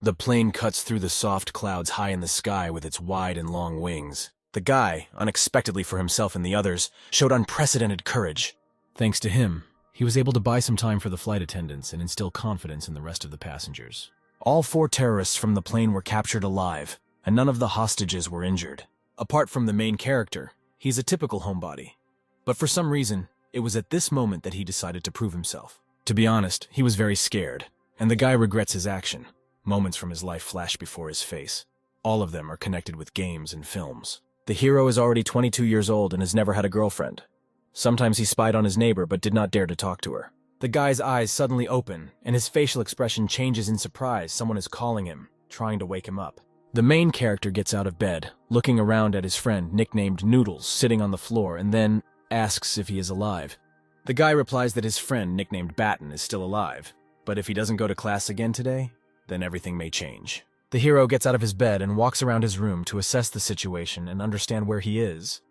The plane cuts through the soft clouds high in the sky with its wide and long wings. The guy, unexpectedly for himself and the others, showed unprecedented courage. Thanks to him, he was able to buy some time for the flight attendants and instill confidence in the rest of the passengers. All 4 terrorists from the plane were captured alive, and none of the hostages were injured. Apart from the main character, he's a typical homebody. But for some reason, it was at this moment that he decided to prove himself. To be honest, he was very scared, and the guy regrets his action. Moments from his life flash before his face. All of them are connected with games and films. The hero is already 22 years old and has never had a girlfriend. Sometimes he spied on his neighbor but did not dare to talk to her. The guy's eyes suddenly open, and his facial expression changes in surprise. Someone is calling him, trying to wake him up. The main character gets out of bed, looking around at his friend, nicknamed Noodles, sitting on the floor, and then asks if he is alive. The guy replies that his friend, nicknamed Batten, is still alive, but if he doesn't go to class again today, then everything may change. The hero gets out of his bed and walks around his room to assess the situation and understand where he is.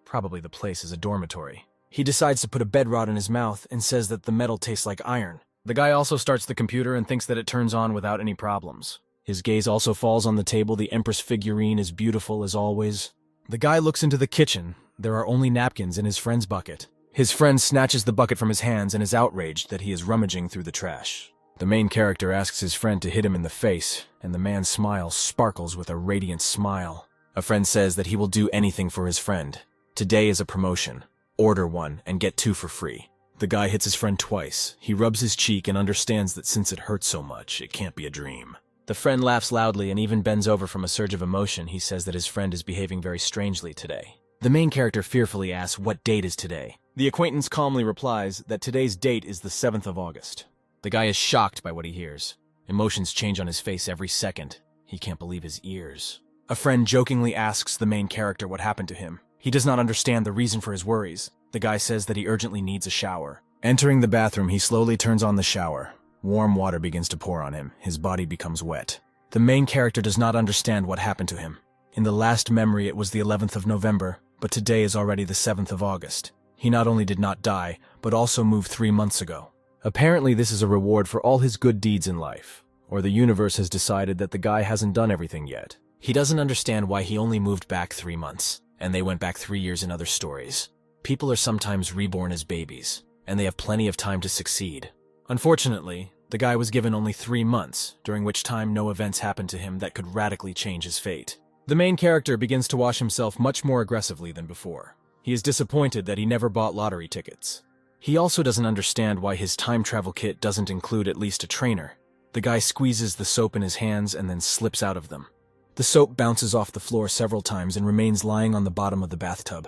Probably the place is a dormitory. He decides to put a bed rod in his mouth and says that the metal tastes like iron. The guy also starts the computer and thinks that it turns on without any problems. His gaze also falls on the table. The Empress figurine is beautiful as always. The guy looks into the kitchen. There are only napkins in his friend's bucket. His friend snatches the bucket from his hands and is outraged that he is rummaging through the trash. The main character asks his friend to hit him in the face, and the man's smile sparkles with a radiant smile. A friend says that he will do anything for his friend. Today is a promotion. Order 1 and get 2 for free. The guy hits his friend twice. He rubs his cheek and understands that since it hurts so much, it can't be a dream. The friend laughs loudly and even bends over from a surge of emotion. He says that his friend is behaving very strangely today. The main character fearfully asks what date is today. The acquaintance calmly replies that today's date is the 7th of August. The guy is shocked by what he hears. Emotions change on his face every second. He can't believe his ears. A friend jokingly asks the main character what happened to him. He does not understand the reason for his worries. The guy says that he urgently needs a shower. Entering the bathroom, he slowly turns on the shower. Warm water begins to pour on him. His body becomes wet. The main character does not understand what happened to him. In the last memory, it was the 11th of November, but today is already the 7th of August. He not only did not die, but also moved 3 months ago. Apparently, this is a reward for all his good deeds in life, or the universe has decided that the guy hasn't done everything yet. He doesn't understand why he only moved back 3 months, and they went back 3 years in other stories. People are sometimes reborn as babies, and they have plenty of time to succeed. Unfortunately, the guy was given only 3 months, during which time no events happened to him that could radically change his fate. The main character begins to wash himself much more aggressively than before. He is disappointed that he never bought lottery tickets. He also doesn't understand why his time travel kit doesn't include at least a trainer. The guy squeezes the soap in his hands and then slips out of them. The soap bounces off the floor several times and remains lying on the bottom of the bathtub.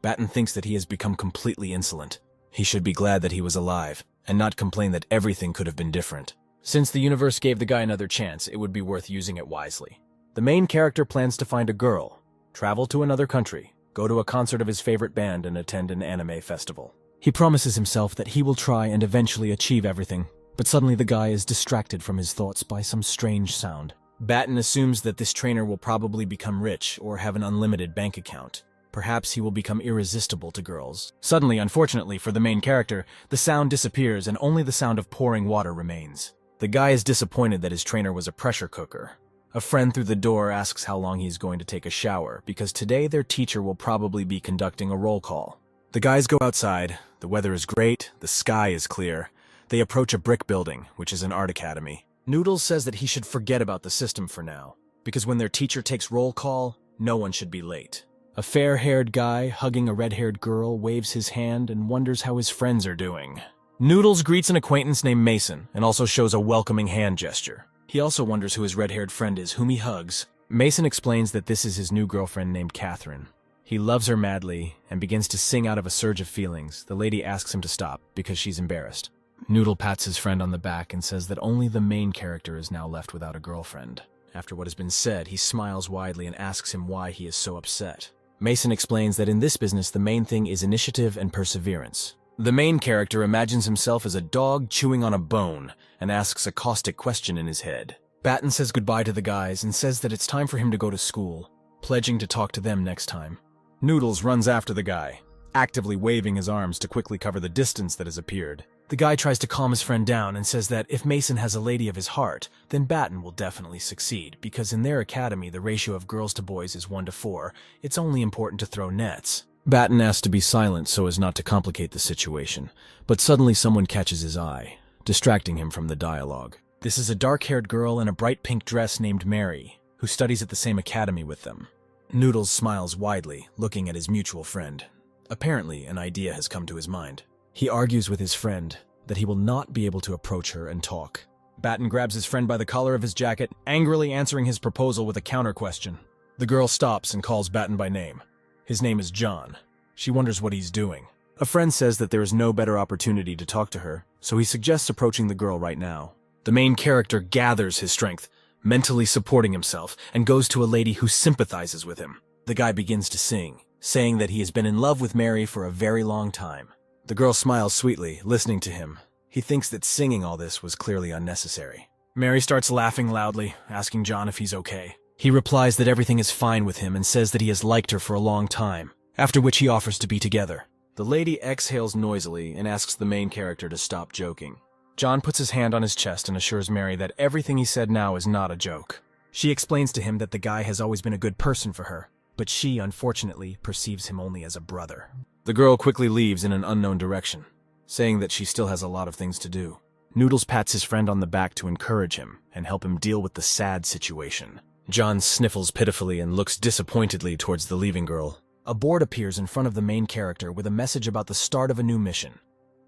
Batten thinks that he has become completely insolent. He should be glad that he was alive, and not complain that everything could have been different. Since the universe gave the guy another chance, it would be worth using it wisely. The main character plans to find a girl, travel to another country, go to a concert of his favorite band, and attend an anime festival. He promises himself that he will try and eventually achieve everything, but suddenly the guy is distracted from his thoughts by some strange sound. Batten assumes that this trainer will probably become rich or have an unlimited bank account. Perhaps he will become irresistible to girls. Suddenly, unfortunately for the main character, the sound disappears and only the sound of pouring water remains. The guy is disappointed that his trainer was a pressure cooker. A friend through the door asks how long he's going to take a shower, because today their teacher will probably be conducting a roll call. The guys go outside. The weather is great. The sky is clear. They approach a brick building, which is an art academy. Noodles says that he should forget about the system for now, because when their teacher takes roll call, no one should be late. A fair-haired guy hugging a red-haired girl waves his hand and wonders how his friends are doing. Noodles greets an acquaintance named Mason and also shows a welcoming hand gesture. He also wonders who his red-haired friend is, whom he hugs. Mason explains that this is his new girlfriend named Catherine. He loves her madly and begins to sing out of a surge of feelings. The lady asks him to stop because she's embarrassed. Noodle pats his friend on the back and says that only the main character is now left without a girlfriend. After what has been said, he smiles widely and asks him why he is so upset. Mason explains that in this business, the main thing is initiative and perseverance. The main character imagines himself as a dog chewing on a bone and asks a caustic question in his head. Batten says goodbye to the guys and says that it's time for him to go to school, pledging to talk to them next time. Noodles runs after the guy, actively waving his arms to quickly cover the distance that has appeared. The guy tries to calm his friend down and says that if Mason has a lady of his heart, then Batten will definitely succeed, because in their academy the ratio of girls to boys is 1 to 4. It's only important to throw nets. Batten asks to be silent so as not to complicate the situation, but suddenly someone catches his eye, distracting him from the dialogue. This is a dark-haired girl in a bright pink dress named Mary, who studies at the same academy with them. Noodles smiles widely, looking at his mutual friend. Apparently, an idea has come to his mind. He argues with his friend that he will not be able to approach her and talk. Batten grabs his friend by the collar of his jacket, angrily answering his proposal with a counter-question. The girl stops and calls Batten by name. His name is John. She wonders what he's doing. A friend says that there is no better opportunity to talk to her, so he suggests approaching the girl right now. The main character gathers his strength, mentally supporting himself, and goes to a lady who sympathizes with him. The guy begins to sing, saying that he has been in love with Mary for a very long time. The girl smiles sweetly, listening to him. He thinks that singing all this was clearly unnecessary. Mary starts laughing loudly, asking John if he's okay. He replies that everything is fine with him and says that he has liked her for a long time, after which he offers to be together. The lady exhales noisily and asks the main character to stop joking. John puts his hand on his chest and assures Mary that everything he said now is not a joke. She explains to him that the guy has always been a good person for her, but she, unfortunately, perceives him only as a brother. The girl quickly leaves in an unknown direction, saying that she still has a lot of things to do. Noodles pats his friend on the back to encourage him and help him deal with the sad situation. John sniffles pitifully and looks disappointedly towards the leaving girl. A board appears in front of the main character with a message about the start of a new mission.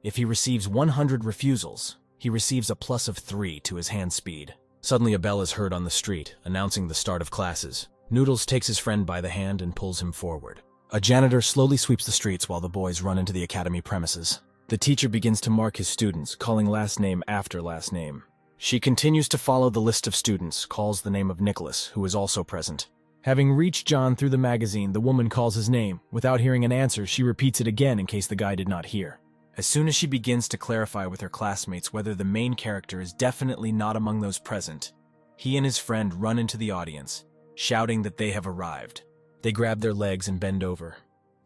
If he receives 100 refusals, he receives a +3 to his hand speed. Suddenly a bell is heard on the street, announcing the start of classes. Noodles takes his friend by the hand and pulls him forward. A janitor slowly sweeps the streets while the boys run into the academy premises. The teacher begins to mark his students, calling last name after last name. She continues to follow the list of students, calls the name of Nicholas, who is also present. Having reached John through the magazine, the woman calls his name. Without hearing an answer, she repeats it again in case the guy did not hear. As soon as she begins to clarify with her classmates whether the main character is definitely not among those present, he and his friend run into the audience, shouting that they have arrived. They grab their legs and bend over,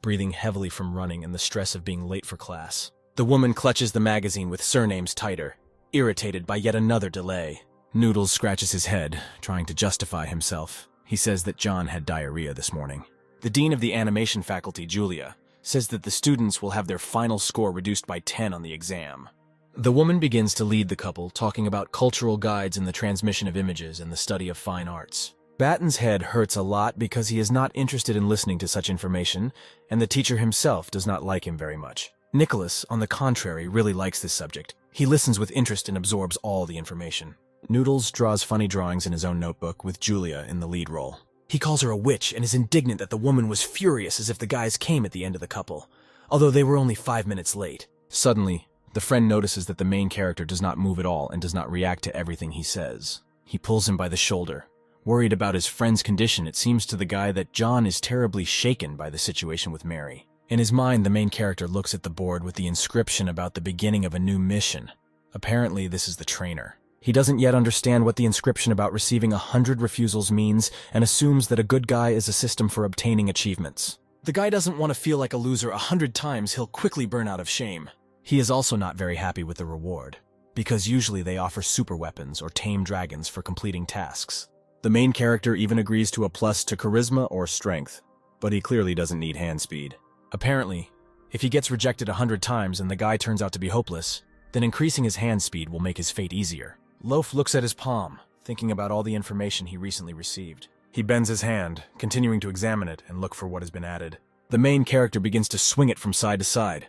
breathing heavily from running and the stress of being late for class. The woman clutches the magazine with surnames tighter, irritated by yet another delay. Noodles scratches his head, trying to justify himself. He says that John had diarrhea this morning. The dean of the animation faculty, Julia, says that the students will have their final score reduced by 10 on the exam. The woman begins to lead the couple, talking about cultural guides in the transmission of images and the study of fine arts. Batten's head hurts a lot because he is not interested in listening to such information, and the teacher himself does not like him very much. Nicholas, on the contrary, really likes this subject. He listens with interest and absorbs all the information. Noodles draws funny drawings in his own notebook with Julia in the lead role. He calls her a witch and is indignant that the woman was furious as if the guys came at the end of the couple, although they were only 5 minutes late. Suddenly, the friend notices that the main character does not move at all and does not react to everything he says. He pulls him by the shoulder. Worried about his friend's condition, it seems to the guy that John is terribly shaken by the situation with Mary. In his mind, the main character looks at the board with the inscription about the beginning of a new mission. Apparently, this is the trainer. He doesn't yet understand what the inscription about receiving 100 refusals means and assumes that a good guy is a system for obtaining achievements. The guy doesn't want to feel like a loser 100 times. He'll quickly burn out of shame. He is also not very happy with the reward, because usually they offer super weapons or tame dragons for completing tasks. The main character even agrees to a plus to charisma or strength, but he clearly doesn't need hand speed. Apparently, if he gets rejected 100 times and the guy turns out to be hopeless, then increasing his hand speed will make his fate easier. Loaf looks at his palm, thinking about all the information he recently received. He bends his hand, continuing to examine it and look for what has been added. The main character begins to swing it from side to side.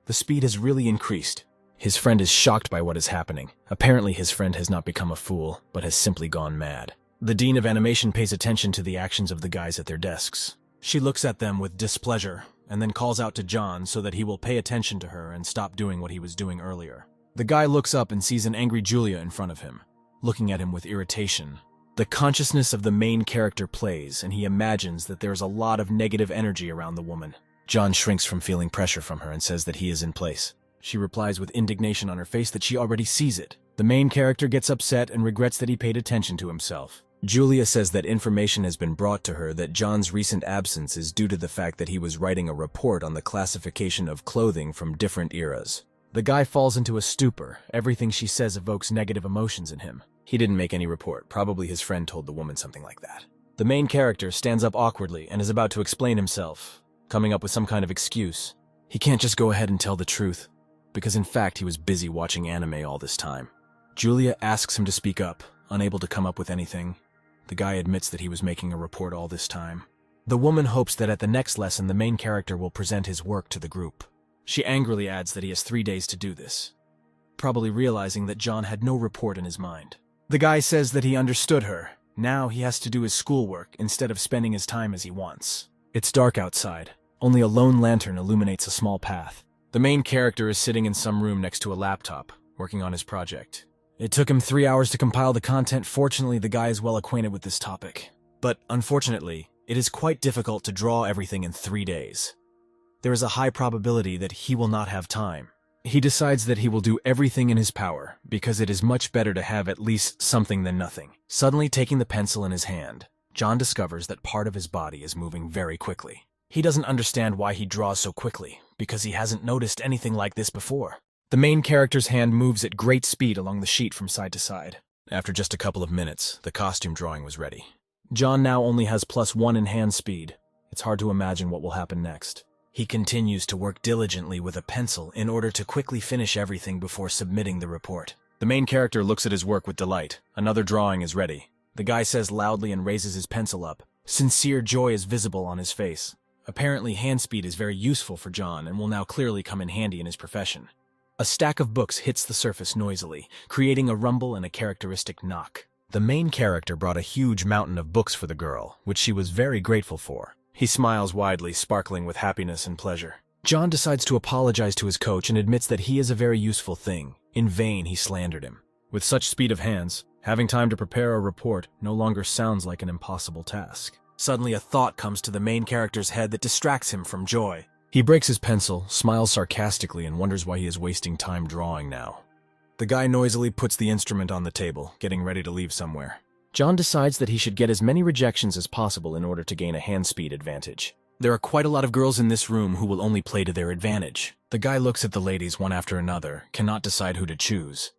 The speed has really increased. His friend is shocked by what is happening. Apparently his friend has not become a fool, but has simply gone mad. The dean of animation pays attention to the actions of the guys at their desks. She looks at them with displeasure, and then calls out to John so that he will pay attention to her and stop doing what he was doing earlier. The guy looks up and sees an angry Julia in front of him, looking at him with irritation. The consciousness of the main character plays, and he imagines that there is a lot of negative energy around the woman. John shrinks from feeling pressure from her and says that he is in place. She replies with indignation on her face that she already sees it. The main character gets upset and regrets that he paid attention to himself. Julia says that information has been brought to her that John's recent absence is due to the fact that he was writing a report on the classification of clothing from different eras. The guy falls into a stupor. Everything she says evokes negative emotions in him. He didn't make any report. Probably his friend told the woman something like that. The main character stands up awkwardly and is about to explain himself, coming up with some kind of excuse. He can't just go ahead and tell the truth, because in fact he was busy watching anime all this time. Julia asks him to speak up, unable to come up with anything. The guy admits that he was making a report all this time. The woman hopes that at the next lesson the main character will present his work to the group. She angrily adds that he has 3 days to do this, probably realizing that John had no report in his mind. The guy says that he understood her. Now he has to do his schoolwork instead of spending his time as he wants. It's dark outside. Only a lone lantern illuminates a small path. The main character is sitting in some room next to a laptop, working on his project. It took him 3 hours to compile the content. Fortunately, the guy is well acquainted with this topic. But unfortunately, it is quite difficult to draw everything in 3 days. There is a high probability that he will not have time. He decides that he will do everything in his power, because it is much better to have at least something than nothing. Suddenly taking the pencil in his hand, John discovers that part of his body is moving very quickly. He doesn't understand why he draws so quickly, because he hasn't noticed anything like this before. The main character's hand moves at great speed along the sheet from side to side. After just a couple of minutes, the costume drawing was ready. John now only has +1 in hand speed. It's hard to imagine what will happen next. He continues to work diligently with a pencil in order to quickly finish everything before submitting the report. The main character looks at his work with delight. Another drawing is ready. The guy says loudly and raises his pencil up. Sincere joy is visible on his face. Apparently, hand speed is very useful for John and will now clearly come in handy in his profession. A stack of books hits the surface noisily, creating a rumble and a characteristic knock. The main character brought a huge mountain of books for the girl, which she was very grateful for. He smiles widely, sparkling with happiness and pleasure. John decides to apologize to his coach and admits that he is a very useful thing. In vain, he slandered him. With such speed of hands, having time to prepare a report no longer sounds like an impossible task. Suddenly, a thought comes to the main character's head that distracts him from joy. He breaks his pencil, smiles sarcastically, and wonders why he is wasting time drawing now. The guy noisily puts the instrument on the table, getting ready to leave somewhere. John decides that he should get as many rejections as possible in order to gain a hand speed advantage. There are quite a lot of girls in this room who will only play to their advantage. The guy looks at the ladies one after another, cannot decide who to choose.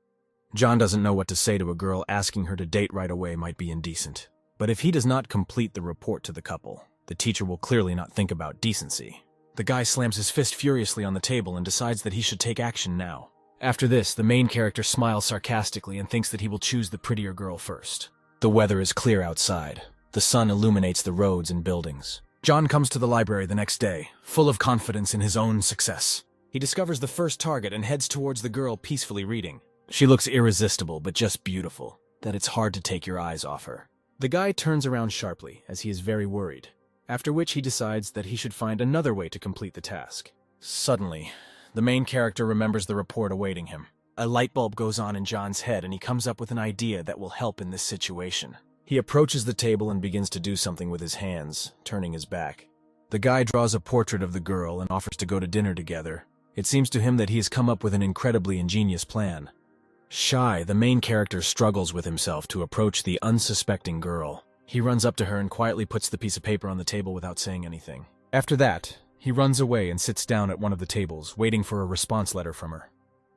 John doesn't know what to say to a girl. Asking her to date right away might be indecent. But if he does not complete the report to the couple, the teacher will clearly not think about decency. The guy slams his fist furiously on the table and decides that he should take action now. After this, the main character smiles sarcastically and thinks that he will choose the prettier girl first. The weather is clear outside. The sun illuminates the roads and buildings. John comes to the library the next day, full of confidence in his own success. He discovers the first target and heads towards the girl peacefully reading. She looks irresistible, but just beautiful, that it's hard to take your eyes off her. The guy turns around sharply, as he is very worried, after which he decides that he should find another way to complete the task. Suddenly, the main character remembers the report awaiting him. A light bulb goes on in John's head and he comes up with an idea that will help in this situation. He approaches the table and begins to do something with his hands, turning his back. The guy draws a portrait of the girl and offers to go to dinner together. It seems to him that he has come up with an incredibly ingenious plan. Shy, the main character struggles with himself to approach the unsuspecting girl. He runs up to her and quietly puts the piece of paper on the table without saying anything. After that, he runs away and sits down at one of the tables, waiting for a response letter from her.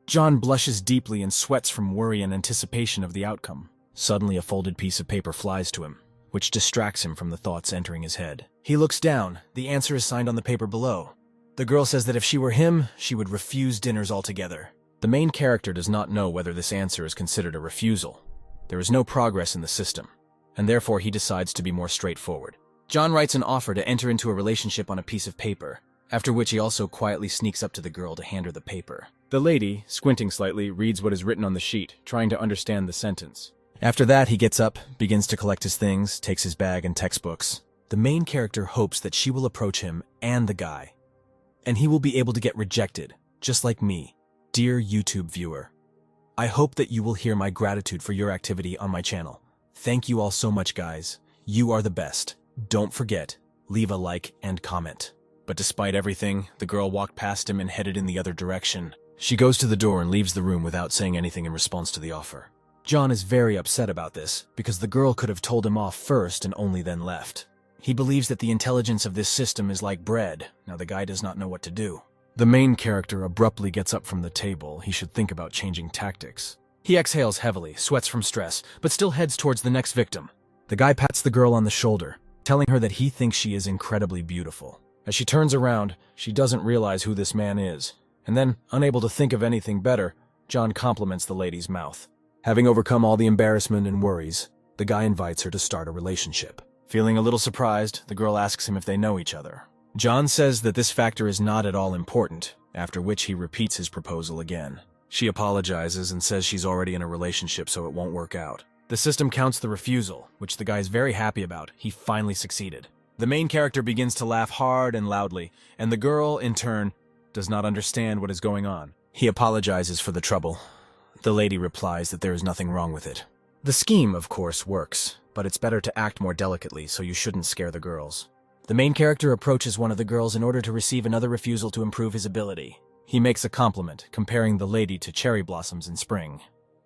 John blushes deeply and sweats from worry and anticipation of the outcome. Suddenly, a folded piece of paper flies to him, which distracts him from the thoughts entering his head. He looks down. The answer is signed on the paper below. The girl says that if she were him, she would refuse dinners altogether. The main character does not know whether this answer is considered a refusal. There is no progress in the system, and therefore he decides to be more straightforward. John writes an offer to enter into a relationship on a piece of paper, after which he also quietly sneaks up to the girl to hand her the paper. The lady, squinting slightly, reads what is written on the sheet, trying to understand the sentence. After that, he gets up, begins to collect his things, takes his bag and textbooks. The main character hopes that she will approach him and the guy, and he will be able to get rejected, just like me. Dear YouTube viewer, I hope that you will hear my gratitude for your activity on my channel. Thank you all so much, guys. You are the best. Don't forget, leave a like and comment. But despite everything, the girl walked past him and headed in the other direction. She goes to the door and leaves the room without saying anything in response to the offer. John is very upset about this, because the girl could have told him off first and only then left. He believes that the intelligence of this system is like bread. Now the guy does not know what to do. The main character abruptly gets up from the table. He should think about changing tactics. He exhales heavily, sweats from stress, but still heads towards the next victim. The guy pats the girl on the shoulder, telling her that he thinks she is incredibly beautiful. As she turns around, she doesn't realize who this man is. And then, unable to think of anything better, John compliments the lady's mouth. Having overcome all the embarrassment and worries, the guy invites her to start a relationship. Feeling a little surprised, the girl asks him if they know each other. John says that this factor is not at all important, after which he repeats his proposal again. She apologizes and says she's already in a relationship, so it won't work out. The system counts the refusal, which the guy is very happy about. He finally succeeded. The main character begins to laugh hard and loudly, and the girl, in turn, does not understand what is going on. He apologizes for the trouble. The lady replies that there is nothing wrong with it. The scheme, of course, works, but it's better to act more delicately, so you shouldn't scare the girls. The main character approaches one of the girls in order to receive another refusal to improve his ability. He makes a compliment, comparing the lady to cherry blossoms in spring,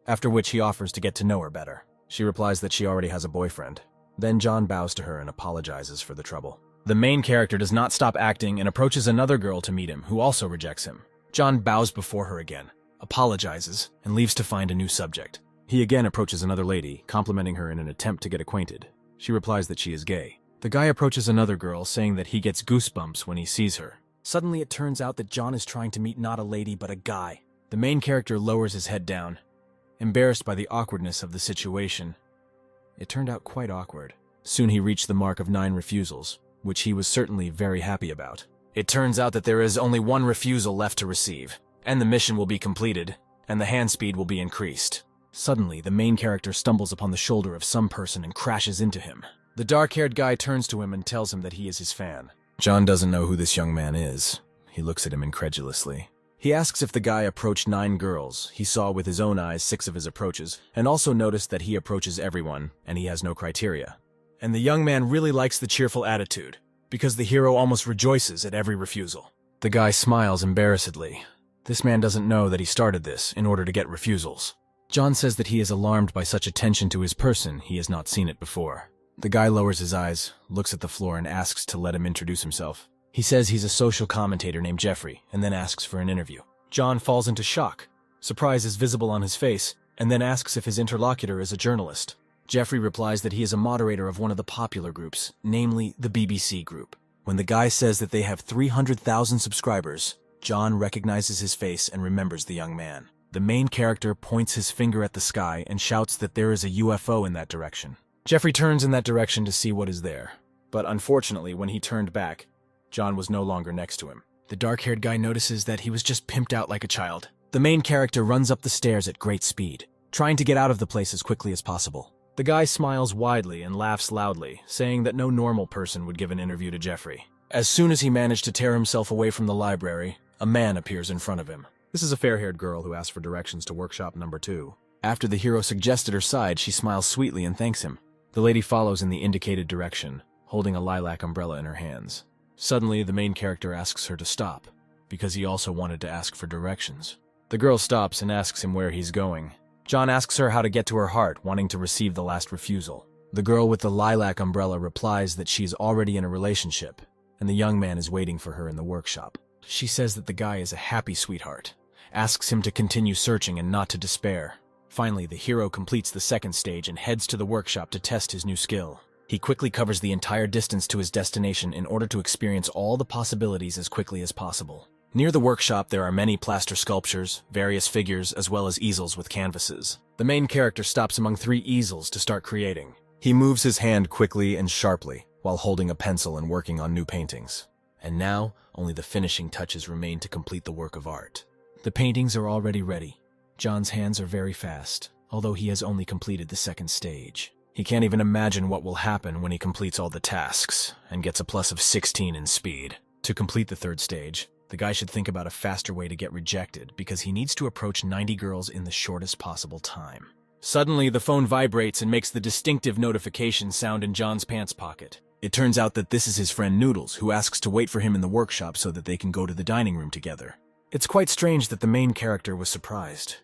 after which he offers to get to know her better. She replies that she already has a boyfriend. Then John bows to her and apologizes for the trouble. The main character does not stop acting and approaches another girl to meet him, who also rejects him. John bows before her again, apologizes, and leaves to find a new subject. He again approaches another lady, complimenting her in an attempt to get acquainted. She replies that she is gay. The guy approaches another girl, saying that he gets goosebumps when he sees her. Suddenly it turns out that John is trying to meet not a lady but a guy. The main character lowers his head down, embarrassed by the awkwardness of the situation. It turned out quite awkward. Soon he reached the mark of 9 refusals, which he was certainly very happy about. It turns out that there is only 1 refusal left to receive, and the mission will be completed, and the hand speed will be increased. Suddenly, the main character stumbles upon the shoulder of some person and crashes into him. The dark-haired guy turns to him and tells him that he is his fan. John doesn't know who this young man is. He looks at him incredulously. He asks if the guy approached 9 girls. He saw with his own eyes 6 of his approaches, and also noticed that he approaches everyone, and he has no criteria. And the young man really likes the cheerful attitude, because the hero almost rejoices at every refusal. The guy smiles embarrassedly. This man doesn't know that he started this in order to get refusals. John says that he is alarmed by such attention to his person. He has not seen it before. The guy lowers his eyes, looks at the floor, and asks to let him introduce himself. He says he's a social commentator named Jeffrey, and then asks for an interview. John falls into shock. Surprise is visible on his face, and then asks if his interlocutor is a journalist. Jeffrey replies that he is a moderator of one of the popular groups, namely the BBC group. When the guy says that they have 300,000 subscribers, John recognizes his face and remembers the young man. The main character points his finger at the sky and shouts that there is a UFO in that direction. Jeffrey turns in that direction to see what is there. But unfortunately, when he turned back, John was no longer next to him. The dark-haired guy notices that he was just pimped out like a child. The main character runs up the stairs at great speed, trying to get out of the place as quickly as possible. The guy smiles widely and laughs loudly, saying that no normal person would give an interview to Jeffrey. As soon as he managed to tear himself away from the library, a man appears in front of him. This is a fair-haired girl who asks for directions to workshop number 2. After the hero suggested her side, she smiles sweetly and thanks him. The lady follows in the indicated direction, holding a lilac umbrella in her hands. Suddenly, the main character asks her to stop, because he also wanted to ask for directions. The girl stops and asks him where he's going. John asks her how to get to her heart, wanting to receive the last refusal. The girl with the lilac umbrella replies that she is already in a relationship, and the young man is waiting for her in the workshop. She says that the guy is a happy sweetheart, asks him to continue searching and not to despair. Finally, the hero completes the second stage and heads to the workshop to test his new skill. He quickly covers the entire distance to his destination in order to experience all the possibilities as quickly as possible. Near the workshop, there are many plaster sculptures, various figures, as well as easels with canvases. The main character stops among 3 easels to start creating. He moves his hand quickly and sharply, while holding a pencil and working on new paintings. And now, only the finishing touches remain to complete the work of art. The paintings are already ready. John's hands are very fast, although he has only completed the second stage. He can't even imagine what will happen when he completes all the tasks, and gets a plus of 16 in speed. To complete the third stage, the guy should think about a faster way to get rejected, because he needs to approach 90 girls in the shortest possible time. Suddenly, the phone vibrates and makes the distinctive notification sound in John's pants pocket. It turns out that this is his friend Noodles, who asks to wait for him in the workshop so that they can go to the dining room together. It's quite strange that the main character was surprised,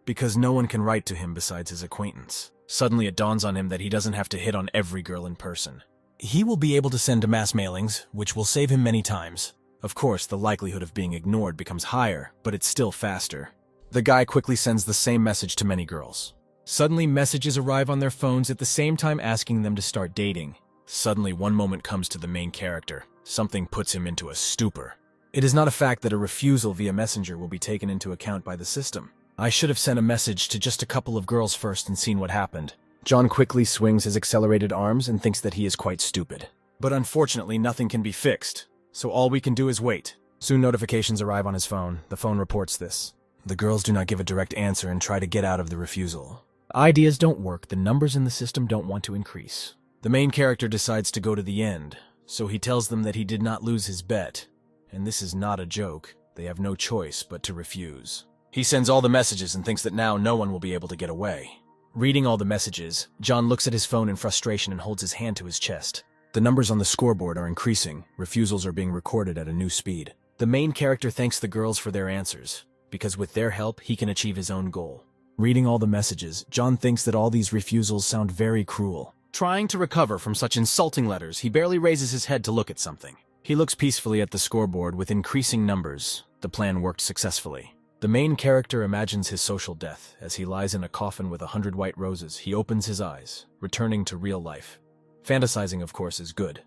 because no one can write to him besides his acquaintance. Suddenly it dawns on him that he doesn't have to hit on every girl in person. He will be able to send mass mailings, which will save him many times. Of course, the likelihood of being ignored becomes higher, but it's still faster. The guy quickly sends the same message to many girls. Suddenly, messages arrive on their phones at the same time asking them to start dating. Suddenly, one moment comes to the main character. Something puts him into a stupor. It is not a fact that a refusal via messenger will be taken into account by the system. I should have sent a message to just a couple of girls first and seen what happened. John quickly swings his accelerated arms and thinks that he is quite stupid. But unfortunately, nothing can be fixed, so all we can do is wait. Soon notifications arrive on his phone. The phone reports this. The girls do not give a direct answer and try to get out of the refusal. Ideas don't work. The numbers in the system don't want to increase. The main character decides to go to the end, so he tells them that he did not lose his bet. And this is not a joke. They have no choice but to refuse. He sends all the messages and thinks that now no one will be able to get away. Reading all the messages, John looks at his phone in frustration and holds his hand to his chest. The numbers on the scoreboard are increasing. Refusals are being recorded at a new speed. The main character thanks the girls for their answers, because with their help, he can achieve his own goal. Reading all the messages, John thinks that all these refusals sound very cruel. Trying to recover from such insulting letters, he barely raises his head to look at something. He looks peacefully at the scoreboard with increasing numbers. The plan worked successfully. The main character imagines his social death. As he lies in a coffin with 100 white roses, he opens his eyes, returning to real life. Fantasizing, of course, is good.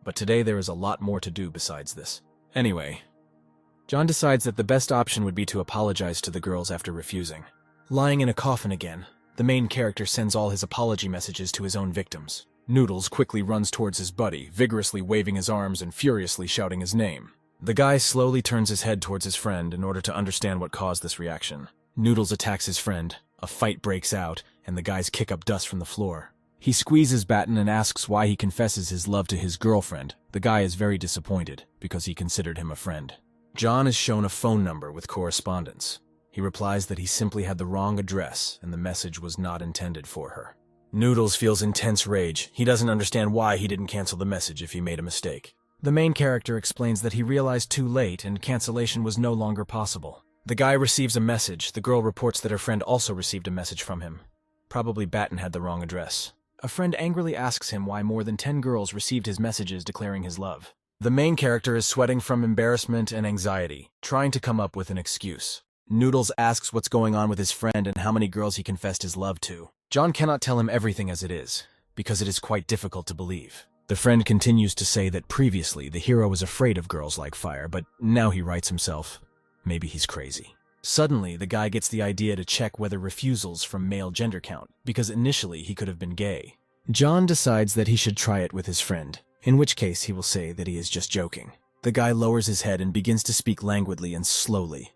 But today there is a lot more to do besides this. Anyway, John decides that the best option would be to apologize to the girls after refusing. Lying in a coffin again, the main character sends all his apology messages to his own victims. Noodles quickly runs towards his buddy, vigorously waving his arms and furiously shouting his name. The guy slowly turns his head towards his friend in order to understand what caused this reaction. Noodles attacks his friend. A fight breaks out, and the guys kick up dust from the floor. He squeezes Batten and asks why he confesses his love to his girlfriend. The guy is very disappointed, because he considered him a friend. John is shown a phone number with correspondence. He replies that he simply had the wrong address, and the message was not intended for her. Noodles feels intense rage. He doesn't understand why he didn't cancel the message if he made a mistake. The main character explains that he realized too late and cancellation was no longer possible. The guy receives a message. The girl reports that her friend also received a message from him. Probably Batten had the wrong address. A friend angrily asks him why more than 10 girls received his messages declaring his love. The main character is sweating from embarrassment and anxiety, trying to come up with an excuse. Noodles asks what's going on with his friend and how many girls he confessed his love to. John cannot tell him everything as it is, because it is quite difficult to believe. The friend continues to say that previously the hero was afraid of girls like fire, but now he writes himself, maybe he's crazy. Suddenly, the guy gets the idea to check whether refusals from male gender count, because initially he could have been gay. John decides that he should try it with his friend, in which case he will say that he is just joking. The guy lowers his head and begins to speak languidly and slowly,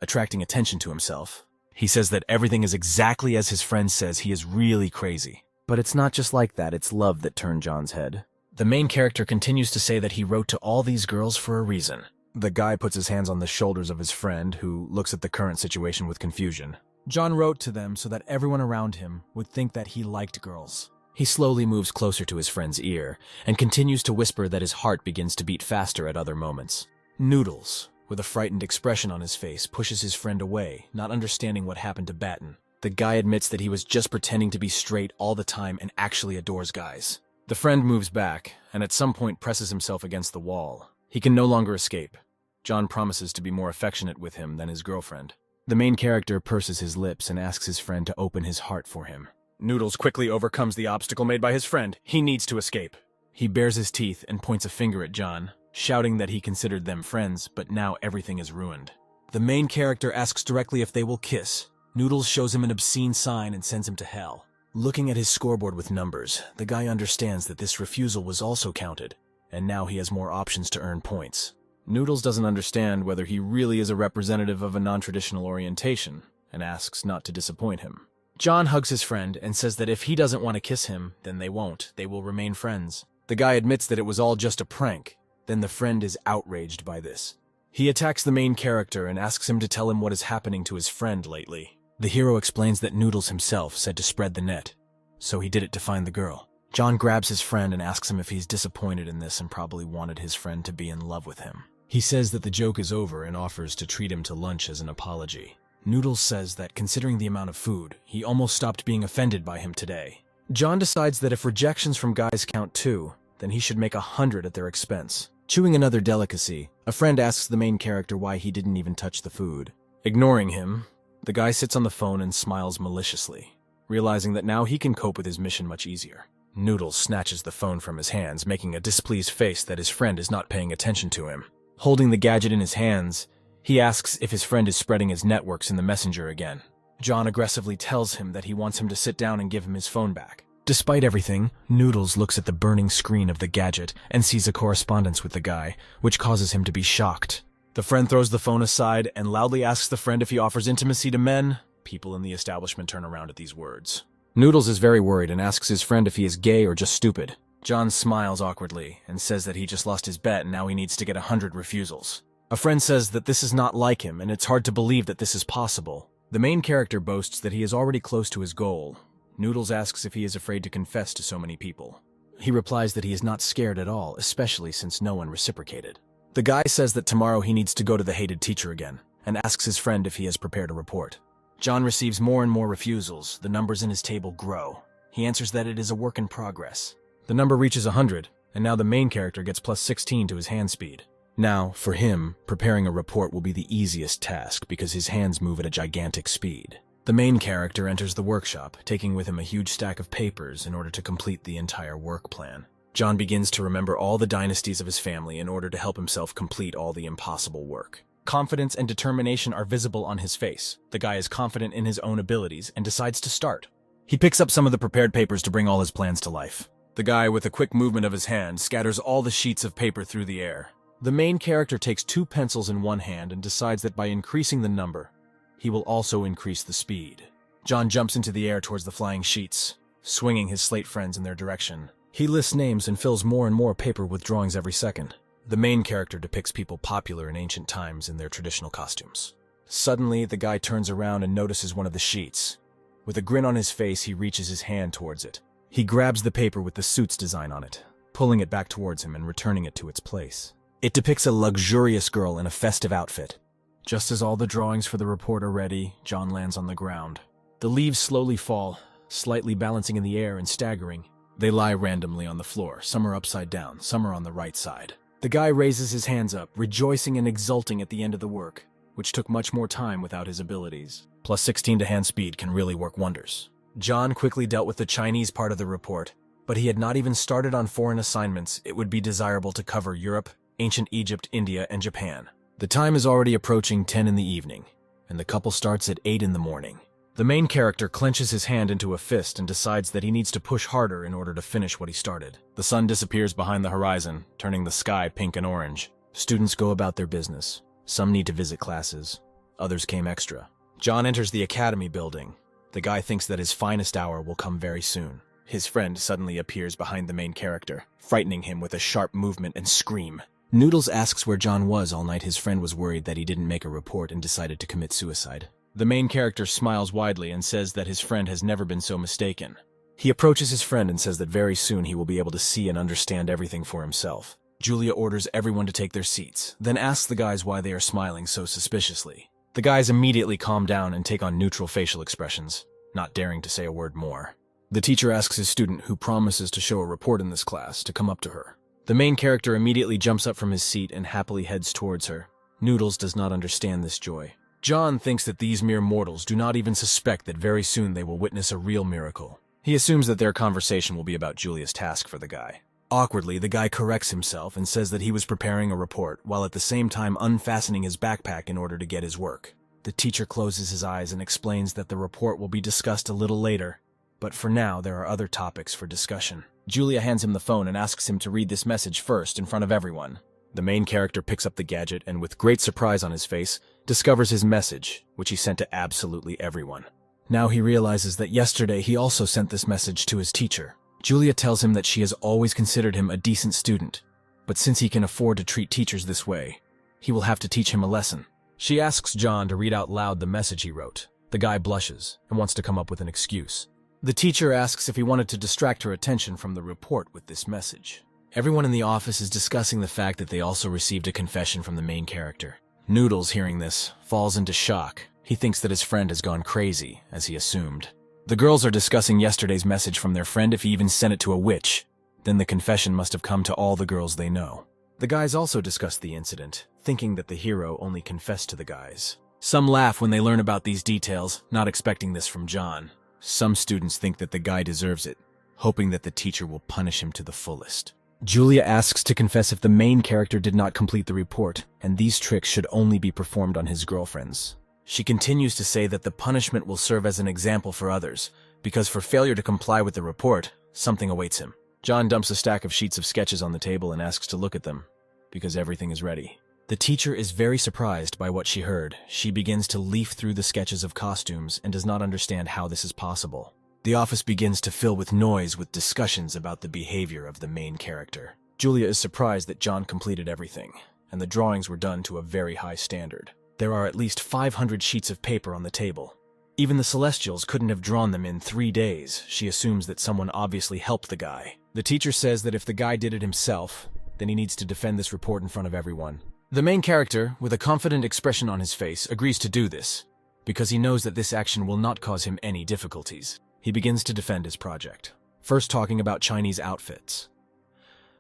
attracting attention to himself. He says that everything is exactly as his friend says. He is really crazy. But it's not just like that, it's love that turned John's head. The main character continues to say that he wrote to all these girls for a reason. The guy puts his hands on the shoulders of his friend, who looks at the current situation with confusion. John wrote to them so that everyone around him would think that he liked girls. He slowly moves closer to his friend's ear, and continues to whisper that his heart begins to beat faster at other moments. Noodles, with a frightened expression on his face, pushes his friend away, not understanding what happened to Batten. The guy admits that he was just pretending to be straight all the time and actually adores guys. The friend moves back, and at some point presses himself against the wall. He can no longer escape. John promises to be more affectionate with him than his girlfriend. The main character purses his lips and asks his friend to open his heart for him. Noodles quickly overcomes the obstacle made by his friend. He needs to escape. He bares his teeth and points a finger at John, shouting that he considered them friends, but now everything is ruined. The main character asks directly if they will kiss. Noodles shows him an obscene sign and sends him to hell. Looking at his scoreboard with numbers, the guy understands that this refusal was also counted, and now he has more options to earn points. Noodles doesn't understand whether he really is a representative of a non-traditional orientation, and asks not to disappoint him. John hugs his friend and says that if he doesn't want to kiss him, then they won't. They will remain friends. The guy admits that it was all just a prank. Then the friend is outraged by this. He attacks the main character and asks him to tell him what is happening to his friend lately. The hero explains that Noodles himself said to spread the net, so he did it to find the girl. John grabs his friend and asks him if he's disappointed in this and probably wanted his friend to be in love with him. He says that the joke is over and offers to treat him to lunch as an apology. Noodles says that considering the amount of food, he almost stopped being offended by him today. John decides that if rejections from guys count too, then he should make 100 at their expense. Chewing another delicacy, a friend asks the main character why he didn't even touch the food. Ignoring him, the guy sits on the phone and smiles maliciously, realizing that now he can cope with his mission much easier. Noodles snatches the phone from his hands, making a displeased face that his friend is not paying attention to him. Holding the gadget in his hands, he asks if his friend is spreading his networks in the messenger again. John aggressively tells him that he wants him to sit down and give him his phone back. Despite everything, Noodles looks at the burning screen of the gadget and sees a correspondence with the guy, which causes him to be shocked. The friend throws the phone aside and loudly asks the friend if he offers intimacy to men. People in the establishment turn around at these words. Noodles is very worried and asks his friend if he is gay or just stupid. John smiles awkwardly and says that he just lost his bet and now he needs to get 100 refusals. A friend says that this is not like him and it's hard to believe that this is possible. The main character boasts that he is already close to his goal. Noodles asks if he is afraid to confess to so many people. He replies that he is not scared at all, especially since no one reciprocated. The guy says that tomorrow he needs to go to the hated teacher again, and asks his friend if he has prepared a report. John receives more and more refusals. The numbers in his table grow. He answers that it is a work in progress. The number reaches 100, and now the main character gets plus 16 to his hand speed. Now, for him, preparing a report will be the easiest task because his hands move at a gigantic speed. The main character enters the workshop, taking with him a huge stack of papers in order to complete the entire work plan. John begins to remember all the dynasties of his family in order to help himself complete all the impossible work. Confidence and determination are visible on his face. The guy is confident in his own abilities and decides to start. He picks up some of the prepared papers to bring all his plans to life. The guy, with a quick movement of his hand, scatters all the sheets of paper through the air. The main character takes 2 pencils in one hand and decides that by increasing the number, he will also increase the speed. John jumps into the air towards the flying sheets, swinging his slate friends in their direction. He lists names and fills more and more paper with drawings every second. The main character depicts people popular in ancient times in their traditional costumes. Suddenly, the guy turns around and notices one of the sheets. With a grin on his face, he reaches his hand towards it. He grabs the paper with the suit's design on it, pulling it back towards him and returning it to its place. It depicts a luxurious girl in a festive outfit. Just as all the drawings for the report are ready, John lands on the ground. The leaves slowly fall, slightly balancing in the air and staggering. They lie randomly on the floor. Some are upside down, some are on the right side. The guy raises his hands up, rejoicing and exulting at the end of the work, which took much more time without his abilities. Plus 16 to hand speed can really work wonders. John quickly dealt with the Chinese part of the report, but he had not even started on foreign assignments. It would be desirable to cover Europe, ancient Egypt, India, and Japan. The time is already approaching 10 in the evening, and the couple starts at 8 in the morning. The main character clenches his hand into a fist and decides that he needs to push harder in order to finish what he started. The sun disappears behind the horizon, turning the sky pink and orange. Students go about their business. Some need to visit classes. Others came extra. John enters the academy building. The guy thinks that his finest hour will come very soon. His friend suddenly appears behind the main character, frightening him with a sharp movement and scream. Noodles asks where John was all night. His friend was worried that he didn't make a report and decided to commit suicide. The main character smiles widely and says that his friend has never been so mistaken. He approaches his friend and says that very soon he will be able to see and understand everything for himself. Julia orders everyone to take their seats, then asks the guys why they are smiling so suspiciously. The guys immediately calm down and take on neutral facial expressions, not daring to say a word more. The teacher asks his student, who promises to show a report in this class, to come up to her. The main character immediately jumps up from his seat and happily heads towards her. Noodles does not understand this joy. John thinks that these mere mortals do not even suspect that very soon they will witness a real miracle. He assumes that their conversation will be about Julia's task for the guy. Awkwardly, the guy corrects himself and says that he was preparing a report, while at the same time unfastening his backpack in order to get his work. The teacher closes his eyes and explains that the report will be discussed a little later, but for now there are other topics for discussion. Julia hands him the phone and asks him to read this message first in front of everyone. The main character picks up the gadget and, with great surprise on his face, discovers his message, which he sent to absolutely everyone. Now he realizes that yesterday he also sent this message to his teacher. Julia tells him that she has always considered him a decent student, but since he can afford to treat teachers this way, he will have to teach him a lesson. She asks John to read out loud the message he wrote. The guy blushes and wants to come up with an excuse. The teacher asks if he wanted to distract her attention from the report with this message. Everyone in the office is discussing the fact that they also received a confession from the main character. Noodles, hearing this, falls into shock. He thinks that his friend has gone crazy, as he assumed. The girls are discussing yesterday's message from their friend, if he even sent it to a witch. Then the confession must have come to all the girls they know. The guys also discuss the incident, thinking that the hero only confessed to the guys. Some laugh when they learn about these details, not expecting this from John. Some students think that the guy deserves it, hoping that the teacher will punish him to the fullest. Julia asks to confess if the main character did not complete the report, and these tricks should only be performed on his girlfriends. She continues to say that the punishment will serve as an example for others, because for failure to comply with the report, something awaits him. John dumps a stack of sheets of sketches on the table and asks to look at them, because everything is ready. The teacher is very surprised by what she heard. She begins to leaf through the sketches of costumes and does not understand how this is possible. The office begins to fill with noise with discussions about the behavior of the main character. Julia is surprised that John completed everything, and the drawings were done to a very high standard. There are at least 500 sheets of paper on the table. Even the Celestials couldn't have drawn them in 3 days. She assumes that someone obviously helped the guy. The teacher says that if the guy did it himself, then he needs to defend this report in front of everyone. The main character, with a confident expression on his face, agrees to do this, because he knows that this action will not cause him any difficulties. He begins to defend his project, first talking about Chinese outfits.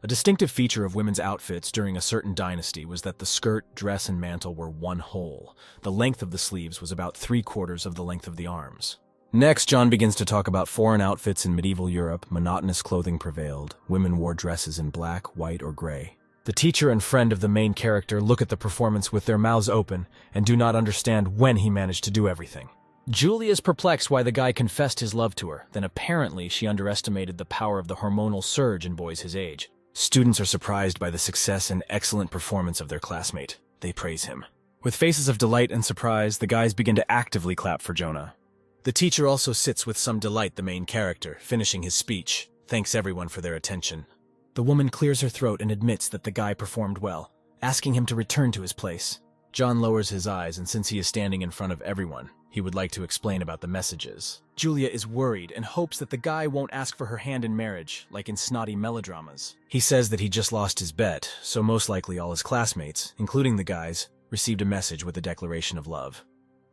A distinctive feature of women's outfits during a certain dynasty was that the skirt, dress, and mantle were one whole. The length of the sleeves was about 3/4 of the length of the arms. Next, John begins to talk about foreign outfits in medieval Europe. Monotonous clothing prevailed. Women wore dresses in black, white, or gray. The teacher and friend of the main character look at the performance with their mouths open and do not understand when he managed to do everything. Julia is perplexed why the guy confessed his love to her. Then apparently she underestimated the power of the hormonal surge in boys his age. Students are surprised by the success and excellent performance of their classmate. They praise him. With faces of delight and surprise, the guys begin to actively clap for Jonah. The teacher also sits with some delight the main character, finishing his speech, thanks everyone for their attention. The woman clears her throat and admits that the guy performed well, asking him to return to his place. John lowers his eyes, and since he is standing in front of everyone, he would like to explain about the messages. Julia is worried and hopes that the guy won't ask for her hand in marriage, like in snotty melodramas. He says that he just lost his bet, so most likely all his classmates, including the guys, received a message with a declaration of love.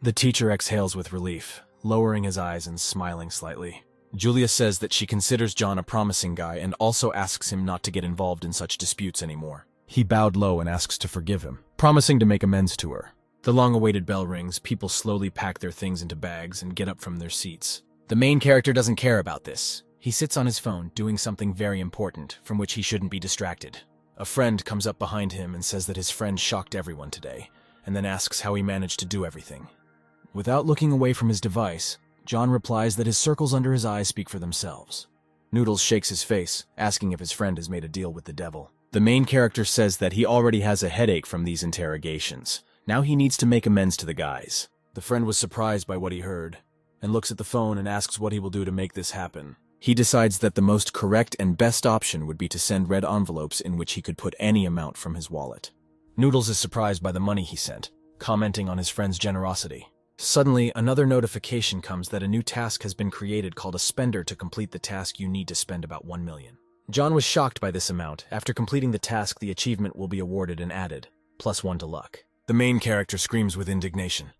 The teacher exhales with relief, lowering his eyes and smiling slightly. Julia says that she considers John a promising guy and also asks him not to get involved in such disputes anymore. He bowed low and asks to forgive him, promising to make amends to her. The long-awaited bell rings, people slowly pack their things into bags and get up from their seats. The main character doesn't care about this. He sits on his phone, doing something very important, from which he shouldn't be distracted. A friend comes up behind him and says that his friend shocked everyone today, and then asks how he managed to do everything. Without looking away from his device, John replies that his circles under his eyes speak for themselves. Noodles shakes his face, asking if his friend has made a deal with the devil. The main character says that he already has a headache from these interrogations. Now he needs to make amends to the guys. The friend was surprised by what he heard, and looks at the phone and asks what he will do to make this happen. He decides that the most correct and best option would be to send red envelopes in which he could put any amount from his wallet. Noodles is surprised by the money he sent, commenting on his friend's generosity. Suddenly, another notification comes that a new task has been created called a spender. To complete the task, you need to spend about 1 million. John was shocked by this amount. After completing the task, the achievement will be awarded and added, +1 to luck. The main character screams with indignation.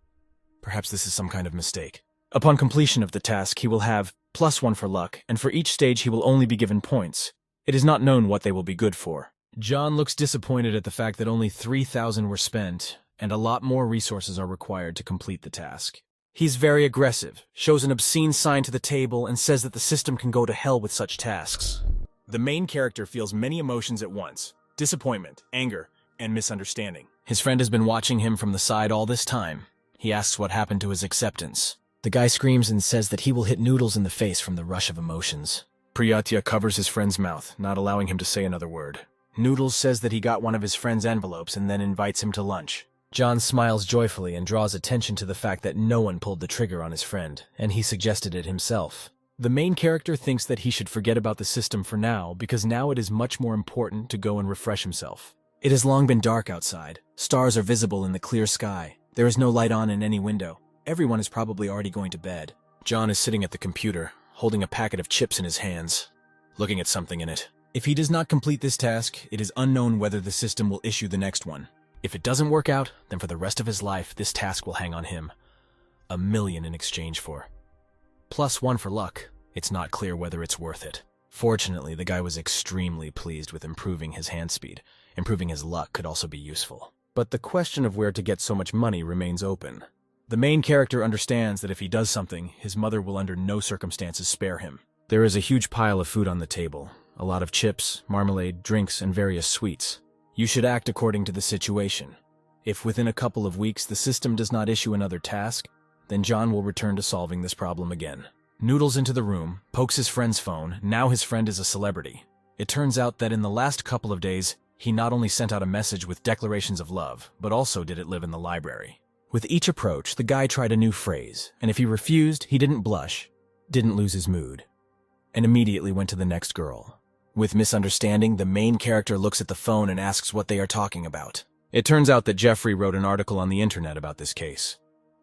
Perhaps this is some kind of mistake. Upon completion of the task, he will have +1 for luck, and for each stage he will only be given points. It is not known what they will be good for. John looks disappointed at the fact that only 3,000 were spent, and a lot more resources are required to complete the task. He's very aggressive, shows an obscene sign to the table, and says that the system can go to hell with such tasks. The main character feels many emotions at once: disappointment, anger, and misunderstanding. His friend has been watching him from the side all this time. He asks what happened to his acceptance. The guy screams and says that he will hit Noodles in the face from the rush of emotions. Priyatya covers his friend's mouth, not allowing him to say another word. Noodles says that he got one of his friend's envelopes and then invites him to lunch. John smiles joyfully and draws attention to the fact that no one pulled the trigger on his friend, and he suggested it himself. The main character thinks that he should forget about the system for now, because now it is much more important to go and refresh himself. It has long been dark outside. Stars are visible in the clear sky. There is no light on in any window. Everyone is probably already going to bed. John is sitting at the computer, holding a packet of chips in his hands, looking at something in it. If he does not complete this task, it is unknown whether the system will issue the next one. If it doesn't work out, then for the rest of his life, this task will hang on him. 1 million in exchange for +1 for luck. It's not clear whether it's worth it. Fortunately, the guy was extremely pleased with improving his hand speed. Improving his luck could also be useful. But the question of where to get so much money remains open. The main character understands that if he does something, his mother will under no circumstances spare him. There is a huge pile of food on the table, a lot of chips, marmalade, drinks, and various sweets. You should act according to the situation. If within a couple of weeks the system does not issue another task, then John will return to solving this problem again. Noodles into the room, pokes his friend's phone. Now his friend is a celebrity. It turns out that in the last couple of days, he not only sent out a message with declarations of love, but also did it live in the library. With each approach, the guy tried a new phrase, and if he refused, he didn't blush, didn't lose his mood, and immediately went to the next girl. With misunderstanding, the main character looks at the phone and asks what they are talking about. It turns out that Jeffrey wrote an article on the internet about this case.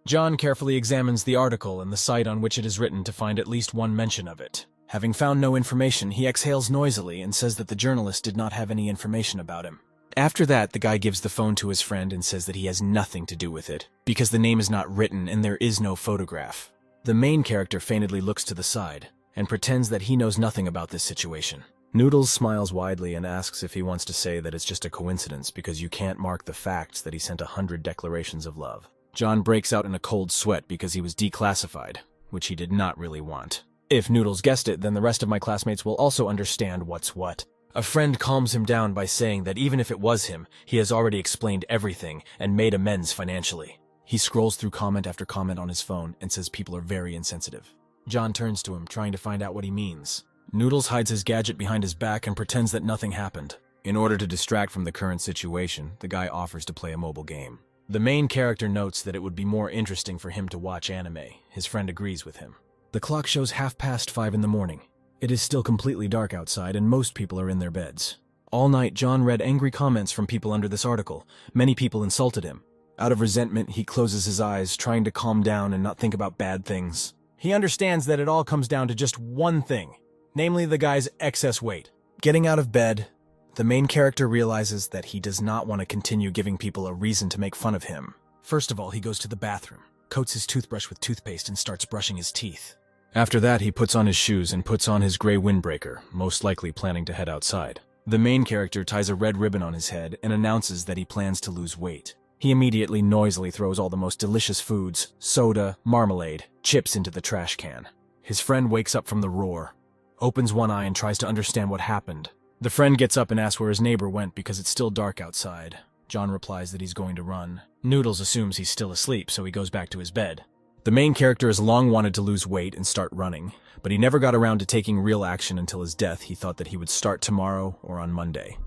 John carefully examines the article and the site on which it is written to find at least one mention of it. Having found no information, he exhales noisily and says that the journalist did not have any information about him. After that, the guy gives the phone to his friend and says that he has nothing to do with it, because the name is not written and there is no photograph. The main character faintly looks to the side and pretends that he knows nothing about this situation. Noodles smiles widely and asks if he wants to say that it's just a coincidence because you can't mark the facts that he sent 100 declarations of love. John breaks out in a cold sweat because he was declassified, which he did not really want. If Noodles guessed it, then the rest of my classmates will also understand what's what. A friend calms him down by saying that even if it was him, he has already explained everything and made amends financially. He scrolls through comment after comment on his phone and says people are very insensitive. John turns to him, trying to find out what he means. Noodles hides his gadget behind his back and pretends that nothing happened. In order to distract from the current situation, the guy offers to play a mobile game. The main character notes that it would be more interesting for him to watch anime. His friend agrees with him. The clock shows 5:30 in the morning. It is still completely dark outside and most people are in their beds. All night, John read angry comments from people under this article. Many people insulted him. Out of resentment, he closes his eyes, trying to calm down and not think about bad things. He understands that it all comes down to just one thing, namely the guy's excess weight. Getting out of bed, the main character realizes that he does not want to continue giving people a reason to make fun of him. First of all, he goes to the bathroom, coats his toothbrush with toothpaste and starts brushing his teeth. After that, he puts on his shoes and puts on his gray windbreaker, most likely planning to head outside. The main character ties a red ribbon on his head and announces that he plans to lose weight. He immediately noisily throws all the most delicious foods, soda, marmalade, chips into the trash can. His friend wakes up from the roar, opens one eye and tries to understand what happened. The friend gets up and asks where his neighbor went because it's still dark outside. John replies that he's going to run. Noodles assumes he's still asleep, so he goes back to his bed. The main character has long wanted to lose weight and start running, but he never got around to taking real action until his death. He thought that he would start tomorrow or on Monday.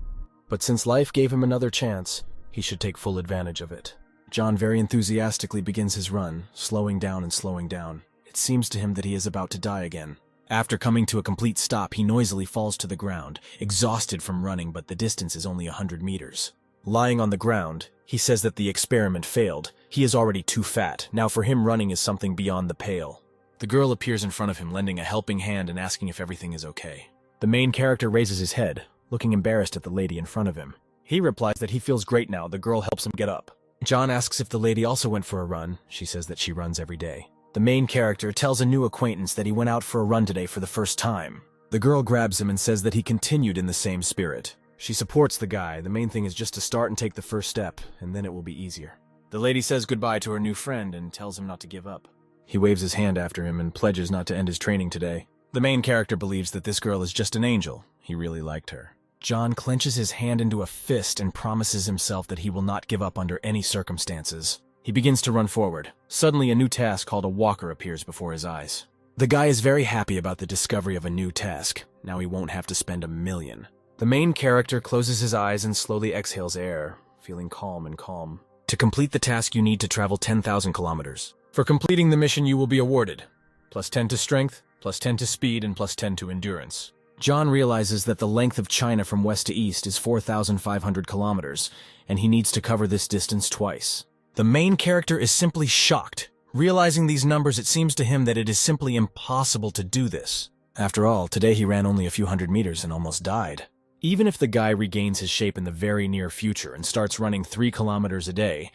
But since life gave him another chance, he should take full advantage of it. John very enthusiastically begins his run, slowing down and slowing down. It seems to him that he is about to die again. After coming to a complete stop, he noisily falls to the ground, exhausted from running, but the distance is only 100 meters. Lying on the ground, he says that the experiment failed. He is already too fat. Now for him, running is something beyond the pale. The girl appears in front of him, lending a helping hand and asking if everything is okay. The main character raises his head, looking embarrassed at the lady in front of him. He replies that he feels great now. The girl helps him get up. John asks if the lady also went for a run. She says that she runs every day. The main character tells a new acquaintance that he went out for a run today for the first time. The girl grabs him and says that he continued in the same spirit. She supports the guy. The main thing is just to start and take the first step, and then it will be easier. The lady says goodbye to her new friend and tells him not to give up. He waves his hand after him and pledges not to end his training today. The main character believes that this girl is just an angel. He really liked her. John clenches his hand into a fist and promises himself that he will not give up under any circumstances. He begins to run forward. Suddenly, a new task called a walker appears before his eyes. The guy is very happy about the discovery of a new task. Now he won't have to spend $1 million. The main character closes his eyes and slowly exhales air, feeling calm and calm. To complete the task, you need to travel 10,000 kilometers. For completing the mission, you will be awarded +10 to strength, +10 to speed, and +10 to endurance. John realizes that the length of China from west to east is 4,500 kilometers, and he needs to cover this distance twice. The main character is simply shocked. Realizing these numbers, it seems to him that it is simply impossible to do this. After all, today he ran only a few hundred meters and almost died. Even if the guy regains his shape in the very near future and starts running 3 kilometers a day,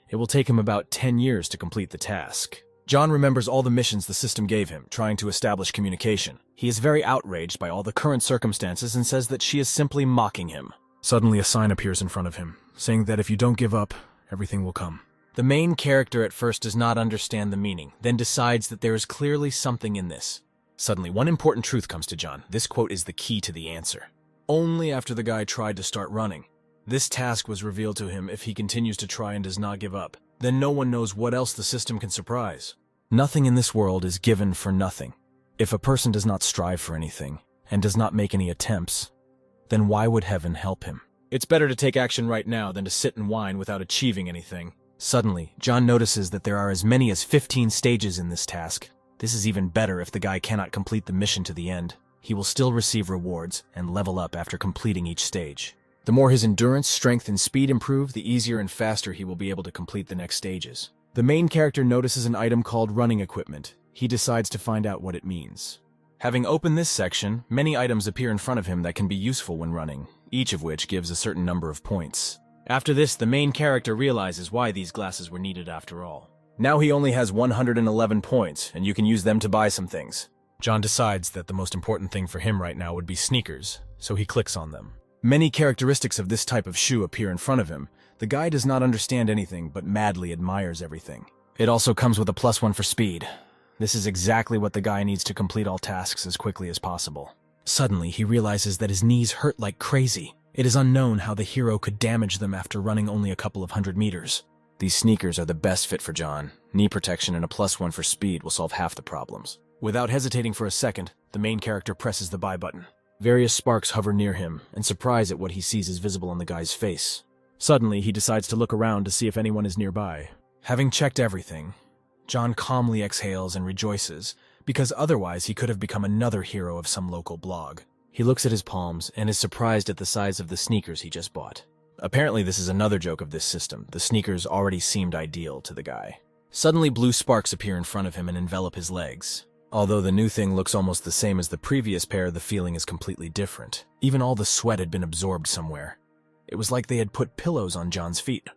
it will take him about 10 years to complete the task. John remembers all the missions the system gave him, trying to establish communication. He is very outraged by all the current circumstances and says that she is simply mocking him. Suddenly, a sign appears in front of him, saying that if you don't give up, everything will come. The main character at first does not understand the meaning, then decides that there is clearly something in this. Suddenly, one important truth comes to John. This quote is the key to the answer. Only after the guy tried to start running. This task was revealed to him if he continues to try and does not give up. Then no one knows what else the system can surprise. Nothing in this world is given for nothing. If a person does not strive for anything, and does not make any attempts, then why would heaven help him? It's better to take action right now than to sit and whine without achieving anything. Suddenly, John notices that there are as many as 15 stages in this task. This is even better if the guy cannot complete the mission to the end. He will still receive rewards and level up after completing each stage. The more his endurance, strength, and speed improve, the easier and faster he will be able to complete the next stages. The main character notices an item called running equipment. He decides to find out what it means. Having opened this section, many items appear in front of him that can be useful when running, each of which gives a certain number of points. After this, the main character realizes why these glasses were needed after all. Now he only has 111 points, and you can use them to buy some things. John decides that the most important thing for him right now would be sneakers, so he clicks on them. Many characteristics of this type of shoe appear in front of him. The guy does not understand anything, but madly admires everything. It also comes with a +1 for speed. This is exactly what the guy needs to complete all tasks as quickly as possible. Suddenly, he realizes that his knees hurt like crazy. It is unknown how the hero could damage them after running only a couple of 100 meters. These sneakers are the best fit for John. Knee protection and a +1 for speed will solve half the problems. Without hesitating for a second, the main character presses the buy button. Various sparks hover near him, and surprise at what he sees is visible on the guy's face. Suddenly, he decides to look around to see if anyone is nearby. Having checked everything, John calmly exhales and rejoices, because otherwise he could have become another hero of some local blog. He looks at his palms and is surprised at the size of the sneakers he just bought. Apparently, this is another joke of this system. The sneakers already seemed ideal to the guy. Suddenly, blue sparks appear in front of him and envelop his legs. Although the new thing looks almost the same as the previous pair, the feeling is completely different. Even all the sweat had been absorbed somewhere. It was like they had put pillows on John's feet.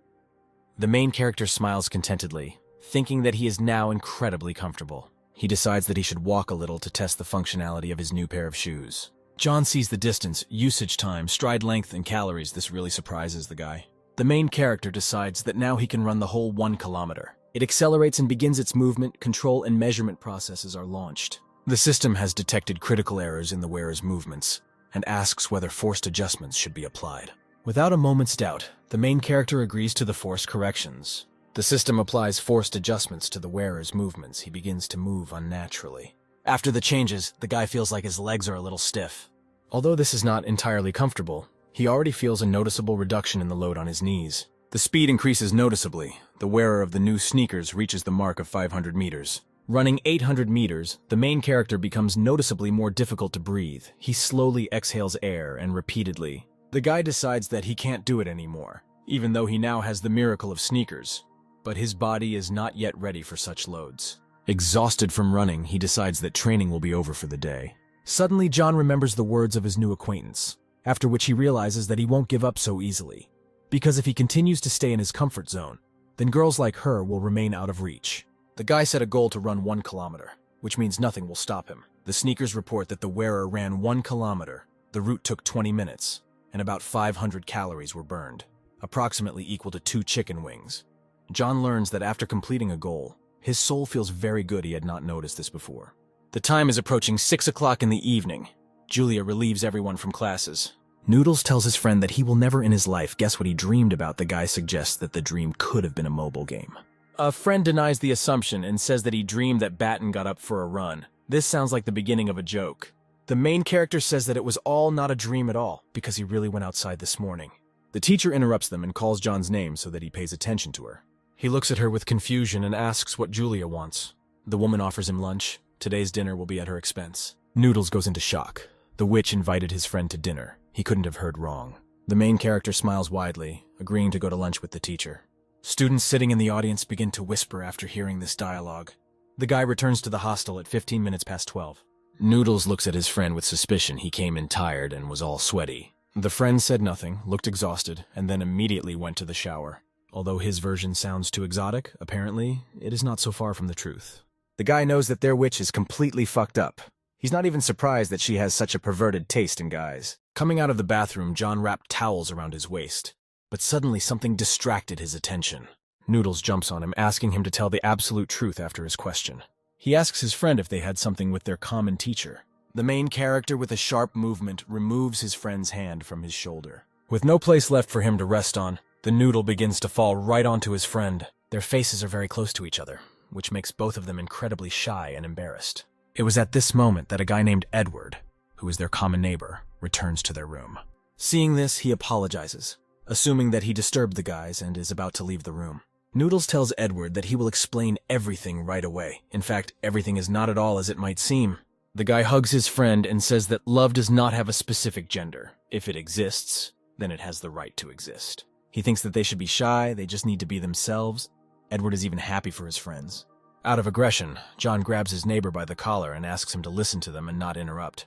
The main character smiles contentedly, thinking that he is now incredibly comfortable. He decides that he should walk a little to test the functionality of his new pair of shoes. John sees the distance, usage time, stride length, and calories. This really surprises the guy. The main character decides that now he can run the whole 1 kilometer. It accelerates and begins its movement, control, and measurement processes are launched. The system has detected critical errors in the wearer's movements and asks whether forced adjustments should be applied. Without a moment's doubt, the main character agrees to the forced corrections. The system applies forced adjustments to the wearer's movements. He begins to move unnaturally. After the changes, the guy feels like his legs are a little stiff. Although this is not entirely comfortable, he already feels a noticeable reduction in the load on his knees. The speed increases noticeably. The wearer of the new sneakers reaches the mark of 500 meters. Running 800 meters, the main character becomes noticeably more difficult to breathe. He slowly exhales air and repeatedly. The guy decides that he can't do it anymore, even though he now has the miracle of sneakers. But his body is not yet ready for such loads. Exhausted from running, he decides that training will be over for the day. Suddenly, John remembers the words of his new acquaintance, after which he realizes that he won't give up so easily. Because if he continues to stay in his comfort zone, then girls like her will remain out of reach. The guy set a goal to run 1 kilometer, which means nothing will stop him. The sneakers report that the wearer ran 1 kilometer. The route took 20 minutes, and about 500 calories were burned, approximately equal to 2 chicken wings. John learns that after completing a goal, his soul feels very good. He had not noticed this before. The time is approaching 6 o'clock in the evening. Julia relieves everyone from classes. Noodles tells his friend that he will never in his life guess what he dreamed about. The guy suggests that the dream could have been a mobile game. A friend denies the assumption and says that he dreamed that Batten got up for a run. This sounds like the beginning of a joke. The main character says that it was all not a dream at all, because he really went outside this morning. The teacher interrupts them and calls John's name so that he pays attention to her. He looks at her with confusion and asks what Julia wants. The woman offers him lunch. Today's dinner will be at her expense. Noodles goes into shock. The witch invited his friend to dinner. He couldn't have heard wrong. The main character smiles widely, agreeing to go to lunch with the teacher. Students sitting in the audience begin to whisper after hearing this dialogue. The guy returns to the hostel at 15 minutes past 12. Noodles looks at his friend with suspicion. He came in tired and was all sweaty. The friend said nothing, looked exhausted, and then immediately went to the shower. Although his version sounds too exotic, apparently, it is not so far from the truth. The guy knows that their witch is completely fucked up. He's not even surprised that she has such a perverted taste in guys. Coming out of the bathroom, John wrapped towels around his waist. But suddenly something distracted his attention. Noodles jumps on him, asking him to tell the absolute truth after his question. He asks his friend if they had something with their common teacher. The main character, with a sharp movement, removes his friend's hand from his shoulder. With no place left for him to rest on, the noodle begins to fall right onto his friend. Their faces are very close to each other, which makes both of them incredibly shy and embarrassed. It was at this moment that a guy named Edward, who is their common neighbor, returns to their room. Seeing this, he apologizes, assuming that he disturbed the guys and is about to leave the room. Noodles tells Edward that he will explain everything right away. In fact, everything is not at all as it might seem. The guy hugs his friend and says that love does not have a specific gender. If it exists, then it has the right to exist. He thinks that they should be shy, they just need to be themselves. Edward is even happy for his friends. Out of aggression, John grabs his neighbor by the collar and asks him to listen to them and not interrupt.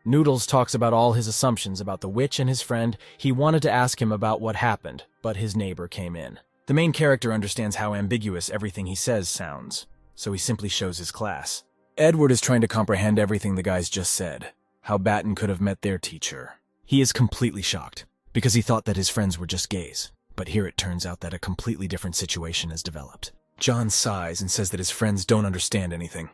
Noodles talks about all his assumptions about the witch and his friend. He wanted to ask him about what happened, but his neighbor came in. The main character understands how ambiguous everything he says sounds, so he simply shows his class. Edward is trying to comprehend everything the guys just said, how Batten could have met their teacher. He is completely shocked, because he thought that his friends were just gays. But here it turns out that a completely different situation has developed. John sighs and says that his friends don't understand anything,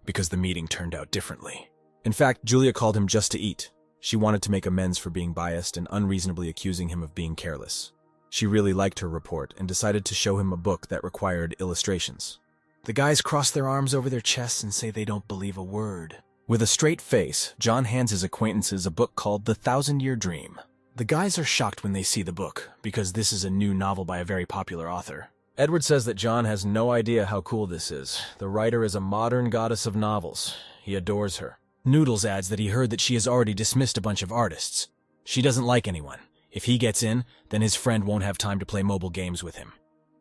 because the meeting turned out differently. In fact, Julia called him just to eat. She wanted to make amends for being biased and unreasonably accusing him of being careless. She really liked her report and decided to show him a book that required illustrations. The guys cross their arms over their chests and say they don't believe a word. With a straight face, John hands his acquaintances a book called The 1,000-Year Dream. The guys are shocked when they see the book, because this is a new novel by a very popular author. Edward says that John has no idea how cool this is. The writer is a modern goddess of novels. He adores her. Noodles adds that he heard that she has already dismissed a bunch of artists. She doesn't like anyone. If he gets in, then his friend won't have time to play mobile games with him.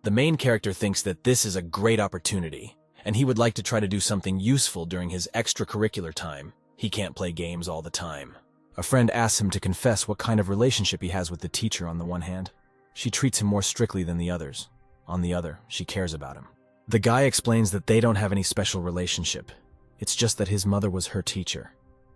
The main character thinks that this is a great opportunity, and he would like to try to do something useful during his extracurricular time. He can't play games all the time. A friend asks him to confess what kind of relationship he has with the teacher on the one hand. She treats him more strictly than the others. On the other, she cares about him. The guy explains that they don't have any special relationship. It's just that his mother was her teacher.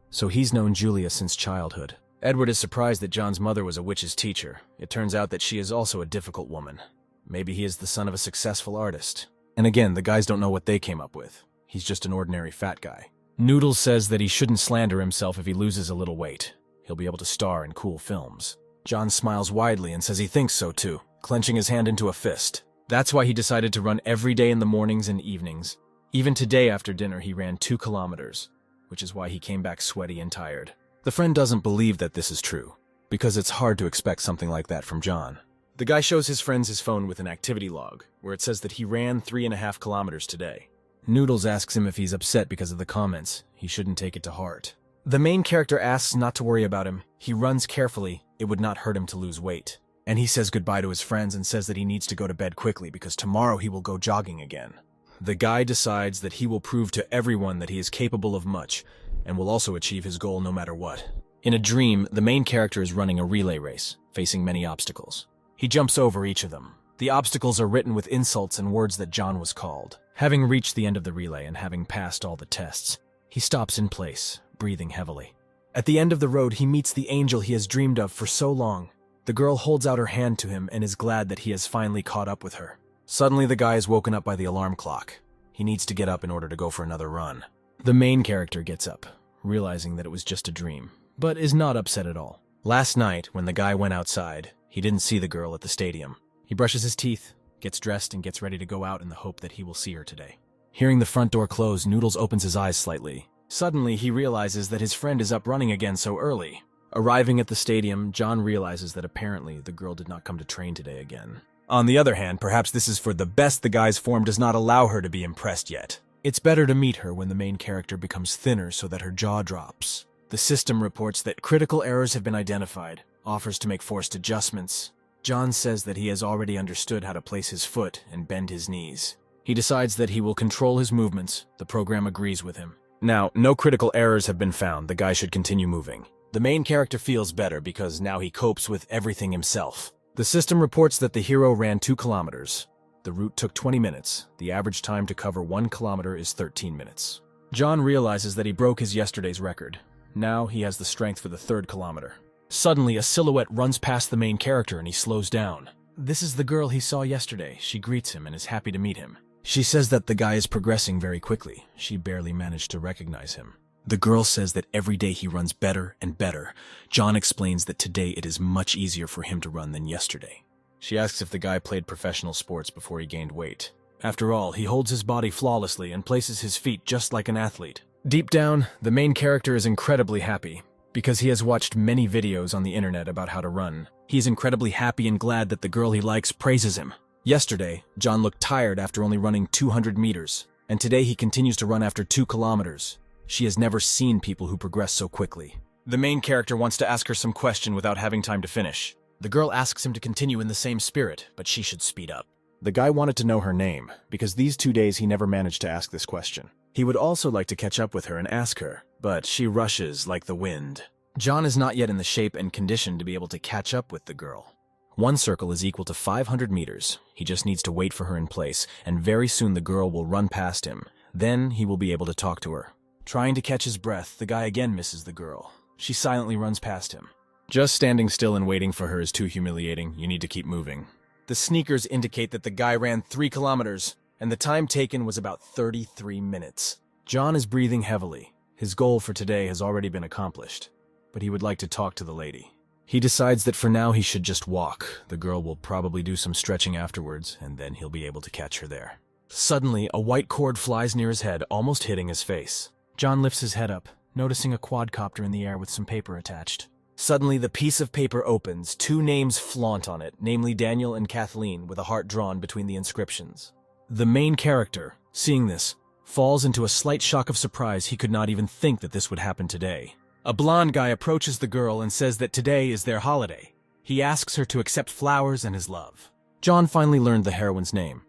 So he's known Julia since childhood. Edward is surprised that John's mother was a witch's teacher. It turns out that she is also a difficult woman. Maybe he is the son of a successful artist. And again, the guys don't know what they came up with. He's just an ordinary fat guy. Noodles says that he shouldn't slander himself if he loses a little weight. He'll be able to star in cool films. John smiles widely and says he thinks so too, clenching his hand into a fist. That's why he decided to run every day in the mornings and evenings. Even today after dinner, he ran 2 kilometers, which is why he came back sweaty and tired. The friend doesn't believe that this is true, because it's hard to expect something like that from John. The guy shows his friends his phone with an activity log, where it says that he ran 3.5 kilometers today. Noodles asks him if he's upset because of the comments. He shouldn't take it to heart. The main character asks not to worry about him. He runs carefully. It would not hurt him to lose weight. And he says goodbye to his friends and says that he needs to go to bed quickly because tomorrow he will go jogging again. The guy decides that he will prove to everyone that he is capable of much, and will also achieve his goal no matter what. In a dream, the main character is running a relay race, facing many obstacles. He jumps over each of them. The obstacles are written with insults and words that John was called. Having reached the end of the relay and having passed all the tests, he stops in place, breathing heavily. At the end of the road, he meets the angel he has dreamed of for so long. The girl holds out her hand to him and is glad that he has finally caught up with her. Suddenly, the guy is woken up by the alarm clock. He needs to get up in order to go for another run. The main character gets up, realizing that it was just a dream, but is not upset at all. Last night, when the guy went outside, he didn't see the girl at the stadium. He brushes his teeth, gets dressed, and gets ready to go out in the hope that he will see her today. Hearing the front door close, Noodles opens his eyes slightly. Suddenly, he realizes that his friend is up running again so early. Arriving at the stadium, John realizes that apparently the girl did not come to train today again. On the other hand, perhaps this is for the best. The guy's form does not allow her to be impressed yet. It's better to meet her when the main character becomes thinner so that her jaw drops. The system reports that critical errors have been identified, offers to make forced adjustments. John says that he has already understood how to place his foot and bend his knees. He decides that he will control his movements. The program agrees with him. Now, no critical errors have been found. The guy should continue moving. The main character feels better because now he copes with everything himself. The system reports that the hero ran 2 kilometers. The route took 20 minutes. The average time to cover 1 kilometer is 13 minutes. John realizes that he broke his yesterday's record. Now he has the strength for the 3rd kilometer. Suddenly, a silhouette runs past the main character and he slows down. This is the girl he saw yesterday. She greets him and is happy to meet him. She says that the guy is progressing very quickly. She barely managed to recognize him. The girl says that every day he runs better and better. John explains that today it is much easier for him to run than yesterday. She asks if the guy played professional sports before he gained weight. After all, he holds his body flawlessly and places his feet just like an athlete. Deep down, the main character is incredibly happy because he has watched many videos on the internet about how to run. He is incredibly happy and glad that the girl he likes praises him. Yesterday, John looked tired after only running 200 meters, and today he continues to run after 2 kilometers. She has never seen people who progress so quickly. The main character wants to ask her some question without having time to finish. The girl asks him to continue in the same spirit, but she should speed up. The guy wanted to know her name, because these 2 days he never managed to ask this question. He would also like to catch up with her and ask her, but she rushes like the wind. John is not yet in the shape and condition to be able to catch up with the girl. 1 circle is equal to 500 meters. He just needs to wait for her in place, and very soon the girl will run past him. Then he will be able to talk to her. Trying to catch his breath, the guy again misses the girl. She silently runs past him. Just standing still and waiting for her is too humiliating. You need to keep moving. The sneakers indicate that the guy ran 3 kilometers, and the time taken was about 33 minutes. John is breathing heavily. His goal for today has already been accomplished, but he would like to talk to the lady. He decides that for now he should just walk. The girl will probably do some stretching afterwards, and then he'll be able to catch her there. Suddenly, a white cord flies near his head, almost hitting his face. John lifts his head up, noticing a quadcopter in the air with some paper attached. Suddenly, the piece of paper opens. 2 names flaunt on it, namely Daniel and Kathleen, with a heart drawn between the inscriptions. The main character, seeing this, falls into a slight shock of surprise. He could not even think that this would happen today. A blonde guy approaches the girl and says that today is their holiday. He asks her to accept flowers and his love. John finally learned the heroine's name,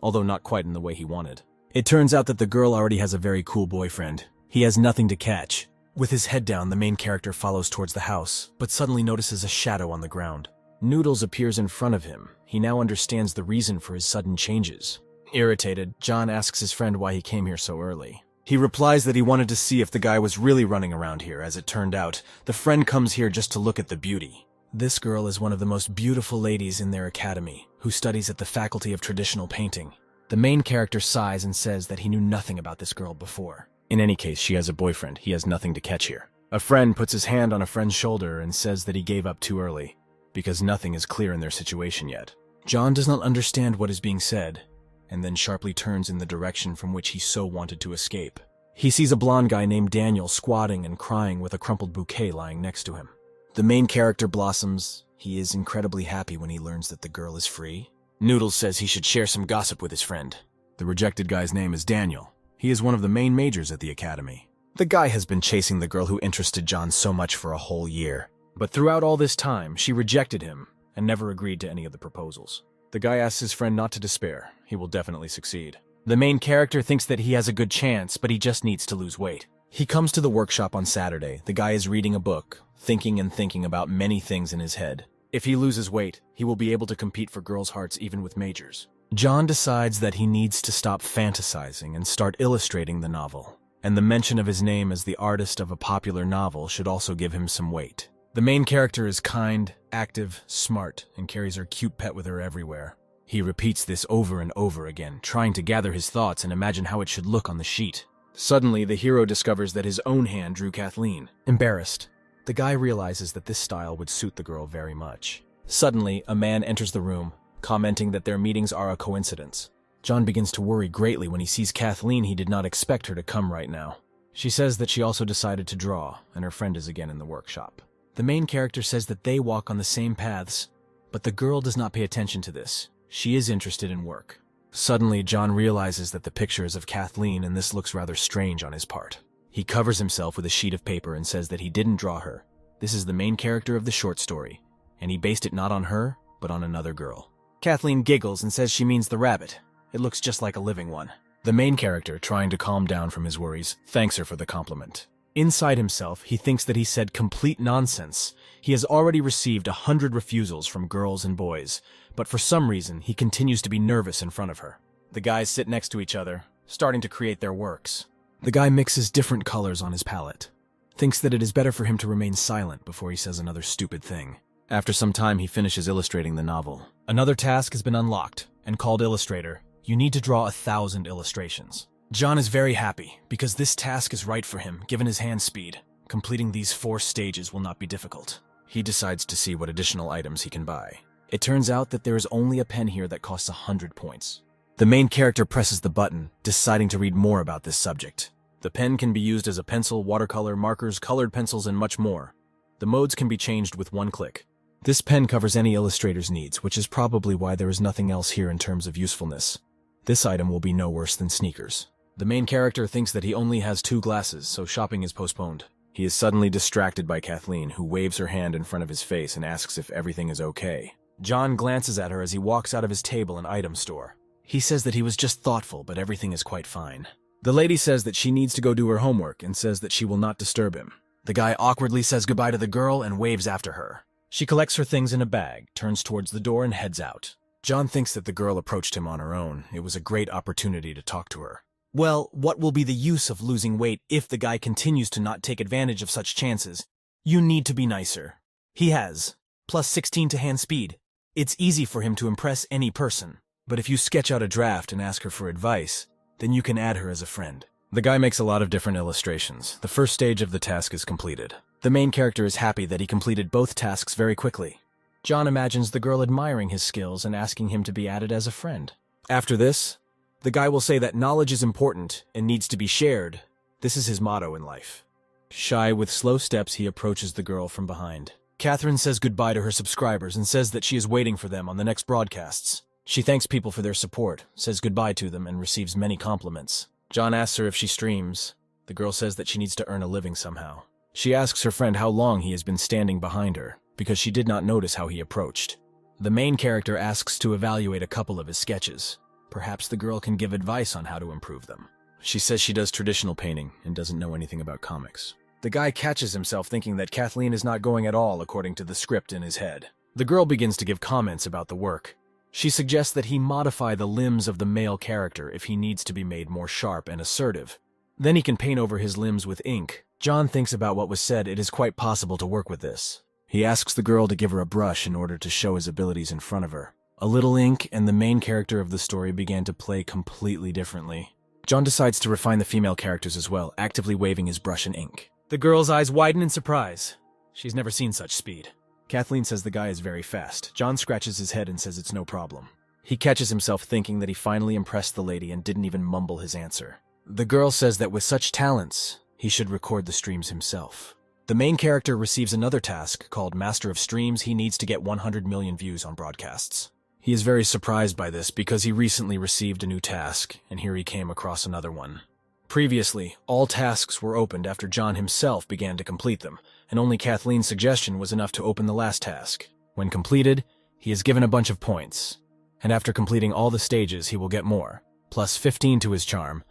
although not quite in the way he wanted. It turns out that the girl already has a very cool boyfriend. He has nothing to catch. With his head down, the main character follows towards the house, but suddenly notices a shadow on the ground. Noodles appears in front of him. He now understands the reason for his sudden changes. Irritated, John asks his friend why he came here so early. He replies that he wanted to see if the guy was really running around here. As it turned out, the friend comes here just to look at the beauty. This girl is one of the most beautiful ladies in their academy, who studies at the Faculty of Traditional Painting. The main character sighs and says that he knew nothing about this girl before. In any case, she has a boyfriend. He has nothing to catch here. A friend puts his hand on a friend's shoulder and says that he gave up too early, because nothing is clear in their situation yet. John does not understand what is being said, and then sharply turns in the direction from which he so wanted to escape. He sees a blonde guy named Daniel squatting and crying with a crumpled bouquet lying next to him. The main character blossoms. He is incredibly happy when he learns that the girl is free. Noodles says he should share some gossip with his friend. The rejected guy's name is Daniel. He is one of the main majors at the academy. The guy has been chasing the girl who interested John so much for a whole year. But throughout all this time, she rejected him and never agreed to any of the proposals. The guy asks his friend not to despair. He will definitely succeed. The main character thinks that he has a good chance, but he just needs to lose weight. He comes to the workshop on Saturday. The guy is reading a book, thinking and thinking about many things in his head. If he loses weight, he will be able to compete for girls' hearts even with majors. John decides that he needs to stop fantasizing and start illustrating the novel, and the mention of his name as the artist of a popular novel should also give him some weight. The main character is kind, active, smart, and carries her cute pet with her everywhere. He repeats this over and over again, trying to gather his thoughts and imagine how it should look on the sheet. Suddenly, the hero discovers that his own hand drew Kathleen. Embarrassed, the guy realizes that this style would suit the girl very much. Suddenly, a man enters the room, commenting that their meetings are a coincidence. John begins to worry greatly when he sees Kathleen. He did not expect her to come right now. She says that she also decided to draw, and her friend is again in the workshop. The main character says that they walk on the same paths, but the girl does not pay attention to this. She is interested in work. Suddenly, John realizes that the picture is of Kathleen, and this looks rather strange on his part. He covers himself with a sheet of paper and says that he didn't draw her. This is the main character of the short story, and he based it not on her, but on another girl. Kathleen giggles and says she means the rabbit. It looks just like a living one. The main character, trying to calm down from his worries, thanks her for the compliment. Inside himself, he thinks that he said complete nonsense. He has already received 100 refusals from girls and boys, but for some reason, he continues to be nervous in front of her. The guys sit next to each other, starting to create their works. The guy mixes different colors on his palette, thinks that it is better for him to remain silent before he says another stupid thing. After some time, he finishes illustrating the novel. Another task has been unlocked, and called Illustrator. You need to draw 1,000 illustrations. John is very happy, because this task is right for him, given his hand speed. Completing these 4 stages will not be difficult. He decides to see what additional items he can buy. It turns out that there is only a pen here that costs 100 points. The main character presses the button, deciding to read more about this subject. The pen can be used as a pencil, watercolor, markers, colored pencils, and much more. The modes can be changed with one click. This pen covers any illustrator's needs, which is probably why there is nothing else here in terms of usefulness. This item will be no worse than sneakers. The main character thinks that he only has 2 glasses, so shopping is postponed. He is suddenly distracted by Kathleen, who waves her hand in front of his face and asks if everything is okay. John glances at her as he walks out of his table and item store. He says that he was just thoughtful, but everything is quite fine. The lady says that she needs to go do her homework and says that she will not disturb him. The guy awkwardly says goodbye to the girl and waves after her. She collects her things in a bag, turns towards the door, and heads out. John thinks that the girl approached him on her own. It was a great opportunity to talk to her. Well, what will be the use of losing weight if the guy continues to not take advantage of such chances? You need to be nicer. He has plus 16 to hand speed. It's easy for him to impress any person. But if you sketch out a draft and ask her for advice, then you can add her as a friend. The guy makes a lot of different illustrations. The first stage of the task is completed. The main character is happy that he completed both tasks very quickly. John imagines the girl admiring his skills and asking him to be added as a friend. After this, the guy will say that knowledge is important and needs to be shared. This is his motto in life. Shy with slow steps, he approaches the girl from behind. Catherine says goodbye to her subscribers and says that she is waiting for them on the next broadcasts. She thanks people for their support, says goodbye to them, and receives many compliments. John asks her if she streams. The girl says that she needs to earn a living somehow. She asks her friend how long he has been standing behind her, because she did not notice how he approached. The main character asks to evaluate a couple of his sketches. Perhaps the girl can give advice on how to improve them. She says she does traditional painting and doesn't know anything about comics. The guy catches himself thinking that Kathleen is not going at all according to the script in his head. The girl begins to give comments about the work. She suggests that he modify the limbs of the male character if he needs to be made more sharp and assertive. Then he can paint over his limbs with ink. John thinks about what was said. It is quite possible to work with this. He asks the girl to give her a brush in order to show his abilities in front of her. A little ink and the main character of the story began to play completely differently. John decides to refine the female characters as well, actively waving his brush and ink. The girl's eyes widen in surprise. She's never seen such speed. Kathleen says the guy is very fast. John scratches his head and says it's no problem. He catches himself thinking that he finally impressed the lady and didn't even mumble his answer. The girl says that with such talents, he should record the streams himself. The main character receives another task called Master of Streams. He needs to get 100 million views on broadcasts. He is very surprised by this because he recently received a new task, and here he came across another one. Previously, all tasks were opened after John himself began to complete them, and only Kathleen's suggestion was enough to open the last task. When completed, he is given a bunch of points, and after completing all the stages, he will get more, plus 15 to his charm.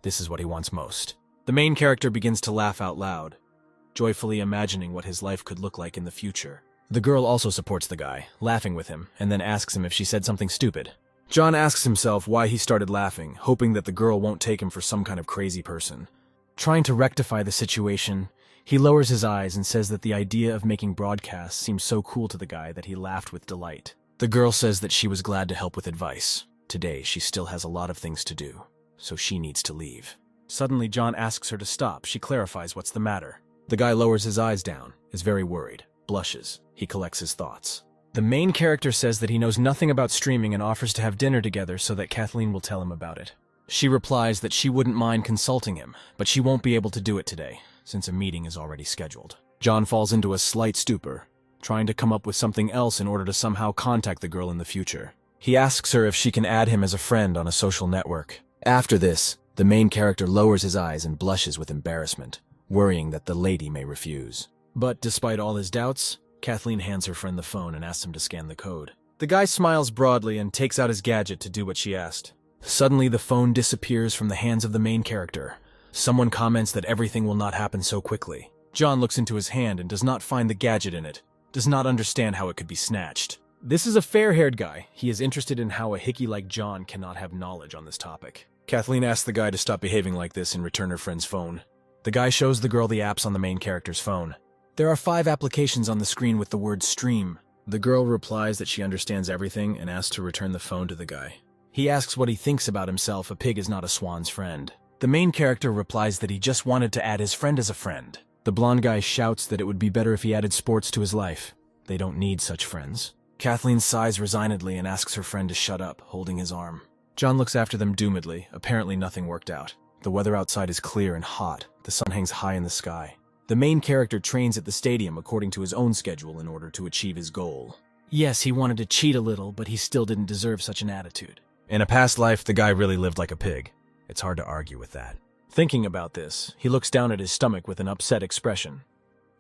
This is what he wants most. The main character begins to laugh out loud, joyfully imagining what his life could look like in the future. The girl also supports the guy, laughing with him, and then asks him if she said something stupid. John asks himself why he started laughing, hoping that the girl won't take him for some kind of crazy person. Trying to rectify the situation, he lowers his eyes and says that the idea of making broadcasts seems so cool to the guy that he laughed with delight. The girl says that she was glad to help with advice. Today, she still has a lot of things to do, so she needs to leave. Suddenly, John asks her to stop. She clarifies what's the matter. The guy lowers his eyes down, is very worried, blushes. He collects his thoughts. The main character says that he knows nothing about streaming and offers to have dinner together so that Kathleen will tell him about it. She replies that she wouldn't mind consulting him, but she won't be able to do it today, since a meeting is already scheduled. John falls into a slight stupor, trying to come up with something else in order to somehow contact the girl in the future. He asks her if she can add him as a friend on a social network. After this, the main character lowers his eyes and blushes with embarrassment, worrying that the lady may refuse. But despite all his doubts, Kathleen hands her friend the phone and asks him to scan the code. The guy smiles broadly and takes out his gadget to do what she asked. Suddenly, the phone disappears from the hands of the main character. Someone comments that everything will not happen so quickly. John looks into his hand and does not find the gadget in it, does not understand how it could be snatched. This is a fair-haired guy. He is interested in how a hickey like John cannot have knowledge on this topic. Kathleen asks the guy to stop behaving like this and return her friend's phone. The guy shows the girl the apps on the main character's phone. There are 5 applications on the screen with the word stream. The girl replies that she understands everything and asks to return the phone to the guy. He asks what he thinks about himself. A pig is not a swan's friend. The main character replies that he just wanted to add his friend as a friend. The blonde guy shouts that it would be better if he added sports to his life. They don't need such friends. Kathleen sighs resignedly and asks her friend to shut up, holding his arm. John looks after them doomedly. Apparently nothing worked out. The weather outside is clear and hot. The sun hangs high in the sky. The main character trains at the stadium according to his own schedule in order to achieve his goal. Yes, he wanted to cheat a little, but he still didn't deserve such an attitude. In a past life, the guy really lived like a pig. It's hard to argue with that. Thinking about this, he looks down at his stomach with an upset expression.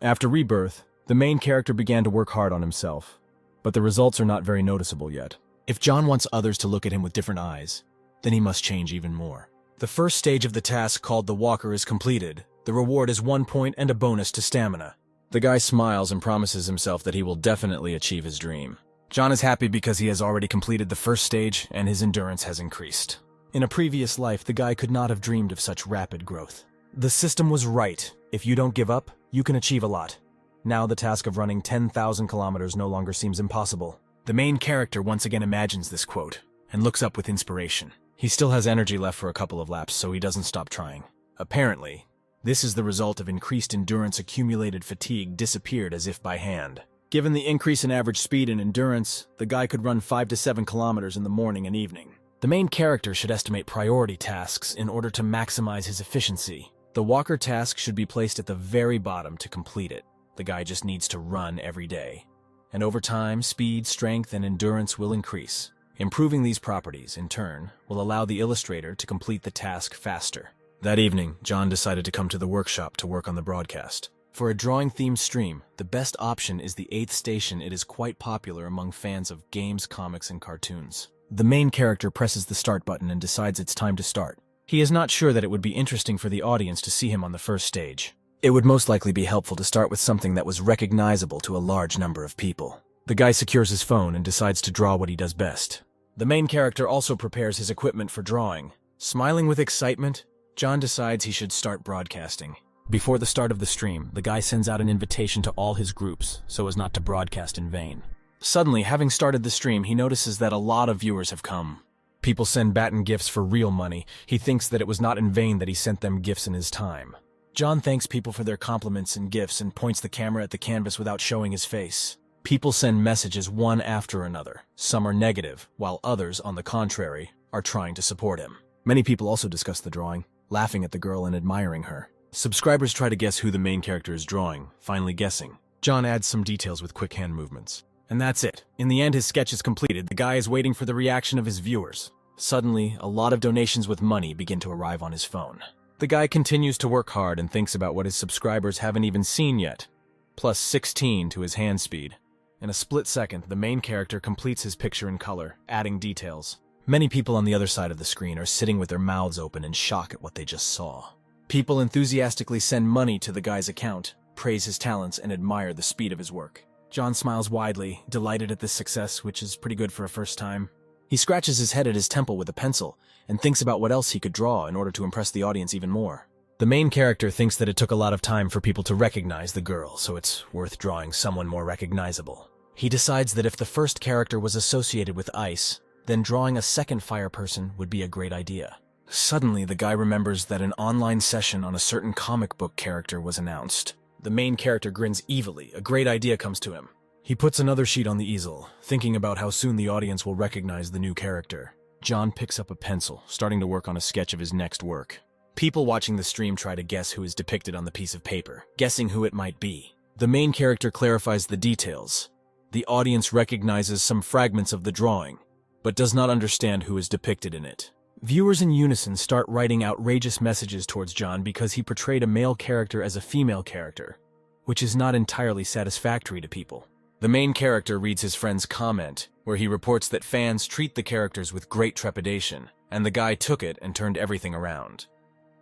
After rebirth, the main character began to work hard on himself, but the results are not very noticeable yet. If John wants others to look at him with different eyes, then he must change even more. The first stage of the task, called the walker, is completed. The reward is 1 point and a bonus to stamina. The guy smiles and promises himself that he will definitely achieve his dream. John is happy because he has already completed the first stage and his endurance has increased. In a previous life, the guy could not have dreamed of such rapid growth. The system was right. If you don't give up, you can achieve a lot. Now the task of running 10,000 kilometers no longer seems impossible. The main character once again imagines this quote and looks up with inspiration. He still has energy left for a couple of laps, so he doesn't stop trying. Apparently, this is the result of increased endurance. Accumulated fatigue disappeared as if by hand. Given the increase in average speed and endurance, the guy could run 5 to 7 kilometers in the morning and evening. The main character should estimate priority tasks in order to maximize his efficiency. The walker task should be placed at the very bottom to complete it. The guy just needs to run every day. And over time, speed, strength, and endurance will increase. Improving these properties, in turn, will allow the illustrator to complete the task faster. That evening, John decided to come to the workshop to work on the broadcast. For a drawing-themed stream, the best option is the 8th station. It is quite popular among fans of games, comics, and cartoons. The main character presses the start button and decides it's time to start. He is not sure that it would be interesting for the audience to see him on the first stage. It would most likely be helpful to start with something that was recognizable to a large number of people. The guy secures his phone and decides to draw what he does best. The main character also prepares his equipment for drawing. Smiling with excitement, John decides he should start broadcasting. Before the start of the stream, the guy sends out an invitation to all his groups so as not to broadcast in vain. Suddenly, having started the stream, he notices that a lot of viewers have come. People send Batten gifts for real money. He thinks that it was not in vain that he sent them gifts in his time. John thanks people for their compliments and gifts and points the camera at the canvas without showing his face. People send messages one after another. Some are negative, while others, on the contrary, are trying to support him. Many people also discuss the drawing, laughing at the girl and admiring her. Subscribers try to guess who the main character is drawing, finally guessing. John adds some details with quick hand movements. And that's it. In the end, his sketch is completed. The guy is waiting for the reaction of his viewers. Suddenly, a lot of donations with money begin to arrive on his phone. The guy continues to work hard and thinks about what his subscribers haven't even seen yet. Plus 16 to his hand speed. In a split second, the main character completes his picture in color, adding details. Many people on the other side of the screen are sitting with their mouths open in shock at what they just saw. People enthusiastically send money to the guy's account, praise his talents, and admire the speed of his work. John smiles widely, delighted at this success, which is pretty good for a first time. He scratches his head at his temple with a pencil and thinks about what else he could draw in order to impress the audience even more. The main character thinks that it took a lot of time for people to recognize the girl, so it's worth drawing someone more recognizable. He decides that if the first character was associated with ice, then drawing a second fire person would be a great idea. Suddenly, the guy remembers that an online session on a certain comic book character was announced. The main character grins evilly. A great idea comes to him. He puts another sheet on the easel, thinking about how soon the audience will recognize the new character. John picks up a pencil, starting to work on a sketch of his next work. People watching the stream try to guess who is depicted on the piece of paper, guessing who it might be. The main character clarifies the details. The audience recognizes some fragments of the drawing, but does not understand who is depicted in it. Viewers in unison start writing outrageous messages towards John because he portrayed a male character as a female character, which is not entirely satisfactory to people. The main character reads his friend's comment, where he reports that fans treat the characters with great trepidation, and the guy took it and turned everything around.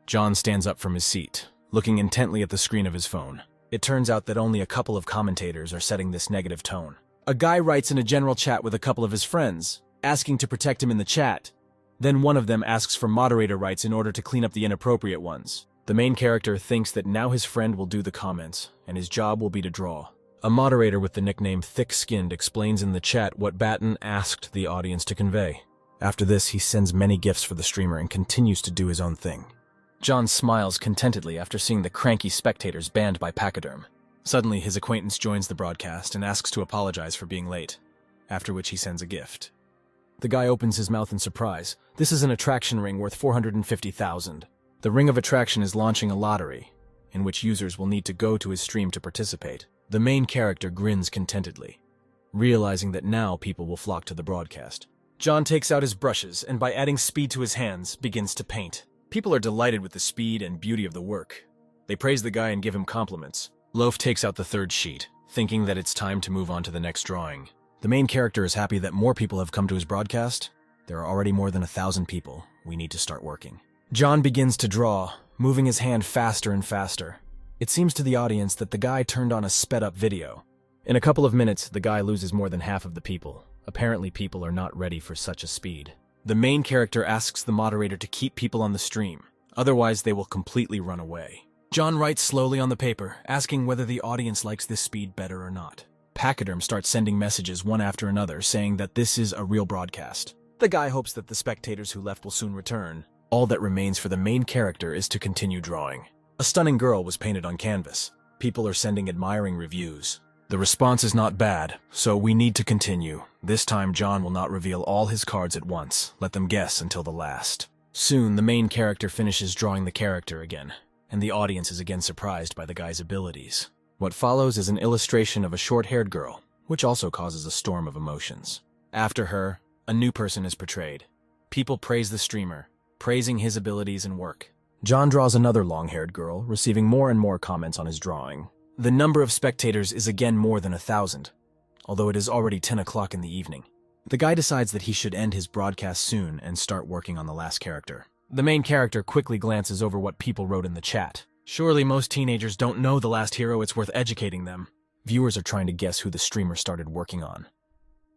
John stands up from his seat, looking intently at the screen of his phone. It turns out that only a couple of commentators are setting this negative tone. A guy writes in a general chat with a couple of his friends, asking to protect him in the chat. Then one of them asks for moderator rights in order to clean up the inappropriate ones. The main character thinks that now his friend will do the comments, and his job will be to draw. A moderator with the nickname Thick-Skinned explains in the chat what Batten asked the audience to convey. After this, he sends many gifts for the streamer and continues to do his own thing. John smiles contentedly after seeing the cranky spectators banned by Pachyderm. Suddenly, his acquaintance joins the broadcast and asks to apologize for being late, after which he sends a gift. The guy opens his mouth in surprise. This is an attraction ring worth $450,000. The Ring of Attraction is launching a lottery, in which users will need to go to his stream to participate. The main character grins contentedly, realizing that now people will flock to the broadcast. John takes out his brushes and by adding speed to his hands, begins to paint. People are delighted with the speed and beauty of the work. They praise the guy and give him compliments. Loaf takes out the third sheet, thinking that it's time to move on to the next drawing. The main character is happy that more people have come to his broadcast. There are already more than 1,000 people. We need to start working. John begins to draw, moving his hand faster and faster. It seems to the audience that the guy turned on a sped-up video. In a couple of minutes, the guy loses more than half of the people. Apparently, people are not ready for such a speed. The main character asks the moderator to keep people on the stream, otherwise they will completely run away. John writes slowly on the paper, asking whether the audience likes this speed better or not. Pachyderm starts sending messages one after another, saying that this is a real broadcast. The guy hopes that the spectators who left will soon return. All that remains for the main character is to continue drawing. A stunning girl was painted on canvas. People are sending admiring reviews. The response is not bad, so we need to continue. This time John will not reveal all his cards at once. Let them guess until the last. Soon, the main character finishes drawing the character again, and the audience is again surprised by the guy's abilities. What follows is an illustration of a short-haired girl, which also causes a storm of emotions. After her, a new person is portrayed. People praise the streamer, praising his abilities and work. John draws another long-haired girl, receiving more and more comments on his drawing. The number of spectators is again more than 1,000, although it is already 10 o'clock in the evening. The guy decides that he should end his broadcast soon and start working on the last character. The main character quickly glances over what people wrote in the chat. Surely most teenagers don't know the last hero, it's worth educating them. Viewers are trying to guess who the streamer started working on.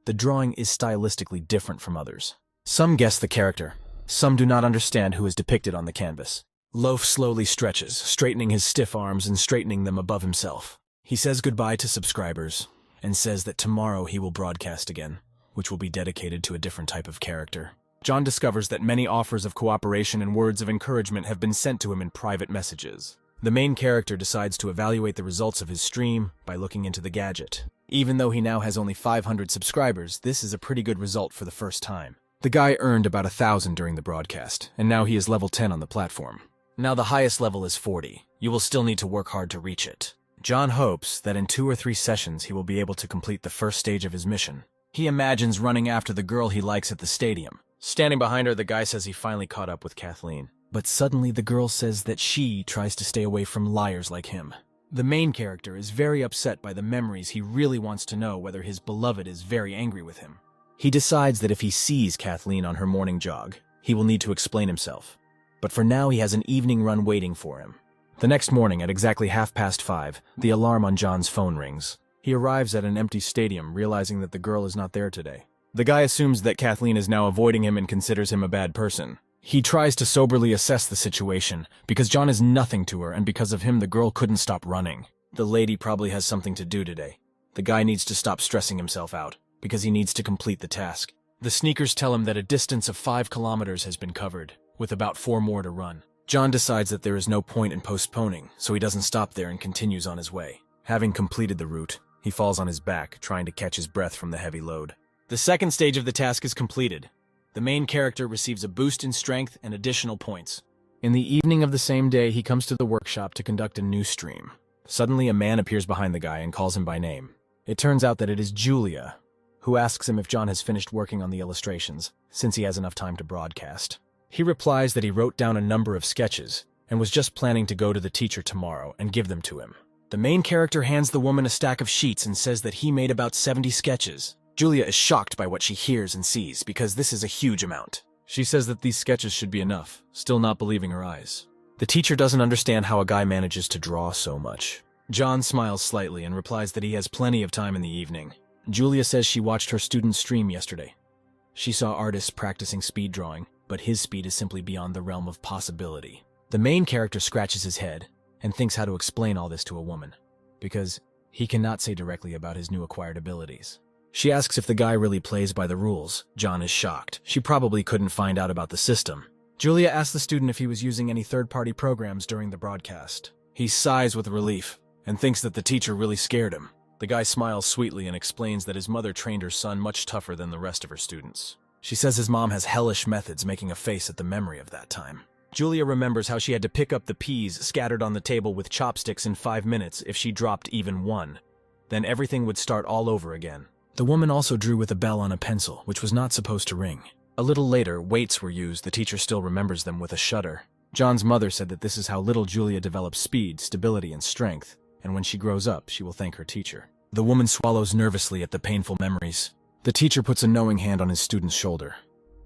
The drawing is stylistically different from others. Some guess the character. Some do not understand who is depicted on the canvas. Loaf slowly stretches, straightening his stiff arms and straightening them above himself. He says goodbye to subscribers, and says that tomorrow he will broadcast again, which will be dedicated to a different type of character. John discovers that many offers of cooperation and words of encouragement have been sent to him in private messages. The main character decides to evaluate the results of his stream by looking into the gadget. Even though he now has only 500 subscribers, this is a pretty good result for the first time. The guy earned about 1,000 during the broadcast, and now he is level 10 on the platform. Now the highest level is 40. You will still need to work hard to reach it. John hopes that in 2 or 3 sessions he will be able to complete the first stage of his mission. He imagines running after the girl he likes at the stadium. Standing behind her, the guy says he finally caught up with Kathleen. But suddenly the girl says that she tries to stay away from liars like him. The main character is very upset by the memories. He really wants to know whether his beloved is very angry with him. He decides that if he sees Kathleen on her morning jog, he will need to explain himself. But for now he has an evening run waiting for him. The next morning at exactly 5:30, the alarm on John's phone rings. He arrives at an empty stadium, realizing that the girl is not there today. The guy assumes that Kathleen is now avoiding him and considers him a bad person. He tries to soberly assess the situation, because John is nothing to her, and because of him the girl couldn't stop running. The lady probably has something to do today. The guy needs to stop stressing himself out, because he needs to complete the task. The sneakers tell him that a distance of 5 kilometers has been covered, with about 4 more to run. John decides that there is no point in postponing, so he doesn't stop there and continues on his way. Having completed the route, he falls on his back, trying to catch his breath from the heavy load. The second stage of the task is completed. The main character receives a boost in strength and additional points. In the evening of the same day, he comes to the workshop to conduct a new stream. Suddenly, a man appears behind the guy and calls him by name. It turns out that it is Julia, who asks him if John has finished working on the illustrations, since he has enough time to broadcast. He replies that he wrote down a number of sketches and was just planning to go to the teacher tomorrow and give them to him. The main character hands the woman a stack of sheets and says that he made about 70 sketches. Julia is shocked by what she hears and sees because this is a huge amount. She says that these sketches should be enough, still not believing her eyes. The teacher doesn't understand how a guy manages to draw so much. John smiles slightly and replies that he has plenty of time in the evening. Julia says she watched her student's stream yesterday. She saw artists practicing speed drawing, but his speed is simply beyond the realm of possibility. The main character scratches his head and thinks how to explain all this to a woman, because he cannot say directly about his new acquired abilities. She asks if the guy really plays by the rules. John is shocked. She probably couldn't find out about the system. Julia asks the student if he was using any third-party programs during the broadcast. He sighs with relief and thinks that the teacher really scared him. The guy smiles sweetly and explains that his mother trained her son much tougher than the rest of her students. She says his mom has hellish methods, making a face at the memory of that time. Julia remembers how she had to pick up the peas scattered on the table with chopsticks in 5 minutes if she dropped even one. Then everything would start all over again. The woman also drew with a bell on a pencil, which was not supposed to ring. A little later, weights were used. The teacher still remembers them with a shudder. John's mother said that this is how little Julia develops speed, stability, and strength, and when she grows up, she will thank her teacher. The woman swallows nervously at the painful memories. The teacher puts a knowing hand on his student's shoulder,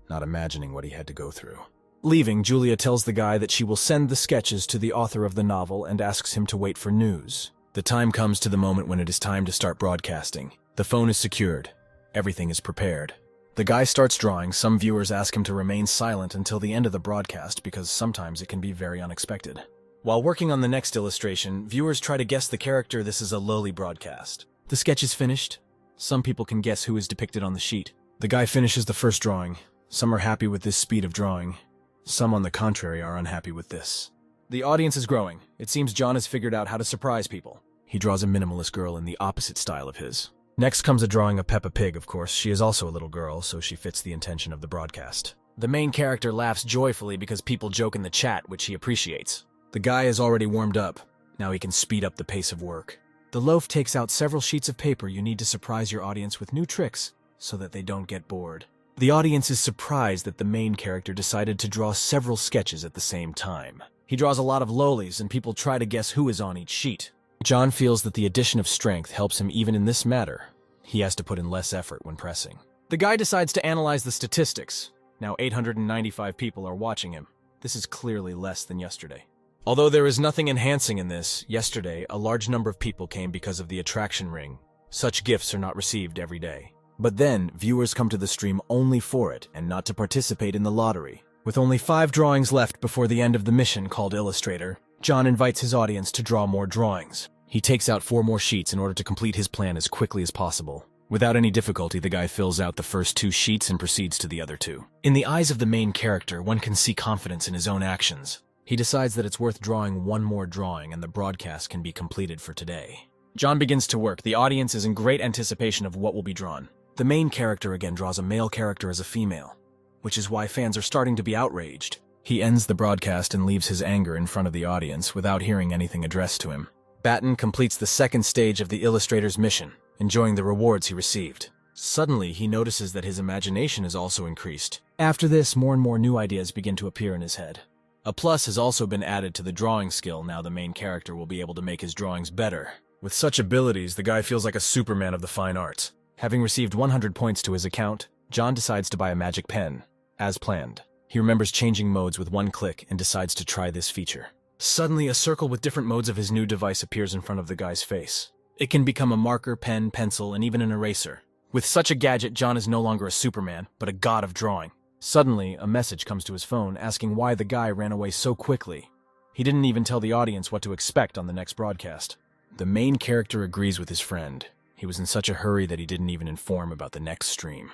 not imagining what he had to go through. Leaving, Julia tells the guy that she will send the sketches to the author of the novel and asks him to wait for news. The time comes to the moment when it is time to start broadcasting. The phone is secured. Everything is prepared. The guy starts drawing. Some viewers ask him to remain silent until the end of the broadcast because sometimes it can be very unexpected. While working on the next illustration, viewers try to guess the character. This is a lowly broadcast. The sketch is finished. Some people can guess who is depicted on the sheet. The guy finishes the first drawing. Some are happy with this speed of drawing. Some, on the contrary, are unhappy with this. The audience is growing. It seems John has figured out how to surprise people. He draws a minimalist girl in the opposite style of his. Next comes a drawing of Peppa Pig, of course. She is also a little girl, so she fits the intention of the broadcast. The main character laughs joyfully because people joke in the chat, which he appreciates. The guy is already warmed up. Now he can speed up the pace of work. The loaf takes out several sheets of paper. You need to surprise your audience with new tricks so that they don't get bored. The audience is surprised that the main character decided to draw several sketches at the same time. He draws a lot of lowlies, and people try to guess who is on each sheet. John feels that the addition of strength helps him even in this matter. He has to put in less effort when pressing. The guy decides to analyze the statistics. Now 895 people are watching him. This is clearly less than yesterday. Although there is nothing enhancing in this, yesterday a large number of people came because of the attraction ring. Such gifts are not received every day. But then, viewers come to the stream only for it and not to participate in the lottery. With only 5 drawings left before the end of the mission called Illustrator, John invites his audience to draw more drawings. He takes out 4 more sheets in order to complete his plan as quickly as possible. Without any difficulty, the guy fills out the first 2 sheets and proceeds to the other 2. In the eyes of the main character, one can see confidence in his own actions. He decides that it's worth drawing 1 more drawing and the broadcast can be completed for today. John begins to work. The audience is in great anticipation of what will be drawn. The main character again draws a male character as a female, which is why fans are starting to be outraged. He ends the broadcast and leaves his anger in front of the audience without hearing anything addressed to him. Batten completes the second stage of the illustrator's mission, enjoying the rewards he received. Suddenly, he notices that his imagination is also increased. After this, more and more new ideas begin to appear in his head. A plus has also been added to the drawing skill. Now the main character will be able to make his drawings better. With such abilities, the guy feels like a Superman of the fine arts. Having received 100 points to his account, John decides to buy a magic pen, as planned. He remembers changing modes with 1 click and decides to try this feature. Suddenly, a circle with different modes of his new device appears in front of the guy's face. It can become a marker, pen, pencil, and even an eraser. With such a gadget, John is no longer a Superman, but a god of drawing. Suddenly, a message comes to his phone asking why the guy ran away so quickly. He didn't even tell the audience what to expect on the next broadcast. The main character agrees with his friend. He was in such a hurry that he didn't even inform about the next stream.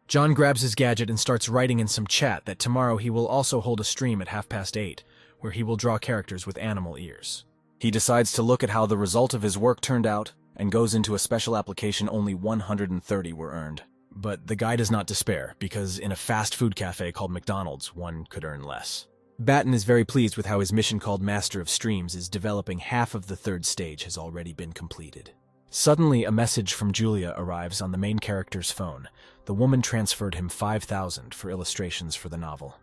John grabs his gadget and starts writing in some chat that tomorrow he will also hold a stream at 8:30, where he will draw characters with animal ears. He decides to look at how the result of his work turned out and goes into a special application. Only 130 were earned. But the guy does not despair, because in a fast food cafe called McDonald's, one could earn less. Batten is very pleased with how his mission called Master of Streams is developing. Half of the 3rd stage has already been completed. Suddenly, a message from Julia arrives on the main character's phone. The woman transferred him 5,000 for illustrations for the novel.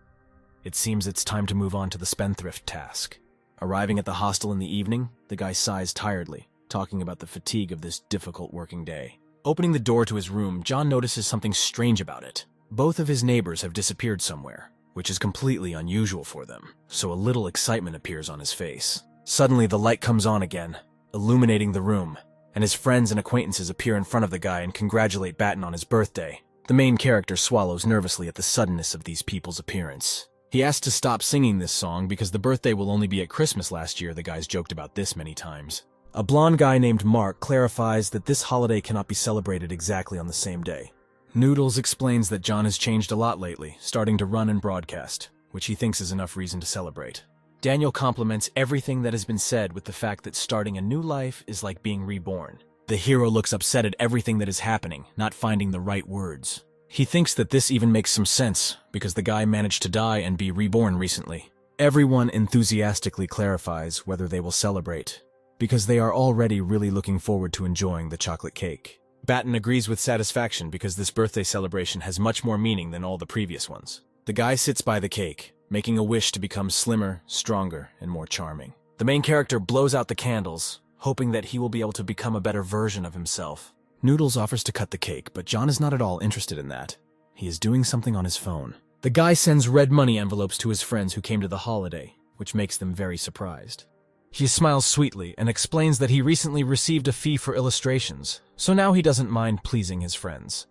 It seems it's time to move on to the spendthrift task. Arriving at the hostel in the evening, the guy sighs tiredly, talking about the fatigue of this difficult working day. Opening the door to his room, John notices something strange about it. Both of his neighbors have disappeared somewhere. which is completely unusual for them, so a little excitement appears on his face. Suddenly, the light comes on again, illuminating the room, and his friends and acquaintances appear in front of the guy and congratulate Batten on his birthday. The main character swallows nervously at the suddenness of these people's appearance. He asks to stop singing this song because the birthday will only be at Christmas last year. The guys joked about this many times. A blonde guy named Mark clarifies that this holiday cannot be celebrated exactly on the same day. Noodles explains that John has changed a lot lately, starting to run and broadcast, which he thinks is enough reason to celebrate. Daniel compliments everything that has been said with the fact that starting a new life is like being reborn. The hero looks upset at everything that is happening, not finding the right words. He thinks that this even makes some sense, because the guy managed to die and be reborn recently. Everyone enthusiastically clarifies whether they will celebrate, because they are already really looking forward to enjoying the chocolate cake. Batten agrees with satisfaction because this birthday celebration has much more meaning than all the previous ones. The guy sits by the cake, making a wish to become slimmer, stronger, and more charming. The main character blows out the candles, hoping that he will be able to become a better version of himself. Noodles offers to cut the cake, but John is not at all interested in that. He is doing something on his phone. The guy sends red money envelopes to his friends who came to the holiday, which makes them very surprised. He smiles sweetly and explains that he recently received a fee for illustrations, so now he doesn't mind pleasing his friends.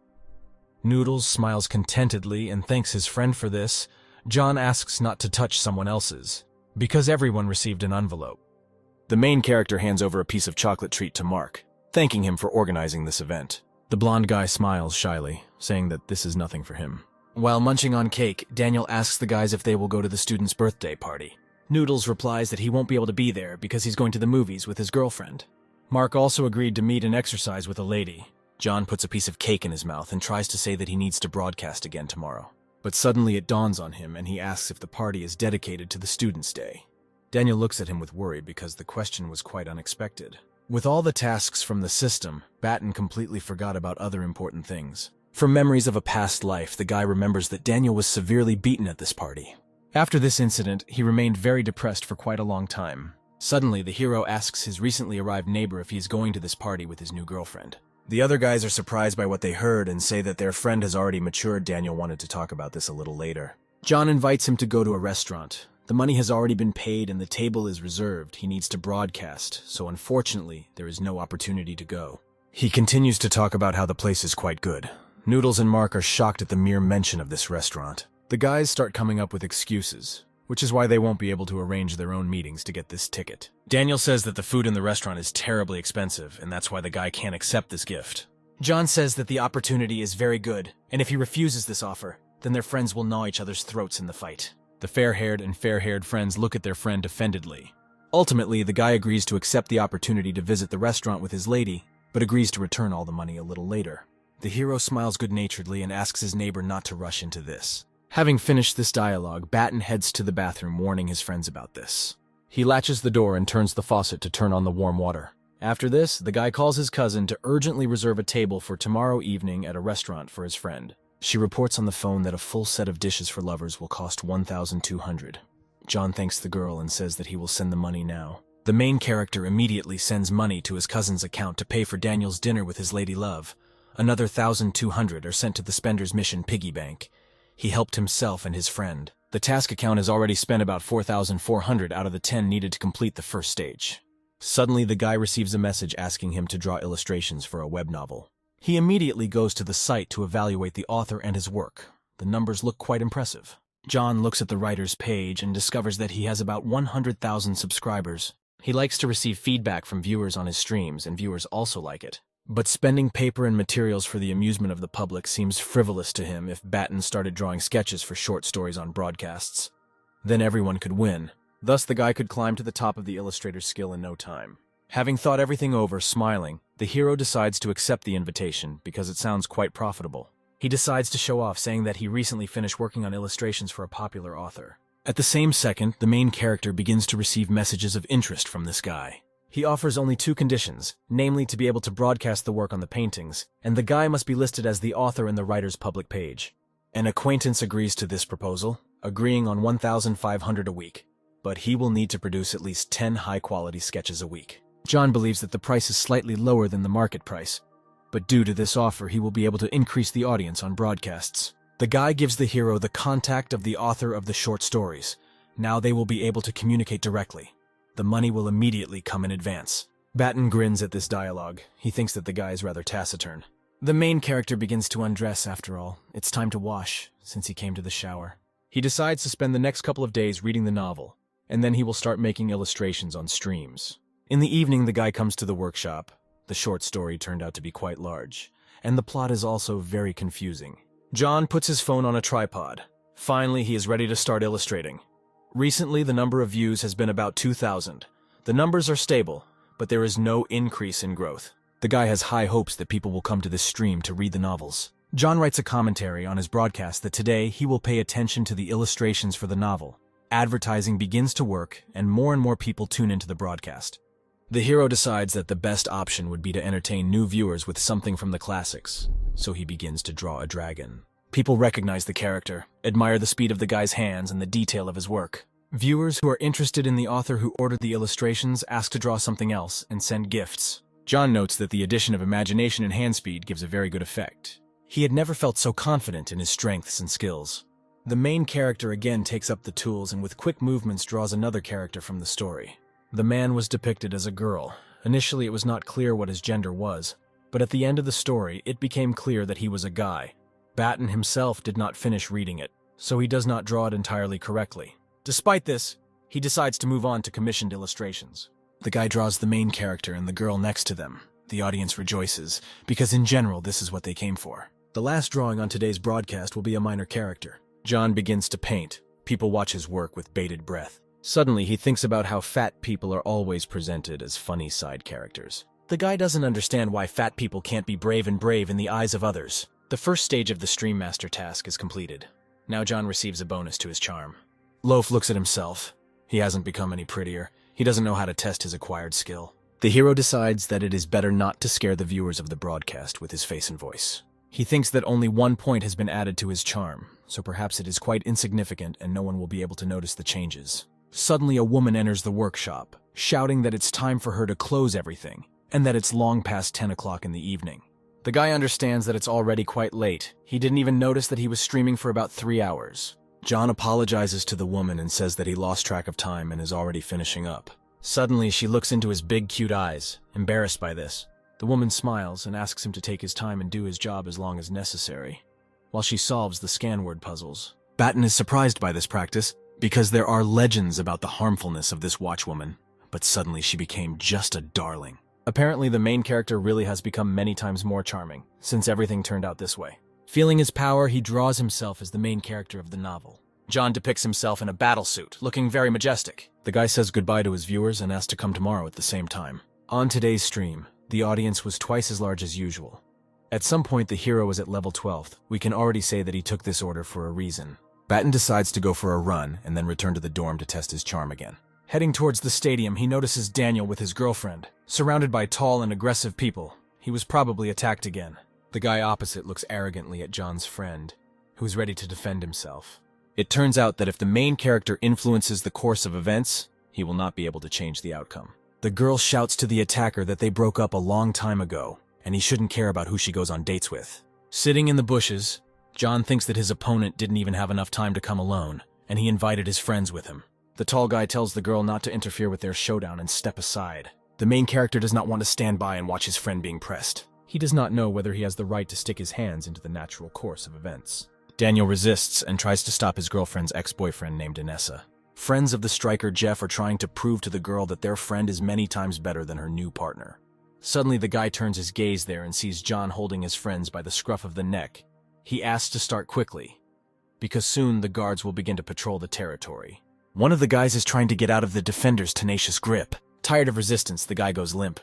Noodles smiles contentedly and thanks his friend for this. John asks not to touch someone else's, because everyone received an envelope. The main character hands over a piece of chocolate treat to Mark, thanking him for organizing this event. The blonde guy smiles shyly, saying that this is nothing for him. While munching on cake, Daniel asks the guys if they will go to the student's birthday party. Noodles replies that he won't be able to be there because he's going to the movies with his girlfriend. Mark also agreed to meet and exercise with a lady. John puts a piece of cake in his mouth and tries to say that he needs to broadcast again tomorrow. But suddenly it dawns on him and he asks if the party is dedicated to the Student's Day. Daniel looks at him with worry because the question was quite unexpected. With all the tasks from the system, Batten completely forgot about other important things. From memories of a past life, the guy remembers that Daniel was severely beaten at this party. After this incident, he remained very depressed for quite a long time. Suddenly, the hero asks his recently arrived neighbor if he is going to this party with his new girlfriend. The other guys are surprised by what they heard and say that their friend has already matured. Daniel wanted to talk about this a little later. John invites him to go to a restaurant. The money has already been paid and the table is reserved. He needs to broadcast, so unfortunately, there is no opportunity to go. He continues to talk about how the place is quite good. Noodles and Mark are shocked at the mere mention of this restaurant. The guys start coming up with excuses, which is why they won't be able to arrange their own meetings to get this ticket. Daniel says that the food in the restaurant is terribly expensive, and that's why the guy can't accept this gift. John says that the opportunity is very good, and if he refuses this offer, then their friends will gnaw each other's throats in the fight. The fair-haired and fair-haired friends look at their friend offendedly. Ultimately, the guy agrees to accept the opportunity to visit the restaurant with his lady, but agrees to return all the money a little later. The hero smiles good-naturedly and asks his neighbor not to rush into this. Having finished this dialogue, Batten heads to the bathroom, warning his friends about this. He latches the door and turns the faucet to turn on the warm water. After this, the guy calls his cousin to urgently reserve a table for tomorrow evening at a restaurant for his friend. She reports on the phone that a full set of dishes for lovers will cost $1,200. John thanks the girl and says that he will send the money now. The main character immediately sends money to his cousin's account to pay for Daniel's dinner with his lady love. Another $1,200 are sent to the Spender's Mission piggy bank. He helped himself and his friend. The task account has already spent about $4,400 out of the 10 needed to complete the first stage. Suddenly, the guy receives a message asking him to draw illustrations for a web novel. He immediately goes to the site to evaluate the author and his work. The numbers look quite impressive. John looks at the writer's page and discovers that he has about 100,000 subscribers. He likes to receive feedback from viewers on his streams, and viewers also like it. But spending paper and materials for the amusement of the public seems frivolous to him if Batten started drawing sketches for short stories on broadcasts. Then everyone could win. Thus, the guy could climb to the top of the illustrator's skill in no time. Having thought everything over, smiling, the hero decides to accept the invitation because it sounds quite profitable. He decides to show off, saying that he recently finished working on illustrations for a popular author. At the same second, the main character begins to receive messages of interest from this guy. He offers only 2 conditions, namely to be able to broadcast the work on the paintings, and the guy must be listed as the author in the writer's public page. An acquaintance agrees to this proposal, agreeing on $1,500 a week, but he will need to produce at least 10 high-quality sketches a week. John believes that the price is slightly lower than the market price, but due to this offer, he will be able to increase the audience on broadcasts. The guy gives the hero the contact of the author of the short stories. Now they will be able to communicate directly. The money will immediately come in advance. Batten grins at this dialogue. He thinks that the guy is rather taciturn. The main character begins to undress after all. It's time to wash, since he came to the shower. He decides to spend the next couple of days reading the novel, and then he will start making illustrations on streams. In the evening, the guy comes to the workshop. The short story turned out to be quite large, and the plot is also very confusing. John puts his phone on a tripod. Finally, he is ready to start illustrating. Recently, the number of views has been about 2,000. The numbers are stable, but there is no increase in growth. The guy has high hopes that people will come to this stream to read the novels. John writes a commentary on his broadcast that today he will pay attention to the illustrations for the novel. Advertising begins to work, and more people tune into the broadcast. The hero decides that the best option would be to entertain new viewers with something from the classics, so he begins to draw a dragon. People recognize the character, admire the speed of the guy's hands and the detail of his work. Viewers who are interested in the author who ordered the illustrations ask to draw something else and send gifts. John notes that the addition of imagination and hand speed gives a very good effect. He had never felt so confident in his strengths and skills. The main character again takes up the tools and with quick movements draws another character from the story. The man was depicted as a girl. Initially, it was not clear what his gender was, but at the end of the story, it became clear that he was a guy. Batten himself did not finish reading it, so he does not draw it entirely correctly. Despite this, he decides to move on to commissioned illustrations. The guy draws the main character and the girl next to them. The audience rejoices, because in general, this is what they came for. The last drawing on today's broadcast will be a minor character. John begins to paint. People watch his work with bated breath. Suddenly, he thinks about how fat people are always presented as funny side characters. The guy doesn't understand why fat people can't be brave in the eyes of others. The first stage of the Stream Master task is completed. Now John receives a bonus to his charm. Loaf looks at himself. He hasn't become any prettier. He doesn't know how to test his acquired skill. The hero decides that it is better not to scare the viewers of the broadcast with his face and voice. He thinks that only 1 point has been added to his charm, so perhaps it is quite insignificant and no one will be able to notice the changes. Suddenly a woman enters the workshop, shouting that it's time for her to close everything, and that it's long past 10 o'clock in the evening. The guy understands that it's already quite late. He didn't even notice that he was streaming for about 3 hours. John apologizes to the woman and says that he lost track of time and is already finishing up. Suddenly, she looks into his big, cute eyes, embarrassed by this. The woman smiles and asks him to take his time and do his job as long as necessary, while she solves the scan word puzzles. Batten is surprised by this practice, because there are legends about the harmfulness of this watchwoman, but suddenly she became just a darling. Apparently, the main character really has become many times more charming, since everything turned out this way. Feeling his power, he draws himself as the main character of the novel. John depicts himself in a battle suit, looking very majestic. The guy says goodbye to his viewers and asks to come tomorrow at the same time. On today's stream, the audience was twice as large as usual. At some point, the hero was at level 12th. We can already say that he took this order for a reason. Batten decides to go for a run and then return to the dorm to test his charm again. Heading towards the stadium, he notices Daniel with his girlfriend. Surrounded by tall and aggressive people, he was probably attacked again. The guy opposite looks arrogantly at John's friend, who is ready to defend himself. It turns out that if the main character influences the course of events, he will not be able to change the outcome. The girl shouts to the attacker that they broke up a long time ago, and he shouldn't care about who she goes on dates with. Sitting in the bushes, John thinks that his opponent didn't even have enough time to come alone, and he invited his friends with him. The tall guy tells the girl not to interfere with their showdown and step aside. The main character does not want to stand by and watch his friend being pressed. He does not know whether he has the right to stick his hands into the natural course of events. Daniel resists and tries to stop his girlfriend's ex-boyfriend named Inessa. Friends of the striker Jeff are trying to prove to the girl that their friend is many times better than her new partner. Suddenly the guy turns his gaze there and sees John holding his friends by the scruff of the neck. He asks to start quickly, because soon the guards will begin to patrol the territory. One of the guys is trying to get out of the defender's tenacious grip. Tired of resistance, the guy goes limp,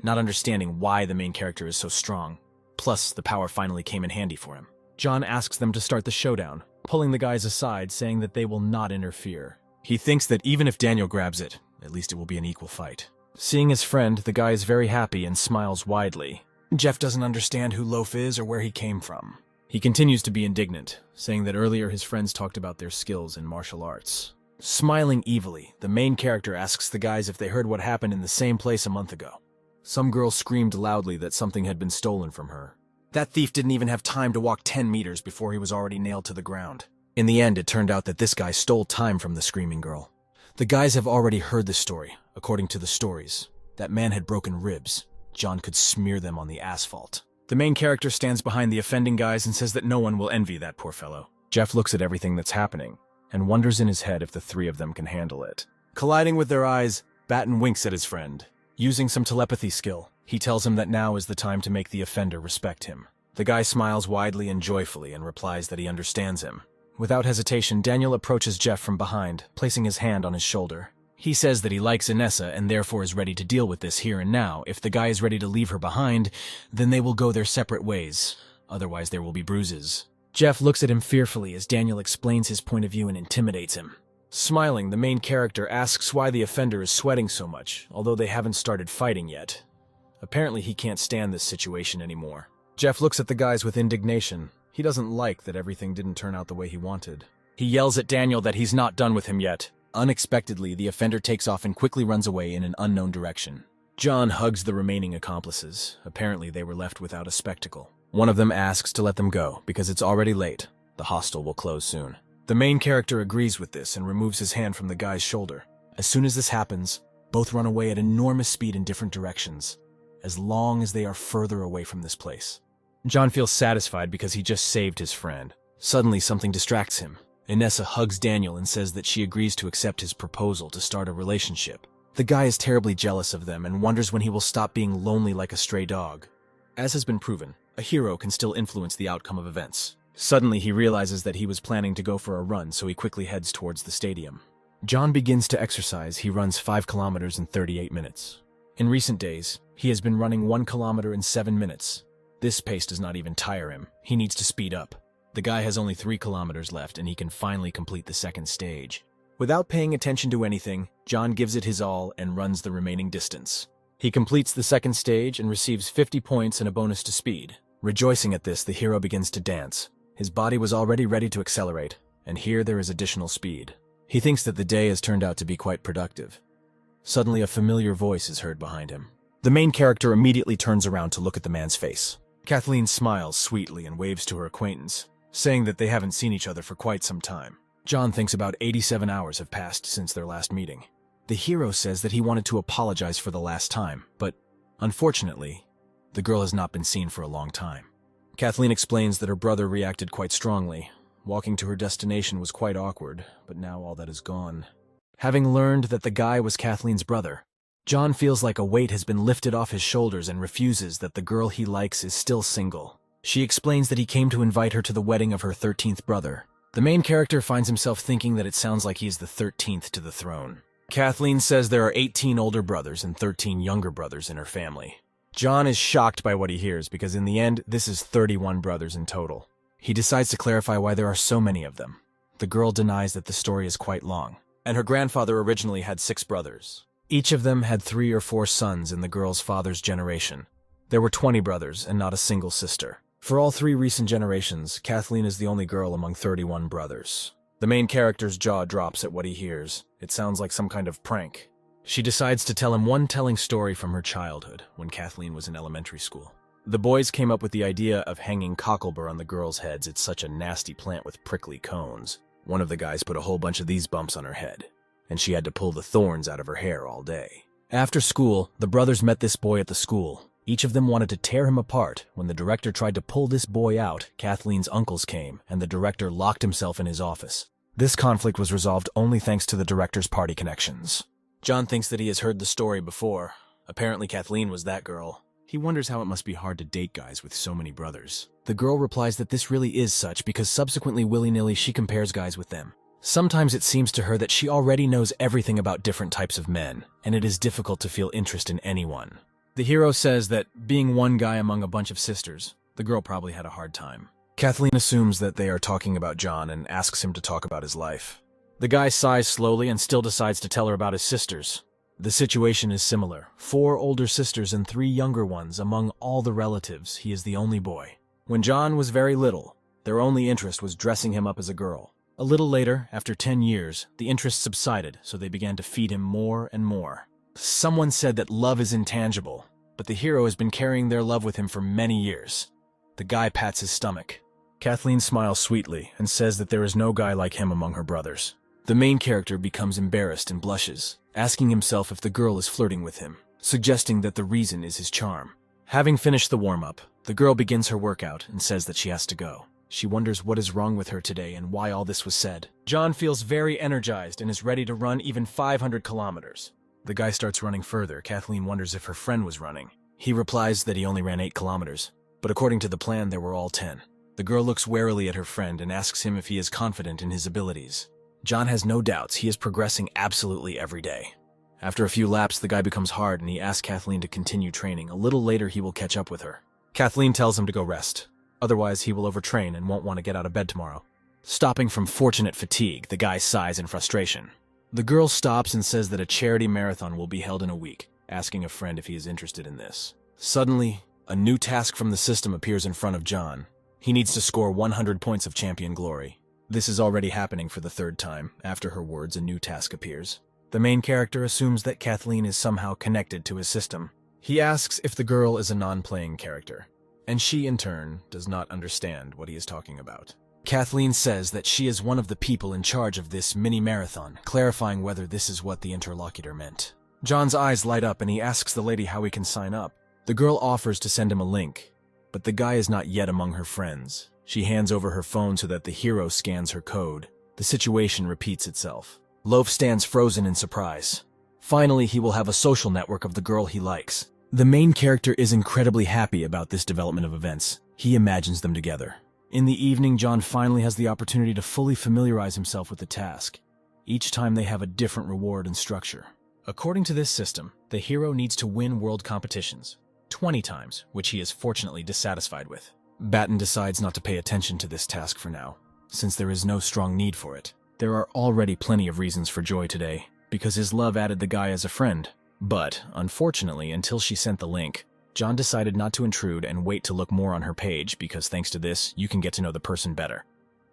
not understanding why the main character is so strong. Plus, the power finally came in handy for him. John asks them to start the showdown, pulling the guys aside, saying that they will not interfere. He thinks that even if Daniel grabs it, at least it will be an equal fight. Seeing his friend, the guy is very happy and smiles widely. Jeff doesn't understand who Loaf is or where he came from. He continues to be indignant, saying that earlier his friends talked about their skills in martial arts. Smiling evilly, the main character asks the guys if they heard what happened in the same place a month ago. Some girl screamed loudly that something had been stolen from her. That thief didn't even have time to walk 10 meters before he was already nailed to the ground. In the end, it turned out that this guy stole time from the screaming girl. The guys have already heard the story. According to the stories, that man had broken ribs. John could smear them on the asphalt. The main character stands behind the offending guys and says that no one will envy that poor fellow. Jeff looks at everything that's happening and wonders in his head if the three of them can handle it. Colliding with their eyes, Batten winks at his friend. Using some telepathy skill, he tells him that now is the time to make the offender respect him. The guy smiles widely and joyfully and replies that he understands him. Without hesitation, Daniel approaches Jeff from behind, placing his hand on his shoulder. He says that he likes Inessa and therefore is ready to deal with this here and now. If the guy is ready to leave her behind, then they will go their separate ways. Otherwise, there will be bruises. Jeff looks at him fearfully as Daniel explains his point of view and intimidates him. Smiling, the main character asks why the offender is sweating so much, although they haven't started fighting yet. Apparently, he can't stand this situation anymore. Jeff looks at the guys with indignation. He doesn't like that everything didn't turn out the way he wanted. He yells at Daniel that he's not done with him yet. Unexpectedly, the offender takes off and quickly runs away in an unknown direction. John hugs the remaining accomplices. Apparently, they were left without a spectacle. One of them asks to let them go because it's already late. The hostel will close soon. The main character agrees with this and removes his hand from the guy's shoulder. As soon as this happens, both run away at enormous speed in different directions, as long as they are further away from this place. John feels satisfied because he just saved his friend. Suddenly, something distracts him. Inessa hugs Daniel and says that she agrees to accept his proposal to start a relationship. The guy is terribly jealous of them and wonders when he will stop being lonely like a stray dog. As has been proven, a hero can still influence the outcome of events. Suddenly, he realizes that he was planning to go for a run, so he quickly heads towards the stadium. John begins to exercise. He runs 5 kilometers in 38 minutes. In recent days, he has been running 1 kilometer in 7 minutes. This pace does not even tire him. He needs to speed up. The guy has only 3 kilometers left, and he can finally complete the second stage. Without paying attention to anything, John gives it his all and runs the remaining distance. He completes the second stage and receives 50 points and a bonus to speed. Rejoicing at this, the hero begins to dance. His body was already ready to accelerate, and here there is additional speed. He thinks that the day has turned out to be quite productive. Suddenly, a familiar voice is heard behind him. The main character immediately turns around to look at the man's face. Kathleen smiles sweetly and waves to her acquaintance, saying that they haven't seen each other for quite some time. John thinks about 87 hours have passed since their last meeting. The hero says that he wanted to apologize for the last time, but unfortunately, the girl has not been seen for a long time. Kathleen explains that her brother reacted quite strongly. Walking to her destination was quite awkward, but now all that is gone. Having learned that the guy was Kathleen's brother, John feels like a weight has been lifted off his shoulders and refuses that the girl he likes is still single. She explains that he came to invite her to the wedding of her 13th brother. The main character finds himself thinking that it sounds like he is the 13th to the throne. Kathleen says there are 18 older brothers and 13 younger brothers in her family. John is shocked by what he hears because in the end, this is 31 brothers in total. He decides to clarify why there are so many of them. The girl denies that the story is quite long, and her grandfather originally had 6 brothers. Each of them had 3 or 4 sons in the girl's father's generation. There were 20 brothers and not a single sister. For all 3 recent generations, Kathleen is the only girl among 31 brothers. The main character's jaw drops at what he hears. It sounds like some kind of prank. She decides to tell him one telling story from her childhood, when Kathleen was in elementary school. The boys came up with the idea of hanging cocklebur on the girls' heads. It's such a nasty plant with prickly cones. One of the guys put a whole bunch of these bumps on her head, and she had to pull the thorns out of her hair all day. After school, the brothers met this boy at the school. Each of them wanted to tear him apart. When the director tried to pull this boy out, Kathleen's uncles came, and the director locked himself in his office. This conflict was resolved only thanks to the director's party connections. John thinks that he has heard the story before. Apparently Kathleen was that girl. He wonders how it must be hard to date guys with so many brothers. The girl replies that this really is such because subsequently willy-nilly she compares guys with them. Sometimes it seems to her that she already knows everything about different types of men, and it is difficult to feel interest in anyone. The hero says that being one guy among a bunch of sisters, the girl probably had a hard time. Kathleen assumes that they are talking about John and asks him to talk about his life. The guy sighs slowly and still decides to tell her about his sisters. The situation is similar. 4 older sisters and 3 younger ones. Among all the relatives, he is the only boy. When John was very little, their only interest was dressing him up as a girl. A little later, after 10 years, the interest subsided, so they began to feed him more and more. Someone said that love is intangible, but the hero has been carrying their love with him for many years. The guy pats his stomach. Kathleen smiles sweetly and says that there is no guy like him among her brothers. The main character becomes embarrassed and blushes, asking himself if the girl is flirting with him, suggesting that the reason is his charm. Having finished the warm-up, the girl begins her workout and says that she has to go. She wonders what is wrong with her today and why all this was said. John feels very energized and is ready to run even 500 kilometers. The guy starts running further. Kathleen wonders if her friend was running. He replies that he only ran 8 kilometers, but according to the plan, there were all 10. The girl looks warily at her friend and asks him if he is confident in his abilities. John has no doubts. He is progressing absolutely every day. After a few laps, the guy becomes hard and he asks Kathleen to continue training. A little later, he will catch up with her. Kathleen tells him to go rest. Otherwise, he will overtrain and won't want to get out of bed tomorrow. Stopping from fortunate fatigue, the guy sighs in frustration. The girl stops and says that a charity marathon will be held in a week, asking a friend if he is interested in this. Suddenly, a new task from the system appears in front of John. He needs to score 100 points of champion glory. This is already happening for the 3rd time. After her words, a new task appears. The main character assumes that Kathleen is somehow connected to his system. He asks if the girl is a non-playing character, and she, in turn, does not understand what he is talking about. Kathleen says that she is one of the people in charge of this mini-marathon, clarifying whether this is what the interlocutor meant. John's eyes light up and he asks the lady how he can sign up. The girl offers to send him a link, but the guy is not yet among her friends. She hands over her phone so that the hero scans her code. The situation repeats itself. Loaf stands frozen in surprise. Finally, he will have a social network of the girl he likes. The main character is incredibly happy about this development of events. He imagines them together. In the evening, John finally has the opportunity to fully familiarize himself with the task. Each time they have a different reward and structure. According to this system, the hero needs to win world competitions 20 times, which he is fortunately dissatisfied with. Batten decides not to pay attention to this task for now, since there is no strong need for it. There are already plenty of reasons for joy today, because his love added the guy as a friend. But, unfortunately, until she sent the link, John decided not to intrude and wait to look more on her page because thanks to this, you can get to know the person better.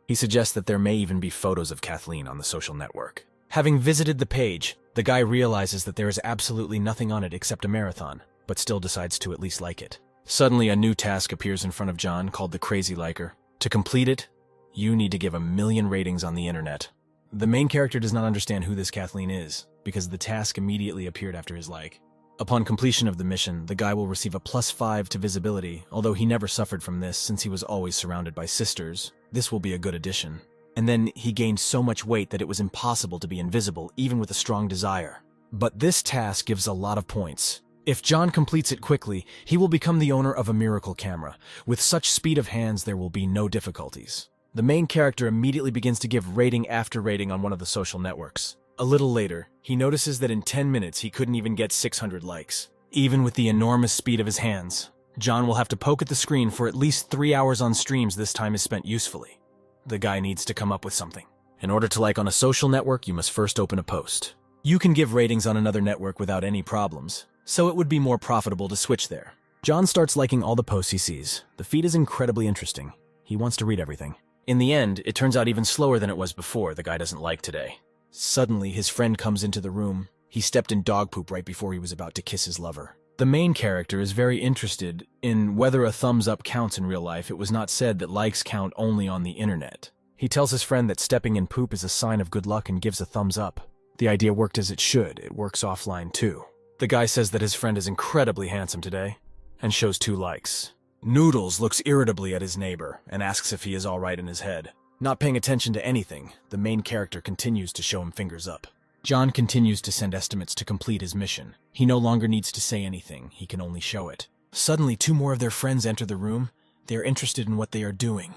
He suggests that there may even be photos of Kathleen on the social network. Having visited the page, the guy realizes that there is absolutely nothing on it except a marathon, but still decides to at least like it. Suddenly, a new task appears in front of John called the Crazy Liker. To complete it, you need to give 1,000,000 ratings on the internet. The main character does not understand who this Kathleen is, because the task immediately appeared after his like. Upon completion of the mission, the guy will receive a +5 to visibility, although he never suffered from this since he was always surrounded by sisters. This will be a good addition. And then he gained so much weight that it was impossible to be invisible, even with a strong desire. But this task gives a lot of points. If John completes it quickly, he will become the owner of a miracle camera. With such speed of hands, there will be no difficulties. The main character immediately begins to give rating after rating on one of the social networks. A little later, he notices that in 10 minutes he couldn't even get 600 likes. Even with the enormous speed of his hands, John will have to poke at the screen for at least 3 hours on streams this time is spent usefully. The guy needs to come up with something. In order to like on a social network, you must first open a post. You can give ratings on another network without any problems, so it would be more profitable to switch there. John starts liking all the posts he sees. The feed is incredibly interesting. He wants to read everything. In the end, it turns out even slower than it was before. The guy doesn't like today. Suddenly, his friend comes into the room. He stepped in dog poop right before he was about to kiss his lover. The main character is very interested in whether a thumbs up counts in real life. It was not said that likes count only on the internet. He tells his friend that stepping in poop is a sign of good luck and gives a thumbs up. The idea worked as it should. It works offline too. The guy says that his friend is incredibly handsome today and shows 2 likes. Noodles looks irritably at his neighbor and asks if he is alright in his head. Not paying attention to anything, the main character continues to show him fingers up. John continues to send estimates to complete his mission. He no longer needs to say anything, he can only show it. Suddenly, 2 more of their friends enter the room. They are interested in what they are doing.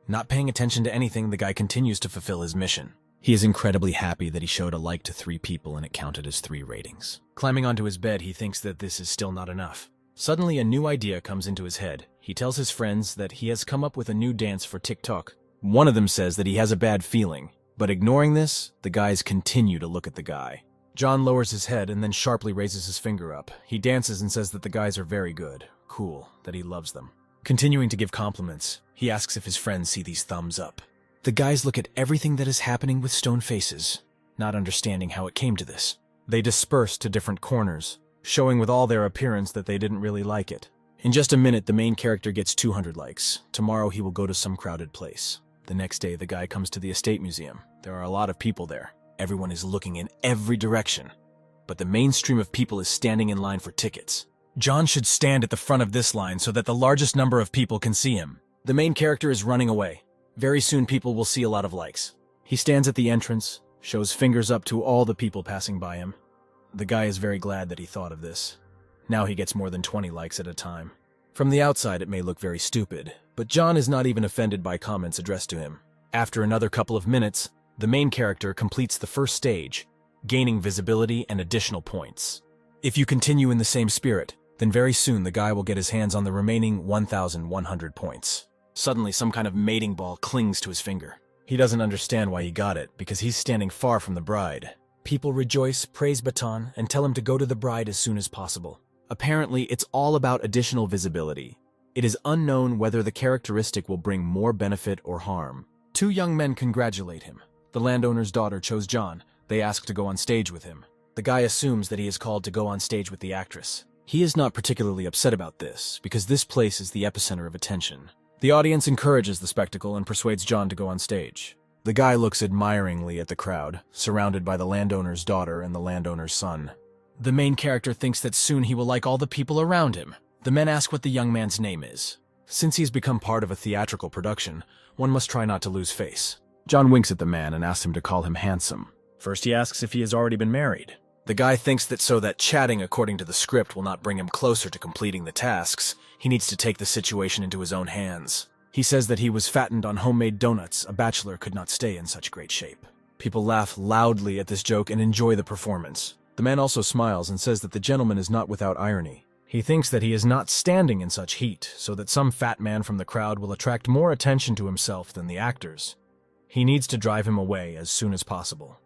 Not paying attention to anything, the guy continues to fulfill his mission. He is incredibly happy that he showed a like to 3 people and it counted as 3 ratings. Climbing onto his bed, he thinks that this is still not enough. Suddenly, a new idea comes into his head. He tells his friends that he has come up with a new dance for TikTok. One of them says that he has a bad feeling, but ignoring this, the guys continue to look at the guy. John lowers his head and then sharply raises his finger up. He dances and says that the guys are very good, cool, that he loves them. Continuing to give compliments, he asks if his friends see these thumbs up. The guys look at everything that is happening with stone faces, not understanding how it came to this. They disperse to different corners, showing with all their appearance that they didn't really like it. In just a minute, the main character gets 200 likes. Tomorrow he will go to some crowded place. The next day, the guy comes to the estate museum. There are a lot of people there. Everyone is looking in every direction. But the mainstream of people is standing in line for tickets. John should stand at the front of this line so that the largest number of people can see him. The main character is running away. Very soon people will see a lot of likes. He stands at the entrance, shows fingers up to all the people passing by him. The guy is very glad that he thought of this. Now he gets more than 20 likes at a time. From the outside, it may look very stupid, but John is not even offended by comments addressed to him. After another couple of minutes, the main character completes the first stage, gaining visibility and additional points. If you continue in the same spirit, then very soon the guy will get his hands on the remaining 1,100 points. Suddenly, some kind of mating ball clings to his finger. He doesn't understand why he got it, because he's standing far from the bride. People rejoice, praise Baton, and tell him to go to the bride as soon as possible. Apparently, it's all about additional visibility. It is unknown whether the characteristic will bring more benefit or harm. Two young men congratulate him. The landowner's daughter chose John. They ask to go on stage with him. The guy assumes that he is called to go on stage with the actress. He is not particularly upset about this, because this place is the epicenter of attention. The audience encourages the spectacle and persuades John to go on stage. The guy looks admiringly at the crowd, surrounded by the landowner's daughter and the landowner's son. The main character thinks that soon he will like all the people around him. The men ask what the young man's name is. Since he has become part of a theatrical production, one must try not to lose face. John winks at the man and asks him to call him handsome. First he asks if he has already been married. The guy thinks that so that chatting according to the script will not bring him closer to completing the tasks, he needs to take the situation into his own hands. He says that he was fattened on homemade donuts. A bachelor could not stay in such great shape. People laugh loudly at this joke and enjoy the performance. The man also smiles and says that the gentleman is not without irony. He thinks that he is not standing in such heat, so that some fat man from the crowd will attract more attention to himself than the actors. He needs to drive him away as soon as possible.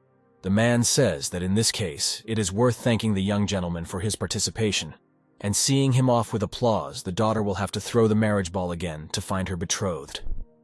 The man says that in this case, it is worth thanking the young gentleman for his participation, and seeing him off with applause, the daughter will have to throw the marriage ball again to find her betrothed.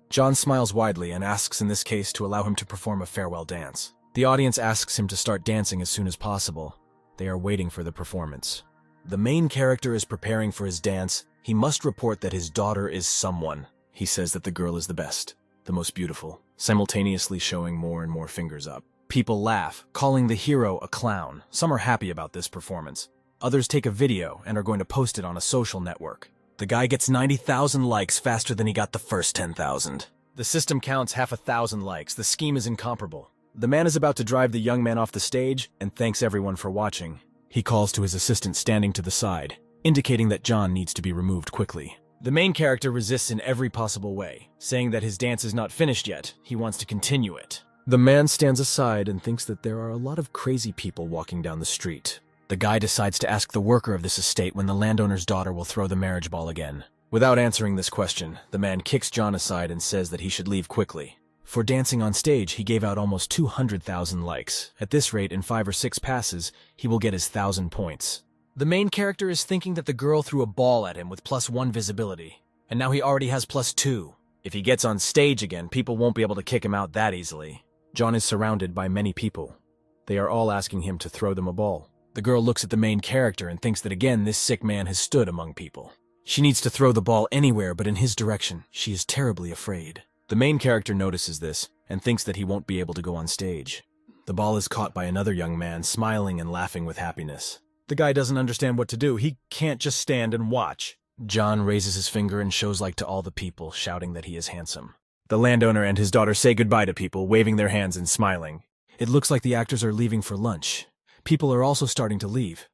John smiles widely and asks in this case to allow him to perform a farewell dance. The audience asks him to start dancing as soon as possible. They are waiting for the performance. The main character is preparing for his dance. He must report that his daughter is someone. He says that the girl is the best, the most beautiful, simultaneously showing more and more fingers up. People laugh, calling the hero a clown. Some are happy about this performance. Others take a video and are going to post it on a social network. The guy gets 90,000 likes faster than he got the first 10,000. The system counts 1,000 likes. The scheme is incomparable. The man is about to drive the young man off the stage and thanks everyone for watching. He calls to his assistant standing to the side, indicating that John needs to be removed quickly. The main character resists in every possible way, saying that his dance is not finished yet. He wants to continue it. The man stands aside and thinks that there are a lot of crazy people walking down the street. The guy decides to ask the worker of this estate when the landowner's daughter will throw the marriage ball again. Without answering this question, the man kicks John aside and says that he should leave quickly. For dancing on stage, he gave out almost 200,000 likes. At this rate, in 5 or 6 passes, he will get his 1,000 points. The main character is thinking that the girl threw a ball at him with +1 visibility, and now he already has +2. If he gets on stage again, people won't be able to kick him out that easily. John is surrounded by many people. They are all asking him to throw them a ball. The girl looks at the main character and thinks that again this sick man has stood among people. She needs to throw the ball anywhere but in his direction. She is terribly afraid. The main character notices this and thinks that he won't be able to go on stage. The ball is caught by another young man, smiling and laughing with happiness. The guy doesn't understand what to do. He can't just stand and watch. John raises his finger and shows like to all the people, shouting that he is handsome. The landowner and his daughter say goodbye to people, waving their hands and smiling. It looks like the actors are leaving for lunch. People are also starting to leave.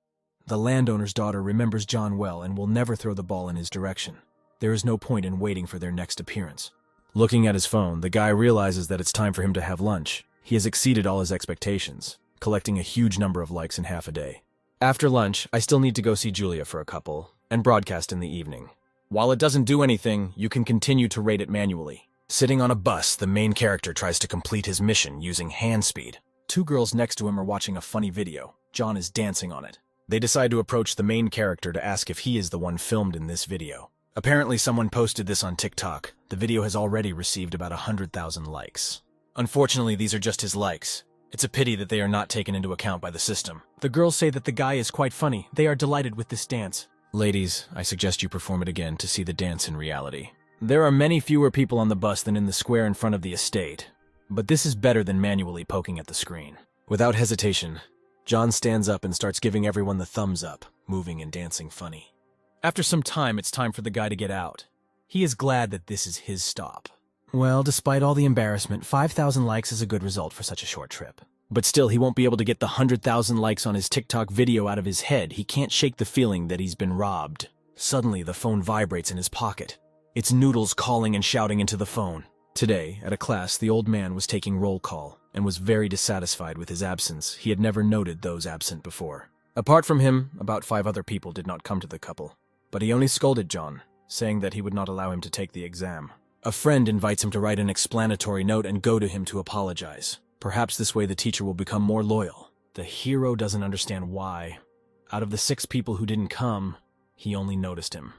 The landowner's daughter remembers John well and will never throw the ball in his direction. There is no point in waiting for their next appearance. Looking at his phone, the guy realizes that it's time for him to have lunch. He has exceeded all his expectations, collecting a huge number of likes in half a day. After lunch, I still need to go see Julia for a couple, and broadcast in the evening. While it doesn't do anything, you can continue to rate it manually. Sitting on a bus, the main character tries to complete his mission using hand speed. 2 girls next to him are watching a funny video. John is dancing on it. They decide to approach the main character to ask if he is the one filmed in this video. Apparently someone posted this on TikTok. The video has already received about 100,000 likes. Unfortunately, these are just his likes. It's a pity that they are not taken into account by the system. The girls say that the guy is quite funny. They are delighted with this dance. Ladies, I suggest you perform it again to see the dance in reality. There are many fewer people on the bus than in the square in front of the estate, but this is better than manually poking at the screen. Without hesitation, John stands up and starts giving everyone the thumbs up, moving and dancing funny. After some time, it's time for the guy to get out. He is glad that this is his stop. Well, despite all the embarrassment, 5,000 likes is a good result for such a short trip. But still, he won't be able to get the 100,000 likes on his TikTok video out of his head. He can't shake the feeling that he's been robbed. Suddenly, the phone vibrates in his pocket. It's Noodles calling and shouting into the phone. Today, at a class, the old man was taking roll call and was very dissatisfied with his absence. He had never noted those absent before. Apart from him, about 5 other people did not come to the couple. But he only scolded John, saying that he would not allow him to take the exam. A friend invites him to write an explanatory note and go to him to apologize. Perhaps this way the teacher will become more loyal. The hero doesn't understand why. Out of the 6 people who didn't come, he only noticed him.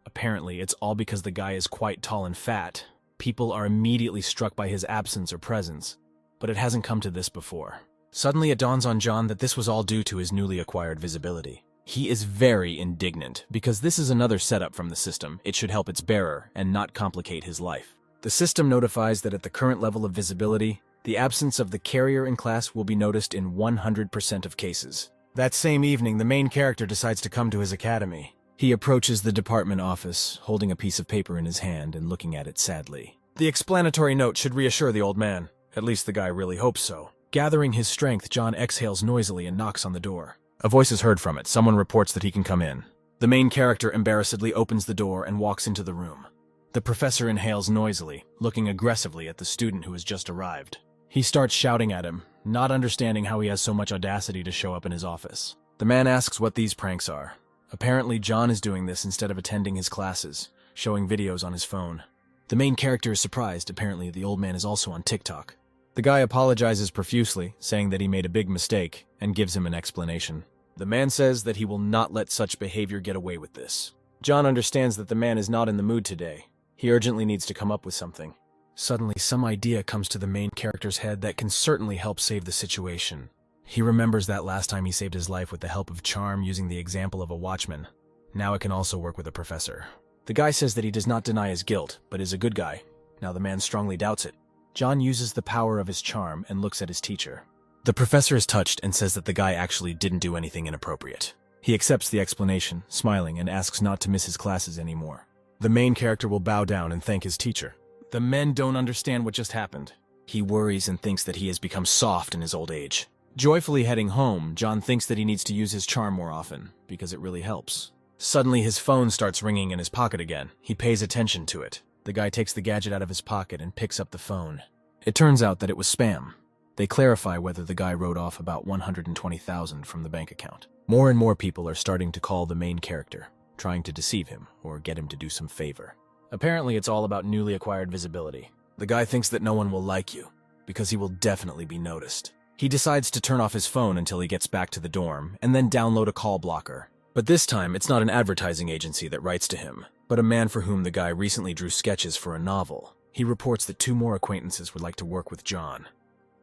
Apparently, it's all because the guy is quite tall and fat. People are immediately struck by his absence or presence, but it hasn't come to this before. Suddenly it dawns on John that this was all due to his newly acquired visibility. He is very indignant, because this is another setup from the system. It should help its bearer and not complicate his life. The system notifies that at the current level of visibility, the absence of the carrier in class will be noticed in 100% of cases. That same evening, the main character decides to come to his academy. He approaches the department office, holding a piece of paper in his hand and looking at it sadly. The explanatory note should reassure the old man. At least the guy really hopes so. Gathering his strength, John exhales noisily and knocks on the door. A voice is heard from it. Someone reports that he can come in. The main character embarrassedly opens the door and walks into the room. The professor inhales noisily, looking aggressively at the student who has just arrived. He starts shouting at him, not understanding how he has so much audacity to show up in his office. The man asks what these pranks are. Apparently, John is doing this instead of attending his classes, showing videos on his phone. The main character is surprised. Apparently, the old man is also on TikTok. The guy apologizes profusely, saying that he made a big mistake, and gives him an explanation. The man says that he will not let such behavior get away with this. John understands that the man is not in the mood today. He urgently needs to come up with something. Suddenly, some idea comes to the main character's head that can certainly help save the situation. He remembers that last time he saved his life with the help of charm using the example of a watchman. Now it can also work with a professor. The guy says that he does not deny his guilt, but is a good guy. Now the man strongly doubts it. John uses the power of his charm and looks at his teacher. The professor is touched and says that the guy actually didn't do anything inappropriate. He accepts the explanation, smiling, and asks not to miss his classes anymore. The main character will bow down and thank his teacher. The men don't understand what just happened. He worries and thinks that he has become soft in his old age. Joyfully heading home, John thinks that he needs to use his charm more often, because it really helps. Suddenly his phone starts ringing in his pocket again. He pays attention to it. The guy takes the gadget out of his pocket and picks up the phone. It turns out that it was spam. They clarify whether the guy wrote off about $120,000 from the bank account. More and more people are starting to call the main character, trying to deceive him or get him to do some favor. Apparently it's all about newly acquired visibility. The guy thinks that no one will like you, because he will definitely be noticed. He decides to turn off his phone until he gets back to the dorm, and then download a call blocker. But this time, it's not an advertising agency that writes to him, but a man for whom the guy recently drew sketches for a novel. He reports that 2 more acquaintances would like to work with John.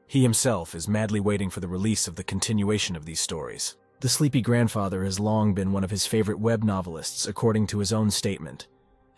He himself is madly waiting for the release of the continuation of these stories. The Sleepy Grandfather has long been one of his favorite web novelists, according to his own statement.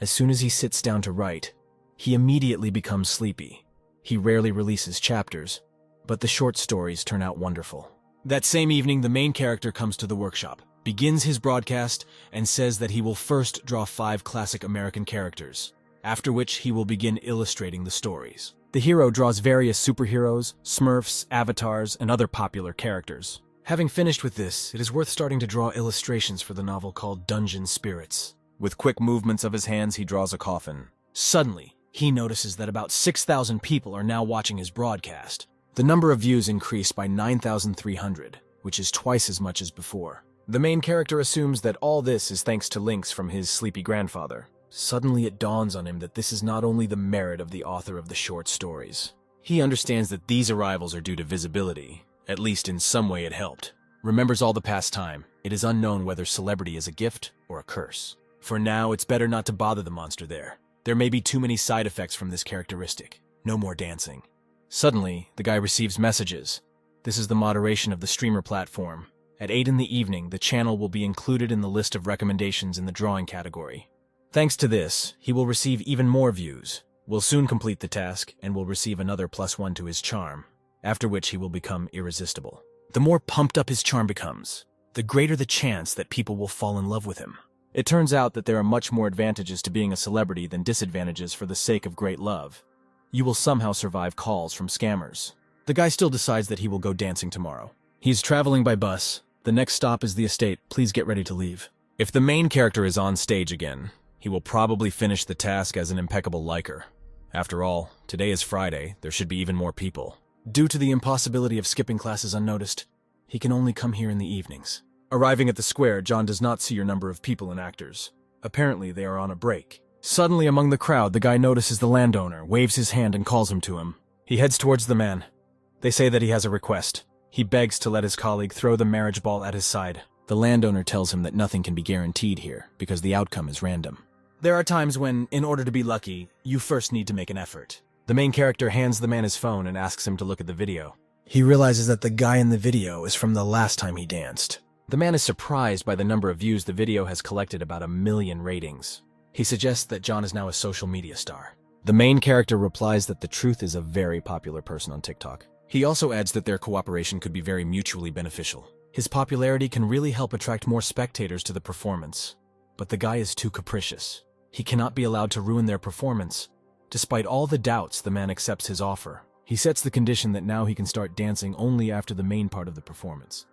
As soon as he sits down to write, he immediately becomes sleepy. He rarely releases chapters, but the short stories turn out wonderful. That same evening, the main character comes to the workshop, begins his broadcast, and says that he will first draw 5 classic American characters, after which he will begin illustrating the stories. The hero draws various superheroes, Smurfs, avatars, and other popular characters. Having finished with this, it is worth starting to draw illustrations for the novel called Dungeon Spirits. With quick movements of his hands, he draws a coffin. Suddenly, he notices that about 6,000 people are now watching his broadcast. The number of views increased by 9,300, which is twice as much as before. The main character assumes that all this is thanks to links from his sleepy grandfather. Suddenly it dawns on him that this is not only the merit of the author of the short stories. He understands that these arrivals are due to visibility. At least in some way it helped. Remembers all the past time. It is unknown whether celebrity is a gift or a curse. For now, it's better not to bother the monster there. There may be too many side effects from this characteristic. No more dancing. Suddenly, the guy receives messages. This is the moderation of the streamer platform, At 8 in the evening, the channel will be included in the list of recommendations in the drawing category. Thanks to this, he will receive even more views, will soon complete the task, and will receive another +1 to his charm, after which he will become irresistible. The more pumped up his charm becomes, the greater the chance that people will fall in love with him. It turns out that there are much more advantages to being a celebrity than disadvantages for the sake of great love. You will somehow survive calls from scammers. The guy still decides that he will go dancing tomorrow. He's traveling by bus. The next stop is the estate. Please get ready to leave. If the main character is on stage again, he will probably finish the task as an impeccable liker. After all, today is Friday. There should be even more people. Due to the impossibility of skipping classes unnoticed, he can only come here in the evenings. Arriving at the square, John does not see your number of people and actors. Apparently, they are on a break. Suddenly, among the crowd, the guy notices the landowner, waves his hand and calls him to him. He heads towards the man. They say that he has a request. He begs to let his colleague throw the marriage ball at his side. The landowner tells him that nothing can be guaranteed here, because the outcome is random. There are times when, in order to be lucky, you first need to make an effort. The main character hands the man his phone and asks him to look at the video. He realizes that the guy in the video is from the last time he danced. The man is surprised by the number of views the video has collected, about 1 million ratings. He suggests that John is now a social media star. The main character replies that the truth is a very popular person on TikTok. He also adds that their cooperation could be very mutually beneficial. His popularity can really help attract more spectators to the performance. But the guy is too capricious. He cannot be allowed to ruin their performance. Despite all the doubts, the man accepts his offer. He sets the condition that now he can start dancing only after the main part of the performance.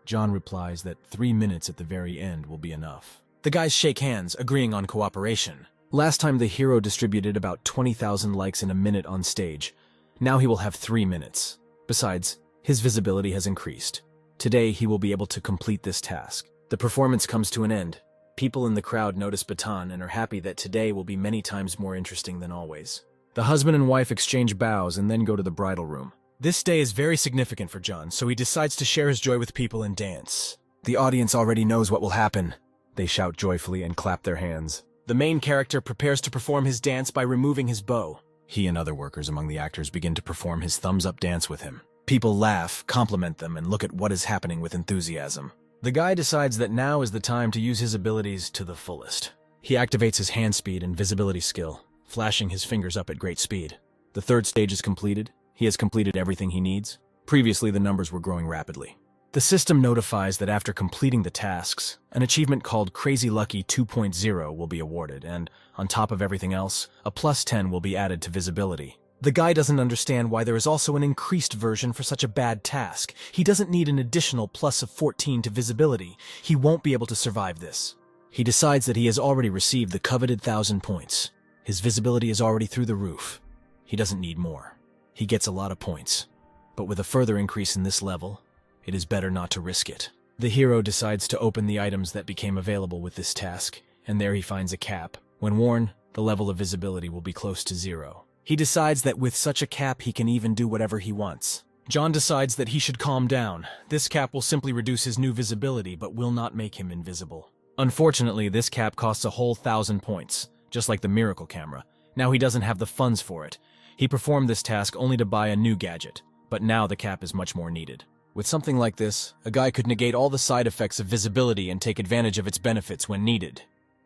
John replies that 3 minutes at the very end will be enough. The guys shake hands, agreeing on cooperation. Last time the hero distributed about 20,000 likes in a minute on stage. Now he will have 3 minutes. Besides, his visibility has increased. Today he will be able to complete this task. The performance comes to an end. People in the crowd notice Baton and are happy that today will be many times more interesting than always. The husband and wife exchange bows and then go to the bridal room. This day is very significant for John, so he decides to share his joy with people and dance. The audience already knows what will happen. They shout joyfully and clap their hands. The main character prepares to perform his dance by removing his bow. He and other workers among the actors begin to perform his thumbs-up dance with him. People laugh, compliment them, and look at what is happening with enthusiasm. The guy decides that now is the time to use his abilities to the fullest. He activates his hand speed and visibility skill, flashing his fingers up at great speed. The third stage is completed. He has completed everything he needs. Previously, the numbers were growing rapidly. The system notifies that after completing the tasks, an achievement called Crazy Lucky 2.0 will be awarded, and, on top of everything else, a +10 will be added to visibility. The guy doesn't understand why there is also an increased version for such a bad task. He doesn't need an additional +14 to visibility. He won't be able to survive this. He decides that he has already received the coveted 1,000 points. His visibility is already through the roof. He doesn't need more. He gets a lot of points. But with a further increase in this level, it is better not to risk it. The hero decides to open the items that became available with this task, and there he finds a cap. When worn, the level of visibility will be close to 0. He decides that with such a cap he can even do whatever he wants. John decides that he should calm down. This cap will simply reduce his new visibility, but will not make him invisible. Unfortunately, this cap costs a whole 1,000 points, just like the miracle camera. Now he doesn't have the funds for it. He performed this task only to buy a new gadget, but now the cap is much more needed. With something like this, a guy could negate all the side effects of visibility and take advantage of its benefits when needed.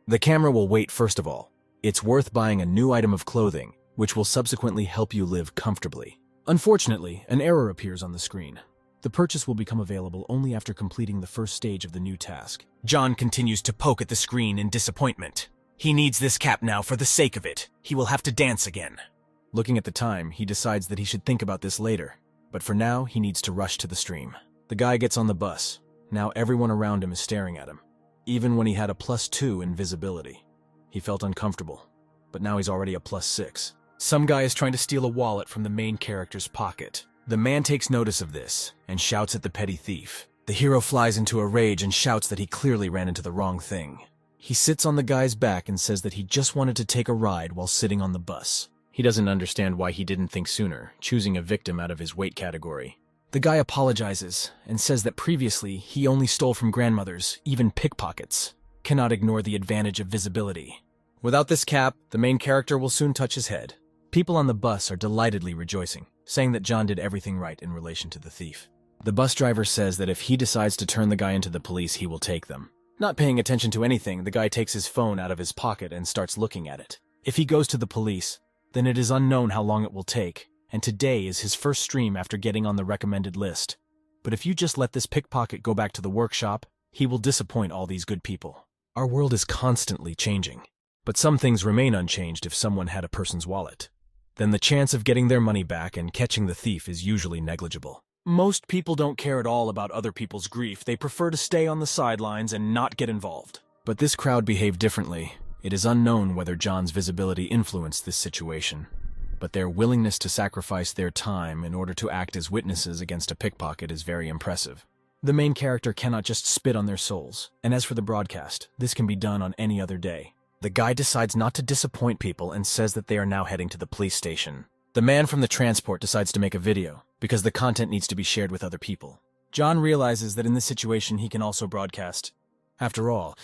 The camera will wait first of all. It's worth buying a new item of clothing, which will subsequently help you live comfortably. Unfortunately, an error appears on the screen. The purchase will become available only after completing the first stage of the new task. John continues to poke at the screen in disappointment. He needs this cap now for the sake of it. He will have to dance again. Looking at the time, he decides that he should think about this later. But for now, he needs to rush to the stream. The guy gets on the bus. Now everyone around him is staring at him. Even when he had a +2 in visibility. He felt uncomfortable. But now he's already a +6. Some guy is trying to steal a wallet from the main character's pocket. The man takes notice of this and shouts at the petty thief. The hero flies into a rage and shouts that he clearly ran into the wrong thing. He sits on the guy's back and says that he just wanted to take a ride while sitting on the bus. He doesn't understand why he didn't think sooner, choosing a victim out of his weight category. The guy apologizes and says that previously he only stole from grandmothers, even pickpockets. Cannot ignore the advantage of visibility. Without this cap, the main character will soon touch his head. People on the bus are delightedly rejoicing, saying that John did everything right in relation to the thief. The bus driver says that if he decides to turn the guy into the police, he will take them. Not paying attention to anything, the guy takes his phone out of his pocket and starts looking at it. If he goes to the police, then it is unknown how long it will take, and today is his first stream after getting on the recommended list. But if you just let this pickpocket go back to the workshop, he will disappoint all these good people. Our world is constantly changing, but some things remain unchanged if someone had a person's wallet. Then the chance of getting their money back and catching the thief is usually negligible. Most people don't care at all about other people's grief. They prefer to stay on the sidelines and not get involved. But this crowd behaved differently. It is unknown whether John's visibility influenced this situation, but their willingness to sacrifice their time in order to act as witnesses against a pickpocket is very impressive. The main character cannot just spit on their souls, and as for the broadcast, this can be done on any other day. The guy decides not to disappoint people and says that they are now heading to the police station. The man from the transport decides to make a video, because the content needs to be shared with other people. John realizes that in this situation he can also broadcast. After all,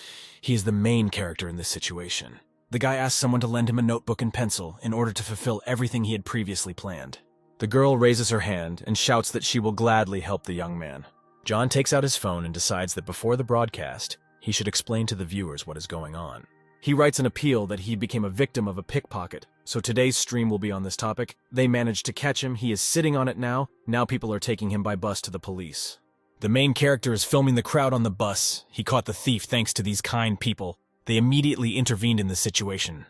he is the main character in this situation. The guy asks someone to lend him a notebook and pencil in order to fulfill everything he had previously planned. The girl raises her hand and shouts that she will gladly help the young man. John takes out his phone and decides that before the broadcast, he should explain to the viewers what is going on. He writes an appeal that he became a victim of a pickpocket, so today's stream will be on this topic. They managed to catch him, he is sitting on it now people are taking him by bus to the police. The main character is filming the crowd on the bus. He caught the thief thanks to these kind people. They immediately intervened in the situation.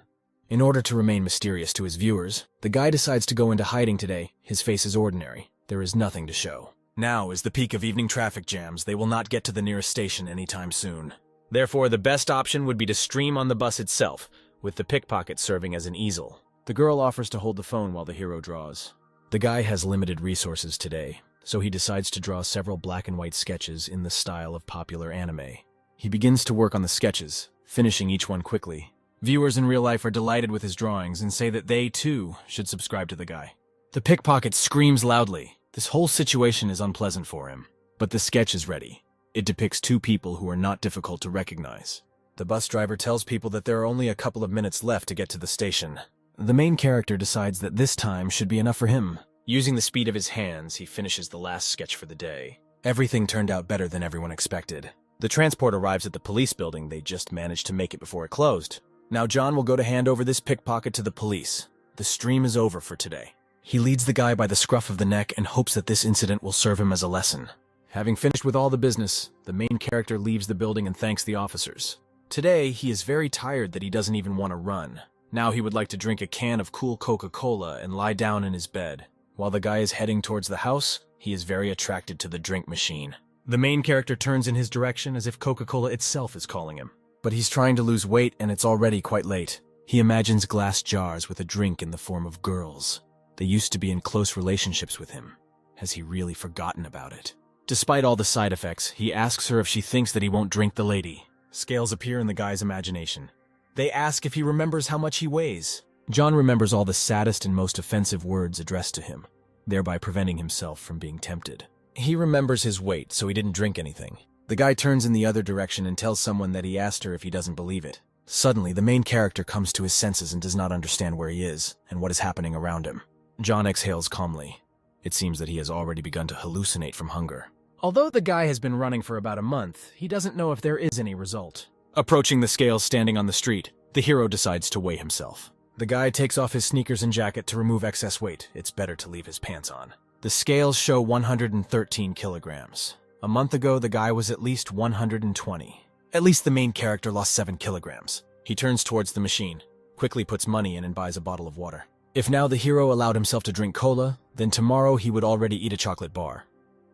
In order to remain mysterious to his viewers, the guy decides to go into hiding today. His face is ordinary. There is nothing to show. Now is the peak of evening traffic jams. They will not get to the nearest station anytime soon. Therefore, the best option would be to stream on the bus itself, with the pickpocket serving as an easel. The girl offers to hold the phone while the hero draws. The guy has limited resources today, so he decides to draw several black and white sketches in the style of popular anime. He begins to work on the sketches, finishing each one quickly. Viewers in real life are delighted with his drawings and say that they, too, should subscribe to the guy. The pickpocket screams loudly. This whole situation is unpleasant for him, but the sketch is ready. It depicts two people who are not difficult to recognize. The bus driver tells people that there are only a couple of minutes left to get to the station. The main character decides that this time should be enough for him. Using the speed of his hands, he finishes the last sketch for the day. Everything turned out better than everyone expected. The transport arrives at the police building. They just managed to make it before it closed. Now John will go to hand over this pickpocket to the police. The stream is over for today. He leads the guy by the scruff of the neck and hopes that this incident will serve him as a lesson. Having finished with all the business, the main character leaves the building and thanks the officers. Today, he is very tired that he doesn't even want to run. Now he would like to drink a can of cool Coca-Cola and lie down in his bed. While the guy is heading towards the house, he is very attracted to the drink machine. The main character turns in his direction as if Coca-Cola itself is calling him. But he's trying to lose weight and it's already quite late. He imagines glass jars with a drink in the form of girls. They used to be in close relationships with him. Has he really forgotten about it? Despite all the side effects, he asks her if she thinks that he won't drink the lady. Scales appear in the guy's imagination. They ask if he remembers how much he weighs. John remembers all the saddest and most offensive words addressed to him, thereby preventing himself from being tempted. He remembers his weight, so he didn't drink anything. The guy turns in the other direction and tells someone that he asked her if he doesn't believe it. Suddenly, the main character comes to his senses and does not understand where he is and what is happening around him. John exhales calmly. It seems that he has already begun to hallucinate from hunger. Although the guy has been running for about a month, he doesn't know if there is any result. Approaching the scales standing on the street, the hero decides to weigh himself. The guy takes off his sneakers and jacket to remove excess weight. It's better to leave his pants on. The scales show 113 kilograms. A month ago, the guy was at least 120. At least the main character lost 7 kilograms. He turns towards the machine, quickly puts money in and buys a bottle of water. If now the hero allowed himself to drink cola, then tomorrow he would already eat a chocolate bar.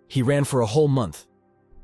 He ran for a whole month.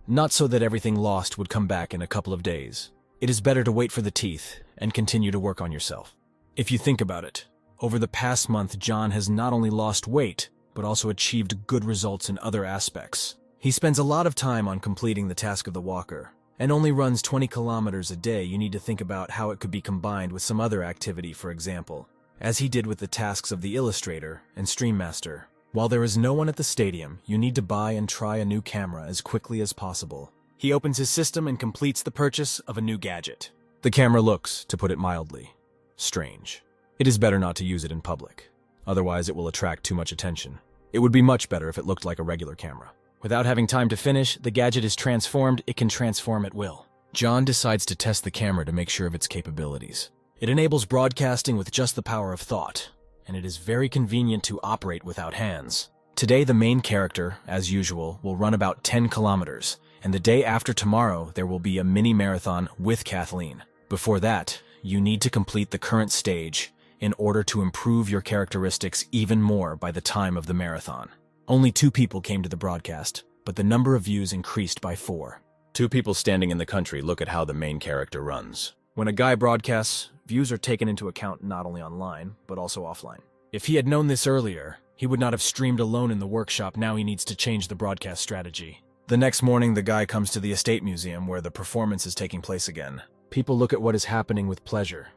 Not so that everything lost would come back in a couple of days. It is better to wait for the teeth and continue to work on yourself. If you think about it, over the past month, John has not only lost weight, but also achieved good results in other aspects. He spends a lot of time on completing the task of the walker, and only runs 20 kilometers a day. You need to think about how it could be combined with some other activity, for example, as he did with the tasks of the illustrator and stream master. While there is no one at the stadium, you need to buy and try a new camera as quickly as possible. He opens his system and completes the purchase of a new gadget. The camera looks, to put it mildly, strange. It is better not to use it in public. Otherwise, it will attract too much attention. It would be much better if it looked like a regular camera. Without having time to finish, the gadget is transformed. It can transform at will. John decides to test the camera to make sure of its capabilities. It enables broadcasting with just the power of thought, and it is very convenient to operate without hands. Today, the main character, as usual, will run about 10 kilometers, and the day after tomorrow, there will be a mini marathon with Kathleen. Before that, you need to complete the current stage in order to improve your characteristics even more by the time of the marathon. Only 2 people came to the broadcast, but the number of views increased by 4. 2 people standing in the country look at how the main character runs. When a guy broadcasts, views are taken into account not only online, but also offline. If he had known this earlier, he would not have streamed alone in the workshop. Now he needs to change the broadcast strategy. The next morning, the guy comes to the estate museum where the performance is taking place again. People look at what is happening with pleasure.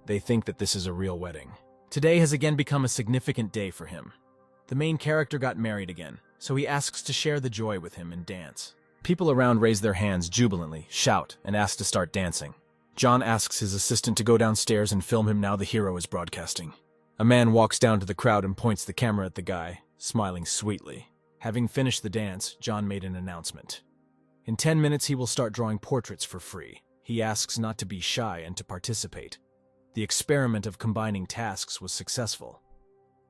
They think that this is a real wedding. Today has again become a significant day for him. The main character got married again, so he asks to share the joy with him and dance. People around raise their hands jubilantly, shout, and ask to start dancing. John asks his assistant to go downstairs and film him now the hero is broadcasting. A man walks down to the crowd and points the camera at the guy, smiling sweetly. Having finished the dance, John made an announcement. In 10 minutes, he will start drawing portraits for free. He asks not to be shy and to participate. The experiment of combining tasks was successful.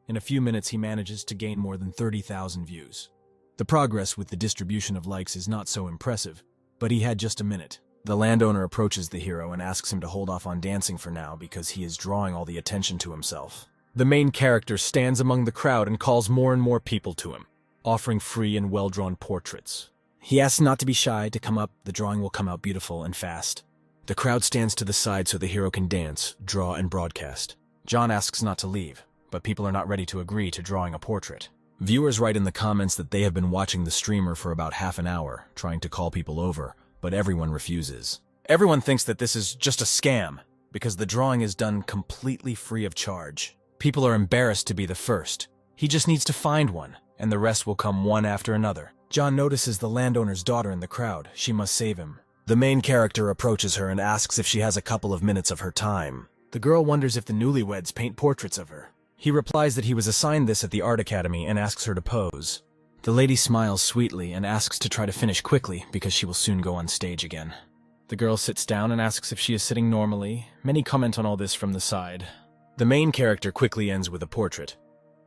In a few minutes, he manages to gain more than 30,000 views. The progress with the distribution of likes is not so impressive, but he had just a minute. The landowner approaches the hero and asks him to hold off on dancing for now because he is drawing all the attention to himself. The main character stands among the crowd and calls more and more people to him, offering free and well-drawn portraits. He asks not to be shy, to come up. The drawing will come out beautiful and fast. The crowd stands to the side so the hero can dance, draw, and broadcast. John asks not to leave, but people are not ready to agree to drawing a portrait. Viewers write in the comments that they have been watching the streamer for about half an hour, trying to call people over, but everyone refuses. Everyone thinks that this is just a scam, because the drawing is done completely free of charge. People are embarrassed to be the first. He just needs to find one, and the rest will come one after another. John notices the landowner's daughter in the crowd. She must save him. The main character approaches her and asks if she has a couple of minutes of her time. The girl wonders if the newlyweds paint portraits of her. He replies that he was assigned this at the art academy and asks her to pose. The lady smiles sweetly and asks to try to finish quickly because she will soon go on stage again. The girl sits down and asks if she is sitting normally. Many comment on all this from the side. The main character quickly ends with a portrait.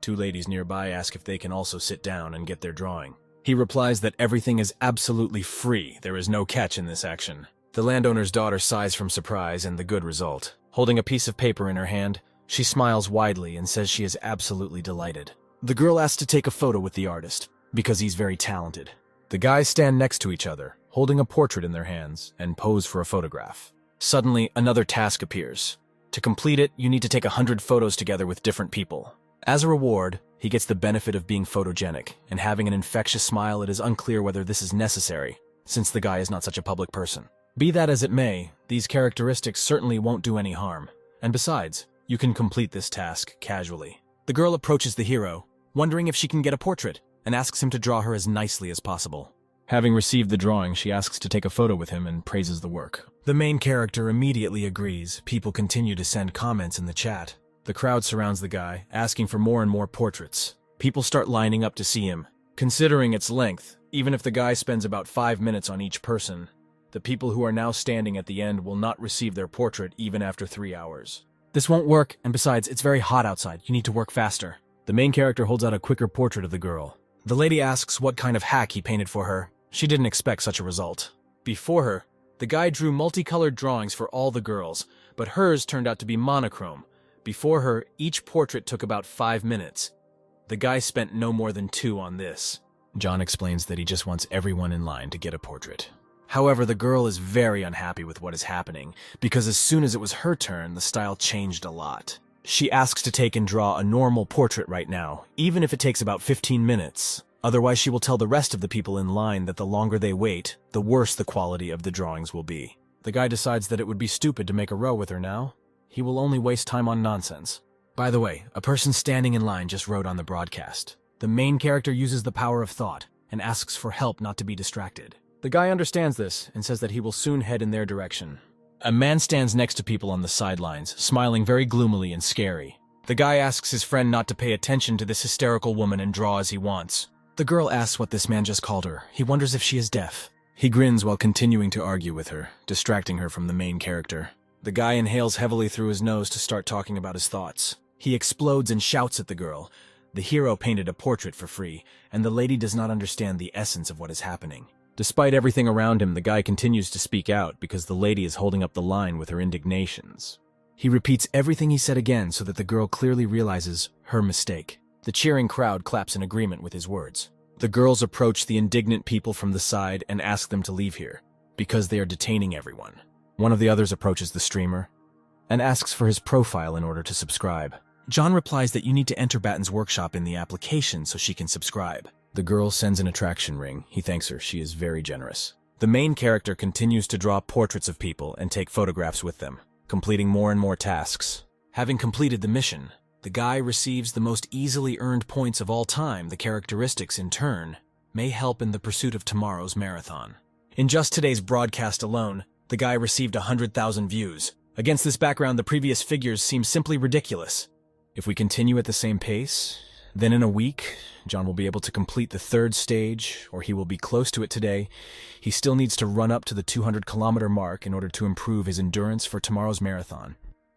2 ladies nearby ask if they can also sit down and get their drawing. He replies that everything is absolutely free. There is no catch in this action. The landowner's daughter sighs from surprise and the good result. Holding a piece of paper in her hand, she smiles widely and says she is absolutely delighted. The girl asks to take a photo with the artist, because he's very talented. The guys stand next to each other, holding a portrait in their hands, and pose for a photograph. Suddenly, another task appears. To complete it, you need to take 100 photos together with different people. As a reward, he gets the benefit of being photogenic, and having an infectious smile. It is unclear whether this is necessary, since the guy is not such a public person. Be that as it may, these characteristics certainly won't do any harm. And besides, you can complete this task casually. The girl approaches the hero, wondering if she can get a portrait, and asks him to draw her as nicely as possible. Having received the drawing, she asks to take a photo with him and praises the work. The main character immediately agrees. People continue to send comments in the chat. The crowd surrounds the guy, asking for more and more portraits. People start lining up to see him. Considering its length, even if the guy spends about 5 minutes on each person, the people who are now standing at the end will not receive their portrait even after 3 hours. This won't work, and besides, it's very hot outside. You need to work faster. The main character holds out a quicker portrait of the girl. The lady asks what kind of hack he painted for her. She didn't expect such a result. Before her, the guy drew multicolored drawings for all the girls, but hers turned out to be monochrome. Before her, each portrait took about 5 minutes. The guy spent no more than 2 on this. John explains that he just wants everyone in line to get a portrait. However, the girl is very unhappy with what is happening, because as soon as it was her turn, the style changed a lot. She asks to take and draw a normal portrait right now, even if it takes about 15 minutes. Otherwise, she will tell the rest of the people in line that the longer they wait, the worse the quality of the drawings will be. The guy decides that it would be stupid to make a row with her now. He will only waste time on nonsense. By the way, a person standing in line just wrote on the broadcast. The main character uses the power of thought and asks for help not to be distracted. The guy understands this and says that he will soon head in their direction. A man stands next to people on the sidelines, smiling very gloomily and scary. The guy asks his friend not to pay attention to this hysterical woman and draw as he wants. The girl asks what this man just called her. He wonders if she is deaf. He grins while continuing to argue with her, distracting her from the main character. The guy inhales heavily through his nose to start talking about his thoughts. He explodes and shouts at the girl. The hero painted a portrait for free, and the lady does not understand the essence of what is happening. Despite everything around him, the guy continues to speak out because the lady is holding up the line with her indignations. He repeats everything he said again so that the girl clearly realizes her mistake. The cheering crowd claps in agreement with his words. The girls approach the indignant people from the side and ask them to leave here, because they are detaining everyone. One of the others approaches the streamer and asks for his profile in order to subscribe. John replies that you need to enter Batten's workshop in the application so she can subscribe. The girl sends an attraction ring. He thanks her. She is very generous. The main character continues to draw portraits of people and take photographs with them, completing more and more tasks. Having completed the mission, the guy receives the most easily earned points of all time. The characteristics, in turn, may help in the pursuit of tomorrow's marathon. In just today's broadcast alone, the guy received 100,000 views. Against this background, the previous figures seem simply ridiculous. If we continue at the same pace, then in a week, John will be able to complete the 3rd stage, or he will be close to it today. He still needs to run up to the 200-kilometer mark in order to improve his endurance for tomorrow's marathon.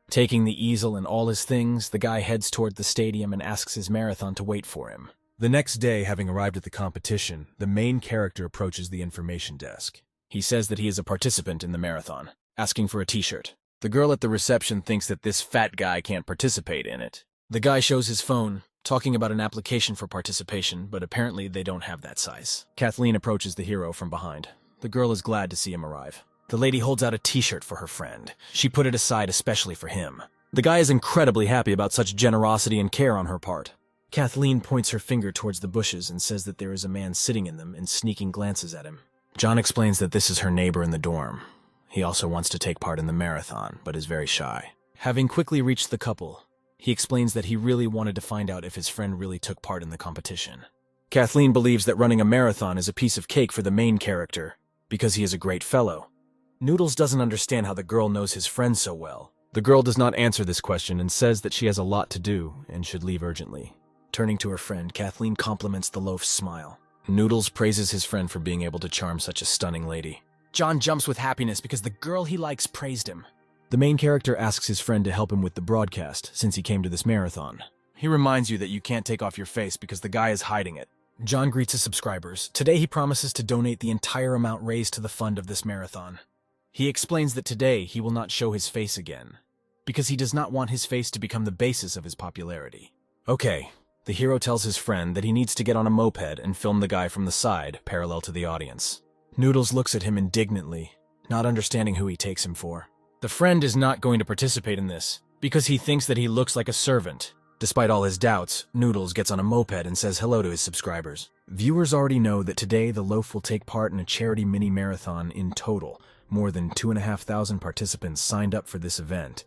Taking the easel and all his things, the guy heads toward the stadium and asks his marathon to wait for him. The next day, having arrived at the competition, the main character approaches the information desk. He says that he is a participant in the marathon, asking for a t-shirt. The girl at the reception thinks that this fat guy can't participate in it. The guy shows his phone, talking about an application for participation, but apparently they don't have that size. Kathleen approaches the hero from behind. The girl is glad to see him arrive. The lady holds out a t-shirt for her friend. She put it aside especially for him. The guy is incredibly happy about such generosity and care on her part. Kathleen points her finger towards the bushes and says that there is a man sitting in them and sneaking glances at him. John explains that this is her neighbor in the dorm. He also wants to take part in the marathon, but is very shy. Having quickly reached the couple, he explains that he really wanted to find out if his friend really took part in the competition. Kathleen believes that running a marathon is a piece of cake for the main character, because he is a great fellow. Noodles doesn't understand how the girl knows his friend so well. The girl does not answer this question and says that she has a lot to do and should leave urgently. Turning to her friend, Kathleen compliments the loaf's smile. Noodles praises his friend for being able to charm such a stunning lady. John jumps with happiness because the girl he likes praised him. The main character asks his friend to help him with the broadcast since he came to this marathon. He reminds you that you can't take off your face because the guy is hiding it. John greets his subscribers. Today he promises to donate the entire amount raised to the fund of this marathon. He explains that today he will not show his face again, because he does not want his face to become the basis of his popularity. Okay, the hero tells his friend that he needs to get on a moped and film the guy from the side, parallel to the audience. Noodles looks at him indignantly, not understanding who he takes him for. The friend is not going to participate in this, because he thinks that he looks like a servant. Despite all his doubts, Noodles gets on a moped and says hello to his subscribers. Viewers already know that today the loaf will take part in a charity mini-marathon in total. More than 2,500 participants signed up for this event,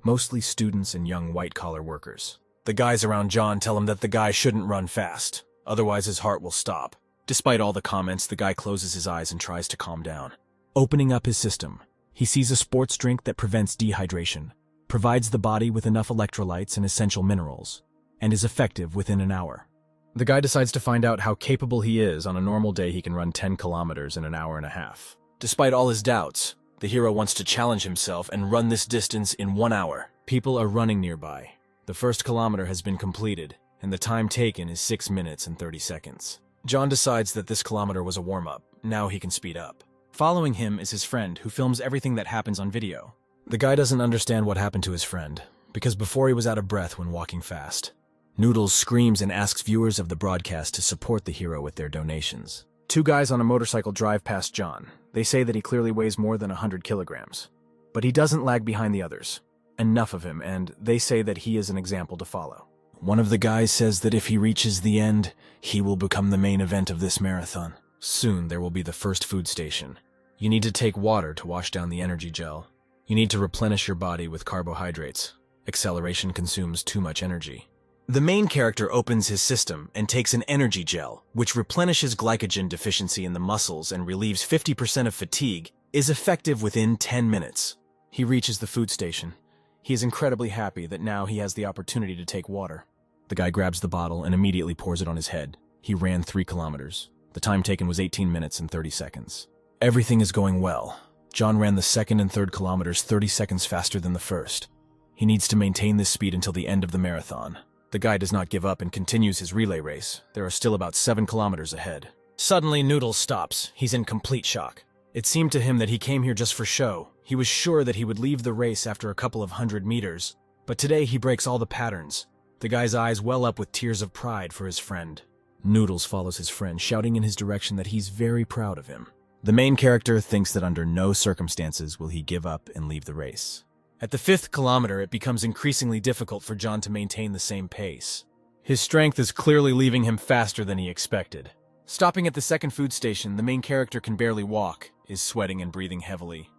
mostly students and young white-collar workers. The guys around John tell him that the guy shouldn't run fast, otherwise his heart will stop. Despite all the comments, the guy closes his eyes and tries to calm down. Opening up his system, he sees a sports drink that prevents dehydration, provides the body with enough electrolytes and essential minerals, and is effective within an hour. The guy decides to find out how capable he is. On a normal day, he can run 10 kilometers in an hour and a half. Despite all his doubts, the hero wants to challenge himself and run this distance in 1 hour. People are running nearby. The first kilometer has been completed, and the time taken is 6 minutes and 30 seconds. John decides that this kilometer was a warm-up. Now he can speed up. Following him is his friend, who films everything that happens on video. The guy doesn't understand what happened to his friend, because before he was out of breath when walking fast. Noodles screams and asks viewers of the broadcast to support the hero with their donations. 2 guys on a motorcycle drive past John. They say that he clearly weighs more than 100 kilograms. But he doesn't lag behind the others. Enough of him, and they say that he is an example to follow. One of the guys says that if he reaches the end, he will become the main event of this marathon. Soon there will be the first food station. You need to take water to wash down the energy gel. You need to replenish your body with carbohydrates. Acceleration consumes too much energy. The main character opens his system and takes an energy gel, which replenishes glycogen deficiency in the muscles and relieves 50% of fatigue, is effective within 10 minutes. He reaches the food station. He is incredibly happy that now he has the opportunity to take water. The guy grabs the bottle and immediately pours it on his head. He ran 3 kilometers. The time taken was 18 minutes and 30 seconds. Everything is going well. John ran the second and third kilometers 30 seconds faster than the first. He needs to maintain this speed until the end of the marathon. The guy does not give up and continues his relay race. There are still about 7 kilometers ahead. Suddenly, Noodles stops. He's in complete shock. It seemed to him that he came here just for show. He was sure that he would leave the race after a couple of 100 meters. But today he breaks all the patterns. The guy's eyes well up with tears of pride for his friend. Noodles follows his friend, shouting in his direction that he's very proud of him. The main character thinks that under no circumstances will he give up and leave the race. At the 5th kilometer, it becomes increasingly difficult for John to maintain the same pace. His strength is clearly leaving him faster than he expected. Stopping at the second food station, the main character can barely walk, is sweating and breathing heavily.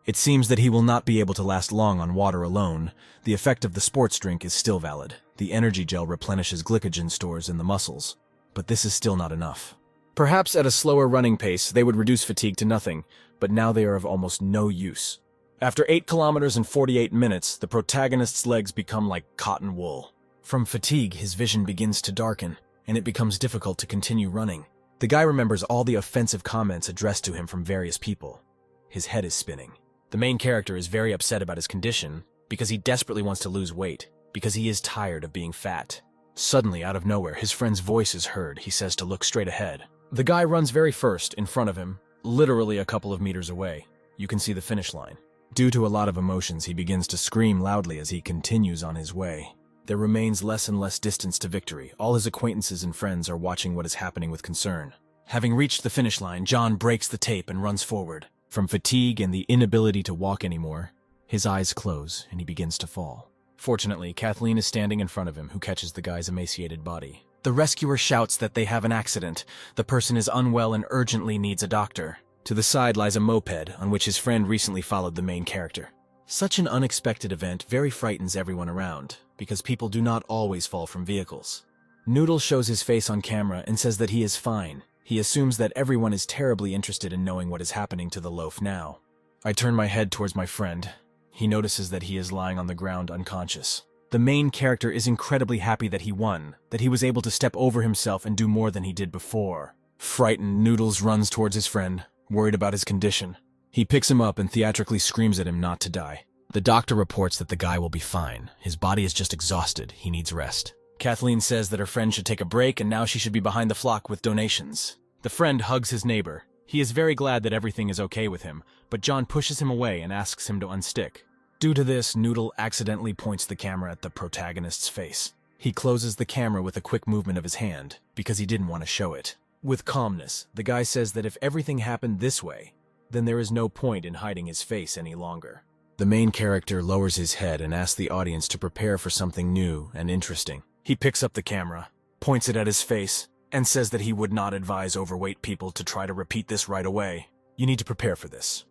It seems that he will not be able to last long on water alone. The effect of the sports drink is still valid. The energy gel replenishes glycogen stores in the muscles. But this is still not enough. Perhaps at a slower running pace, they would reduce fatigue to nothing, but now they are of almost no use. After 8 kilometers and 48 minutes, the protagonist's legs become like cotton wool. From fatigue, his vision begins to darken, and it becomes difficult to continue running. The guy remembers all the offensive comments addressed to him from various people. His head is spinning. The main character is very upset about his condition because he desperately wants to lose weight, because he is tired of being fat. Suddenly, out of nowhere, his friend's voice is heard. He says to look straight ahead. The guy runs very first, in front of him, literally a couple of meters away. You can see the finish line. Due to a lot of emotions, he begins to scream loudly as he continues on his way. There remains less and less distance to victory. All his acquaintances and friends are watching what is happening with concern. Having reached the finish line, John breaks the tape and runs forward. From fatigue and the inability to walk anymore, his eyes close and he begins to fall. Fortunately, Kathleen is standing in front of him, who catches the guy's emaciated body. The rescuer shouts that they have an accident. The person is unwell and urgently needs a doctor. To the side lies a moped, on which his friend recently followed the main character. Such an unexpected event very frightens everyone around, because people do not always fall from vehicles. Noodles shows his face on camera and says that he is fine. He assumes that everyone is terribly interested in knowing what is happening to the loaf now. I turn my head towards my friend. He notices that he is lying on the ground unconscious. The main character is incredibly happy that he won, that he was able to step over himself and do more than he did before. Frightened, Noodles runs towards his friend, worried about his condition. He picks him up and theatrically screams at him not to die. The doctor reports that the guy will be fine. His body is just exhausted. He needs rest. Kathleen says that her friend should take a break and now she should be behind the flock with donations. The friend hugs his neighbor. He is very glad that everything is okay with him, but John pushes him away and asks him to unstick. Due to this, Noodle accidentally points the camera at the protagonist's face. He closes the camera with a quick movement of his hand, because he didn't want to show it. With calmness, the guy says that if everything happened this way, then there is no point in hiding his face any longer. The main character lowers his head and asks the audience to prepare for something new and interesting. He picks up the camera, points it at his face, and says that he would not advise overweight people to try to repeat this right away. You need to prepare for this.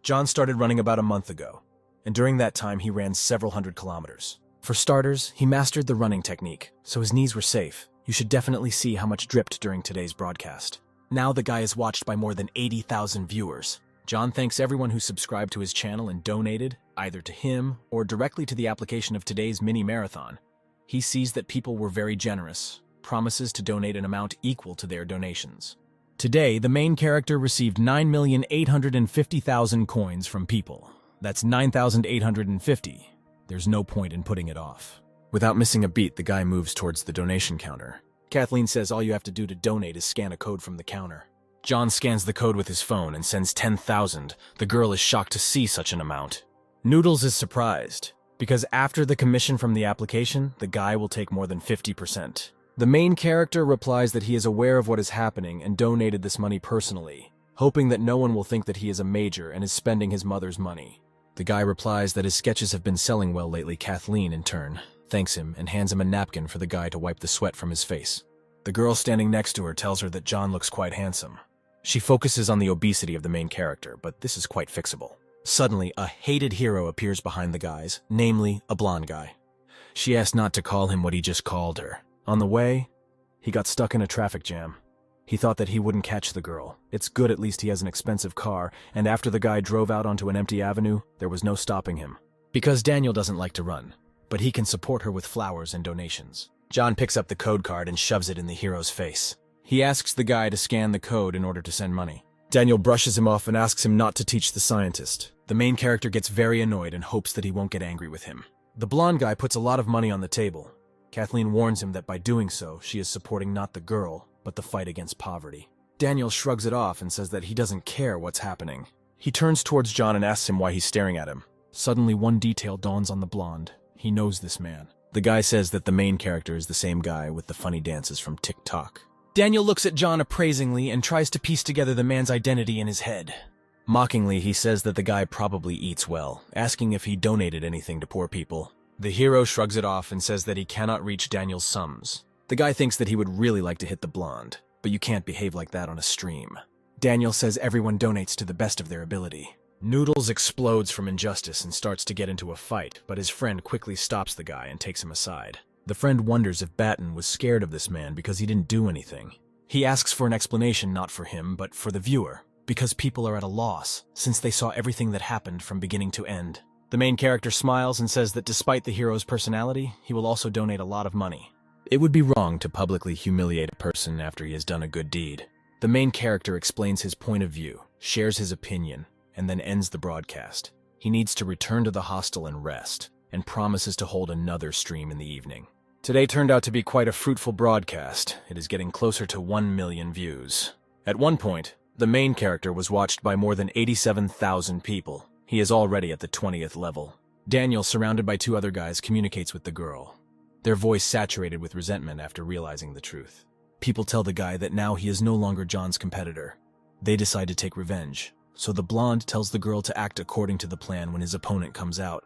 John started running about a month ago, and during that time he ran several hundred kilometers. For starters, he mastered the running technique, so his knees were safe. You should definitely see how much dripped during today's broadcast. Now the guy is watched by more than 80,000 viewers. John thanks everyone who subscribed to his channel and donated, either to him or directly to the application of today's mini-marathon. He sees that people were very generous, promises to donate an amount equal to their donations. Today, the main character received 9,850,000 coins from people. That's 9,850. There's no point in putting it off. Without missing a beat, the guy moves towards the donation counter. Kathleen says all you have to do to donate is scan a code from the counter. John scans the code with his phone and sends 10,000. The girl is shocked to see such an amount. Noodles is surprised, because after the commission from the application, the guy will take more than 50%. The main character replies that he is aware of what is happening and donated this money personally, hoping that no one will think that he is a major and is spending his mother's money. The guy replies that his sketches have been selling well lately. Kathleen, in turn, thanks him and hands him a napkin for the guy to wipe the sweat from his face. The girl standing next to her tells her that John looks quite handsome. She focuses on the obesity of the main character, but this is quite fixable. Suddenly, a hated hero appears behind the guys, namely, a blonde guy. She asks not to call him what he just called her. On the way, he got stuck in a traffic jam. He thought that he wouldn't catch the girl. It's good at least he has an expensive car, and after the guy drove out onto an empty avenue, there was no stopping him. Because Daniel doesn't like to run, but he can support her with flowers and donations. John picks up the code card and shoves it in the hero's face. He asks the guy to scan the code in order to send money. Daniel brushes him off and asks him not to teach the scientist. The main character gets very annoyed and hopes that he won't get angry with him. The blonde guy puts a lot of money on the table. Kathleen warns him that by doing so, she is supporting not the girl, but the fight against poverty. Daniel shrugs it off and says that he doesn't care what's happening. He turns towards John and asks him why he's staring at him. Suddenly, one detail dawns on the blonde. He knows this man. The guy says that the main character is the same guy with the funny dances from TikTok. Daniel looks at John appraisingly and tries to piece together the man's identity in his head. Mockingly, he says that the guy probably eats well, asking if he donated anything to poor people. The hero shrugs it off and says that he cannot reach Daniel's sums. The guy thinks that he would really like to hit the blonde, but you can't behave like that on a stream. Daniel says everyone donates to the best of their ability. Noodles explodes from injustice and starts to get into a fight, but his friend quickly stops the guy and takes him aside. The friend wonders if Batten was scared of this man because he didn't do anything. He asks for an explanation not for him, but for the viewer, because people are at a loss, since they saw everything that happened from beginning to end. The main character smiles and says that despite the hero's personality, he will also donate a lot of money. It would be wrong to publicly humiliate a person after he has done a good deed. The main character explains his point of view, shares his opinion, and then ends the broadcast. He needs to return to the hostel and rest, and promises to hold another stream in the evening. Today turned out to be quite a fruitful broadcast. It is getting closer to 1 million views. At one point, the main character was watched by more than 87,000 people. He is already at the 20th level. Daniel, surrounded by 2 other guys, communicates with the girl, their voice saturated with resentment after realizing the truth. People tell the guy that now he is no longer John's competitor. They decide to take revenge, so the blonde tells the girl to act according to the plan when his opponent comes out.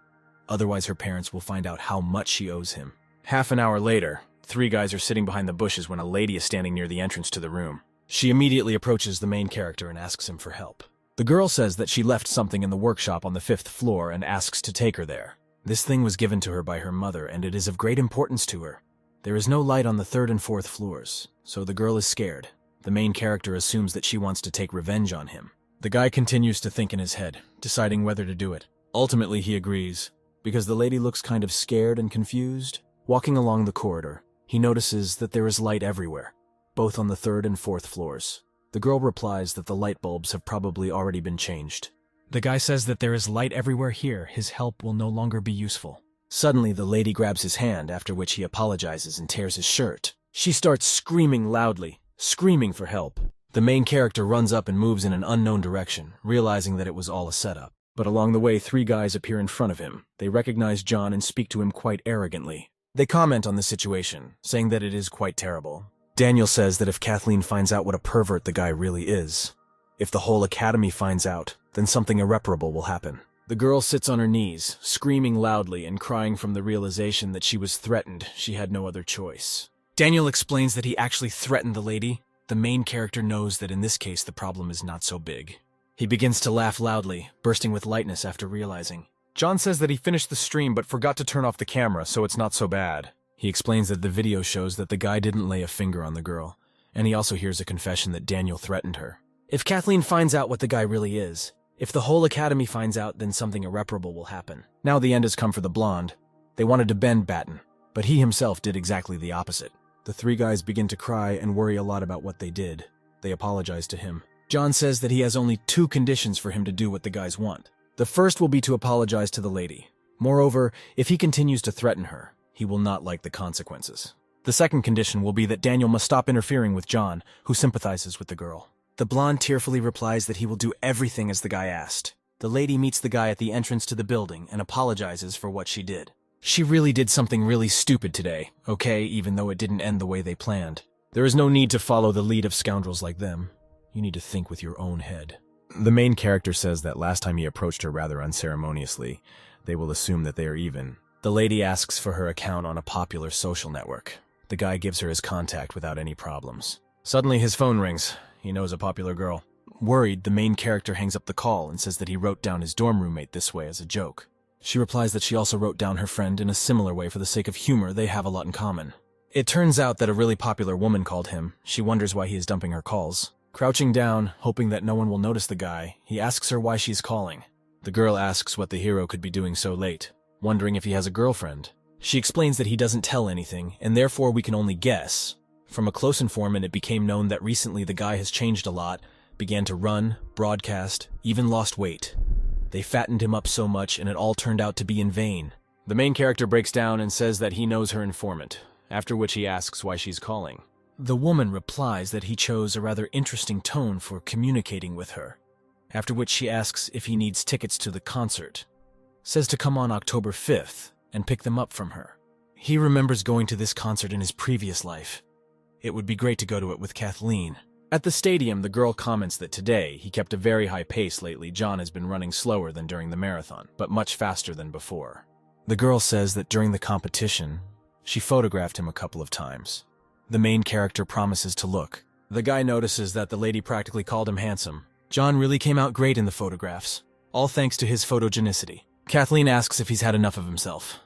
Otherwise, her parents will find out how much she owes him. Half an hour later, 3 guys are sitting behind the bushes when a lady is standing near the entrance to the room. She immediately approaches the main character and asks him for help. The girl says that she left something in the workshop on the 5th floor and asks to take her there. This thing was given to her by her mother, and it is of great importance to her. There is no light on the 3rd and 4th floors, so the girl is scared. The main character assumes that she wants to take revenge on him. The guy continues to think in his head, deciding whether to do it. Ultimately, he agrees, because the lady looks kind of scared and confused. Walking along the corridor, he notices that there is light everywhere, both on the 3rd and 4th floors. The girl replies that the light bulbs have probably already been changed. The guy says that there is light everywhere here, his help will no longer be useful. Suddenly, the lady grabs his hand, after which he apologizes and tears his shirt. She starts screaming loudly, screaming for help. The main character runs up and moves in an unknown direction, realizing that it was all a setup. But along the way, 3 guys appear in front of him. They recognize John and speak to him quite arrogantly. They comment on the situation, saying that it is quite terrible. Daniel says that if Kathleen finds out what a pervert the guy really is, if the whole academy finds out, then something irreparable will happen. The girl sits on her knees, screaming loudly and crying from the realization that she was threatened. She had no other choice. Daniel explains that he actually threatened the lady. The main character knows that in this case the problem is not so big. He begins to laugh loudly, bursting with lightness after realizing. John says that he finished the stream but forgot to turn off the camera, so it's not so bad. He explains that the video shows that the guy didn't lay a finger on the girl, and he also hears a confession that Daniel threatened her. If Kathleen finds out what the guy really is, if the whole academy finds out, then something irreparable will happen. Now the end has come for the blonde. They wanted to bend Batten, but he himself did exactly the opposite. The 3 guys begin to cry and worry a lot about what they did. They apologize to him. John says that he has only 2 conditions for him to do what the guys want. The first will be to apologize to the lady. Moreover, if he continues to threaten her, he will not like the consequences. The second condition will be that Daniel must stop interfering with John, who sympathizes with the girl. The blonde tearfully replies that he will do everything as the guy asked. The lady meets the guy at the entrance to the building and apologizes for what she did. She really did something really stupid today, okay, even though it didn't end the way they planned. There is no need to follow the lead of scoundrels like them. You need to think with your own head. The main character says that last time he approached her rather unceremoniously, they will assume that they are even. The lady asks for her account on a popular social network. The guy gives her his contact without any problems. Suddenly his phone rings. He knows a popular girl. Worried, the main character hangs up the call and says that he wrote down his dorm roommate this way as a joke. She replies that she also wrote down her friend in a similar way for the sake of humor. They have a lot in common. It turns out that a really popular woman called him. She wonders why he is dumping her calls. Crouching down, hoping that no one will notice the guy, he asks her why she's calling. The girl asks what the hero could be doing so late, wondering if he has a girlfriend. She explains that he doesn't tell anything, and therefore we can only guess. From a close informant, it became known that recently the guy has changed a lot, began to run, broadcast, even lost weight. They fattened him up so much, and it all turned out to be in vain. The main character breaks down and says that he knows her informant, after which he asks why she's calling. The woman replies that he chose a rather interesting tone for communicating with her, after which she asks if he needs tickets to the concert. Says to come on October 5th and pick them up from her. He remembers going to this concert in his previous life. It would be great to go to it with Kathleen. At the stadium, the girl comments that today he kept a very high pace lately. John has been running slower than during the marathon, but much faster than before. The girl says that during the competition, she photographed him a couple of times. The main character promises to look. The guy notices that the lady practically called him handsome. John really came out great in the photographs, all thanks to his photogenicity. Kathleen asks if he's had enough of himself.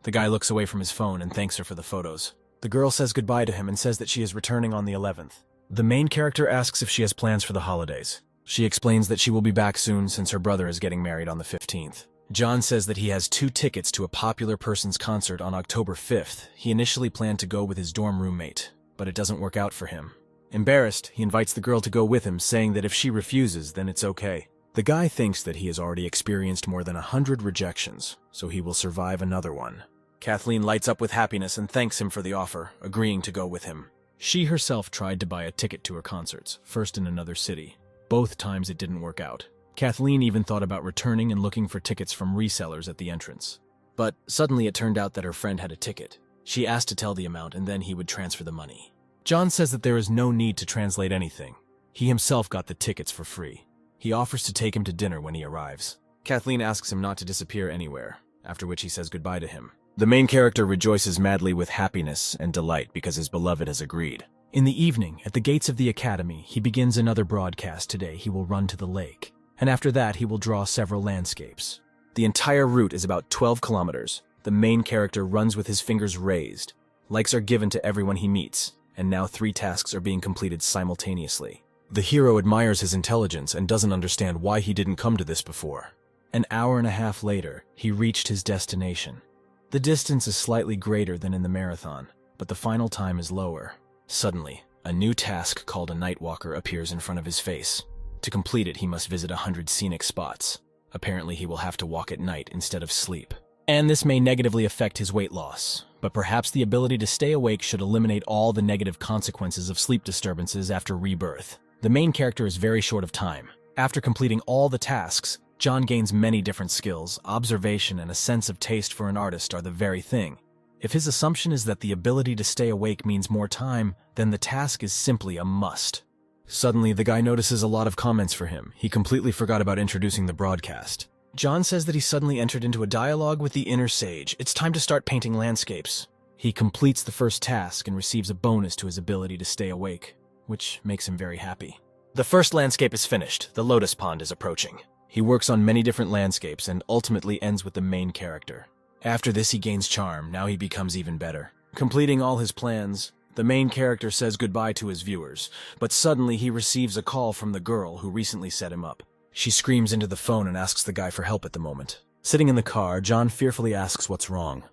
The guy looks away from his phone and thanks her for the photos. The girl says goodbye to him and says that she is returning on the 11th. The main character asks if she has plans for the holidays. She explains that she will be back soon since her brother is getting married on the 15th. John says that he has 2 tickets to a popular person's concert on October 5th. He initially planned to go with his dorm roommate, but it doesn't work out for him. Embarrassed, he invites the girl to go with him, saying that if she refuses, then it's okay. The guy thinks that he has already experienced more than 100 rejections, so he will survive another one. Kathleen lights up with happiness and thanks him for the offer, agreeing to go with him. She herself tried to buy a ticket to her concerts, first in another city. Both times it didn't work out. Kathleen even thought about returning and looking for tickets from resellers at the entrance. But suddenly it turned out that her friend had a ticket. She asked to tell the amount and then he would transfer the money. John says that there is no need to translate anything. He himself got the tickets for free. He offers to take him to dinner when he arrives. Kathleen asks him not to disappear anywhere, after which he says goodbye to him. The main character rejoices madly with happiness and delight because his beloved has agreed. In the evening, at the gates of the academy, he begins another broadcast. Today he will run to the lake, and after that he will draw several landscapes. The entire route is about 12 kilometers. The main character runs with his fingers raised. Likes are given to everyone he meets, and now 3 tasks are being completed simultaneously. The hero admires his intelligence and doesn't understand why he didn't come to this before. An hour and a half later, he reached his destination. The distance is slightly greater than in the marathon, but the final time is lower. Suddenly, a new task called a night walker appears in front of his face. To complete it, he must visit 100 scenic spots. Apparently, he will have to walk at night instead of sleep. And this may negatively affect his weight loss, but perhaps the ability to stay awake should eliminate all the negative consequences of sleep disturbances after rebirth. The main character is very short of time. After completing all the tasks, John gains many different skills. Observation and a sense of taste for an artist are the very thing. If his assumption is that the ability to stay awake means more time, then the task is simply a must. Suddenly, the guy notices a lot of comments for him. He completely forgot about introducing the broadcast. John says that he suddenly entered into a dialogue with the inner sage. It's time to start painting landscapes. He completes the first task and receives a bonus to his ability to stay awake, which makes him very happy. The first landscape is finished. The lotus pond is approaching. He works on many different landscapes and ultimately ends with the main character. After this, he gains charm. Now he becomes even better. Completing all his plans, the main character says goodbye to his viewers, but suddenly he receives a call from the girl who recently set him up. She screams into the phone and asks the guy for help at the moment. Sitting in the car, John fearfully asks what's wrong.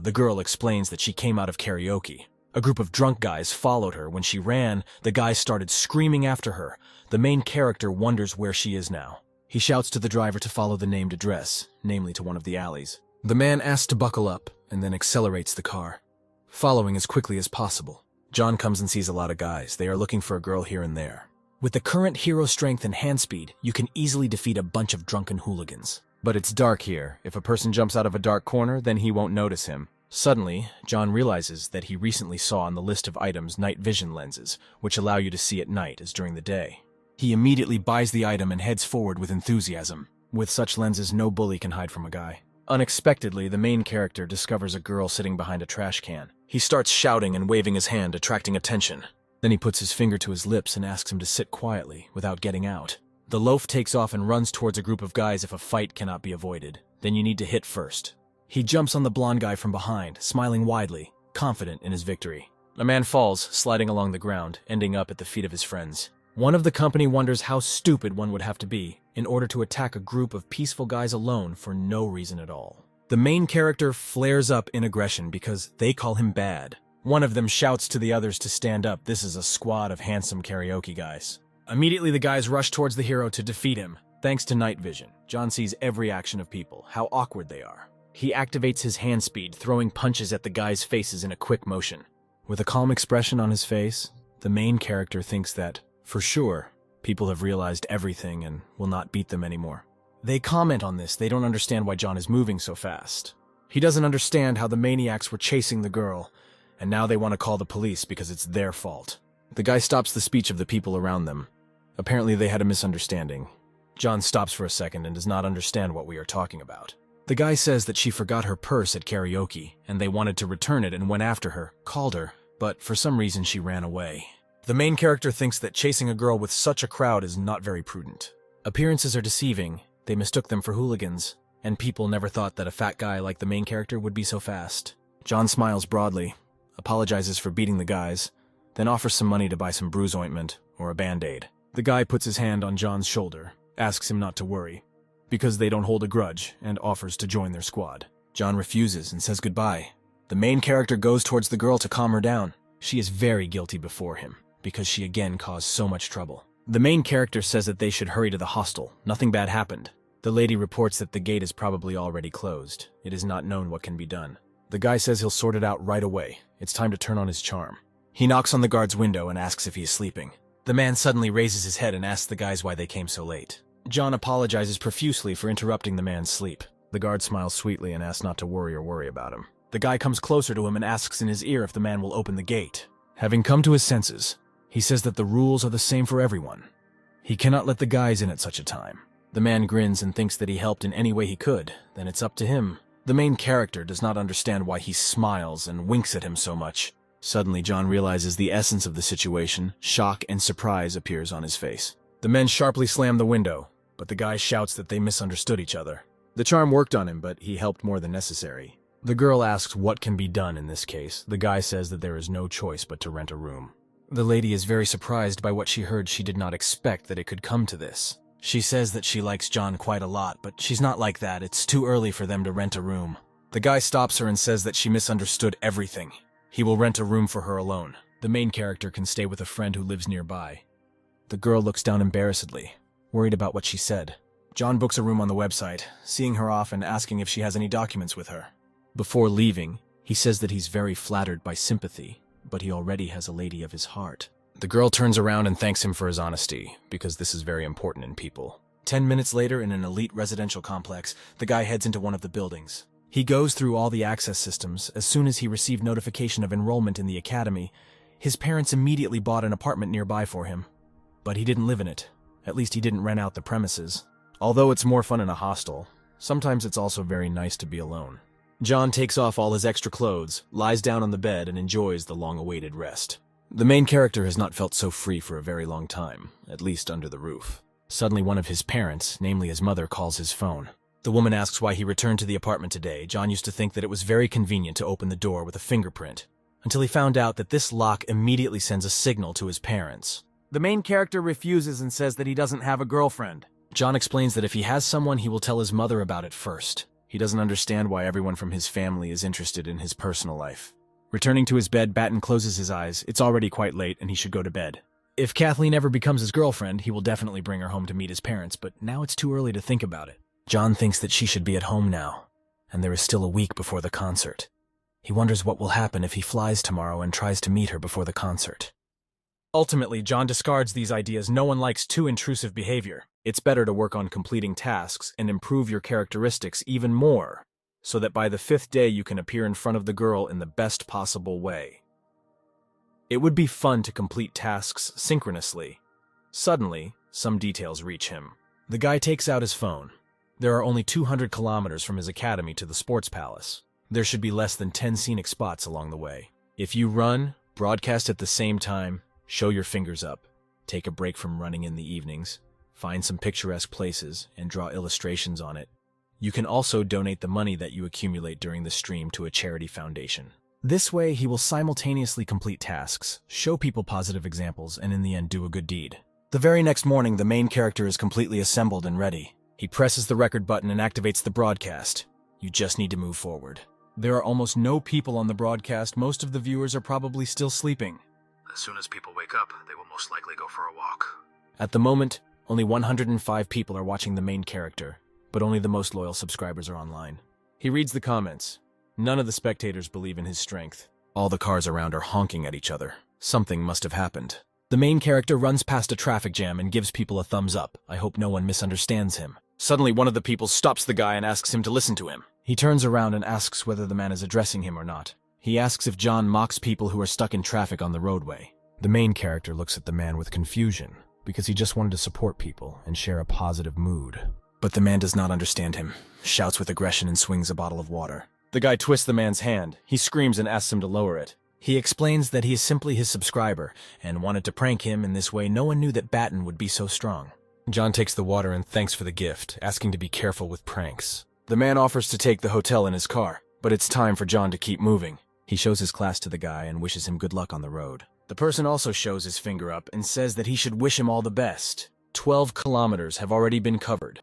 The girl explains that she came out of karaoke. A group of drunk guys followed her. When she ran, the guys started screaming after her. The main character wonders where she is now. He shouts to the driver to follow the named address, namely to one of the alleys. The man asks to buckle up and then accelerates the car, following as quickly as possible. John comes and sees a lot of guys. They are looking for a girl here and there. With the current hero strength and hand speed, you can easily defeat a bunch of drunken hooligans. But it's dark here. If a person jumps out of a dark corner, then he won't notice him. Suddenly, John realizes that he recently saw on the list of items night vision lenses, which allow you to see at night as during the day. He immediately buys the item and heads forward with enthusiasm. With such lenses, no bully can hide from a guy. Unexpectedly, the main character discovers a girl sitting behind a trash can. He starts shouting and waving his hand, attracting attention. Then he puts his finger to his lips and asks him to sit quietly, without getting out. The loaf takes off and runs towards a group of guys if a fight cannot be avoided. Then you need to hit first. He jumps on the blonde guy from behind, smiling widely, confident in his victory. A man falls, sliding along the ground, ending up at the feet of his friends. One of the company wonders how stupid one would have to be in order to attack a group of peaceful guys alone for no reason at all. The main character flares up in aggression because they call him bad. One of them shouts to the others to stand up. This is a squad of handsome karaoke guys. Immediately, the guys rush towards the hero to defeat him. Thanks to night vision, John sees every action of people, how awkward they are. He activates his hand speed, throwing punches at the guys' faces in a quick motion. With a calm expression on his face, the main character thinks that, for sure, people have realized everything and will not beat them anymore. They comment on this. They don't understand why John is moving so fast. He doesn't understand how the maniacs were chasing the girl, and now they want to call the police because it's their fault. The guy stops the speech of the people around them. Apparently they had a misunderstanding. John stops for a second and does not understand what we are talking about. The guy says that she forgot her purse at karaoke, and they wanted to return it and went after her, called her, but for some reason she ran away. The main character thinks that chasing a girl with such a crowd is not very prudent. Appearances are deceiving, they mistook them for hooligans, and people never thought that a fat guy like the main character would be so fast. John smiles broadly, apologizes for beating the guys, then offers some money to buy some bruise ointment or a band-aid. The guy puts his hand on John's shoulder, asks him not to worry, because they don't hold a grudge, and offers to join their squad. John refuses and says goodbye. The main character goes towards the girl to calm her down. She is very guilty before him, because she again caused so much trouble. The main character says that they should hurry to the hostel. Nothing bad happened. The lady reports that the gate is probably already closed. It is not known what can be done. The guy says he'll sort it out right away. It's time to turn on his charm. He knocks on the guard's window and asks if he is sleeping. The man suddenly raises his head and asks the guys why they came so late. John apologizes profusely for interrupting the man's sleep. The guard smiles sweetly and asks not to worry about him. The guy comes closer to him and asks in his ear if the man will open the gate. Having come to his senses, he says that the rules are the same for everyone. He cannot let the guys in at such a time. The man grins and thinks that he helped in any way he could, then it's up to him. The main character does not understand why he smiles and winks at him so much. Suddenly, John realizes the essence of the situation. Shock and surprise appears on his face. The men sharply slam the window, but the guy shouts that they misunderstood each other. The charm worked on him, but he helped more than necessary. The girl asks what can be done in this case. The guy says that there is no choice but to rent a room. The lady is very surprised by what she heard. She did not expect that it could come to this. She says that she likes John quite a lot, but she's not like that. It's too early for them to rent a room. The guy stops her and says that she misunderstood everything. He will rent a room for her alone. The main character can stay with a friend who lives nearby. The girl looks down embarrassedly, worried about what she said. John books a room on the website, seeing her off and asking if she has any documents with her. Before leaving, he says that he's very flattered by sympathy, but he already has a lady of his heart. The girl turns around and thanks him for his honesty, because this is very important in people. 10 minutes later, in an elite residential complex, the guy heads into one of the buildings. He goes through all the access systems. As soon as he received notification of enrollment in the academy, his parents immediately bought an apartment nearby for him. But he didn't live in it. At least he didn't rent out the premises. Although it's more fun in a hostel, sometimes it's also very nice to be alone. John takes off all his extra clothes, lies down on the bed, and enjoys the long-awaited rest. The main character has not felt so free for a very long time, at least under the roof. Suddenly one of his parents, namely his mother, calls his phone. The woman asks why he returned to the apartment today. John used to think that it was very convenient to open the door with a fingerprint, until he found out that this lock immediately sends a signal to his parents. The main character refuses and says that he doesn't have a girlfriend. John explains that if he has someone, he will tell his mother about it first. He doesn't understand why everyone from his family is interested in his personal life. Returning to his bed, Batten closes his eyes. It's already quite late and he should go to bed. If Kathleen ever becomes his girlfriend, he will definitely bring her home to meet his parents, but now it's too early to think about it. John thinks that she should be at home now, and there is still a week before the concert. He wonders what will happen if he flies tomorrow and tries to meet her before the concert. Ultimately, John discards these ideas. No one likes too intrusive behavior. It's better to work on completing tasks and improve your characteristics even more, so that by the 5th day you can appear in front of the girl in the best possible way. It would be fun to complete tasks synchronously. Suddenly, some details reach him. The guy takes out his phone. There are only 200 kilometers from his academy to the sports palace. There should be less than 10 scenic spots along the way. If you run, broadcast at the same time, show your fingers up, take a break from running in the evenings, find some picturesque places, and draw illustrations on it. You can also donate the money that you accumulate during the stream to a charity foundation. This way, he will simultaneously complete tasks, show people positive examples, and in the end do a good deed. The very next morning, the main character is completely assembled and ready. He presses the record button and activates the broadcast. You just need to move forward. There are almost no people on the broadcast. Most of the viewers are probably still sleeping. As soon as people wake up, they will most likely go for a walk. At the moment, only 105 people are watching the main character, but only the most loyal subscribers are online. He reads the comments. None of the spectators believe in his strength. All the cars around are honking at each other. Something must have happened. The main character runs past a traffic jam and gives people a thumbs up. I hope no one misunderstands him. Suddenly, one of the people stops the guy and asks him to listen to him. He turns around and asks whether the man is addressing him or not. He asks if John mocks people who are stuck in traffic on the roadway. The main character looks at the man with confusion, because he just wanted to support people and share a positive mood. But the man does not understand him, shouts with aggression and swings a bottle of water. The guy twists the man's hand. He screams and asks him to lower it. He explains that he is simply his subscriber, and wanted to prank him in this way. No one knew that Batten would be so strong. John takes the water and thanks for the gift, asking to be careful with pranks. The man offers to take the hotel in his car, but it's time for John to keep moving. He shows his class to the guy and wishes him good luck on the road. The person also shows his finger up and says that he should wish him all the best. 12 kilometers have already been covered.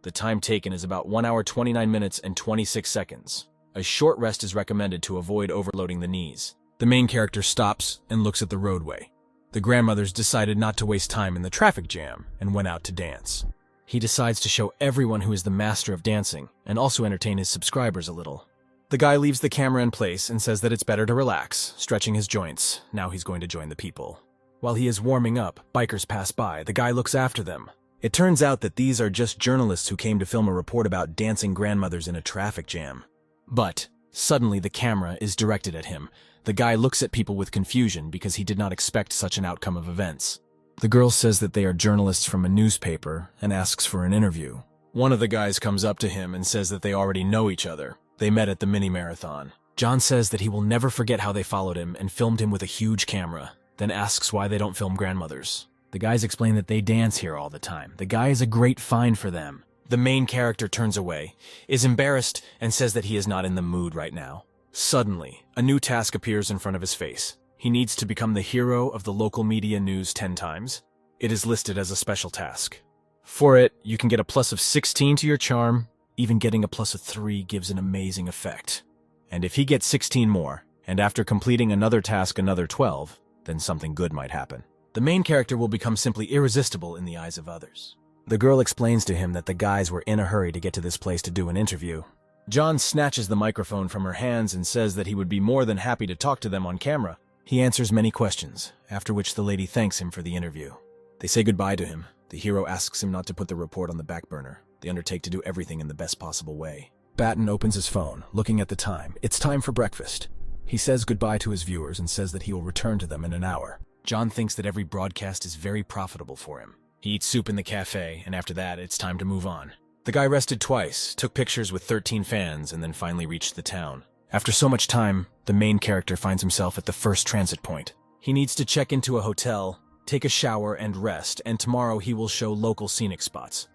The time taken is about 1 hour 29 minutes and 26 seconds. A short rest is recommended to avoid overloading the knees. The main character stops and looks at the roadway. The grandmothers decided not to waste time in the traffic jam and went out to dance. He decides to show everyone who is the master of dancing and also entertain his subscribers a little. The guy leaves the camera in place and says that it's better to relax, stretching his joints. Now he's going to join the people. While he is warming up, bikers pass by. The guy looks after them. It turns out that these are just journalists who came to film a report about dancing grandmothers in a traffic jam. But suddenly the camera is directed at him. The guy looks at people with confusion because he did not expect such an outcome of events. The girl says that they are journalists from a newspaper and asks for an interview. One of the guys comes up to him and says that they already know each other. They met at the mini-marathon. John says that he will never forget how they followed him and filmed him with a huge camera, then asks why they don't film grandmothers. The guys explain that they dance here all the time. The guy is a great find for them. The main character turns away, is embarrassed, and says that he is not in the mood right now. Suddenly, a new task appears in front of his face. He needs to become the hero of the local media news 10 times. It is listed as a special task. For it, you can get a plus of 16 to your charm. Even getting a plus of 3 gives an amazing effect. And if he gets 16 more, and after completing another task another 12, then something good might happen. The main character will become simply irresistible in the eyes of others. The girl explains to him that the guys were in a hurry to get to this place to do an interview. John snatches the microphone from her hands and says that he would be more than happy to talk to them on camera. He answers many questions, after which the lady thanks him for the interview. They say goodbye to him. The hero asks him not to put the report on the back burner. They undertake to do everything in the best possible way. Batten opens his phone, looking at the time. It's time for breakfast. He says goodbye to his viewers and says that he will return to them in an hour. John thinks that every broadcast is very profitable for him. He eats soup in the cafe, and after that, it's time to move on. The guy rested twice, took pictures with 13 fans, and then finally reached the town. After so much time, the main character finds himself at the first transit point. He needs to check into a hotel, take a shower, and rest, and tomorrow he will show local scenic spots.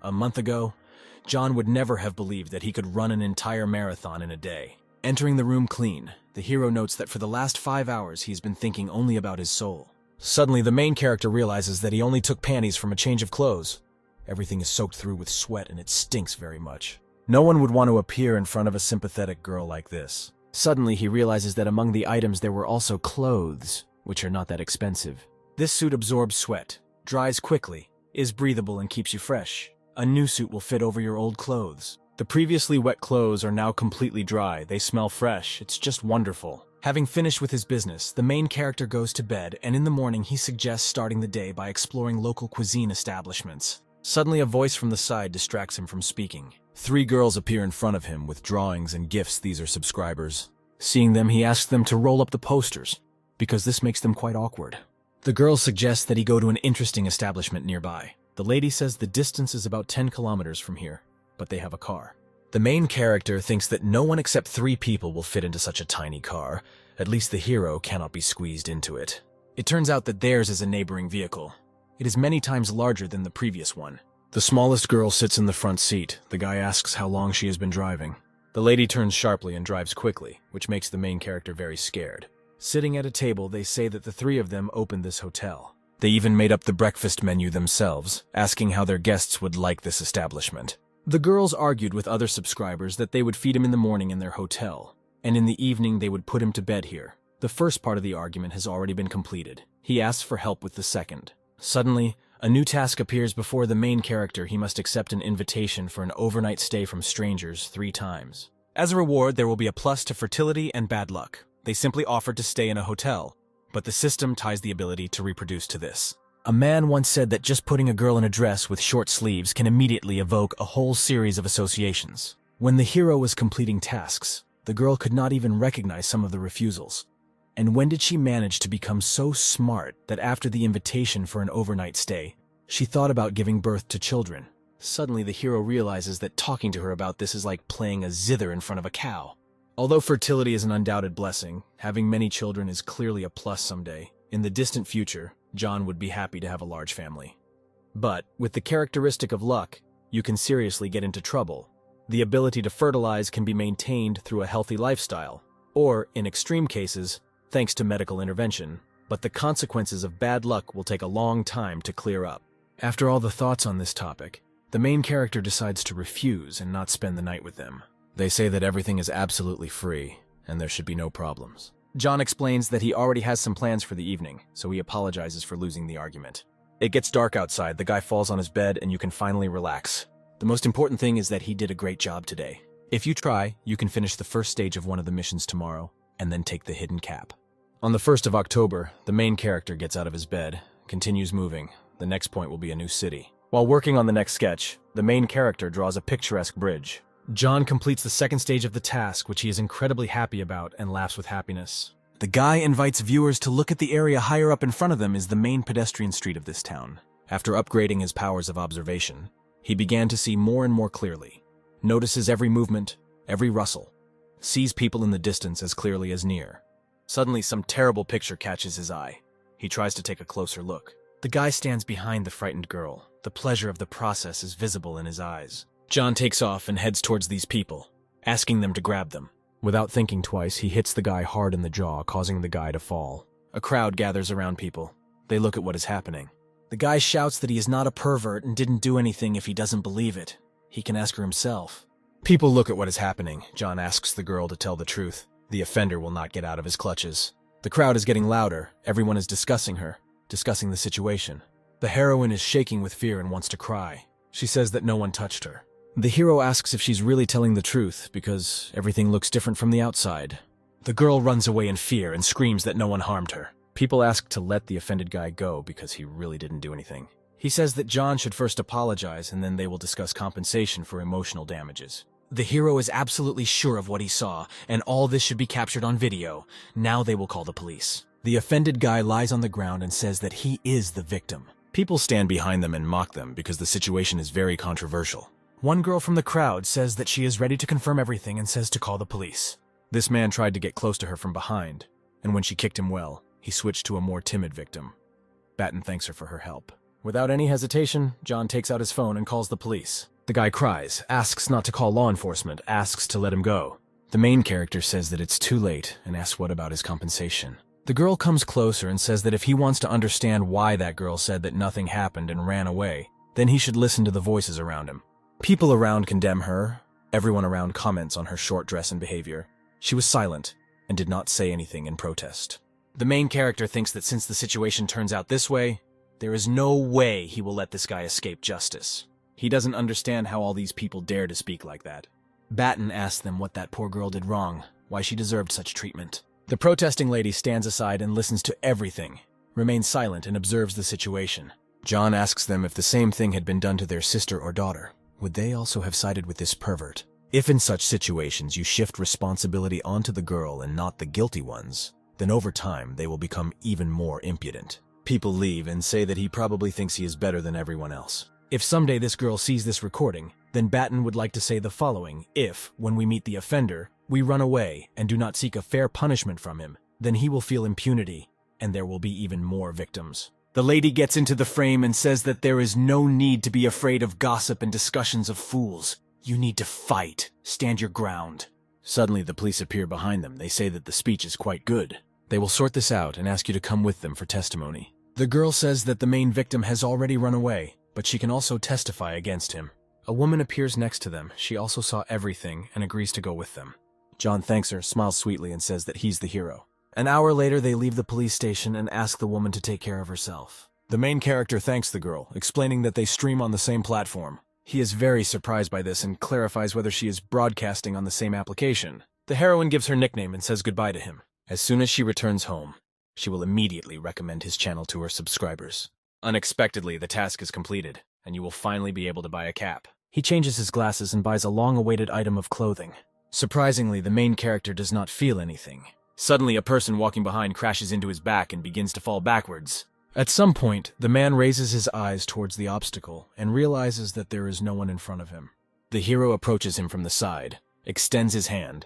A month ago, John would never have believed that he could run an entire marathon in a day. Entering the room clean, the hero notes that for the last 5 hours he's been thinking only about his soul. Suddenly, the main character realizes that he only took panties from a change of clothes. Everything is soaked through with sweat and it stinks very much. No one would want to appear in front of a sympathetic girl like this. Suddenly, he realizes that among the items there were also clothes, which are not that expensive. This suit absorbs sweat, dries quickly, is breathable and keeps you fresh. A new suit will fit over your old clothes. The previously wet clothes are now completely dry. They smell fresh. It's just wonderful. Having finished with his business, the main character goes to bed, and in the morning he suggests starting the day by exploring local cuisine establishments. Suddenly, a voice from the side distracts him from speaking. 3 girls appear in front of him with drawings and gifts. These are subscribers. Seeing them, he asks them to roll up the posters, because this makes them quite awkward. The girl suggests that he go to an interesting establishment nearby. The lady says the distance is about 10 kilometers from here, but they have a car. The main character thinks that no one except 3 people will fit into such a tiny car. At least the hero cannot be squeezed into it. It turns out that theirs is a neighboring vehicle. It is many times larger than the previous one. The smallest girl sits in the front seat. The guy asks how long she has been driving. The lady turns sharply and drives quickly, which makes the main character very scared. Sitting at a table, they say that the 3 of them opened this hotel. They even made up the breakfast menu themselves, asking how their guests would like this establishment. The girls argued with other subscribers that they would feed him in the morning in their hotel, and in the evening they would put him to bed here. The first part of the argument has already been completed. He asks for help with the second. Suddenly, a new task appears before the main character. He must accept an invitation for an overnight stay from strangers 3 times. As a reward, there will be a plus to fertility and bad luck. They simply offered to stay in a hotel, but the system ties the ability to reproduce to this. A man once said that just putting a girl in a dress with short sleeves can immediately evoke a whole series of associations. When the hero was completing tasks, the girl could not even recognize some of the refusals. And when did she manage to become so smart that after the invitation for an overnight stay, she thought about giving birth to children? Suddenly the hero realizes that talking to her about this is like playing a zither in front of a cow. Although fertility is an undoubted blessing, having many children is clearly a plus someday. In the distant future, John would be happy to have a large family. But, with the characteristic of luck, you can seriously get into trouble. The ability to fertilize can be maintained through a healthy lifestyle, or, in extreme cases, thanks to medical intervention, but the consequences of bad luck will take a long time to clear up. After all the thoughts on this topic, the main character decides to refuse and not spend the night with them. They say that everything is absolutely free, and there should be no problems. John explains that he already has some plans for the evening, so he apologizes for losing the argument. It gets dark outside, the guy falls on his bed, and you can finally relax. The most important thing is that he did a great job today. If you try, you can finish the first stage of one of the missions tomorrow, and then take the hidden cap. On the 1st of October, the main character gets out of his bed, continues moving. The next point will be a new city. While working on the next sketch, the main character draws a picturesque bridge. John completes the second stage of the task, which he is incredibly happy about and laughs with happiness. The guy invites viewers to look at the area higher up in front of them is the main pedestrian street of this town. After upgrading his powers of observation, he began to see more and more clearly, notices every movement, every rustle, sees people in the distance as clearly as near. Suddenly, some terrible picture catches his eye. He tries to take a closer look. The guy stands behind the frightened girl. The pleasure of the process is visible in his eyes. John takes off and heads towards these people, asking them to grab them. Without thinking twice, he hits the guy hard in the jaw, causing the guy to fall. A crowd gathers around people. They look at what is happening. The guy shouts that he is not a pervert and didn't do anything if he doesn't believe it. He can ask her himself. People look at what is happening. John asks the girl to tell the truth. The offender will not get out of his clutches. The crowd is getting louder. Everyone is discussing her, discussing the situation. The heroine is shaking with fear and wants to cry. She says that no one touched her. The hero asks if she's really telling the truth, because everything looks different from the outside. The girl runs away in fear and screams that no one harmed her. People ask to let the offended guy go because he really didn't do anything. He says that John should first apologize and then they will discuss compensation for emotional damages. The hero is absolutely sure of what he saw, and all this should be captured on video. Now they will call the police. The offended guy lies on the ground and says that he is the victim. People stand behind them and mock them because the situation is very controversial. One girl from the crowd says that she is ready to confirm everything and says to call the police. This man tried to get close to her from behind, and when she kicked him well, he switched to a more timid victim. Batten thanks her for her help. Without any hesitation, John takes out his phone and calls the police. The guy cries, asks not to call law enforcement, asks to let him go. The main character says that it's too late and asks what about his compensation. The girl comes closer and says that if he wants to understand why that girl said that nothing happened and ran away, then he should listen to the voices around him. People around condemn her. Everyone around comments on her short dress and behavior. She was silent and did not say anything in protest. The main character thinks that since the situation turns out this way, there is no way he will let this guy escape justice. He doesn't understand how all these people dare to speak like that. Batten asks them what that poor girl did wrong, why she deserved such treatment. The protesting lady stands aside and listens to everything, remains silent and observes the situation. John asks them if the same thing had been done to their sister or daughter. Would they also have sided with this pervert? If in such situations you shift responsibility onto the girl and not the guilty ones, then over time they will become even more impudent. People leave and say that he probably thinks he is better than everyone else. If someday this girl sees this recording, then Batten would like to say the following: if, when we meet the offender, we run away and do not seek a fair punishment from him, then he will feel impunity, and there will be even more victims. The lady gets into the frame and says that there is no need to be afraid of gossip and discussions of fools. You need to fight. Stand your ground. Suddenly the police appear behind them. They say that the speech is quite good. They will sort this out and ask you to come with them for testimony. The girl says that the main victim has already run away, but she can also testify against him. A woman appears next to them. She also saw everything and agrees to go with them. John thanks her, smiles sweetly, and says that he's the hero. An hour later, they leave the police station and ask the woman to take care of herself. The main character thanks the girl, explaining that they stream on the same platform. He is very surprised by this and clarifies whether she is broadcasting on the same application. The heroine gives her nickname and says goodbye to him. As soon as she returns home, she will immediately recommend his channel to her subscribers. Unexpectedly, the task is completed, and you will finally be able to buy a cap. He changes his glasses and buys a long-awaited item of clothing. Surprisingly, the main character does not feel anything. Suddenly, a person walking behind crashes into his back and begins to fall backwards. At some point, the man raises his eyes towards the obstacle and realizes that there is no one in front of him. The hero approaches him from the side, extends his hand.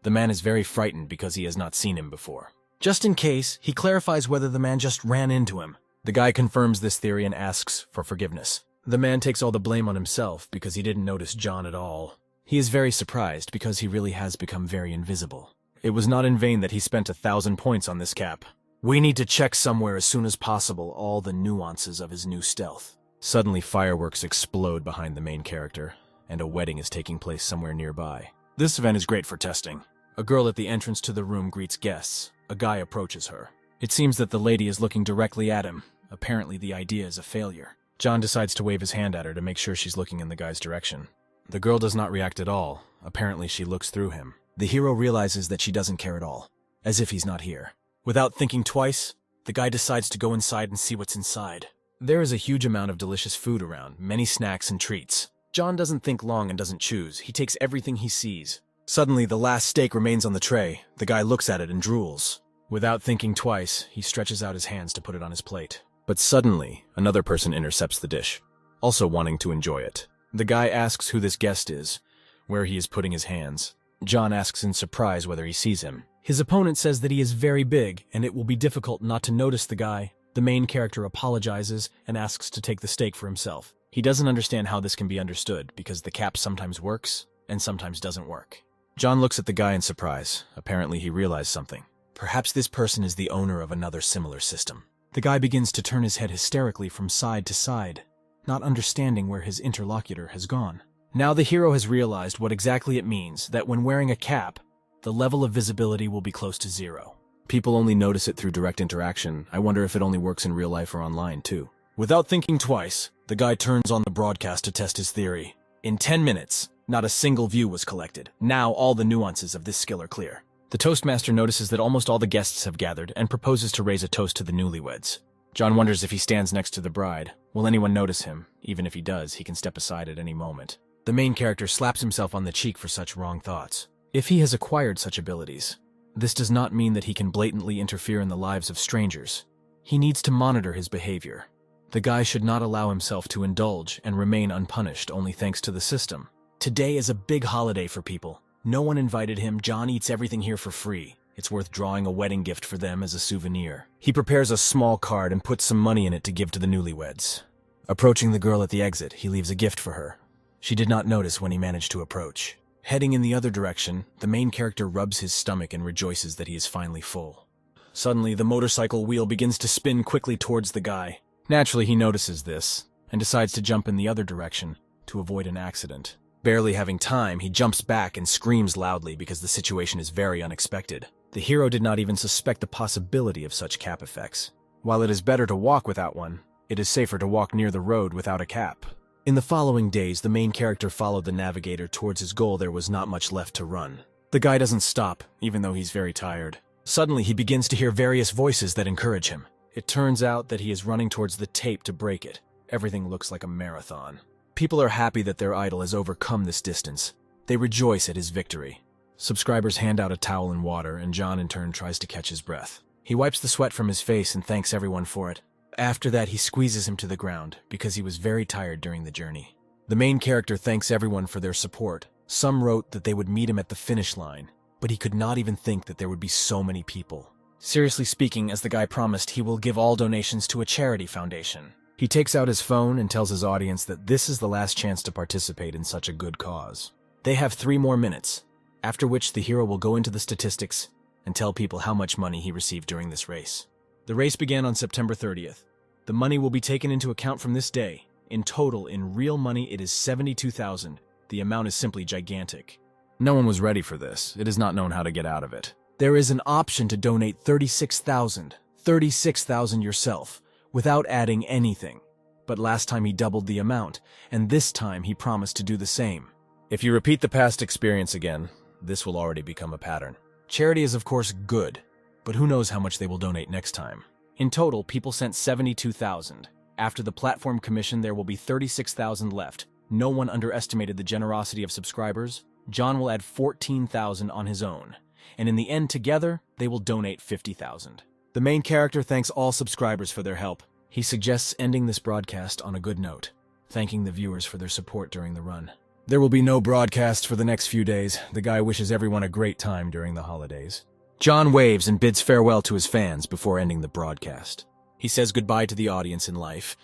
The man is very frightened because he has not seen him before. Just in case, he clarifies whether the man just ran into him. The guy confirms this theory and asks for forgiveness. The man takes all the blame on himself because he didn't notice John at all. He is very surprised because he really has become very invisible. It was not in vain that he spent 1,000 points on this cap. We need to check somewhere as soon as possible all the nuances of his new stealth. Suddenly, fireworks explode behind the main character, and a wedding is taking place somewhere nearby. This event is great for testing. A girl at the entrance to the room greets guests. A guy approaches her. It seems that the lady is looking directly at him. Apparently, the idea is a failure. John decides to wave his hand at her to make sure she's looking in the guy's direction. The girl does not react at all. Apparently, she looks through him. The hero realizes that she doesn't care at all, as if he's not here. Without thinking twice, the guy decides to go inside and see what's inside. There is a huge amount of delicious food around, many snacks and treats. John doesn't think long and doesn't choose. He takes everything he sees. Suddenly, the last steak remains on the tray. The guy looks at it and drools. Without thinking twice, he stretches out his hands to put it on his plate. But suddenly, another person intercepts the dish, also wanting to enjoy it. The guy asks who this guest is, where he is putting his hands. John asks in surprise whether he sees him. His opponent says that he is very big, and it will be difficult not to notice the guy. The main character apologizes and asks to take the steak for himself. He doesn't understand how this can be understood, because the cap sometimes works, and sometimes doesn't work. John looks at the guy in surprise. Apparently he realized something. Perhaps this person is the owner of another similar system. The guy begins to turn his head hysterically from side to side, not understanding where his interlocutor has gone. Now the hero has realized what exactly it means, that when wearing a cap, the level of visibility will be close to 0. People only notice it through direct interaction. I wonder if it only works in real life or online, too. Without thinking twice, the guy turns on the broadcast to test his theory. In 10 minutes, not a single view was collected. Now all the nuances of this skill are clear. The Toastmaster notices that almost all the guests have gathered and proposes to raise a toast to the newlyweds. John wonders if he stands next to the bride. Will anyone notice him? Even if he does, he can step aside at any moment. The main character slaps himself on the cheek for such wrong thoughts. If he has acquired such abilities, this does not mean that he can blatantly interfere in the lives of strangers. He needs to monitor his behavior. The guy should not allow himself to indulge and remain unpunished only thanks to the system. Today is a big holiday for people. No one invited him. John eats everything here for free. It's worth drawing a wedding gift for them as a souvenir. He prepares a small card and puts some money in it to give to the newlyweds. Approaching the girl at the exit, he leaves a gift for her. She did not notice when he managed to approach. Heading in the other direction, the main character rubs his stomach and rejoices that he is finally full. Suddenly, the motorcycle wheel begins to spin quickly towards the guy. Naturally, he notices this and decides to jump in the other direction to avoid an accident. Barely having time, he jumps back and screams loudly because the situation is very unexpected. The hero did not even suspect the possibility of such cap effects. While it is better to walk without one, it is safer to walk near the road without a cap. In the following days, the main character followed the navigator towards his goal. There was not much left to run. The guy doesn't stop, even though he's very tired. Suddenly, he begins to hear various voices that encourage him. It turns out that he is running towards the tape to break it. Everything looks like a marathon. People are happy that their idol has overcome this distance. They rejoice at his victory. Subscribers hand out a towel and water, and John in turn tries to catch his breath. He wipes the sweat from his face and thanks everyone for it. After that, he squeezes him to the ground because he was very tired during the journey. The main character thanks everyone for their support. Some wrote that they would meet him at the finish line, but he could not even think that there would be so many people. Seriously speaking, as the guy promised, he will give all donations to a charity foundation. He takes out his phone and tells his audience that this is the last chance to participate in such a good cause. They have 3 more minutes, after which the hero will go into the statistics and tell people how much money he received during this race. The race began on September 30th. The money will be taken into account from this day. In total, in real money, it is 72,000. The amount is simply gigantic. No one was ready for this. It is not known how to get out of it. There is an option to donate 36,000. 36,000 yourself, without adding anything. But last time he doubled the amount, and this time he promised to do the same. If you repeat the past experience again, this will already become a pattern. Charity is of course good, but who knows how much they will donate next time. In total, people sent 72,000. After the platform commission, there will be 36,000 left. No one underestimated the generosity of subscribers. John will add 14,000 on his own, and in the end together, they will donate 50,000. The main character thanks all subscribers for their help. He suggests ending this broadcast on a good note, thanking the viewers for their support during the run. There will be no broadcast for the next few days. The guy wishes everyone a great time during the holidays. John waves and bids farewell to his fans before ending the broadcast. He says goodbye to the audience in life,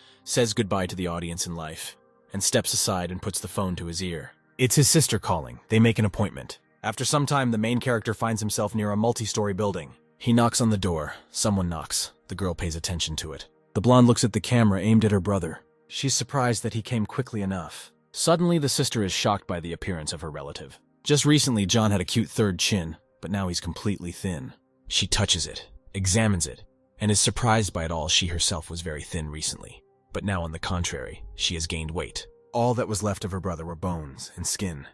and steps aside and puts the phone to his ear. It's his sister calling. They make an appointment. After some time, the main character finds himself near a multi-story building. He knocks on the door. Someone knocks. The girl pays attention to it. The blonde looks at the camera aimed at her brother. She's surprised that he came quickly enough. Suddenly, the sister is shocked by the appearance of her relative. Just recently, John had a cute third chin, but now he's completely thin. She touches it, examines it, and is surprised by it all. She herself was very thin recently, but now on the contrary, she has gained weight. All that was left of her brother were bones and skin.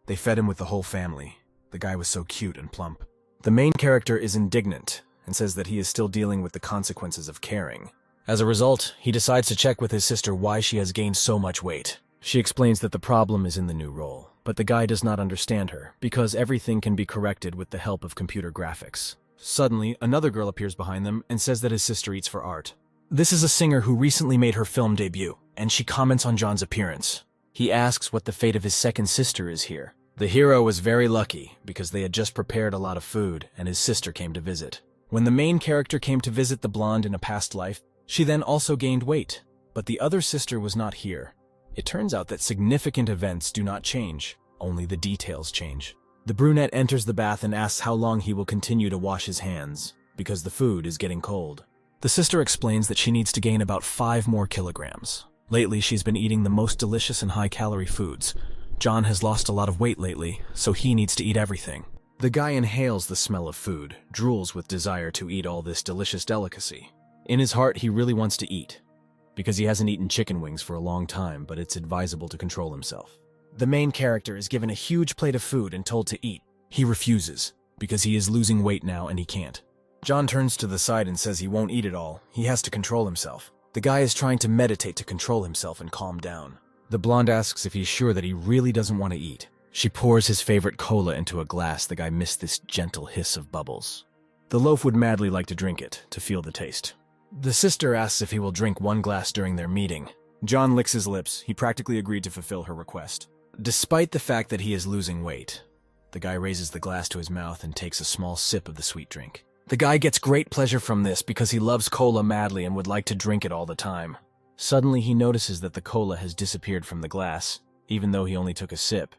They fed him with the whole family. The guy was so cute and plump. The main character is indignant and says that he is still dealing with the consequences of caring. As a result, he decides to check with his sister why she has gained so much weight. She explains that the problem is in the new role, but the guy does not understand her, because everything can be corrected with the help of computer graphics. Suddenly, another girl appears behind them and says that his sister eats for art. This is a singer who recently made her film debut, and she comments on John's appearance. He asks what the fate of his second sister is here. The hero was very lucky, because they had just prepared a lot of food, and his sister came to visit. When the main character came to visit the blonde in a past life, she then also gained weight, but the other sister was not here. It turns out that significant events do not change, only the details change. The brunette enters the bath and asks how long he will continue to wash his hands, because the food is getting cold. The sister explains that she needs to gain about 5 more kilograms. Lately, she's been eating the most delicious and high-calorie foods. John has lost a lot of weight lately, so he needs to eat everything. The guy inhales the smell of food, drools with desire to eat all this delicious delicacy. In his heart, he really wants to eat, because he hasn't eaten chicken wings for a long time, but it's advisable to control himself. The main character is given a huge plate of food and told to eat. He refuses, because he is losing weight now and he can't. John turns to the side and says he won't eat it all. He has to control himself. The guy is trying to meditate to control himself and calm down. The blonde asks if he's sure that he really doesn't want to eat. She pours his favorite cola into a glass. The guy missed this gentle hiss of bubbles. The loaf would madly like to drink it, to feel the taste. The sister asks if he will drink 1 glass during their meeting. John licks his lips. He practically agreed to fulfill her request. Despite the fact that he is losing weight, the guy raises the glass to his mouth and takes a small sip of the sweet drink. The guy gets great pleasure from this because he loves cola madly and would like to drink it all the time. Suddenly, he notices that the cola has disappeared from the glass, even though he only took a sip.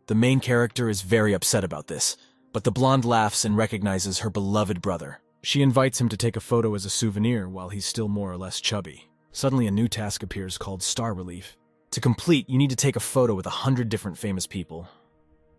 The main character is very upset about this, but the blonde laughs and recognizes her beloved brother. She invites him to take a photo as a souvenir while he's still more or less chubby. Suddenly, a new task appears called Star Relief. To complete, you need to take a photo with 100 different famous people.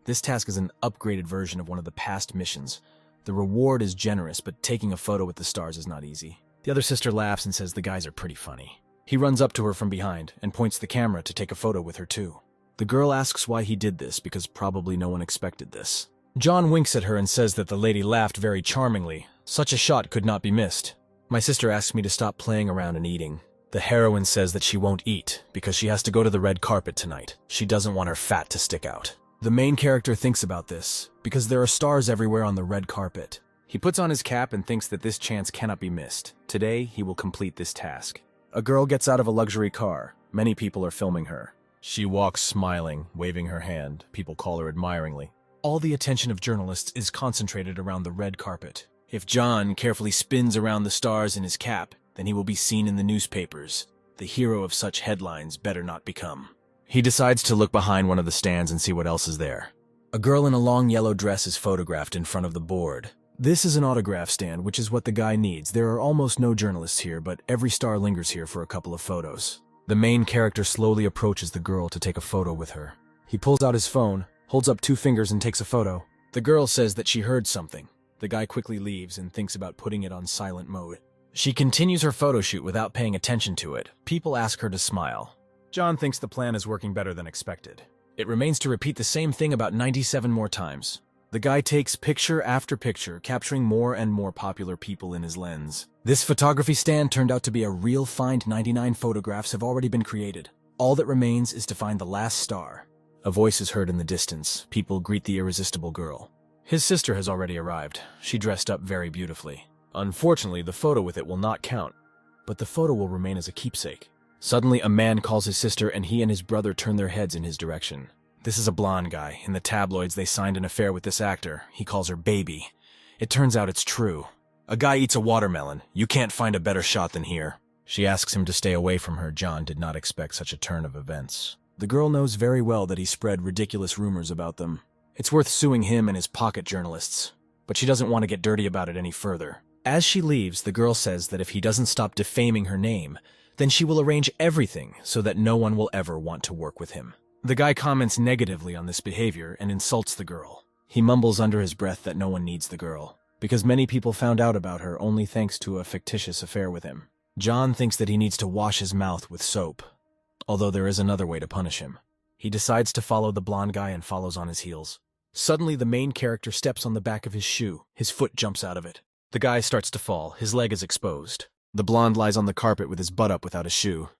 This task is an upgraded version of one of the past missions. The reward is generous, but taking a photo with the stars is not easy. The other sister laughs and says the guys are pretty funny. He runs up to her from behind and points the camera to take a photo with her too. The girl asks why he did this, because probably no one expected this. John winks at her and says that the lady laughed very charmingly. Such a shot could not be missed. My sister asks me to stop playing around and eating. The heroine says that she won't eat because she has to go to the red carpet tonight. She doesn't want her fat to stick out. The main character thinks about this because there are stars everywhere on the red carpet. He puts on his cap and thinks that this chance cannot be missed. Today, he will complete this task. A girl gets out of a luxury car. Many people are filming her. She walks smiling, waving her hand. People call her admiringly. All the attention of journalists is concentrated around the red carpet. If John carefully spins around the stars in his cap, then he will be seen in the newspapers. The hero of such headlines better not become. He decides to look behind one of the stands and see what else is there. A girl in a long yellow dress is photographed in front of the board. This is an autograph stand, which is what the guy needs. There are almost no journalists here, but every star lingers here for a couple of photos. The main character slowly approaches the girl to take a photo with her. He pulls out his phone, holds up 2 fingers and takes a photo. The girl says that she heard something. The guy quickly leaves and thinks about putting it on silent mode. She continues her photo shoot without paying attention to it. People ask her to smile. John thinks the plan is working better than expected. It remains to repeat the same thing about 97 more times. The guy takes picture after picture, capturing more and more popular people in his lens. This photography stand turned out to be a real find. 99 photographs have already been created. All that remains is to find the last star. A voice is heard in the distance. People greet the irresistible girl. His sister has already arrived. She dressed up very beautifully. Unfortunately, the photo with it will not count, but the photo will remain as a keepsake. Suddenly, a man calls his sister and he and his brother turn their heads in his direction. This is a blonde guy. In the tabloids, they signed an affair with this actor. He calls her baby. It turns out it's true. A guy eats a watermelon. You can't find a better shot than here. She asks him to stay away from her. John did not expect such a turn of events. The girl knows very well that he spread ridiculous rumors about them. It's worth suing him and his pocket journalists, but she doesn't want to get dirty about it any further. As she leaves, the girl says that if he doesn't stop defaming her name, then she will arrange everything so that no one will ever want to work with him. The guy comments negatively on this behavior and insults the girl. He mumbles under his breath that no one needs the girl, because many people found out about her only thanks to a fictitious affair with him. John thinks that he needs to wash his mouth with soap, although there is another way to punish him. He decides to follow the blonde guy and follows on his heels. Suddenly, the main character steps on the back of his shoe. His foot jumps out of it. The guy starts to fall. His leg is exposed. The blonde lies on the carpet with his butt up without a shoe.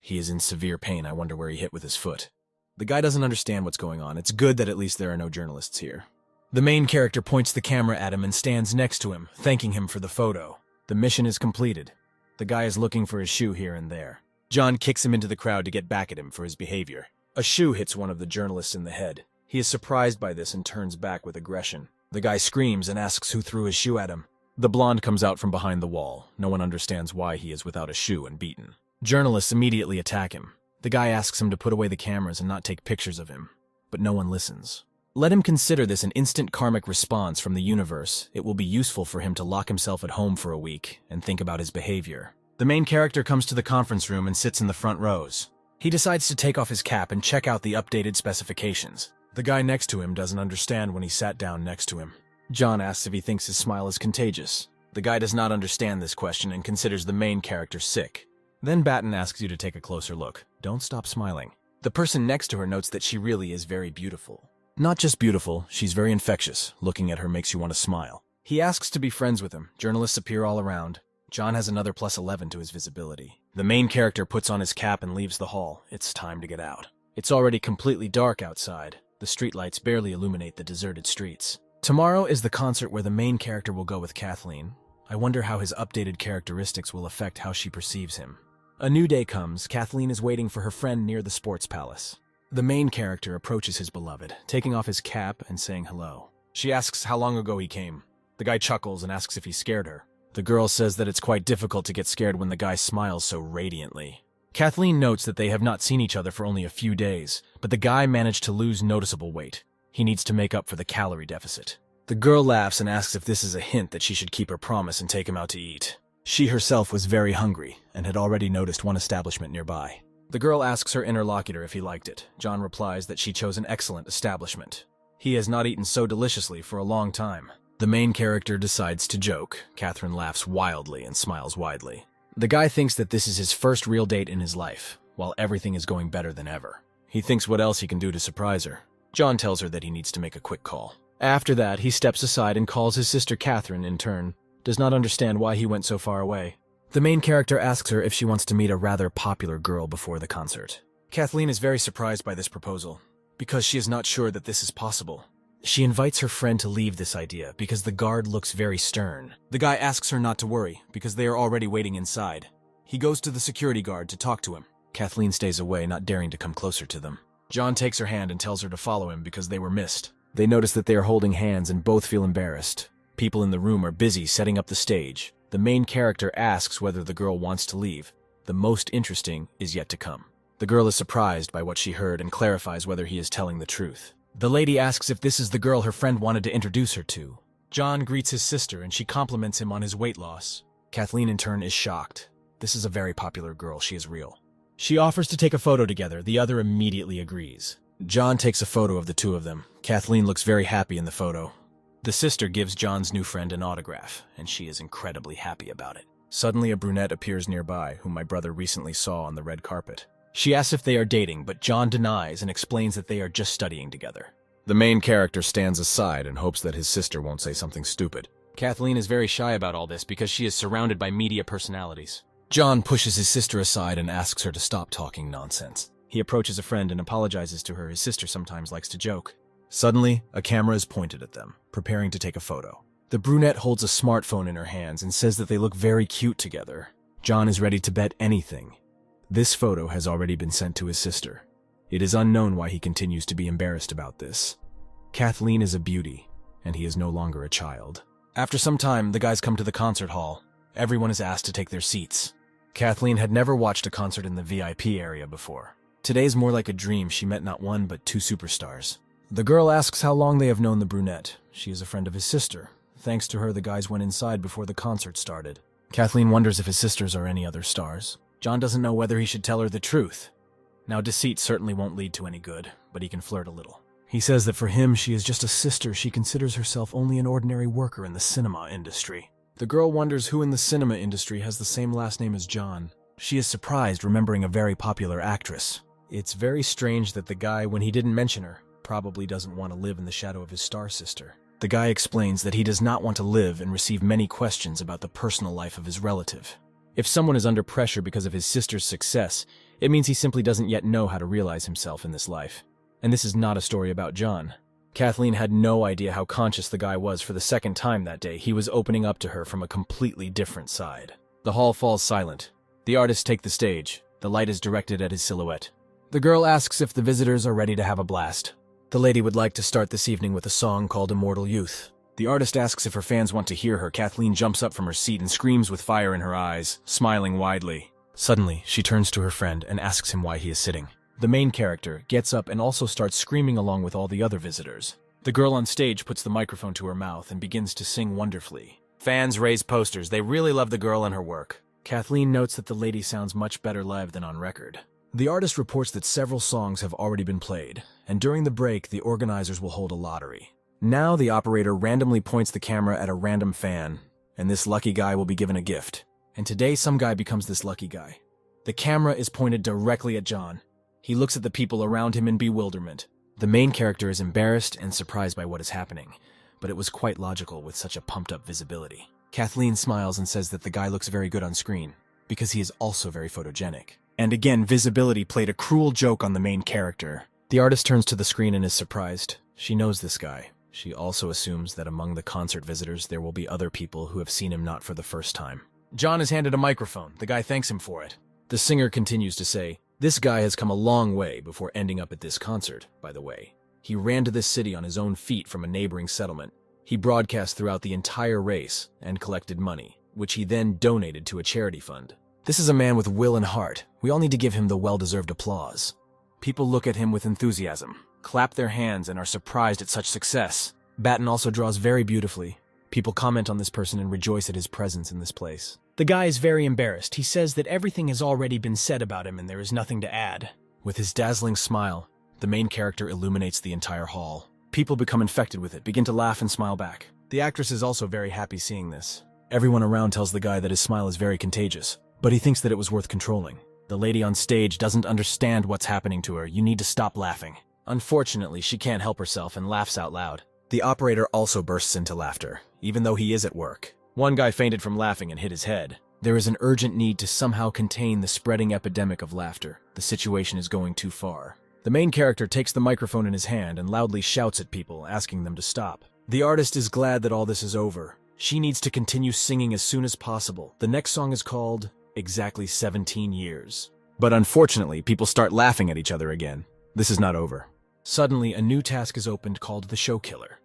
He is in severe pain. I wonder where he hit with his foot. The guy doesn't understand what's going on. It's good that at least there are no journalists here. The main character points the camera at him and stands next to him, thanking him for the photo. The mission is completed. The guy is looking for his shoe here and there. John kicks him into the crowd to get back at him for his behavior. A shoe hits one of the journalists in the head. He is surprised by this and turns back with aggression. The guy screams and asks who threw his shoe at him. The blonde comes out from behind the wall. No one understands why he is without a shoe and beaten. Journalists immediately attack him. The guy asks him to put away the cameras and not take pictures of him, but no one listens. Let him consider this an instant karmic response from the universe. It will be useful for him to lock himself at home for a week and think about his behavior. The main character comes to the conference room and sits in the front rows. He decides to take off his cap and check out the updated specifications. The guy next to him doesn't understand when he sat down next to him. John asks if he thinks his smile is contagious. The guy does not understand this question and considers the main character sick. Then Batten asks you to take a closer look. Don't stop smiling. The person next to her notes that she really is very beautiful. Not just beautiful, she's very infectious. Looking at her makes you want to smile. He asks to be friends with him. Journalists appear all around. John has another +11 to his visibility. The main character puts on his cap and leaves the hall. It's time to get out. It's already completely dark outside. The streetlights barely illuminate the deserted streets. Tomorrow is the concert where the main character will go with Kathleen. I wonder how his updated characteristics will affect how she perceives him. A new day comes. Kathleen is waiting for her friend near the sports palace. The main character approaches his beloved, taking off his cap and saying hello. She asks how long ago he came. The guy chuckles and asks if he scared her. The girl says that it's quite difficult to get scared when the guy smiles so radiantly. Kathleen notes that they have not seen each other for only a few days, but the guy managed to lose noticeable weight. He needs to make up for the calorie deficit. The girl laughs and asks if this is a hint that she should keep her promise and take him out to eat. She herself was very hungry and had already noticed one establishment nearby. The girl asks her interlocutor if he liked it. John replies that she chose an excellent establishment. He has not eaten so deliciously for a long time. The main character decides to joke. Catherine laughs wildly and smiles widely. The guy thinks that this is his first real date in his life, while everything is going better than ever. He thinks what else he can do to surprise her. John tells her that he needs to make a quick call. After that, he steps aside and calls his sister Catherine in turn. Does not understand why he went so far away. The main character asks her if she wants to meet a rather popular girl before the concert. Kathleen is very surprised by this proposal, because she is not sure that this is possible. She invites her friend to leave this idea because the guard looks very stern. The guy asks her not to worry because they are already waiting inside. He goes to the security guard to talk to him. Kathleen stays away, not daring to come closer to them. John takes her hand and tells her to follow him because they were missed. They notice that they are holding hands and both feel embarrassed. People in the room are busy setting up the stage. The main character asks whether the girl wants to leave. The most interesting is yet to come. The girl is surprised by what she heard and clarifies whether he is telling the truth. The lady asks if this is the girl her friend wanted to introduce her to. John greets his sister and she compliments him on his weight loss. Kathleen in turn is shocked. This is a very popular girl, she is real. She offers to take a photo together. The other immediately agrees. John takes a photo of the two of them. Kathleen looks very happy in the photo. The sister gives John's new friend an autograph, and she is incredibly happy about it. Suddenly, a brunette appears nearby, whom my brother recently saw on the red carpet. She asks if they are dating, but John denies and explains that they are just studying together. The main character stands aside and hopes that his sister won't say something stupid. Kathleen is very shy about all this because she is surrounded by media personalities. John pushes his sister aside and asks her to stop talking nonsense. He approaches a friend and apologizes to her. His sister sometimes likes to joke. Suddenly, a camera is pointed at them, preparing to take a photo. The brunette holds a smartphone in her hands and says that they look very cute together. John is ready to bet anything. This photo has already been sent to his sister. It is unknown why he continues to be embarrassed about this. Kathleen is a beauty, and he is no longer a child. After some time, the guys come to the concert hall. Everyone is asked to take their seats. Kathleen had never watched a concert in the VIP area before. Today's more like a dream. She met not one but two superstars. The girl asks how long they have known the brunette. She is a friend of his sister. Thanks to her, the guys went inside before the concert started. Kathleen wonders if his sisters are any other stars. John doesn't know whether he should tell her the truth. Now, deceit certainly won't lead to any good, but he can flirt a little. He says that for him, she is just a sister. She considers herself only an ordinary worker in the cinema industry. The girl wonders who in the cinema industry has the same last name as John. She is surprised, remembering a very popular actress. It's very strange that the guy, when he didn't mention her, probably doesn't want to live in the shadow of his star sister. The guy explains that he does not want to live and receive many questions about the personal life of his relative. If someone is under pressure because of his sister's success, it means he simply doesn't yet know how to realize himself in this life. And this is not a story about John. Kathleen had no idea how conscious the guy was for the second time that day. He was opening up to her from a completely different side. The hall falls silent. The artists take the stage. The light is directed at his silhouette. The girl asks if the visitors are ready to have a blast. The lady would like to start this evening with a song called Immortal Youth. The artist asks if her fans want to hear her. Kathleen jumps up from her seat and screams with fire in her eyes, smiling widely. Suddenly, she turns to her friend and asks him why he is sitting. The main character gets up and also starts screaming along with all the other visitors. The girl on stage puts the microphone to her mouth and begins to sing wonderfully. Fans raise posters. They really love the girl and her work. Kathleen notes that the lady sounds much better live than on record. The artist reports that several songs have already been played, and during the break, the organizers will hold a lottery. Now the operator randomly points the camera at a random fan, and this lucky guy will be given a gift. And today, some guy becomes this lucky guy. The camera is pointed directly at John. He looks at the people around him in bewilderment. The main character is embarrassed and surprised by what is happening, but it was quite logical with such a pumped-up visibility. Kathleen smiles and says that the guy looks very good on screen, because he is also very photogenic. And again, visibility played a cruel joke on the main character. The artist turns to the screen and is surprised. She knows this guy. She also assumes that among the concert visitors there will be other people who have seen him not for the first time. John is handed a microphone. The guy thanks him for it. The singer continues to say, "This guy has come a long way before ending up at this concert, by the way. He ran to this city on his own feet from a neighboring settlement. He broadcast throughout the entire race and collected money, which he then donated to a charity fund. This is a man with will and heart. We all need to give him the well-deserved applause." People look at him with enthusiasm, clap their hands, and are surprised at such success. Batten also draws very beautifully. People comment on this person and rejoice at his presence in this place. The guy is very embarrassed. He says that everything has already been said about him and there is nothing to add. With his dazzling smile, the main character illuminates the entire hall. People become infected with it, begin to laugh and smile back. The actress is also very happy seeing this. Everyone around tells the guy that his smile is very contagious, but he thinks that it was worth controlling. The lady on stage doesn't understand what's happening to her. You need to stop laughing. Unfortunately, she can't help herself and laughs out loud. The operator also bursts into laughter, even though he is at work. One guy fainted from laughing and hit his head. There is an urgent need to somehow contain the spreading epidemic of laughter. The situation is going too far. The main character takes the microphone in his hand and loudly shouts at people, asking them to stop. The artist is glad that all this is over. She needs to continue singing as soon as possible. The next song is called Exactly 17 Years. But unfortunately, people start laughing at each other again. This is not over. Suddenly, a new task is opened called the Show Killer.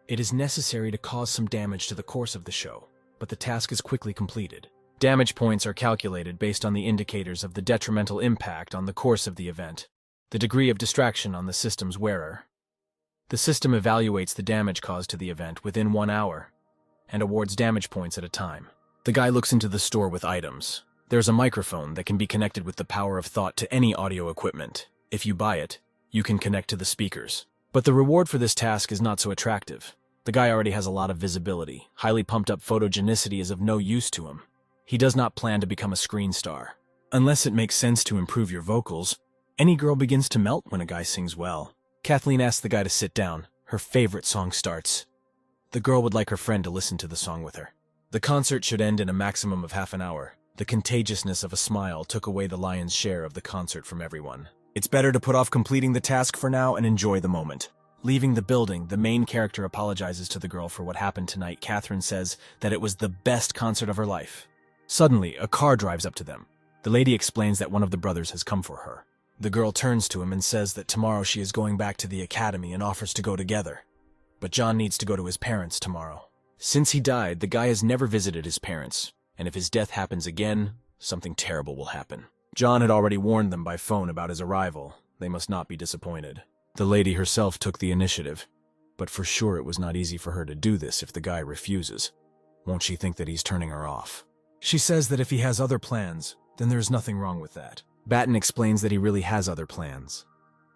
It is necessary to cause some damage to the course of the show, but the task is quickly completed. Damage points are calculated based on the indicators of the detrimental impact on the course of the event, the degree of distraction on the system's wearer. The system evaluates the damage caused to the event within 1 hour and awards damage points at a time. The guy looks into the store with items. There's a microphone that can be connected with the power of thought to any audio equipment. If you buy it, you can connect to the speakers. But the reward for this task is not so attractive. The guy already has a lot of visibility. Highly pumped up photogenicity is of no use to him. He does not plan to become a screen star. Unless it makes sense to improve your vocals, any girl begins to melt when a guy sings well. Kathleen asks the guy to sit down. Her favorite song starts. The girl would like her friend to listen to the song with her. The concert should end in a maximum of half an hour. The contagiousness of a smile took away the lion's share of the concert from everyone. It's better to put off completing the task for now and enjoy the moment. Leaving the building, the main character apologizes to the girl for what happened tonight. Catherine says that it was the best concert of her life. Suddenly, a car drives up to them. The lady explains that one of the brothers has come for her. The girl turns to him and says that tomorrow she is going back to the academy and offers to go together. But John needs to go to his parents tomorrow. Since he died, the guy has never visited his parents, and if his death happens again, something terrible will happen. John had already warned them by phone about his arrival. They must not be disappointed. The lady herself took the initiative, but for sure it was not easy for her to do this if the guy refuses. Won't she think that he's turning her off? She says that if he has other plans, then there is nothing wrong with that. Batten explains that he really has other plans,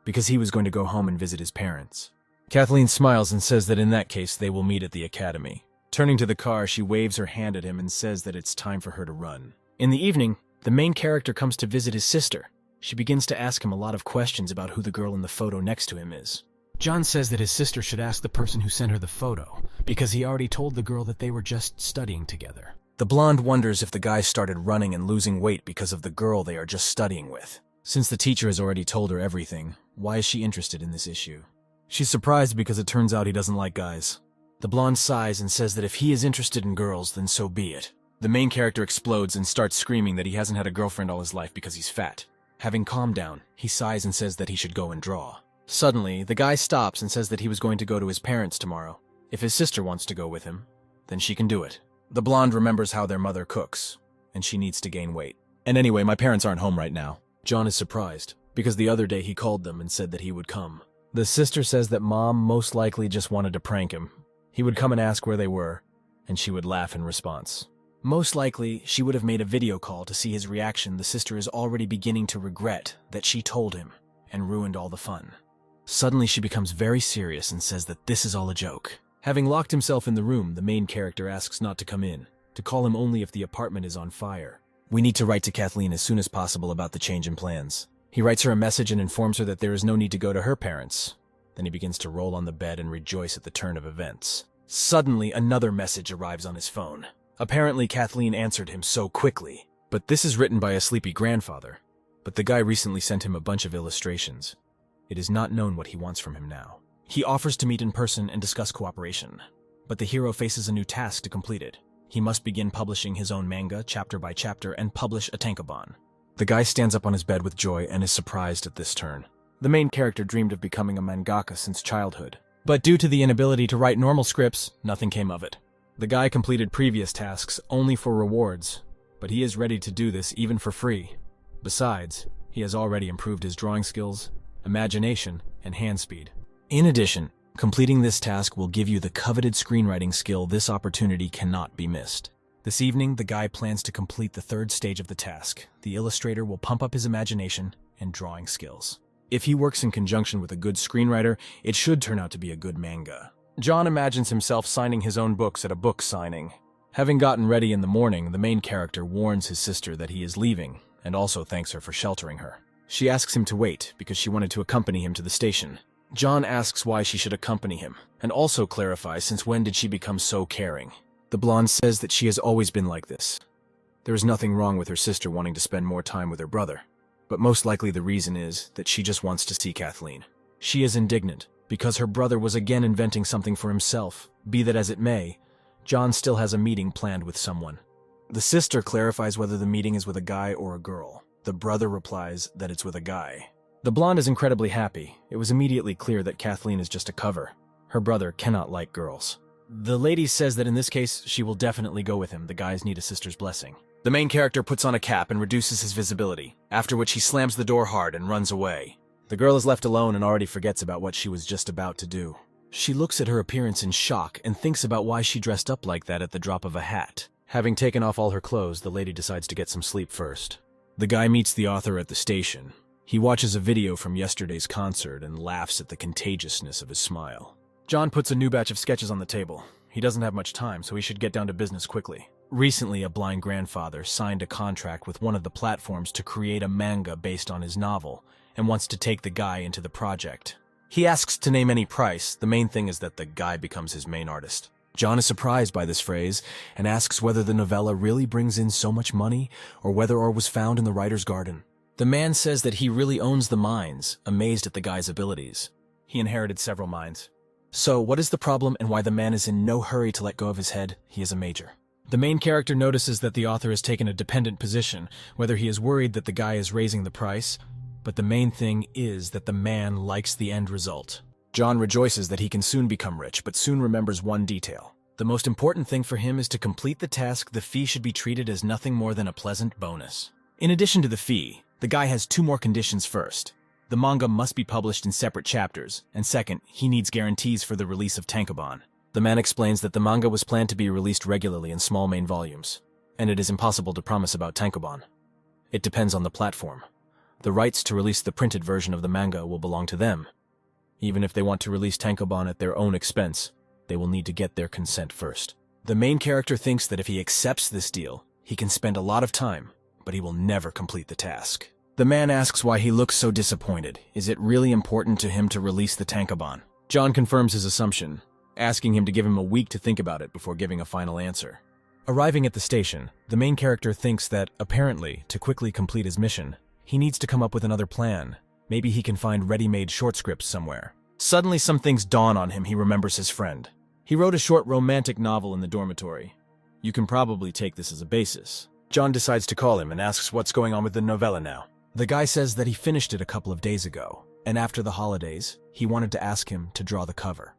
because he was going to go home and visit his parents. Kathleen smiles and says that in that case they will meet at the academy. Turning to the car, she waves her hand at him and says that it's time for her to run. In the evening, the main character comes to visit his sister. She begins to ask him a lot of questions about who the girl in the photo next to him is. John says that his sister should ask the person who sent her the photo, because he already told the girl that they were just studying together. The blonde wonders if the guy started running and losing weight because of the girl they are just studying with. Since the teacher has already told her everything, why is she interested in this issue? She's surprised because it turns out he doesn't like guys. The blonde sighs and says that if he is interested in girls, then so be it. The main character explodes and starts screaming that he hasn't had a girlfriend all his life because he's fat. Having calmed down, he sighs and says that he should go and draw. Suddenly, the guy stops and says that he was going to go to his parents tomorrow. If his sister wants to go with him, then she can do it. The blonde remembers how their mother cooks, and she needs to gain weight. And anyway, my parents aren't home right now. John is surprised, because the other day he called them and said that he would come. The sister says that Mom most likely just wanted to prank him. He would come and ask where they were, and she would laugh in response. Most likely, she would have made a video call to see his reaction. The sister is already beginning to regret that she told him and ruined all the fun. Suddenly, she becomes very serious and says that this is all a joke. Having locked himself in the room, the main character asks not to come in, to call him only if the apartment is on fire. We need to write to Kathleen as soon as possible about the change in plans. He writes her a message and informs her that there is no need to go to her parents. Then he begins to roll on the bed and rejoice at the turn of events. Suddenly, another message arrives on his phone. Apparently, Kathleen answered him so quickly. But this is written by a sleepy grandfather. But the guy recently sent him a bunch of illustrations. It is not known what he wants from him now. He offers to meet in person and discuss cooperation. But the hero faces a new task to complete it. He must begin publishing his own manga, chapter by chapter, and publish a tankobon. The guy stands up on his bed with joy and is surprised at this turn. The main character dreamed of becoming a mangaka since childhood. But due to the inability to write normal scripts, nothing came of it. The guy completed previous tasks only for rewards, but he is ready to do this even for free. Besides, he has already improved his drawing skills, imagination, and hand speed. In addition, completing this task will give you the coveted screenwriting skill. This opportunity cannot be missed. This evening, the guy plans to complete the third stage of the task. The illustrator will pump up his imagination and drawing skills. If he works in conjunction with a good screenwriter, it should turn out to be a good manga. John imagines himself signing his own books at a book signing. Having gotten ready in the morning, the main character warns his sister that he is leaving, and also thanks her for sheltering her. She asks him to wait, because she wanted to accompany him to the station. John asks why she should accompany him, and also clarifies since when did she become so caring. The blonde says that she has always been like this. There is nothing wrong with her sister wanting to spend more time with her brother, but most likely the reason is that she just wants to see Kathleen. She is indignant, because her brother was again inventing something for himself. Be that as it may, John still has a meeting planned with someone. The sister clarifies whether the meeting is with a guy or a girl. The brother replies that it's with a guy. The blonde is incredibly happy. It was immediately clear that Kathleen is just a cover. Her brother cannot like girls. The lady says that in this case, she will definitely go with him. The guys need a sister's blessing. The main character puts on a cap and reduces his visibility, after which he slams the door hard and runs away. The girl is left alone and already forgets about what she was just about to do. She looks at her appearance in shock and thinks about why she dressed up like that at the drop of a hat. Having taken off all her clothes, the lady decides to get some sleep first. The guy meets the author at the station. He watches a video from yesterday's concert and laughs at the contagiousness of his smile. John puts a new batch of sketches on the table. He doesn't have much time, so he should get down to business quickly. Recently, a blind grandfather signed a contract with one of the platforms to create a manga based on his novel and wants to take the guy into the project. He asks to name any price. The main thing is that the guy becomes his main artist. John is surprised by this phrase and asks whether the novella really brings in so much money or whether it was found in the writer's garden. The man says that he really owns the mines, amazed at the guy's abilities. He inherited several mines. So, what is the problem and why the man is in no hurry to let go of his head? He is a major. The main character notices that the author has taken a dependent position, whether he is worried that the guy is raising the price, but the main thing is that the man likes the end result. John rejoices that he can soon become rich, but soon remembers one detail. The most important thing for him is to complete the task. The fee should be treated as nothing more than a pleasant bonus. In addition to the fee, the guy has two more conditions. First, the manga must be published in separate chapters, and second, he needs guarantees for the release of tankobon. The man explains that the manga was planned to be released regularly in small main volumes, and it is impossible to promise about tankobon. It depends on the platform. The rights to release the printed version of the manga will belong to them. Even if they want to release tankobon at their own expense, they will need to get their consent first. The main character thinks that if he accepts this deal, he can spend a lot of time, but he will never complete the task. The man asks why he looks so disappointed. Is it really important to him to release the tankobon? John confirms his assumption, asking him to give him a week to think about it before giving a final answer. Arriving at the station, the main character thinks that, apparently, to quickly complete his mission, he needs to come up with another plan. Maybe he can find ready-made short scripts somewhere. Suddenly, some things dawn on him. He remembers his friend. He wrote a short romantic novel in the dormitory. You can probably take this as a basis. John decides to call him and asks what's going on with the novella now. The guy says that he finished it a couple of days ago, and after the holidays, he wanted to ask him to draw the cover.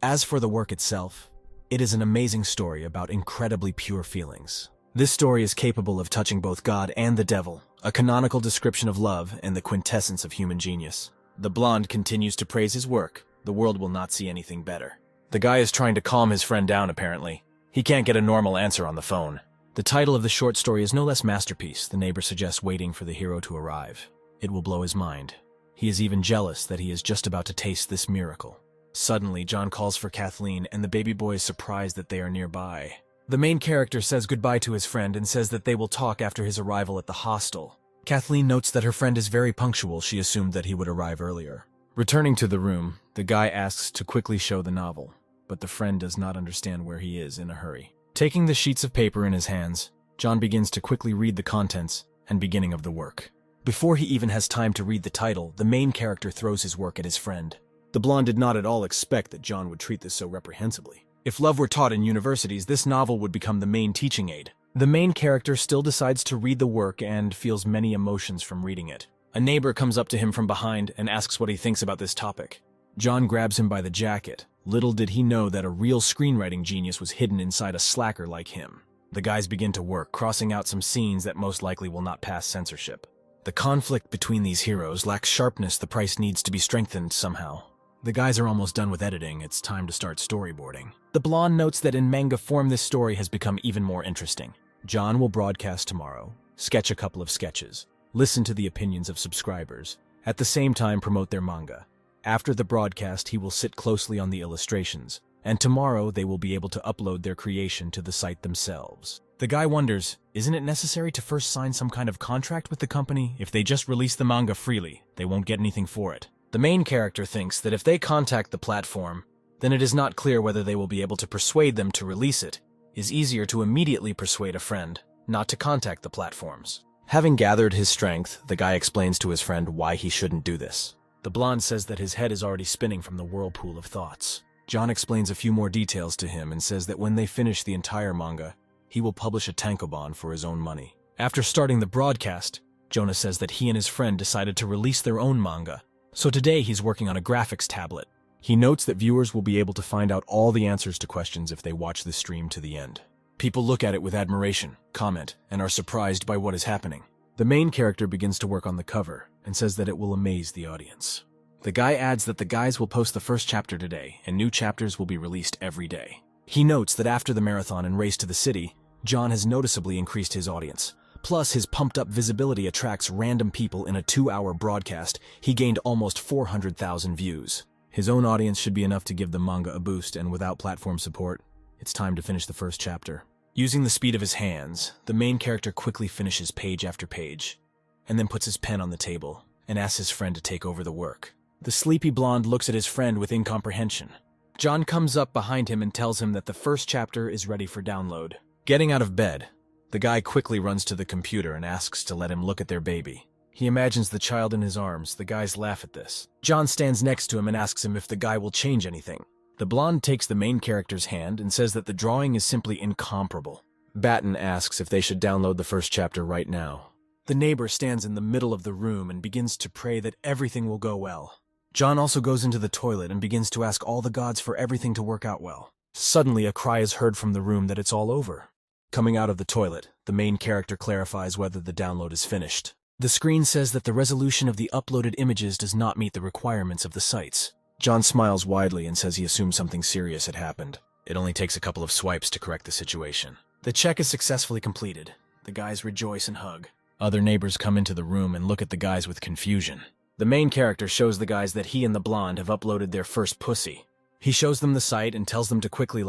As for the work itself, it is an amazing story about incredibly pure feelings. This story is capable of touching both God and the devil, a canonical description of love and the quintessence of human genius. The blonde continues to praise his work. The world will not see anything better. The guy is trying to calm his friend down, apparently. He can't get a normal answer on the phone. The title of the short story is no less masterpiece. The neighbor suggests waiting for the hero to arrive. It will blow his mind. He is even jealous that he is just about to taste this miracle. Suddenly, John calls for Kathleen, and the baby boy is surprised that they are nearby. The main character says goodbye to his friend and says that they will talk after his arrival at the hostel. Kathleen notes that her friend is very punctual. She assumed that he would arrive earlier. Returning to the room, the guy asks to quickly show the novel, but the friend does not understand where he is in a hurry. Taking the sheets of paper in his hands, John begins to quickly read the contents and beginning of the work. Before he even has time to read the title, the main character throws his work at his friend. The blonde did not at all expect that John would treat this so reprehensibly. If love were taught in universities, this novel would become the main teaching aid. The main character still decides to read the work and feels many emotions from reading it. A neighbor comes up to him from behind and asks what he thinks about this topic. John grabs him by the jacket. Little did he know that a real screenwriting genius was hidden inside a slacker like him. The guys begin to work, crossing out some scenes that most likely will not pass censorship. The conflict between these heroes lacks sharpness. The price needs to be strengthened somehow. The guys are almost done with editing. It's time to start storyboarding. The blonde notes that in manga form this story has become even more interesting. John will broadcast tomorrow, sketch a couple of sketches, listen to the opinions of subscribers, at the same time promote their manga. After the broadcast, he will sit closely on the illustrations, and tomorrow they will be able to upload their creation to the site themselves. The guy wonders, isn't it necessary to first sign some kind of contract with the company? If they just release the manga freely, they won't get anything for it. The main character thinks that if they contact the platform, then it is not clear whether they will be able to persuade them to release it. It is easier to immediately persuade a friend not to contact the platforms. Having gathered his strength, the guy explains to his friend why he shouldn't do this. The blonde says that his head is already spinning from the whirlpool of thoughts. John explains a few more details to him and says that when they finish the entire manga, he will publish a tankobon for his own money. After starting the broadcast, Jonah says that he and his friend decided to release their own manga. So today he's working on a graphics tablet. He notes that viewers will be able to find out all the answers to questions if they watch the stream to the end. People look at it with admiration, comment, and are surprised by what is happening. The main character begins to work on the cover and says that it will amaze the audience. The guy adds that the guys will post the first chapter today and new chapters will be released every day. He notes that after the marathon and race to the city, John has noticeably increased his audience. Plus, his pumped-up visibility attracts random people in a 2-hour broadcast. He gained almost 400,000 views. His own audience should be enough to give the manga a boost, and without platform support, it's time to finish the first chapter. Using the speed of his hands, the main character quickly finishes page after page, and then puts his pen on the table and asks his friend to take over the work. The sleepy blonde looks at his friend with incomprehension. John comes up behind him and tells him that the first chapter is ready for download. Getting out of bed, the guy quickly runs to the computer and asks to let him look at their baby. He imagines the child in his arms. The guys laugh at this. John stands next to him and asks him if the guy will change anything. The blonde takes the main character's hand and says that the drawing is simply incomparable. Batten asks if they should download the first chapter right now. The neighbor stands in the middle of the room and begins to pray that everything will go well. John also goes into the toilet and begins to ask all the gods for everything to work out well. Suddenly, a cry is heard from the room that it's all over. Coming out of the toilet, the main character clarifies whether the download is finished. The screen says that the resolution of the uploaded images does not meet the requirements of the sites. John smiles widely and says he assumed something serious had happened. It only takes a couple of swipes to correct the situation. The check is successfully completed. The guys rejoice and hug. Other neighbors come into the room and look at the guys with confusion. The main character shows the guys that he and the blonde have uploaded their first pussy. He shows them the site and tells them to quickly,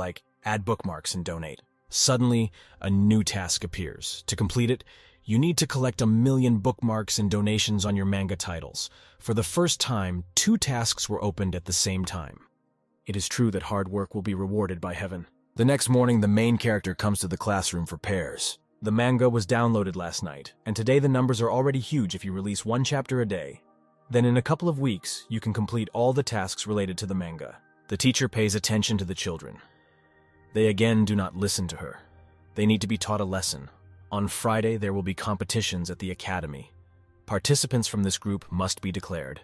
add bookmarks and donate. Suddenly, a new task appears. To complete it, you need to collect 1 million bookmarks and donations on your manga titles. For the first time, 2 tasks were opened at the same time. It is true that hard work will be rewarded by heaven. The next morning, the main character comes to the classroom for pairs. The manga was downloaded last night, and today the numbers are already huge if you release 1 chapter a day. Then in a couple of weeks, you can complete all the tasks related to the manga. The teacher pays attention to the children. They again do not listen to her. They need to be taught a lesson. On Friday, there will be competitions at the academy. Participants from this group must be declared.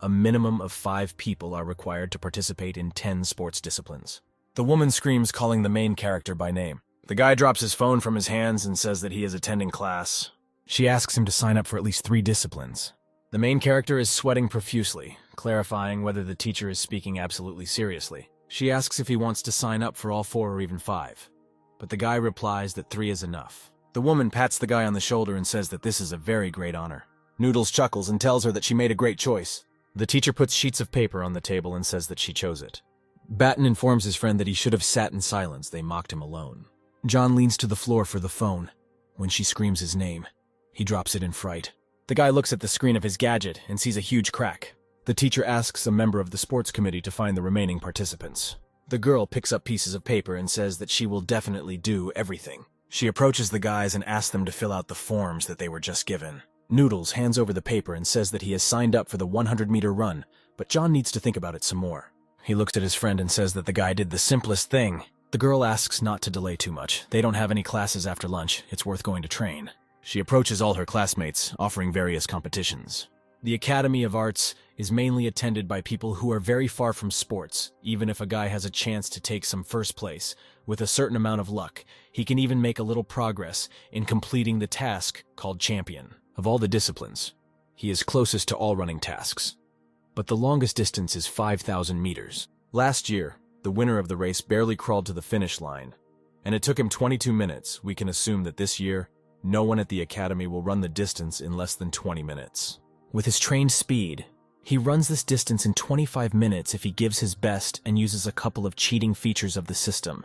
A minimum of 5 people are required to participate in 10 sports disciplines. The woman screams, calling the main character by name. The guy drops his phone from his hands and says that he is attending class. She asks him to sign up for at least 3 disciplines. The main character is sweating profusely, clarifying whether the teacher is speaking absolutely seriously. She asks if he wants to sign up for all 4 or even 5. But the guy replies that 3 is enough. The woman pats the guy on the shoulder and says that this is a very great honor. Noodles chuckles and tells her that she made a great choice. The teacher puts sheets of paper on the table and says that she chose it. Batten informs his friend that he should have sat in silence. They mocked him alone. John leans to the floor for the phone. When she screams his name, he drops it in fright. The guy looks at the screen of his gadget and sees a huge crack. The teacher asks a member of the sports committee to find the remaining participants. The girl picks up pieces of paper and says that she will definitely do everything. She approaches the guys and asks them to fill out the forms that they were just given. Noodles hands over the paper and says that he has signed up for the 100-meter run, but John needs to think about it some more. He looks at his friend and says that the guy did the simplest thing. The girl asks not to delay too much. They don't have any classes after lunch. It's worth going to train. She approaches all her classmates, offering various competitions. The Academy of Arts is mainly attended by people who are very far from sports. Even if a guy has a chance to take some first place, with a certain amount of luck, he can even make a little progress in completing the task called champion. Of all the disciplines, he is closest to all running tasks. But the longest distance is 5,000 meters. Last year, the winner of the race barely crawled to the finish line, and it took him 22 minutes. We can assume that this year, no one at the academy will run the distance in less than 20 minutes. With his trained speed, he runs this distance in 25 minutes if he gives his best and uses a couple of cheating features of the system.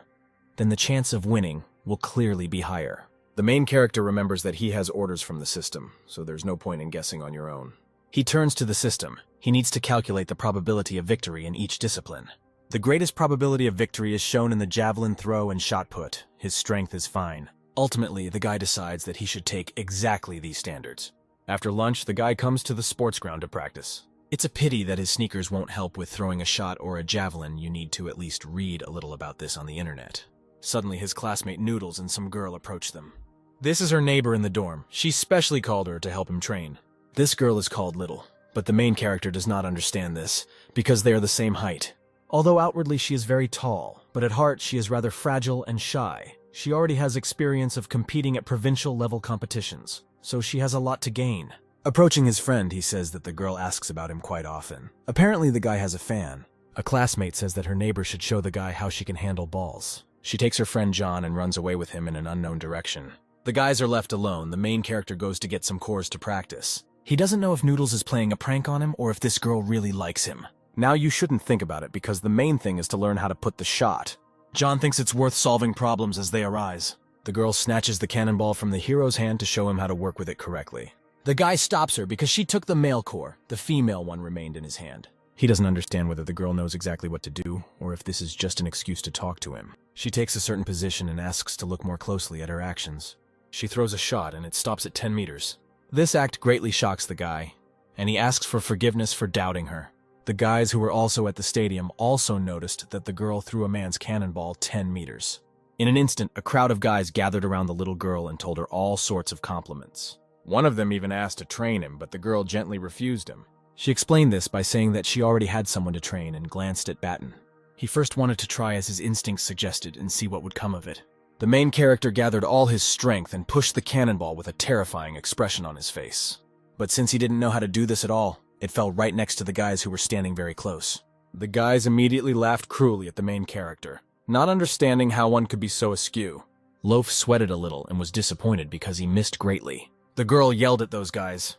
Then the chance of winning will clearly be higher. The main character remembers that he has orders from the system, so there's no point in guessing on your own. He turns to the system. He needs to calculate the probability of victory in each discipline. The greatest probability of victory is shown in the javelin throw and shot put. His strength is fine. Ultimately, the guy decides that he should take exactly these standards. After lunch, the guy comes to the sports ground to practice. It's a pity that his sneakers won't help with throwing a shot or a javelin. You need to at least read a little about this on the internet. Suddenly, his classmate Noodles and some girl approach them. This is her neighbor in the dorm. She specially called her to help him train. This girl is called Little, but the main character does not understand this, because they are the same height. Although outwardly she is very tall, but at heart she is rather fragile and shy. She already has experience of competing at provincial-level competitions, so she has a lot to gain. Approaching his friend, he says that the girl asks about him quite often. Apparently the guy has a fan. A classmate says that her neighbor should show the guy how she can handle balls. She takes her friend John and runs away with him in an unknown direction. The guys are left alone. The main character goes to get some cores to practice. He doesn't know if Noodles is playing a prank on him or if this girl really likes him. Now you shouldn't think about it because the main thing is to learn how to put the shot. John thinks it's worth solving problems as they arise. The girl snatches the cannonball from the hero's hand to show him how to work with it correctly. The guy stops her because she took the male core. The female one remained in his hand. He doesn't understand whether the girl knows exactly what to do or if this is just an excuse to talk to him. She takes a certain position and asks to look more closely at her actions. She throws a shot and it stops at 10 meters. This act greatly shocks the guy, and he asks for forgiveness for doubting her. The guys who were also at the stadium also noticed that the girl threw a man's cannonball 10 meters. In an instant, a crowd of guys gathered around the little girl and told her all sorts of compliments. One of them even asked to train him, but the girl gently refused him. She explained this by saying that she already had someone to train and glanced at Batten. He first wanted to try as his instincts suggested and see what would come of it. The main character gathered all his strength and pushed the cannonball with a terrifying expression on his face. But since he didn't know how to do this at all, it fell right next to the guys who were standing very close. The guys immediately laughed cruelly at the main character, not understanding how one could be so askew. Loaf sweated a little and was disappointed because he missed greatly. The girl yelled at those guys,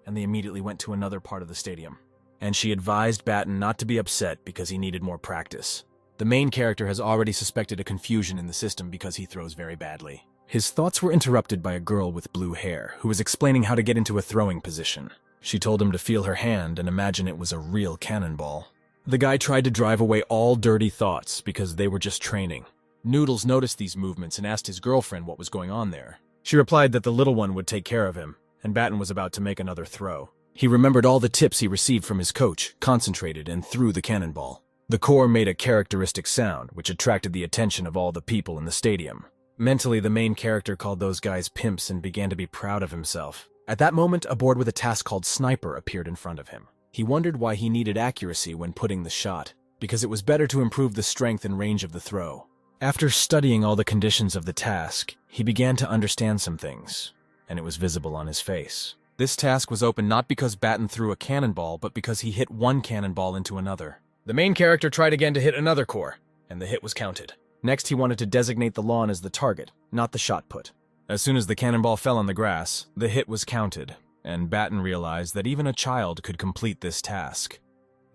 and they immediately went to another part of the stadium. And she advised Batten not to be upset because he needed more practice. The main character has already suspected a confusion in the system because he throws very badly. His thoughts were interrupted by a girl with blue hair who was explaining how to get into a throwing position. She told him to feel her hand and imagine it was a real cannonball. The guy tried to drive away all dirty thoughts because they were just training. Noodles noticed these movements and asked his girlfriend what was going on there. She replied that the little one would take care of him, and Batten was about to make another throw. He remembered all the tips he received from his coach, concentrated, and threw the cannonball. The core made a characteristic sound, which attracted the attention of all the people in the stadium. Mentally, the main character called those guys pimps and began to be proud of himself. At that moment, a board with a task called Sniper appeared in front of him. He wondered why he needed accuracy when putting the shot, because it was better to improve the strength and range of the throw. After studying all the conditions of the task, he began to understand some things, and it was visible on his face. This task was open not because Batten threw a cannonball, but because he hit one cannonball into another. The main character tried again to hit another core, and the hit was counted. Next, he wanted to designate the lawn as the target, not the shot put. As soon as the cannonball fell on the grass, the hit was counted, and Batten realized that even a child could complete this task.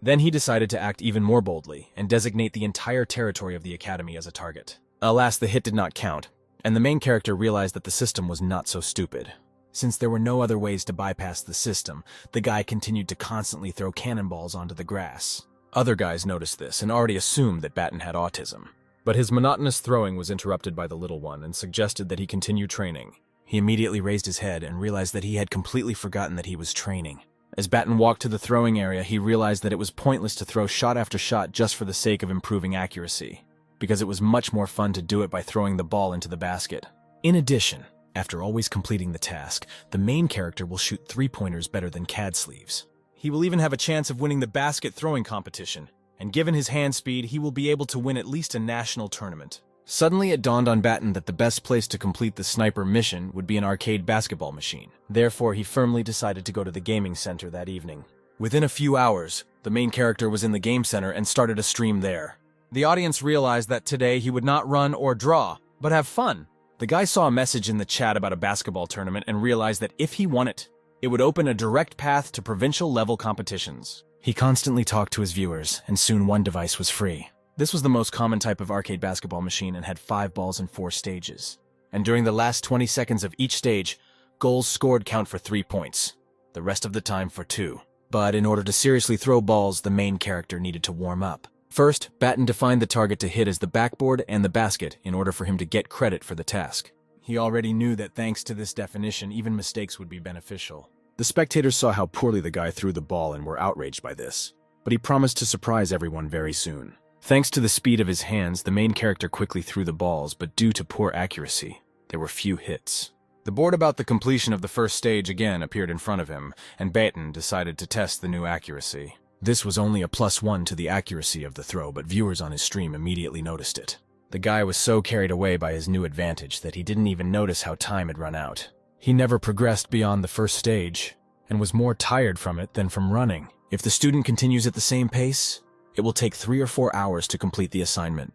Then he decided to act even more boldly and designate the entire territory of the academy as a target. Alas, the hit did not count, and the main character realized that the system was not so stupid. Since there were no other ways to bypass the system, the guy continued to constantly throw cannonballs onto the grass. Other guys noticed this and already assumed that Batten had autism. But his monotonous throwing was interrupted by the little one and suggested that he continue training. He immediately raised his head and realized that he had completely forgotten that he was training. As Batten walked to the throwing area, he realized that it was pointless to throw shot after shot just for the sake of improving accuracy, because it was much more fun to do it by throwing the ball into the basket. In addition, after always completing the task, the main character will shoot three-pointers better than CAD sleeves. He will even have a chance of winning the basket throwing competition, and given his hand speed, he will be able to win at least a national tournament. Suddenly it dawned on Batten that the best place to complete the sniper mission would be an arcade basketball machine. Therefore, he firmly decided to go to the gaming center that evening. Within a few hours, the main character was in the game center and started a stream there. The audience realized that today he would not run or draw, but have fun. The guy saw a message in the chat about a basketball tournament and realized that if he won it, it would open a direct path to provincial-level competitions. He constantly talked to his viewers, and soon one device was free. This was the most common type of arcade basketball machine and had 5 balls and 4 stages. And during the last 20 seconds of each stage, goals scored count for 3 points, the rest of the time for 2. But in order to seriously throw balls, the main character needed to warm up. First, Batten defined the target to hit as the backboard and the basket in order for him to get credit for the task. He already knew that thanks to this definition, even mistakes would be beneficial. The spectators saw how poorly the guy threw the ball and were outraged by this, but he promised to surprise everyone very soon. Thanks to the speed of his hands, the main character quickly threw the balls, but due to poor accuracy, there were few hits. The board about the completion of the first stage again appeared in front of him, and Batten decided to test the new accuracy. This was only a +1 to the accuracy of the throw, but viewers on his stream immediately noticed it. The guy was so carried away by his new advantage that he didn't even notice how time had run out. He never progressed beyond the first stage, and was more tired from it than from running. If the student continues at the same pace, it will take 3 or 4 hours to complete the assignment.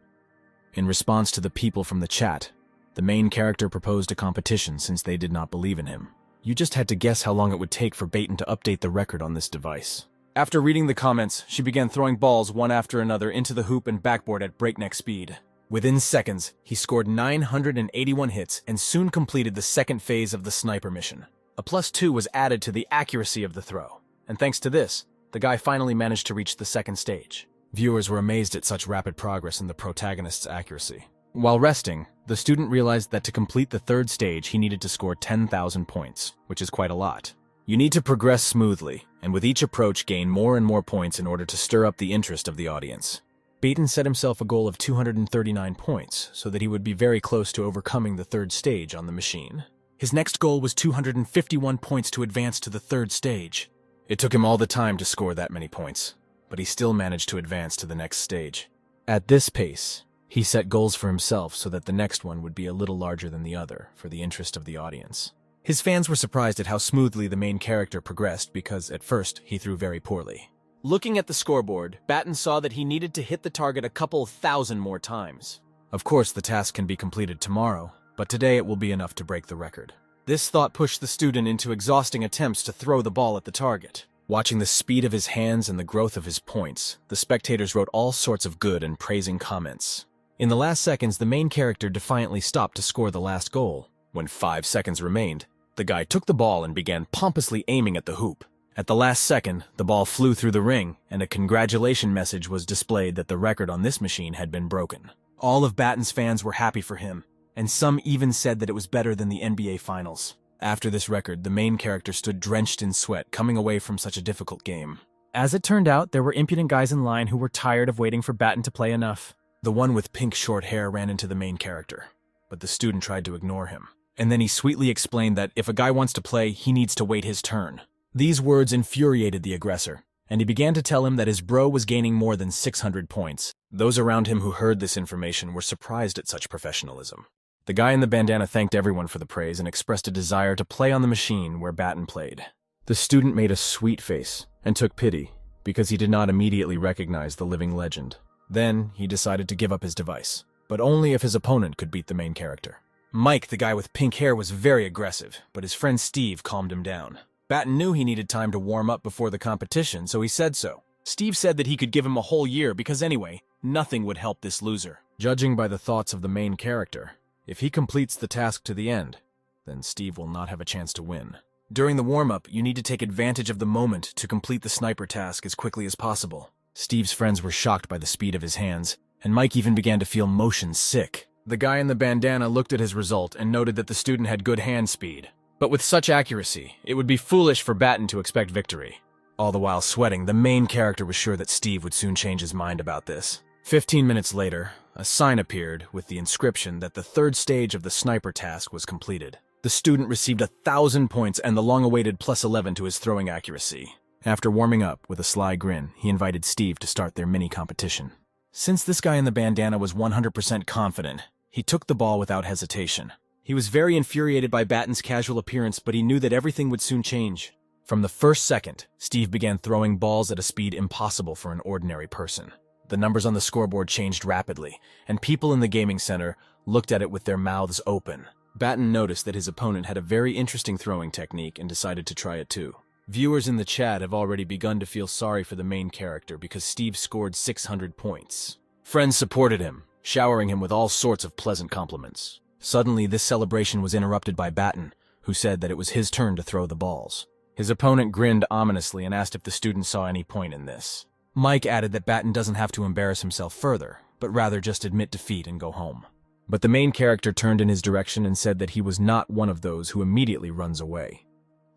In response to the people from the chat, the main character proposed a competition since they did not believe in him. You just had to guess how long it would take for Baton to update the record on this device. After reading the comments, she began throwing balls one after another into the hoop and backboard at breakneck speed. Within seconds, he scored 981 hits and soon completed the second phase of the sniper mission. A +2 was added to the accuracy of the throw, and thanks to this, the guy finally managed to reach the second stage. Viewers were amazed at such rapid progress in the protagonist's accuracy. While resting, the student realized that to complete the third stage, he needed to score 10,000 points, which is quite a lot. You need to progress smoothly, and with each approach gain more and more points in order to stir up the interest of the audience. Baton set himself a goal of 239 points, so that he would be very close to overcoming the third stage on the machine. His next goal was 251 points to advance to the third stage. It took him all the time to score that many points, but he still managed to advance to the next stage. At this pace, he set goals for himself so that the next one would be a little larger than the other, for the interest of the audience. His fans were surprised at how smoothly the main character progressed because, at first, he threw very poorly. Looking at the scoreboard, Baton saw that he needed to hit the target a couple thousand more times. Of course, the task can be completed tomorrow, but today it will be enough to break the record. This thought pushed the student into exhausting attempts to throw the ball at the target. Watching the speed of his hands and the growth of his points, the spectators wrote all sorts of good and praising comments. In the last seconds, the main character defiantly stopped to score the last goal. When 5 seconds remained, the guy took the ball and began pompously aiming at the hoop. At the last second, the ball flew through the ring, and a congratulation message was displayed that the record on this machine had been broken. All of Baton's fans were happy for him, and some even said that it was better than the NBA Finals. After this record, the main character stood drenched in sweat, coming away from such a difficult game. As it turned out, there were impudent guys in line who were tired of waiting for Baton to play enough. The one with pink short hair ran into the main character, but the student tried to ignore him. And then he sweetly explained that if a guy wants to play, he needs to wait his turn. These words infuriated the aggressor, and he began to tell him that his bro was gaining more than 600 points. Those around him who heard this information were surprised at such professionalism. The guy in the bandana thanked everyone for the praise and expressed a desire to play on the machine where Baton played. The student made a sweet face and took pity because he did not immediately recognize the living legend. Then he decided to give up his device, but only if his opponent could beat the main character. Mike, the guy with pink hair, was very aggressive, but his friend Steve calmed him down. Baton knew he needed time to warm up before the competition, so he said so. Steve said that he could give him a whole year because anyway, nothing would help this loser. Judging by the thoughts of the main character, if he completes the task to the end, then Steve will not have a chance to win. During the warm-up, you need to take advantage of the moment to complete the sniper task as quickly as possible. Steve's friends were shocked by the speed of his hands, and Mike even began to feel motion sick. The guy in the bandana looked at his result and noted that the student had good hand speed. But with such accuracy, it would be foolish for Baton to expect victory. All the while sweating, the main character was sure that Steve would soon change his mind about this. 15 minutes later, a sign appeared with the inscription that the third stage of the sniper task was completed. The student received 1,000 points and the long-awaited +11 to his throwing accuracy. After warming up with a sly grin, he invited Steve to start their mini-competition. Since this guy in the bandana was 100% confident, he took the ball without hesitation. He was very infuriated by Baton's casual appearance, but he knew that everything would soon change. From the first second, Steve began throwing balls at a speed impossible for an ordinary person. The numbers on the scoreboard changed rapidly, and people in the gaming center looked at it with their mouths open. Baton noticed that his opponent had a very interesting throwing technique and decided to try it too. Viewers in the chat have already begun to feel sorry for the main character because Steve scored 600 points. Friends supported him, showering him with all sorts of pleasant compliments. Suddenly, this celebration was interrupted by Baton, who said that it was his turn to throw the balls. His opponent grinned ominously and asked if the student saw any point in this. Mike added that Baton doesn't have to embarrass himself further, but rather just admit defeat and go home. But the main character turned in his direction and said that he was not one of those who immediately runs away.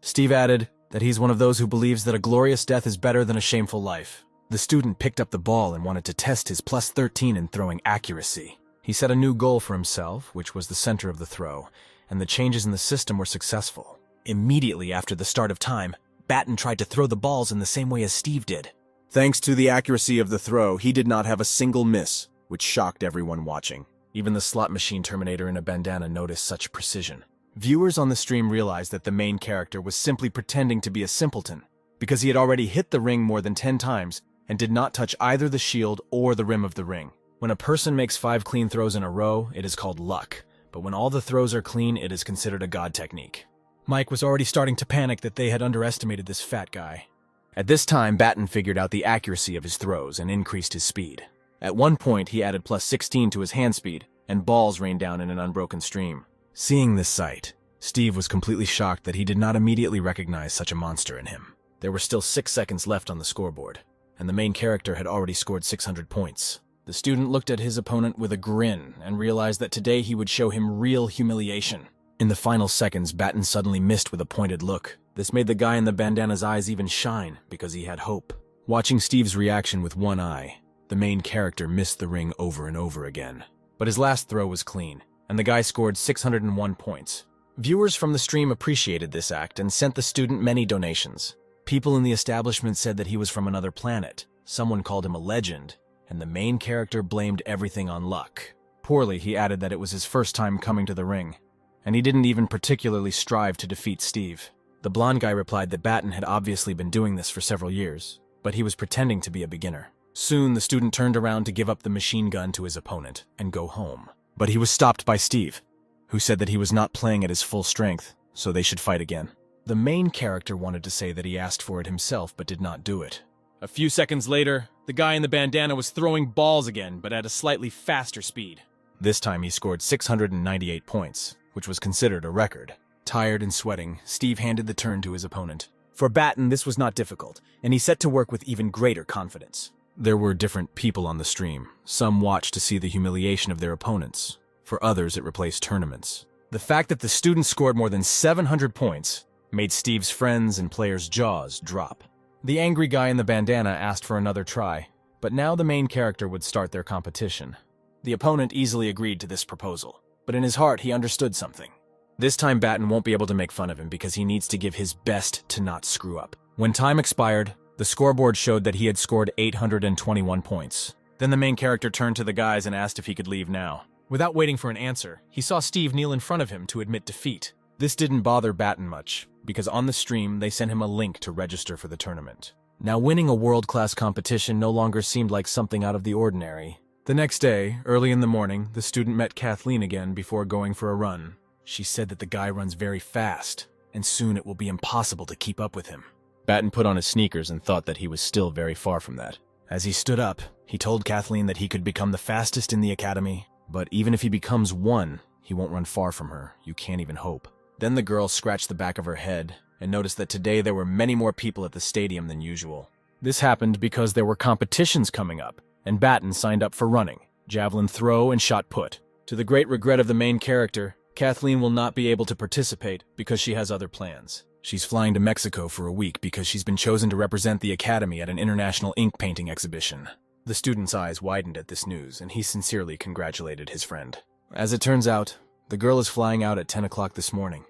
Steve added that he's one of those who believes that a glorious death is better than a shameful life. The student picked up the ball and wanted to test his +13 in throwing accuracy. He set a new goal for himself, which was the center of the throw, and the changes in the system were successful. Immediately after the start of time, Baton tried to throw the balls in the same way as Steve did. Thanks to the accuracy of the throw, he did not have a single miss, which shocked everyone watching. Even the slot machine terminator in a bandana noticed such precision. Viewers on the stream realized that the main character was simply pretending to be a simpleton, because he had already hit the ring more than 10 times and did not touch either the shield or the rim of the ring. When a person makes 5 clean throws in a row, it is called luck, but when all the throws are clean, it is considered a god technique. Mike was already starting to panic that they had underestimated this fat guy. At this time, Batten figured out the accuracy of his throws and increased his speed. At one point, he added plus 16 to his hand speed, and balls rained down in an unbroken stream. Seeing this sight, Steve was completely shocked that he did not immediately recognize such a monster in him. There were still 6 seconds left on the scoreboard, and the main character had already scored 600 points. The student looked at his opponent with a grin and realized that today he would show him real humiliation. In the final seconds, Batten suddenly missed with a pointed look. This made the guy in the bandana's eyes even shine because he had hope. Watching Steve's reaction with one eye, the main character missed the ring over and over again. But his last throw was clean, and the guy scored 601 points. Viewers from the stream appreciated this act and sent the student many donations. People in the establishment said that he was from another planet. Someone called him a legend, and the main character blamed everything on luck. Poorly, he added that it was his first time coming to the ring, and he didn't even particularly strive to defeat Steve. The blonde guy replied that Batten had obviously been doing this for several years, but he was pretending to be a beginner. Soon, the student turned around to give up the machine gun to his opponent and go home. But he was stopped by Steve, who said that he was not playing at his full strength, so they should fight again. The main character wanted to say that he asked for it himself but did not do it. A few seconds later, the guy in the bandana was throwing balls again, but at a slightly faster speed. This time he scored 698 points, which was considered a record. Tired and sweating, Steve handed the turn to his opponent. For Batten, this was not difficult, and he set to work with even greater confidence. There were different people on the stream. Some watched to see the humiliation of their opponents. For others, it replaced tournaments. The fact that the student scored more than 700 points made Steve's friends and players' jaws drop. The angry guy in the bandana asked for another try, but now the main character would start their competition. The opponent easily agreed to this proposal, but in his heart he understood something. This time Batten won't be able to make fun of him because he needs to give his best to not screw up. When time expired, the scoreboard showed that he had scored 821 points. Then the main character turned to the guys and asked if he could leave now. Without waiting for an answer, he saw Steve kneel in front of him to admit defeat. This didn't bother Batten much, because on the stream they sent him a link to register for the tournament. Now winning a world-class competition no longer seemed like something out of the ordinary. The next day, early in the morning, the student met Kathleen again before going for a run. She said that the guy runs very fast, and soon it will be impossible to keep up with him. Batten put on his sneakers and thought that he was still very far from that. As he stood up, he told Kathleen that he could become the fastest in the academy, but even if he becomes one, he won't run far from her. You can't even hope. Then the girl scratched the back of her head and noticed that today there were many more people at the stadium than usual. This happened because there were competitions coming up, and Batten signed up for running, javelin throw, and shot put. To the great regret of the main character, Kathleen will not be able to participate because she has other plans. She's flying to Mexico for a week because she's been chosen to represent the academy at an international ink painting exhibition. The student's eyes widened at this news, and he sincerely congratulated his friend. As it turns out, the girl is flying out at 10 o'clock this morning,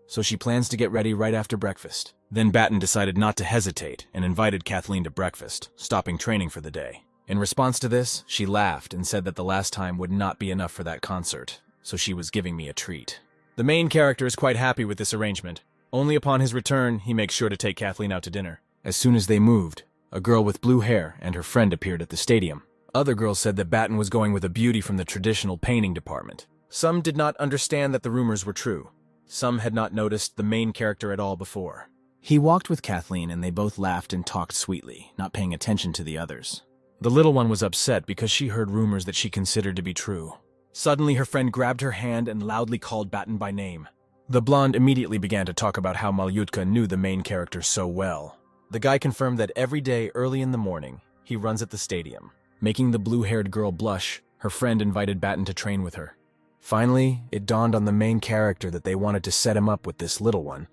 so she plans to get ready right after breakfast. Then Batten decided not to hesitate and invited Kathleen to breakfast, stopping training for the day. In response to this, she laughed and said that the last time would not be enough for that concert, so she was giving me a treat. The main character is quite happy with this arrangement. Only upon his return, he makes sure to take Kathleen out to dinner. As soon as they moved, a girl with blue hair and her friend appeared at the stadium. Other girls said that Batten was going with a beauty from the traditional painting department. Some did not understand that the rumors were true. Some had not noticed the main character at all before. He walked with Kathleen and they both laughed and talked sweetly, not paying attention to the others. The little one was upset because she heard rumors that she considered to be true. Suddenly, her friend grabbed her hand and loudly called Batten by name. The blonde immediately began to talk about how Malyutka knew the main character so well. The guy confirmed that every day early in the morning, he runs at the stadium. Making the blue-haired girl blush, her friend invited Batten to train with her. Finally, it dawned on the main character that they wanted to set him up with this little one,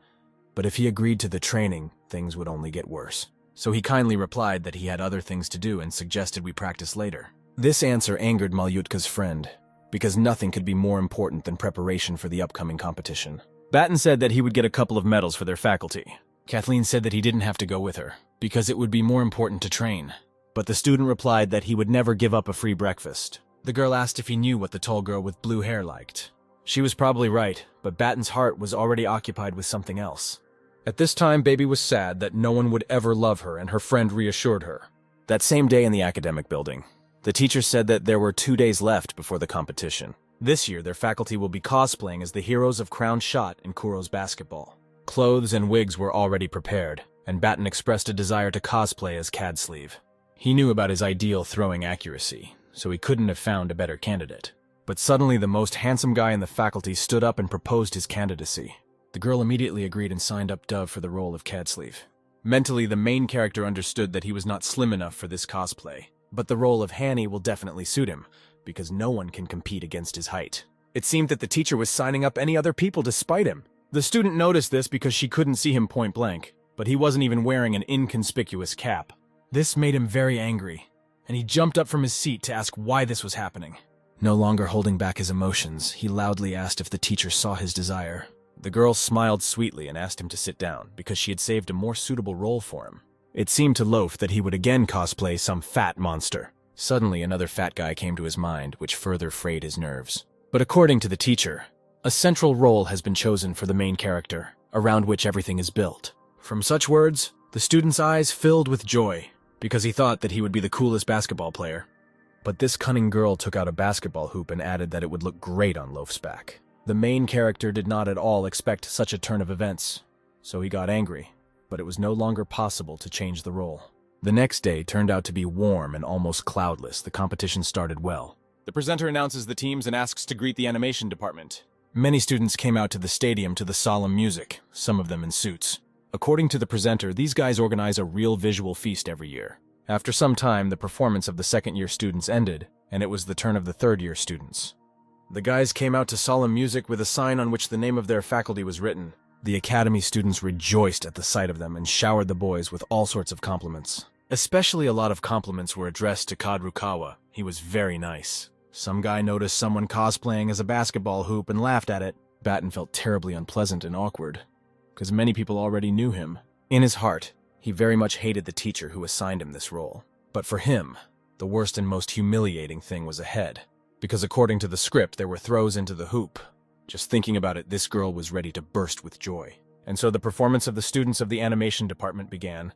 but if he agreed to the training, things would only get worse. So he kindly replied that he had other things to do and suggested we practice later. This answer angered Malyutka's friend, because nothing could be more important than preparation for the upcoming competition. Batten said that he would get a couple of medals for their faculty. Kathleen said that he didn't have to go with her, because it would be more important to train. But the student replied that he would never give up a free breakfast. The girl asked if he knew what the tall girl with blue hair liked. She was probably right, but Batten's heart was already occupied with something else. At this time, Baby was sad that no one would ever love her, and her friend reassured her. That same day in the academic building, The teacher said that there were 2 days left before the competition. This year, their faculty will be cosplaying as the heroes of Crown Shot in Kuro's basketball. Clothes and wigs were already prepared, and Batten expressed a desire to cosplay as Cadsleeve. He knew about his ideal throwing accuracy, so he couldn't have found a better candidate. But suddenly the most handsome guy in the faculty stood up and proposed his candidacy. The girl immediately agreed and signed up Dove for the role of Cadsleeve. Mentally, the main character understood that he was not slim enough for this cosplay, but the role of Hanny will definitely suit him, because no one can compete against his height. It seemed that the teacher was signing up any other people to spite him. The student noticed this because she couldn't see him point blank, but he wasn't even wearing an inconspicuous cap. This made him very angry, and he jumped up from his seat to ask why this was happening. No longer holding back his emotions, he loudly asked if the teacher saw his desire. The girl smiled sweetly and asked him to sit down because she had saved a more suitable role for him. It seemed to Loaf that he would again cosplay some fat monster. Suddenly, another fat guy came to his mind, which further frayed his nerves. But according to the teacher, a central role has been chosen for the main character, around which everything is built. From such words, the student's eyes filled with joy, because he thought that he would be the coolest basketball player. But this cunning girl took out a basketball hoop and added that it would look great on Loaf's back. The main character did not at all expect such a turn of events, so he got angry, but it was no longer possible to change the role. The next day turned out to be warm and almost cloudless. The competition started well. The presenter announces the teams and asks to greet the animation department. Many students came out to the stadium to the solemn music, some of them in suits. According to the presenter, these guys organize a real visual feast every year. After some time, the performance of the second-year students ended, and it was the turn of the third-year students. The guys came out to solemn music with a sign on which the name of their faculty was written. The academy students rejoiced at the sight of them and showered the boys with all sorts of compliments. Especially a lot of compliments were addressed to Kadrukawa. He was very nice. Some guy noticed someone cosplaying as a basketball hoop and laughed at it. Batten felt terribly unpleasant and awkward, because many people already knew him. In his heart, he very much hated the teacher who assigned him this role. But for him, the worst and most humiliating thing was ahead. Because according to the script, there were throws into the hoop. Just thinking about it, this girl was ready to burst with joy. And so the performance of the students of the animation department began.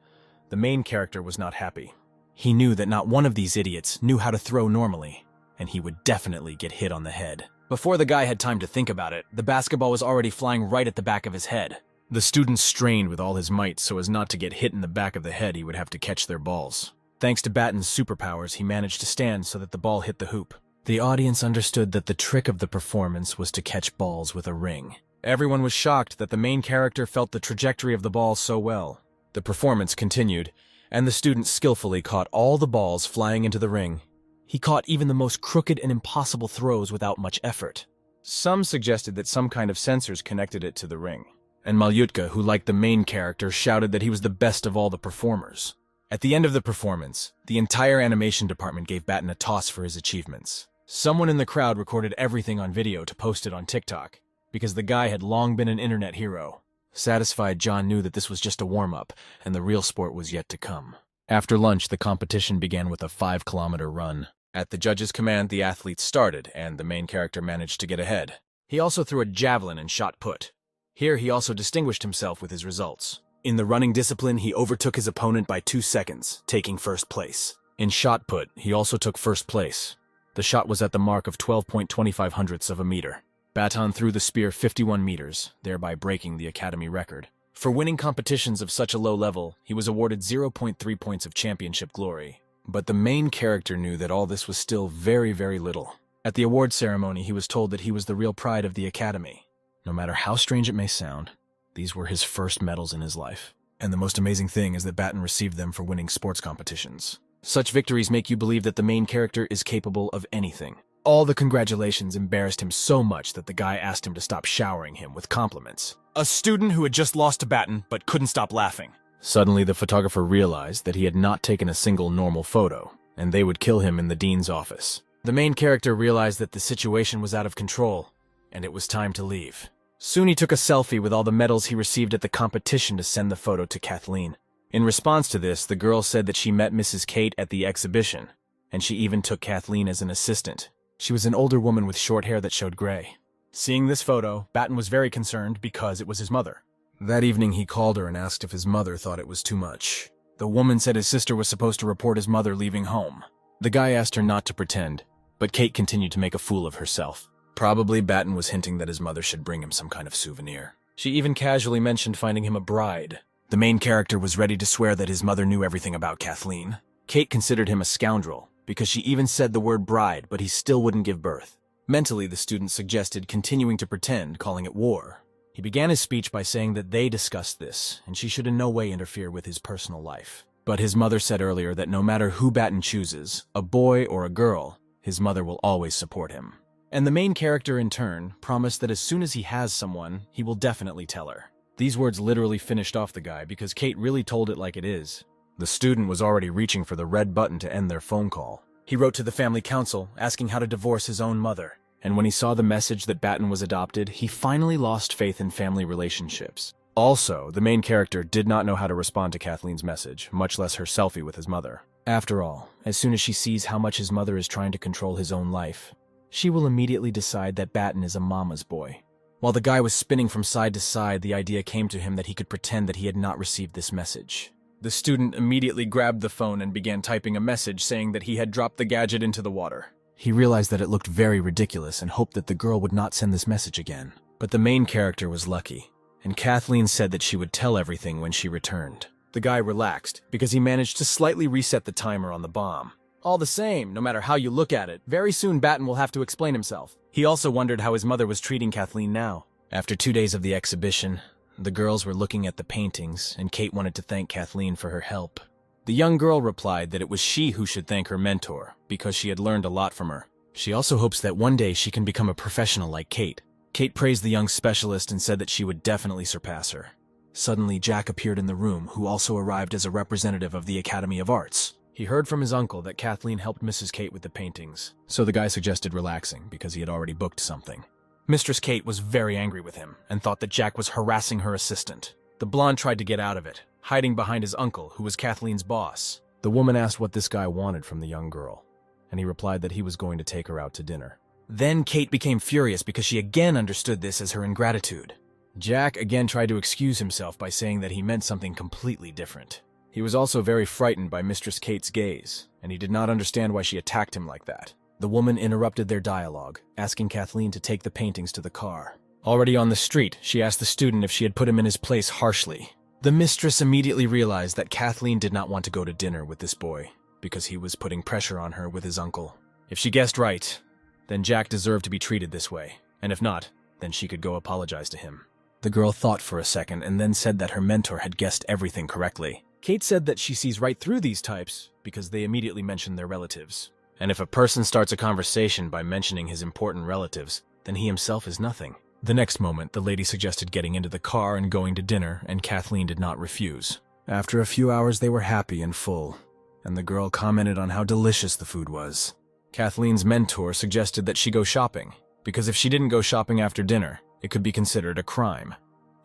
The main character was not happy. He knew that not one of these idiots knew how to throw normally, and he would definitely get hit on the head. Before the guy had time to think about it, the basketball was already flying right at the back of his head. The student strained with all his might so as not to get hit in the back of the head. He would have to catch their balls. Thanks to Batten's superpowers, he managed to stand so that the ball hit the hoop. The audience understood that the trick of the performance was to catch balls with a ring. Everyone was shocked that the main character felt the trajectory of the ball so well. The performance continued, and the student skillfully caught all the balls flying into the ring. He caught even the most crooked and impossible throws without much effort. Some suggested that some kind of sensors connected it to the ring, and Malyutka, who liked the main character, shouted that he was the best of all the performers. At the end of the performance, the entire animation department gave Batten a toss for his achievements. Someone in the crowd recorded everything on video to post it on TikTok, because the guy had long been an internet hero. Satisfied, John knew that this was just a warm-up, and the real sport was yet to come. After lunch, the competition began with a 5-kilometer run. At the judge's command, the athletes started, and the main character managed to get ahead. He also threw a javelin and shot put. Here, he also distinguished himself with his results. In the running discipline, he overtook his opponent by 2 seconds, taking first place. In shot put, he also took first place. The shot was at the mark of 12.25 hundredths of a meter. Batten threw the spear 51 meters, thereby breaking the academy record. For winning competitions of such a low level, he was awarded 0.3 points of championship glory. But the main character knew that all this was still very, very little. At the award ceremony, he was told that he was the real pride of the academy. No matter how strange it may sound, these were his first medals in his life. And the most amazing thing is that Batten received them for winning sports competitions. Such victories make you believe that the main character is capable of anything. All the congratulations embarrassed him so much that the guy asked him to stop showering him with compliments. A student who had just lost to Batten but couldn't stop laughing. Suddenly, the photographer realized that he had not taken a single normal photo, and they would kill him in the dean's office. The main character realized that the situation was out of control, and it was time to leave. Soon he took a selfie with all the medals he received at the competition to send the photo to Kathleen. In response to this, the girl said that she met Mrs. Kate at the exhibition, and she even took Kathleen as an assistant. She was an older woman with short hair that showed gray. Seeing this photo, Batten was very concerned because it was his mother. That evening, he called her and asked if his mother thought it was too much. The woman said his sister was supposed to report his mother leaving home. The guy asked her not to pretend, but Kate continued to make a fool of herself. Probably Batten was hinting that his mother should bring him some kind of souvenir. She even casually mentioned finding him a bride. The main character was ready to swear that his mother knew everything about Kathleen. Kate considered him a scoundrel, because she even said the word bride, but he still wouldn't give birth. Mentally, the student suggested continuing to pretend, calling it war. He began his speech by saying that they discussed this, and she should in no way interfere with his personal life. But his mother said earlier that no matter who Batten chooses, a boy or a girl, his mother will always support him. And the main character, in turn, promised that as soon as he has someone, he will definitely tell her. These words literally finished off the guy because Kate really told it like it is. The student was already reaching for the red button to end their phone call. He wrote to the family council, asking how to divorce his own mother. And when he saw the message that Batten was adopted, he finally lost faith in family relationships. Also, the main character did not know how to respond to Kathleen's message, much less her selfie with his mother. After all, as soon as she sees how much his mother is trying to control his own life, she will immediately decide that Batten is a mama's boy. While the guy was spinning from side to side, the idea came to him that he could pretend that he had not received this message. The student immediately grabbed the phone and began typing a message saying that he had dropped the gadget into the water. He realized that it looked very ridiculous and hoped that the girl would not send this message again. But the main character was lucky, and Kathleen said that she would tell everything when she returned. The guy relaxed because he managed to slightly reset the timer on the bomb. All the same, no matter how you look at it, very soon Batten will have to explain himself. He also wondered how his mother was treating Kathleen now. After 2 days of the exhibition, the girls were looking at the paintings, and Kate wanted to thank Kathleen for her help. The young girl replied that it was she who should thank her mentor, because she had learned a lot from her. She also hopes that one day she can become a professional like Kate. Kate praised the young specialist and said that she would definitely surpass her. Suddenly, Jack appeared in the room, who also arrived as a representative of the Academy of Arts. He heard from his uncle that Kathleen helped Mrs. Kate with the paintings, so the guy suggested relaxing because he had already booked something. Mistress Kate was very angry with him and thought that Jack was harassing her assistant. The blonde tried to get out of it, hiding behind his uncle, who was Kathleen's boss. The woman asked what this guy wanted from the young girl, and he replied that he was going to take her out to dinner. Then Kate became furious because she again understood this as her ingratitude. Jack again tried to excuse himself by saying that he meant something completely different. He was also very frightened by Mistress Kate's gaze, and he did not understand why she attacked him like that. The woman interrupted their dialogue, asking Kathleen to take the paintings to the car. Already on the street, she asked the student if she had put him in his place harshly. The mistress immediately realized that Kathleen did not want to go to dinner with this boy, because he was putting pressure on her with his uncle. If she guessed right, then Jack deserved to be treated this way, and if not, then she could go apologize to him. The girl thought for a second and then said that her mentor had guessed everything correctly. Kate said that she sees right through these types because they immediately mention their relatives. And if a person starts a conversation by mentioning his important relatives, then he himself is nothing. The next moment, the lady suggested getting into the car and going to dinner, and Kathleen did not refuse. After a few hours, they were happy and full, and the girl commented on how delicious the food was. Kathleen's mentor suggested that she go shopping, because if she didn't go shopping after dinner, it could be considered a crime.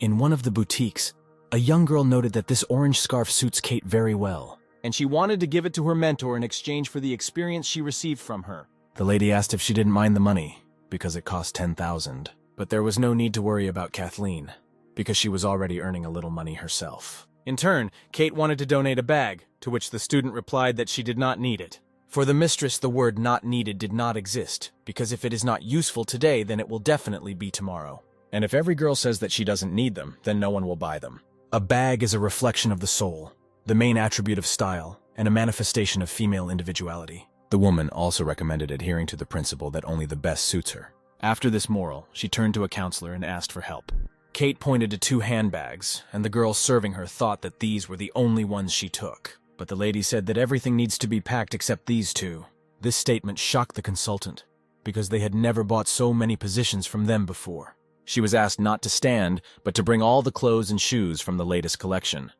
In one of the boutiques, a young girl noted that this orange scarf suits Kate very well, and she wanted to give it to her mentor in exchange for the experience she received from her. The lady asked if she didn't mind the money, because it cost $10,000. But there was no need to worry about Kathleen, because she was already earning a little money herself. In turn, Kate wanted to donate a bag, to which the student replied that she did not need it. For the mistress, the word "not needed" did not exist, because if it is not useful today, then it will definitely be tomorrow. And if every girl says that she doesn't need them, then no one will buy them. A bag is a reflection of the soul, the main attribute of style, and a manifestation of female individuality. The woman also recommended adhering to the principle that only the best suits her. After this moral, she turned to a counselor and asked for help. Kate pointed to 2 handbags, and the girl serving her thought that these were the only ones she took. But the lady said that everything needs to be packed except these 2. This statement shocked the consultant, because they had never bought so many positions from them before. She was asked not to stand, but to bring all the clothes and shoes from the latest collection.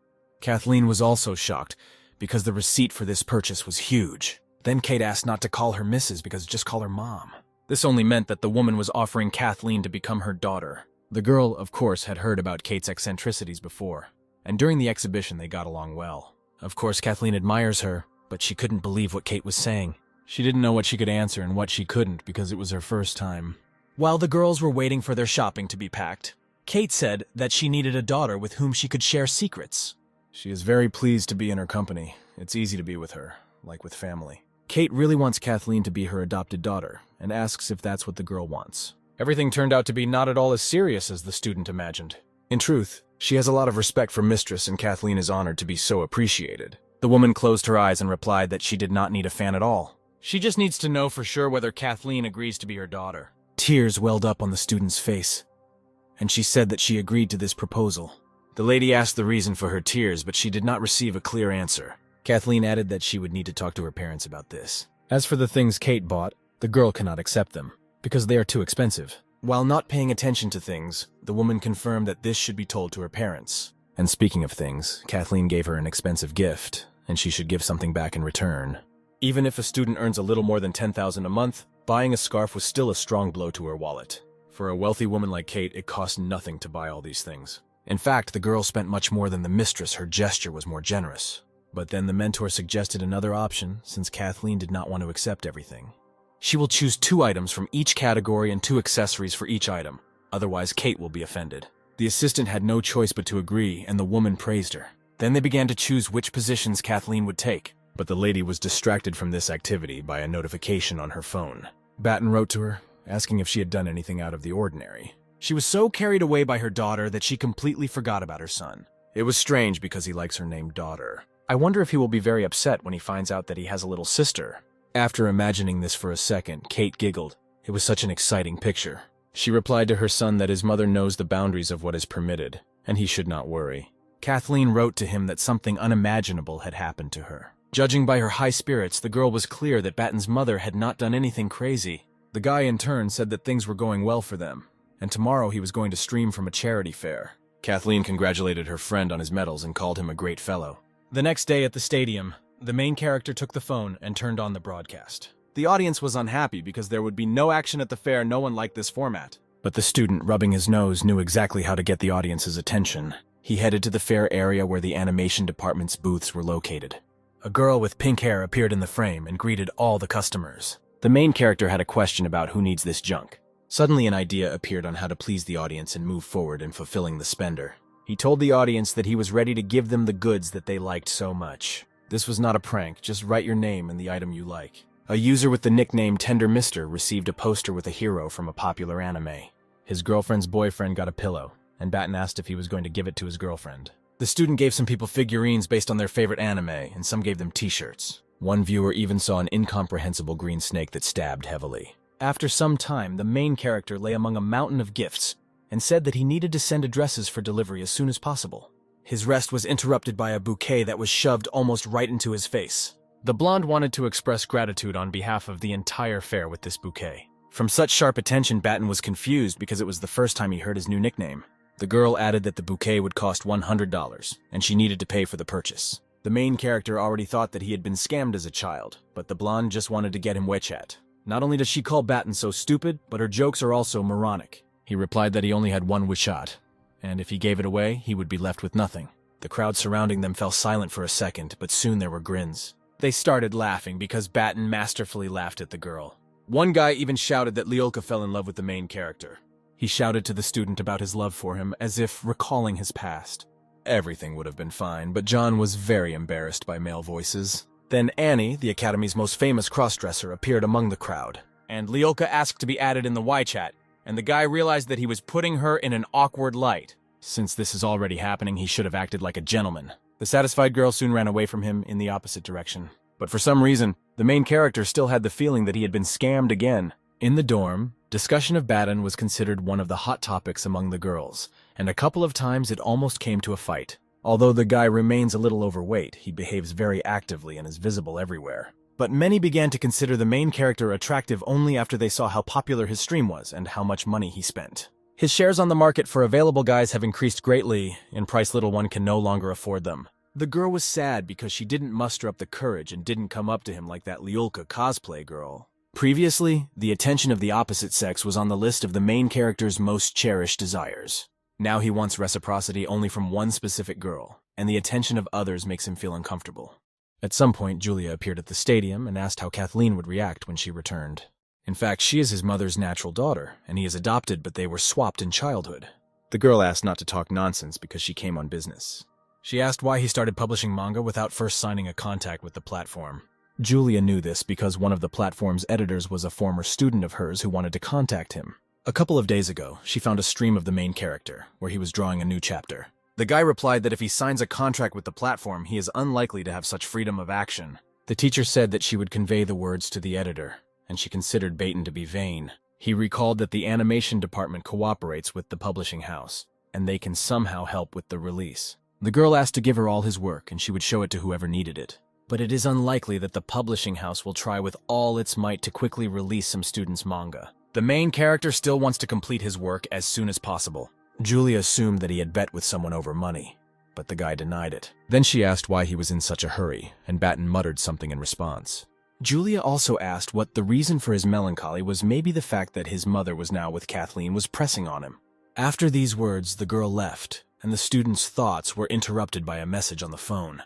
Kathleen was also shocked, because the receipt for this purchase was huge. Then Kate asked not to call her Mrs. because just call her Mom. This only meant that the woman was offering Kathleen to become her daughter. The girl, of course, had heard about Kate's eccentricities before, and during the exhibition they got along well. Of course, Kathleen admires her, but she couldn't believe what Kate was saying. She didn't know what she could answer and what she couldn't because it was her first time. While the girls were waiting for their shopping to be packed, Kate said that she needed a daughter with whom she could share secrets. She is very pleased to be in her company. It's easy to be with her, like with family. Kate really wants Kathleen to be her adopted daughter, and asks if that's what the girl wants. Everything turned out to be not at all as serious as the student imagined. In truth, she has a lot of respect for Mistress, and Kathleen is honored to be so appreciated. The woman closed her eyes and replied that she did not need a fan at all. She just needs to know for sure whether Kathleen agrees to be her daughter. Tears welled up on the student's face, and she said that she agreed to this proposal. The lady asked the reason for her tears, but she did not receive a clear answer. Kathleen added that she would need to talk to her parents about this. As for the things Kate bought, the girl cannot accept them, because they are too expensive. While not paying attention to things, the woman confirmed that this should be told to her parents. And speaking of things, Kathleen gave her an expensive gift, and she should give something back in return. Even if a student earns a little more than $10,000 a month, buying a scarf was still a strong blow to her wallet. For a wealthy woman like Kate, it cost nothing to buy all these things. In fact, the girl spent much more than the mistress. Her gesture was more generous. But then the mentor suggested another option, since Kathleen did not want to accept everything. She will choose 2 items from each category and 2 accessories for each item. Otherwise, Kate will be offended. The assistant had no choice but to agree, and the woman praised her. Then they began to choose which positions Kathleen would take. But the lady was distracted from this activity by a notification on her phone. Batten wrote to her, asking if she had done anything out of the ordinary. She was so carried away by her daughter that she completely forgot about her son. It was strange because he likes her name Daughter. I wonder if he will be very upset when he finds out that he has a little sister. After imagining this for a second, Kate giggled. It was such an exciting picture. She replied to her son that his mother knows the boundaries of what is permitted, and he should not worry. Kathleen wrote to him that something unimaginable had happened to her. Judging by her high spirits, the girl was clear that Batten's mother had not done anything crazy. The guy in turn said that things were going well for them, and tomorrow he was going to stream from a charity fair. Kathleen congratulated her friend on his medals and called him a great fellow. The next day at the stadium, the main character took the phone and turned on the broadcast. The audience was unhappy because there would be no action at the fair. No one liked this format. But the student, rubbing his nose, knew exactly how to get the audience's attention. He headed to the fair area where the animation department's booths were located. A girl with pink hair appeared in the frame and greeted all the customers. The main character had a question about who needs this junk. Suddenly an idea appeared on how to please the audience and move forward in fulfilling the spender. He told the audience that he was ready to give them the goods that they liked so much. This was not a prank, just write your name and the item you like. A user with the nickname Tender Mister received a poster with a hero from a popular anime. His girlfriend's boyfriend got a pillow, and Batten asked if he was going to give it to his girlfriend. The student gave some people figurines based on their favorite anime, and some gave them t-shirts. One viewer even saw an incomprehensible green snake that stabbed heavily. After some time, the main character lay among a mountain of gifts and said that he needed to send addresses for delivery as soon as possible. His rest was interrupted by a bouquet that was shoved almost right into his face. The blonde wanted to express gratitude on behalf of the entire fair with this bouquet. From such sharp attention, Batten was confused because it was the first time he heard his new nickname. The girl added that the bouquet would cost $100, and she needed to pay for the purchase. The main character already thought that he had been scammed as a child, but the blonde just wanted to get him WeChat. Not only does she call Batten so stupid, but her jokes are also moronic. He replied that he only had one WeChat, and if he gave it away, he would be left with nothing. The crowd surrounding them fell silent for a second, but soon there were grins. They started laughing because Batten masterfully laughed at the girl. One guy even shouted that Lyolka fell in love with the main character. He shouted to the student about his love for him, as if recalling his past. Everything would have been fine, but John was very embarrassed by male voices. Then Annie, the Academy's most famous crossdresser, appeared among the crowd, and Lyolka asked to be added in the WeChat, and the guy realized that he was putting her in an awkward light. Since this is already happening, he should have acted like a gentleman. The satisfied girl soon ran away from him in the opposite direction. But for some reason, the main character still had the feeling that he had been scammed again. In the dorm, discussion of Batten was considered one of the hot topics among the girls, and a couple of times it almost came to a fight. Although the guy remains a little overweight, he behaves very actively and is visible everywhere. But many began to consider the main character attractive only after they saw how popular his stream was and how much money he spent. His shares on the market for available guys have increased greatly, in price little one can no longer afford them. The girl was sad because she didn't muster up the courage and didn't come up to him like that Lyolka cosplay girl. Previously, the attention of the opposite sex was on the list of the main character's most cherished desires. Now he wants reciprocity only from one specific girl, and the attention of others makes him feel uncomfortable. At some point, Julia appeared at the stadium and asked how Kathleen would react when she returned. In fact, she is his mother's natural daughter, and he is adopted, but they were swapped in childhood. The girl asked not to talk nonsense because she came on business. She asked why he started publishing manga without first signing a contract with the platform. Julia knew this because one of the platform's editors was a former student of hers who wanted to contact him. A couple of days ago, she found a stream of the main character, where he was drawing a new chapter. The guy replied that if he signs a contract with the platform, he is unlikely to have such freedom of action. The teacher said that she would convey the words to the editor, and she considered Baton to be vain. He recalled that the animation department cooperates with the publishing house, and they can somehow help with the release. The girl asked to give her all his work, and she would show it to whoever needed it. But it is unlikely that the publishing house will try with all its might to quickly release some students' manga. The main character still wants to complete his work as soon as possible. Julia assumed that he had bet with someone over money, but the guy denied it. Then she asked why he was in such a hurry, and Baton muttered something in response. Julia also asked what the reason for his melancholy was. Maybe the fact that his mother was now with Kathleen was pressing on him. After these words, the girl left, and the student's thoughts were interrupted by a message on the phone.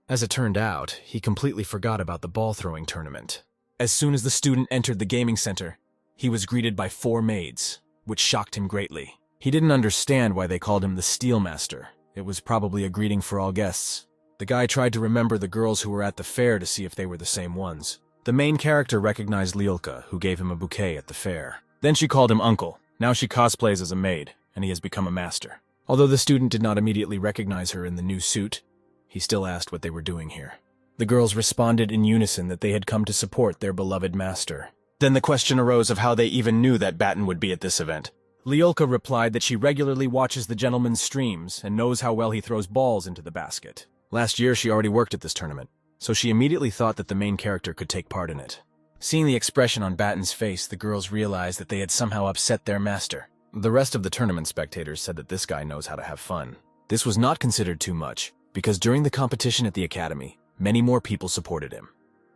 As it turned out, he completely forgot about the ball-throwing tournament. As soon as the student entered the gaming center, he was greeted by 4 maids, which shocked him greatly. He didn't understand why they called him the Steel Master. It was probably a greeting for all guests. The guy tried to remember the girls who were at the fair to see if they were the same ones. The main character recognized Lyulka, who gave him a bouquet at the fair. Then she called him Uncle. Now she cosplays as a maid, and he has become a master. Although the student did not immediately recognize her in the new suit, he still asked what they were doing here. The girls responded in unison that they had come to support their beloved master. Then the question arose of how they even knew that Baton would be at this event. Lyulka replied that she regularly watches the gentleman's streams and knows how well he throws balls into the basket. Last year she already worked at this tournament, so she immediately thought that the main character could take part in it. Seeing the expression on Baton's face, the girls realized that they had somehow upset their master. The rest of the tournament spectators said that this guy knows how to have fun. This was not considered too much, because during the competition at the academy, many more people supported him.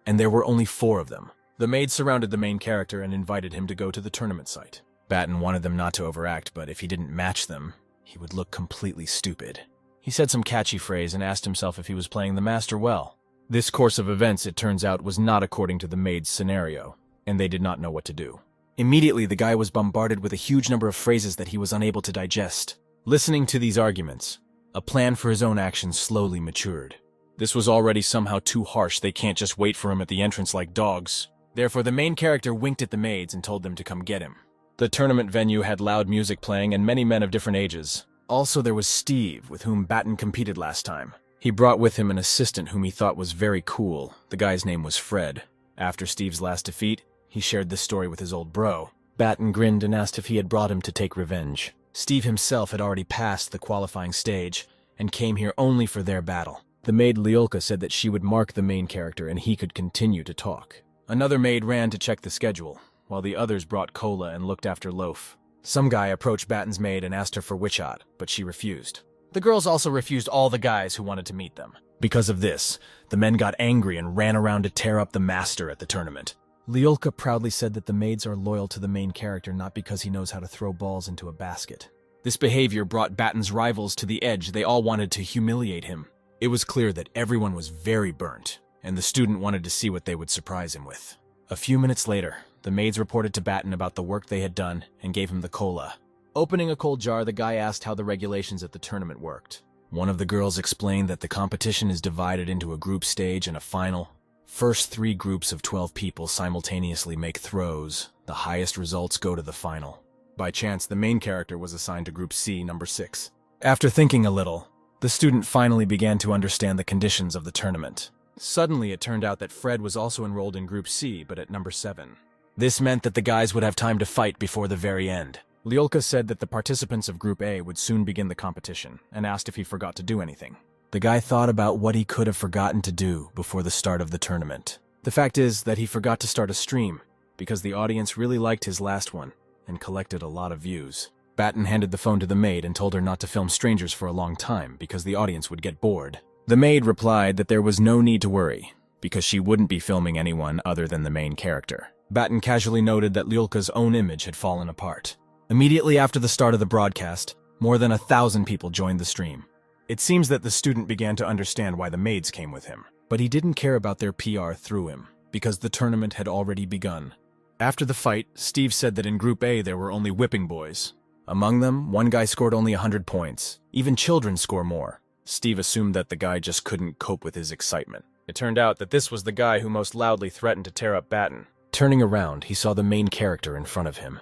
And there were only 4 of them. The maids surrounded the main character and invited him to go to the tournament site. Baton wanted them not to overact, but if he didn't match them, he would look completely stupid. He said some catchy phrase and asked himself if he was playing the master well. This course of events, it turns out, was not according to the maids' scenario, and they did not know what to do. Immediately, the guy was bombarded with a huge number of phrases that he was unable to digest. Listening to these arguments, a plan for his own actions slowly matured. This was already somehow too harsh. They can't just wait for him at the entrance like dogs. Therefore, the main character winked at the maids and told them to come get him. The tournament venue had loud music playing and many men of different ages. Also, there was Steve, with whom Baton competed last time. He brought with him an assistant whom he thought was very cool. The guy's name was Fred. After Steve's last defeat, he shared this story with his old bro. Baton grinned and asked if he had brought him to take revenge. Steve himself had already passed the qualifying stage and came here only for their battle. The maid Lyulka said that she would mark the main character and he could continue to talk. Another maid ran to check the schedule, while the others brought cola and looked after Loaf. Some guy approached Baton's maid and asked her for witch hot, but she refused. The girls also refused all the guys who wanted to meet them. Because of this, the men got angry and ran around to tear up the master at the tournament. Lyulka proudly said that the maids are loyal to the main character not because he knows how to throw balls into a basket. This behavior brought Baton's rivals to the edge. They all wanted to humiliate him. It was clear that everyone was very burnt, and the student wanted to see what they would surprise him with. A few minutes later, the maids reported to Baton about the work they had done and gave him the cola. Opening a cold jar, the guy asked how the regulations at the tournament worked. One of the girls explained that the competition is divided into a group stage and a final. First 3 groups of 12 people simultaneously make throws. The highest results go to the final. By chance, the main character was assigned to Group C, number 6. After thinking a little, the student finally began to understand the conditions of the tournament. Suddenly, it turned out that Fred was also enrolled in Group C, but at number 7. This meant that the guys would have time to fight before the very end. Lyulka said that the participants of Group A would soon begin the competition, and asked if he forgot to do anything. The guy thought about what he could have forgotten to do before the start of the tournament. The fact is that he forgot to start a stream, because the audience really liked his last one, and collected a lot of views. Baton handed the phone to the maid and told her not to film strangers for a long time, because the audience would get bored. The maid replied that there was no need to worry, because she wouldn't be filming anyone other than the main character. Baton casually noted that Lyulka's own image had fallen apart. Immediately after the start of the broadcast, more than 1,000 people joined the stream. It seems that the student began to understand why the maids came with him, but he didn't care about their PR through him, because the tournament had already begun. After the fight, Steve said that in Group A there were only whipping boys. Among them, one guy scored only 100 points. Even children score more. Steve assumed that the guy just couldn't cope with his excitement. It turned out that this was the guy who most loudly threatened to tear up Batten. Turning around, he saw the main character in front of him,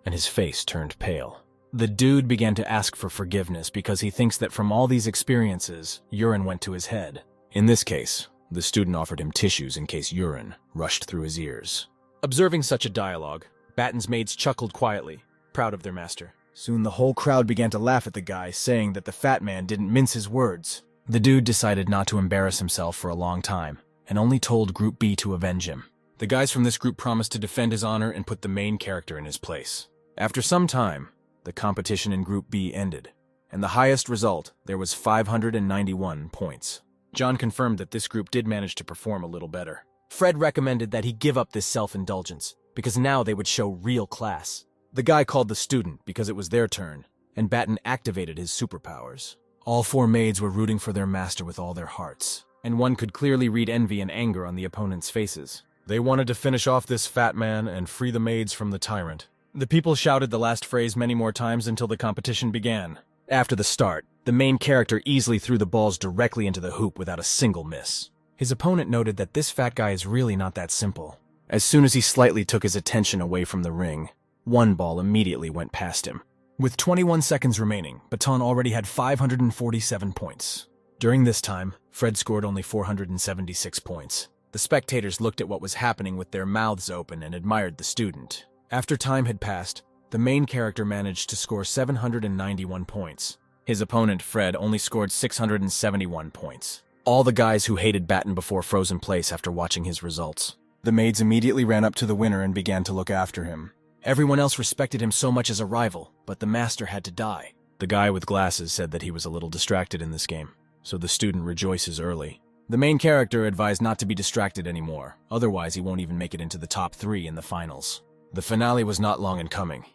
and his face turned pale. The dude began to ask for forgiveness because he thinks that from all these experiences, urine went to his head. In this case, the student offered him tissues in case urine rushed through his ears. Observing such a dialogue, Batten's maids chuckled quietly, proud of their master. Soon the whole crowd began to laugh at the guy, saying that the fat man didn't mince his words. The dude decided not to embarrass himself for a long time, and only told Group B to avenge him. The guys from this group promised to defend his honor and put the main character in his place. After some time, the competition in Group B ended, and the highest result, there was 591 points. John confirmed that this group did manage to perform a little better. Fred recommended that he give up this self-indulgence, because now they would show real class. The guy called the student because it was their turn, and Batten activated his superpowers. All four maids were rooting for their master with all their hearts, and one could clearly read envy and anger on the opponents' faces. They wanted to finish off this fat man and free the maids from the tyrant. The people shouted the last phrase many more times until the competition began. After the start, the main character easily threw the balls directly into the hoop without a single miss. His opponent noted that this fat guy is really not that simple. As soon as he slightly took his attention away from the ring, one ball immediately went past him. With 21 seconds remaining, Baton already had 547 points. During this time, Fred scored only 476 points. The spectators looked at what was happening with their mouths open and admired the student. After time had passed, the main character managed to score 791 points. His opponent, Fred, only scored 671 points. All the guys who hated Batten before froze in place after watching his results. The maids immediately ran up to the winner and began to look after him. Everyone else respected him so much as a rival, but the master had to die. The guy with glasses said that he was a little distracted in this game, so the student rejoices early. The main character advised not to be distracted anymore, otherwise he won't even make it into the top 3 in the finals. The finale was not long in coming,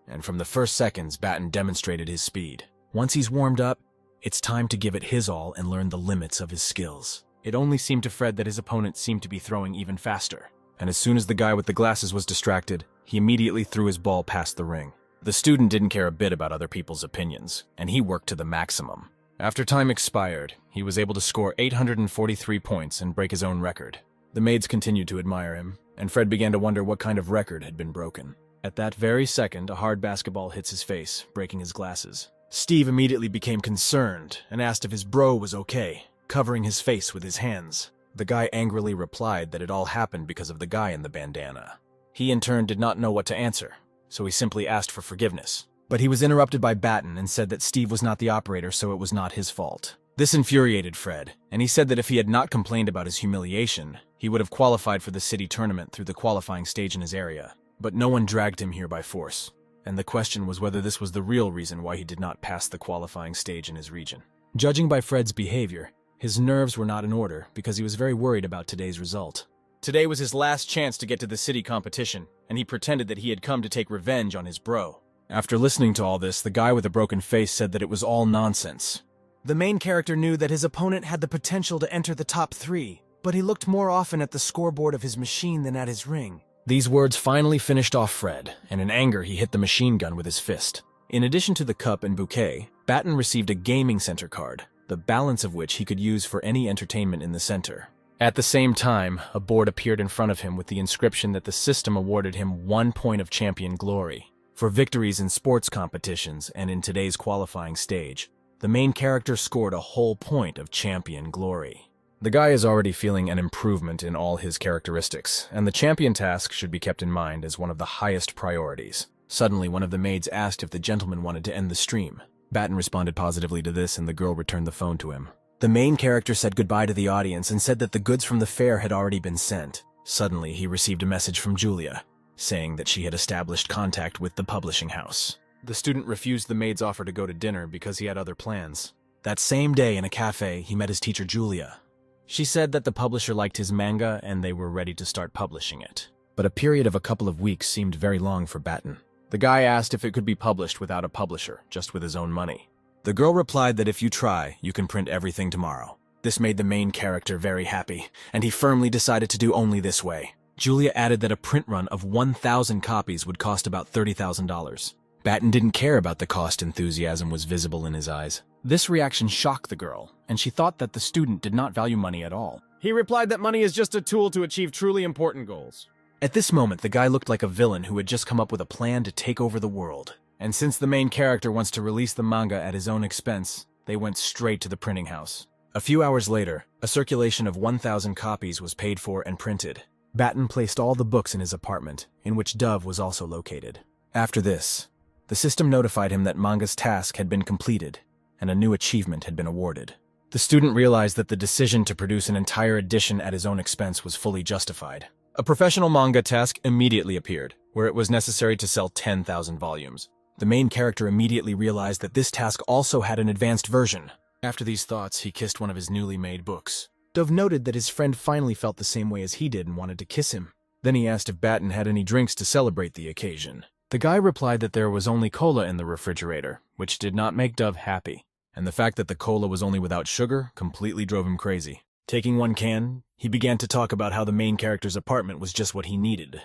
and from the first seconds, Batten demonstrated his speed. Once he's warmed up, it's time to give it his all and learn the limits of his skills. It only seemed to Fred that his opponent seemed to be throwing even faster, and as soon as the guy with the glasses was distracted, he immediately threw his ball past the ring. The student didn't care a bit about other people's opinions, and he worked to the maximum. After time expired, he was able to score 843 points and break his own record. The maids continued to admire him, and Fred began to wonder what kind of record had been broken. At that very second, a hard basketball hits his face, breaking his glasses. Steve immediately became concerned and asked if his bro was okay, covering his face with his hands. The guy angrily replied that it all happened because of the guy in the bandana. He in turn did not know what to answer, so he simply asked for forgiveness. But he was interrupted by Batten and said that Steve was not the operator, so it was not his fault. This infuriated Fred, and he said that if he had not complained about his humiliation, he would have qualified for the city tournament through the qualifying stage in his area. But no one dragged him here by force, and the question was whether this was the real reason why he did not pass the qualifying stage in his region. Judging by Fred's behavior, his nerves were not in order because he was very worried about today's result. Today was his last chance to get to the city competition, and he pretended that he had come to take revenge on his bro. After listening to all this, the guy with the broken face said that it was all nonsense. The main character knew that his opponent had the potential to enter the top 3, but he looked more often at the scoreboard of his machine than at his ring. These words finally finished off Fred, and in anger he hit the machine gun with his fist. In addition to the cup and bouquet, Batten received a gaming center card, the balance of which he could use for any entertainment in the center. At the same time, a board appeared in front of him with the inscription that the system awarded him 1 point of champion glory. For victories in sports competitions and in today's qualifying stage, the main character scored a whole point of champion glory. The guy is already feeling an improvement in all his characteristics, and the champion task should be kept in mind as one of the highest priorities. Suddenly, one of the maids asked if the gentleman wanted to end the stream. Batten responded positively to this, and the girl returned the phone to him. The main character said goodbye to the audience and said that the goods from the fair had already been sent. Suddenly, he received a message from Julia, saying that she had established contact with the publishing house. The student refused the maid's offer to go to dinner because he had other plans. That same day in a cafe, he met his teacher Julia. She said that the publisher liked his manga and they were ready to start publishing it. But a period of a couple of weeks seemed very long for Batten. The guy asked if it could be published without a publisher, just with his own money. The girl replied that if you try, you can print everything tomorrow. This made the main character very happy, and he firmly decided to do only this way. Julia added that a print run of 1,000 copies would cost about $30,000. Batten didn't care about the cost. Enthusiasm was visible in his eyes. This reaction shocked the girl, and she thought that the student did not value money at all. He replied that money is just a tool to achieve truly important goals. At this moment, the guy looked like a villain who had just come up with a plan to take over the world. And since the main character wants to release the manga at his own expense, they went straight to the printing house. A few hours later, a circulation of 1,000 copies was paid for and printed. Batten placed all the books in his apartment, in which Dove was also located. After this, the system notified him that Manga's task had been completed, and a new achievement had been awarded. The student realized that the decision to produce an entire edition at his own expense was fully justified. A professional manga task immediately appeared, where it was necessary to sell 10,000 volumes. The main character immediately realized that this task also had an advanced version. After these thoughts, he kissed one of his newly made books. Dove noted that his friend finally felt the same way as he did and wanted to kiss him. Then he asked if Batten had any drinks to celebrate the occasion. The guy replied that there was only cola in the refrigerator, which did not make Dove happy, and the fact that the cola was only without sugar completely drove him crazy. Taking one can, he began to talk about how the main character's apartment was just what he needed.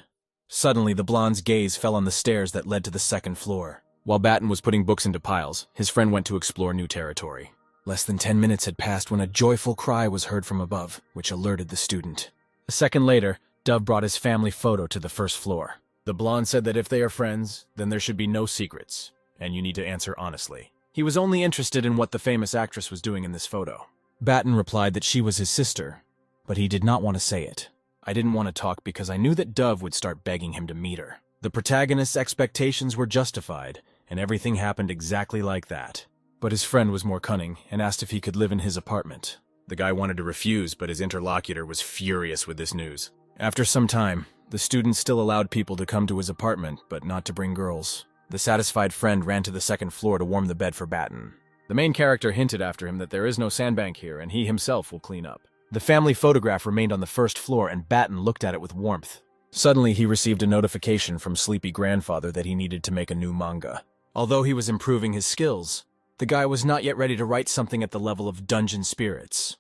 Suddenly, the blonde's gaze fell on the stairs that led to the second floor. While Batten was putting books into piles, his friend went to explore new territory. Less than 10 minutes had passed when a joyful cry was heard from above, which alerted the student. A second later, Dove brought his family photo to the first floor. The blonde said that if they are friends, then there should be no secrets, and you need to answer honestly. He was only interested in what the famous actress was doing in this photo. Batten replied that she was his sister, but he did not want to say it. I didn't want to talk because I knew that Dove would start begging him to meet her. The protagonist's expectations were justified, and everything happened exactly like that. But his friend was more cunning and asked if he could live in his apartment. The guy wanted to refuse, but his interlocutor was furious with this news. After some time, the student still allowed people to come to his apartment, but not to bring girls. The satisfied friend ran to the second floor to warm the bed for Batten. The main character hinted after him that there is no sandbank here and he himself will clean up. The family photograph remained on the first floor and Batten looked at it with warmth. Suddenly, he received a notification from Sleepy Grandfather that he needed to make a new manga. Although he was improving his skills, the guy was not yet ready to write something at the level of Dungeon Spirits.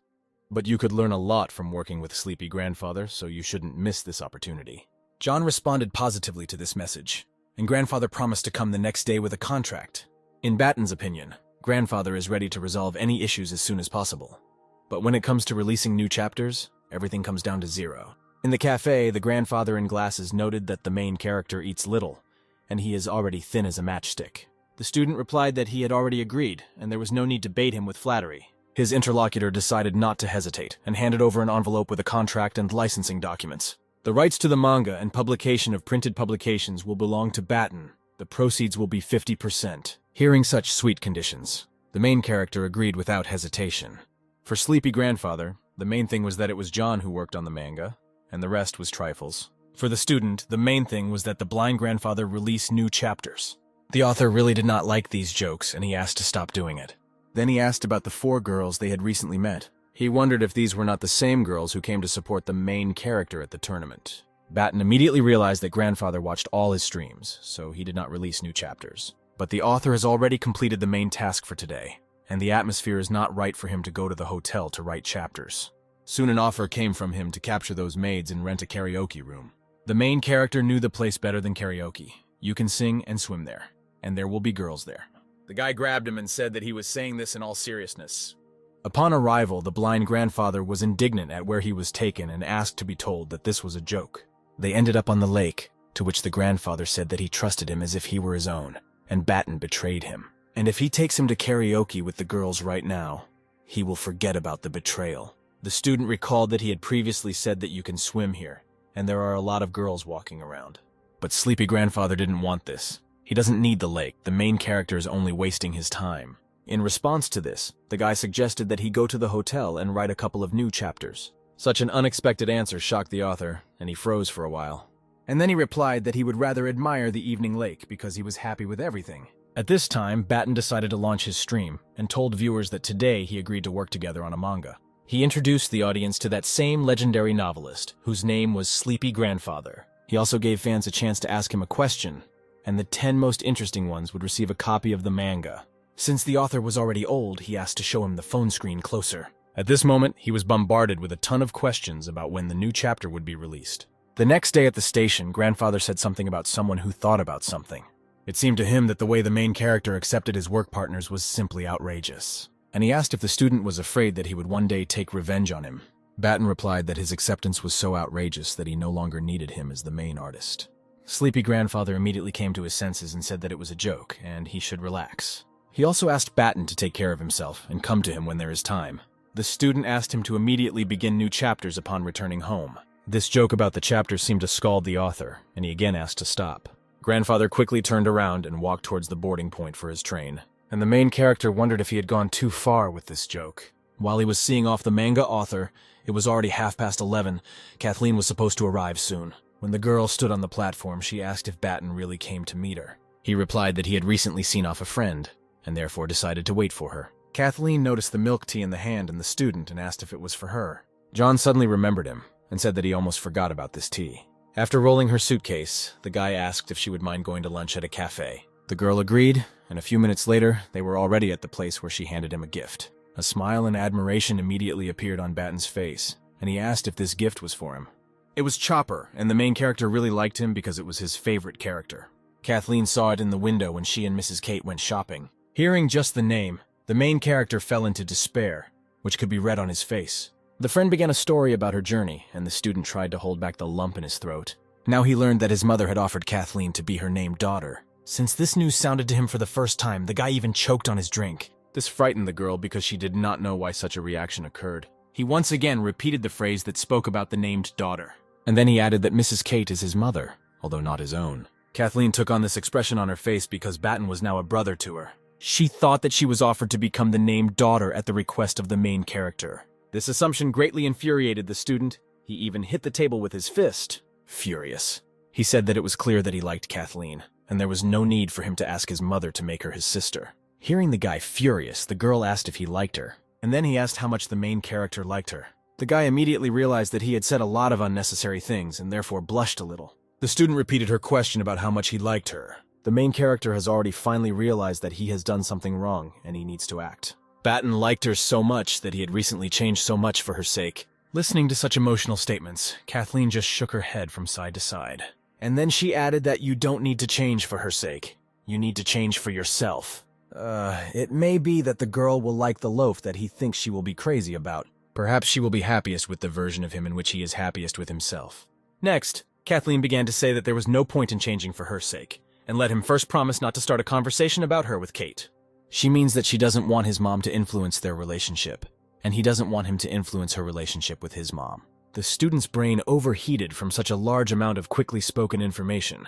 But you could learn a lot from working with Sleepy Grandfather, so you shouldn't miss this opportunity. John responded positively to this message, and Grandfather promised to come the next day with a contract. In Batten's opinion, Grandfather is ready to resolve any issues as soon as possible. But when it comes to releasing new chapters, everything comes down to zero. In the cafe, the grandfather in glasses noted that the main character eats little, and he is already thin as a matchstick. The student replied that he had already agreed, and there was no need to bait him with flattery. His interlocutor decided not to hesitate, and handed over an envelope with a contract and licensing documents. The rights to the manga and publication of printed publications will belong to Batten. The proceeds will be 50%. Hearing such sweet conditions, the main character agreed without hesitation. For Sleepy Grandfather, the main thing was that it was John who worked on the manga, and the rest was trifles. For the student, the main thing was that the blind grandfather release new chapters. The author really did not like these jokes, and he asked to stop doing it. Then he asked about the 4 girls they had recently met. He wondered if these were not the same girls who came to support the main character at the tournament. Batten immediately realized that Grandfather watched all his streams, so he did not release new chapters. But the author has already completed the main task for today, and the atmosphere is not right for him to go to the hotel to write chapters. Soon an offer came from him to capture those maids and rent a karaoke room. The main character knew the place better than karaoke. You can sing and swim there, and there will be girls there. The guy grabbed him and said that he was saying this in all seriousness. Upon arrival, the blind grandfather was indignant at where he was taken and asked to be told that this was a joke. They ended up on the lake, to which the grandfather said that he trusted him as if he were his own, and Batten betrayed him. And if he takes him to karaoke with the girls right now, he will forget about the betrayal. The student recalled that he had previously said that you can swim here, and there are a lot of girls walking around. But Sleepy Grandfather didn't want this. He doesn't need the lake. The main character is only wasting his time. In response to this, the guy suggested that he go to the hotel and write a couple of new chapters. Such an unexpected answer shocked the author, and he froze for a while. And then he replied that he would rather admire the evening lake because he was happy with everything. At this time, Batten decided to launch his stream and told viewers that today he agreed to work together on a manga. He introduced the audience to that same legendary novelist, whose name was Sleepy Grandfather. He also gave fans a chance to ask him a question, and the 10 most interesting ones would receive a copy of the manga. Since the author was already old, he asked to show him the phone screen closer. At this moment, he was bombarded with a ton of questions about when the new chapter would be released. The next day at the station, Grandfather said something about someone who thought about something. It seemed to him that the way the main character accepted his work partners was simply outrageous. And he asked if the student was afraid that he would one day take revenge on him. Batten replied that his acceptance was so outrageous that he no longer needed him as the main artist. Sleepy grandfather immediately came to his senses and said that it was a joke, and he should relax. He also asked Batten to take care of himself and come to him when there is time. The student asked him to immediately begin new chapters upon returning home. This joke about the chapters seemed to scald the author, and he again asked to stop. Grandfather quickly turned around and walked towards the boarding point for his train, and the main character wondered if he had gone too far with this joke. While he was seeing off the manga author, it was already 11:30. Kathleen was supposed to arrive soon. When the girl stood on the platform, she asked if Batten really came to meet her. He replied that he had recently seen off a friend, and therefore decided to wait for her. Kathleen noticed the milk tea in the hand and the student and asked if it was for her. John suddenly remembered him and said that he almost forgot about this tea. After rolling her suitcase, the guy asked if she would mind going to lunch at a cafe. The girl agreed, and a few minutes later, they were already at the place where she handed him a gift. A smile and admiration immediately appeared on Batten's face, and he asked if this gift was for him. It was Chopper, and the main character really liked him because it was his favorite character. Kathleen saw it in the window when she and Mrs. Kate went shopping. Hearing just the name, the main character fell into despair, which could be read on his face. The friend began a story about her journey, and the student tried to hold back the lump in his throat. Now he learned that his mother had offered Kathleen to be her named daughter. Since this news sounded to him for the first time, the guy even choked on his drink. This frightened the girl because she did not know why such a reaction occurred. He once again repeated the phrase that spoke about the named daughter. And then he added that Mrs. Kate is his mother, although not his own. Kathleen took on this expression on her face because Batten was now a brother to her. She thought that she was offered to become the named daughter at the request of the main character. This assumption greatly infuriated the student. He even hit the table with his fist. Furious. He said that it was clear that he liked Kathleen, and there was no need for him to ask his mother to make her his sister. Hearing the guy furious, the girl asked if he liked her, and then he asked how much the main character liked her. The guy immediately realized that he had said a lot of unnecessary things and therefore blushed a little. The student repeated her question about how much he liked her. The main character has already finally realized that he has done something wrong and he needs to act. Batten liked her so much that he had recently changed so much for her sake. Listening to such emotional statements, Kathleen just shook her head from side to side. And then she added that you don't need to change for her sake. You need to change for yourself. It may be that the girl will like the loaf that he thinks she will be crazy about. Perhaps she will be happiest with the version of him in which he is happiest with himself. Next, Kathleen began to say that there was no point in changing for her sake, and let him first promise not to start a conversation about her with Kate. She means that she doesn't want his mom to influence their relationship, and he doesn't want him to influence her relationship with his mom. The student's brain overheated from such a large amount of quickly spoken information.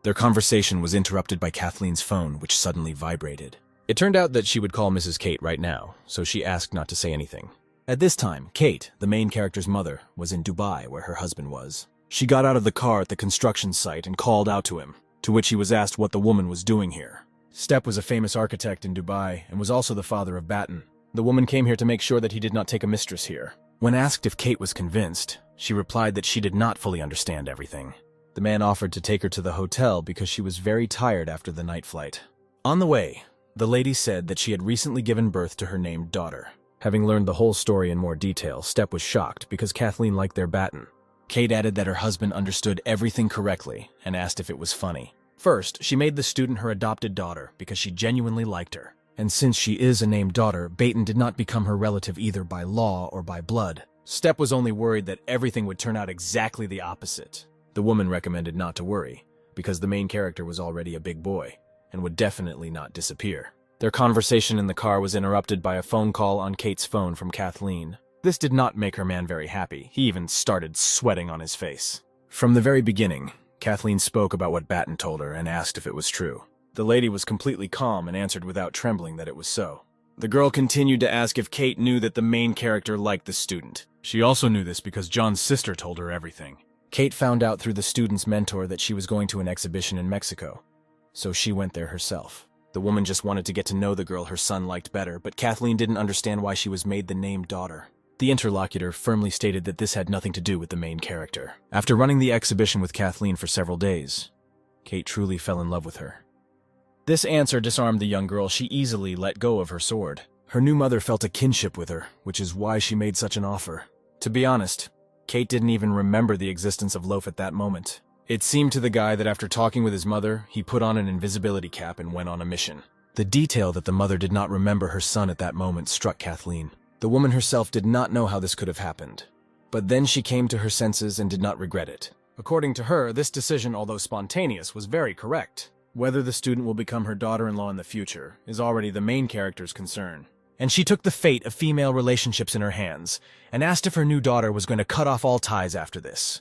Their conversation was interrupted by Kathleen's phone, which suddenly vibrated. It turned out that she would call Mrs. Kate right now, so she asked not to say anything. At this time, Kate, the main character's mother, was in Dubai, where her husband was. She got out of the car at the construction site and called out to him, to which he was asked what the woman was doing here. Stepp was a famous architect in Dubai and was also the father of Batten. The woman came here to make sure that he did not take a mistress here. When asked if Kate was convinced, she replied that she did not fully understand everything. The man offered to take her to the hotel because she was very tired after the night flight. On the way, the lady said that she had recently given birth to her named daughter. Having learned the whole story in more detail, Stepp was shocked because Kathleen liked their Batten. Kate added that her husband understood everything correctly and asked if it was funny. First, she made the student her adopted daughter because she genuinely liked her. And since she is a named daughter, Batten did not become her relative either by law or by blood. Stepp was only worried that everything would turn out exactly the opposite. The woman recommended not to worry, because the main character was already a big boy, and would definitely not disappear. Their conversation in the car was interrupted by a phone call on Kate's phone from Kathleen. This did not make her man very happy. He even started sweating on his face. From the very beginning, Kathleen spoke about what Batten told her and asked if it was true. The lady was completely calm and answered without trembling that it was so. The girl continued to ask if Kate knew that the main character liked the student. She also knew this because John's sister told her everything. Kate found out through the student's mentor that she was going to an exhibition in Mexico, so she went there herself. The woman just wanted to get to know the girl her son liked better, but Kathleen didn't understand why she was made the named daughter. The interlocutor firmly stated that this had nothing to do with the main character. After running the exhibition with Kathleen for several days, Kate truly fell in love with her. This answer disarmed the young girl. She easily let go of her sword. Her new mother felt a kinship with her, which is why she made such an offer. To be honest, Kate didn't even remember the existence of Loaf at that moment. It seemed to the guy that after talking with his mother, he put on an invisibility cap and went on a mission. The detail that the mother did not remember her son at that moment struck Kathleen. The woman herself did not know how this could have happened. But then she came to her senses and did not regret it. According to her, this decision, although spontaneous, was very correct. Whether the student will become her daughter-in-law in the future is already the main character's concern. And she took the fate of female relationships in her hands and asked if her new daughter was going to cut off all ties after this.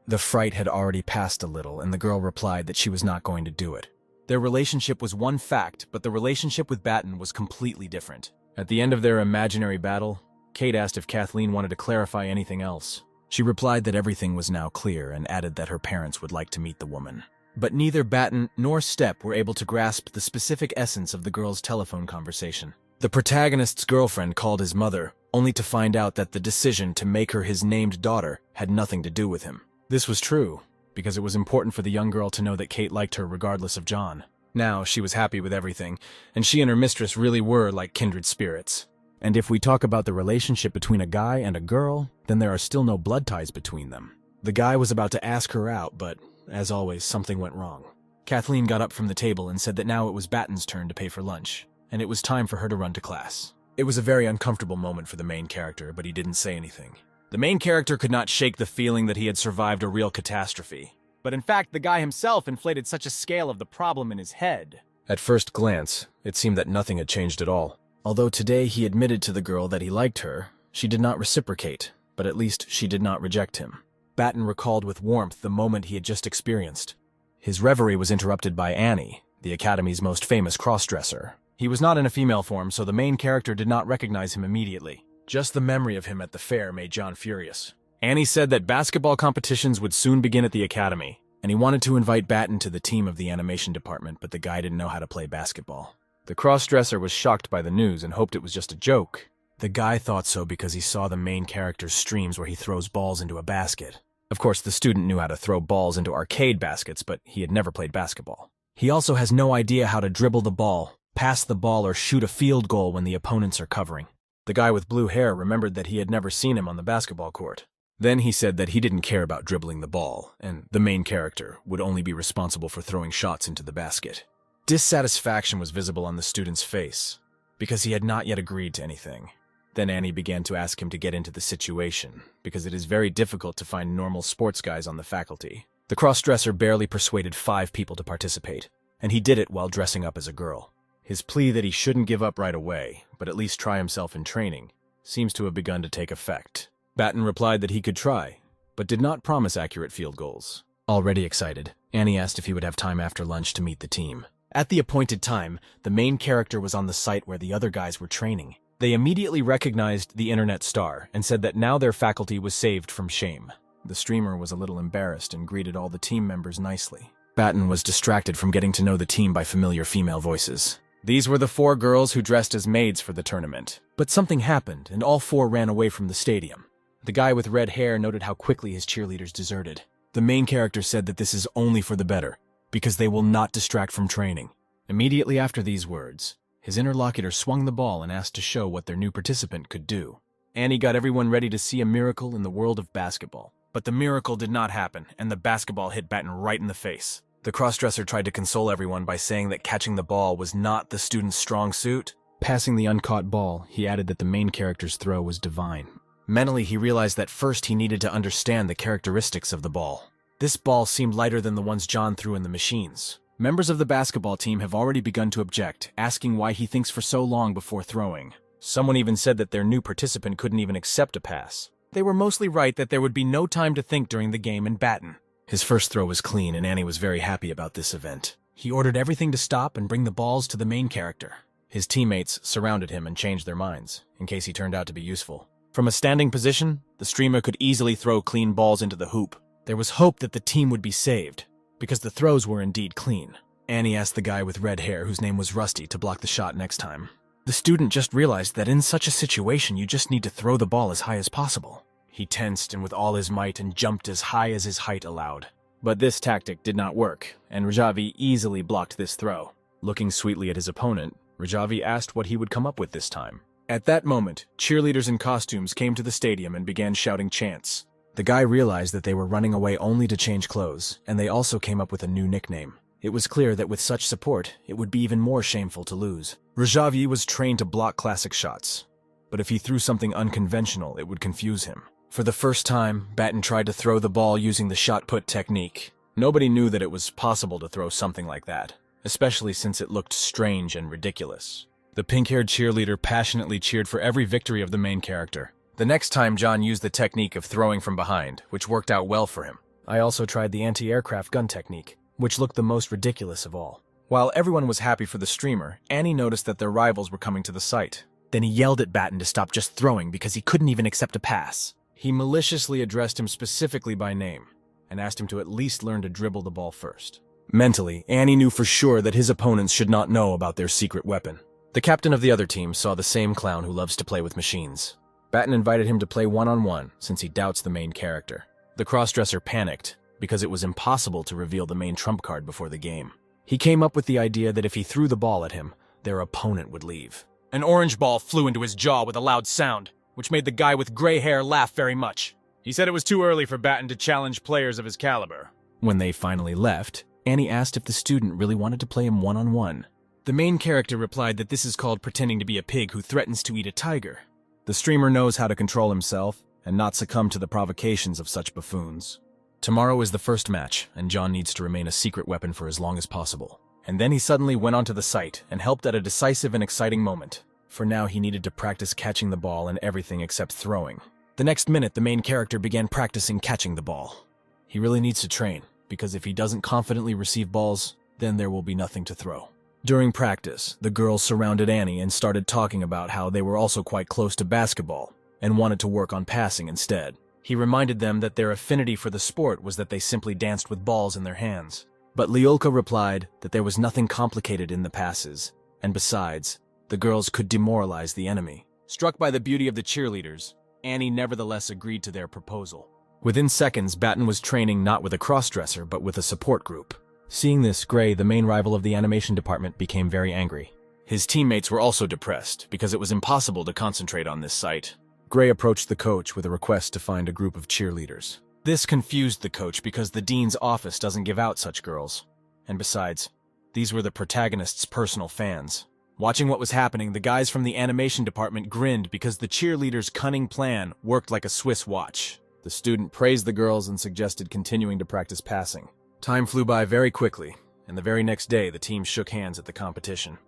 The fright had already passed a little, and the girl replied that she was not going to do it. Their relationship was one fact, but the relationship with Batten was completely different. At the end of their imaginary battle, Kate asked if Kathleen wanted to clarify anything else. She replied that everything was now clear and added that her parents would like to meet the woman. But neither Batten nor Stepp were able to grasp the specific essence of the girl's telephone conversation. The protagonist's girlfriend called his mother, only to find out that the decision to make her his named daughter had nothing to do with him. This was true, because it was important for the young girl to know that Kate liked her regardless of John. Now she was happy with everything, and she and her mistress really were like kindred spirits. And if we talk about the relationship between a guy and a girl, then there are still no blood ties between them. The guy was about to ask her out, but, as always, something went wrong. Kathleen got up from the table and said that now it was Batten's turn to pay for lunch, and it was time for her to run to class. It was a very uncomfortable moment for the main character, but he didn't say anything. The main character could not shake the feeling that he had survived a real catastrophe. But in fact, the guy himself inflated such a scale of the problem in his head. At first glance, it seemed that nothing had changed at all. Although today he admitted to the girl that he liked her, she did not reciprocate, but at least she did not reject him. Batten recalled with warmth the moment he had just experienced. His reverie was interrupted by Annie, the Academy's most famous crossdresser. He was not in a female form, so the main character did not recognize him immediately. Just the memory of him at the fair made John furious. Annie said that basketball competitions would soon begin at the Academy, and he wanted to invite Batten to the team of the animation department, but the guy didn't know how to play basketball. The crossdresser was shocked by the news and hoped it was just a joke. The guy thought so because he saw the main character's streams where he throws balls into a basket. Of course, the student knew how to throw balls into arcade baskets, but he had never played basketball. He also has no idea how to dribble the ball, pass the ball, or shoot a field goal when the opponents are covering. The guy with blue hair remembered that he had never seen him on the basketball court. Then he said that he didn't care about dribbling the ball, and the main character would only be responsible for throwing shots into the basket. Dissatisfaction was visible on the student's face, because he had not yet agreed to anything. Then Annie began to ask him to get into the situation, because it is very difficult to find normal sports guys on the faculty. The crossdresser barely persuaded 5 people to participate, and he did it while dressing up as a girl. His plea that he shouldn't give up right away, but at least try himself in training, seems to have begun to take effect. Batten replied that he could try, but did not promise accurate field goals. Already excited, Annie asked if he would have time after lunch to meet the team. At the appointed time, the main character was on the site where the other guys were training. They immediately recognized the internet star and said that now their faculty was saved from shame. The streamer was a little embarrassed and greeted all the team members nicely. Batten was distracted from getting to know the team by familiar female voices. These were the 4 girls who dressed as maids for the tournament. But something happened, and all 4 ran away from the stadium. The guy with red hair noted how quickly his cheerleaders deserted. The main character said that this is only for the better, because they will not distract from training. Immediately after these words, his interlocutor swung the ball and asked to show what their new participant could do. Annie got everyone ready to see a miracle in the world of basketball. But the miracle did not happen, and the basketball hit Batten right in the face. The crossdresser tried to console everyone by saying that catching the ball was not the student's strong suit. Passing the uncaught ball, he added that the main character's throw was divine. Mentally, he realized that first he needed to understand the characteristics of the ball. This ball seemed lighter than the ones John threw in the machines. Members of the basketball team have already begun to object, asking why he thinks for so long before throwing. Someone even said that their new participant couldn't even accept a pass. They were mostly right that there would be no time to think during the game in Batten. His first throw was clean, and Annie was very happy about this event. He ordered everything to stop and bring the balls to the main character. His teammates surrounded him and changed their minds, in case he turned out to be useful. From a standing position, the streamer could easily throw clean balls into the hoop. There was hope that the team would be saved, because the throws were indeed clean. Annie asked the guy with red hair, whose name was Rusty, to block the shot next time. The student just realized that in such a situation you just need to throw the ball as high as possible. He tensed and with all his might and jumped as high as his height allowed. But this tactic did not work, and Rajavi easily blocked this throw. Looking sweetly at his opponent, Rajavi asked what he would come up with this time. At that moment, cheerleaders in costumes came to the stadium and began shouting chants. The guy realized that they were running away only to change clothes, and they also came up with a new nickname. It was clear that with such support, it would be even more shameful to lose. Rajavi was trained to block classic shots, but if he threw something unconventional, it would confuse him. For the first time, Batten tried to throw the ball using the shot put technique. Nobody knew that it was possible to throw something like that, especially since it looked strange and ridiculous. The pink-haired cheerleader passionately cheered for every victory of the main character. The next time, John used the technique of throwing from behind, which worked out well for him. I also tried the anti-aircraft gun technique, which looked the most ridiculous of all. While everyone was happy for the streamer, Annie noticed that their rivals were coming to the site. Then he yelled at Batten to stop just throwing because he couldn't even accept a pass. He maliciously addressed him specifically by name, and asked him to at least learn to dribble the ball first. Mentally, Annie knew for sure that his opponents should not know about their secret weapon. The captain of the other team saw the same clown who loves to play with machines. Batten invited him to play one-on-one since he doubts the main character. The crossdresser panicked because it was impossible to reveal the main trump card before the game. He came up with the idea that if he threw the ball at him, their opponent would leave. An orange ball flew into his jaw with a loud sound, which made the guy with gray hair laugh very much. He said it was too early for Batten to challenge players of his caliber. When they finally left, Annie asked if the student really wanted to play him one-on-one. The main character replied that this is called pretending to be a pig who threatens to eat a tiger. The streamer knows how to control himself and not succumb to the provocations of such buffoons. Tomorrow is the first match, and John needs to remain a secret weapon for as long as possible. And then he suddenly went onto the site and helped at a decisive and exciting moment. For now, he needed to practice catching the ball and everything except throwing. The next minute, the main character began practicing catching the ball. He really needs to train, because if he doesn't confidently receive balls, then there will be nothing to throw. During practice, the girls surrounded Annie and started talking about how they were also quite close to basketball and wanted to work on passing instead. He reminded them that their affinity for the sport was that they simply danced with balls in their hands. But Lyulka replied that there was nothing complicated in the passes, and besides, the girls could demoralize the enemy. Struck by the beauty of the cheerleaders, Annie nevertheless agreed to their proposal. Within seconds, Batten was training not with a crossdresser, but with a support group. Seeing this, Gray, the main rival of the animation department, became very angry. His teammates were also depressed, because it was impossible to concentrate on this site. Gray approached the coach with a request to find a group of cheerleaders. This confused the coach because the dean's office doesn't give out such girls. And besides, these were the protagonist's personal fans. Watching what was happening, the guys from the animation department grinned because the cheerleaders' cunning plan worked like a Swiss watch. The student praised the girls and suggested continuing to practice passing. Time flew by very quickly, and the very next day the teams shook hands at the competition.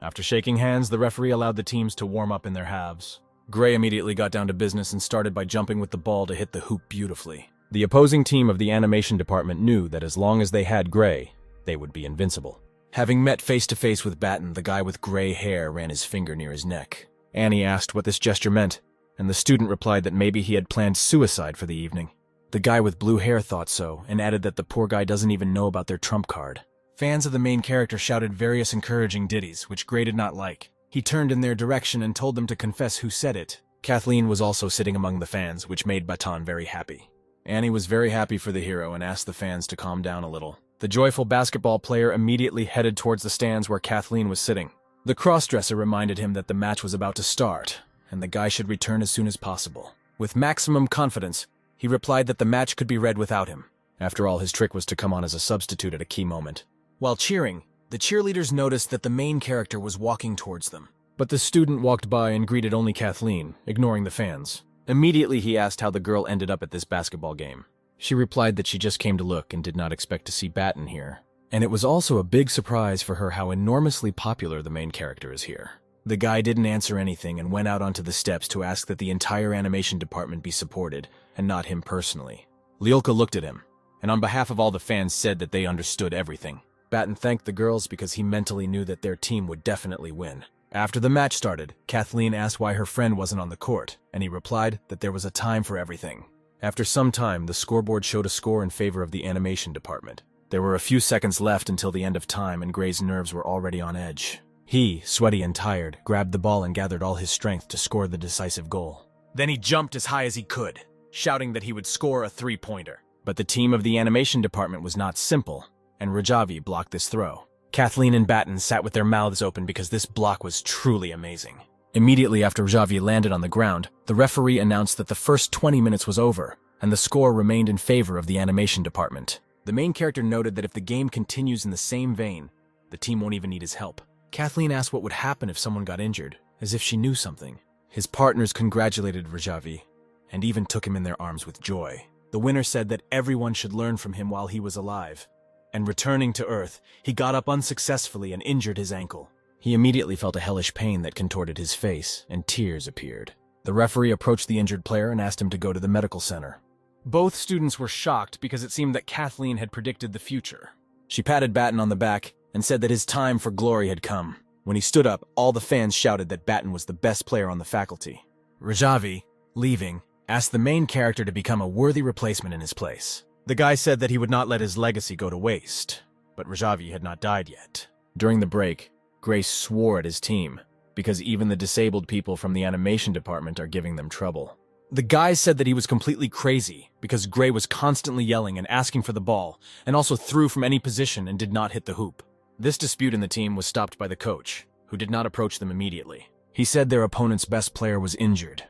After shaking hands, the referee allowed the teams to warm up in their halves. Gray immediately got down to business and started by jumping with the ball to hit the hoop beautifully. The opposing team of the animation department knew that as long as they had Gray, they would be invincible. Having met face-to-face with Batten, the guy with gray hair ran his finger near his neck. Annie asked what this gesture meant, and the student replied that maybe he had planned suicide for the evening. The guy with blue hair thought so, and added that the poor guy doesn't even know about their trump card. Fans of the main character shouted various encouraging ditties, which Gray did not like. He turned in their direction and told them to confess who said it. Kathleen was also sitting among the fans, which made Batten very happy. Annie was very happy for the hero and asked the fans to calm down a little. The joyful basketball player immediately headed towards the stands where Kathleen was sitting. The crossdresser reminded him that the match was about to start, and the guy should return as soon as possible. With maximum confidence, he replied that the match could be read without him. After all, his trick was to come on as a substitute at a key moment. While cheering, the cheerleaders noticed that the main character was walking towards them. But the student walked by and greeted only Kathleen, ignoring the fans. Immediately he asked how the girl ended up at this basketball game. She replied that she just came to look and did not expect to see Batten here. And it was also a big surprise for her how enormously popular the main character is here. The guy didn't answer anything and went out onto the steps to ask that the entire animation department be supported, and not him personally. Lyulka looked at him, and on behalf of all the fans said that they understood everything. Batten thanked the girls because he mentally knew that their team would definitely win. After the match started, Kathleen asked why her friend wasn't on the court, and he replied that there was a time for everything. After some time, the scoreboard showed a score in favor of the animation department. There were a few seconds left until the end of time, and Gray's nerves were already on edge. He, sweaty and tired, grabbed the ball and gathered all his strength to score the decisive goal. Then he jumped as high as he could, shouting that he would score a three-pointer. But the team of the animation department was not simple, and Rajavi blocked this throw. Kathleen and Batten sat with their mouths open because this block was truly amazing. Immediately after Rajavi landed on the ground, the referee announced that the first 20 minutes was over, and the score remained in favor of the animation department. The main character noted that if the game continues in the same vein, the team won't even need his help. Kathleen asked what would happen if someone got injured, as if she knew something. His partners congratulated Rajavi, and even took him in their arms with joy. The winner said that everyone should learn from him while he was alive. And returning to Earth, he got up unsuccessfully and injured his ankle. He immediately felt a hellish pain that contorted his face, and tears appeared. The referee approached the injured player and asked him to go to the medical center. Both students were shocked because it seemed that Kathleen had predicted the future. She patted Batten on the back and said that his time for glory had come. When he stood up, all the fans shouted that Batten was the best player on the faculty. Rajavi, leaving, asked the main character to become a worthy replacement in his place. The guy said that he would not let his legacy go to waste, but Rajavi had not died yet. During the break, Grace swore at his team, because even the disabled people from the animation department are giving them trouble. The guy said that he was completely crazy, because Gray was constantly yelling and asking for the ball, and also threw from any position and did not hit the hoop. This dispute in the team was stopped by the coach, who did not approach them immediately. He said their opponent's best player was injured,